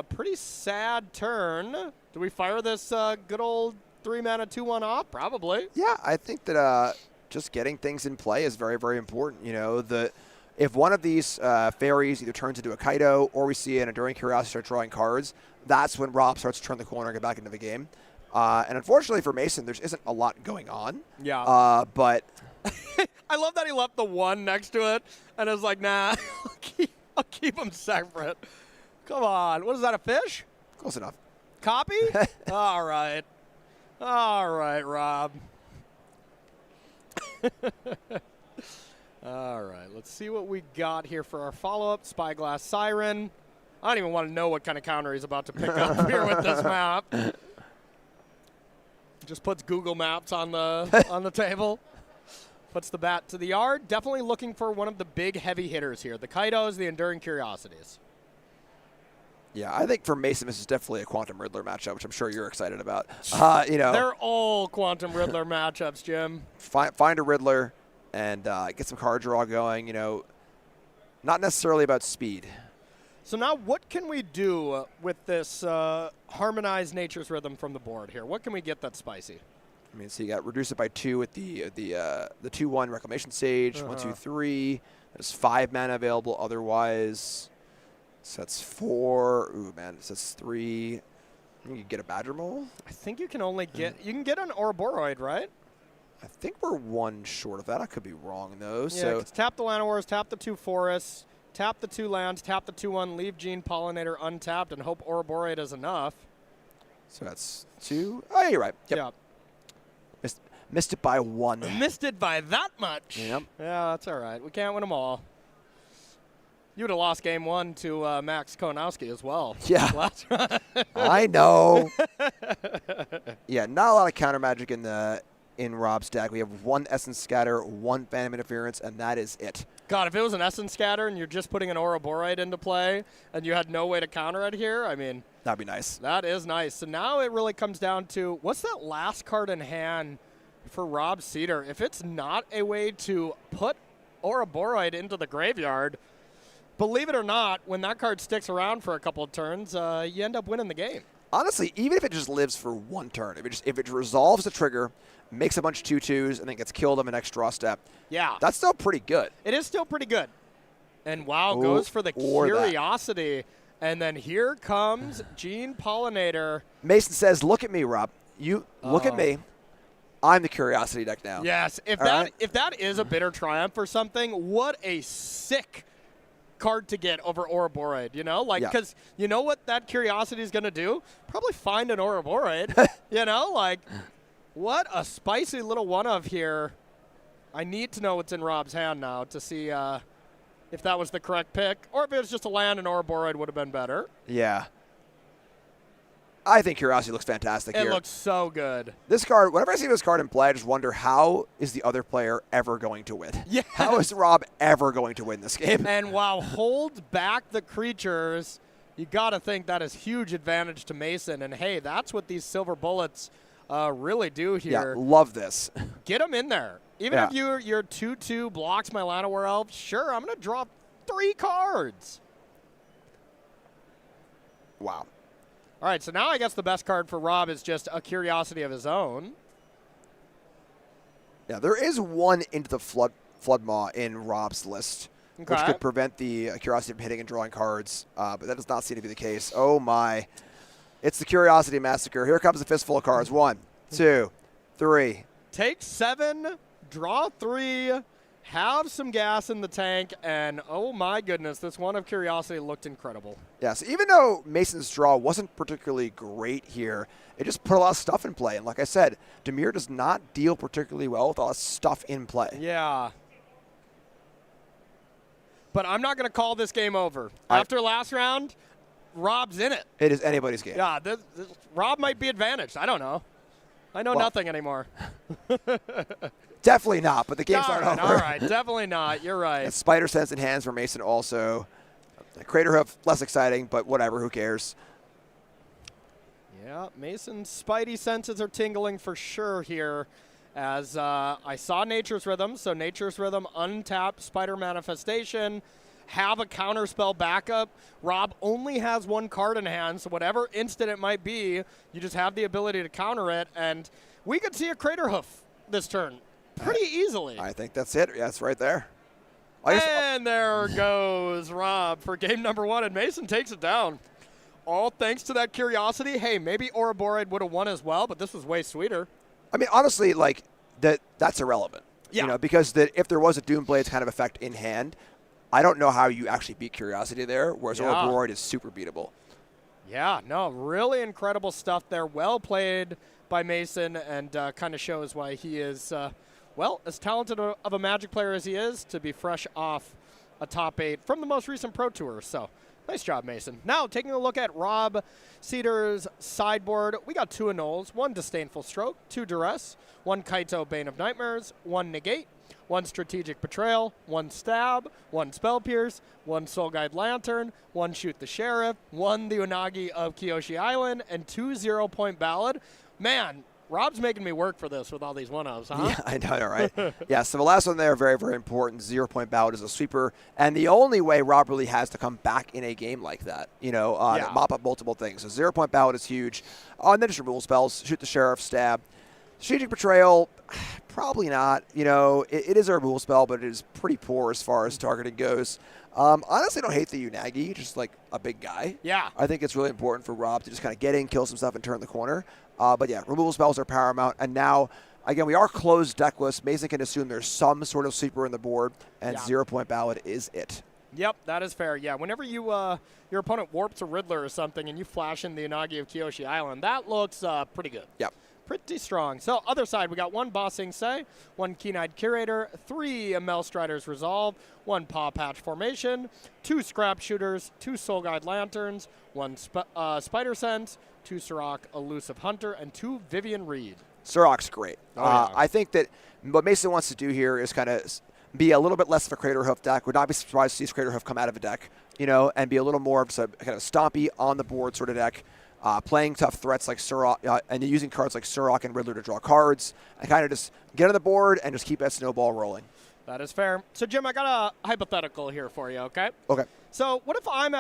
Pretty sad turn. Do we fire this good old 3-mana 2/1 off? Probably. Yeah, I think that just getting things in play is very, very important. You know, if one of these fairies either turns into a Kaido or we see an Enduring Curiosity start drawing cards, that's when Rob starts to turn the corner and get back into the game. And unfortunately for Mason, there isn't a lot going on. Yeah. But I love that he left the 1 next to it and is like, nah, I'll keep them separate. Come on. What is that, a fish? close enough. Copy? All right. All right, Rob. All right, let's see what we got here for our follow-up. Spyglass Siren. I don't even want to know what kind of counter he's about to pick up here with this map. Just puts Google Maps on the table. Puts the bat to the yard. Definitely looking for one of the big heavy hitters here. The Kaidos, the Enduring Curiosities. Yeah, I think for Mason, this is definitely a Quantum Riddler matchup, which I'm sure you're excited about. You know, they're all Quantum Riddler matchups, Jim. Find a Riddler and get some card draw going. You know, not necessarily about speed. So now what can we do with this harmonized Nature's Rhythm from the board here? What can we get that's spicy? I mean, so you got reduce it by 2 with the 2/1 Reclamation Sage. 1, 2, 3. There's 5 mana available otherwise. So that's 4. Ooh, man. So that's 3. You can get a Badger Mole. I think you can only get you can get an Ouroboroid, right? I think we're 1 short of that. I could be wrong though. Yeah, so tap the Llanowars, tap the 2 forests, tap the 2 lands, tap the 2/1, leave Gene Pollinator untapped, and hope Ouroboroid is enough. So that's 2. Oh, yeah, you're right. Yep. Yeah. Missed it by 1. Missed it by that much. Yep. Yeah, that's all right. We can't win them all. You would have lost game 1 to Max Konowski as well. Yeah. I know. Yeah, not a lot of counter magic in Rob's deck. We have 1 Essence Scatter, 1 Phantom Interference, and that is it. God, if it was an Essence Scatter and you're just putting an Ouroboroid into play and you had no way to counter it here, I mean. That'd be nice. That is nice. So now it really comes down to, what's that last card in hand for Rob Cedar? If it's not a way to put Ouroboroid into the graveyard, believe it or not, when that card sticks around for a couple of turns, you end up winning the game. Honestly, even if it just lives for 1 turn, if it resolves the trigger, makes a bunch of 2/2s, and then gets killed on the next draw step, yeah, that's still pretty good. It is still pretty good. And wow, Ooh, goes for the or Curiosity. That. And then here comes Gene Pollinator. Mason says, look at me, Rob. You look at me. I'm the Curiosity deck now. Yes, if that is a bitter triumph or something, what a sick card to get over Ouroboroid, you know? Like, because you know what that Curiosity is going to do? Probably find an Ouroboroid, you know? Like, what a spicy little one-of here. I need to know what's in Rob's hand now to see if that was the correct pick, or if it was just a land and Ouroboroid would have been better. Yeah. I think Curiosity looks fantastic here. It looks so good. This card, whenever I see this card in play, I just wonder, how is the other player ever going to win? Yeah. How is Rob ever going to win this game? And while holds back the creatures, you got to think that is huge advantage to Mason. And, hey, that's what these silver bullets really do here. Yeah, love this. Get them in there. Even if your 2/2 blocks my Llanowar Elf, sure, I'm going to draw 3 cards. Wow. All right, so now I guess the best card for Rob is just a Curiosity of his own. Yeah, there is 1 into the Flood Maw in Rob's list, which could prevent the Curiosity from hitting and drawing cards, but that does not seem to be the case. Oh, my. It's the Curiosity Massacre. Here comes a fistful of cards. 1, 2, 3. Take 7, draw 3, have some gas in the tank, and oh my goodness, this one of Curiosity looked incredible. Yeah, so even though Mason's draw wasn't particularly great here, it just put a lot of stuff in play. And like I said, Demir does not deal particularly well with all this stuff in play. Yeah. But I'm not going to call this game over. After last round, Rob's in it. It is anybody's game. Yeah, Rob might be advantaged. I don't know. I know nothing anymore. Definitely not, but the game's not over. All right, definitely not. You're right. And Spider Sense in hands for Mason also. Crater Hoof, less exciting, but whatever, who cares? Yeah, Mason's Spidey senses are tingling for sure here. As I saw Nature's Rhythm, so Nature's Rhythm untapped Spider Manifestation. have a counterspell backup. Rob only has one card in hand, so whatever instant it might be, you just have the ability to counter it, and we could see a Crater Hoof this turn pretty easily. I think that's it. Yeah, it's right there. And there goes Rob for game number 1, and Mason takes it down. All thanks to that curiosity. Hey, maybe Ouroboroid would have won as well, but this was way sweeter. I mean, honestly, like that's irrelevant. Yeah. You know, because if there was a Doomblade's kind of effect in hand, I don't know how you actually beat Curiosity there, whereas Ouroboroid is super beatable. Yeah, no, really incredible stuff there. Well played by Mason, and kind of shows why he is, well, as talented of a Magic player as he is, to be fresh off a top 8 from the most recent Pro Tour. So nice job, Mason. Now, taking a look at Rob Cedar's sideboard, we got 2 Annuls, 1 Disdainful Stroke, 2 Duress, 1 Kaito Bane of Nightmares, 1 Negate, 1 Strategic Betrayal, 1 Stab, 1 Spell Pierce, 1 Soul Guide Lantern, 1 Shoot the Sheriff, 1 the Unagi of Kyoshi Island, and 2 0-point Ballad. Man, Rob's making me work for this with all these 1-ofs, huh? Yeah, I know, right? Yeah, so the last one there, very, very important. 0-point Ballad is a sweeper. And the only way Rob really has to come back in a game like that, mop up multiple things. So 0-point Ballad is huge. And then just removal spells, Shoot the Sheriff, Stab. Strategic Betrayal, probably not. It is a removal spell, but it is pretty poor as far as targeting goes. Honestly, I don't hate the Unagi, just like a big guy. Yeah. I think it's really important for Rob to just kind of get in, kill some stuff, and turn the corner. But yeah, removal spells are paramount. And now, again, we are closed deckless. Mason can assume there's some sort of sweeper in the board, and 0-point Ballad is it. Yep, that is fair. Yeah, whenever your opponent warps a Riddler or something and you flash in the Unagi of Kyoshi Island, that looks pretty good. Yep. Pretty strong. So, other side, we got 1 Bossing Say, 1 Keen-Eyed Curator, 3 Melstrider's Resolve, 1 Paw Patch Formation, 2 Scrap Shooters, 2 Soul Guide Lanterns, 1 Spider Sense, 2 Sirach Elusive Hunter, and 2 Vivian Reed. Sirach's great. Oh, yeah. I think that what Mason wants to do here is kind of be a little bit less of a Crater Hoof deck. Would not be surprised to see Crater Hoof come out of a deck, and be a little more of a kind of stompy, on-the-board sort of deck. Playing tough threats like Sirach, and using cards like Sirach and Riddler to draw cards, and kind of just get on the board and just keep that snowball rolling. That is fair. So, Jim, I got a hypothetical here for you, okay? Okay. So, what if I'm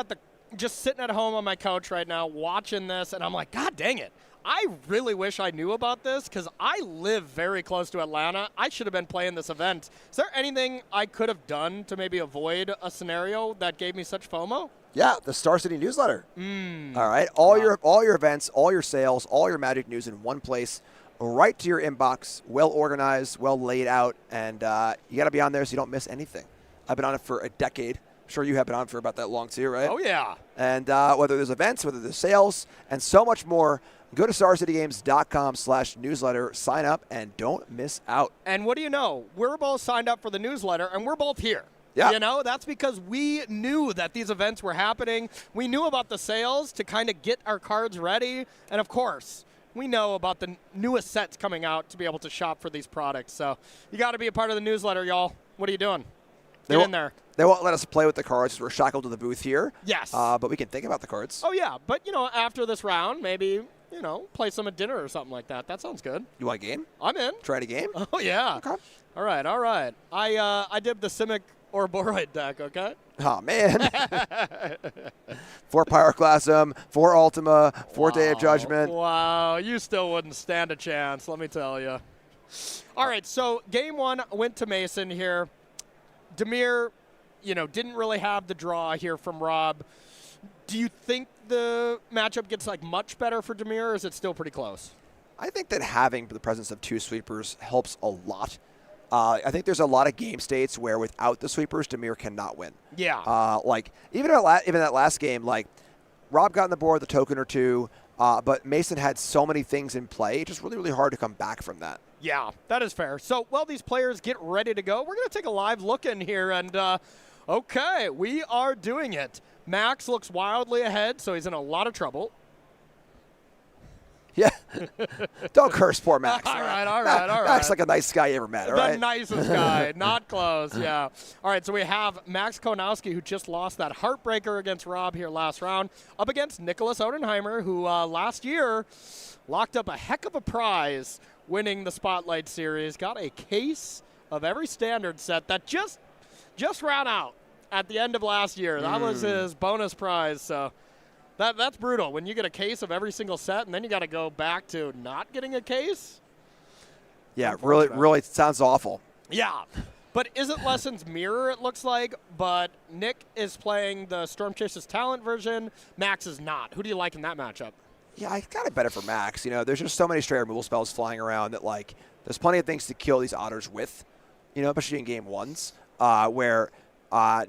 just sitting at home on my couch right now watching this, and I'm like, God dang it, I really wish I knew about this because I live very close to Atlanta. I should have been playing this event. Is there anything I could have done to maybe avoid a scenario that gave me such FOMO? Yeah, the Star City newsletter. All right, all your events, all your sales, all your Magic news in one place, right to your inbox, well organized, well laid out, and you got to be on there so you don't miss anything. I've been on it for a decade. I'm sure you have been on for about that long too, right? Oh yeah. And whether there's events, whether there's sales, and so much more, go to starcitygames.com/newsletter, sign up, and don't miss out. And what do you know? We're both signed up for the newsletter, and we're both here. Yeah. That's because we knew that these events were happening. We knew about the sales to kind of get our cards ready. And, of course, we know about the newest sets coming out to be able to shop for these products. So you got to be a part of the newsletter, y'all. What are you doing? Get in there. They won't let us play with the cards because we're shackled to the booth here. Yes. But we can think about the cards. Oh, yeah. But, after this round, maybe, play some at dinner or something like that. That sounds good. You want a game? I'm in. Try a game? Oh, yeah. Okay. All right. I did the Simic Ouroboroid deck, okay? Oh, man. 4 Pyroclasm, 4 Ultima, 4 Day of Judgment. Wow, you still wouldn't stand a chance, let me tell you. All right, so game 1 went to Mason here. Demir, didn't really have the draw here from Rob. Do you think the matchup gets much better for Demir, or is it still pretty close? I think that having the presence of 2 sweepers helps a lot. I think there's a lot of game states where without the sweepers, Demir cannot win. Yeah. Even that last game, Rob got on the board with a token or 2, but Mason had so many things in play, it's just really, really hard to come back from that. Yeah, that is fair. So, while these players get ready to go, we're going to take a live look in here, and okay, we are doing it. Max looks wildly ahead, so he's in a lot of trouble. Yeah. Don't curse poor Max. All right. Max like a nice guy you ever met, all right? The nicest guy. Not close, yeah. All right, so we have Max Konowski, who just lost that heartbreaker against Rob here last round, up against Nicholas Odenheimer, who last year locked up a heck of a prize winning the Spotlight Series. Got a case of every standard set that just ran out. at the end of last year. That was his bonus prize. So that's brutal. When you get a case of every single set and then you got to go back to not getting a case. Yeah, really sounds awful. Yeah. But isn't Lessons Mirror, it looks like, but Nick is playing the Storm Chase's Talent version. Max is not. Who do you like in that matchup? Yeah, I got it better for Max. You know, there's just so many straight removal spells flying around that, like, there's plenty of things to kill these otters with, you know, especially in game ones, where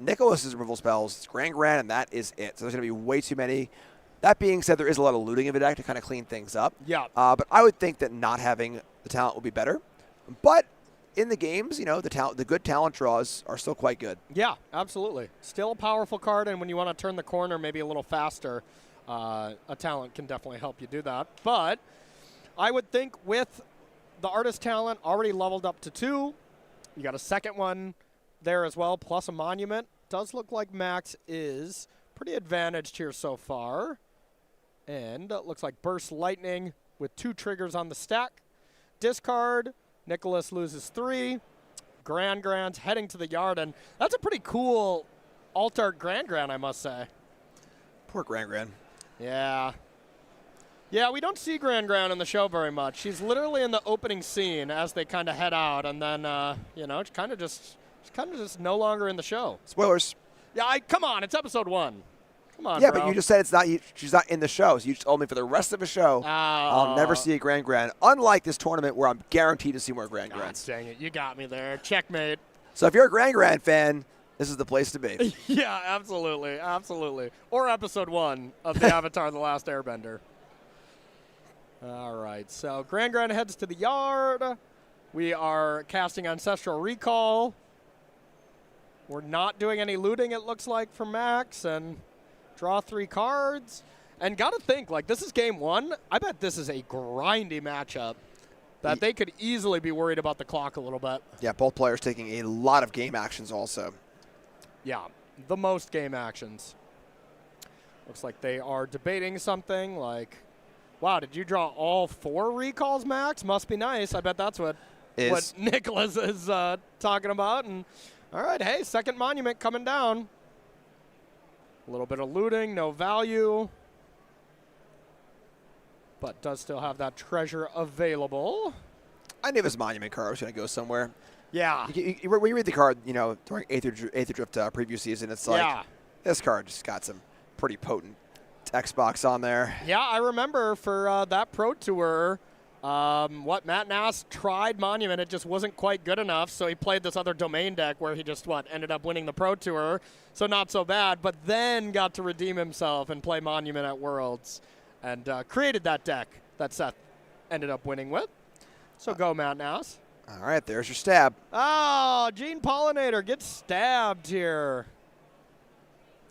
Nicholas's removal spells, Grand, and that is it. So there's going to be way too many. That being said, there is a lot of looting in the deck to kind of clean things up. Yeah. But I would think that not having the talent will be better. But in the games, you know, the good talent draws are still quite good. Yeah, absolutely. Still a powerful card, and when you want to turn the corner maybe a little faster, a talent can definitely help you do that. But I would think with the artist talent already leveled up to 2, you got a second one there as well, plus a monument. Does look like Max is pretty advantaged here so far. And it looks like Burst Lightning with 2 triggers on the stack. Discard. Nicholas loses 3. Grand's heading to the yard, and that's a pretty cool alt-art Grand, I must say. Poor Grand. Yeah. Yeah, we don't see Grand in the show very much. She's literally in the opening scene as they kind of head out, and then, you know, she's kind of just no longer in the show. Spoilers. Yeah, come on, it's episode 1. Come on, yeah, bro. but you just said she's not in the show. So you just told me for the rest of the show, I'll never see a Grand. Unlike this tournament where I'm guaranteed to see more Grand. Dang it, you got me there. Checkmate. So if you're a Grand fan, this is the place to be. Yeah, absolutely. Or episode 1 of the Avatar: The Last Airbender. All right, so Grand heads to the yard. We are casting Ancestral Recall. We're not doing any looting, it looks like, for Max, and draw 3 cards. And got to think, like, this is game 1. I bet this is a grindy matchup that they could easily be worried about the clock a little bit. Yeah, both players taking a lot of game actions also. Yeah, the most game actions. Looks like they are debating something like, wow, did you draw all 4 recalls, Max? Must be nice. I bet that's what Nicholas is talking about. And all right, hey, second monument coming down. A little bit of looting, no value. But does still have that treasure available. I knew this monument card was going to go somewhere. Yeah. When you read the card, you know, during Aether Drift preview season, it's like, this card just got some pretty potent text box on there. Yeah, I remember for that Pro Tour, Matt Nass tried Monument. It just wasn't quite good enough, so he played this other Domain deck where he just, ended up winning the Pro Tour, so not so bad, but then got to redeem himself and play Monument at Worlds and created that deck that Seth ended up winning with. So go, Matt Nass. All right, there's your stab. Oh, Gene Pollinator gets stabbed here.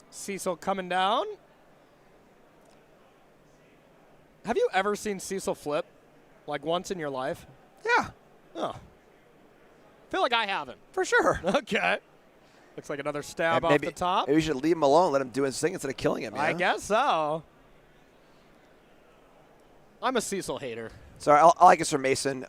Cecil coming down. Have you ever seen Cecil flip? Like once in your life? Yeah. Oh. Feel like I haven't. For sure. Okay. Looks like another stab off the top. Maybe we should leave him alone, let him do his thing instead of killing him. I guess so. I'm a Cecil hater. So I like this from Mason.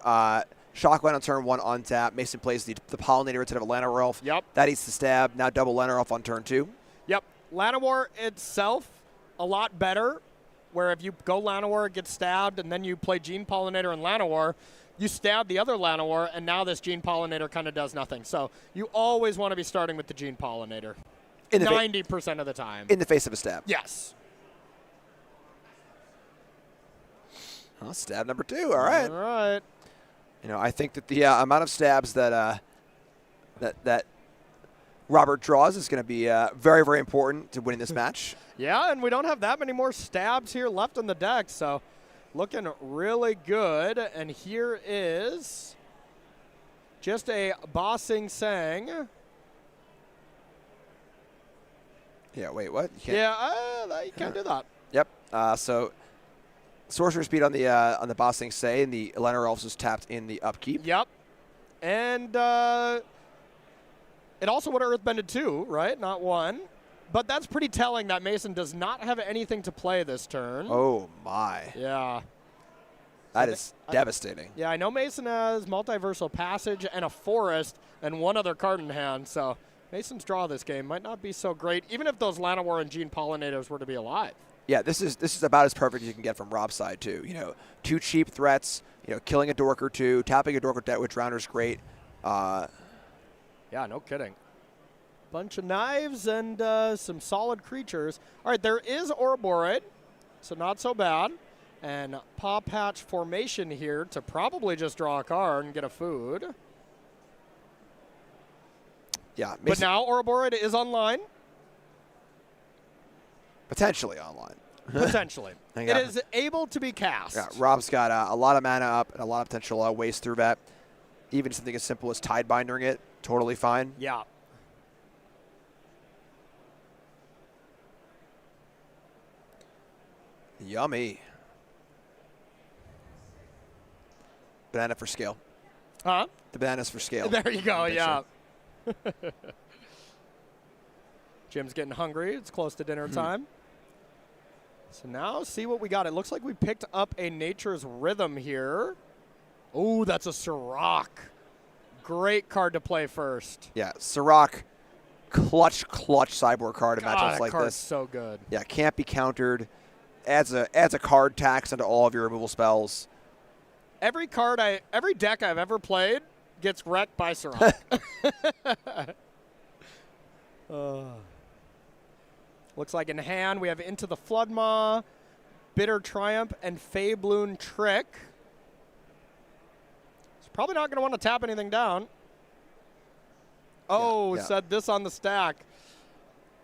Shockland on turn 1 on tap. Mason plays the Pollinator instead of a Llanowar. Yep. That eats the stab. Now double Llanowar on turn 2. Yep. Llanowar itself, a lot better, where if you go Llanowar, get stabbed, and then you play Gene Pollinator and Llanowar, you stab the other Llanowar, and now this Gene Pollinator kind of does nothing. So you always want to be starting with the Gene Pollinator. 90% of the time. In the face of a stab. Yes. Oh, stab number 2. All right. All right. You know, I think that the amount of stabs that that Robert draws is going to be very, very important to winning this match. Yeah, and we don't have that many more stabs here left on the deck, so looking really good. And here is just a Bossing Sang. Yeah, wait, what? You can't, you can't do that. Yep. So Sorcerer Speed on the Bossing Say, and the Llanowar also is tapped in the upkeep. Yep. And it also would have Earthbended 2, right? Not 1. But that's pretty telling that Mason does not have anything to play this turn. Oh, my. Yeah. That is devastating. Yeah, I know Mason has Multiversal Passage and a Forest and one other card in hand, so Mason's draw this game might not be so great, even if those Llanowar and Gene Pollinators were to be alive. Yeah, this is about as perfect as you can get from Rob's side, too. You know, 2 cheap threats, you know, killing a dork or 2, tapping a dork with Drowner's great. Yeah, no kidding. Bunch of knives and some solid creatures. All right, there is Ouroboroid, so not so bad. And Paw Patch formation here to probably just draw a card and get a food. Yeah. But now Ouroboroid is online. Potentially online. Potentially. It is able to be cast. Yeah, Rob's got a lot of mana up and a lot of potential waste through that. Even something as simple as Tidebindering it, totally fine. Yeah. Yummy. Banana for scale. Huh? The bananas for scale. There you go, yeah. Jim's getting hungry. It's close to dinner time. So now see what we got. It looks like we picked up a Nature's Rhythm here. Oh, that's a Sirach. Great card to play first. Yeah, Sirach, clutch cyborg card in matchups like card's this. So good. Yeah, can't be countered. Adds a card tax into all of your removal spells. Every deck I've ever played gets wrecked by Sirach. Looks like in hand we have Into the Floodmaw, Bitter Triumph, and Fabloon Trick. He's probably not going to want to tap anything down. Oh, said this on the stack.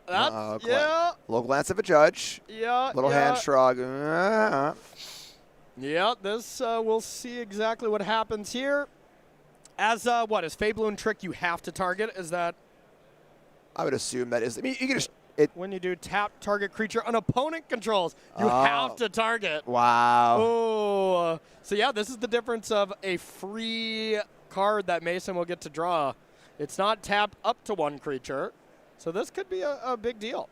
That's, Little glance of a judge. Yeah. Little hand shrug. Yeah, this we'll see exactly what happens here. As what is Fabloon Trick? You have to target. Is that? I would assume that is. I mean, you can just. When you do tap target creature an opponent controls, you have to target. Wow. Oh, so yeah, this is the difference of a free card that Mason will get to draw. It's not tapped up to 1 creature, so this could be a big deal.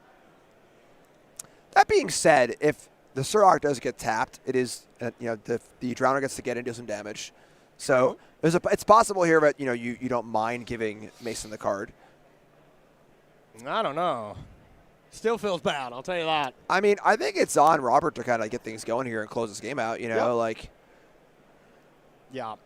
That being said, if the Sirach does get tapped, it is the Drowner gets to get into some damage. So it's possible here that you don't mind giving Mason the card. I don't know. Still feels bad, I'll tell you that. I mean, I think it's on Robert to kind of get things going here and close this game out, Yeah.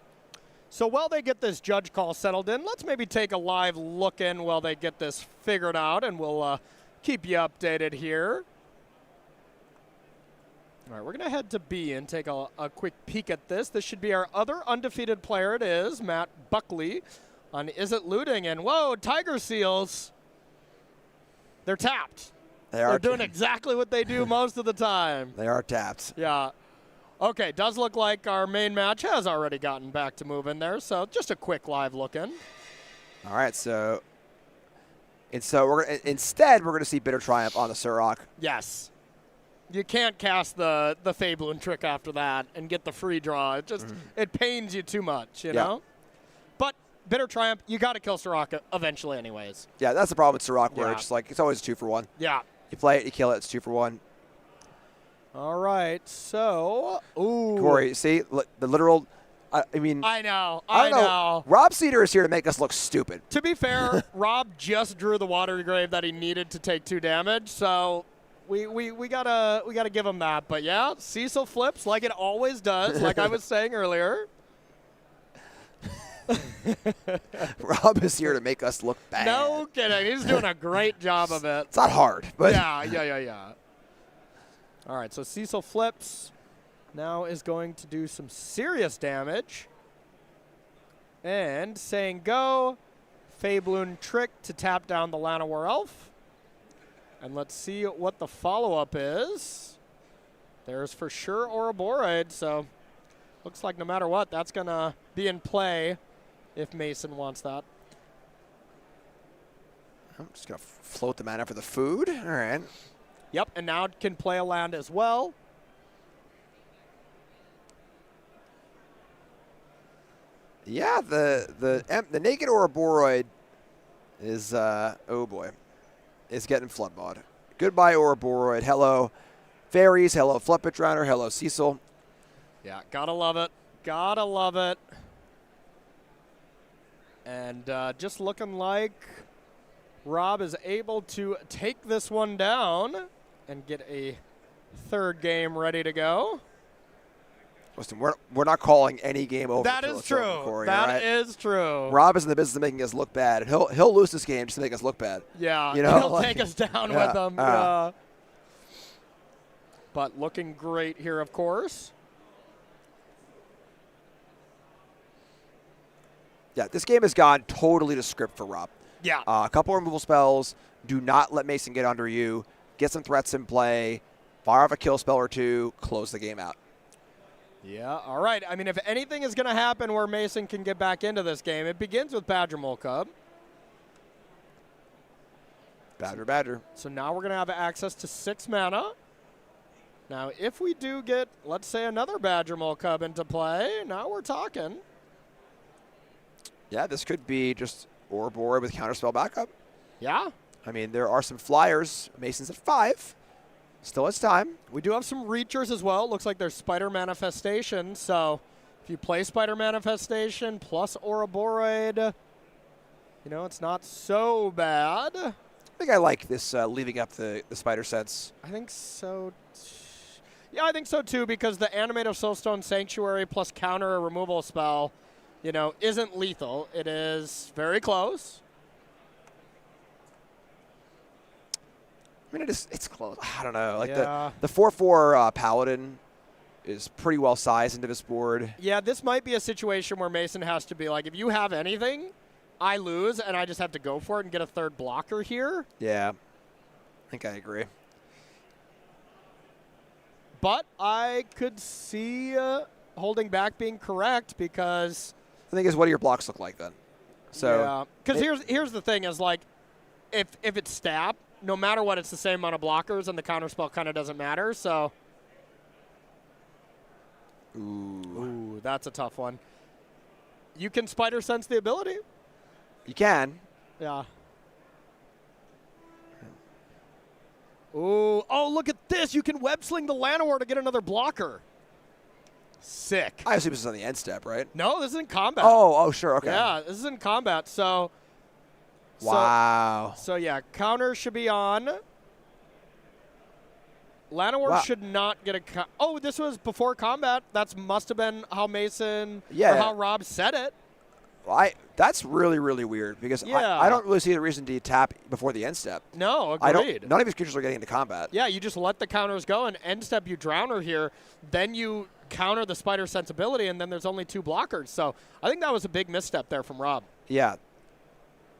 So while they get this judge call settled in, let's maybe take a live look in while they get this figured out, and we'll keep you updated here. All right, we're going to head to B and take a quick peek at this. This should be our other undefeated player. It is Matt Buckley on Is It Looting? And whoa, Tiger Seals. They're tapped. They're doing exactly what they do most of the time. They are tapped. Yeah. Okay, does look like our main match has already gotten back to moving there, so just a quick live look in. All right, so instead we're going to see Bitter Triumph on the Sirach. Yes. You can't cast the Fabloon Trick after that and get the free draw. It just it pains you too much, you know? But Bitter Triumph, you got to kill Sirach eventually anyways. Yeah, that's the problem with Sirach where it's always 2 for 1. Yeah. You play it, you kill it, it's 2 for 1. All right, so Corey, see the literal. I mean, I know. Rob Cedar is here to make us look stupid. To be fair, Rob just drew the water grave that he needed to take 2 damage, so we gotta give him that. But yeah, Cecil flips like it always does, like I was saying earlier. Rob is here to make us look bad. No kidding. He's doing a great job of it. It's not hard, but yeah. All right, so Cecil flips. Now is going to do some serious damage. And saying go, Fabloon Trick to tap down the Llanowar Elf. And let's see what the follow-up is. There's for sure Ouroboroid, so looks like no matter what, that's going to be in play if Mason wants that. I'm just going to float the mana for the food. All right. Yep, and now it can play a land as well. Yeah, the naked Ouroboroid is is getting flood mod. Goodbye Ouroboroid. Hello fairies. Hello Floodpit Drowner. Hello Cecil. Yeah, gotta love it. Gotta love it. And just looking like Rob is able to take this one down and get a third game ready to go. Listen, we're not calling any game over. That is true. Corey, That is true. Rob is in the business of making us look bad. He'll lose this game just to make us look bad. Yeah, you know, he'll take us down with them. But looking great here, of course. Yeah, this game has gone totally to script for Rob. Yeah. A couple removal spells. Do not let Mason get under you. Get some threats in play. Fire off a kill spell or two. Close the game out. Yeah, all right. I mean, if anything is going to happen where Mason can get back into this game, it begins with Badger Mole Cub. Badger. So now we're going to have access to 6 mana. Now, if we do get, let's say, another Badger Mole Cub into play, now we're talking. Yeah, this could be just Ouroboroid with counterspell backup. Yeah. I mean, there are some flyers. Mason's at 5. Still has time. We do have some reachers as well. Looks like there's Spider Manifestation. So if you play Spider Manifestation plus Ouroboroid, you know, it's not so bad. I think I like this leaving up the Spider Sense. I think so. Yeah, I think so too, because the Animate of Soulstone Sanctuary plus counter a removal spell, you know, isn't lethal. It is very close. I mean, it's close. I don't know. Like yeah. the 4/4 Paladin is pretty well sized into this board. Yeah, this might be a situation where Mason has to be like, if you have anything, I lose, and I just have to go for it and get a third blocker here. Yeah, I think I agree. But I could see holding back being correct, because The thing is, what do your blocks look like then? So yeah, because here's the thing is, like, if it's stab, no matter what, it's the same amount of blockers, and the counterspell kind of doesn't matter. So, ooh, that's a tough one. You can Spider Sense the ability. You can. Yeah. Ooh, oh, look at this! You can web sling the Llanowar to get another blocker. Sick. I assume this is on the end step, right? No, this is in combat. Oh, sure, okay. Yeah, this is in combat. So. Wow. So yeah, counter should be on. Llanowar should not get a. Oh, this was before combat. That must have been how Mason or how Rob said it. That's really, really weird, because I don't really see the reason to tap before the end step. No, agreed. None of his creatures are getting into combat. Yeah, you just let the counters go, and end step you Drowner here. Then you counter the Spider Sensibility, and then there's only 2 blockers. So I think that was a big misstep there from Rob. Yeah.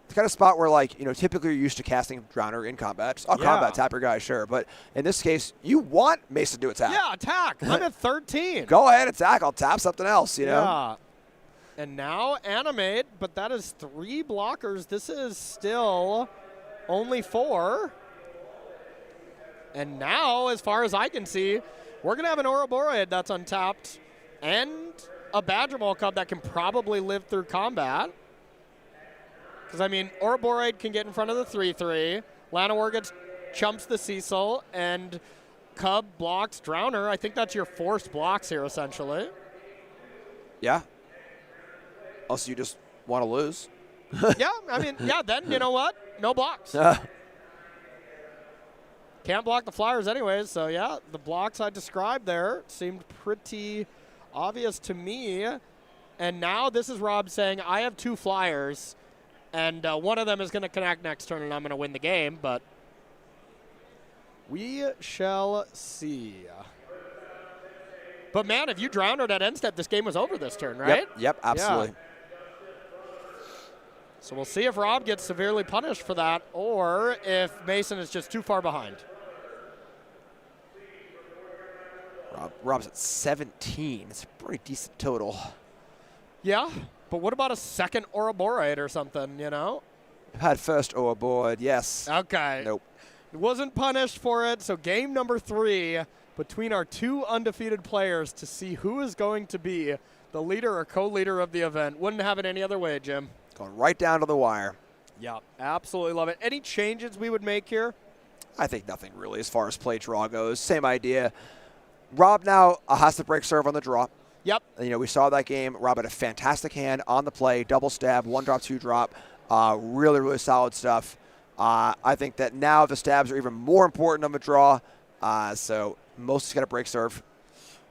It's kind of spot where, like, you know, typically you're used to casting Drowner in combat. Just, combat, tap your guy, sure. But in this case, you want Mason to attack. Yeah, attack. I'm at 13. Go ahead, attack. I'll tap something else, you know? Yeah. And now Animate, but that is 3 blockers. This is still only 4. And now, as far as I can see, we're going to have an Ouroboroid that's untapped and a Badger Mole Cub that can probably live through combat. Because, I mean, Ouroboroid can get in front of the 3/3. Llanowar chumps the Cecil, and Cub blocks Drowner. I think that's your forced blocks here, essentially. Yeah. Also, you just want to lose. Yeah, I mean, then you know what? No blocks. Can't block the Flyers anyways, so yeah, the blocks I described there seemed pretty obvious to me. And now this is Rob saying, I have 2 Flyers, and one of them is going to connect next turn, and I'm going to win the game, but we shall see. But, man, if you drowned her at end step, this game was over this turn, right? Yep, absolutely. Yeah. So we'll see if Rob gets severely punished for that, or if Mason is just too far behind. Rob's at 17. It's a pretty decent total. Yeah, but what about a second Ouroboroid or something, you know? Had first Ouroboroid, yes. Okay. Nope. Wasn't punished for it, so game number 3 between our 2 undefeated players to see who is going to be the leader or co-leader of the event. Wouldn't have it any other way, Jim. Going right down to the wire. Yeah, absolutely love it. Any changes we would make here? I think nothing really as far as play draw goes. Same idea. Rob now has to break serve on the draw. Yep. You know, we saw that game. Rob had a fantastic hand on the play. Double stab, 1-drop, 2-drop. Really, really solid stuff. I think that now the stabs are even more important on the draw, so most is going to break serve.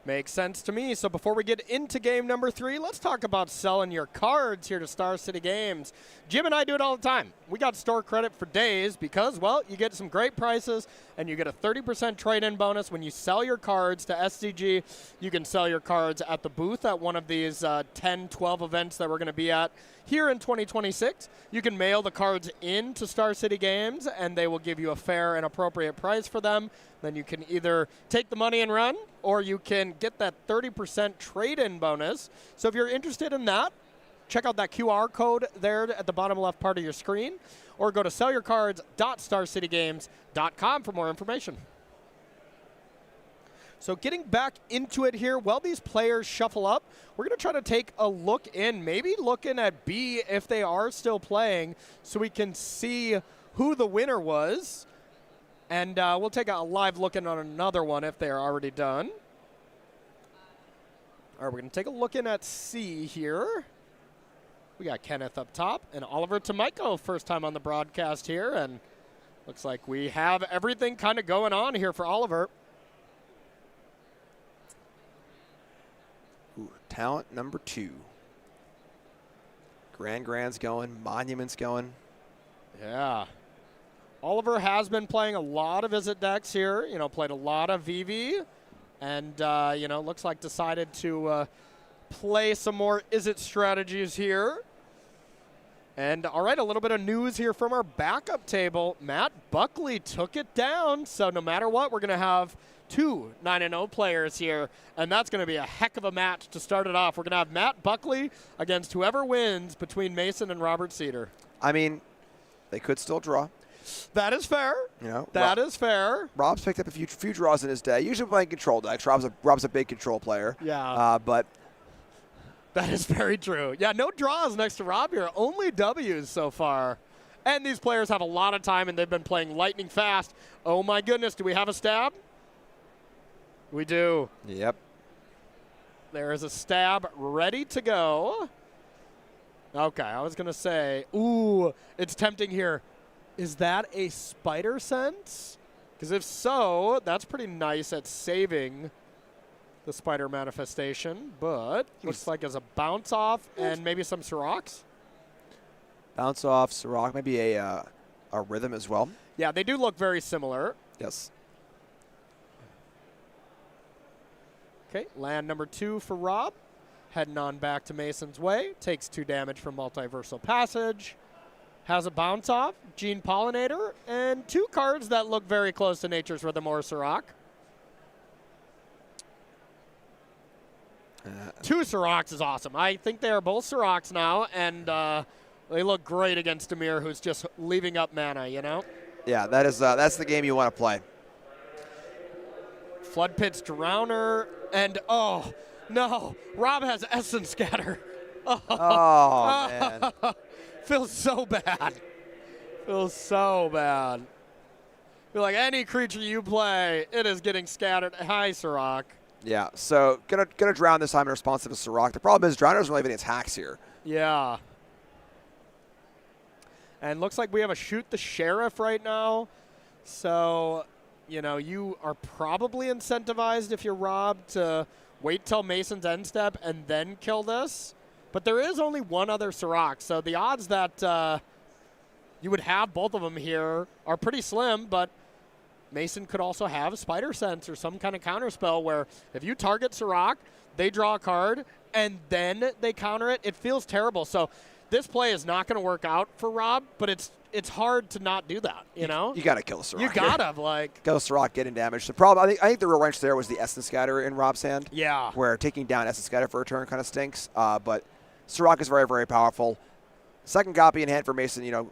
Makes sense to me. So before we get into game number 3, let's talk about selling your cards here to Star City Games. Jim and I do it all the time. We got store credit for days because, well, you get some great prices and you get a 30% trade-in bonus when you sell your cards to SCG. You can sell your cards at the booth at one of these 10, 12 events that we're going to be at here in 2026. You can mail the cards in to Star City Games and they will give you a fair and appropriate price for them. Then you can either take the money and run, or you can get that 30% trade-in bonus. So if you're interested in that, check out that QR code there at the bottom left part of your screen, or go to sellyourcards.starcitygames.com for more information. So getting back into it here, while these players shuffle up, we're going to try to take a look in, maybe looking at B if they are still playing, so we can see who the winner was. And we'll take a live look in on another one if they are already done. All right, we're going to take a look in at C here. We got Kenneth up top and Oliver Tomiko, first time on the broadcast here. And looks like we have everything kind of going on here for Oliver. Ooh, talent number 2. Grand's going, Monument's going. Yeah. Oliver has been playing a lot of Visit decks here, played a lot of VV, and, looks like decided to play some more Izzet strategies here. And, all right, a little bit of news here from our backup table. Matt Buckley took it down, so no matter what, we're going to have 2 9-0 players here, and that's going to be a heck of a match to start it off. We're going to have Matt Buckley against whoever wins between Mason and Robert Cedar. I mean, they could still draw. That is fair. That is fair. Rob's picked up a few draws in his day. Usually playing control decks. Rob's a big control player. Yeah. But that is very true. Yeah, no draws next to Rob here. Only W's so far. And these players have a lot of time, and they've been playing lightning fast. Oh, my goodness. Do we have a stab? We do. Yep. There is a stab ready to go. Okay, I was going to say, ooh, it's tempting here. Is that a Spider Sense? Because if so, that's pretty nice at saving the Spider manifestation. But looks like as a bounce off and maybe some Sirocs. Bounce off, Siroc, maybe a Rhythm as well. Yeah, they do look very similar. Yes. Okay, land number 2 for Rob. Heading on back to Mason's way. Takes 2 damage from Multiversal Passage. Has a bounce off, Gene Pollinator, and 2 cards that look very close to Nature's Rhythm or Siroc. 2 Sirocs is awesome. I think they are both Sirocs now, and they look great against Demir, who's just leaving up mana, Yeah, that's the game you want to play. Flood Pit's Drowner, and oh, no, Rob has Essence Scatter. Oh man. Feels so bad. Feels so bad. Feel like any creature you play, it is getting scattered. Hi, Siroc. Yeah, so gonna drown this time in response to the Siroc. The problem is Drowner doesn't really have any attacks here. Yeah. And looks like we have a Shoot the Sheriff right now. So, you are probably incentivized if you're Rob to wait till Mason's end step and then kill this. But there is only one other Siroc, so the odds that you would have both of them here are pretty slim, but Mason could also have Spider Sense or some kind of counterspell where if you target Siroc, they draw a card, and then they counter it. It feels terrible. So this play is not going to work out for Rob, but it's hard to not do that, You got to kill the Siroc. You got to, kill the Siroc, getting damage. The problem, I think the real wrench there was the Essence Scatter in Rob's hand. Yeah. Where taking down Essence Scatter for a turn kind of stinks, but Siroc is very, very powerful. Second copy in hand for Mason,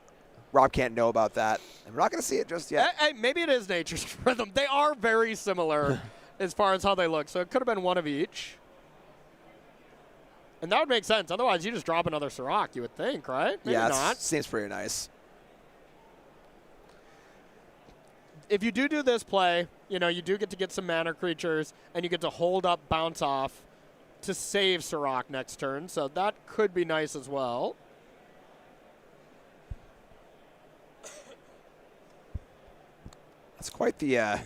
Rob can't know about that. And we're not going to see it just yet. Hey, maybe it is Nature's Rhythm. They are very similar as far as how they look, so it could have been one of each. And that would make sense. Otherwise, you just drop another Siroc, you would think, right? Maybe not. Seems pretty nice. If you do this play, you do get to get some mana creatures, and you get to hold up Bounce Off to save Siroc next turn, so that could be nice as well. That's quite the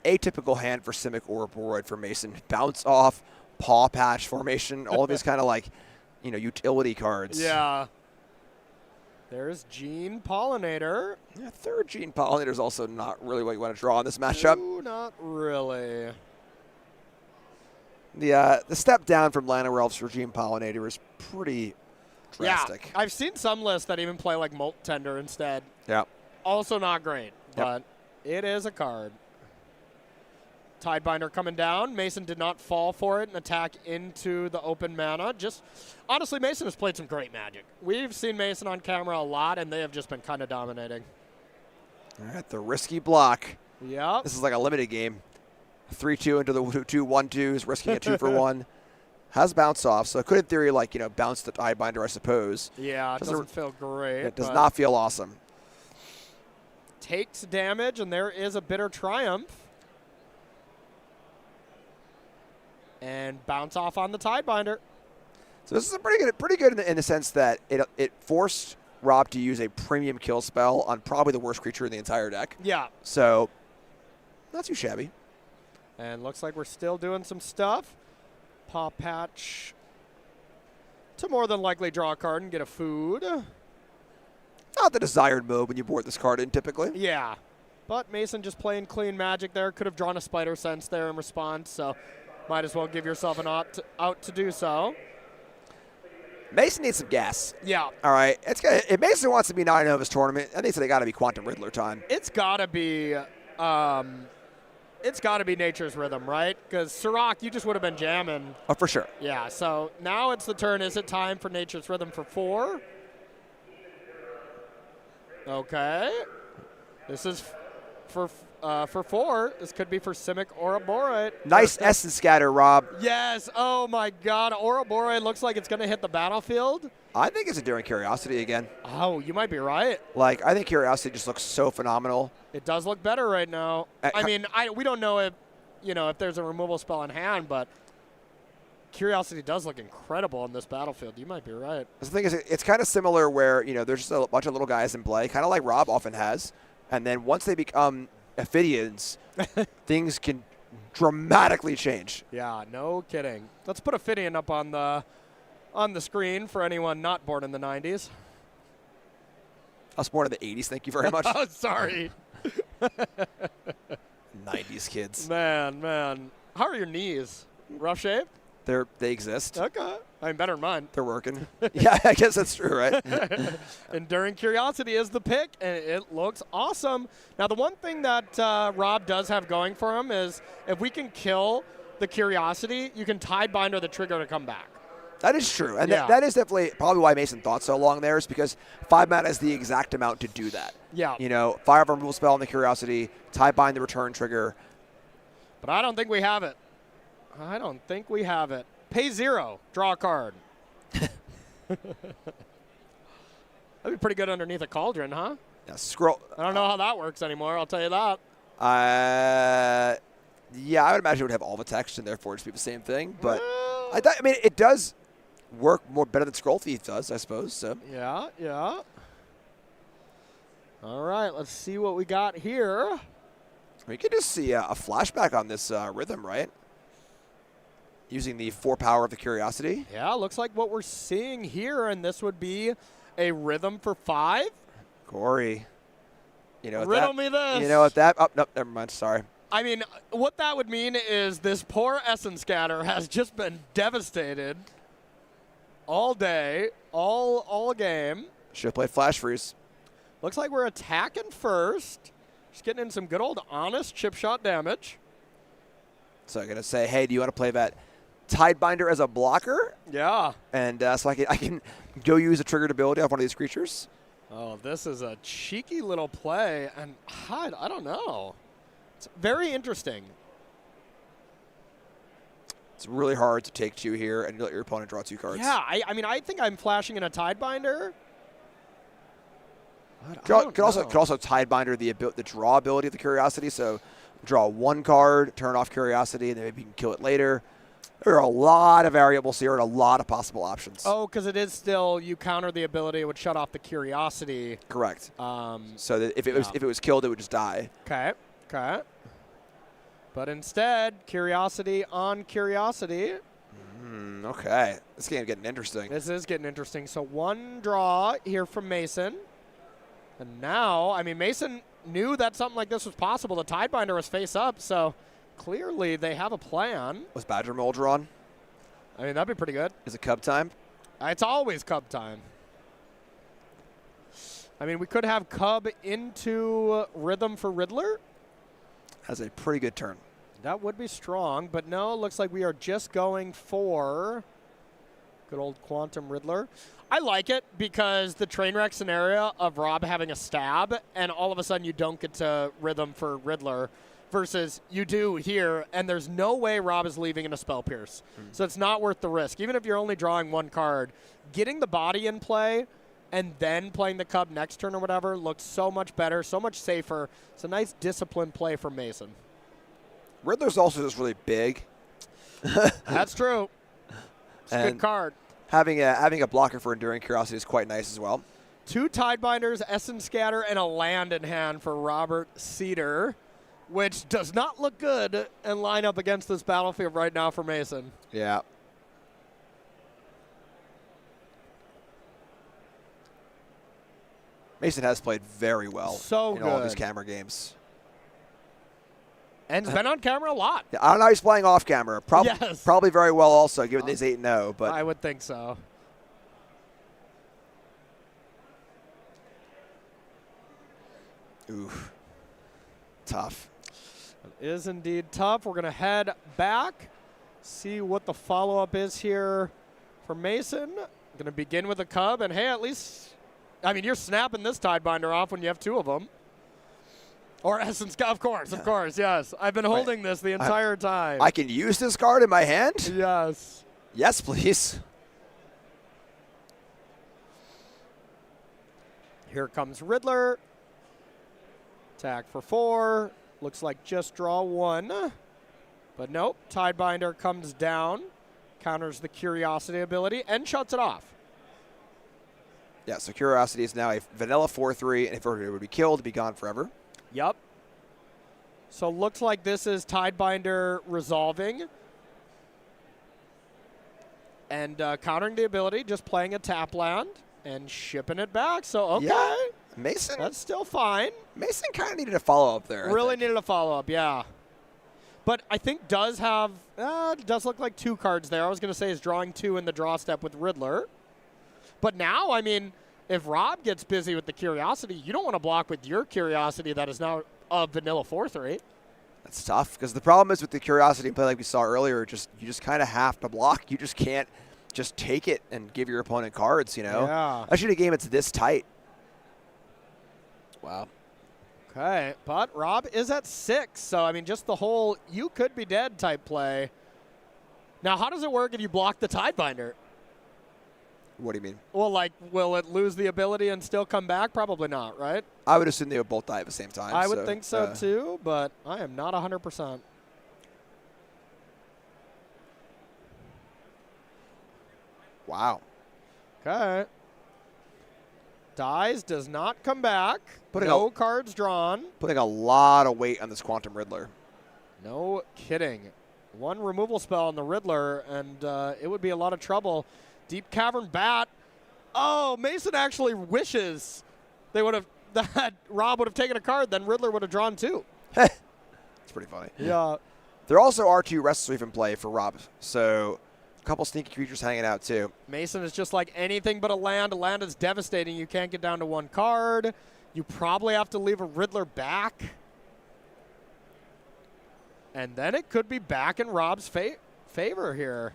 atypical hand for Simic or Ouroboroid for Mason. Bounce off, paw patch formation, all of these kind of like, utility cards. Yeah. There's Gene Pollinator. Yeah, third Gene Pollinator is also not really what you want to draw in this matchup. Ooh, not really. The step down from Llanowar Elves for Gene Pollinator is pretty drastic. Yeah, I've seen some lists that even play like Molt Tender instead. Yeah. Also not great, but it is a card. Tidebinder coming down. Mason did not fall for it and attack into the open mana. Just honestly, Mason has played some great Magic. We've seen Mason on camera a lot, and they have just been kind of dominating. All right, the risky block. Yeah. This is like a limited game. 3-2 into the 2-1-2s, risking a 2-for-1. Has bounce off, so it could in theory bounce the Tidebinder, I suppose. Yeah, it doesn't feel great. It does not feel awesome. Takes damage, and there is a Bitter Triumph. And bounce off on the Tidebinder. So this is pretty good in the sense that it forced Rob to use a premium kill spell on probably the worst creature in the entire deck. Yeah. So not too shabby. And looks like we're still doing some stuff. Paw patch to more than likely draw a card and get a food. Not the desired mode when you board this card in typically. Yeah. But Mason just playing clean Magic there. Could have drawn a Spider Sense there in response, so might as well give yourself an out to do so. Mason needs some gas. Yeah. All right. If Mason wants to be 9-0 of his tournament, I think they got to be Quantum Riddler time. It's got to be Nature's Rhythm, right? Because Sirach, you just would have been jamming. Oh, for sure. Yeah, so now it's the turn. Is it time for Nature's Rhythm for 4? Okay. This is for 4. This could be for Simic or Ouroboroid. Nice Essence Scatter, Rob. Yes. Oh, my God. Ouroboroid looks like it's going to hit the battlefield. I think it's Enduring Curiosity again. Oh, you might be right. I think Curiosity just looks so phenomenal. It does look better right now. We don't know if there's a removal spell in hand, but Curiosity does look incredible on this battlefield. You might be right. The thing is, it's kind of similar where, there's just a bunch of little guys in play, kind of like Rob often has. And then once they become Ophidians, things can dramatically change. Yeah, no kidding. Let's put Ophidian up on the screen for anyone not born in the 90s. I was born in the 80s, thank you very much. Oh, sorry. 90s kids. Man. How are your knees? Rough shape? They exist. Okay. I'm better than mine. They're working. Yeah, I guess that's true, right? Enduring Curiosity is the pick, and it looks awesome. Now, the one thing that Rob does have going for him is if we can kill the Curiosity, you can Tidebinder the trigger to come back. That is true, and that is definitely probably why Mason thought so long there, is because 5 mana is the exact amount to do that. Yeah. Fire removal spell on the Curiosity, Tidebind the return trigger. But I don't think we have it. Pay 0, draw a card. That'd be pretty good underneath a cauldron, huh? Yeah, scroll. I don't know how that works anymore, I'll tell you that. Yeah, I would imagine it would have all the text and therefore just be the same thing. But it does work more better than Scroll Thief does, I suppose. So. Yeah. All right, let's see what we got here. We could just see a flashback on this rhythm, right? Using the 4 power of the Curiosity. Yeah, looks like what we're seeing here, and this would be a rhythm for 5. Corey. Riddle me this. You know what that? Oh, no, never mind. Sorry. I mean, what that would mean is this poor Essence Scatter has just been devastated all day, all game. Should have played Flash Freeze. Looks like we're attacking first. Just getting in some good old honest chip shot damage. So I'm going to say, hey, do you want to play that Tidebinder as a blocker? Yeah. And so I can go use a triggered ability off one of these creatures. Oh, this is a cheeky little play, and I don't know. It's very interesting. It's really hard to take 2 here and let your opponent draw 2 cards. Yeah, I think I'm flashing in a Tidebinder. Could also Tidebinder the draw ability of the Curiosity. So draw 1 card, turn off Curiosity, and then maybe you can kill it later. There are a lot of variables here and a lot of possible options. Oh, because it is still, you counter the ability, it would shut off the Curiosity. Correct. So that if it was killed, it would just die. Okay. Okay. But instead, curiosity on curiosity. Okay. This game getting interesting. This is getting interesting. So one draw here from Mason. And now, I mean, Mason knew that something like this was possible. The Tidebinder was face up, so clearly they have a plan. Was Badger Mole drawn? I mean, that'd be pretty good. Is it Cub time? It's always Cub time. I mean, we could have Cub into Rhythm for Riddler. Has a pretty good turn. That would be strong, but no, looks like we are just going for good old Quantum Riddler. I like it because the train wreck scenario of Rob having a stab and all of a sudden you don't get to Rhythm for Riddler versus you do here, and there's no way Rob is leaving in a Spell Pierce. So it's not worth the risk. Even if you're only drawing one card, getting the body in play and then playing the Cub next turn or whatever looks so much better, so much safer. It's a nice disciplined play from Mason. Riddler's also just really big. That's true. It's a good card. Having a blocker for Enduring Curiosity is quite nice as well. 2 Tidebinders, Essence Scatter, and a land in hand for Robert Cedar, which does not look good and line up against this battlefield right now for Mason. Yeah. Mason has played very well in all of his camera games. And he's been on camera a lot. Yeah, I don't know how he's playing off camera. Probably very well also, given he's 8-0. But I would think so. Oof. Tough. It is indeed tough. We're going to head back, see what the follow-up is here for Mason. Going to begin with a Cub, and hey, at least, I mean, you're snapping this Tidebinder off when you have 2 of them. Or Essence, of course, yes. I've been holding this the entire time. I can use this card in my hand? Yes. Yes, please. Here comes Riddler. Attack for 4. Looks like just draw 1. But nope, Tidebinder comes down, counters the Curiosity ability, and shuts it off. Yeah, so Curiosity is now a vanilla 4/3, and if it would be killed, it'd be gone forever. Yep. So looks like this is Tidebinder resolving and countering the ability, just playing a tap land and shipping it back. So, okay. Yeah. Mason. That's still fine. Mason kind of needed a follow-up there. Really needed a follow-up, yeah. But I think does have, does look like 2 cards there. I was going to say is drawing 2 in the draw step with Riddler. But now, I mean, if Rob gets busy with the Curiosity, you don't want to block with your Curiosity that is now a vanilla 4/3. That's tough, because the problem is with the Curiosity play like we saw earlier, you just kind of have to block. You just can't just take it and give your opponent cards, you know? Yeah. Especially in a game that's this tight. Wow. Okay, but Rob is at 6, so, I mean, just the whole you could be dead type play. Now, how does it work if you block the Tidebinder? What do you mean? Well, like, will it lose the ability and still come back? Probably not, right? I would assume they would both die at the same time. I would think so, too, but I am not 100%. Wow. Okay. Dies, does not come back. No cards drawn. Putting a lot of weight on this Quantum Riddler. No kidding. 1 removal spell on the Riddler, and it would be a lot of trouble. Deep Cavern Bat. Oh, Mason actually wishes they would have that Rob would have taken a card, then Riddler would have drawn 2. It's pretty funny. Yeah. There also are 2 Restless Reef in play for Rob, so a couple sneaky creatures hanging out too. Mason is just like anything but a land. A land is devastating. You can't get down to 1 card. You probably have to leave a Riddler back. And then it could be back in Rob's favor here.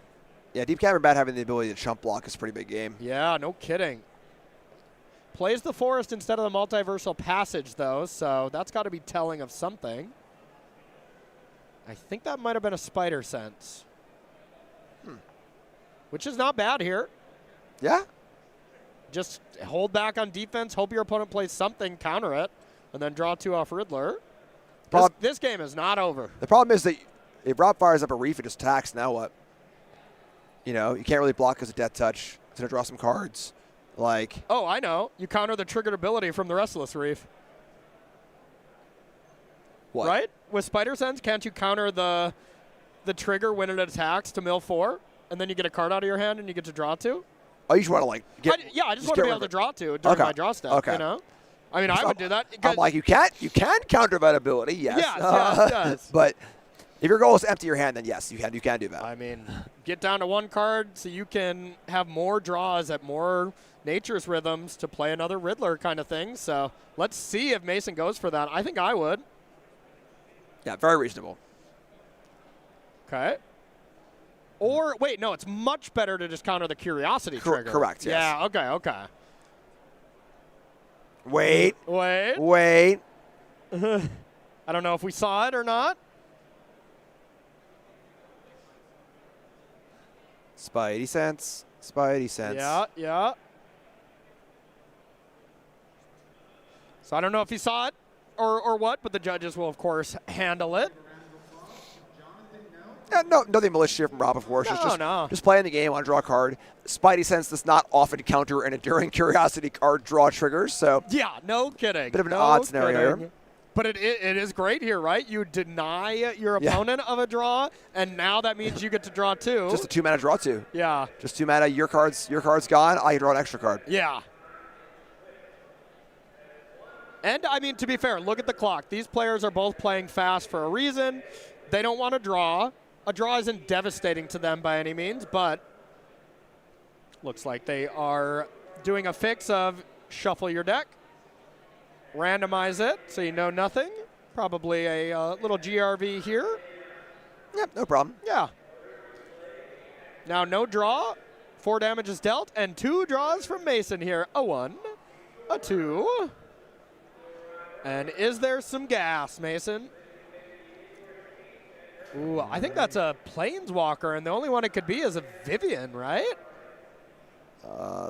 Yeah, Deep Cavern Bat having the ability to chump block is a pretty big game. Yeah, no kidding. Plays the Forest instead of the Multiversal Passage, though, so that's got to be telling of something. I think that might have been a Spider Sense. Which is not bad here. Yeah. Just hold back on defense, hope your opponent plays something, counter it, and then draw 2 off Riddler. This game is not over. The problem is that if Rob fires up a Reef, it just attacks, now what? You know, you can't really block because of Death Touch. It's going to draw some cards. Like. Oh, I know. You counter the triggered ability from the Restless Reef. What? Right? With Spider Sense, can't you counter the trigger when it attacks to mill 4, and then you get a card out of your hand and you get to draw 2? Oh, you just want to like get? I just want to be able to draw 2 during my draw step. Okay. You know? I mean, I would do that. I'm like, you can counter that ability, yes. Yes. But if your goal is to empty your hand, then yes, you can do that. I mean, get down to 1 card so you can have more draws at more Nature's Rhythms to play another Riddler kind of thing. So let's see if Mason goes for that. I think I would. Yeah, very reasonable. Okay. Or, wait, no, it's much better to just counter the Curiosity trigger. Correct, yes. Yeah, okay. Wait. I don't know if we saw it or not. Spidey sense. Yeah. So I don't know if he saw it or what, but the judges will, of course, handle it. Yeah, nothing malicious here from Rob, of course. Just playing the game on draw card. Spidey Sense does not often counter an Enduring Curiosity card draw triggers, so. Yeah, no kidding. Bit of an odd scenario here. But it is great here, right? You deny your opponent of a draw, and now that means you get to draw 2. Just a 2-mana draw 2. Yeah. Just 2 mana. Your card's gone. I draw an extra card. Yeah. And, I mean, to be fair, look at the clock. These players are both playing fast for a reason. They don't want to draw. A draw isn't devastating to them by any means, but looks like they are doing a fix of shuffle your deck, randomize it so you know nothing. Probably a little GRV here. Yep, no problem. Yeah. Now no draw. 4 damage is dealt, and 2 draws from Mason here. A 1, a 2. And is there some gas, Mason? Ooh, I think that's a Planeswalker, and the only one it could be is a Vivian, right?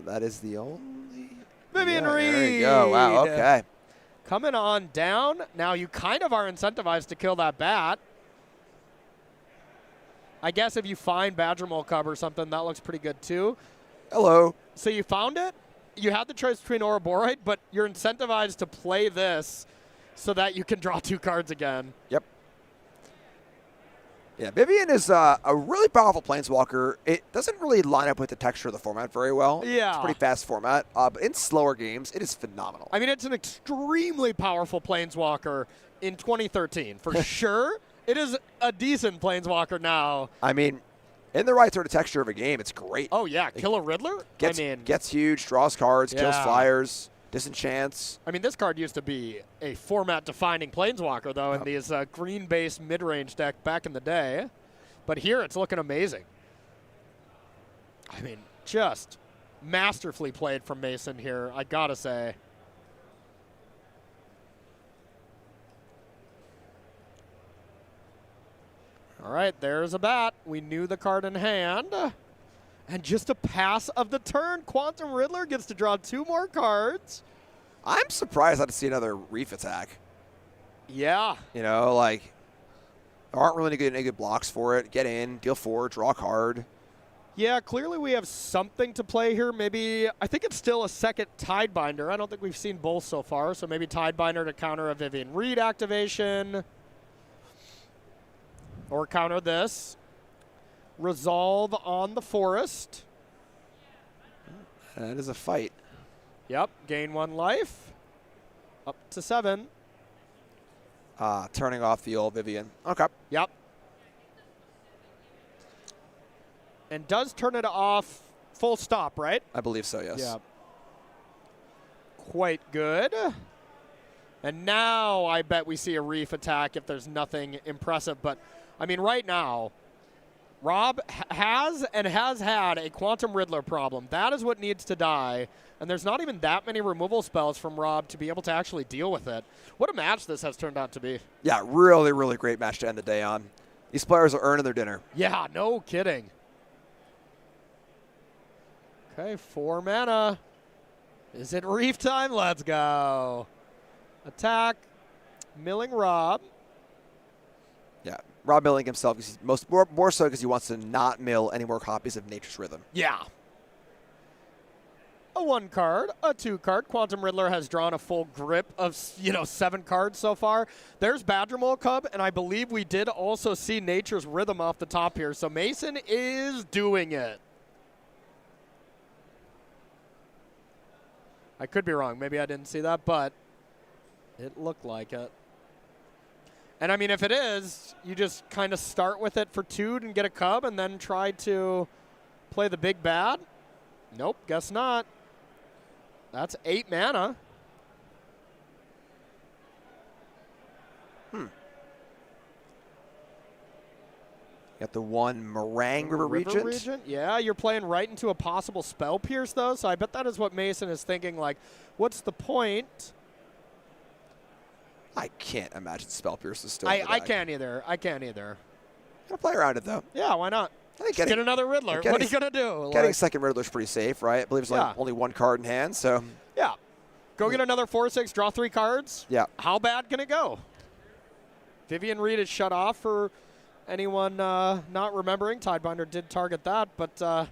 That is the only. Vivian Reed. There you go. Wow, okay. Coming on down. Now you kind of are incentivized to kill that bat. I guess if you find Badgermole Cub or something, that looks pretty good too. Hello. So you found it. You had the choice between Ouroboroid, but you're incentivized to play this so that you can draw 2 cards again. Yep. Yeah, Vivian is a really powerful Planeswalker. It doesn't really line up with the texture of the format very well. Yeah. It's a pretty fast format, but in slower games, it is phenomenal. I mean, it's an extremely powerful Planeswalker in 2013, for sure. It is a decent Planeswalker now. I mean, in the right sort of texture of a game, it's great. Oh, yeah. Kill a Riddler? Gets huge, draws cards, kills flyers, disenchants. I mean, this card used to be a format-defining Planeswalker, though, in these green-based mid-range deck back in the day. But here, it's looking amazing. I mean, just masterfully played from Mason here, I gotta say. All right, there's a bat. We knew the card in hand. And just a pass of the turn. Quantum Riddler gets to draw 2 more cards. I'm surprised not to see another Reef attack. Yeah. You know, like, there aren't really any good blocks for it. Get in, deal 4, draw a card. Yeah, clearly we have something to play here. Maybe, I think it's still a second Tidebinder. I don't think we've seen both so far. So maybe Tidebinder to counter a Vivian Reed activation. Or counter this. Resolve on the Forest. That is a fight. Yep, gain 1 life. Up to 7. Turning off the old Vivian. Okay. Yep. And does turn it off full stop, right? I believe so, yes. Yeah. Quite good. And now I bet we see a Reef attack if there's nothing impressive. But, I mean, right now, Rob has had a Quantum Riddler problem. That is what needs to die. And there's not even that many removal spells from Rob to be able to actually deal with it. What a match this has turned out to be. Yeah, really, really great match to end the day on. These players are earning their dinner. Yeah, no kidding. Okay, 4 mana. Is it Reef time? Let's go. Attack. Milling Rob. Yeah, Rob milling himself, more so because he wants to not mill any more copies of Nature's Rhythm. Yeah. a 1 card, a 2 card. Quantum Riddler has drawn a full grip of, 7 cards so far. There's Badger Mole Cub, and I believe we did also see Nature's Rhythm off the top here. So Mason is doing it. I could be wrong. Maybe I didn't see that, but it looked like it. And I mean, if it is, you just kind of start with it for 2 and get a cub and then try to play the big bad. Nope, guess not. That's 8 mana. Got the 1 Meringue River Regent. Yeah, you're playing right into a possible Spell Pierce, though, so I bet that is what Mason is thinking, like, what's the point? I can't imagine Spell Pierce is still I can't either. I can't either. Gonna play around it, though. Yeah, why not? Get another Riddler. What are you going to do? Getting second Riddler's pretty safe, right? I believe it's like only 1 card in hand, so. Yeah. Go get another 4/6, draw 3 cards. Yeah. How bad can it go? Vivian Reed is shut off for anyone not remembering. Tidebinder did target that, but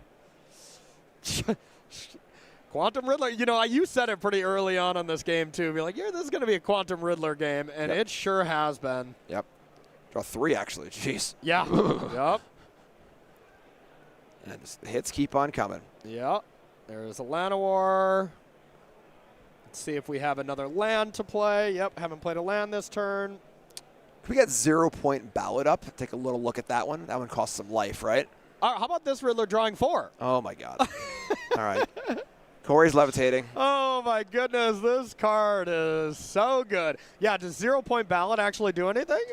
Quantum Riddler, you said it pretty early on this game, too. Be like, this is going to be a Quantum Riddler game, and it sure has been. Yep. Draw 3, actually. Jeez. Yeah. Yep. And just the hits keep on coming. Yep. There's a Llanowar. Let's see if we have another land to play. Yep, haven't played a land this turn. Can we get 0 Point Ballad up? Take a little look at that one. That one costs some life, right? How about this Riddler drawing 4? Oh, my God. All right. Corey's levitating. Oh, my goodness. This card is so good. Yeah, does 0 Point Ballad actually do anything?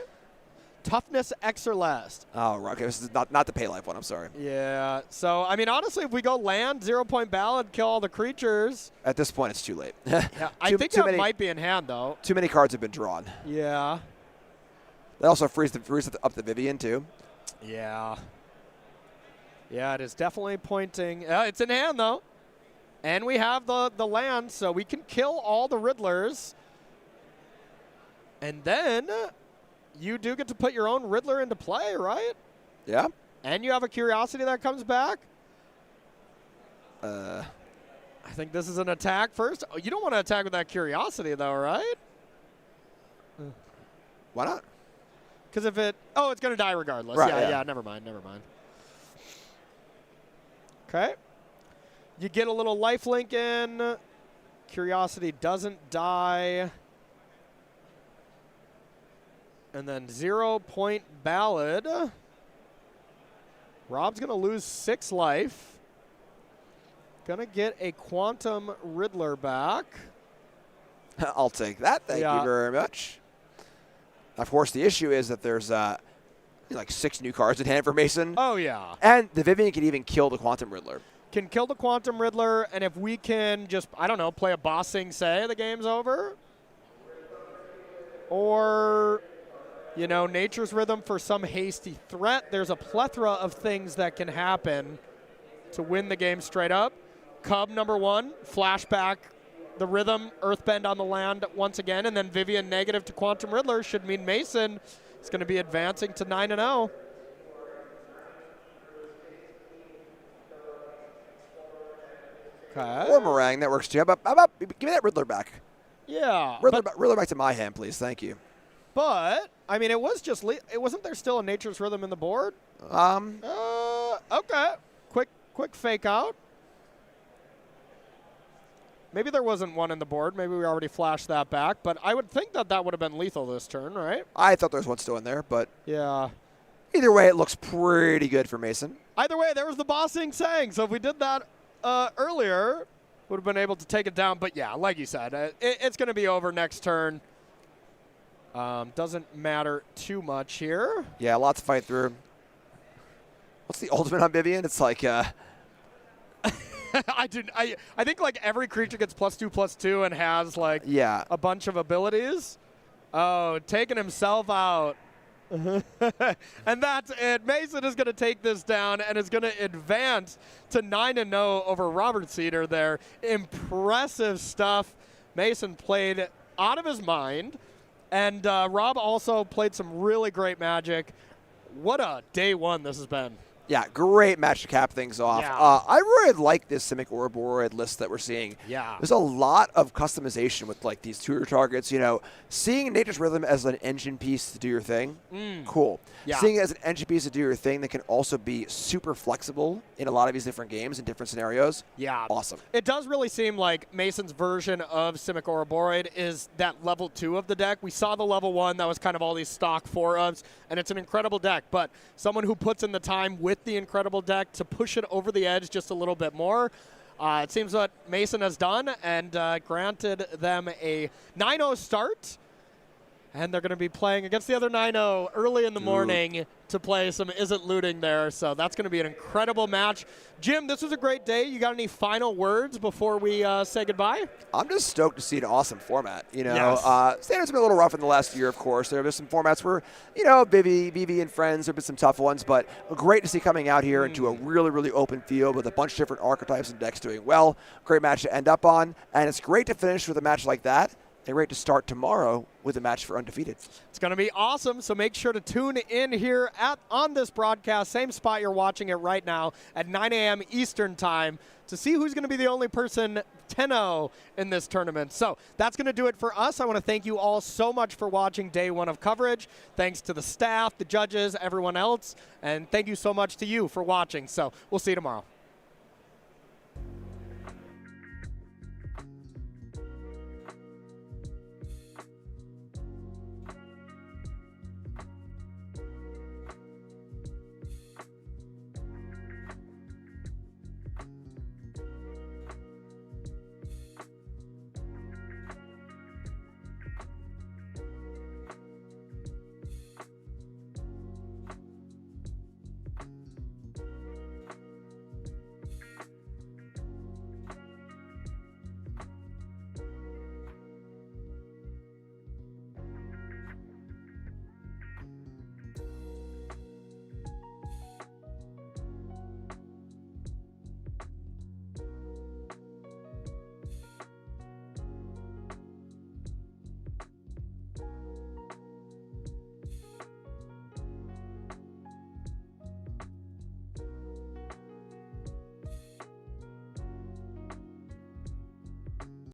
Toughness X or less. Oh, okay. This is not the pay life one. I'm sorry. Yeah. So, I mean, honestly, if we go land, 0 Point Ballad, kill all the creatures. At this point, it's too late. Yeah, I think that might be in hand, though. Too many cards have been drawn. Yeah. That also frees up the Vivian, too. Yeah. Yeah, it is definitely pointing. It's in hand, though. And we have the land, so we can kill all the Riddlers. And then you do get to put your own Riddler into play, right? Yeah. And you have a Curiosity that comes back. I think this is an attack first. Oh, you don't want to attack with that Curiosity, though, right? Why not? Because if it... Oh, it's going to die regardless. Right, yeah, never mind. Okay. You get a little lifelink in. Curiosity doesn't die. And then 0 Point Ballad. Rob's going to lose 6 life. Going to get a Quantum Riddler back. I'll take that. Thank you very much. Of course, the issue is that there's like 6 new cards in hand for Mason. Oh, yeah. And the Vivian can even kill the Quantum Riddler. Can kill the Quantum Riddler, and if we can just, I don't know, play a Bossing Say, the game's over. Or, Nature's Rhythm for some hasty threat. There's a plethora of things that can happen to win the game straight up. Cub number 1, flashback the Rhythm, Earthbend on the land once again, and then Vivian negative to Quantum Riddler should mean Mason is going to be advancing to 9-0. Okay. Or Meringue, that works too. How about give me that Riddler back? Yeah. Riddler back to my hand, please. Thank you. But, I mean, it was just, wasn't there still a Nature's Rhythm in the board? Okay. Quick fake out. Maybe there wasn't one in the board. Maybe we already flashed that back. But I would think that would have been lethal this turn, right? I thought there was one still in there, but yeah. Either way, it looks pretty good for Mason. Either way, there was the Bossing Saying. So if we did that earlier, would have been able to take it down. But yeah, like you said, it's going to be over next turn. Doesn't matter too much here. Yeah, lots to fight through. What's the ultimate on Vivian? It's like I think like every creature gets +2/+2 and has like a bunch of abilities. Oh, taking himself out. And that's it. Mason is going to take this down and is going to advance to 9-0 over Robert Cedar there. Impressive stuff. Mason played out of his mind. And Rob also played some really great Magic. What a day one this has been. Yeah, great match to cap things off. Yeah. I really like this Simic Ouroboroid list that we're seeing. Yeah. There's a lot of customization with like these tutor targets. You know, seeing Nature's Rhythm as an engine piece to do your thing, cool. Yeah. Seeing it as an engine piece to do your thing that can also be super flexible in a lot of these different games and different scenarios. Yeah. Awesome. It does really seem like Mason's version of Simic Ouroboroid is that level 2 of the deck. We saw the level 1 that was kind of all these stock 4-ofs, and it's an incredible deck. But someone who puts in the time with the incredible deck to push it over the edge just a little bit more, it seems what Mason has done and granted them a 9-0 start. And they're going to be playing against the other 9-0 early in the morning to play some Isn't Looting there. So that's going to be an incredible match. Jim, this was a great day. You got any final words before we say goodbye? I'm just stoked to see an awesome format. You know, Yes. Standard's been a little rough in the last year, of course. There have been some formats where, you know, BB and friends, there have been some tough ones, but great to see coming out here into a really, really open field with a bunch of different archetypes and decks doing well. Great match to end up on, and it's great to finish with a match like that. And great to start tomorrow with a match for Undefeated. It's going to be awesome, so make sure to tune in here on this broadcast, same spot you're watching it right now at 9 a.m. Eastern Time to see who's going to be the only person 10-0 in this tournament. So that's going to do it for us. I want to thank you all so much for watching day 1 of coverage. Thanks to the staff, the judges, everyone else, and thank you so much to you for watching. So we'll see you tomorrow.